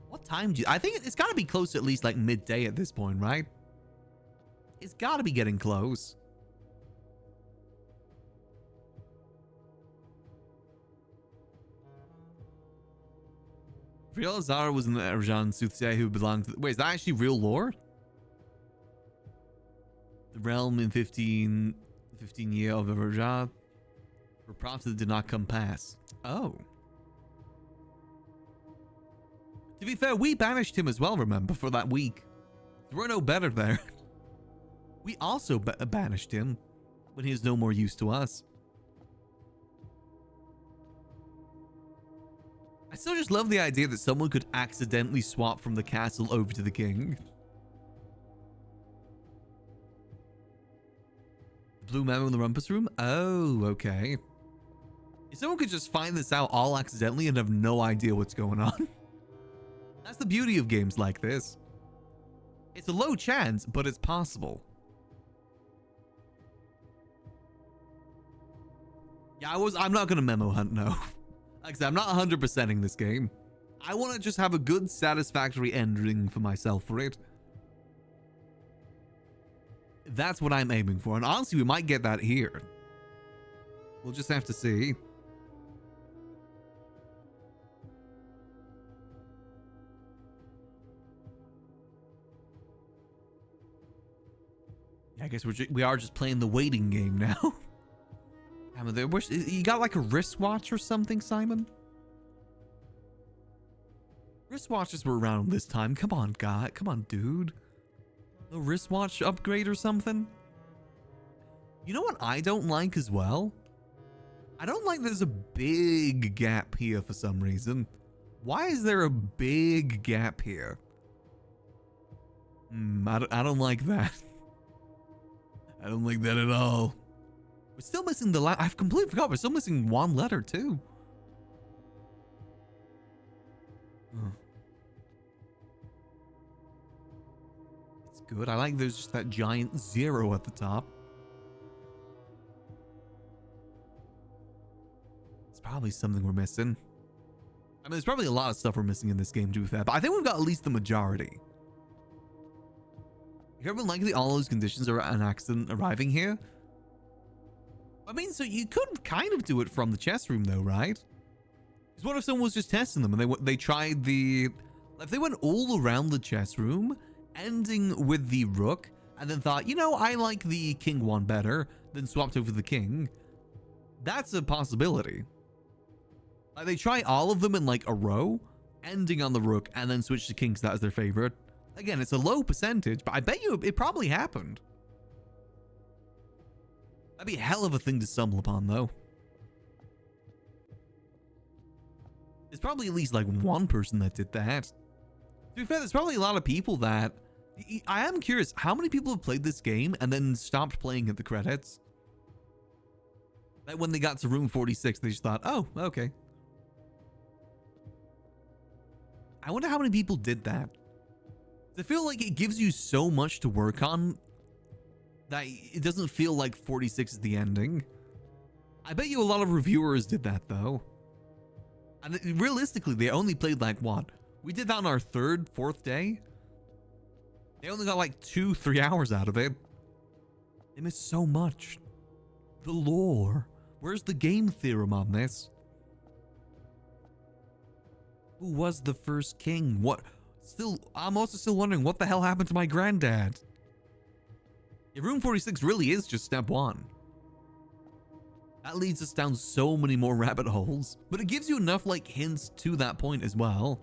What time do you... I think it's got to be close to at least like midday at this point, right? It's got to be getting close. Real Alzara was an Erjan soothsayer who belonged to... Wait, is that actually real lore? The realm in 15 year of Erjan were prompted did not come pass. Oh. To be fair, we banished him as well, remember, for that week. We're no better there. We also banished him when he was no more use to us. I still just love the idea that someone could accidentally swap from the castle over to the king. Blue memo in the rumpus room? Oh, okay. If someone could just find this out all accidentally and have no idea what's going on. That's the beauty of games like this. It's a low chance, but it's possible. Yeah, I'm not gonna memo hunt, no. Like I said, I'm not 100%ing this game. I want to just have a good, satisfactory ending for myself for it. That's what I'm aiming for. And honestly, we might get that here. We'll just have to see. I guess we are just playing the waiting game now. You got like a wristwatch or something, Simon? Wristwatches were around this time. Come on, guy. Come on, dude. A wristwatch upgrade or something? You know what I don't like as well? I don't like there's a big gap here for some reason. Why is there a big gap here? I don't like that. I don't like that at all. We're still missing the I've completely forgot. We're still missing one letter too. It's good. I like there's just that giant 0 at the top. It's probably something we're missing. I mean, there's probably a lot of stuff we're missing in this game, to be fair, but I think we've got at least the majority. You ever likely all those conditions are an accident arriving here? I mean, so you could kind of do it from the chess room, though, right? Because what if someone was just testing them and they tried the... If they went all around the chess room, ending with the rook, and then thought, you know, I like the king one better, then swapped over the king. That's a possibility. Like, they try all of them in, like, a row, ending on the rook, and then switch to king because that is their favorite. Again, it's a low percentage, but I bet you it probably happened. That'd be a hell of a thing to stumble upon, though. There's probably at least, like, one person that did that. To be fair, there's probably a lot of people that... I am curious, how many people have played this game and then stopped playing at the credits? Like, when they got to room 46, they just thought, oh, okay. I wonder how many people did that. I feel like it gives you so much to work on that it doesn't feel like 46 is the ending. I bet you a lot of reviewers did that, though. And realistically, they only played like what? We did that on our 3rd, 4th day. They only got like 2-3 hours out of it. They missed so much. The lore. Where's the game theorem on this? Who was the first king? What? I'm also still wondering what the hell happened to my granddad. Yeah, room 46 really is just step 1. That leads us down so many more rabbit holes, but it gives you enough like hints to that point as well.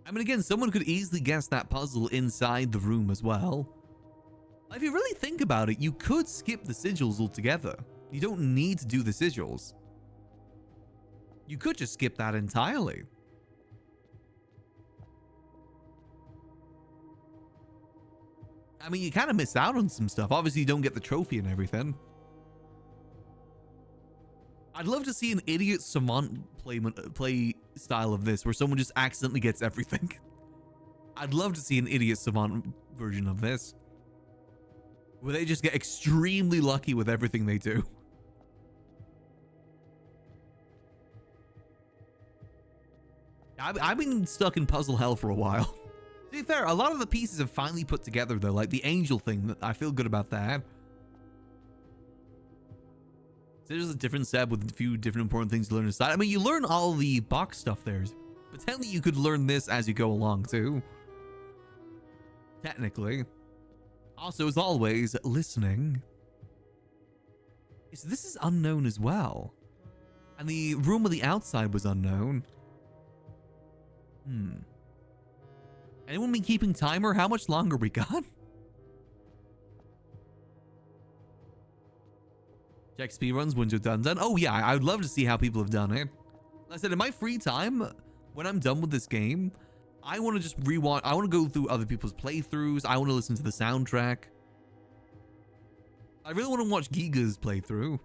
I mean, again, someone could easily guess that puzzle inside the room as well. If you really think about it, you could skip the sigils altogether. You don't need to do the sigils. You could just skip that entirely. I mean, you kind of miss out on some stuff. Obviously, you don't get the trophy and everything. I'd love to see an idiot savant play style of this, where someone just accidentally gets everything. I'd love to see an idiot savant version of this, where they just get extremely lucky with everything they do. I've been stuck in puzzle hell for a while. To be fair, a lot of the pieces have finally put together, though, like the angel thing. I feel good about that. So there's a different set with a few different important things to learn inside. I mean, you learn all the box stuff there, but technically you could learn this as you go along, too. Technically. Also, as always, listening. So this is unknown as well. And the room on the outside was unknown. Anyone been keeping timer? How much longer we got? Check speedruns when you're done. Oh yeah, I would love to see how people have done it. Like I said, in my free time, when I'm done with this game, I want to just rewatch. I want to go through other people's playthroughs. I want to listen to the soundtrack. I really want to watch Giga's playthrough.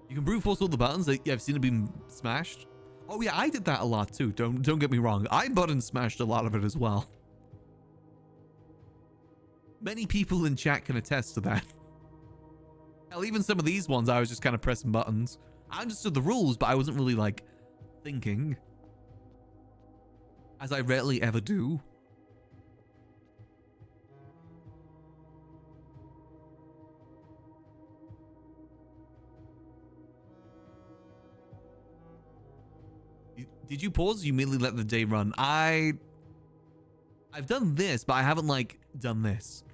You can brute force all the buttons. Yeah, I've seen it being smashed. Oh yeah, I did that a lot too. Don't get me wrong. I button smashed a lot of it as well. Many people in chat can attest to that. Hell, even some of these ones, I was just kind of pressing buttons. I understood the rules, but I wasn't really like thinking, as I rarely ever do. Did you pause? You immediately let the day run. I've done this, but I haven't like done this.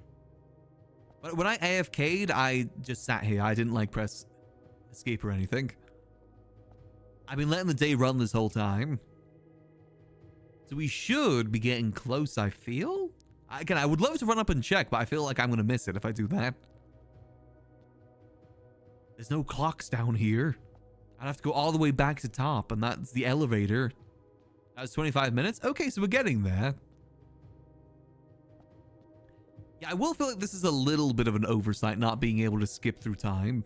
But when I AFK'd, I just sat here. I didn't like press escape or anything. I've been letting the day run this whole time. So we should be getting close, I feel. Again, I would love to run up and check, but I feel like I'm going to miss it if I do that. There's no clocks down here. I'd have to go all the way back to top, and that's the elevator. That was 25 minutes? Okay, so we're getting there. Yeah, I will feel like this is a little bit of an oversight, not being able to skip through time.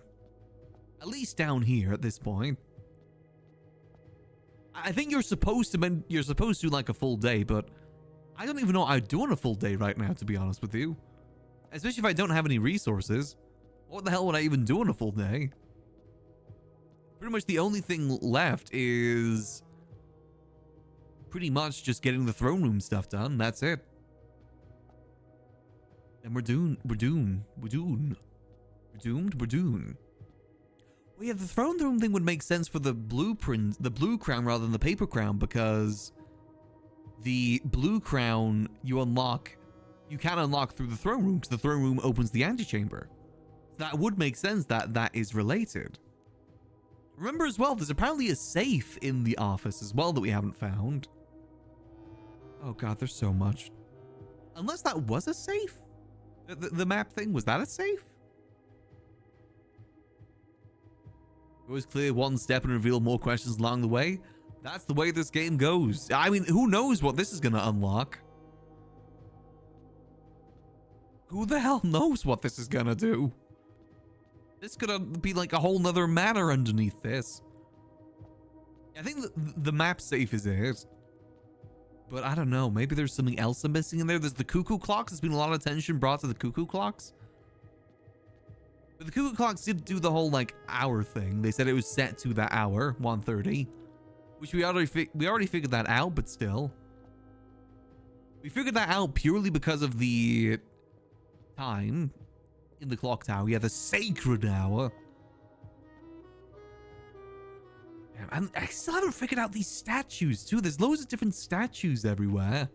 At least down here at this point. I think you're supposed to like a full day, but I don't even know what I'd do on a full day right now, to be honest with you. Especially if I don't have any resources. What the hell would I even do on a full day? Pretty much the only thing left is pretty much just getting the throne room stuff done. That's it. And we're doomed. Well, yeah, the throne room thing would make sense for the blueprint, the blue crown rather than the paper crown, because the blue crown you can unlock through the throne room, because the throne room opens the antechamber. That would make sense that that is related. Remember as well, there's apparently a safe in the office as well that we haven't found. Oh god, there's so much. Unless that was a safe? The map thing, was that a safe? It was clear one step and reveal more questions along the way. That's the way this game goes. I mean, who knows what this is going to unlock? Who the hell knows what this is going to do? This could be like a whole nother manor underneath this. I think the map safe is it. But I don't know. Maybe there's something else I'm missing in there. There's the cuckoo clocks. There's been a lot of attention brought to the cuckoo clocks. But the cuckoo clocks did do the whole like hour thing. They said it was set to that hour, 1:30, which we already figured that out. But still, we figured that out purely because of the time in the clock tower. Yeah, the sacred hour. And I still haven't figured out these statues too. There's loads of different statues everywhere.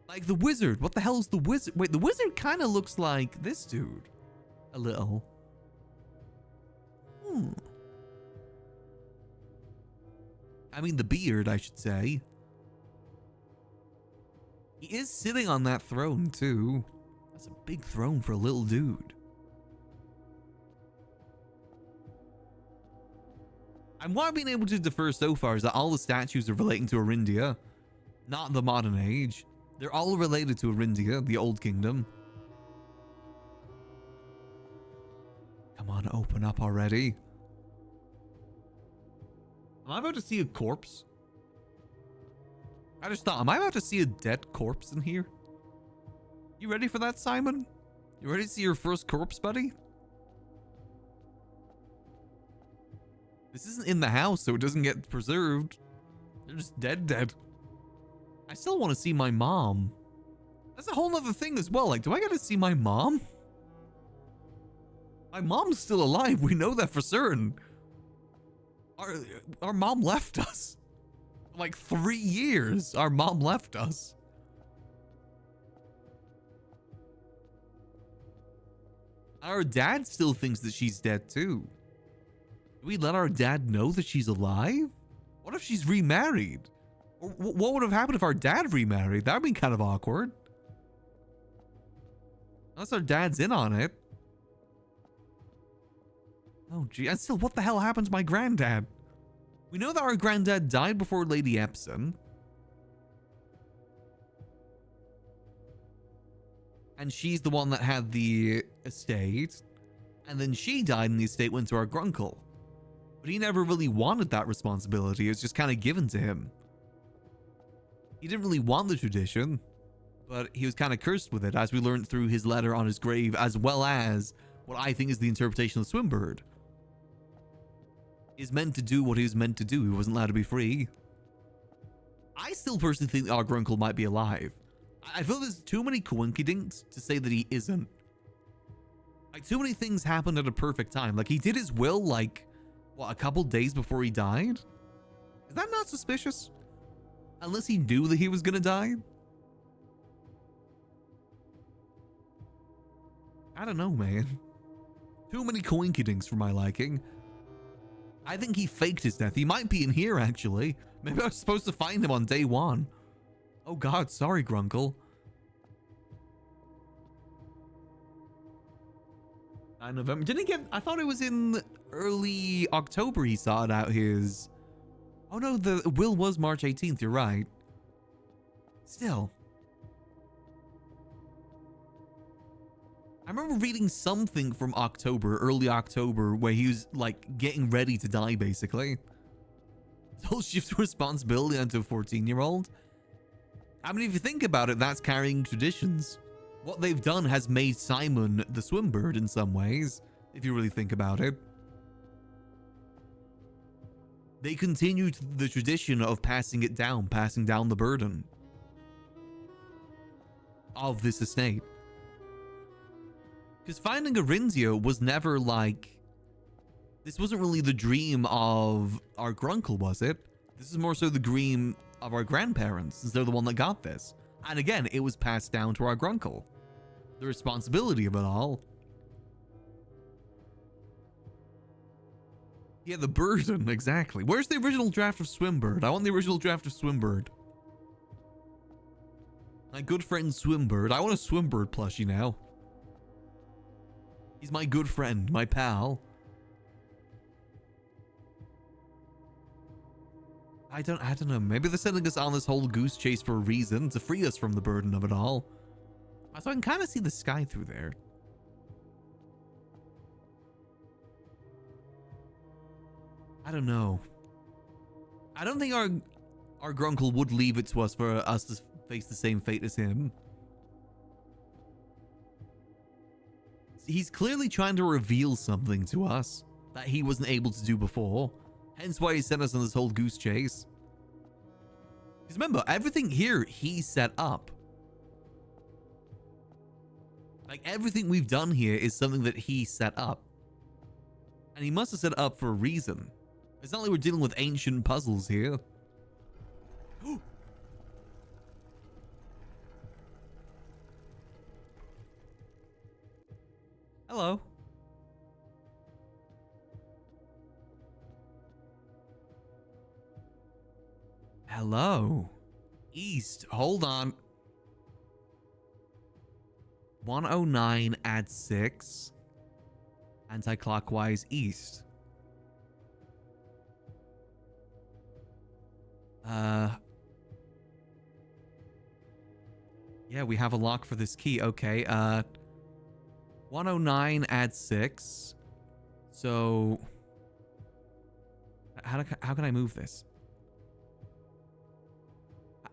Like the wizard. What the hell is the wizard? Wait, the wizard kind of looks like this dude. A little. I mean, the beard, I should say. He is sitting on that throne, too. That's a big throne for a little dude. And what I've been able to defer so far is that all the statues are relating to Arindia, not the modern age. They're all related to Arindia, the old kingdom. Come on, open up already. Am I about to see a corpse? I just thought, am I about to see a dead corpse in here? You ready for that, Simon? You ready to see your first corpse, buddy? This isn't in the house, so it doesn't get preserved. They're just dead. I still want to see my mom. That's a whole nother thing as well. Like, do I get to see my mom? My mom's still alive. We know that for certain. Our mom left us. For like 3 years, our mom left us. Our dad still thinks that she's dead too. Do we let our dad know that she's alive? What if she's remarried? Or what would have happened if our dad remarried? That would be kind of awkward. Unless our dad's in on it. Oh, gee. And still, what the hell happened to my granddad? We know that our granddad died before Lady Epson. And she's the one that had the estate. And then she died and the estate went to our grunkle. But he never really wanted that responsibility. It was just kind of given to him. He didn't really want the tradition. But he was kind of cursed with it, as we learned through his letter on his grave, as well as what I think is the interpretation of Swimbird. Is meant to do what he was meant to do. He wasn't allowed to be free. I still personally think our grunkle might be alive. I feel there's too many coinkydinks to say that he isn't. Like, too many things happened at a perfect time. Like, he did his will, like, what, a couple days before he died? Is that not suspicious? Unless he knew that he was gonna die? I don't know, man. Too many coinkydinks for my liking. I think he faked his death. He might be in here, actually. Maybe I was supposed to find him on day 1. Oh god, sorry, Grunkle. 9 November. Didn't he get... I thought it was in early October he sought out his... Oh no, the will was March 18th. You're right. Still. I remember reading something from October, early October, where he was, like, getting ready to die, basically. His whole shift responsibility onto a 14-year-old. I mean, if you think about it, that's carrying traditions. What they've done has made Simon the Swimbird in some ways, if you really think about it. They continued the tradition of passing down the burden of this estate. Because finding Arinzio was never like... This wasn't really the dream of our Grunkle, was it? This is more so the dream of our grandparents, since they're the one that got this. And again, it was passed down to our Grunkle. The responsibility of it all. Yeah, the burden, exactly. Where's the original draft of Swimbird? I want the original draft of Swimbird. My good friend Swimbird. I want a Swimbird plushie now. He's my good friend, my pal. I don't know. Maybe they're sending us on this whole goose chase for a reason, to free us from the burden of it all. So I can kind of see the sky through there. I don't know. I don't think our Grunkle would leave it to us for us to face the same fate as him. He's clearly trying to reveal something to us that he wasn't able to do before. Hence why he sent us on this whole goose chase. Because remember, everything here he set up. Like, everything we've done here is something that he set up. And he must have set it up for a reason. It's not like we're dealing with ancient puzzles here. Hello. Hello. East. Hold on. 109 add 6. Anti-clockwise east. Yeah, we have a lock for this key. Okay. 109 add 6. So how can I move this?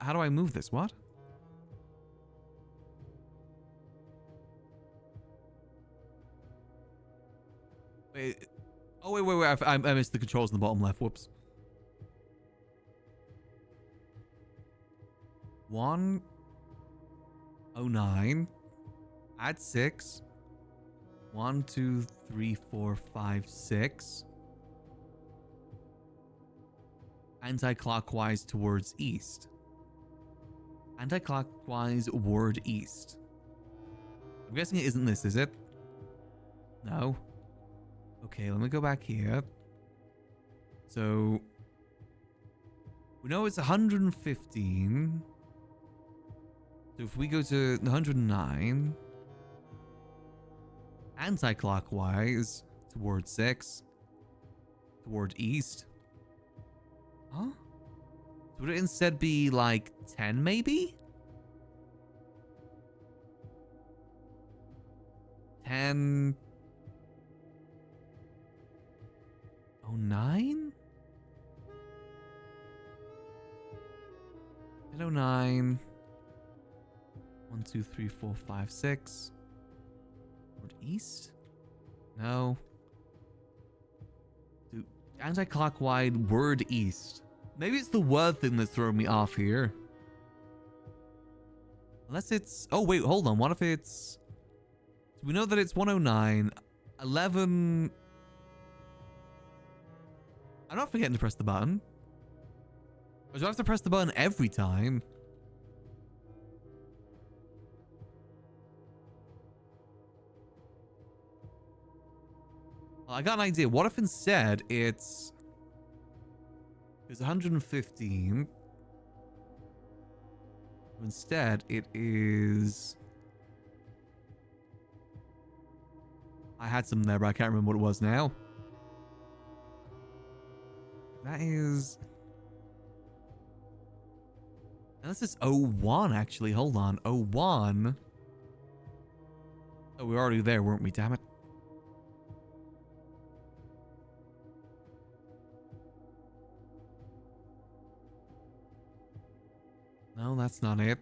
How do I move this? What? Wait. Oh, wait. I missed the controls in the bottom left. Whoops. 109. Add 6. 1, 2, 3, 4, 5, 6. Anti-clockwise towards east. Anti-clockwise word east. I'm guessing it isn't this, is it? No. Okay, let me go back here. So we know it's 115. So if we go to 109, anti-clockwise towards 6, toward east. Huh? So would it instead be like 10 maybe? 10. 09? 1009. 1, 2, 3, 4, 5, 6. Toward east? No. Dude, anti-clockwise word east. Maybe it's the word thing that's throwing me off here. Unless it's... Oh, wait, hold on. What if it's... So we know that it's 109. 11... I'm not forgetting to press the button. Or do I have to press the button every time? Well, I got an idea. What if instead it's It's 115. Instead, it is... I had some there, but I can't remember what it was now. That is... This is 01, actually. Hold on. 01. Oh, we were already there, weren't we? Damn it. No, that's not it.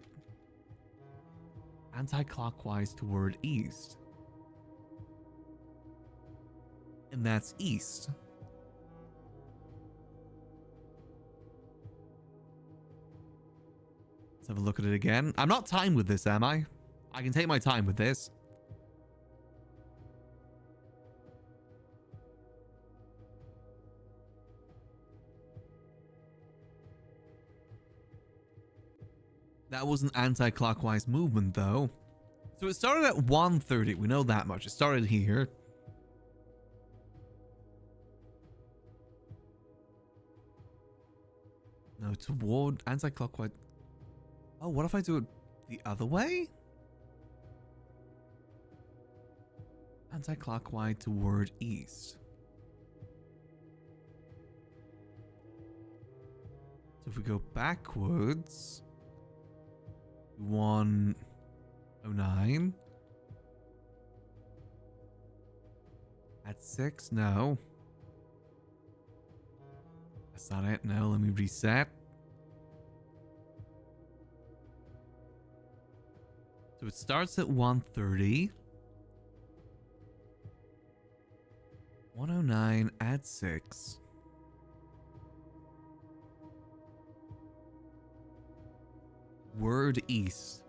Anti-clockwise toward east. And that's east. Let's have a look at it again. I'm not timed with this, am I? I can take my time with this. That was an anti-clockwise movement, though. So it started at 1:30. We know that much. It started here. No, toward anti-clockwise. Oh, what if I do it the other way? Anti-clockwise toward east. So if we go backwards, 109. At 6, no. That's not it. No, let me reset. So it starts at 1:30. 109, add 6. Word east.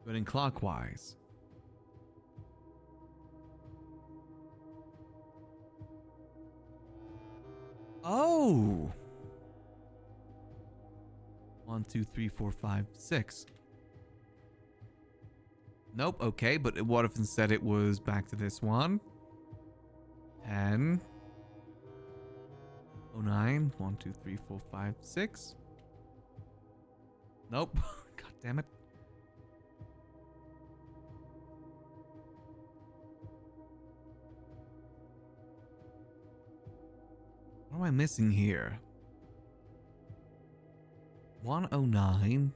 Going clockwise. Oh! 1, 2, 3, 4, 5, 6. Nope, okay, but what if instead it was back to this one? 10. 09. 1, 2, 3, 4, 5, 6. Nope. God damn it. What am I missing here? 109.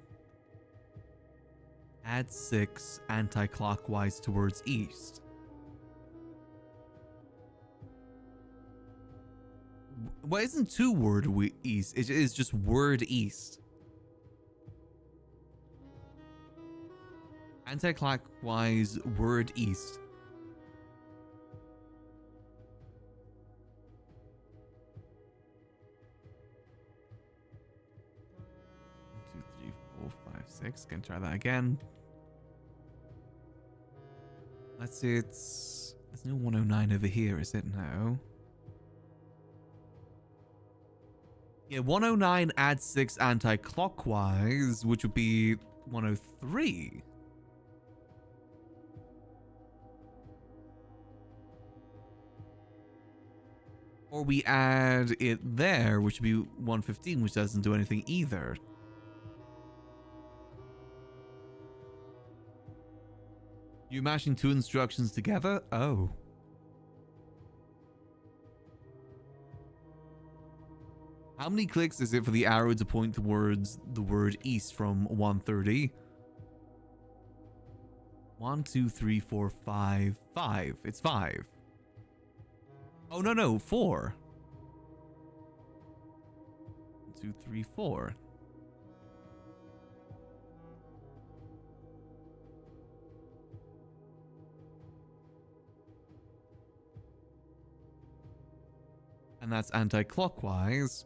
Add 6 anti-clockwise towards east. Well, isn't 2 word east? It is just word east. Anti-clockwise word east. One, 2, 3, 4, 5, 6. Can try that again. Let's see, there's no 109 over here, is it? No. Yeah, 109 add 6 anti-clockwise, which would be 103. Or we add it there, which would be 115, which doesn't do anything either. You mashing 2 instructions together? Oh. How many clicks is it for the arrow to point towards the word east from 130? 1, 2, 3, 4, 5, 5. It's 5. Oh, no, 4. 1, 2, 3, 4. And that's anti-clockwise.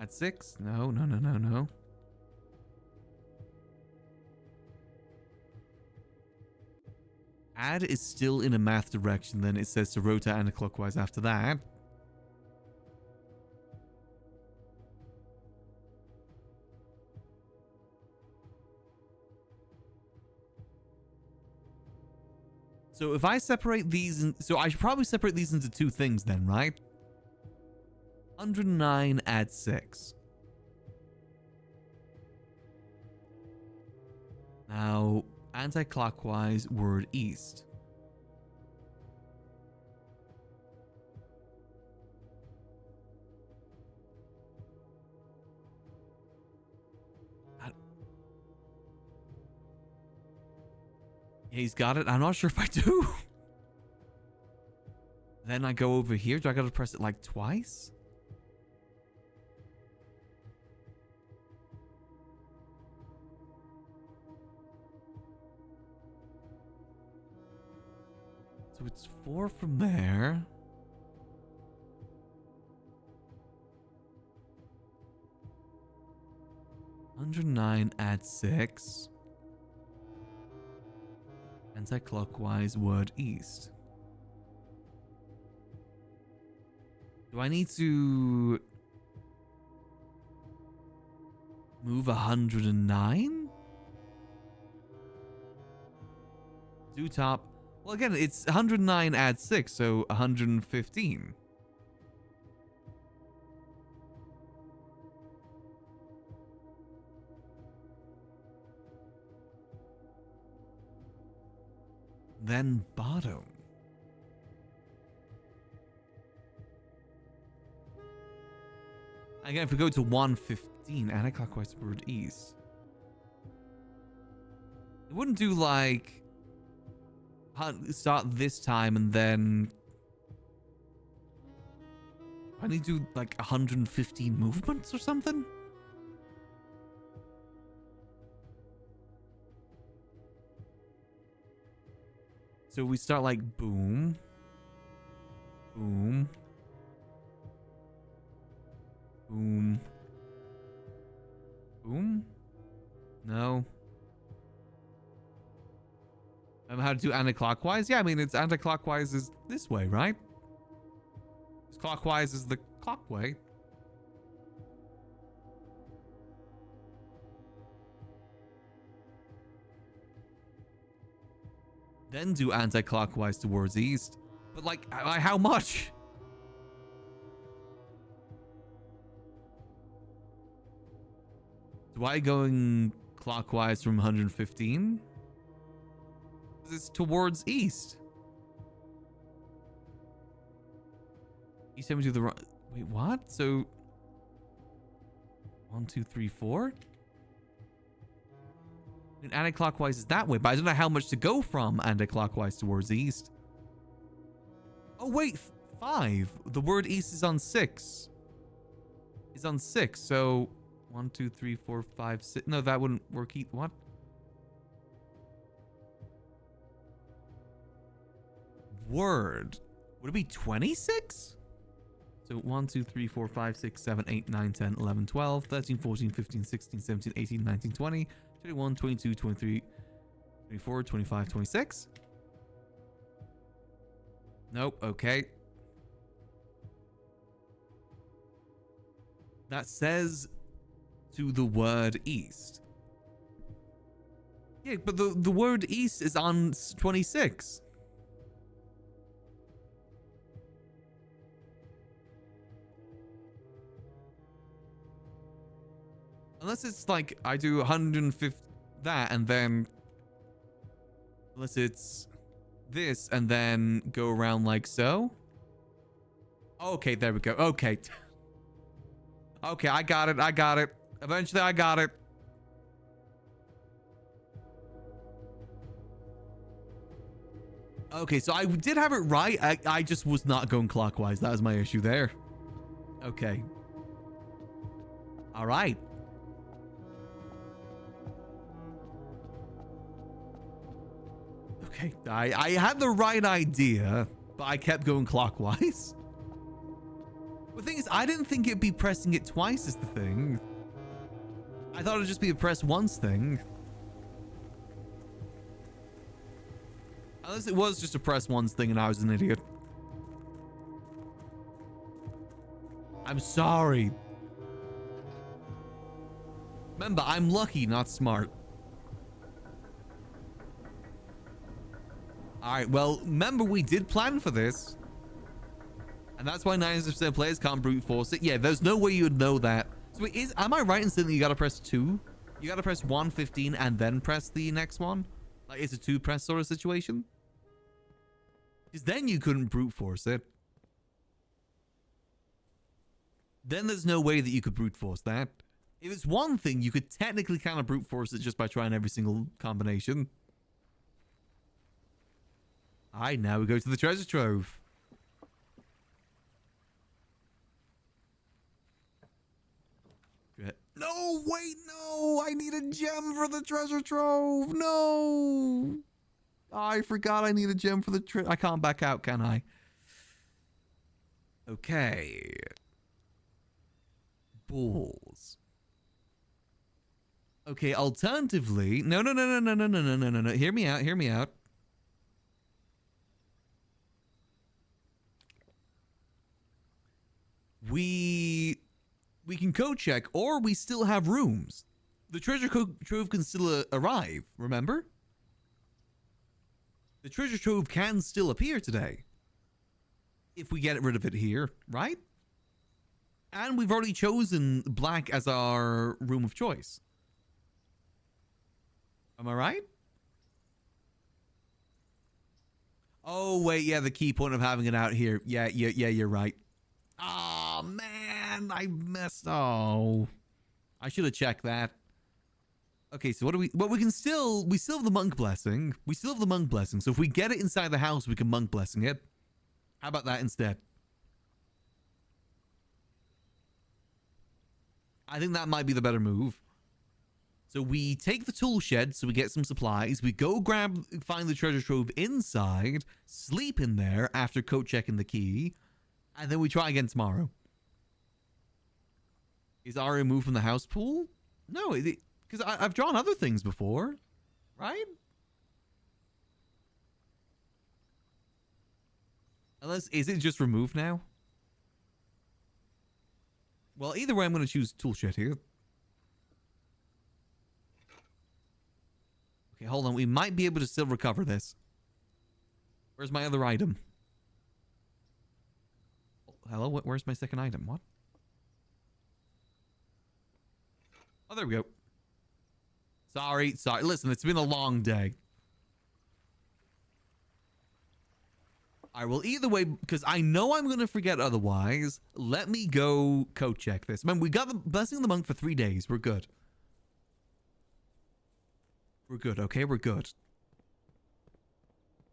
At 6? No. Add is still in a math direction, then it says to rotate anti-clockwise after that. So if I separate these, so I should probably separate these into two things then, right? 109 add 6. Now, anti-clockwise, word east. He's got it. I'm not sure if I do. Then I go over here. Do I gotta press it like twice? So it's 4 from there. $109 add 6. Anti-clockwise word east. Do I need to move 109? Do top. Well, again, it's 109 add 6, so 115. Then bottom. Again, if we go to 115, anti-clockwise word east. It wouldn't do like start this time and then I need to do like 115 movements or something. So we start like boom, boom, boom, boom. No. How to do anti-clockwise? Yeah, I mean, it's anti-clockwise is this way, right? Because clockwise is the clock way. Then do anti-clockwise towards east. But like, how much? Do I going clockwise from 115? It's towards east. You said we do the wrong. Wait, what? So 1, 2, 3, 4. I mean, anti-clockwise is that way, but I don't know how much to go from anti-clockwise towards east. Oh wait, 5. The word east is on 6. It's on 6. So 1, 2, 3, 4, 5, 6. No, that wouldn't work. What? Word. Would it be 26? So 1, 2, 3, 4, 5, 6, 7, 8, 9, 10, 11, 12, 13, 14, 15, 16, 17, 18, 19, 20, 21, 22, 23, 24, 25, 26. Nope. Okay. That says to the word east. Yeah, but the word east is on 26. Unless it's like I do 150 that and then unless it's this and then go around like so. Okay, there we go. Okay. Okay, I got it. I got it. Eventually I got it. Okay, so I did have it right. I just was not going clockwise. That was my issue there. Okay. All right. Okay, I had the right idea, but I kept going clockwise. The thing is, I didn't think it'd be pressing it twice is the thing. I thought it'd just be a press once thing. Unless it was just a press once thing and I was an idiot. I'm sorry. Remember, I'm lucky, not smart. All right, well, remember we did plan for this. And that's why 90% of players can't brute force it. Yeah, there's no way you would know that. So am I right in saying that you gotta press 2? You gotta press 115 and then press the next one? Like, it's a 2 press sort of situation? Because then you couldn't brute force it. Then there's no way that you could brute force that. If it's one thing, you could technically kind of brute force it just by trying every single combination. Alright, now we go to the treasure trove. No, wait, no! I need a gem for the treasure trove! No! I forgot I need a gem for the I can't back out, can I? Okay. Balls. Okay, alternatively... No. Hear me out. We can code check, or we still have rooms. The treasure trove can still arrive, remember? The treasure trove can still appear today. If we get rid of it here, right? And we've already chosen black as our room of choice. Am I right? Oh, wait, yeah, the key point of having it out here. Yeah, you're right. Oh, man, I messed. Oh, I should have checked that. Okay, so what do we... Well, we still have the monk blessing. So if we get it inside the house, we can monk blessing it. How about that instead? I think that might be the better move. So we take the tool shed, so we get some supplies. We go find the treasure trove inside, sleep in there after code checking the key, and then we try again tomorrow. Is Aria removed from the house pool? No, because I've drawn other things before, right? Unless, is it just removed now? Well, either way, I'm going to choose tool shed here. Okay, hold on. We might be able to still recover this. Where's my other item? Hello? Where's my second item? What? Oh, there we go. Sorry. Listen, it's been a long day. All right, well, either way, because I know I'm going to forget otherwise, let me go code check this. Man, we got the Blessing of the Monk for 3 days. We're good. We're good, okay? We're good.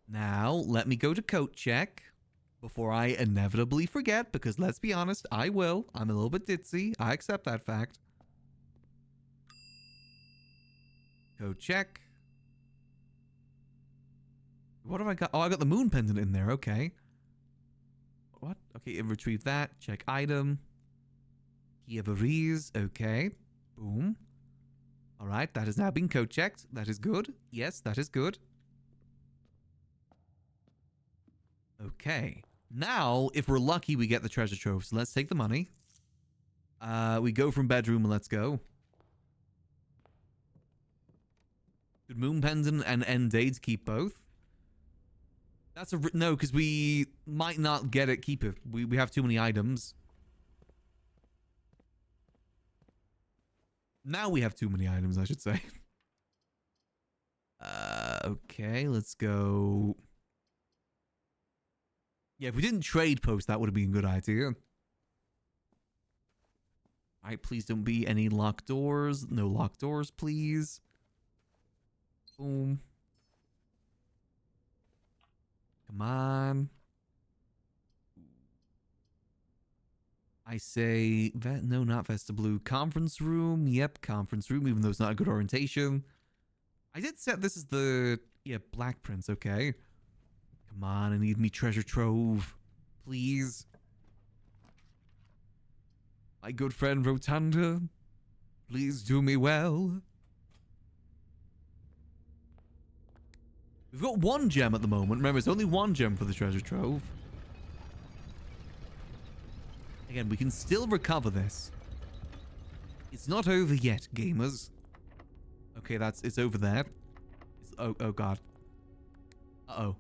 Now, let me go to code check before I inevitably forget, because let's be honest, I will. I'm a little bit ditzy. I accept that fact. Code check. What have I got? Oh, I got the moon pendant in there. Okay. What? Okay, retrieve that. Check item. Key of Aries. Okay. Boom. All right, that has now been code checked. That is good. Yes, that is good. Okay. Now, if we're lucky, we get the treasure trove. So let's take the money. We go from bedroom and let's go. Could moon pendant and end days keep both? That's a... No, because we might not get it. Keep it. We have too many items. Now we have too many items, I should say. Okay, let's go. Yeah, if we didn't trade post, that would have been a good idea. Alright, please don't be any locked doors. No locked doors, please. Boom. Come on. I say, no, not Vesta Blue. Conference room. Yep, conference room, even though it's not a good orientation. I did set this as the, yeah, Black Prince, okay. Come on, I need me treasure trove. Please. My good friend Rotunda, please do me well. We've got 1 gem at the moment. Remember, it's only 1 gem for the treasure trove. Again, we can still recover this. It's not over yet, gamers. Okay, it's over there. Oh god. Uh-oh.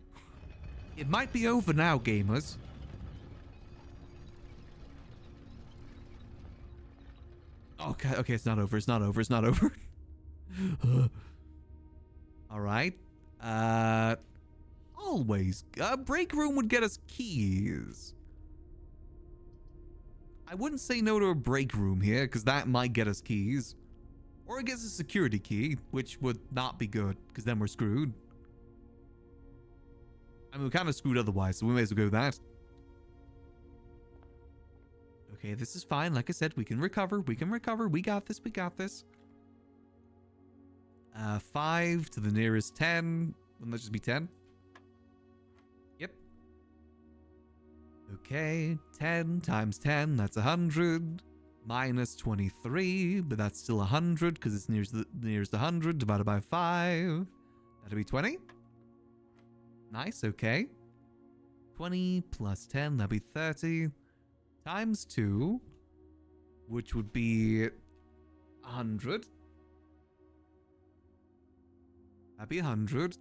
It might be over now, gamers. Okay, okay, it's not over. It's not over. It's not over. All right. Always. Break room would get us keys. I wouldn't say no to a break room here, because that might get us keys. Or it gets a security key, which would not be good, because then we're screwed. I mean, we're kind of screwed otherwise, so we may as well go with that. Okay, this is fine. Like I said, we can recover. We can recover. We got this. We got this. 5 to the nearest 10. Wouldn't that just be 10? Yep. Okay, 10 times 10, that's 100. Minus 23, but that's still 100 because it's nearest 100 divided by 5. That'll be 20. Nice, okay. 20 plus 10, that'd be 30. Times 2, which would be 100. That'd be 100.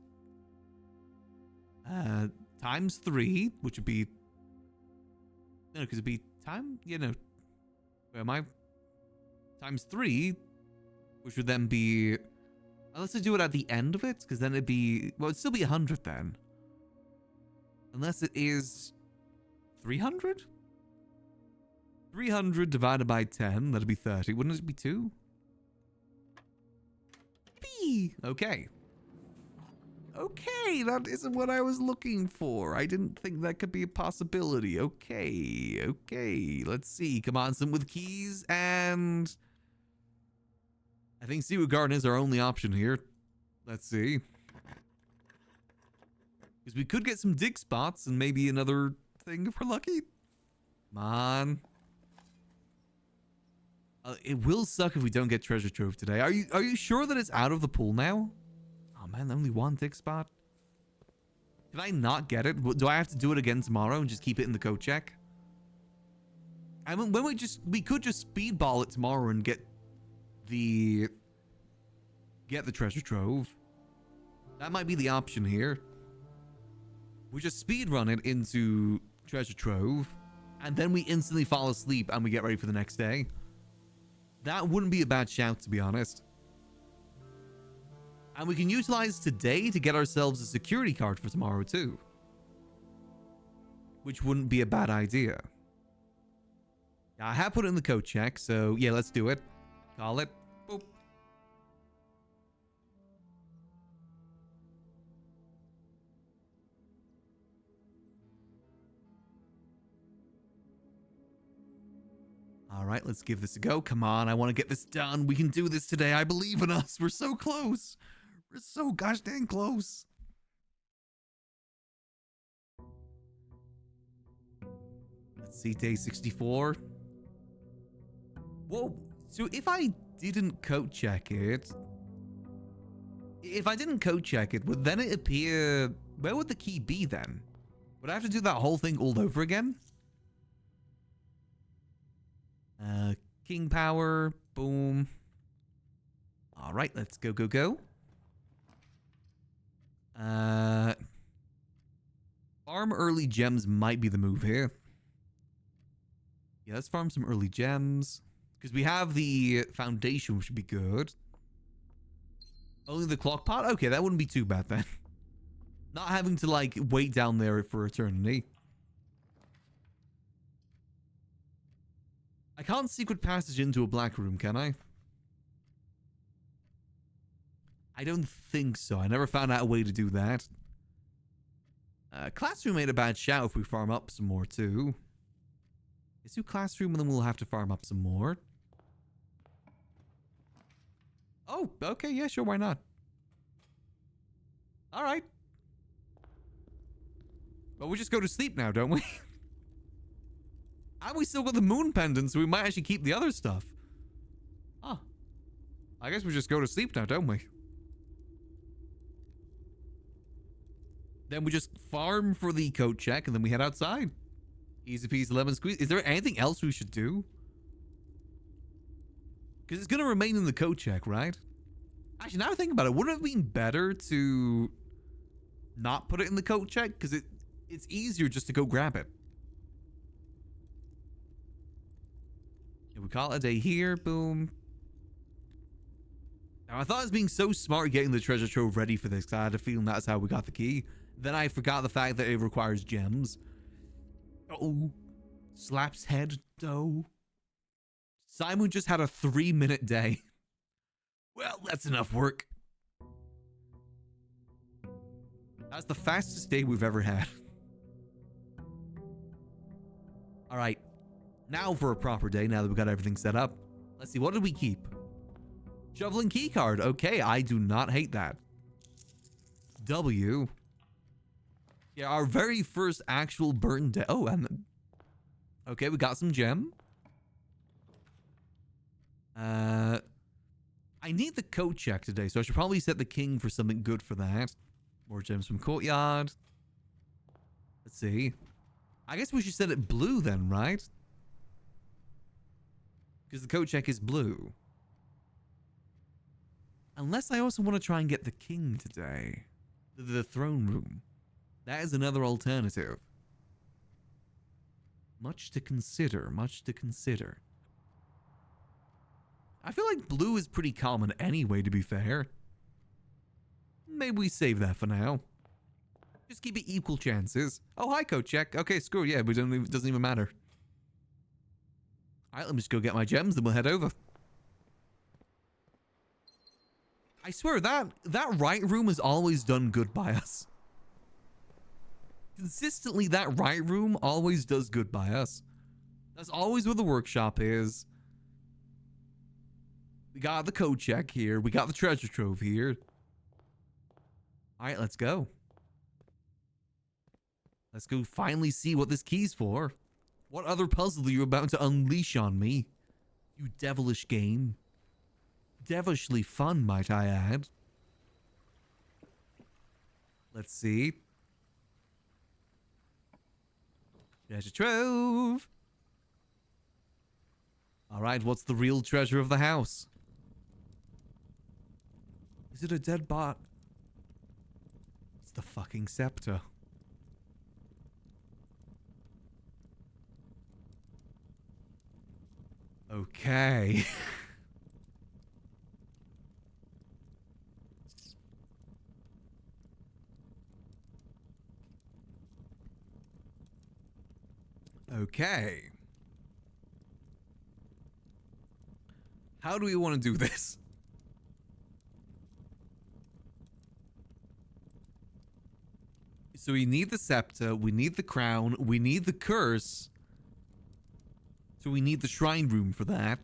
Times 3, which would be... No, because it'd be time... You know... Where am I? Times 3, which would then be... Unless I do it at the end of it, because then it'd be... Well, it'd still be 100 then. Unless it is... 300? 300 divided by 10, that'd be 30. Wouldn't it be 2? B. Okay. Okay, that isn't what I was looking for. I didn't think that could be a possibility. Okay, okay. Let's see. Come on, some with keys, and... I think Seawood Garden is our only option here. Let's see. Because we could get some dig spots and maybe another thing if we're lucky. Come on. It will suck if we don't get treasure trove today. Are you sure that it's out of the pool now? Oh man, only one dig spot. Can I not get it? Do I have to do it again tomorrow and just keep it in the code check? I mean, when we could just speedball it tomorrow and get the treasure trove. That might be the option here. We just speed run it into treasure trove, and then we instantly fall asleep and we get ready for the next day. That wouldn't be a bad shout, to be honest. And we can utilize today to get ourselves a security card for tomorrow too. Which wouldn't be a bad idea. Yeah, I have put it in the code check, so yeah, let's do it. Call it. Boop. All right, let's give this a go. Come on, I want to get this done. We can do this today. I believe in us. We're so close. We're so gosh dang close. Let's see, day 64. Whoa. So if I didn't code check it, would then it appear... Where would the key be then? Would I have to do that whole thing all over again? King power. Boom. All right, let's go, go, go. Farm early gems might be the move here. Yeah, let's farm some early gems. Because we have the foundation, which would be good. Only the clock pot? Okay, that wouldn't be too bad then. Not having to, like, wait down there for eternity. I can't secret passage into a black room, can I? I don't think so. I never found out a way to do that. Classroom ain't a bad shout if we farm up some more, too. Let's do classroom, and then we'll have to farm up some more. Oh, okay, yeah, sure, why not? Alright. But we just go to sleep now, don't we? And we still got the moon pendant, so we might actually keep the other stuff. Huh. I guess we just go to sleep now, don't we? Then we just farm for the code check, and then we head outside. Easy peasy lemon squeeze. Is there anything else we should do? Because it's going to remain in the code check, right? Actually, now I think about it, wouldn't it have been better to not put it in the code check? Because it's easier just to go grab it. Yeah, we call it a day here. Boom. Now, I thought I was being so smart getting the treasure trove ready for this, because I had a feeling that's how we got the key. Then I forgot the fact that it requires gems. Oh, slaps head dough. Simon just had a 3-minute day. Well, that's enough work. That's the fastest day we've ever had. All right, now for a proper day, now that we've got everything set up. Let's see, what did we keep? Shoveling key card. Okay, I do not hate that. W. Yeah, our very first actual burn day. Oh, and okay, we got some gem. I need the coat check today, so I should probably set the king for something good for that. More gems from courtyard. Let's see. I guess we should set it blue then, right? Because the coat check is blue. Unless I also want to try and get the king today. The throne room. That is another alternative. Much to consider, much to consider. I feel like blue is pretty common anyway, to be fair. Maybe we save that for now. Just keep it equal chances. Oh, hi, coat check. Okay, screw it. Yeah, it doesn't even matter. All right, let me just go get my gems, then we'll head over. I swear, that right room has always done good by us. Consistently, that right room always does good by us. That's always where the workshop is. We got the code check here. We got the treasure trove here. All right, let's go. Let's go finally see what this key's for. What other puzzle are you about to unleash on me? You devilish game. Devilishly fun, might I add. Let's see. Treasure trove. All right, what's the real treasure of the house? Is it a dead bot? It's the fucking scepter. Okay. Okay. How do we want to do this? So we need the scepter, we need the crown, we need the curse. So we need the shrine room for that.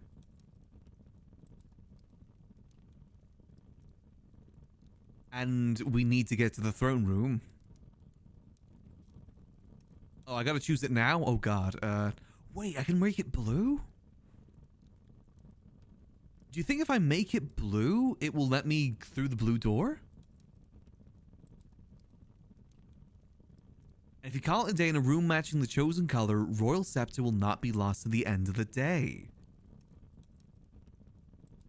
And we need to get to the throne room. Oh, I gotta choose it now? Oh god. Wait, I can make it blue? Do you think if I make it blue, it will let me through the blue door? If you call it a day in a room matching the chosen color, Royal Scepter will not be lost at the end of the day.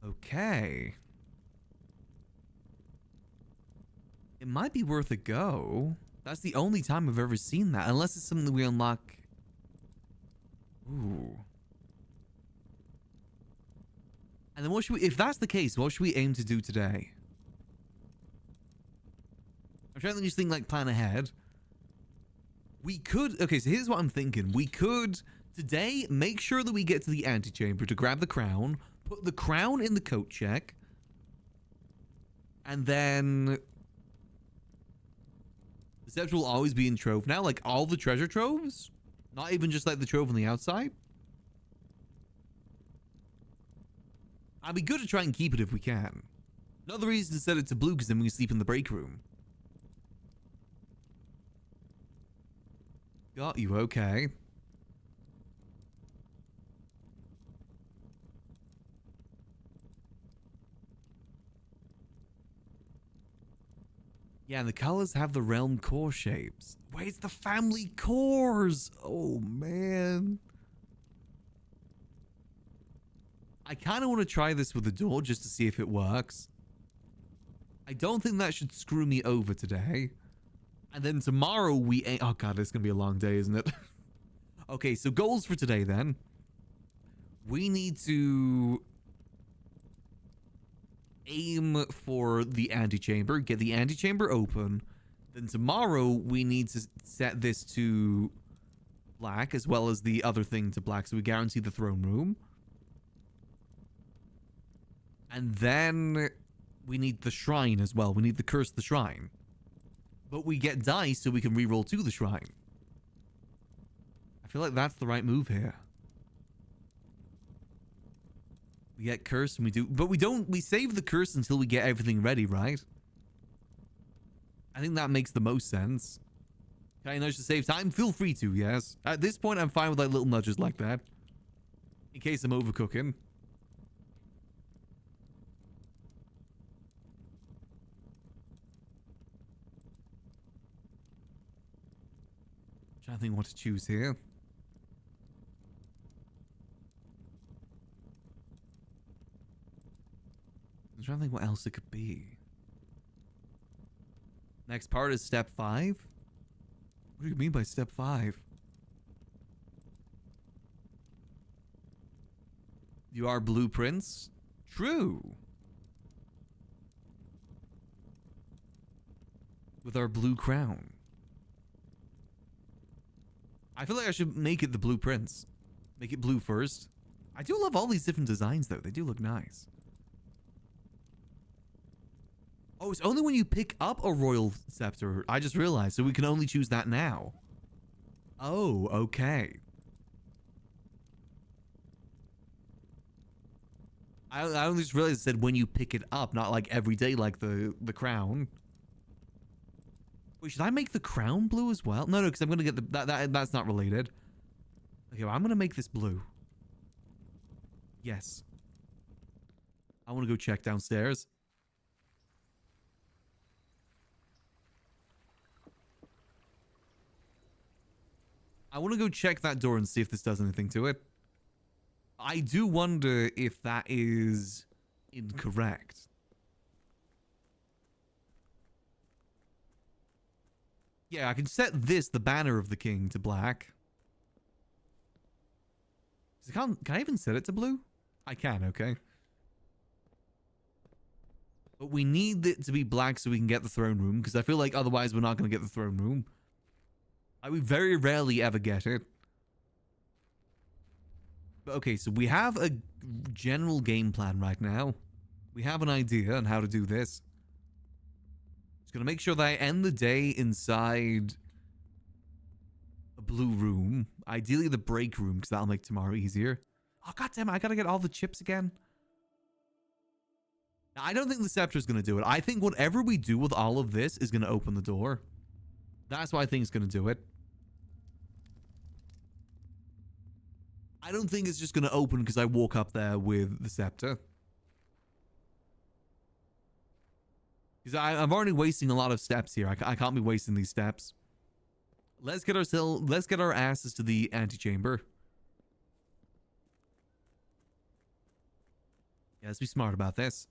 Okay. It might be worth a go. That's the only time I've ever seen that, unless it's something that we unlock. Ooh. And then what should we, if that's the case, what should we aim to do today? I'm trying to just think, like, plan ahead. We could, okay, so here's what I'm thinking. We could, today, make sure that we get to the antechamber to grab the crown, put the crown in the coat check, and then the scepter will always be in trove now, like all the treasure troves, not even just like the trove on the outside. I'd be good to try and keep it if we can. Another reason to set it to blue, because then we can sleep in the break room. Got you, okay. Yeah, and the colors have the realm core shapes. Wait, it's the family cores! Oh, man. I kind of want to try this with the door just to see if it works. I don't think that should screw me over today. And then tomorrow oh god, it's gonna be a long day, isn't it? Okay, so goals for today then. We need to aim for the antechamber, get the antechamber open. Then tomorrow we need to set this to black as well as the other thing to black, so we guarantee the throne room. And then we need the shrine as well. We need the curse of the shrine. But we get dice so we can reroll to the shrine. I feel like that's the right move here. We get cursed and we do... But we save the curse until we get everything ready, right? I think that makes the most sense. Can I nudge to save time? Feel free to, yes. At this point, I'm fine with like little nudges like that. In case I'm overcooking. Trying to think what to choose here. I'm trying to think what else it could be. Next part is step 5. What do you mean by step 5? You are blueprints? True. With our blue crown. I feel like I should make it the blueprints. Make it blue first. I do love all these different designs though. They do look nice. Oh, it's only when you pick up a royal scepter. I just realized. So we can only choose that now. Oh, okay. I only just realized it said when you pick it up, not like every day like the crown. Wait, should I make the crown blue as well? No, because I'm going to get the... That's not related. Okay, well, I'm going to make this blue. Yes. I want to go check downstairs. I want to go check that door and see if this does anything to it. I do wonder if that is incorrect. Yeah, I can set this, the banner of the king, to black. Can I even set it to blue? I can, okay. But we need it to be black so we can get the throne room, because I feel like otherwise we're not going to get the throne room. We very rarely ever get it. But okay, so we have a general game plan right now. We have an idea on how to do this. Just gonna make sure that I end the day inside a blue room. Ideally the break room, because that'll make tomorrow easier. Oh, goddammit, I gotta get all the chips again. Now, I don't think the scepter's gonna do it. I think whatever we do with all of this is gonna open the door. That's what I think is gonna do it. I don't think it's just going to open because I walk up there with the scepter. Because I'm already wasting a lot of steps here. I can't be wasting these steps. Let's get our asses to the antechamber. Yeah, let's be smart about this.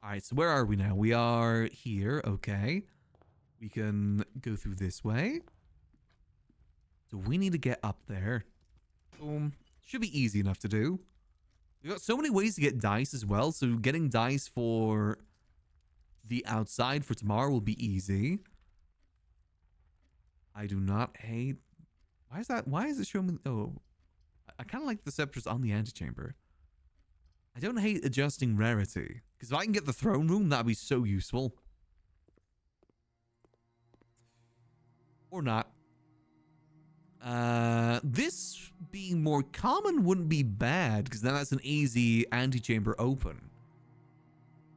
Alright, so where are we now? We are here, okay. We can go through this way. So we need to get up there. Boom. Should be easy enough to do. We've got so many ways to get dice as well, so getting dice for the outside for tomorrow will be easy. I do not hate... Why is that? Why is it showing me... Oh, I kind of like the scepters on the antechamber. I don't hate adjusting rarity, because if I can get the throne room, that'd be so useful. Or not. This being more common wouldn't be bad, because then that's an easy antechamber open.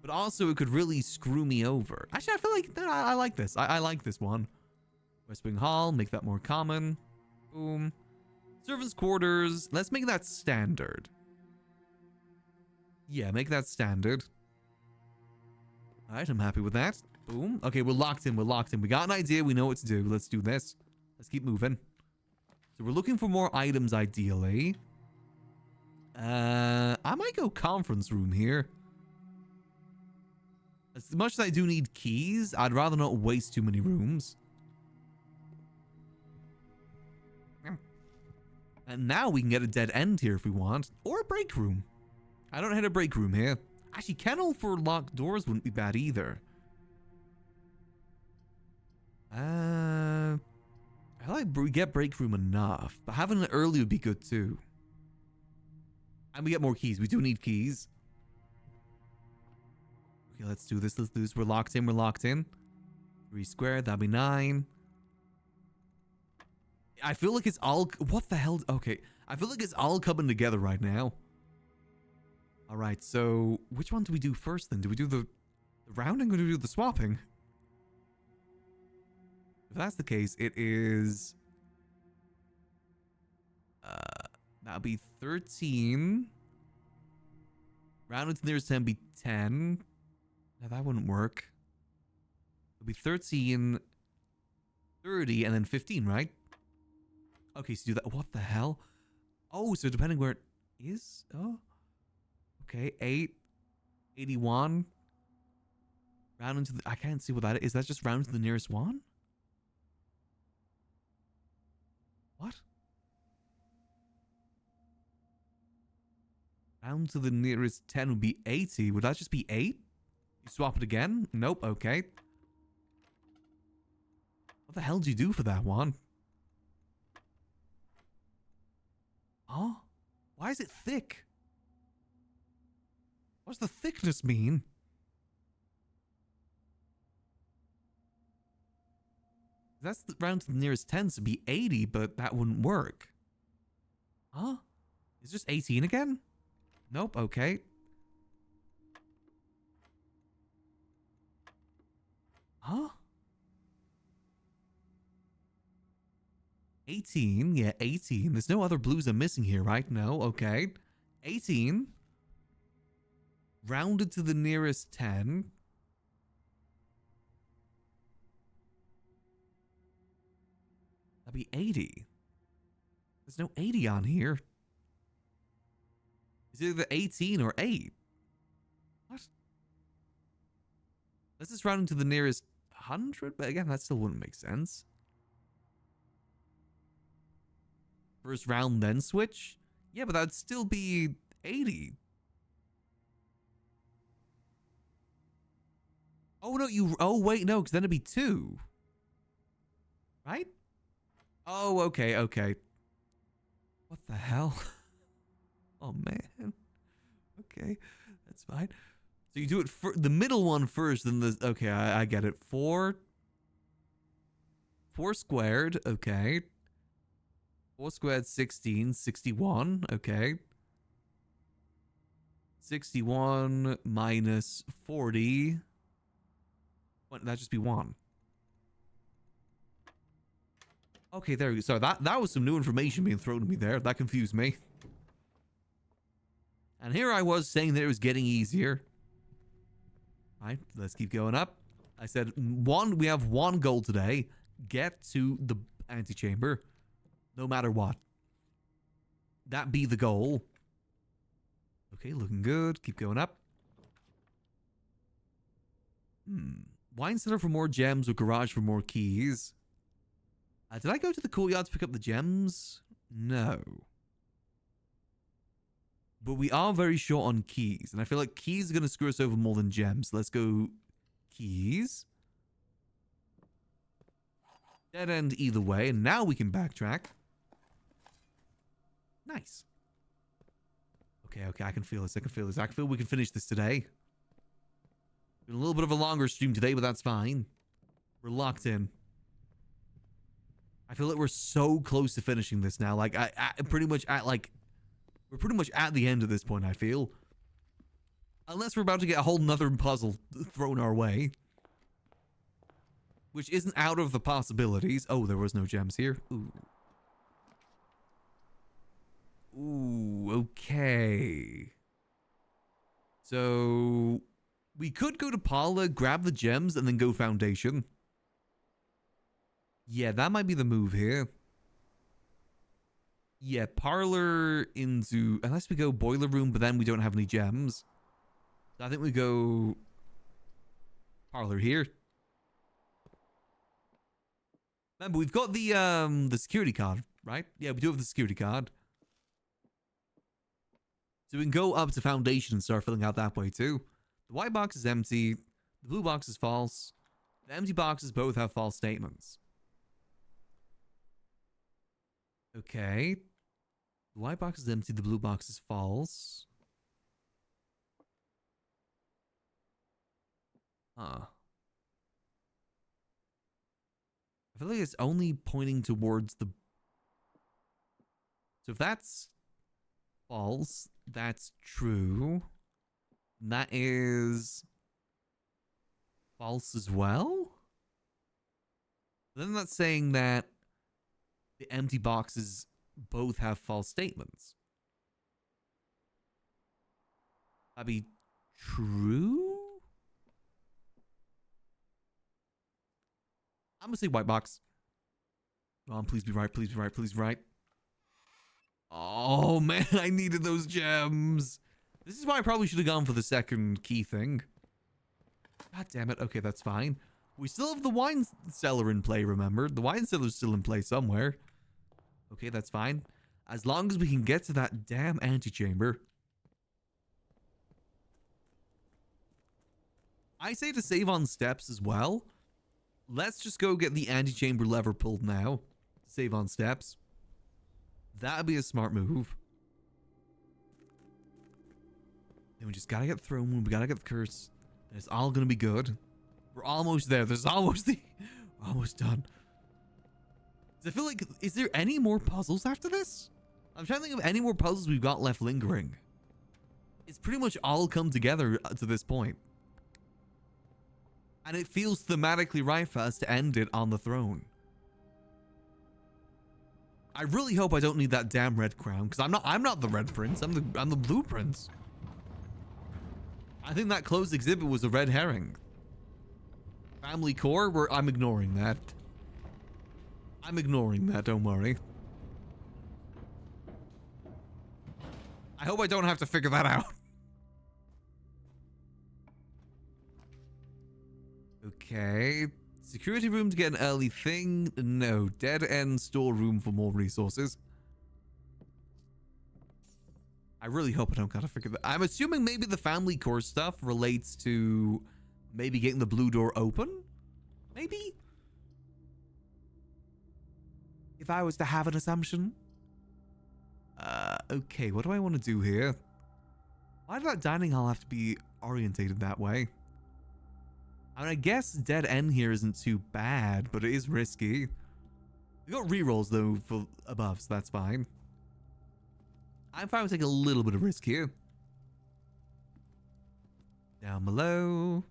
But also, it could really screw me over. Actually, I feel like I like this. I like this one. West Wing Hall, make that more common. Boom. Servants' quarters. Let's make that standard. Yeah, make that standard. Alright, I'm happy with that. Boom. Okay, we're locked in. We're locked in. We got an idea. We know what to do. Let's do this. Let's keep moving. So we're looking for more items, ideally. I might go conference room here. As much as I do need keys, I'd rather not waste too many rooms. And now we can get a dead end here if we want. Or a break room. I don't hit a break room here. Actually, kennel for locked doors wouldn't be bad either. I like we get break room enough, but having it early would be good too. And we get more keys. We do need keys. Okay, let's do this. Let's do this. We're locked in. We're locked in. 3 squared. That'd be 9. I feel like it's all... What the hell? Okay. I feel like it's all coming together right now. All right. So which one do we do first then? Do we do the rounding or do we do the swapping? If that's the case, it is... that'll be 13. Rounded to the nearest 10 be 10. No, that wouldn't work. It'll be 13, 30, and then 15, right? Okay, so do that. What the hell? Oh, so depending where it is? Oh. Okay, 8, 81. Round into the... I can't see what that is. Is that just round to the nearest one? What? Round to the nearest 10 would be 80. Would that just be 8? You swap it again? Nope, okay. What the hell do you do for that one? Oh? Why is it thick? What does the thickness mean? That's the round to the nearest 10 to be 80, but that wouldn't work. Huh? It's just 18 again? Nope, okay. Huh? 18, yeah, 18. There's no other blues I'm missing here, right? No, okay. 18. Rounded to the nearest 10. That'd be 80. There's no 80 on here. It's either 18 or 8. What? This is rounding to the nearest 100, but again, that still wouldn't make sense. First round, then switch? Yeah, but that'd still be 80. Oh, no, oh, wait, no, because then it'd be 2. Right? Oh, okay, okay. What the hell? Oh, man. Okay, that's fine. So you do it for the middle one first, then the... Okay, I get it. 4 squared, okay. 4 squared, 16, 61, okay. 61 minus 40. What, that'd just be 1. Okay, there we go. Sorry, that was some new information being thrown at me there. That confused me. And here I was saying that it was getting easier. All right, let's keep going up. I said, we have 1 goal today. Get to the antechamber. No matter what. That be the goal. Okay, looking good. Keep going up. Wine cellar for more gems or garage for more keys? Did I go to the courtyard to pick up the gems? No. But we are very short on keys. And I feel like keys are going to screw us over more than gems. Let's go keys. Dead end either way. And now we can backtrack. Nice. Okay, okay. I can feel this. I can feel this. I feel we can finish this today. Been a little bit of a longer stream today, but that's fine. We're locked in. I feel like we're so close to finishing this now. Like, I pretty much at, like... We're pretty much at the end of this point, I feel. Unless we're about to get a whole nother puzzle thrown our way. Which isn't out of the possibilities. Oh, there was no gems here. Ooh. Ooh, okay. So... We could go to Paula, grab the gems, and then go Foundation. Yeah, that might be the move here. Yeah, parlor into... Unless we go boiler room, but then we don't have any gems. So I think we go... Parlor here. Remember, we've got the security card, right? Yeah, we do have the security card. So we can go up to foundation and start filling out that way too. The white box is empty. The blue box is false. The empty boxes both have false statements. Okay. The white box is empty. The blue box is false. Huh. I feel like it's only pointing towards the... So if that's false, that's true. And that is false as well? Then that's saying that the empty boxes both have false statements. That'd be true? I'm gonna say white box. Come on, please be right, please be right, please be right. Oh man, I needed those gems. This is why I probably should have gone for the second key thing. God damn it. Okay, that's fine. We still have the wine cellar in play, remember? The wine cellar's still in play somewhere. Okay, that's fine. As long as we can get to that damn antechamber. I say to save on steps as well. Let's just go get the antechamber lever pulled now. Save on steps. That'd be a smart move. Then we just gotta get the throne. We gotta get the curse. And it's all gonna be good. We're almost there. There's almost the... We're almost done. I feel like... Is there any more puzzles after this? I'm trying to think of any more puzzles we've got left lingering. It's pretty much all come together to this point. And it feels thematically right for us to end it on the throne. I really hope I don't need that damn red crown, because I'm not the red prince. I'm the blue prince. I think that closed exhibit was a red herring. Family core, I'm ignoring that. I'm ignoring that, don't worry. I hope I don't have to figure that out. Okay. Security room to get an early thing. No. Dead end storeroom for more resources. I really hope I don't gotta figure that. I'm assuming maybe the family core stuff relates to maybe getting the blue door open? Maybe? If I was to have an assumption. Okay, what do I want to do here? Why did that dining hall have to be orientated that way? I mean, I guess dead end here isn't too bad, but it is risky. We got rerolls though for above, so that's fine. I'm fine with taking a little bit of risk here. Down below.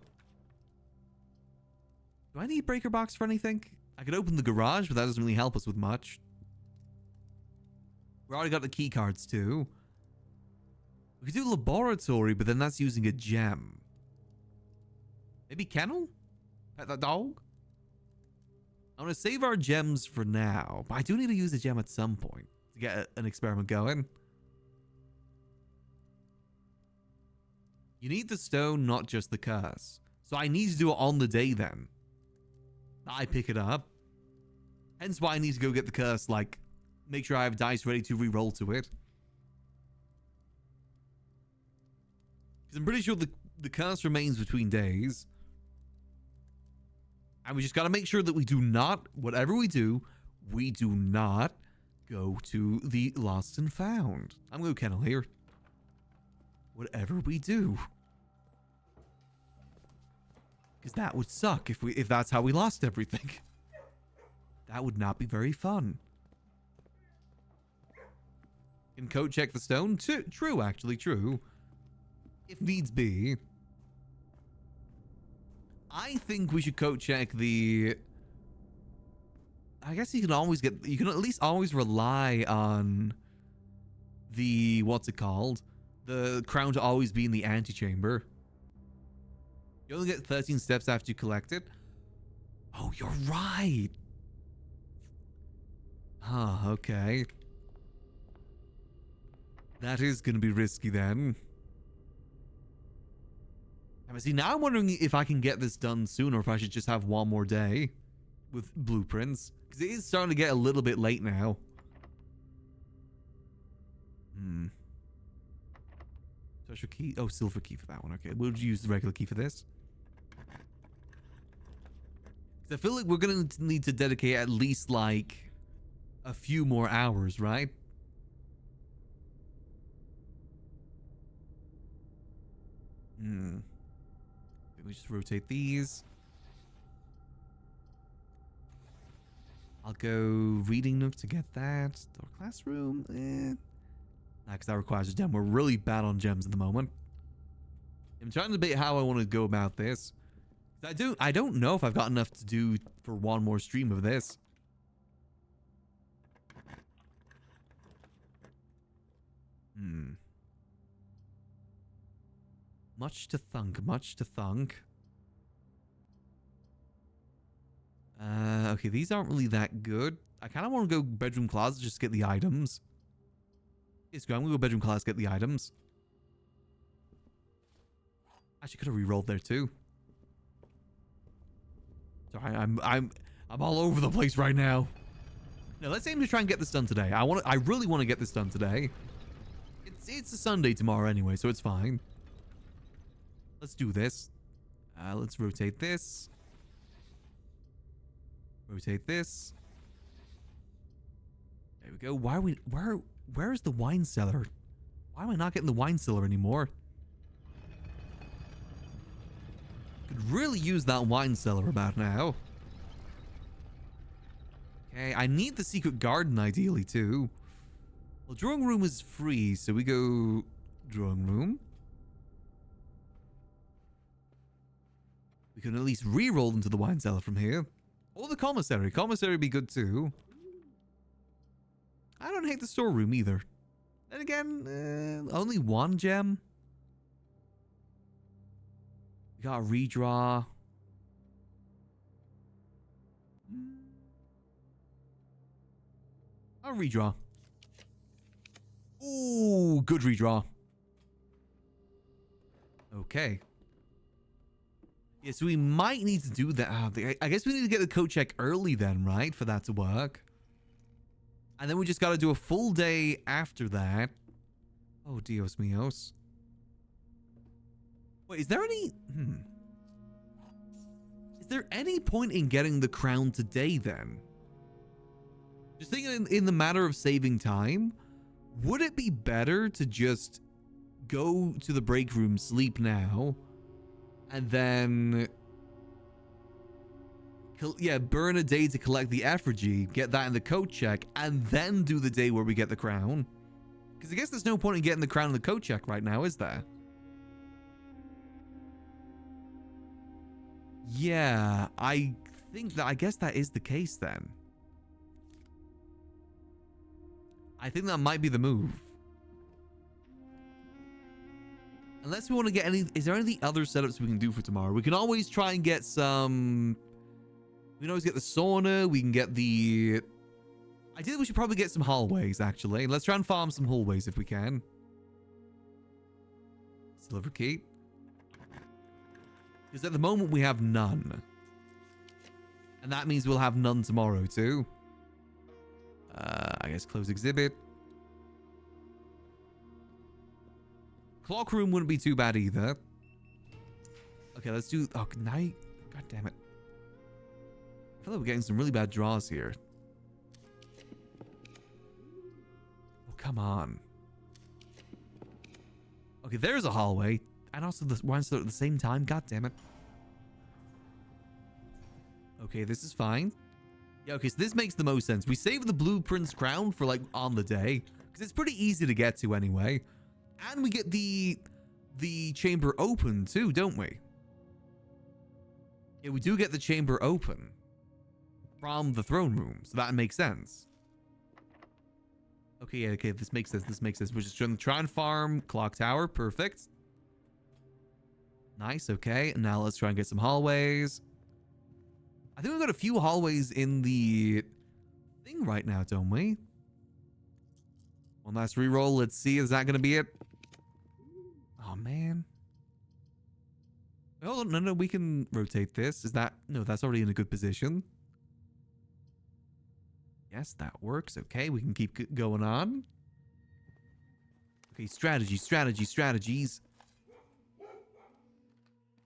Do I need breaker box for anything? I could open the garage, but that doesn't really help us with much. We already got the key cards too. We could do laboratory, but then that's using a gem. Maybe kennel? Pet that dog? I want to save our gems for now, but I do need to use a gem at some point to get an experiment going. You need the stone, not just the curse. So I need to do it on the day then. I pick it up. Hence why I need to go get the curse, like, make sure I have dice ready to re-roll to it. Because I'm pretty sure the curse remains between days. And we just got to make sure that we do not, whatever we do not go to the lost and found. I'm going to kennel here. Whatever we do. Because that would suck if that's how we lost everything. That would not be very fun. Can code check the stone? True, actually, true. If needs be. I think we should code check the... I guess you can at least always rely on the, what's it called? The crown to always be in the antechamber. You only get 13 steps after you collect it. Oh, you're right. Huh, okay. That is going to be risky then. See, now I'm wondering if I can get this done soon or if I should just have one more day with blueprints. Because it is starting to get a little bit late now. Special key. Oh, silver key for that one. Okay, we'll use the regular key for this. I feel like we're going to need to dedicate at least like a few more hours, right? Let me just rotate these. I'll go reading nook to get that. Or classroom. Nah, because that requires a gem. We're really bad on gems at the moment. I'm trying to debate how I want to go about this. I don't know if I've got enough to do for one more stream of this. Much to thunk, much to thunk. Okay, these aren't really that good. I kind of want to go bedroom closet just to get the items. Yes, I'm gonna go bedroom closet, get the items. Actually, could have re-rolled there too. Sorry, I'm all over the place right now. No, let's aim to try and get this done today. I really want to get this done today. It's a Sunday tomorrow anyway, so it's fine. Let's do this. Let's rotate this. Rotate this. There we go. Where is the wine cellar? Why am I not getting the wine cellar anymore? Could really use that wine cellar about now. Okay, I need the secret garden ideally too. Well, drawing room is free, so we go drawing room. We can at least re-roll into the wine cellar from here. Or the commissary. Commissary would be good too. I don't hate the storeroom either. Then again, only one gem. We got a redraw. I'll redraw. Ooh, good redraw. Okay. Yeah, so we might need to do that. I guess we need to get the code check early then, right? For that to work. And then we just got to do a full day after that. Oh, Dios míos. Wait, is there any... Is there any point in getting the crown today then? Just thinking in the matter of saving time, would it be better to just go to the break room, sleep now, and then... burn a day to collect the effigy, get that in the code check, and then do the day where we get the crown? Because I guess there's no point in getting the crown in the code check right now, is there? Yeah, I guess that is the case then. I think that might be the move. Unless we want to get any... Is there any other setups we can do for tomorrow? We can always try and get some... We can always get the sauna. We can get the... I think we should probably get some hallways, actually. Let's try and farm some hallways if we can. Silver key. Because at the moment we have none. And that means we'll have none tomorrow too. I guess close exhibit. Clock room wouldn't be too bad either. Okay, let's do... Oh, night. God damn it. I feel like we're getting some really bad draws here. Oh, come on. Okay, there's a hallway. And also the wine cellar at the same time. God damn it. Okay, this is fine. Yeah, okay, so this makes the most sense. We save the blueprints crown for, like, on the day. Because it's pretty easy to get to anyway. And we get the chamber open, too, don't we? Yeah, we do get the chamber open. From the throne room. So that makes sense. Okay, yeah, okay, this makes sense. This makes sense. We're just going to try and farm clock tower. Perfect. Nice, okay. Now let's try and get some hallways. I think we've got a few hallways in the thing right now, don't we? One last reroll. Let's see. Is that going to be it? Oh, man. Oh, no, we can rotate this. Is that... No, that's already in a good position. Yes, that works. Okay, we can keep going on. Okay, strategies. Here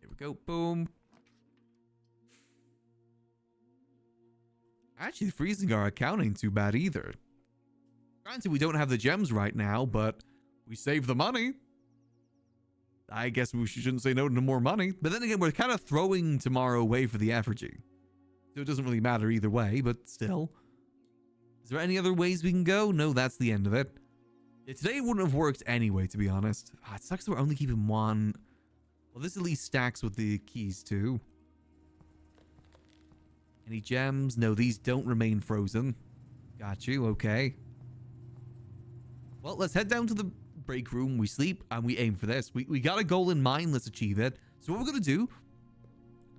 we go. Boom. Actually, freezing our account ain't too bad either. Granted, we don't have the gems right now, but we save the money. I guess we shouldn't say no to more money. But then again, we're kind of throwing tomorrow away for the effigy. So it doesn't really matter either way, but still. Is there any other ways we can go? No, that's the end of it. Yeah, today wouldn't have worked anyway, to be honest. It sucks that we're only keeping one. Well, this at least stacks with the keys too. Any gems? No, these don't remain frozen. Got you, okay. Well, let's head down to the break room. We sleep and we aim for this. We got a goal in mind. Let's achieve it. So what we're going to do,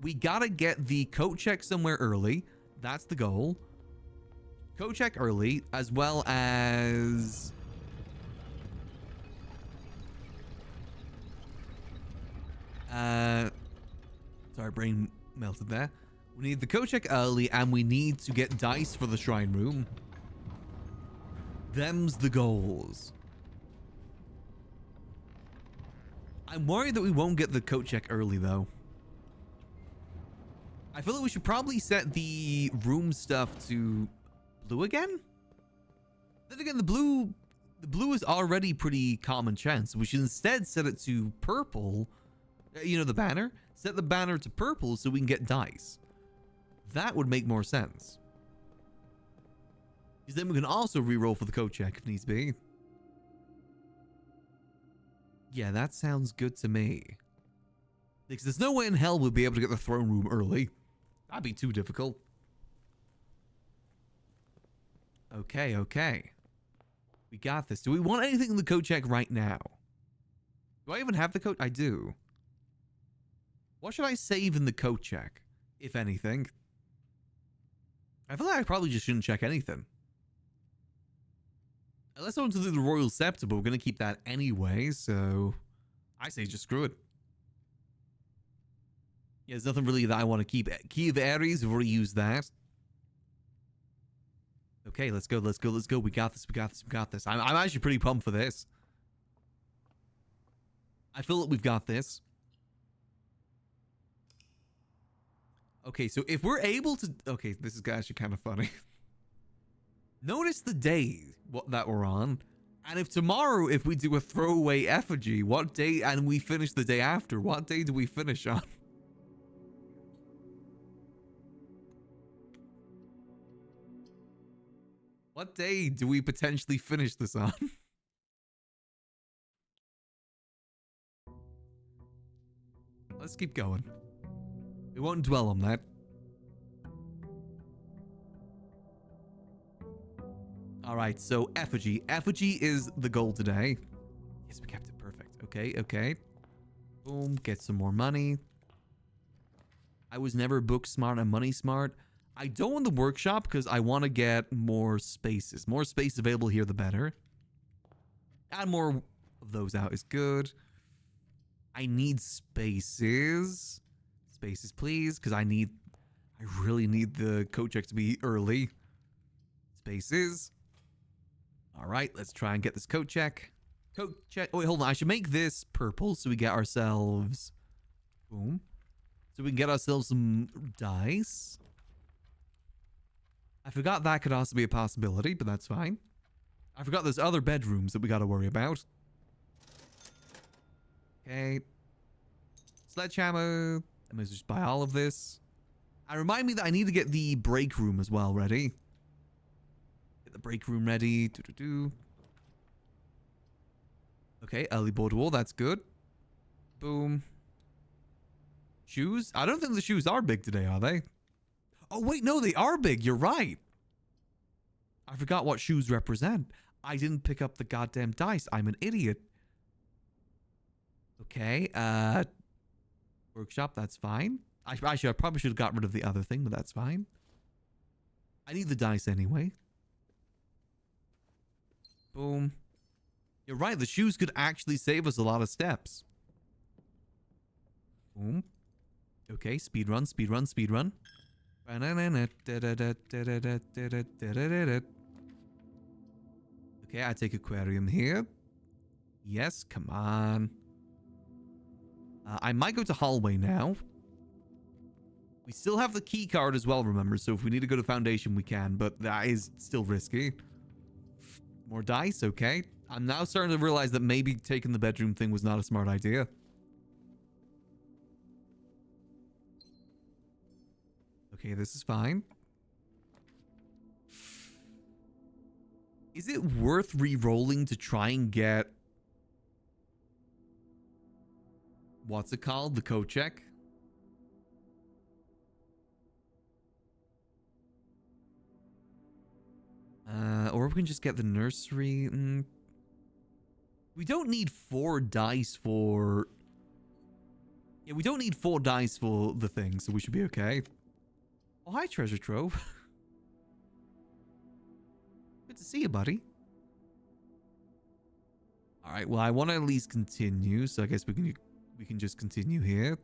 we got to get the coat check somewhere early. That's the goal. Coat check early, as well as... Sorry, brain melted there. We need the coat check early, and we need to get dice for the shrine room. Them's the goals. I'm worried that we won't get the coat check early, though. I feel like we should probably set the room stuff to blue again. Then again, the blue is already pretty common chance. We should instead set it to purple. You know, the banner. Set the banner to purple so we can get dice. That would make more sense. Because then we can also re-roll for the coat check if needs be. Yeah, that sounds good to me. Because there's no way in hell we'll be able to get the throne room early. That'd be too difficult. Okay. We got this. Do we want anything in the coat check right now? Do I even have the coat? I do. What should I save in the coat check, if anything? I feel like I probably just shouldn't check anything. Unless I want to do the Royal Scepter, but we're going to keep that anyway, so... I say just screw it. Yeah, there's nothing really that I want to keep. Key of Ares, we've already used that. Okay, let's go. We got this. I'm actually pretty pumped for this. I feel like we've got this. Okay, so if we're able to... Okay, this is actually kind of funny. Notice the day that we're on. And if tomorrow, if we do a throwaway effigy, what day... And we finish the day after, what day do we finish on? What day do we potentially finish this on? Let's keep going. We won't dwell on that. Alright, so effigy. Effigy is the goal today. Yes, we kept it perfect. Okay. Boom, get some more money. I was never book smart and money smart. I don't want the workshop because I want to get more spaces. More space available here, the better. Add more of those out is good. I need spaces. Spaces, please, because I really need the coat check to be early. Spaces. All right, let's try and get this coat check. Coat check. Oh, wait, hold on. I should make this purple so we get ourselves... Boom. So we can get ourselves some dice. I forgot that could also be a possibility, but that's fine. I forgot there's other bedrooms that we got to worry about. Okay. Sledgehammer. I might just buy all of this. And remind me that I need to get the break room as well ready. Get the break room ready. Okay, early board wall. That's good. Boom. Shoes? I don't think the shoes are big today, are they? Oh, wait, no, they are big. You're right. I forgot what shoes represent. I didn't pick up the goddamn dice. I'm an idiot. Okay, workshop, that's fine. I probably should have got rid of the other thing, but that's fine. I need the dice anyway. Boom. You're right, the shoes could actually save us a lot of steps. Boom. Okay, speed run. Okay, I take aquarium here. Yes, come on. I might go to hallway now. We still have the key card as well, remember, so if we need to go to foundation, we can, but that is still risky. More dice, okay. I'm now starting to realize that maybe taking the bedroom thing was not a smart idea. Okay, this is fine. Is it worth re-rolling to try and get... what's it called? The code check? Or we can just get the nursery. We don't need 4 dice for... yeah, we don't need 4 dice for the thing, so we should be okay. Oh, hi, Treasure Trove. Good to see you, buddy. Alright, well, I want to at least continue, so I guess we can just continue here.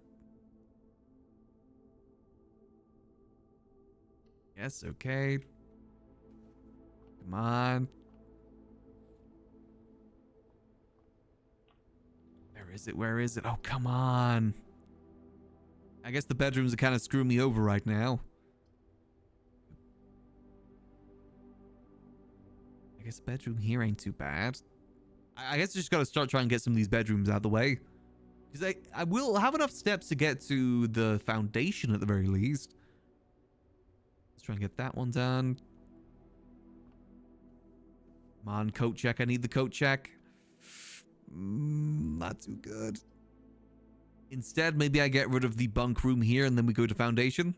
Yes, okay. Come on. Where is it? Where is it? Oh, come on. I guess the bedrooms are kind of screwing me over right now. I guess the bedroom here ain't too bad. I guess I just got to start trying to get some of these bedrooms out of the way. Because I will have enough steps to get to the foundation at the very least. Let's try and get that one done. Come on, coat check. I need the coat check. Not too good. Instead, maybe I get rid of the bunk room here and then we go to foundation.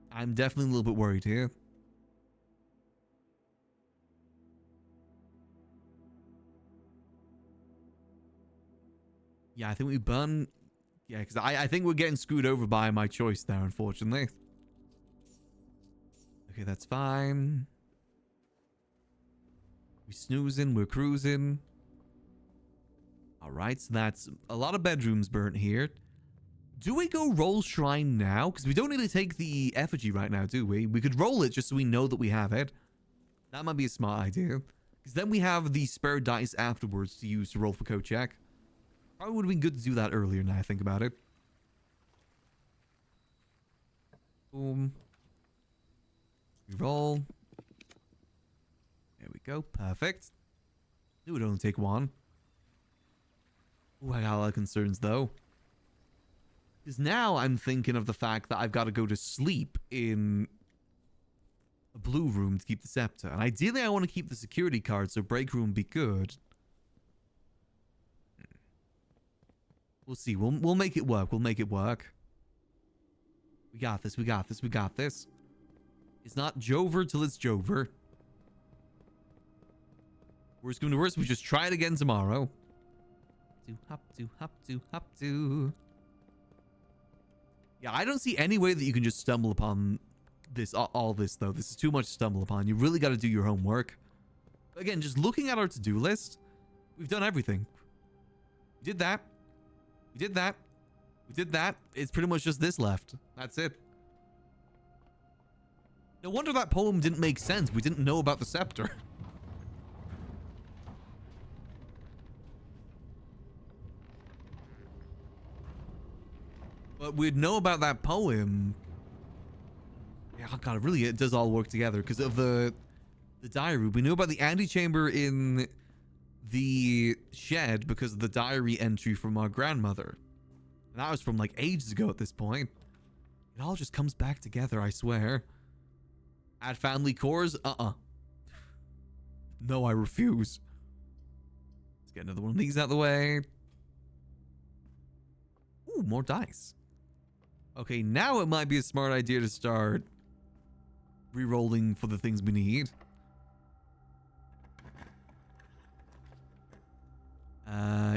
I'm definitely a little bit worried here. Yeah, I think we burn... yeah, because I think we're getting screwed over by my choice there, unfortunately. Okay, that's fine. We're snoozing, we're cruising. Alright, so that's a lot of bedrooms burnt here. Do we go roll shrine now? Because we don't need to take the effigy right now, do we? We could roll it just so we know that we have it. That might be a smart idea. Because then we have the spare dice afterwards to use to roll for code check. Probably would have been good to do that earlier now I think about it. Boom. Roll. There we go. Perfect. It would only take 1. Ooh, I got a lot of concerns though. Because now I'm thinking of the fact that I've got to go to sleep in a blue room to keep the scepter. And ideally I want to keep the security card so break room would be good. We'll see. We'll make it work. We'll make it work. We got this. We got this. We got this. It's not Jover till it's Jover. Worst come to worst, we just try it again tomorrow. Hop to, hop to, hop to. Yeah, I don't see any way that you can just stumble upon this, all this though. This is too much to stumble upon. You really got to do your homework. Again, just looking at our to-do list, we've done everything. We did that. We did that. We did that. It's pretty much just this left. That's it. No wonder that poem didn't make sense. We didn't know about the scepter. But we'd know about that poem. Yeah, oh God, really, it does all work together because of the diary. We knew about the antechamber in the shed because of the diary entry from our grandmother. And that was from like ages ago at this point. It all just comes back together, I swear. Add family cores? No, I refuse. Let's get another one of these out of the way. Ooh, more dice. Okay, now it might be a smart idea to start re-rolling for the things we need.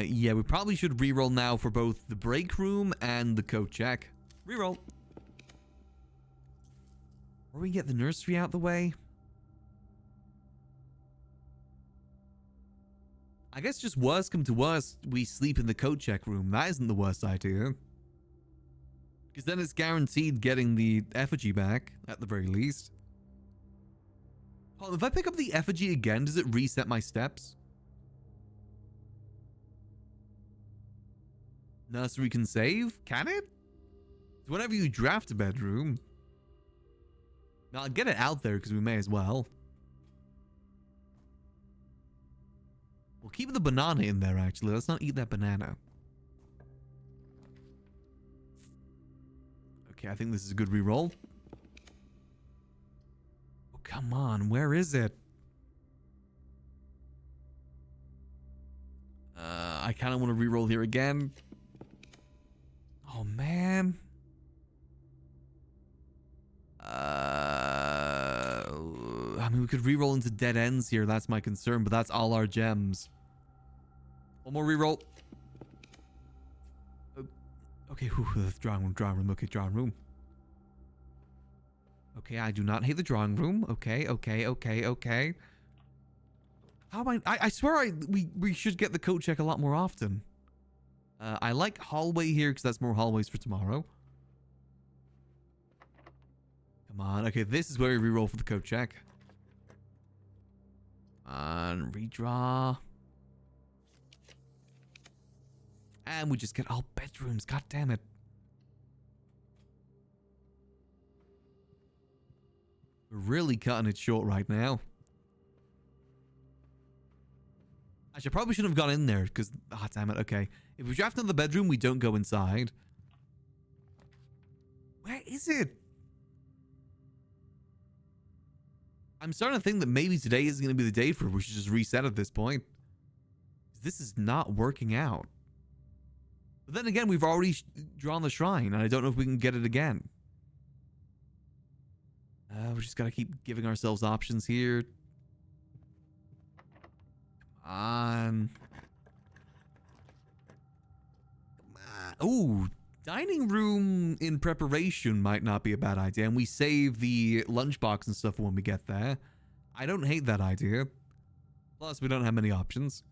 Yeah, we probably should re-roll now for both the break room and the coat check. Re-roll. Or we get the nursery out the way. I guess just worst come to worst, we sleep in the coat check room. That isn't the worst idea. Because then it's guaranteed getting the effigy back, at the very least. Oh, if I pick up the effigy again, does it reset my steps? Nursery can save? Can it? So whenever you draft a bedroom. Now, I'll get it out there because we may as well. We'll keep the banana in there, actually. Let's not eat that banana. Okay, I think this is a good reroll. Oh, come on. Where is it? I kind of want to reroll here again. Oh, man. I mean, we could reroll into dead ends here. That's my concern, but that's all our gems. One more reroll. Okay, the drawing room. Okay, drawing room. Okay, I do not hate the drawing room. Okay. How am I swear we should get the coat check a lot more often. I like hallway here because that's more hallways for tomorrow. Come on. Okay, this is where we reroll for the coat check. And redraw. And we just get all bedrooms. God damn it. We're really cutting it short right now. Actually, I probably shouldn't have gone in there because... Ah, damn it. Okay. If we draft another bedroom, we don't go inside. Where is it? I'm starting to think that maybe today is going to be the day for it. We should just reset at this point. This is not working out. But then again, we've already drawn the shrine, and I don't know if we can get it again. We just got to keep giving ourselves options here. Come on. Ooh, dining room in preparation might not be a bad idea. And we save the lunchbox and stuff when we get there. I don't hate that idea. Plus, we don't have many options.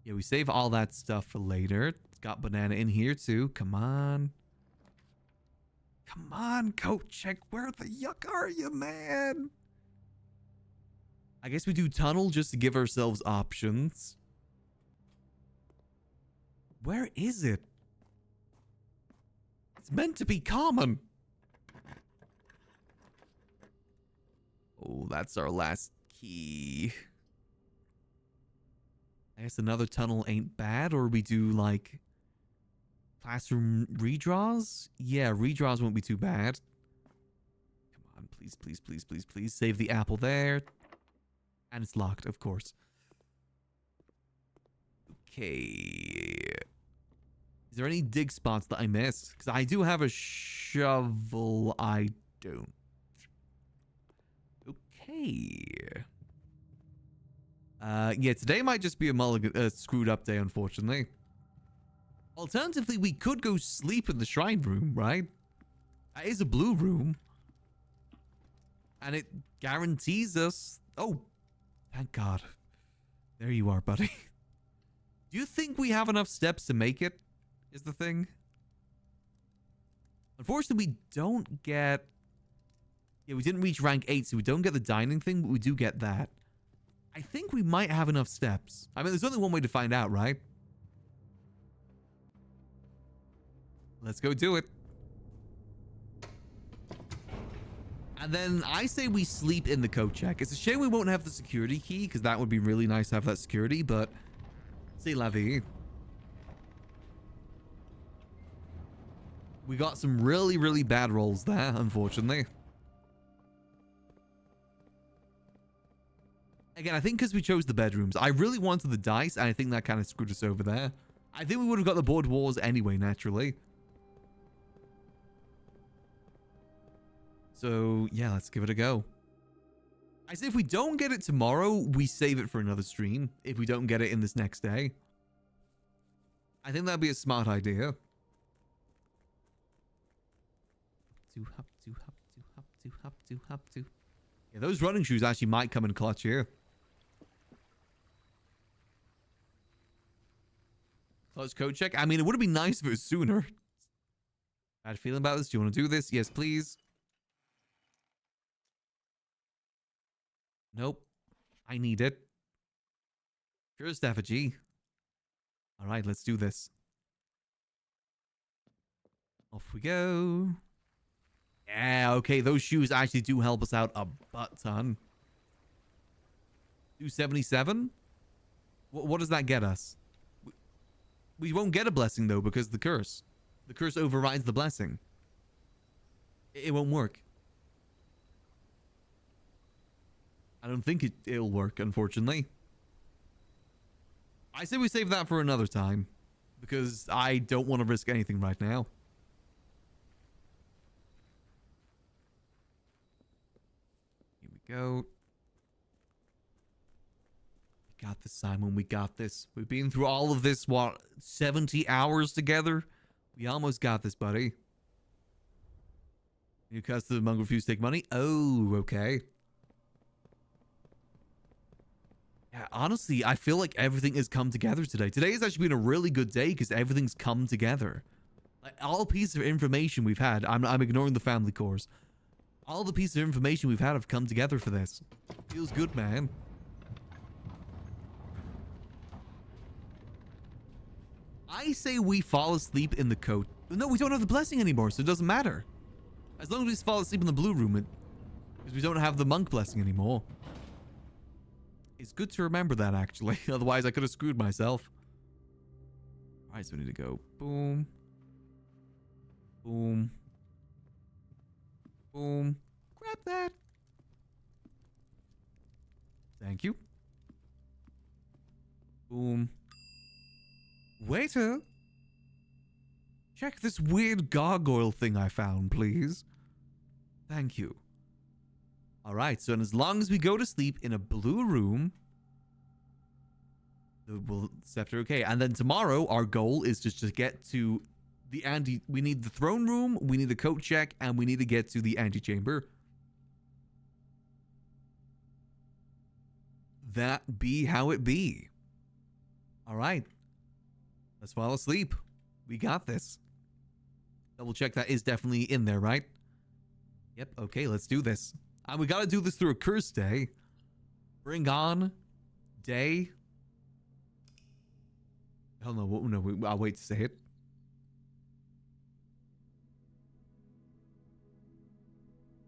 Yeah, we save all that stuff for later. Got banana in here too. Come on. Come on, coat check. Where the yuck are you, man? I guess we do tunnel just to give ourselves options. Where is it? It's meant to be common. Oh, that's our last key. I guess another tunnel ain't bad, or we do like classroom redraws? Yeah, redraws won't be too bad. Come on, please. Save the apple there. And it's locked, of course. Okay. Is there any dig spots that I missed? Because I do have a shovel. I don't. Okay. Yeah, today might just be a screwed up day, unfortunately. Alternatively, we could go sleep in the shrine room, right? That is a blue room. And it guarantees us... Oh, thank God. There you are, buddy. Do you think we have enough steps to make it? Is the thing. Unfortunately, we don't get... Yeah, we didn't reach rank 8, so we don't get the dining thing, but we do get that. I think we might have enough steps. I mean, there's only one way to find out, right? Let's go do it. And then I say we sleep in the coat check. It's a shame we won't have the security key, because that would be really nice to have that security, but... C'est la vie. We got some really, really bad rolls there, unfortunately. Again, I think because we chose the bedrooms. I really wanted the dice, and I think that kind of screwed us over there. I think we would have got the board wars anyway, naturally. So, yeah, let's give it a go. I say if we don't get it tomorrow, we save it for another stream. If we don't get it in this next day. I think that'd be a smart idea. Hop to. Yeah, those running shoes actually might come in clutch here. Clutch code check. I mean, it would have been nice if it was sooner. Bad feeling about this. Do you want to do this? Yes, please. Nope. I need it. Cursed effigy. All right, let's do this. Off we go. Yeah, okay, those shoes actually do help us out a butt ton. 277? What does that get us? We won't get a blessing, though, because the curse. The curse overrides the blessing. It won't work. I don't think it'll work, unfortunately. I say we save that for another time, because I don't want to risk anything right now. Here we go. We got this, Simon. We got this. We've been through all of this, what, 70 hours together? We almost got this, buddy. You cuss the monk refuse to take money? Oh, okay. Yeah, honestly, I feel like everything has come together today. Today has actually been a really good day because everything's come together. Like, all pieces of information we've had, I'm ignoring the family cores. All the pieces of information we've had have come together for this. Feels good, man. I say we fall asleep in the coat. No, we don't have the blessing anymore, so it doesn't matter. As long as we just fall asleep in the blue room, because we don't have the monk blessing anymore. It's good to remember that, actually. Otherwise, I could have screwed myself. All right, so we need to go boom. Boom. Boom. Grab that. Thank you. Boom. Waiter. Check this weird gargoyle thing I found, please. Thank you. Alright, so as long as we go to sleep in a blue room, we'll scepter okay. And then tomorrow, our goal is just to get to the we need the throne room, we need the coat check, and we need to get to the antechamber. That be how it be. Alright. Let's fall asleep. We got this. Double check that is definitely in there, right? Yep, okay, let's do this. And we gotta do this through a curse day. Bring on day. Hell no, no, I'll wait to say it.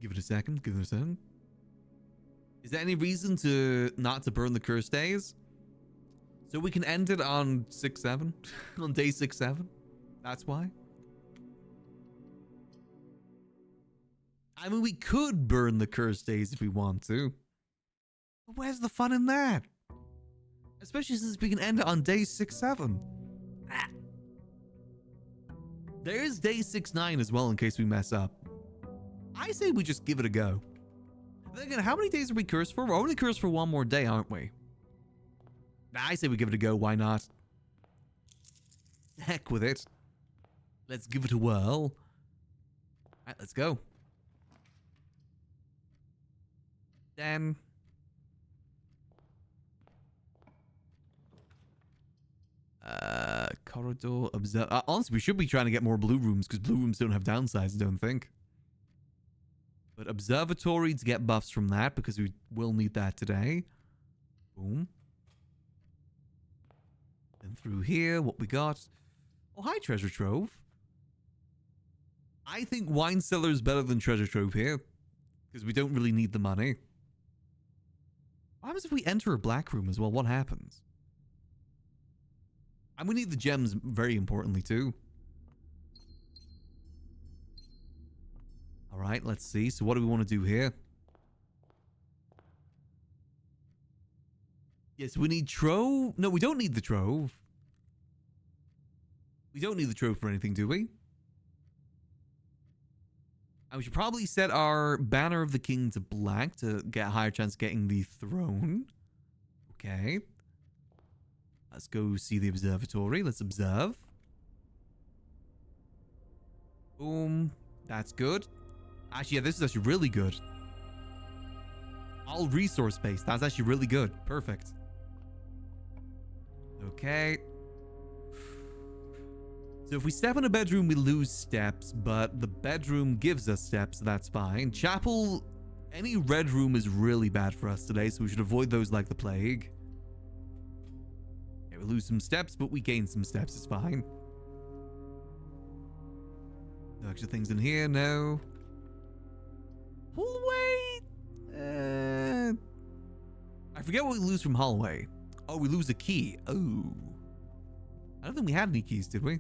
Give it a second, give it a second. Is there any reason to not to burn the curse days? So we can end it on 6-7? On day 6-7? That's why? I mean, we could burn the curse days if we want to. But where's the fun in that? Especially since we can end it on day 6-7. Ah. There is day 6-9 as well in case we mess up. I say we just give it a go. Then again, how many days are we cursed for? We're only cursed for one more day, aren't we? I say we give it a go. Why not? Heck with it. Let's give it a whirl. Alright, let's go. Then corridor observe. Honestly, we should be trying to get more blue rooms because blue rooms don't have downsides, I don't think. But observatory to get buffs from that because we will need that today. Boom. And through here, what we got? Oh, hi, treasure trove. I think wine cellar is better than treasure trove here because we don't really need the money. What happens if we enter a black room as well? What happens? And we need the gems very importantly too. All right, let's see. So what do we want to do here? Yes, we need trove. No, we don't need the trove. We don't need the trove for anything, do we? And we should probably set our Banner of the King to black to get a higher chance of getting the throne. Okay. Let's go see the observatory. Let's observe. Boom. That's good. Actually, yeah, this is actually really good. All resource based. That's actually really good. Perfect. Okay. So if we step in a bedroom, we lose steps, but the bedroom gives us steps, so that's fine. Chapel Any red room is really bad for us today, so we should avoid those like the plague. Okay, we lose some steps, but we gain some steps. It's fine. No extra things in here, no. Hallway? I forget what we lose from hallway. Oh, we lose a key. Oh. I don't think we had any keys, did we?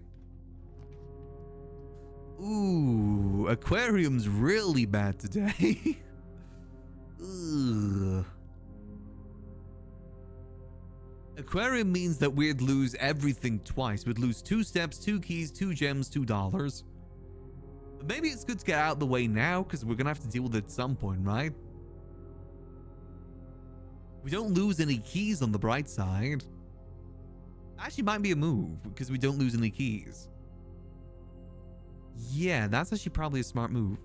Ooh, aquarium's really bad today. Ugh. Aquarium means that we'd lose everything twice. We'd lose 2 steps, 2 keys, 2 gems, $2. But maybe it's good to get out of the way now, because we're gonna have to deal with it at some point, right? We don't lose any keys on the bright side. Actually might be a move, because we don't lose any keys. Yeah, that's actually probably a smart move.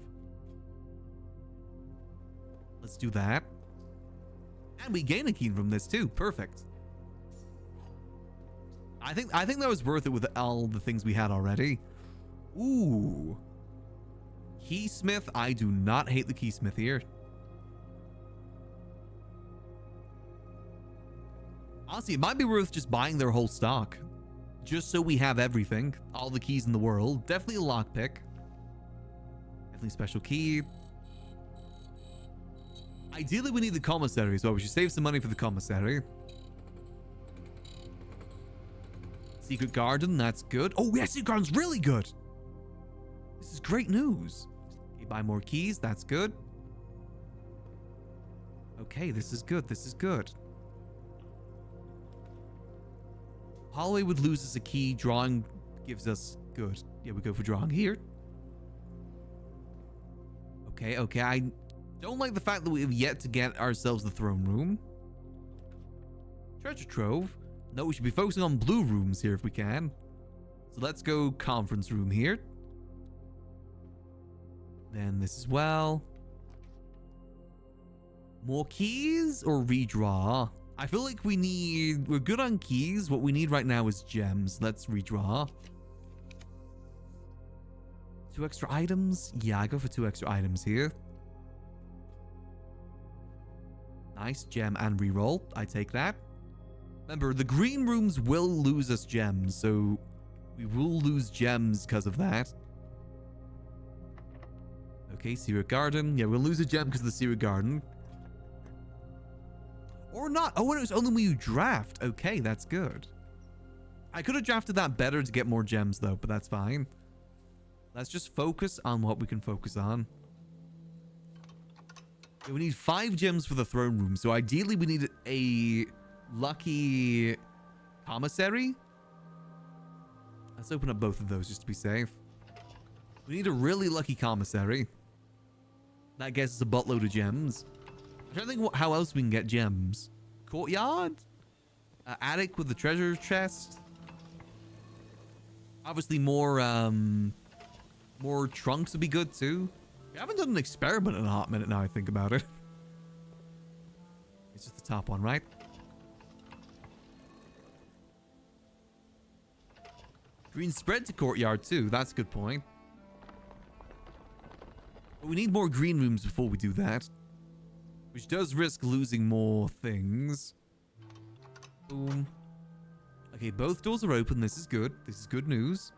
Let's do that. And we gain a key from this too. Perfect. I think that was worth it with all the things we had already. Ooh. Keysmith. I do not hate the keysmith here. Honestly, it might be worth just buying their whole stock. Just so we have everything. All the keys in the world. Definitely a lockpick. Definitely special key. Ideally, we need the commissary, so we should save some money for the commissary. Secret garden, that's good. Oh, yeah, secret garden's really good. This is great news. Okay, buy more keys, that's good. Okay, this is good, this is good. Hallway would lose us a key. Drawing gives us good. Yeah, we go for drawing here. Okay, okay. I don't like the fact that we have yet to get ourselves the throne room. Treasure trove. No, we should be focusing on blue rooms here if we can. So let's go conference room here. Then this as well. More keys or redraw? I feel like we're good on keys. What we need right now is gems. Let's redraw. 2 extra items? Yeah, I go for 2 extra items here. Nice, gem and reroll. I take that. Remember, the green rooms will lose us gems, so we will lose gems because of that. Okay, Secret Garden. Yeah, we'll lose a gem because of the Secret Garden. Or not. Oh, and it was only when you draft. Okay, that's good. I could have drafted that better to get more gems, though, but that's fine. Let's just focus on what we can focus on. Okay, we need 5 gems for the throne room, so ideally we need a lucky commissary. Let's open up both of those just to be safe. We need a really lucky commissary. That gets us a buttload of gems. I'm trying to think how else we can get gems. Courtyard? Attic with the treasure chest? Obviously more trunks would be good too. We haven't done an experiment in a hot minute now I think about it. It's just the top one, right? Green spread to courtyard too. That's a good point. But we need more green rooms before we do that. Which does risk losing more things. Boom. Okay, both doors are open. This is good. This is good news.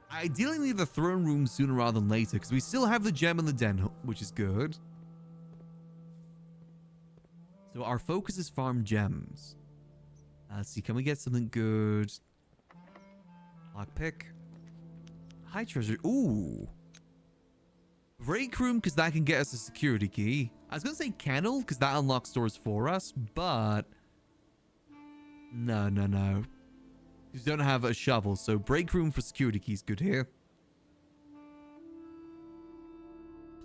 I ideally need the throne room sooner rather than later, because we still have the gem in the den, which is good. So our focus is farm gems. Let's see, can we get something good? Lockpick. High treasure. Ooh. Break room, because that can get us a security key. I was going to say kennel, because that unlocks doors for us, but... No. You don't have a shovel, so break room for security keys good here.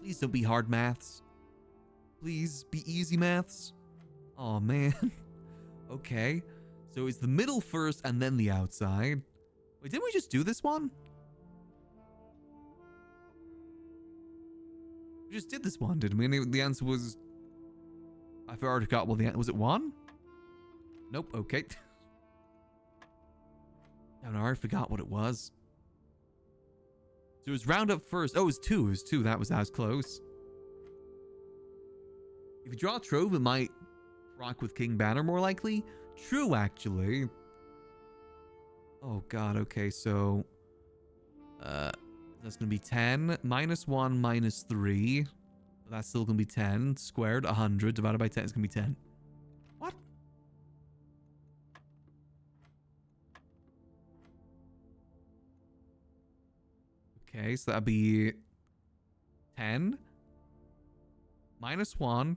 Please don't be hard maths. Please be easy maths. Oh man. Okay. So it's the middle first and then the outside. Wait, didn't we just do this one? We just did this one, didn't we? And the answer was... I already got, well, the answer... Was it 1? Nope, okay. Oh no, I forgot what it was. So it was round up first. Oh, it was 2. It was 2. That was close. If you draw a Trove, it might rock with King Banner more likely. True, actually. Oh god, okay, so that's gonna be 10 minus 1 minus 3. That's still gonna be 10 squared. 100 divided by 10 is gonna be 10. What? Okay, so that'd be 10 minus 1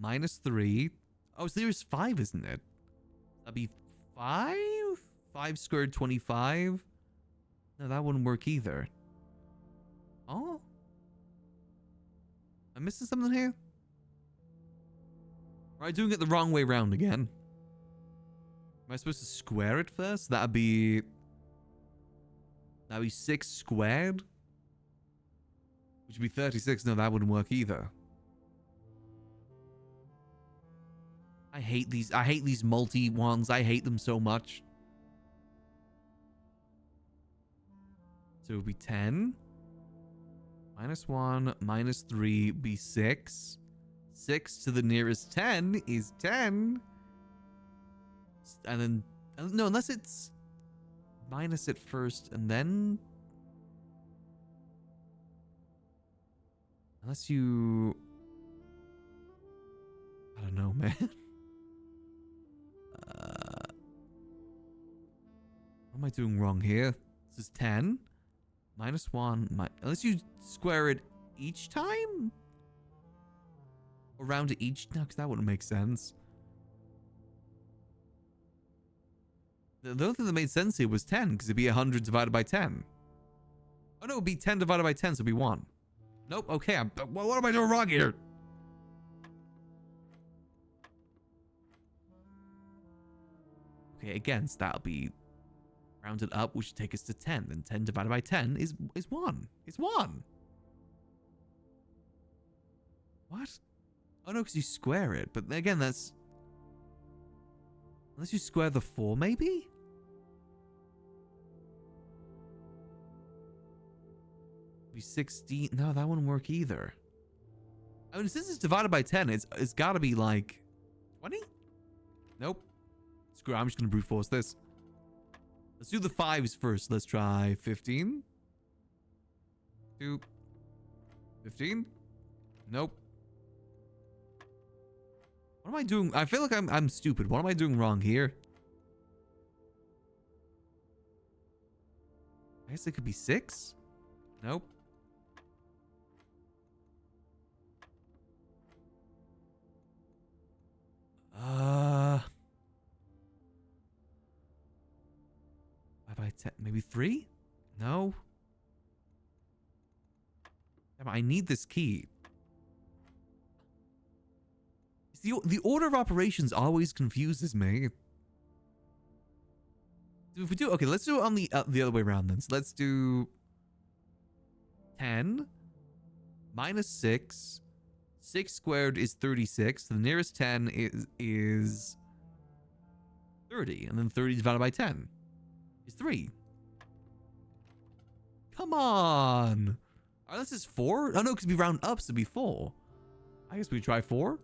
minus 3. Oh, so there's 5, isn't it? That'd be 5? 5 squared 25. No, that wouldn't work either. Oh? I'm missing something here? Or am I doing it the wrong way around again? Am I supposed to square it first? That'd be 6 squared? Which would be 36. No, that wouldn't work either. I hate these multi ones. I hate them so much. So it would be 10. Minus 1, minus 3 be 6. 6 to the nearest 10 is 10. And then, no, unless it's minus it first and then... Unless you... I don't know, man. What am I doing wrong here? This is 10. Minus 1. Unless you square it each time? Or round it each? No, because that wouldn't make sense. The only thing that made sense here was 10, because it'd be 100 divided by 10. Oh no, it'd be 10 divided by 10, so it'd be 1. Nope, okay, what am I doing wrong here? Okay, again, so that'll be rounded up, which would take us to 10. Then 10 divided by 10 is 1. It's 1. What? Oh no, because you square it. But again, that's... Unless you square the 4, maybe? Be 16. No, that wouldn't work either. I mean, since it's divided by 10, it's got to be like 20? Nope. Screw it, I'm just going to brute force this. Let's do the 5s first. Let's try 15. 2. 15. Nope. What am I doing? I feel like I'm stupid. What am I doing wrong here? I guess it could be 6. Nope. By 10, maybe 3? No. Damn, I need this key. The order of operations always confuses me. If we do, okay, let's do it on the other way around then. So let's do 10 minus 6. 6 squared is 36. So the nearest 10 is 30, and then 30 divided by 10 is 3. Come on. All right, this is 4. Oh no, because we round up, so it'd be 4. I guess we try 4.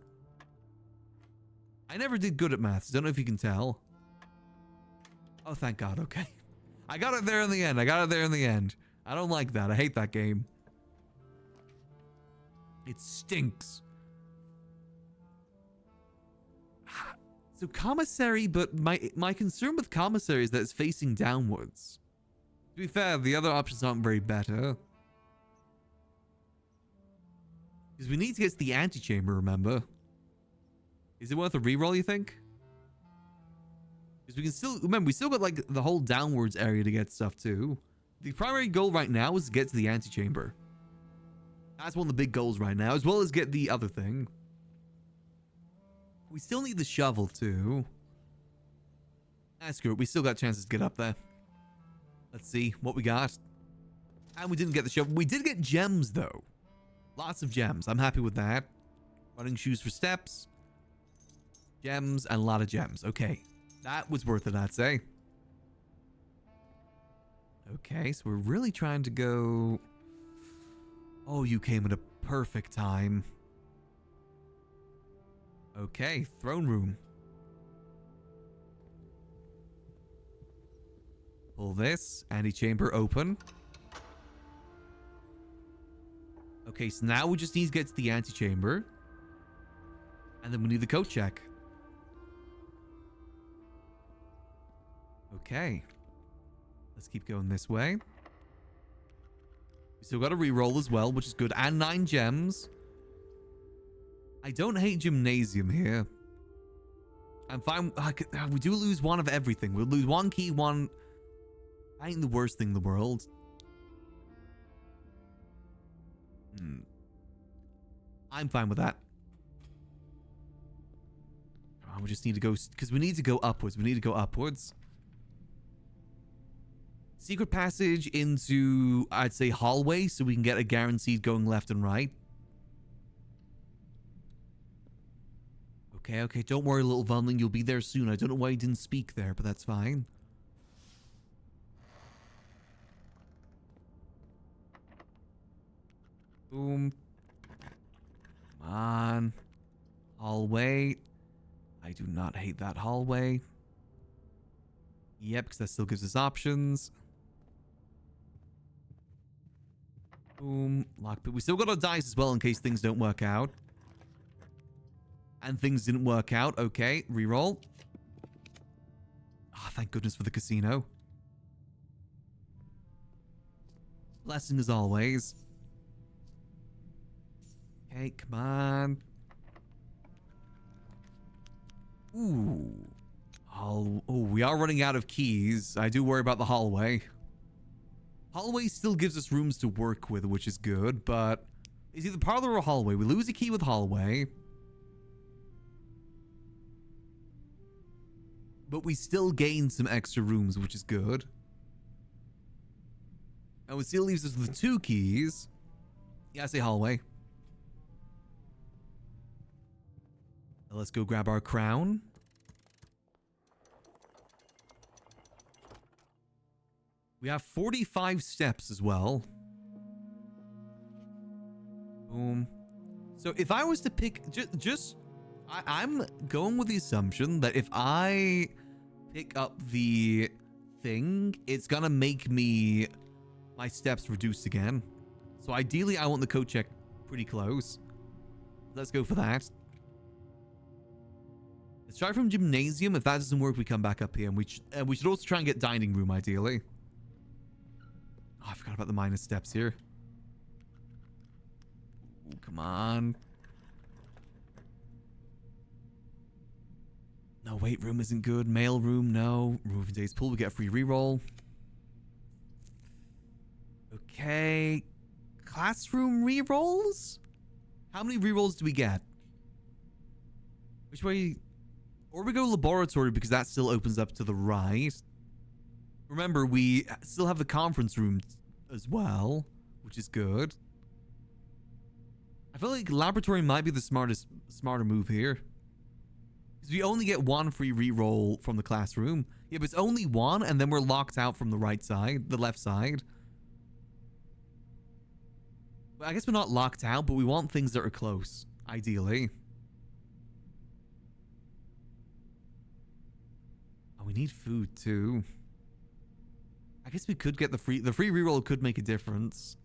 I never did good at maths. Don't know if you can tell. Oh, thank God. Okay. I got it there in the end. I don't like that. I hate that game. It stinks. So commissary, but my concern with commissary is that it's facing downwards. To be fair, the other options aren't very better. Because we need to get to the antechamber, remember? Is it worth a reroll, you think? Because we can still... Remember, we still got, like, the whole downwards area to get stuff, too. The primary goal right now is to get to the antechamber. That's one of the big goals right now, as well as get the other thing. We still need the shovel, too. Screw it. We still got chances to get up there. Let's see what we got. And we didn't get the shovel. We did get gems, though. Lots of gems. I'm happy with that. Running shoes for steps. Gems and a lot of gems. Okay. That was worth it, I'd say. Okay, so we're really trying to go... Oh, you came at a perfect time. Okay, throne room. Pull this. Antechamber open. Okay, so now we just need to get to the antechamber. And then we need the coat check. Okay. Let's keep going this way. We still got a reroll as well, which is good. And 9 gems. I don't hate gymnasium here. I'm fine. We do lose one of everything. We'll lose 1 key, 1... Ain't the worst thing in the world. I'm fine with that. Oh, we just need to go... Because we need to go upwards. We need to go upwards. Secret passage into, I'd say, hallway, so we can get a guaranteed going left and right. Okay, okay. Don't worry, little Vonling. You'll be there soon. I don't know why you didn't speak there, but that's fine. Boom. Come on. Hallway. I do not hate that hallway. Yep, because that still gives us options. Boom. Lockpick. We still got our dice as well in case things don't work out. And things didn't work out. Okay, reroll. Ah, thank goodness for the casino. Blessing as always. Okay, come on. Ooh. Oh, we are running out of keys. I do worry about the hallway. Hallway still gives us rooms to work with, which is good, but it's either parlor or hallway. We lose a key with hallway. But we still gain some extra rooms, which is good. And it still leaves us with 2 keys. Yeah, I say hallway. Now let's go grab our crown. We have 45 steps as well. Boom. So if I was to pick... I'm going with the assumption that if I pick up the thing, it's gonna make my steps reduced again. So ideally, I want the coat check pretty close. Let's go for that. Let's try from gymnasium. If that doesn't work, we come back up here. And we should also try and get dining room, ideally. Oh, I forgot about the minus steps here. Ooh, come on. No, weight room isn't good. Mail room, no. Remove day's pool, we get a free reroll. Okay. Classroom rerolls? How many rerolls do we get? Which way? Or we go laboratory because that still opens up to the right. Remember, we still have the conference room as well, which is good. I feel like laboratory might be the smarter move here. Because we only get 1 free reroll from the classroom. Yeah, but it's only 1, and then we're locked out from the right side, the left side. But I guess we're not locked out, but we want things that are close, ideally. Oh, we need food too. I guess we could get the free reroll could make a difference.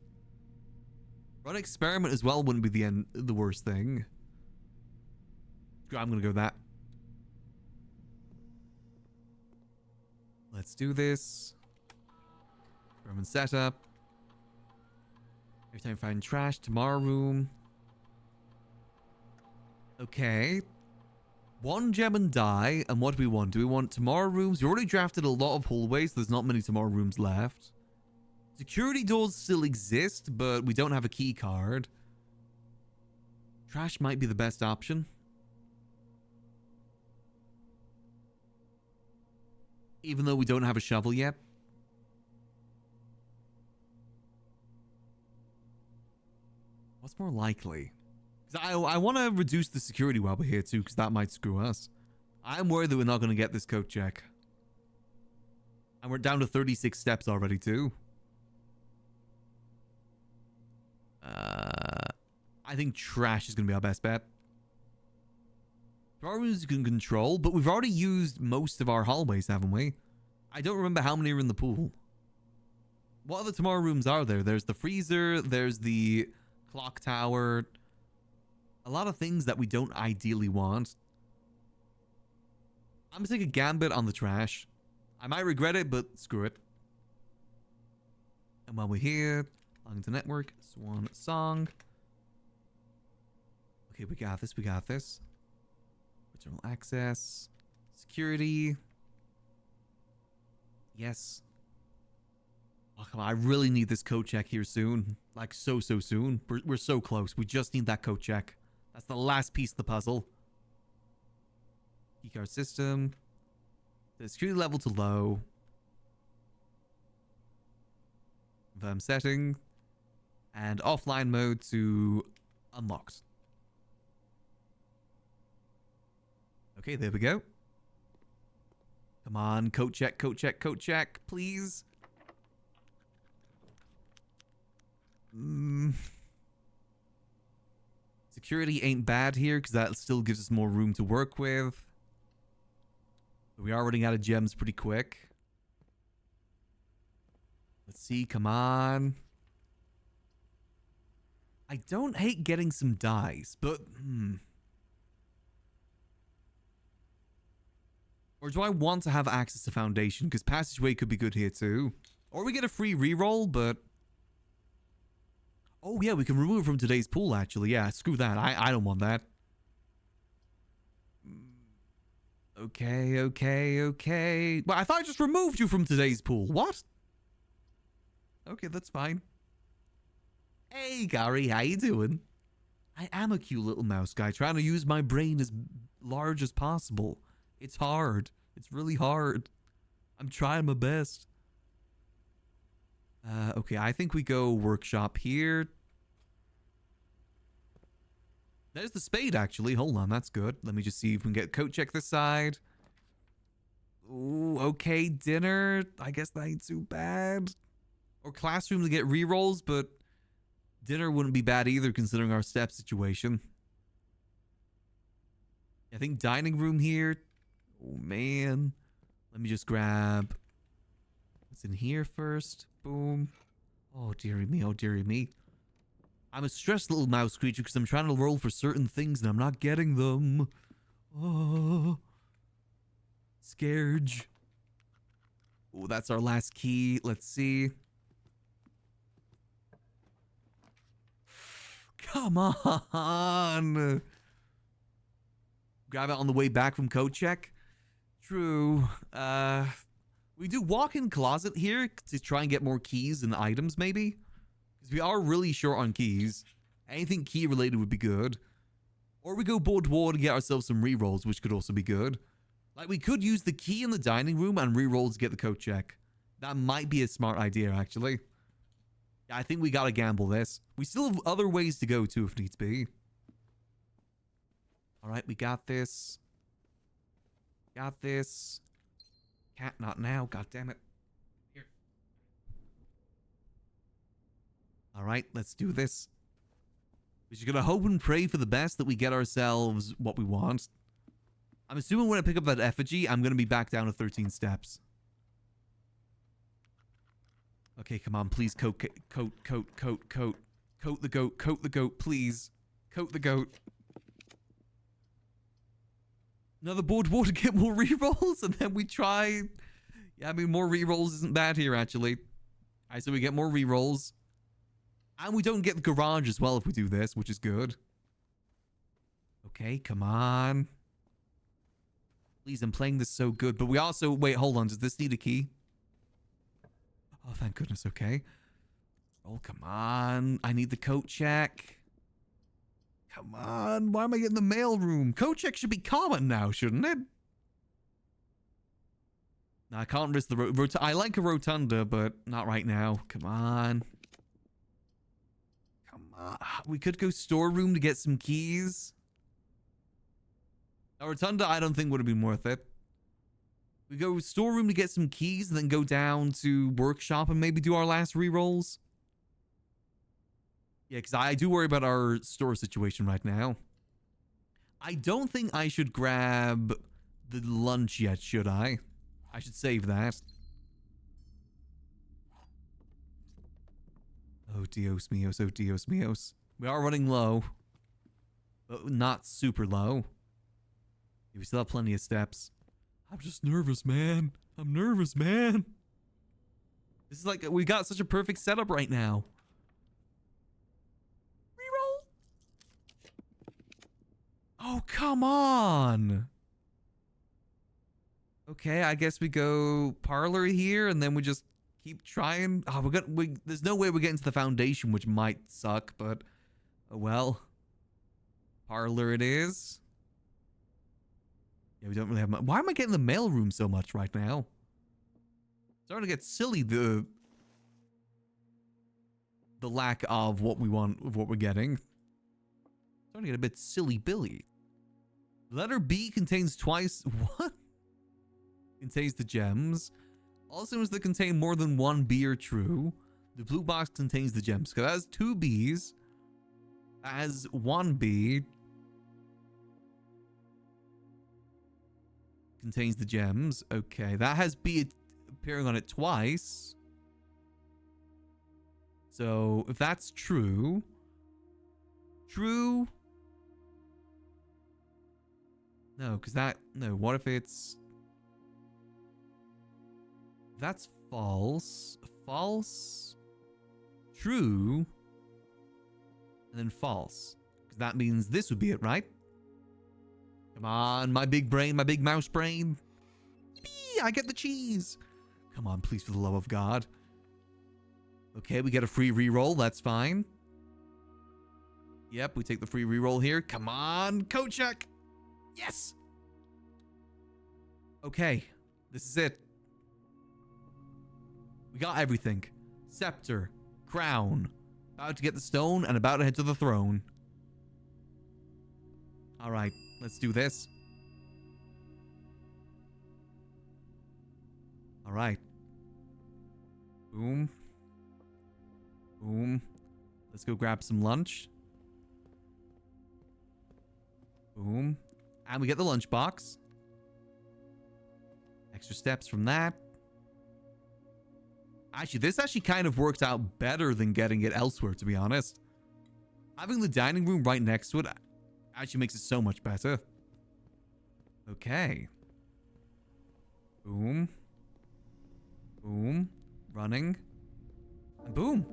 Run experiment as well wouldn't be the worst thing. I'm gonna go with that. Let's do this. Experiment setup. Every time find trash, tomorrow room. Okay. 1 gem and die. And what do we want? Do we want tomorrow rooms? We already drafted a lot of hallways, so there's not many tomorrow rooms left. Security doors still exist, but we don't have a key card. Trash might be the best option. Even though we don't have a shovel yet. What's more likely? Because I want to reduce the security while we're here too, because that might screw us. I'm worried that we're not going to get this coat check. And we're down to 36 steps already too. I think trash is going to be our best bet. Our rooms you can control, but we've already used most of our hallways, haven't we? I don't remember how many are in the pool. What other tomorrow rooms are there? There's the freezer, there's the clock tower. A lot of things that we don't ideally want. I'm gonna take a gambit on the trash. I might regret it, but screw it. And while we're here, log to network, Swan Song. Okay, we got this, we got this. Internal access. Security. Yes. Oh, come on. I really need this code check here soon. Like, so soon. We're so close. We just need that code check. That's the last piece of the puzzle. Keycard system. The security level to low. Confirm setting. And offline mode to unlocked. Okay, there we go. Come on, code check, please. Security ain't bad here because that still gives us more room to work with. We are running out of gems pretty quick. Let's see, come on. I don't hate getting some dice, but Or do I want to have access to Foundation? Because Passageway could be good here too. Or we get a free reroll, but... Oh yeah, we can remove from today's pool actually. Yeah, screw that. I don't want that. Okay. Well, I thought I just removed you from today's pool. What? Okay, that's fine. Hey, Gary, how you doing? I am a cute little mouse guy trying to use my brain as large as possible. It's hard. It's really hard. I'm trying my best. Okay, I think we go workshop here. There's the spade, actually. Hold on, that's good. Let me just see if we can get coat check this side. Ooh, okay, dinner. I guess that ain't too bad. Or classroom to get rerolls, but dinner wouldn't be bad either considering our step situation. I think dining room here. Oh, man. Let me just grab what's in here first. Boom. Oh, dearie me. Oh, dearie me. I'm a stressed little mouse creature because I'm trying to roll for certain things and I'm not getting them. Oh. Scared. Oh, that's our last key. Let's see. Come on. Grab it on the way back from code check. True. We do walk-in closet here to try and get more keys and items, maybe. Because we are really short on keys. Anything key related would be good. Or we go board war to get ourselves some rerolls, which could also be good. Like, we could use the key in the dining room and rerolls to get the code check. That might be a smart idea, actually. Yeah, I think we gotta gamble this. We still have other ways to go, too, if needs be. Alright, we got this. Got this. Cat, not now. God damn it. Here. Alright, let's do this. We're just gonna hope and pray for the best that we get ourselves what we want. I'm assuming when I pick up that effigy, I'm gonna be back down to 13 steps. Okay, come on, please coat the goat, please. Coat the goat. Another board war to get more rerolls, and then we try... Yeah, I mean, more rerolls isn't bad here, actually. Alright, so we get more rerolls. And we don't get the garage as well if we do this, which is good. Okay, come on. Please, I'm playing this so good. But we also... Wait, hold on. Does this need a key? Oh, thank goodness. Okay. Oh, come on. I need the coat check. Come on. Why am I getting the mail room? Coat check should be common now, shouldn't it? No, I can't risk the I like a rotunda, but not right now. Come on. Come on. We could go storeroom to get some keys. A rotunda, I don't think would have been worth it. We go storeroom to get some keys, and then go down to workshop and maybe do our last rerolls. Yeah, because I do worry about our store situation right now. I don't think I should grab the lunch yet, should I? I should save that. Oh, Dios míos, oh, Dios míos. We are running low. But not super low. We still have plenty of steps. I'm just nervous, man. I'm nervous, man. This is like, we got such a perfect setup right now. Reroll. Oh, come on. Okay, I guess we go parlor here, and then we just keep trying. Oh, there's no way we're getting to the foundation, which might suck, but oh well. Parlor it is. Yeah, we don't really have much. Why am I getting the mailroom so much right now? Starting to get silly, the lack of what we want, of what we're getting. Starting to get a bit silly Billy. Letter B contains twice, what? Contains the gems. All symbols that contain more than one B are true. The blue box contains the gems. So that has 2 B's. That has 1 B. Contains the gems. Okay, that has B appearing on it twice. So if that's true. True. No, because that, no, what if it's, that's false. False. True. And then false. Because that means this would be it, right? Come on, my big brain, my big mouse brain. Yippee, I get the cheese. Come on, please, for the love of God. Okay, we get a free reroll. That's fine. Yep, we take the free reroll here. Come on, code check. Yes. Okay, this is it. We got everything. Scepter, crown. About to get the stone and about to head to the throne. All right, let's do this. All right. Boom. Boom. Let's go grab some lunch. Boom. And we get the lunchbox. Extra steps from that. Actually, this actually kind of worked out better than getting it elsewhere, to be honest. Having the dining room right next to it actually makes it so much better. Okay. Boom. Boom. Running. And boom.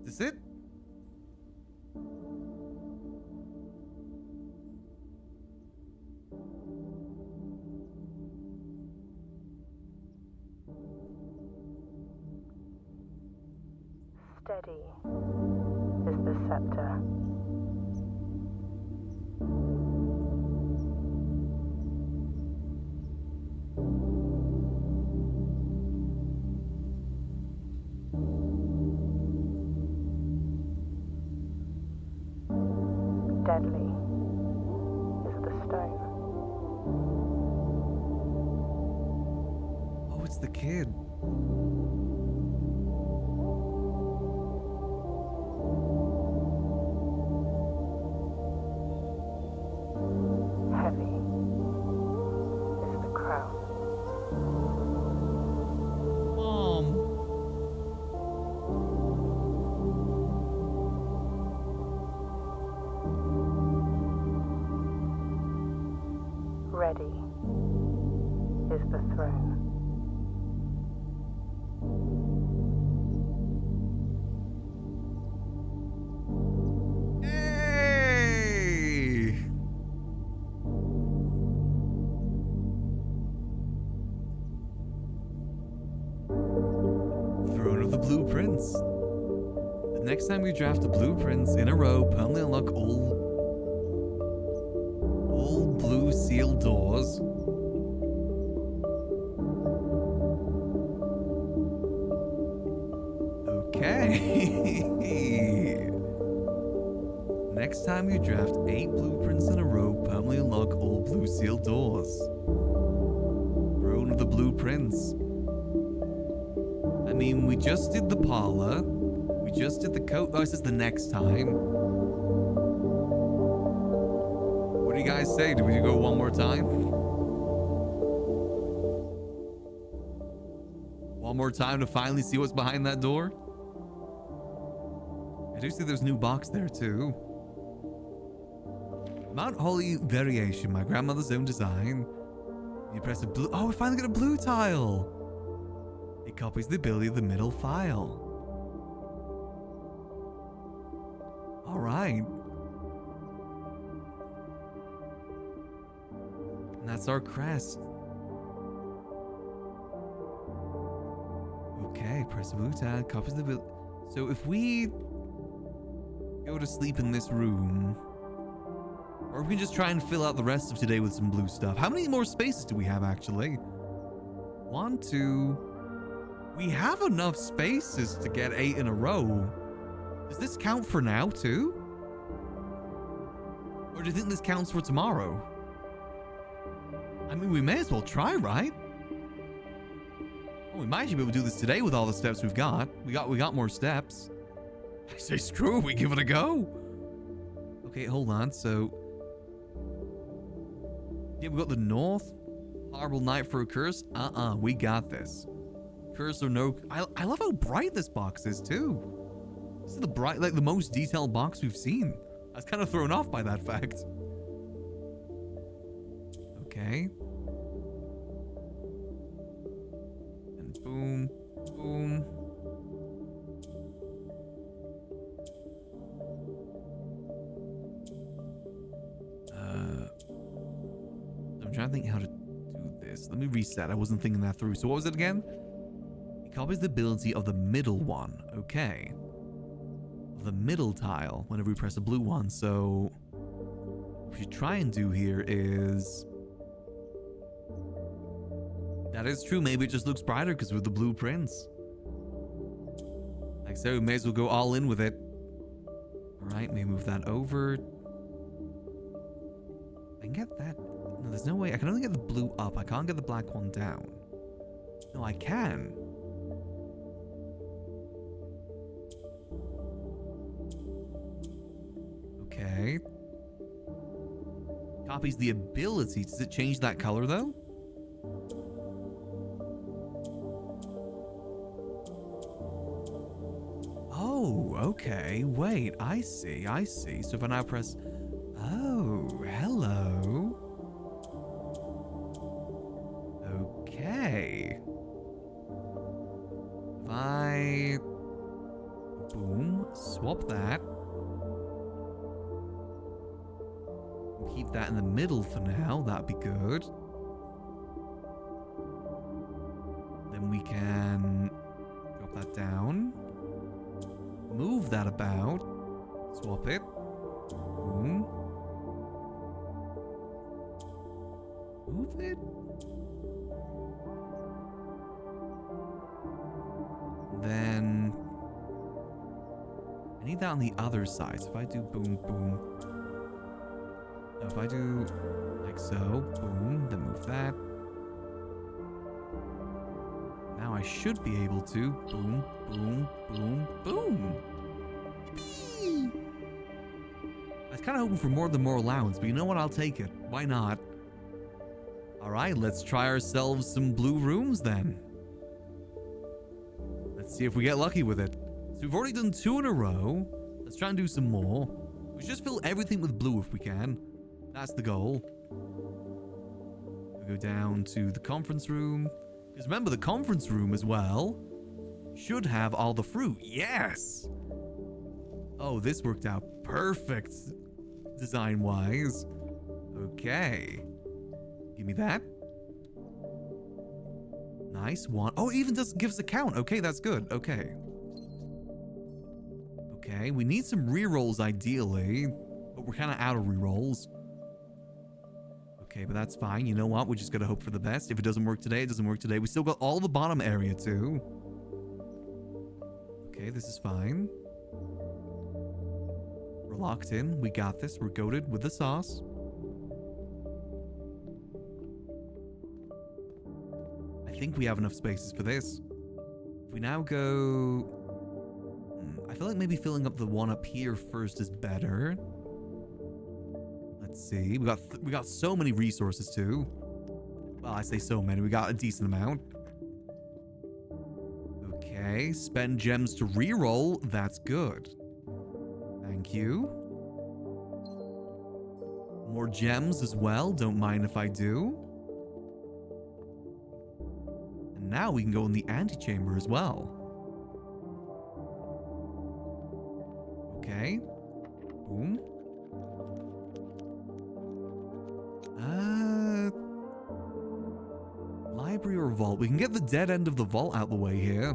Is this it? Steady is the scepter. Deadly is the stone. Oh, it's the kid. Heavy is the crown. Mom. Ready is the throne. Hey! Throne of the Blueprints. The next time we draft the blueprints in a row, permanently unlock all blue sealed doors. Okay. Next time you draft 8 blueprints in a row, permanently unlock all blue sealed doors. Throne of the Blueprints. I mean, we just did the parlor. We just did the coat. Oh, this is the next time. do you guys say? Do we go one more time? One more time to finally see what's behind that door? I do see there's a new box there too. Mount Holly variation, my grandmother's own design. You press a blue. Oh, we finally got a blue tile. It copies the ability of the middle file. All right. And that's our crest. Okay, press the blue tile, copies the ability. So if we go to sleep in this room, or we can just try and fill out the rest of today with some blue stuff. How many more spaces do we have, actually? 1, 2... We have enough spaces to get 8 in a row. Does this count for now, too? Or do you think this counts for tomorrow? I mean, we may as well try, right? Oh, we might be able to do this today with all the steps we've got. We got more steps. I say screw it, we give it a go. Okay, hold on, so... Yeah, we got the north. Horrible night for a curse. We got this. Curse or no... I love how bright this box is, too. This is the most detailed box we've seen. I was kind of thrown off by that fact. Okay. And boom, boom. I'm trying to think how to do this. Let me reset. I wasn't thinking that through. So what was it again? It copies the ability of the middle one. Okay. The middle tile whenever we press a blue one. So what we should try and do here is... That is true. Maybe it just looks brighter because we're the blueprints. Like so, we may as well go all in with it. All right, maybe move that over. I can get that. No, there's no way. I can only get the blue up. I can't get the black one down. No, I can. Okay. Copies the ability. Does it change that color though? Oh, okay. Wait, I see. So if I now press... Oh, hello. Okay. If I... Boom. Swap that. Keep that in the middle for now. That'd be good. Then we can drop that down. Move that about. Swap it. Boom. Move it. Then I need that on the other side. So if I do boom, boom. No, if I do like so, boom, then move that. Now I should be able to boom, boom, boom, boom. Whee! I was kind of hoping for more than more allowance, but you know what? I'll take it. Why not? All right, let's try ourselves some blue rooms then. Let's see if we get lucky with it. So we've already done 2 in a row. Let's try and do some more. We should just fill everything with blue if we can. That's the goal. We go down to the conference room. Because remember, the conference room as well should have all the fruit. Yes! Oh, this worked out perfect design-wise. Okay. Give me that. Nice one. Oh, it even does give us a count. Okay, that's good. Okay. Okay, we need some rerolls ideally, but we're kind of out of rerolls. Okay, but that's fine. You know what? We just gotta hope for the best. If it doesn't work today, it doesn't work today. We still got all the bottom area too. Okay, this is fine. We're locked in. We got this. We're goated with the sauce. I think we have enough spaces for this. If we now go... I feel like maybe filling up the one up here first is better. Let's see. We got so many resources too. Well, I say so many. We got a decent amount. Okay, spend gems to reroll. That's good. Thank you. More gems as well. Don't mind if I do. And now we can go in the antechamber as well. Okay. Boom. Library or vault? We can get the dead end of the vault out the way here.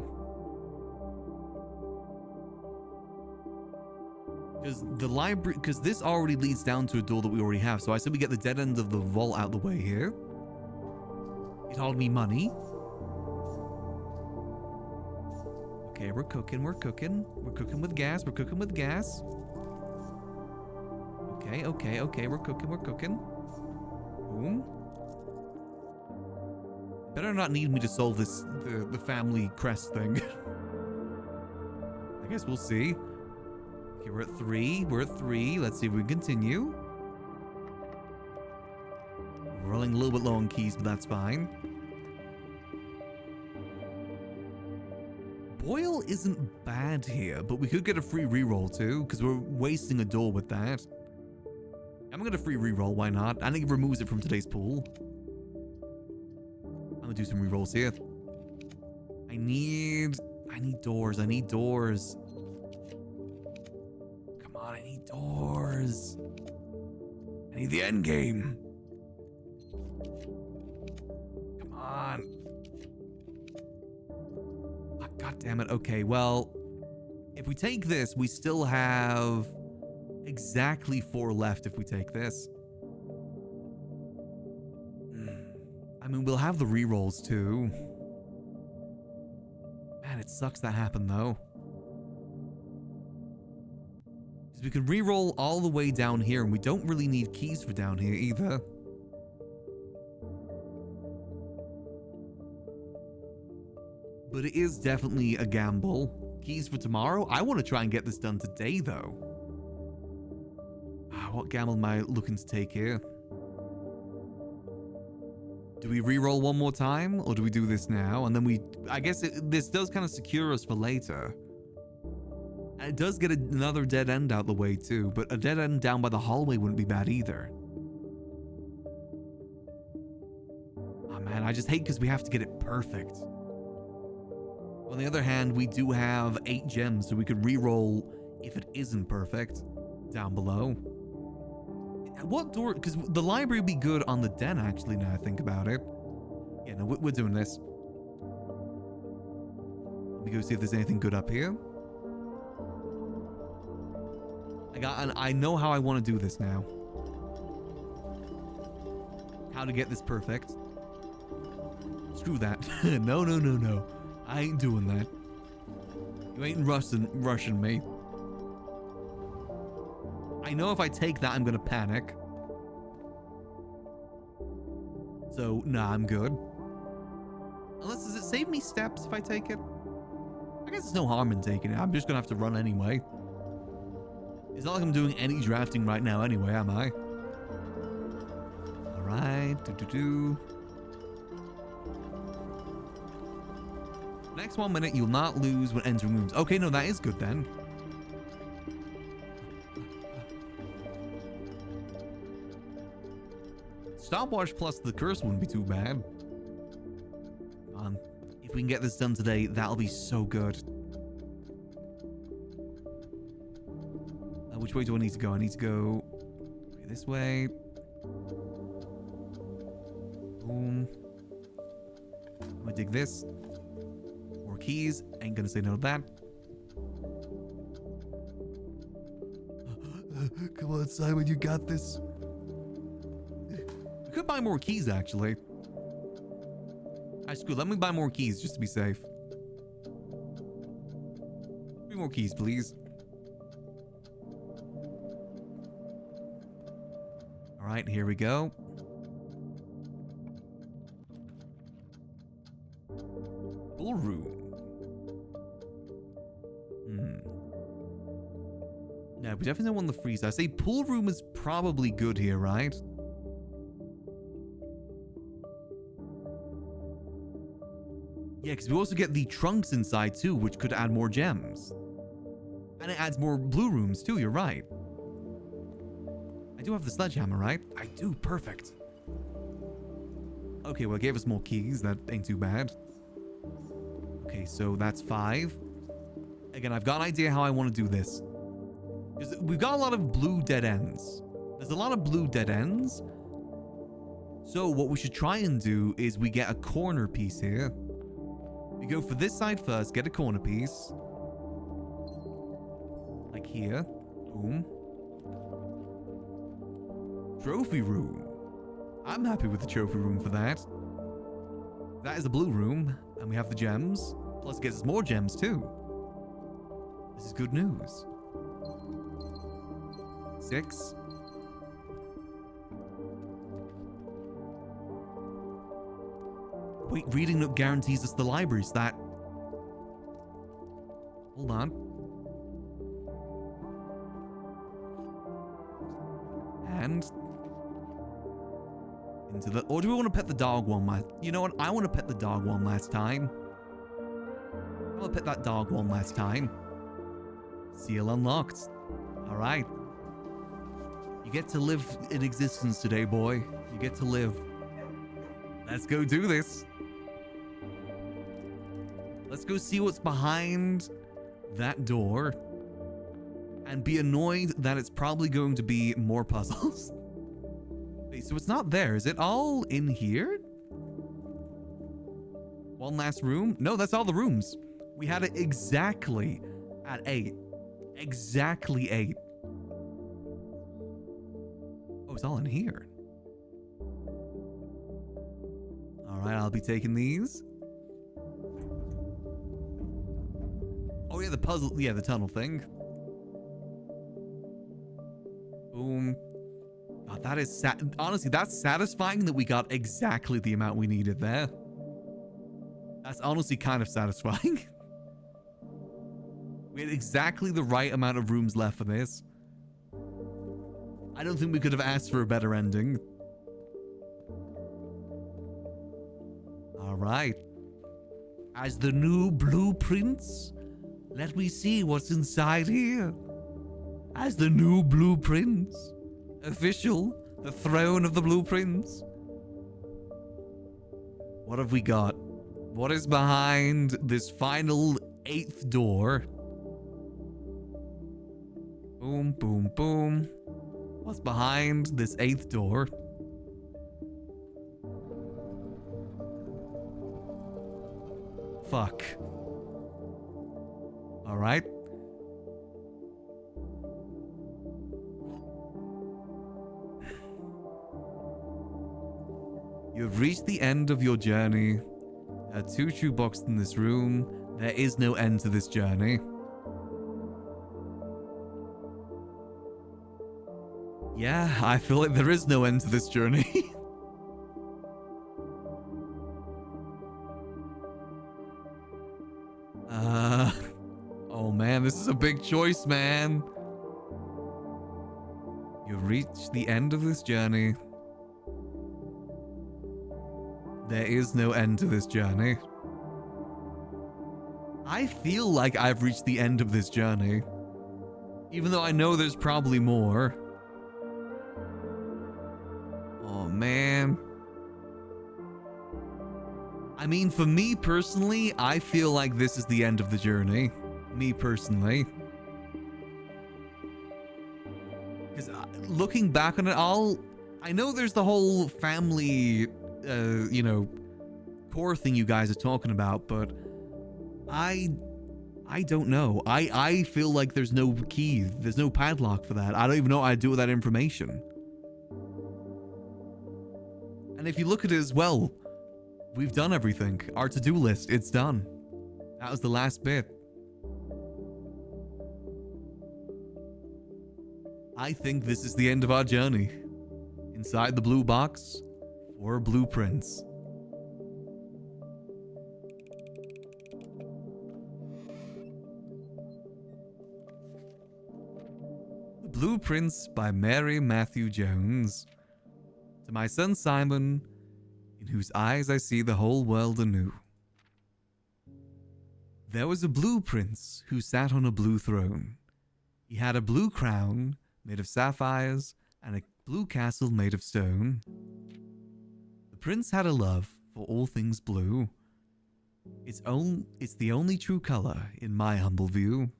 Because this already leads down to a door that we already have. So I said we get the dead end of the vault out the way here. It hauled me money. Okay, we're cooking. We're cooking with gas. We're cooking with gas. Okay. We're cooking. Boom. Better not need me to solve this, the family crest thing. I guess we'll see. Okay, we're at 3. Let's see if we can continue. We're rolling a little bit low on keys, but that's fine. Boil isn't bad here, but we could get a free reroll too, because we're wasting a door with that. I'm gonna free reroll, why not? I think it removes it from today's pool. I'm gonna do some rerolls here. I need doors. I need doors. Come on, I need doors. I need the end game. Come on. Oh, God damn it. Okay, well, if we take this, we still have exactly 4 left if we take this. I mean, we'll have the rerolls too. Man, it sucks that happened though. Because we can reroll all the way down here, and we don't really need keys for down here either. But it is definitely a gamble. Keys for tomorrow? I want to try and get this done today though. What gamble am I looking to take here? Do we re-roll one more time, or do we do this now? And then I guess this does kind of secure us for later. And it does get another dead end out the way too, but a dead end down by the hallway wouldn't be bad either. Oh man, I just hate because we have to get it perfect. On the other hand, we do have 8 gems, so we could re-roll if it isn't perfect down below. What door? Because the library would be good on the den, actually, now I think about it. Yeah, no, we're doing this. Let me go see if there's anything good up here. I know how I want to do this now. How to get this perfect. Screw that. No. I ain't doing that. You ain't rushing me. I know if I take that, I'm gonna panic. So, nah, I'm good. Unless, does it save me steps if I take it? I guess there's no harm in taking it. I'm just gonna have to run anyway. It's not like I'm doing any drafting right now anyway, am I? Alright, Next 1 minute, you'll not lose when entering rooms. Okay, no, that is good then. Stopwatch plus the curse wouldn't be too bad. If we can get this done today, that'll be so good. Which way do I need to go? I need to go this way. Boom. I'm gonna dig this. More keys. Ain't gonna say no to that. Come on, Simon, you got this. We could buy more keys, actually. Alright, screw it. Let me buy more keys just to be safe. 3 more keys, please. Alright, here we go. Full room. Yeah, we definitely don't want the freezer. I say pool room is probably good here, right? Yeah, because we also get the trunks inside too, which could add more gems. And it adds more blue rooms too, you're right. I do have the sledgehammer, right? I do, perfect. Okay, well, it gave us more keys. That ain't too bad. Okay, so that's 5. Again, I've got an idea how I want to do this. Because we've got a lot of blue dead ends. There's a lot of blue dead ends. So what we should try and do is we get a corner piece here. We go for this side first, get a corner piece. Like here. Boom. Trophy room. I'm happy with the trophy room for that. That is a blue room, and we have the gems. Plus it gets us more gems too. This is good news. 6. Wait, reading nook guarantees us the libraries. That... Hold on. And... into the... Or do we want to pet the dog one last... You know what? I want to pet the dog one last time. I'm gonna pet that dog one last time. Seal unlocked. Alright. You get to live in existence today, boy. You get to live. Let's go do this. Let's go see what's behind that door. And be annoyed that it's probably going to be more puzzles. Wait, so it's not there. Is it all in here? One last room? No, that's all the rooms. We had it exactly at 8. Exactly 8. Oh, it's all in here. Alright, I'll be taking these. Oh yeah, the puzzle, yeah, the tunnel thing. Boom. God, that is honestly, that's satisfying that we got exactly the amount we needed there. That's honestly kind of satisfying. We had exactly the right amount of rooms left for this. I don't think we could have asked for a better ending. Alright. As the new blueprints, let me see what's inside here. As the new blueprints. Official. The throne of the blueprints. What have we got? What is behind this final 8th door? Boom, boom, boom. What's behind this 8th door? Fuck. Alright. You've reached the end of your journey. There are 2 shoeboxes in this room. There is no end to this journey. Yeah, I feel like there is no end to this journey. Oh man, this is a big choice, man. You've reached the end of this journey. There is no end to this journey. I feel like I've reached the end of this journey. Even though I know there's probably more. Oh man. I mean, for me personally, I feel like this is the end of the journey. Me personally. Because looking back on it all, I know there's the whole family, you know, core thing you guys are talking about, but I don't know. I feel like there's no key. There's no padlock for that. I don't even know what I'd do with that information. And if you look at it as well, we've done everything. Our to-do list, it's done. That was the last bit. I think this is the end of our journey. Inside the blue box, 4 blueprints. Blueprints by Mary Matthew Jones. To my son Simon, in whose eyes I see the whole world anew. There was a blue prince who sat on a blue throne. He had a blue crown made of sapphires and a blue castle made of stone. The prince had a love for all things blue. It's the only true color in my humble view.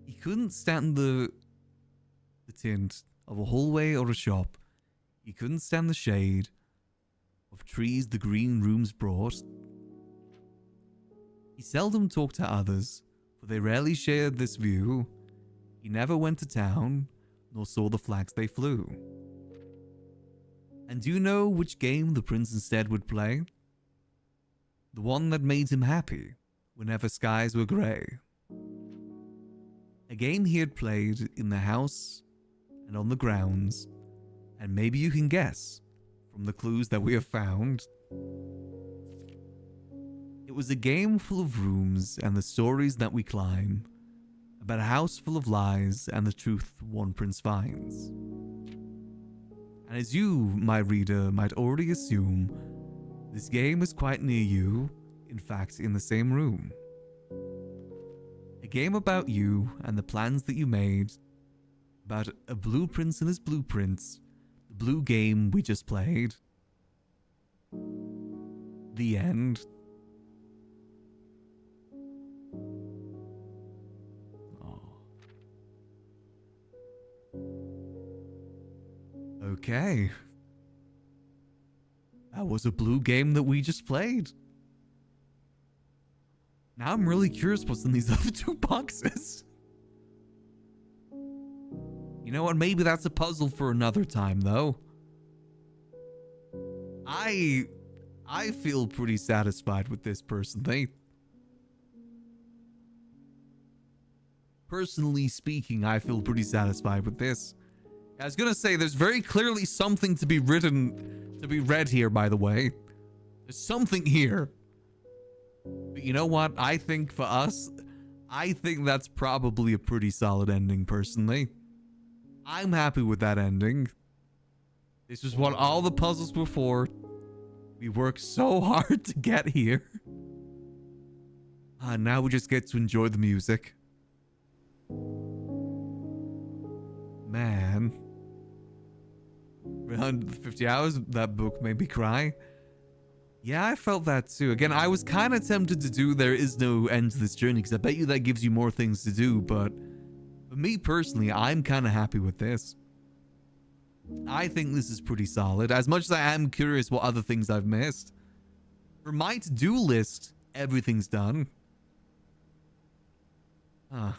He couldn't stand the tint of a hallway or a shop. He couldn't stand the shade of trees the green rooms brought. He seldom talked to others, for they rarely shared this view. He never went to town, nor saw the flags they flew. And do you know which game the prince instead would play? The one that made him happy whenever skies were grey. A game he had played in the house and on the grounds, and maybe you can guess from the clues that we have found. It was a game full of rooms and the stories that we climb, about a house full of lies and the truth one prince finds. And as you, my reader, might already assume, this game is quite near you, in fact, in the same room. A game about you and the plans that you made, about a blue prince and his blueprints, the blue game we just played. The end. Okay. That was a blue game that we just played. Now I'm really curious what's in these other two boxes. You know what? Maybe that's a puzzle for another time, though. I feel pretty satisfied with this personally. Personally speaking, I feel pretty satisfied with this. I was gonna say, there's very clearly something to be read here, by the way. There's something here. But you know what? I think for us, I think that's probably a pretty solid ending, personally. I'm happy with that ending. This is what all the puzzles were for. We worked so hard to get here. Now we just get to enjoy the music. Man. 350 hours, that book made me cry. Yeah, I felt that too. Again, I was kind of tempted to do There Is No End to This Journey, because I bet you that gives you more things to do, but for me personally, I'm kind of happy with this. I think this is pretty solid, as much as I am curious what other things I've missed. For my to-do list, everything's done. I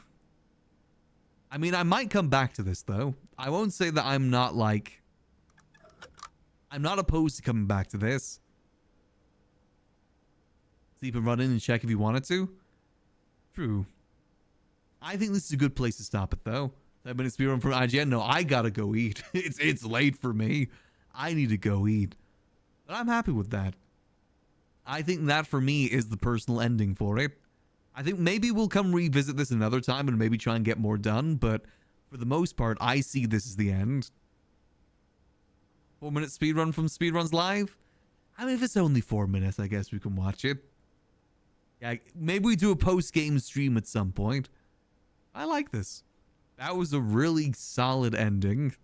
mean, I might come back to this, though. I won't say that I'm not opposed to coming back to this. Sleep and run in and check if you wanted to. True. I think this is a good place to stop it, though. 10 minutes speedrun from IGN. No, I gotta go eat. It's late for me. I need to go eat. But I'm happy with that. I think that, for me, is the personal ending for it. I think maybe we'll come revisit this another time and maybe try and get more done, but for the most part, I see this as the end. 4-minute speedrun from Speedruns Live? I mean, if it's only 4 minutes, I guess we can watch it. Yeah, maybe we do a post-game stream at some point. I like this. That was a really solid ending.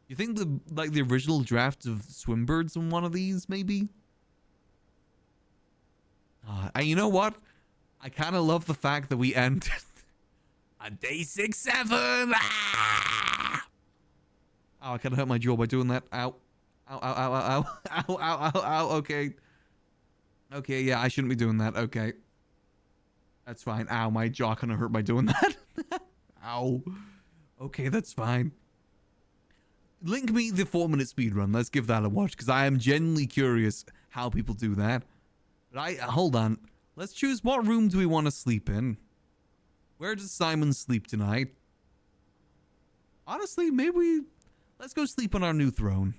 You think the original draft of Swimbirds in one of these, maybe? And you know what? I kind of love the fact that we ended on day 6-7. Ah! Oh, I kind of hurt my jaw by doing that. Ow. Ow, ow, ow, ow, ow, ow, ow, ow, ow. Okay. Okay, yeah, I shouldn't be doing that. Okay. That's fine. Ow, my jaw kind of hurt by doing that. Ow. Okay, that's fine. Link me the 4-minute speedrun. Let's give that a watch, because I am genuinely curious how people do that. But hold on. Let's choose what room do we want to sleep in. Where does Simon sleep tonight? Honestly, let's go sleep on our new throne.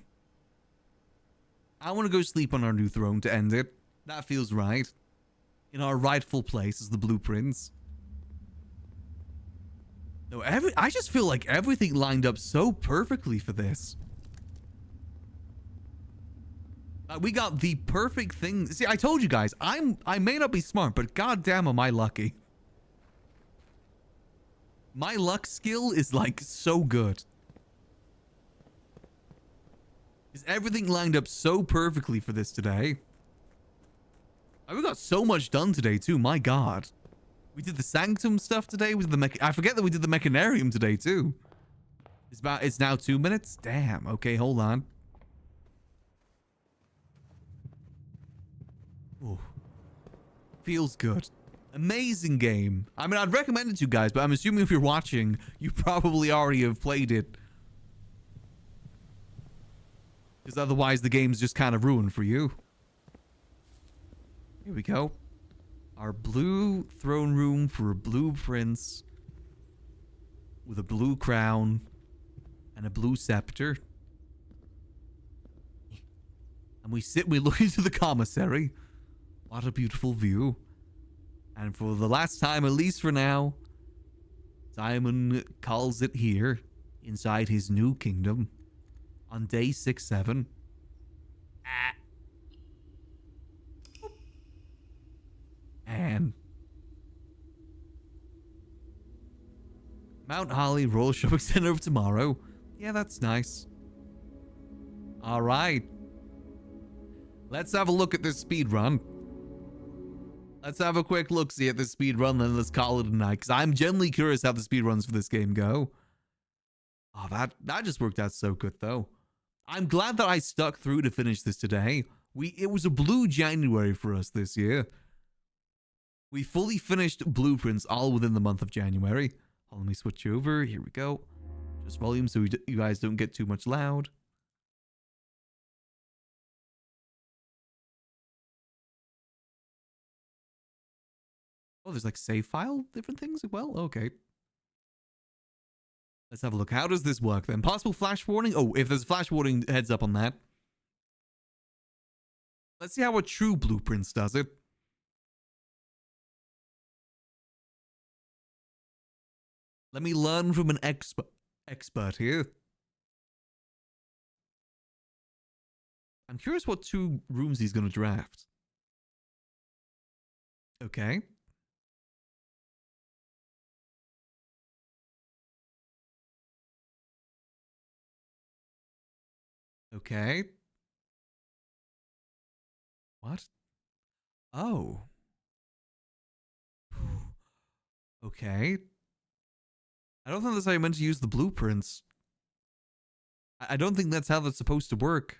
I want to go sleep on our new throne to end it. That feels right. In our rightful place as the blueprints. No, I just feel like everything lined up so perfectly for this. We got the perfect thing. See, I told you guys, I may not be smart, but goddamn am I lucky. My luck skill is like so good. Is everything lined up so perfectly for this today? We got so much done today too. My God, we did the Sanctum stuff today. We did the I forget that we did the Mechanarium today too. It's now 2 minutes. Damn. Okay, hold on. Ooh. Feels good. Amazing game. I mean, I'd recommend it to you guys, but I'm assuming if you're watching, you probably already have played it. Because otherwise, the game's just kind of ruined for you. Here we go. Our blue throne room for a blue prince. With a blue crown. And a blue scepter. And we look into the commissary. What a beautiful view. And for the last time, at least for now, Simon calls it here, inside his new kingdom, on day 6-7. And Mount Holly Royal Shopping Center of tomorrow. Yeah, that's nice. All right. Let's have a look at this speed run. Let's have a quick look-see at this speed run, then let's call it a night. Because I'm genuinely curious how the speed runs for this game go. Oh, that just worked out so good, though. I'm glad that I stuck through to finish this today. It was a blue January for us this year. We fully finished blueprints all within the month of January. Let me switch over. Here we go. Just volume so you guys don't get too much loud. Oh, there's like save file, different things as well? Okay. Let's have a look. How does this work then? Possible flash warning? Oh, if there's flash warning, heads up on that. Let's see how a true blueprints does it. Let me learn from an expert here. I'm curious what 2 rooms he's going to draft. Okay. Okay. What? Oh. Okay. I don't think that's how you meant to use the blueprints. I don't think that's how that's supposed to work.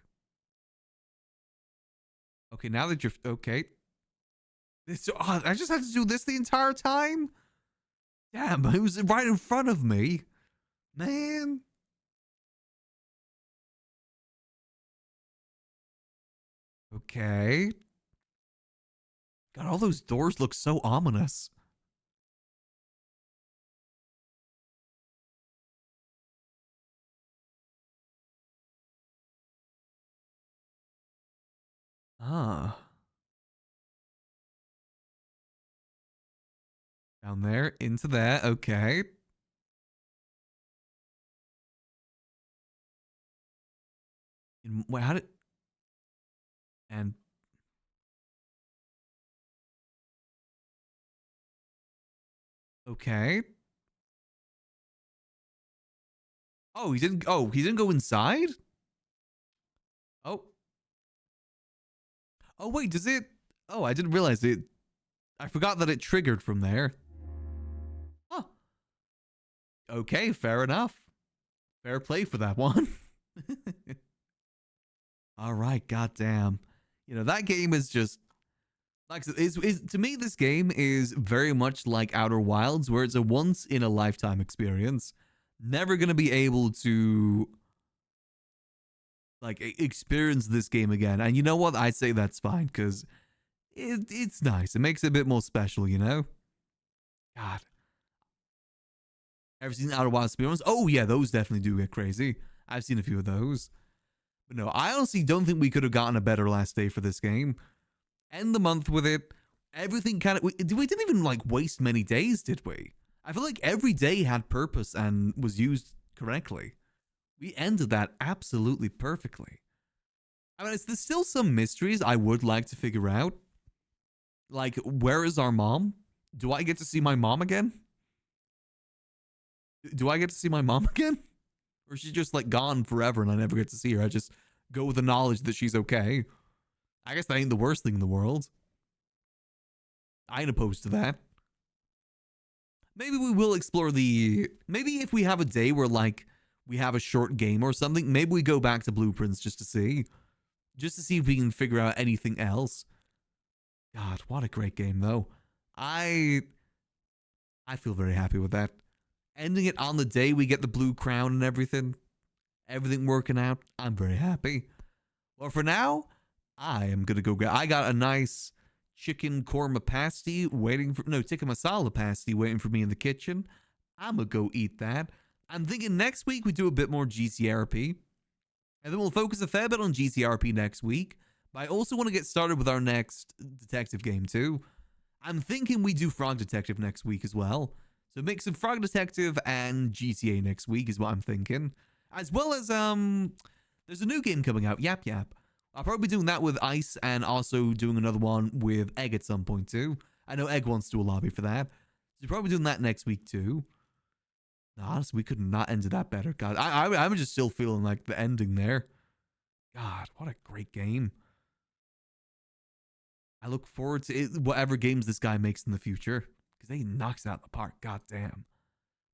Okay, now that you're... Okay. I just had to do this the entire time? Damn, it was right in front of me. Man. Okay. God, all those doors look so ominous. Ah. Down there, into that. Okay. Wait, how did... And... Okay. Oh, he didn't go inside? Oh. Oh, wait, does it... Oh, I didn't realize it. I forgot that it triggered from there. Huh. Okay, fair enough. Fair play for that one. All right, goddamn. You know, that game is just... Like, to me, this game is very much like Outer Wilds, where it's a once-in-a-lifetime experience. Never going to be able to... like, experience this game again. And you know what? I say that's fine, because it's nice. It makes it a bit more special, you know? God. Ever seen Outer Wilds speedruns? Oh, yeah, those definitely do get crazy. I've seen a few of those. But no, I honestly don't think we could have gotten a better last day for this game. End the month with it. Everything kind of... We didn't even, like, waste many days, did we? I feel like every day had purpose and was used correctly. We ended that absolutely perfectly. I mean, there's still some mysteries I would like to figure out. Like, where is our mom? Do I get to see my mom again? Do I get to see my mom again? Or is she just like gone forever and I never get to see her? I just go with the knowledge that she's okay. I guess that ain't the worst thing in the world. I ain't opposed to that. Maybe we will explore maybe if we have a day where like we have a short game or something, maybe we go back to Blueprints just to see if we can figure out anything else. God, what a great game though. I feel very happy with that. Ending it on the day we get the blue crown and everything working out, I'm very happy. Well, for now, I am gonna go I got a nice chicken korma pasty tikka masala pasty waiting for me in the kitchen. I'm gonna go eat that. I'm thinking next week we do a bit more GCRP. And then we'll focus a fair bit on GCRP next week. But I also want to get started with our next detective game too. I'm thinking we do Frog Detective next week as well. So mix of Frog Detective and GTA next week is what I'm thinking. As well as, there's a new game coming out, Yap Yap. I'll probably be doing that with Ice and also doing another one with Egg at some point too. I know Egg wants to do a lobby for that. So you're probably doing that next week too. No, honestly, we could not end that better. God, I'm just still feeling like the ending there. God, what a great game. I look forward to whatever games this guy makes in the future. Because he knocks it out of the park. God damn.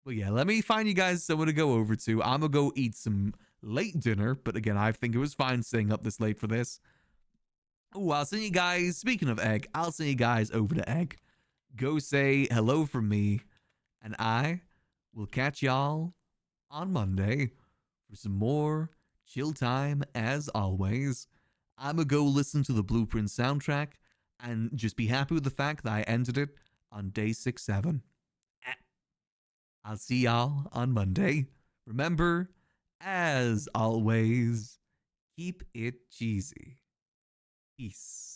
But yeah, let me find you guys someone to go over to. I'm going to go eat some late dinner. But again, I think it was fine staying up this late for this. Oh, I'll send you guys, speaking of Egg, I'll send you guys over to Egg. Go say hello from me. And I will catch y'all on Monday for some more chill time as always. I'm going to go listen to the Blueprint soundtrack and just be happy with the fact that I ended it on day 6-7. I'll see y'all on Monday. Remember, as always, keep it cheesy. Peace.